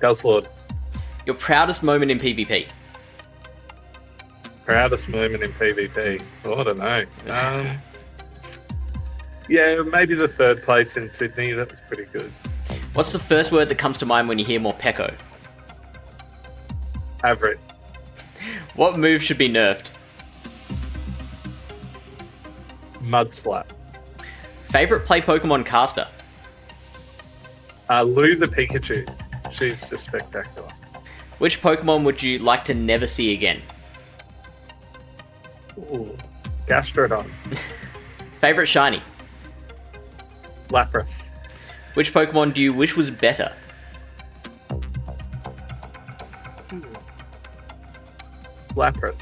Guzzlord. Your proudest moment in PvP? Proudest moment in PvP? Oh, I don't know. Yeah, maybe the third place in Sydney. That was pretty good. What's the first word that comes to mind when you hear Morpeko? Average. What move should be nerfed? Mud Slap. Favorite play Pokemon caster? Lou the Pikachu. She's just spectacular. Which Pokemon would you like to never see again? Ooh, Gastrodon. Favorite shiny? Lapras. Which Pokemon do you wish was better? Lapras.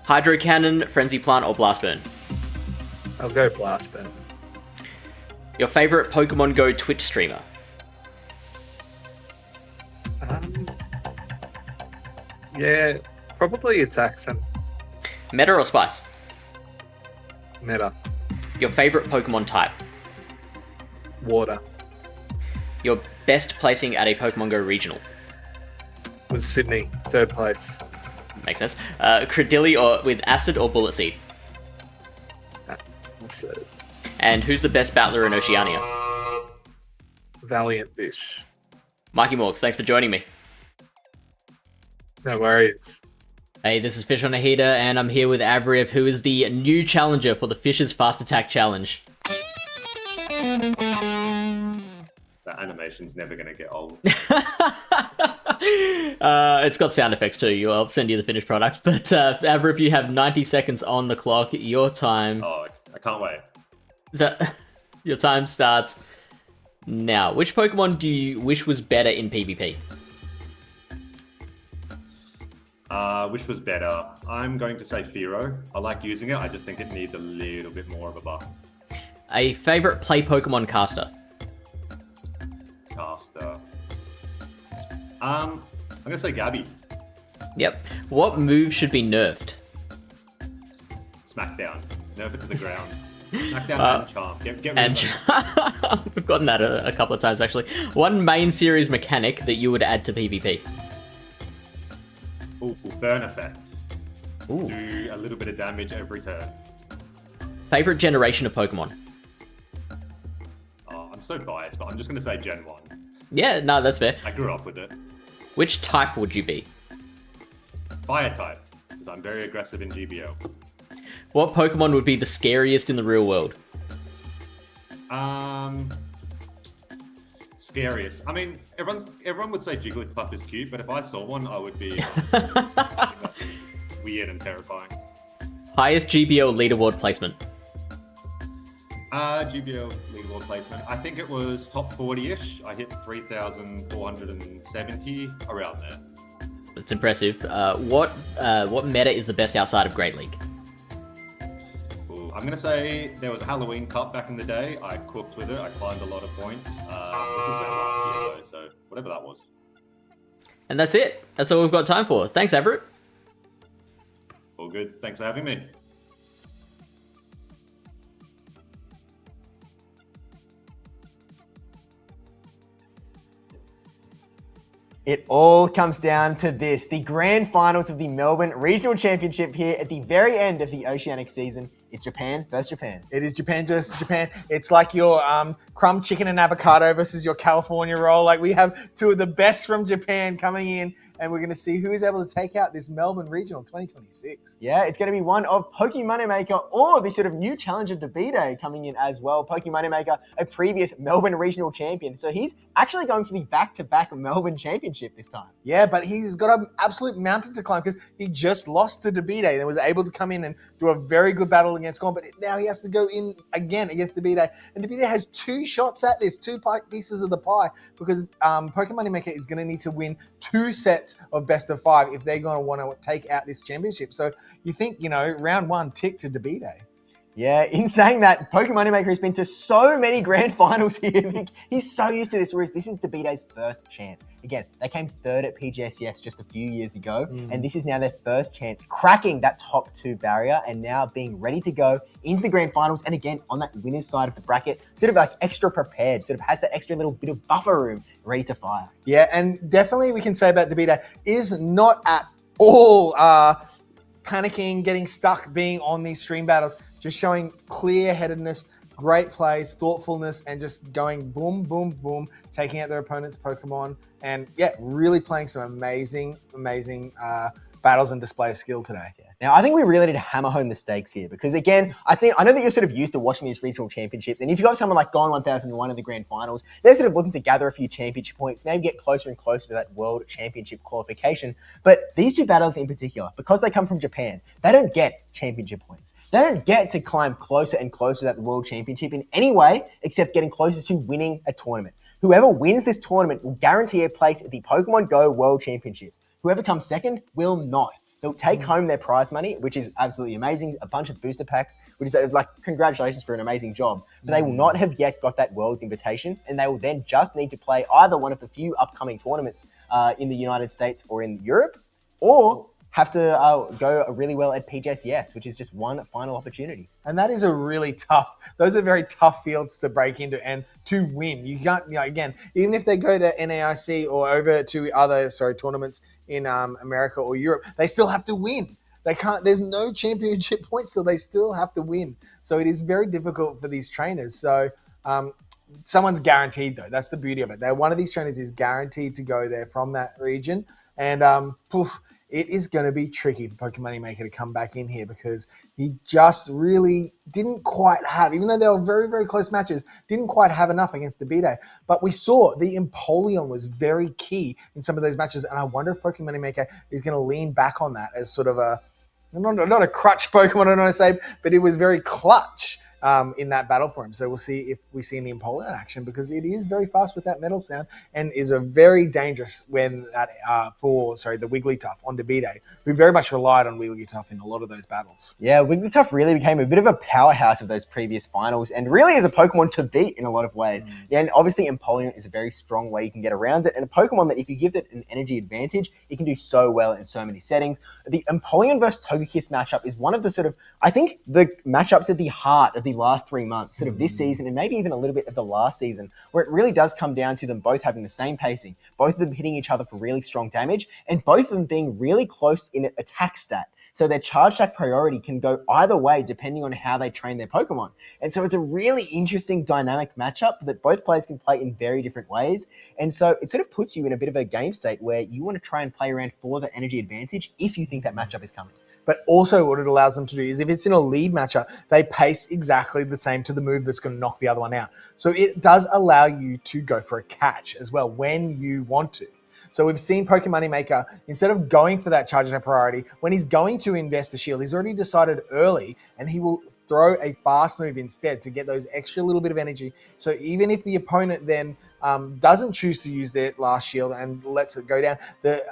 Hydro Cannon, Frenzy Plant, or Blast Burn? I'll go Blast Burn. Your favorite Pokemon Go Twitch streamer? Yeah, probably it's Axon. Meta or Spice? Meta. Your favorite Pokemon type? Water. Your best placing at a Pokemon Go regional? Was Sydney, third place. Makes sense. Credilli or with Acid or Bullet Seed? Acid. And who's the best battler in Oceania? Valiant Fish. Mikey Morgs, thanks for joining me. No worries. Hey, this is FishOnAHeater, and I'm here with Avrip, who is the new challenger for the Fish's Fast Attack Challenge. That animation's never going to get old. It's got sound effects too. I'll send you the finished product. But Avrip, you have 90 seconds on the clock. Your time... Oh, I can't wait. Your time starts now. Which Pokemon do you wish was better in PvP? Which was better? I'm going to say Fearow. I like using it. I just think it needs a little bit more of a buff. A favorite play Pokemon caster? Caster. I'm gonna say Gabby. Yep. What move should be nerfed? Smackdown. Nerf it to the ground. Smackdown and Charm. Get rid And of it. we've gotten that a couple of times actually. One main series mechanic that you would add to PvP. Ooh, burn effect. Ooh. Do a little bit of damage every turn. Favorite generation of Pokemon? Oh, I'm so biased, but I'm just gonna say Gen 1. Yeah, no, that's fair. I grew up with it. Which type would you be? Fire type, because I'm very aggressive in GBO. What Pokemon would be the scariest in the real world? Scariest. I mean, everyone would say Jigglypuff is cute, but if I saw one, I would be weird and terrifying. Highest GBO leaderboard placement? GBO leaderboard placement. I think it was top 40-ish. I hit 3,470, around there. That's impressive. What meta is the best outside of Great League? Ooh, I'm going to say there was a Halloween Cup back in the day. I cooked with it. I climbed a lot of points. This was about last year, though, so whatever that was. And that's it. That's all we've got time for. Thanks, Everett. All good. Thanks for having me. It all comes down to this, the grand finals of the Melbourne Regional Championship here at the very end of the Oceanic season. It's Japan versus Japan. It is Japan versus Japan. It's like your crumb chicken and avocado versus your California roll. Like, we have two of the best from Japan coming in, and we're going to see who is able to take out this Melbourne Regional 2026. Yeah, it's going to be one of Pokemon Maker or the sort of new challenger Debbiepebble coming in as well. Pokemon Maker, a previous Melbourne Regional champion. So he's actually going for the back-to-back Melbourne Championship this time. Yeah, but he's got an absolute mountain to climb because he just lost to Debbiepebble and was able to come in and do a very good battle against Gorn, but now he has to go in again against Debbiepebble. And Debbiepebble has two shots at this, two pieces of the pie, because Pokemon Maker is going to need to win 2 sets of best of 5 if they're going to want to take out this championship. So you think, round 1 tick to Debbiepebble. Yeah, in saying that, Pokemon Maker has been to so many grand finals here. He's so used to this, whereas this is Debbiepeble's first chance. Again, they came 3rd at PGSES just a few years ago, and this is now their first chance cracking that top 2 barrier and now being ready to go into the grand finals. And again, on that winner's side of the bracket, sort of like extra prepared, sort of has that extra little bit of buffer room ready to fire. Yeah, and definitely we can say about Debbiepebble is not at all panicking, getting stuck, being on these stream battles, just showing clear-headedness, great plays, thoughtfulness, and just going boom, boom, boom, taking out their opponent's Pokemon, and yeah, really playing some amazing battles and display of skill today. Now, I think we really need to hammer home the stakes here because, again, I know that you're sort of used to watching these regional championships, and if you've got someone like Gone 1001 in the grand finals, they're sort of looking to gather a few championship points, maybe get closer and closer to that world championship qualification. But these two battles in particular, because they come from Japan, they don't get championship points. They don't get to climb closer and closer to that world championship in any way except getting closer to winning a tournament. Whoever wins this tournament will guarantee a place at the Pokemon Go World Championships. Whoever comes second will not. They'll take home their prize money, which is absolutely amazing, a bunch of booster packs, which is like, congratulations for an amazing job. But they will not have yet got that World's invitation, and they will then just need to play either one of the few upcoming tournaments in the United States or in Europe, or have to go really well at PGSES, which is just one final opportunity. And that is those are very tough fields to break into and to win. You can't, again, even if they go to NAIC or over to other, tournaments in America or Europe, they still have to win. There's no championship points, so they still have to win. So it is very difficult for these trainers. So someone's guaranteed though. That's the beauty of it. One of these trainers is guaranteed to go there from that region. And it is going to be tricky for Pokemon Maker to come back in here because he just really didn't quite have, even though they were very, very close matches, didn't quite have enough against Debbiepebble. But we saw the Empoleon was very key in some of those matches, and I wonder if Pokemon Maker is going to lean back on that as sort of not a crutch Pokemon, I don't want to say, but it was very clutch in that battle for him. So we'll see if we see any Empoleon action, because it is very fast with that metal sound and is a very dangerous when that the Wigglytuff on Debide, who very much relied on Wigglytuff in a lot of those battles. Yeah, Wigglytuff really became a bit of a powerhouse of those previous finals and really is a Pokemon to beat in a lot of ways. Yeah, and obviously Empoleon is a very strong way you can get around it, and a Pokemon that if you give it an energy advantage, it can do so well in so many settings. The Empoleon versus Togekiss matchup is one of the I think the matchups at the heart of the last 3 months, this season, and maybe even a little bit of the last season, where it really does come down to them both having the same pacing, both of them hitting each other for really strong damage, and both of them being really close in attack stat. So their charge attack priority can go either way depending on how they train their Pokemon. And so it's a really interesting dynamic matchup that both players can play in very different ways. And so it sort of puts you in a bit of a game state where you want to try and play around for the energy advantage if you think that matchup is coming. But also what it allows them to do is if it's in a lead matchup, they pace exactly the same to the move that's going to knock the other one out. So it does allow you to go for a catch as well when you want to. So we've seen Pokemon Maker, instead of going for that charge attack priority, when he's going to invest a shield, he's already decided early and he will throw a fast move instead to get those extra little bit of energy. So even if the opponent then doesn't choose to use their last shield and lets it go down, the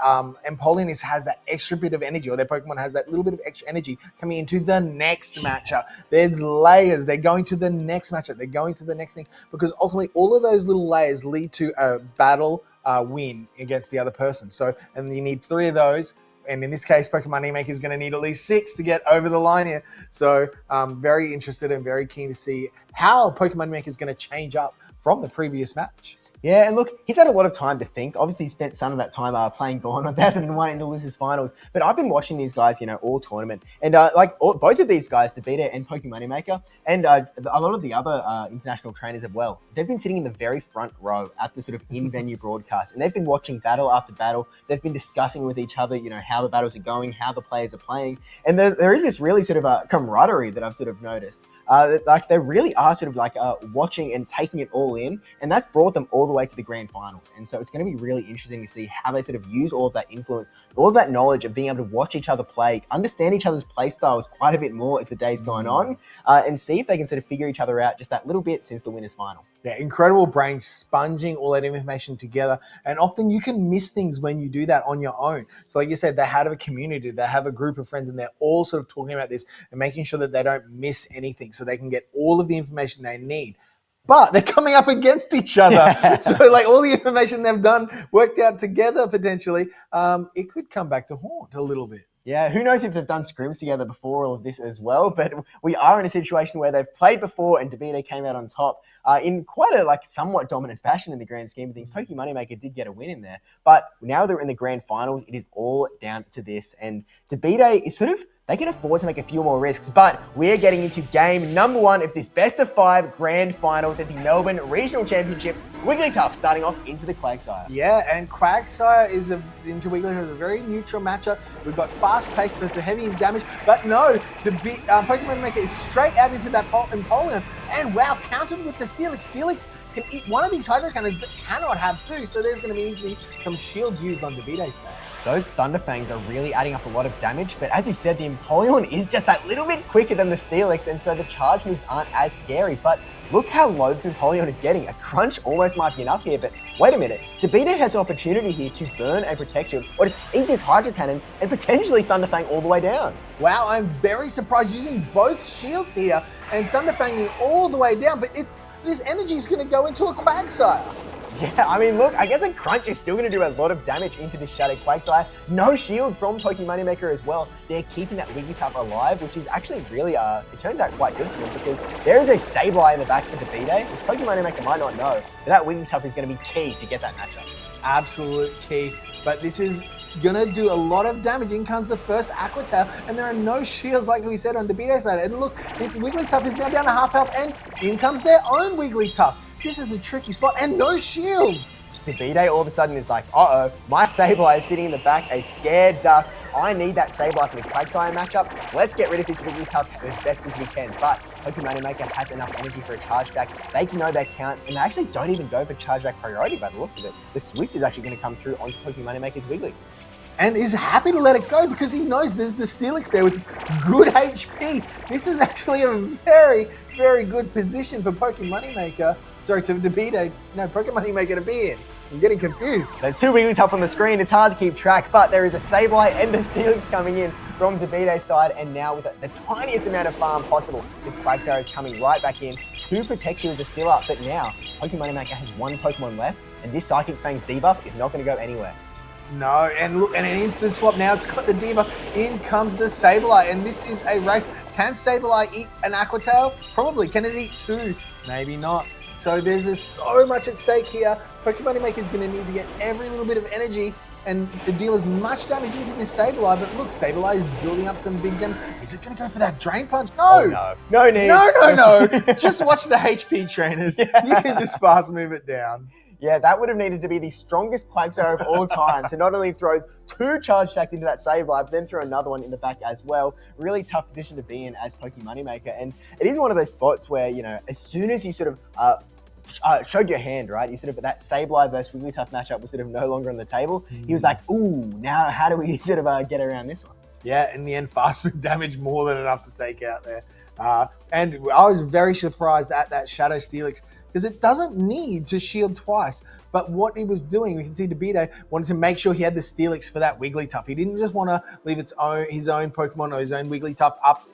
Empoleon has that extra bit of energy, or their Pokemon has that little bit of extra energy coming into the next matchup. There's layers. They're going to the next matchup. They're going to the next thing, because ultimately all of those little layers lead to a battle win against the other person. So, and you need 3 of those. And in this case, Pokemon Maker is going to need at least 6 to get over the line here. So very interested and very keen to see how Pokemon Maker is going to change up from the previous match. Yeah, and look, he's had a lot of time to think. Obviously, he spent some of that time playing Gone 1001 in the losers finals. But I've been watching these guys, all tournament. And both of these guys, Debide and Pokemon Maker, and a lot of the other international trainers as well, they've been sitting in the very front row at the sort of in-venue broadcast. And they've been watching battle after battle. They've been discussing with each other, how the battles are going, how the players are playing. And there is this really sort of camaraderie that I've sort of noticed. They really are sort of watching and taking it all in. And that's brought them all the way to the grand finals. And so it's going to be really interesting to see how they sort of use all of that influence, all of that knowledge of being able to watch each other play, understand each other's play styles quite a bit more as the day's going on, and see if they can sort of figure each other out just that little bit since the winners final. Yeah, incredible brains sponging all that information together. And often you can miss things when you do that on your own. So like you said, they have a community, they have a group of friends, and they're all sort of talking about this and making sure that they don't miss anything so they can get all of the information they need. But they're coming up against each other. So all the information they've done worked out together potentially, it could come back to haunt a little bit. Yeah, who knows if they've done scrims together before all of this as well, but we are in a situation where they've played before and Debide came out on top in quite a somewhat dominant fashion in the grand scheme of things. Pokemon Maker did get a win in there, but now they're in the grand finals, it is all down to this, and Debide is sort of, they can afford to make a few more risks, but we're getting into game number 1 of this best of 5 grand finals at the Melbourne Regional Championships. Wigglytuff starting off into the Quagsire. Yeah, and Quagsire into Wigglytuff is a very neutral matchup. We've got fast pace versus heavy damage, but no, Pokemon Maker is straight out into that Empoleon, and wow, countered with the Steelix. Steelix can eat one of these Hydro Cannons, but cannot have 2, so there's going to need to be some shields used on Debide's side. Those Thunder Fangs are really adding up a lot of damage, but as you said, the Empoleon is just that little bit quicker than the Steelix, and so the charge moves aren't as scary, but look how low this Empoleon is getting. A crunch almost might be enough here, but wait a minute. Debide has an opportunity here to burn a Protect Shield, or just eat this Hydro Cannon and potentially Thunder Fang all the way down. Wow, I'm very surprised using both shields here and Thunder Fanging all the way down, but this energy is going to go into a Quagsire. Yeah, I mean, look, I guess a Crunch is still going to do a lot of damage into this Shadow Quagsire. No shield from Pokemon Maker as well. They're keeping that Wigglytuff alive, which is actually really, it turns out quite good for them because there is a Sableye in the back for Debide, which Pokemon Maker might not know, but that Wigglytuff is going to be key to get that matchup. Absolute key, but this is going to do a lot of damage. In comes the first Aqua Tail, and there are no shields like we said on Debide's side. And look, this Wigglytuff is now down to half health, and in comes their own Wigglytuff. This is a tricky spot, and no shields. Debide all of a sudden is like, uh-oh, my Sableye is sitting in the back, a scared duck. I need that Sableye for the Quagsire matchup. Let's get rid of this Wigglytuff as best as we can. But Pokemon Maker has enough energy for a charge back. They can know their counts, and they actually don't even go for charge back priority by the looks of it. The Swift is actually going to come through onto Pokemon Maker's Wiggly. And is happy to let it go because he knows there's the Steelix there with good HP. This is actually a very, very good position for Pokemon Moneymaker. Sorry, to Debbiepebble. No, Pokemon Moneymaker to be in. I'm getting confused. There's two Wigglytuff on the screen. It's hard to keep track, but there is a Sableye and a Steelix coming in from Debbiepeble's side, and now with the tiniest amount of farm possible, the Quagsire is coming right back in. 2 Protect Shields are still up, but now Pokemon Moneymaker has 1 Pokemon left, and this Psychic Fang's debuff is not going to go anywhere. No, and look, and an instant swap now. It's got the debuff. In comes the Sableye, and this is a race. Can Sableye eat an Aqua Tail? Probably. Can it eat 2? Maybe not. So there's so much at stake here. Pokemon Moneymaker is going to need to get every little bit of energy and to deal as much damage into this Sableye. But look, Sableye is building up some big damage. Is it going to go for that Drain Punch? No. Oh, no. No need. No. Just watch the HP trainers. Yeah. You can just fast move it down. Yeah, that would have needed to be the strongest Quagsire of all time to not only throw 2 charge attacks into that Sableye, but then throw another one in the back as well. Really tough position to be in as Pokemon Moneymaker. And it is one of those spots where, you know, as soon as you sort of showed your hand, right? You sort of, that Sableye versus Wigglytuff matchup was sort of no longer on the table. He was like, ooh, now how do we sort of get around this one? Yeah, in the end, fast move damage more than enough to take out there. And I was very surprised at that Shadow Steelix, because it doesn't need to shield twice. But what he was doing, we can see Debbiepebble wanted to make sure he had the Steelix for that Wigglytuff. He didn't just want to leave his own Pokemon or his own Wigglytuff up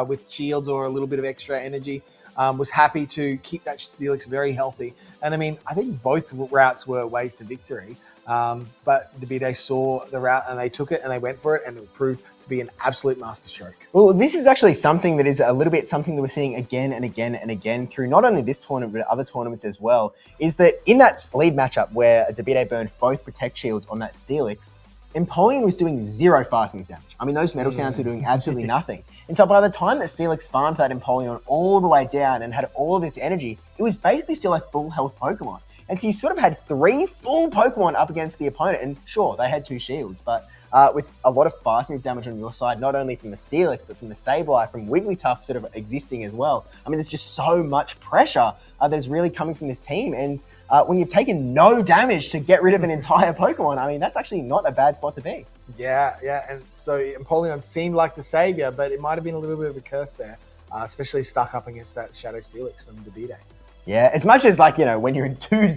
with shields or a little bit of extra energy. Was happy to keep that Steelix very healthy. And I mean, I think both routes were ways to victory. But Debbiepebble saw the route and they took it and they went for it, and it proved to be an absolute masterstroke. Well, this is actually something that is a little bit something that we're seeing again and again and again through not only this tournament, but other tournaments as well, is that in that lead matchup where Debbiepebble burned both Protect Shields on that Steelix, Empoleon was doing 0 fast move damage. I mean, those Metal Sounds were doing absolutely nothing. And so by the time that Steelix farmed that Empoleon all the way down and had all of its energy, it was basically still a full health Pokemon. And so you sort of had 3 full Pokemon up against the opponent, and sure, they had 2 shields, but with a lot of fast move damage on your side, not only from the Steelix, but from the Sableye, from Wigglytuff sort of existing as well. I mean, there's just so much pressure that's really coming from this team, and when you've taken no damage to get rid of an entire Pokemon, I mean, that's actually not a bad spot to be. Yeah, and so Empoleon seemed like the savior, but it might have been a little bit of a curse there, especially stuck up against that Shadow Steelix from Debbiepebble. Yeah, as much as, like, you know, when you're in 2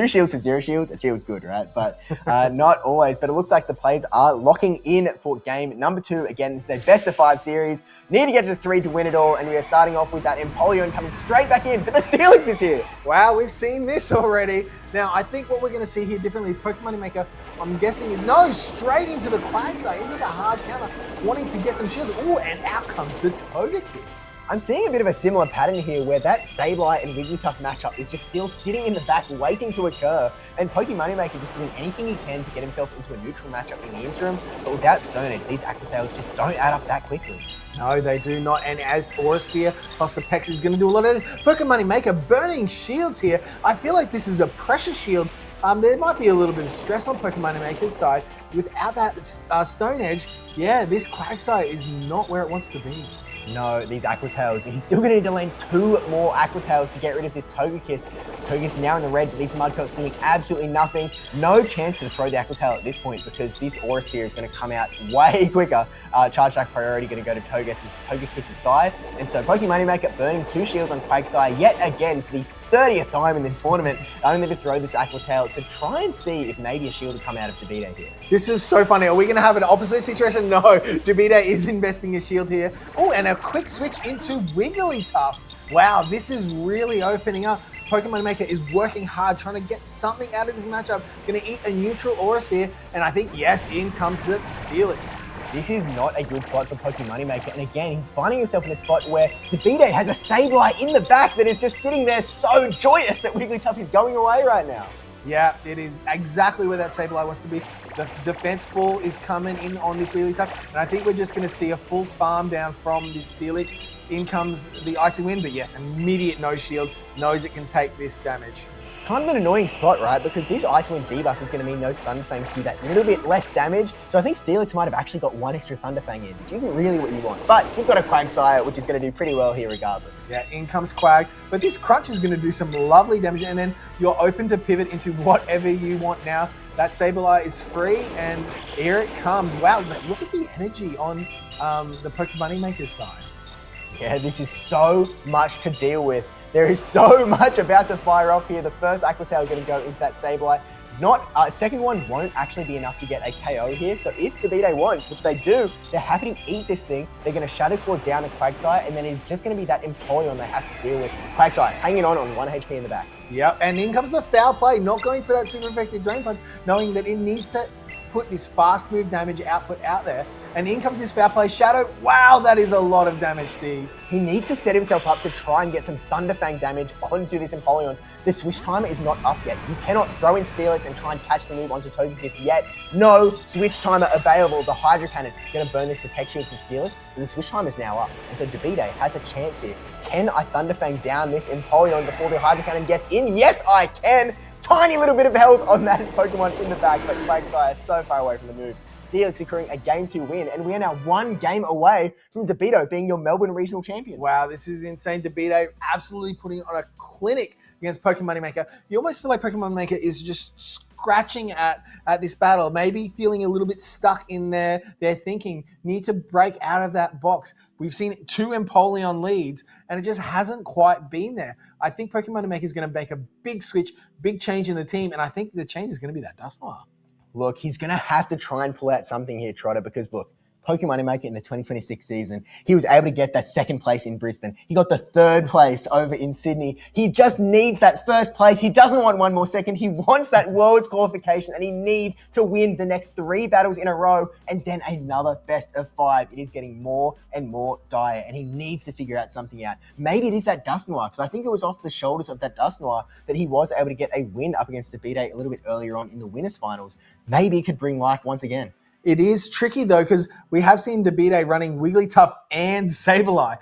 shields to 0 shields, it feels good, right? But not always. But it looks like the players are locking in for game number 2. Again, it's a best of 5 series. Need to get to 3 to win it all. And we are starting off with that Empoleon coming straight back in. But the Steelix is here. Wow, we've seen this already. Now, I think what we're going to see here differently is Pokemon Moneymaker, I'm guessing, no, straight into the Quagsire, into the hard counter, wanting to get some shields. Oh, and out comes the Togekiss. I'm seeing a bit of a similar pattern here where that Sableye and Wigglytuff matchup is just still sitting in the back waiting to occur, and Pokemon Moneymaker just doing anything he can to get himself into a neutral matchup in the interim, but without Stone Edge, these Aqua Tails just don't add up that quickly. No, they do not, and as Aura Sphere plus the Pex is going to do a lot of it. Pokemon Moneymaker burning shields here. I feel like this is a pressure shield. There might be a little bit of stress on Pokemon Moneymaker's side. Without that Stone Edge, yeah, this Quagsire is not where it wants to be. No, these Aqua Tails. He's still going to need to land 2 more Aqua Tails to get rid of this Togekiss. Togekiss now in the red, but these Mudcoats doing absolutely nothing. No chance to throw the Aqua Tail at this point because this Aura Sphere is going to come out way quicker. Charge Attack priority going to go to Togekiss's side. And so Pokemon Moneymaker burning 2 shields on Quagsire yet again for the 30th time in this tournament, only to throw this Aqua Tail to try and see if maybe a shield will come out of Debbiepebble here. This is so funny. Are we going to have an opposite situation? No, Debbiepebble is investing a shield here. Oh, and a quick switch into Wigglytuff. Wow, this is really opening up. Pokemon Moneymaker is working hard, trying to get something out of this matchup. Going to eat a neutral Aura Sphere, and I think, yes, in comes the Steelix. This is not a good spot for Pokemon Moneymaker, and again, he's finding himself in a spot where Debbiepebble has a Sableye in the back that is just sitting there so joyous that Wigglytuff is going away right now. Yeah, it is exactly where that Sableye wants to be. The defense ball is coming in on this Wigglytuff, and I think we're just going to see a full farm down from this Steelix. In comes the Icy Wind, but yes, immediate no shield, knows it can take this damage. Kind of an annoying spot, right? Because this Ice Wind debuff is going to mean those Thunderfangs do that little bit less damage. So I think Steelix might have actually got 1 extra Thunderfang in, which isn't really what you want. But you've got a Quagsire, which is going to do pretty well here regardless. Yeah, in comes Quag. But this Crunch is going to do some lovely damage, and then you're open to pivot into whatever you want now. That Sableye is free, and here it comes. Wow, but look at the energy on the Pokemon Moneymaker's side. Yeah, this is so much to deal with. There is so much about to fire off here. The first Aqua Tail going to go into that Sableye. Second one won't actually be enough to get a KO here. So if DeVito wants, which they do, they're happy to eat this thing. They're going to Shadow Claw down to Quagsire, and then it's just going to be that Empoleon they have to deal with. Quagsire hanging on 1 HP in the back. Yep, and in comes the foul play, not going for that super effective Drain Punch, knowing that it needs to put this fast move damage output out there. And in comes this foul play Shadow. Wow, that is a lot of damage, Steve. He needs to set himself up to try and get some Thunderfang damage onto this Empoleon. The switch timer is not up yet. You cannot throw in Steelix and try and catch the move onto Togekiss yet. No switch timer available. The Hydro Cannon going to burn this protection from Steelix, but the switch timer is now up. And so DeVito has a chance here. Can I Thunderfang down this Empoleon before the Hydro Cannon gets in? Yes, I can. Tiny little bit of health on that Pokemon in the back, but Quagsire is so far away from the move. Steelix securing a Game 2 win, and we are now 1 game away from DeVito being your Melbourne Regional Champion. Wow, this is insane. DeVito absolutely putting on a clinic against Pokemon Moneymaker. You almost feel like Pokemon Moneymaker is just scratching at this battle, maybe feeling a little bit stuck in their thinking, need to break out of that box. We've seen 2 Empoleon leads, and it just hasn't quite been there. I think Pokemon Moneymaker is going to make a big switch, big change in the team, and I think the change is going to be that Dusknoir. Look, he's going to have to try and pull out something here, Trotter, because look, Pokemon Moneymaker in the 2026 season, he was able to get that 2nd place in Brisbane. He got the 3rd place over in Sydney. He just needs that 1st place. He doesn't want 1 more second. He wants that Worlds qualification, and he needs to win the next 3 battles in a row and then another best of 5. It is getting more and more dire, and he needs to figure out something out. Maybe it is that Dusknoir, because I think it was off the shoulders of that Dusknoir that he was able to get a win up against DeVito a little bit earlier on in the winners finals. Maybe he could bring life once again. It is tricky though, because we have seen DeVito running Wigglytuff and Sableye.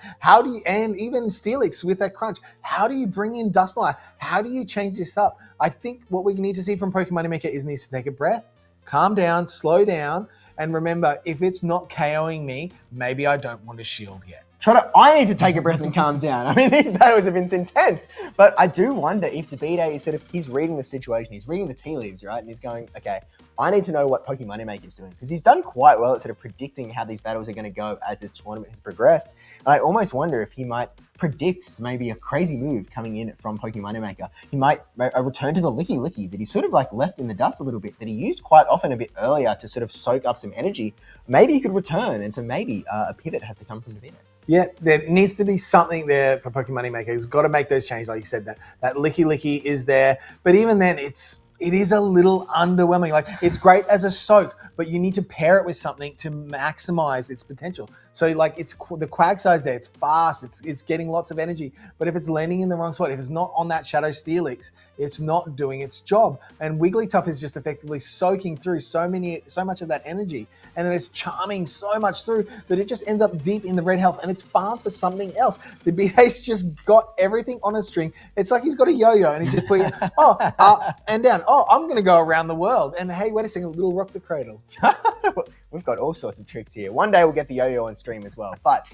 And even Steelix with that crunch. How do you bring in Dusknoir? How do you change this up? I think what we need to see from Pokemon Moneymaker is needs to take a breath, calm down, slow down, and remember, if it's not KOing me, maybe I don't want to shield yet. Trotter, I need to take a breath and calm down. I mean, these battles have been intense, but I do wonder if DeVito is he's reading the situation, he's reading the tea leaves, right? And he's going, okay, I need to know what Pokemon Moneymaker is doing, because he's done quite well at sort of predicting how these battles are going to go as this tournament has progressed. And I almost wonder if he might predict maybe a crazy move coming in from Pokemon Moneymaker. He might return to the Licky Licky that he sort of like left in the dust a little bit, that he used quite often a bit earlier to sort of soak up some energy. Maybe he could return, and so maybe a pivot has to come from DeVito. Yeah, there needs to be something there for Pokemon Moneymaker. He's got to make those changes, like you said, that Licky Licky is there. But even then, it is a little underwhelming. Like, it's great as a soak, but you need to pair it with something to maximize its potential. So like the Quagsire there, it's fast, it's getting lots of energy, but if it's landing in the wrong spot, if it's not on that Shadow Steelix, it's not doing its job. And Wigglytuff is just effectively soaking through so much of that energy, and then it's charming so much through that it just ends up deep in the red health, and it's farmed for something else. The BA's just got everything on a string. It's like he's got a yo-yo, and he just put up and down. Oh, I'm going to go around the world. And hey, wait a second, a little rock the cradle. We've got all sorts of tricks here. One day we'll get the yo-yo on stream as well. But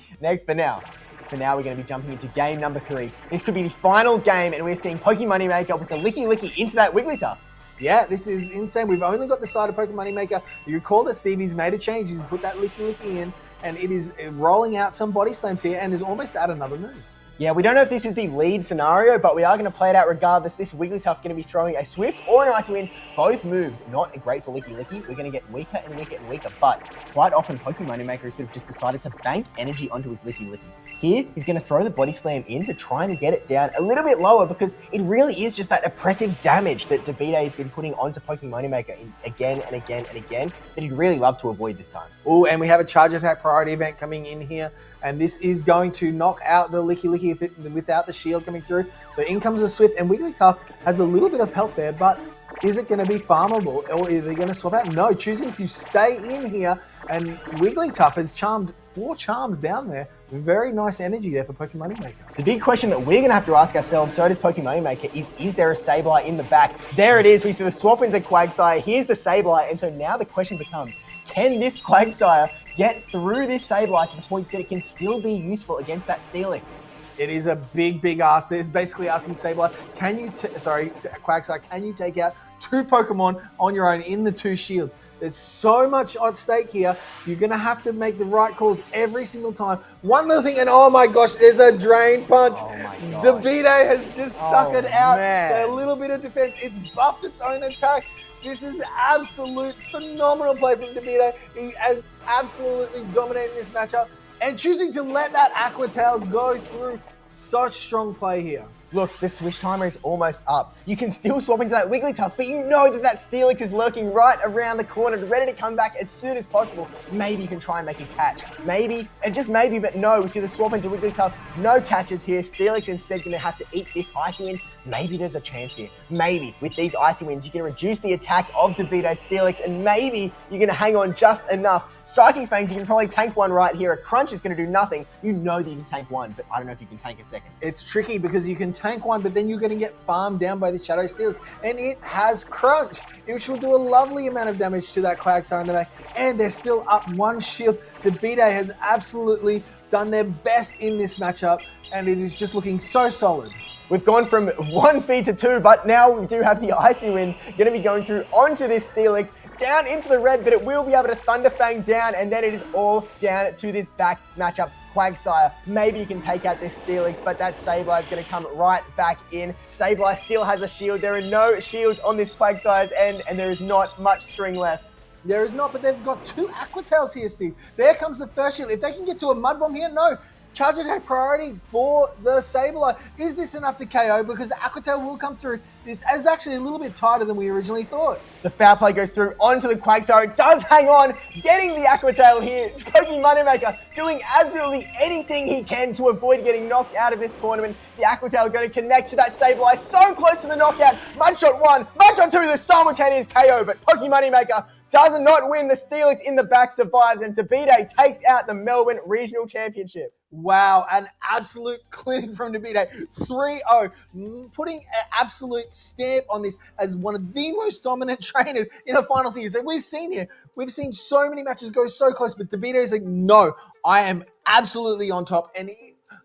for now, we're going to be jumping into game number 3. This could be the final game, and we're seeing Pokemon Moneymaker with the Licky Licky into that Wigglytuff. Yeah, this is insane. We've only got the side of Pokemon Moneymaker. You recall that Stevie's made a change. He's put that Licky Licky in, and it is rolling out some body slams here, and is almost at another move. Yeah, we don't know if this is the lead scenario, but we are going to play it out regardless. This Wigglytuff going to be throwing a Swift or an Ice Wind. Both moves not great for Licky Licky. We're going to get weaker and weaker and weaker, but quite often Pokemon Moneymaker has sort of just decided to bank energy onto his Licky Licky. Here, he's going to throw the Body Slam in to try and get it down a little bit lower, because it really is just that oppressive damage that DeVito has been putting onto Pokemon Moneymaker again and again and again that he'd really love to avoid this time. Oh, and we have a Charge Attack priority event coming in here, and this is going to knock out the Licky Licky without the shield coming through. So in comes the Swift, and Wigglytuff has a little bit of health there, but is it going to be farmable, or are they going to swap out? No, choosing to stay in here, and Wigglytuff has charmed 4 charms down there. Very nice energy there for Pokemon Moneymaker. The big question that we're going to have to ask ourselves, so does Pokemon Moneymaker, is there a Sableye in the back? There it is. We see the swap into Quagsire. Here's the Sableye, and so now the question becomes, can this Quagsire get through this Sableye to the point that it can still be useful against that Steelix? It is a big ask. It's basically asking Sableye, Quagsire, can you take out 2 Pokemon on your own in the 2 shields? There's so much at stake here. You're going to have to make the right calls every single time. One little thing, and oh my gosh, there's a drain punch. Oh my gosh. Debbiepebble has just suckered out man. a little bit of defense. It's buffed its own attack. This is absolute phenomenal play from Debbiepebble. He has absolutely dominated this matchup and choosing to let that Aqua Tail go through. Such strong play here. Look, the switch timer is almost up. You can still swap into that Wigglytuff, but you know that Steelix is lurking right around the corner, ready to come back as soon as possible. Maybe you can try and make a catch. Maybe, and just maybe, but no, we see the swap into Wigglytuff. No catches here. Steelix instead going to have to eat this Icy Wind. Maybe there's a chance here. Maybe with these Icy Winds, you can reduce the attack of Debbiepebble Steelix, and maybe you're going to hang on just enough. Psychic Fangs, you can probably tank one right here. A Crunch is going to do nothing. You know that you can tank one, but I don't know if you can tank a second. It's tricky because you can tank one, but then you're going to get farmed down by the Shadow Steelix, and it has Crunch, which will do a lovely amount of damage to that Quagsire in the back, and they're still up one shield. Debbiepebble has absolutely done their best in this matchup, and it is just looking so solid. We've gone from 1 feed to 2, but now we do have the Icy Wind going to be going through onto this Steelix, down into the red, but it will be able to Thunderfang down, and then it is all down to this back matchup. Quagsire, maybe you can take out this Steelix, but that Sableye is going to come right back in. Sableye still has a shield. There are no shields on this Quagsire's end, and there is not much string left. There is not, but they've got 2 Aqua Tails here, Steve. There comes the first shield. If they can get to a Mud Bomb here, no. Charge attack priority for the Sableye. Is this enough to KO? Because the Aqua Tail will come through. This is actually a little bit tighter than we originally thought. The foul play goes through onto the Quagsire. It does hang on, getting the Aqua Tail here. Pokey Moneymaker doing absolutely anything he can to avoid getting knocked out of this tournament. The Aqua Tail going to connect to that Sableye. So close to the knockout. Mudshot 1, Mudshot 2, the simultaneous KO, but Pokey Moneymaker does not win. The Steelix in the back survives, and Debbiepebble takes out the Melbourne Regional Championship. Wow, an absolute clinic from Debbiepebble. 3-0, putting an absolute stamp on this as one of the most dominant trainers in a final series that we've seen here. We've seen so many matches go so close, but Debbiepebble is like, no, I am absolutely on top. And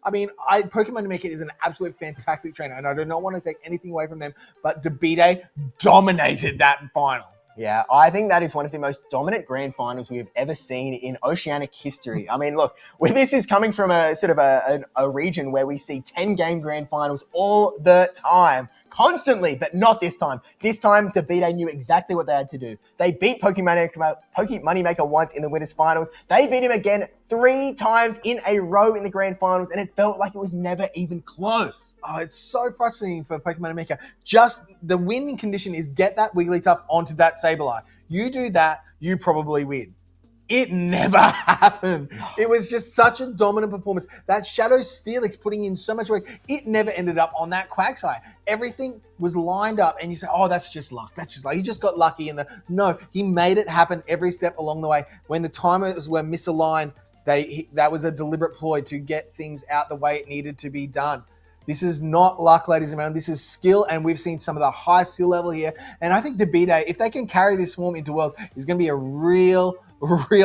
Pokemon Make It is an absolute fantastic trainer, and I do not want to take anything away from them, but Debbiepebble dominated that final. Yeah, I think that is one of the most dominant grand finals we have ever seen in Oceanic history. I mean, look, this is coming from a sort of a region where we see 10-game grand finals all the time, constantly, but not this time. This time, Debbiepebble knew exactly what they had to do. They beat Pokemon Moneymaker once in the winners finals. They beat him again 3 times in a row in the grand finals, and it felt like it was never even close. Oh, it's so frustrating for Pokemon Maker. Just the winning condition is get that Wigglytuff onto that Sableye. You do that, you probably win. It never happened. It was just such a dominant performance. That Shadow Steelix putting in so much work, it never ended up on that Quagsire. Everything was lined up, and you say, oh, that's just luck. That's just luck. He just got lucky. No, he made it happen every step along the way. When the timers were misaligned, that was a deliberate ploy to get things out the way it needed to be done. This is not luck, ladies and gentlemen. This is skill, and we've seen some of the high skill level here. And I think Debbiepebble, if they can carry this form into Worlds, is going to be a real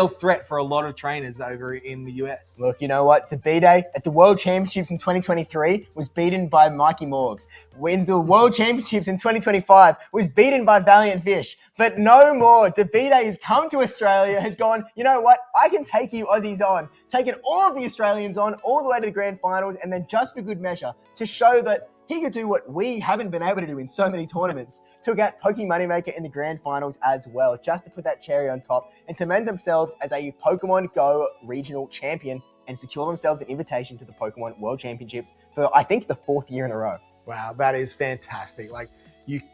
threat for a lot of trainers over in the US. Look, you know what? Debbiepebble at the World Championships in 2023 was beaten by Mikey Morgs. When the World Championships in 2025 was beaten by Valiant Fish. But no more. Debbiepebble has come to Australia, has gone, you know what? I can take you Aussies on. Taken all of the Australians on all the way to the grand finals, and then just for good measure to show that he could do what we haven't been able to do in so many tournaments. Took out Pokemon Moneymaker in the grand finals as well, just to put that cherry on top and cement themselves as a Pokemon Go regional champion and secure themselves an invitation to the Pokemon World Championships for, I think, the 4th year in a row. Wow, that is fantastic. Like,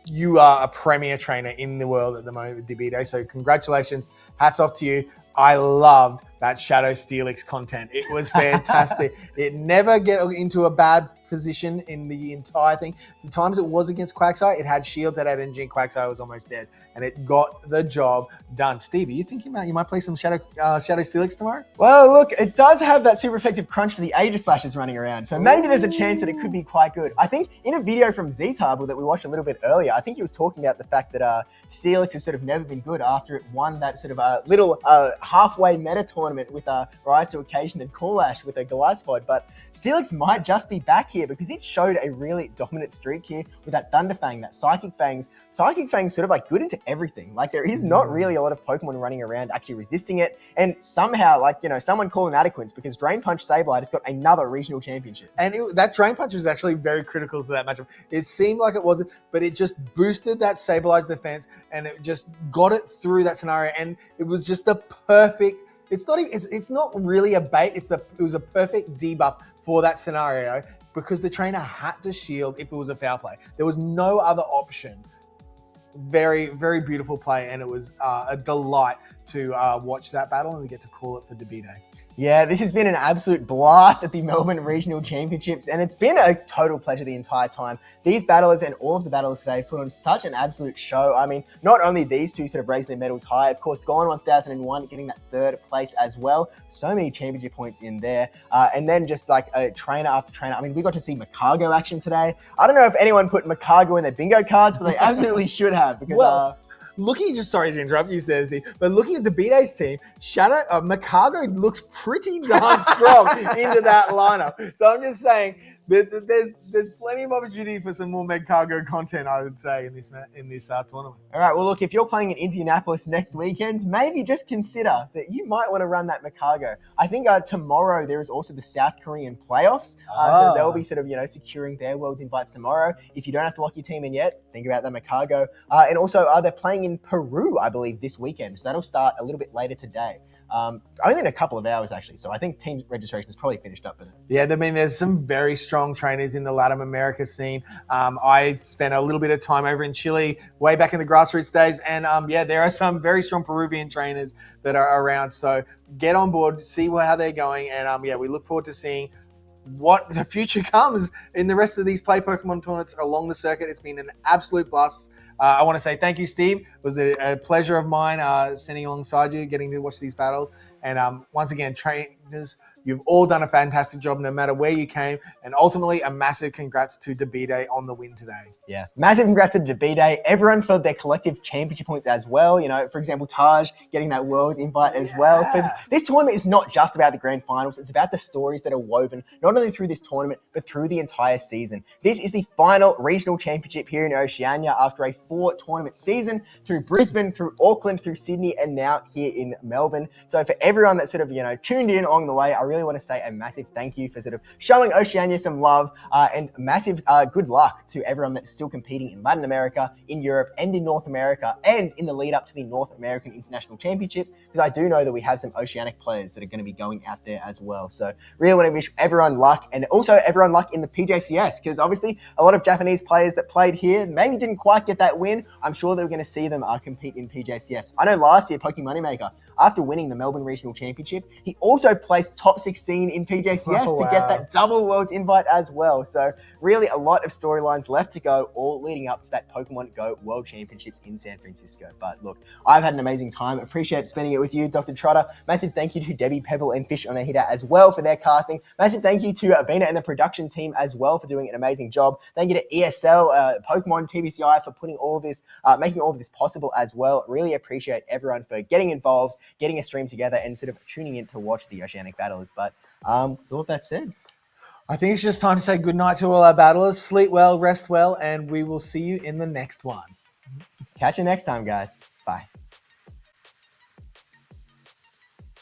you are a premier trainer in the world at the moment, Debbiepebble. So congratulations. Hats off to you. I loved that Shadow Steelix content. It was fantastic. It never get into a bad position in the entire thing. The times it was against Quagsire, it had shields, it had energy, Quagsire was almost dead, and it got the job done. Steve, are you thinking about you might play some Shadow Steelix tomorrow? Well, look, it does have that super effective crunch for the Aegis Slashes running around, so maybe there's a chance that it could be quite good. I think in a video from Z-Table that we watched a little bit earlier, I think he was talking about the fact that Steelix has sort of never been good after it won that sort of little halfway meta tournament tournament with Rise to Occasion and Call-Ash with a Goliath, but Steelix might just be back here because it showed a really dominant streak here with that Thunderfang, that Psychic Fangs. Psychic Fangs sort of like good into everything. Like there is not really a lot of Pokemon running around actually resisting it, and somehow, like, you know, someone call an adequance because Drain Punch Sableye has got another regional championship. And that Drain Punch was actually very critical to that matchup. It seemed like it wasn't, but it just boosted that Sableye's defense and it just got it through that scenario. And it was just the perfect. It's not even. It's not really a bait. It was a perfect debuff for that scenario because the trainer had to shield if it was a foul play. There was no other option. Very, very beautiful play, and it was a delight to watch that battle and to get to call it for Debide. Yeah, this has been an absolute blast at the Melbourne Regional Championships, and it's been a total pleasure the entire time. These battlers and all of the battlers today put on such an absolute show. I mean, not only these two sort of raising their medals high, of course, Gone 1001 getting that third place as well. So many championship points in there. And then just like a trainer after trainer. I mean, we got to see Makago action today. I don't know if anyone put Makago in their bingo cards, but they absolutely should have because... sorry to interrupt you there, Z, but looking at the B-Days team, Makago looks pretty darn strong into that lineup. So I'm just saying there's plenty of opportunity for some more Makago content, I would say, in this tournament. All right, well, look, if you're playing in Indianapolis next weekend, maybe just consider that you might want to run that Makago. I think tomorrow there is also the South Korean playoffs, so they'll be sort of, you know, securing their Worlds invites tomorrow. If you don't have to lock your team in yet, think about the Makago. And also, they're playing in Peru, I believe, this weekend, so that'll start a little bit later today. Only in a couple of hours, actually, so I think team registration is probably finished up for them. Yeah, I mean, there's some very strong trainers in the Latin America scene. I spent a little bit of time over in Chile way back in the grassroots days, and there are some very strong Peruvian trainers that are around. So get on board, see how they're going, and we look forward to seeing what the future comes in the rest of these Play Pokemon tournaments along the circuit. It's been an absolute blast. I want to say thank you, Steve. It was a pleasure of mine standing alongside you, getting to watch these battles. And once again, trainers, you've all done a fantastic job no matter where you came. And ultimately, a massive congrats to Debide on the win today. Yeah, massive congrats to Debide. Everyone for their collective championship points as well. You know, for example, Taj getting that World invite as well. Because this tournament is not just about the grand finals. It's about the stories that are woven, not only through this tournament, but through the entire season. This is the final regional championship here in Oceania after a 4-tournament season through Brisbane, through Auckland, through Sydney, and now here in Melbourne. So for everyone that sort of, you know, tuned in along the way, I really want to say a massive thank you for sort of showing Oceania some love, and massive good luck to everyone that's still competing in Latin America, in Europe, and in North America, and in the lead up to the North American International Championships, because I do know that we have some Oceanic players that are going to be going out there as well. So really want to wish everyone luck, and also everyone luck in the PJCS, because obviously a lot of Japanese players that played here maybe didn't quite get that win. I'm sure that we're going to see them compete in PJCS. I know last year, Poke Moneymaker, after winning the Melbourne Regional Championship, he also placed top 16 in PJCS to get that double Worlds invite as well. So really a lot of storylines left to go, all leading up to that Pokemon Go World Championships in San Francisco. But look, I've had an amazing time. Appreciate spending it with you, DrTrotter. Massive thank you to debbiepebble and FishOnAHeater as well for their casting. Massive thank you to Beena and the production team as well for doing an amazing job. Thank you to ESL, Pokemon, TVCI for putting all of this, making all of this possible as well. Really appreciate everyone for getting involved, getting a stream together, and sort of tuning in to watch the Oceanic battles. But with all that said, I think it's just time to say goodnight to all our battlers. Sleep well, rest well, and we will see you in the next one. Catch you next time, guys. Bye.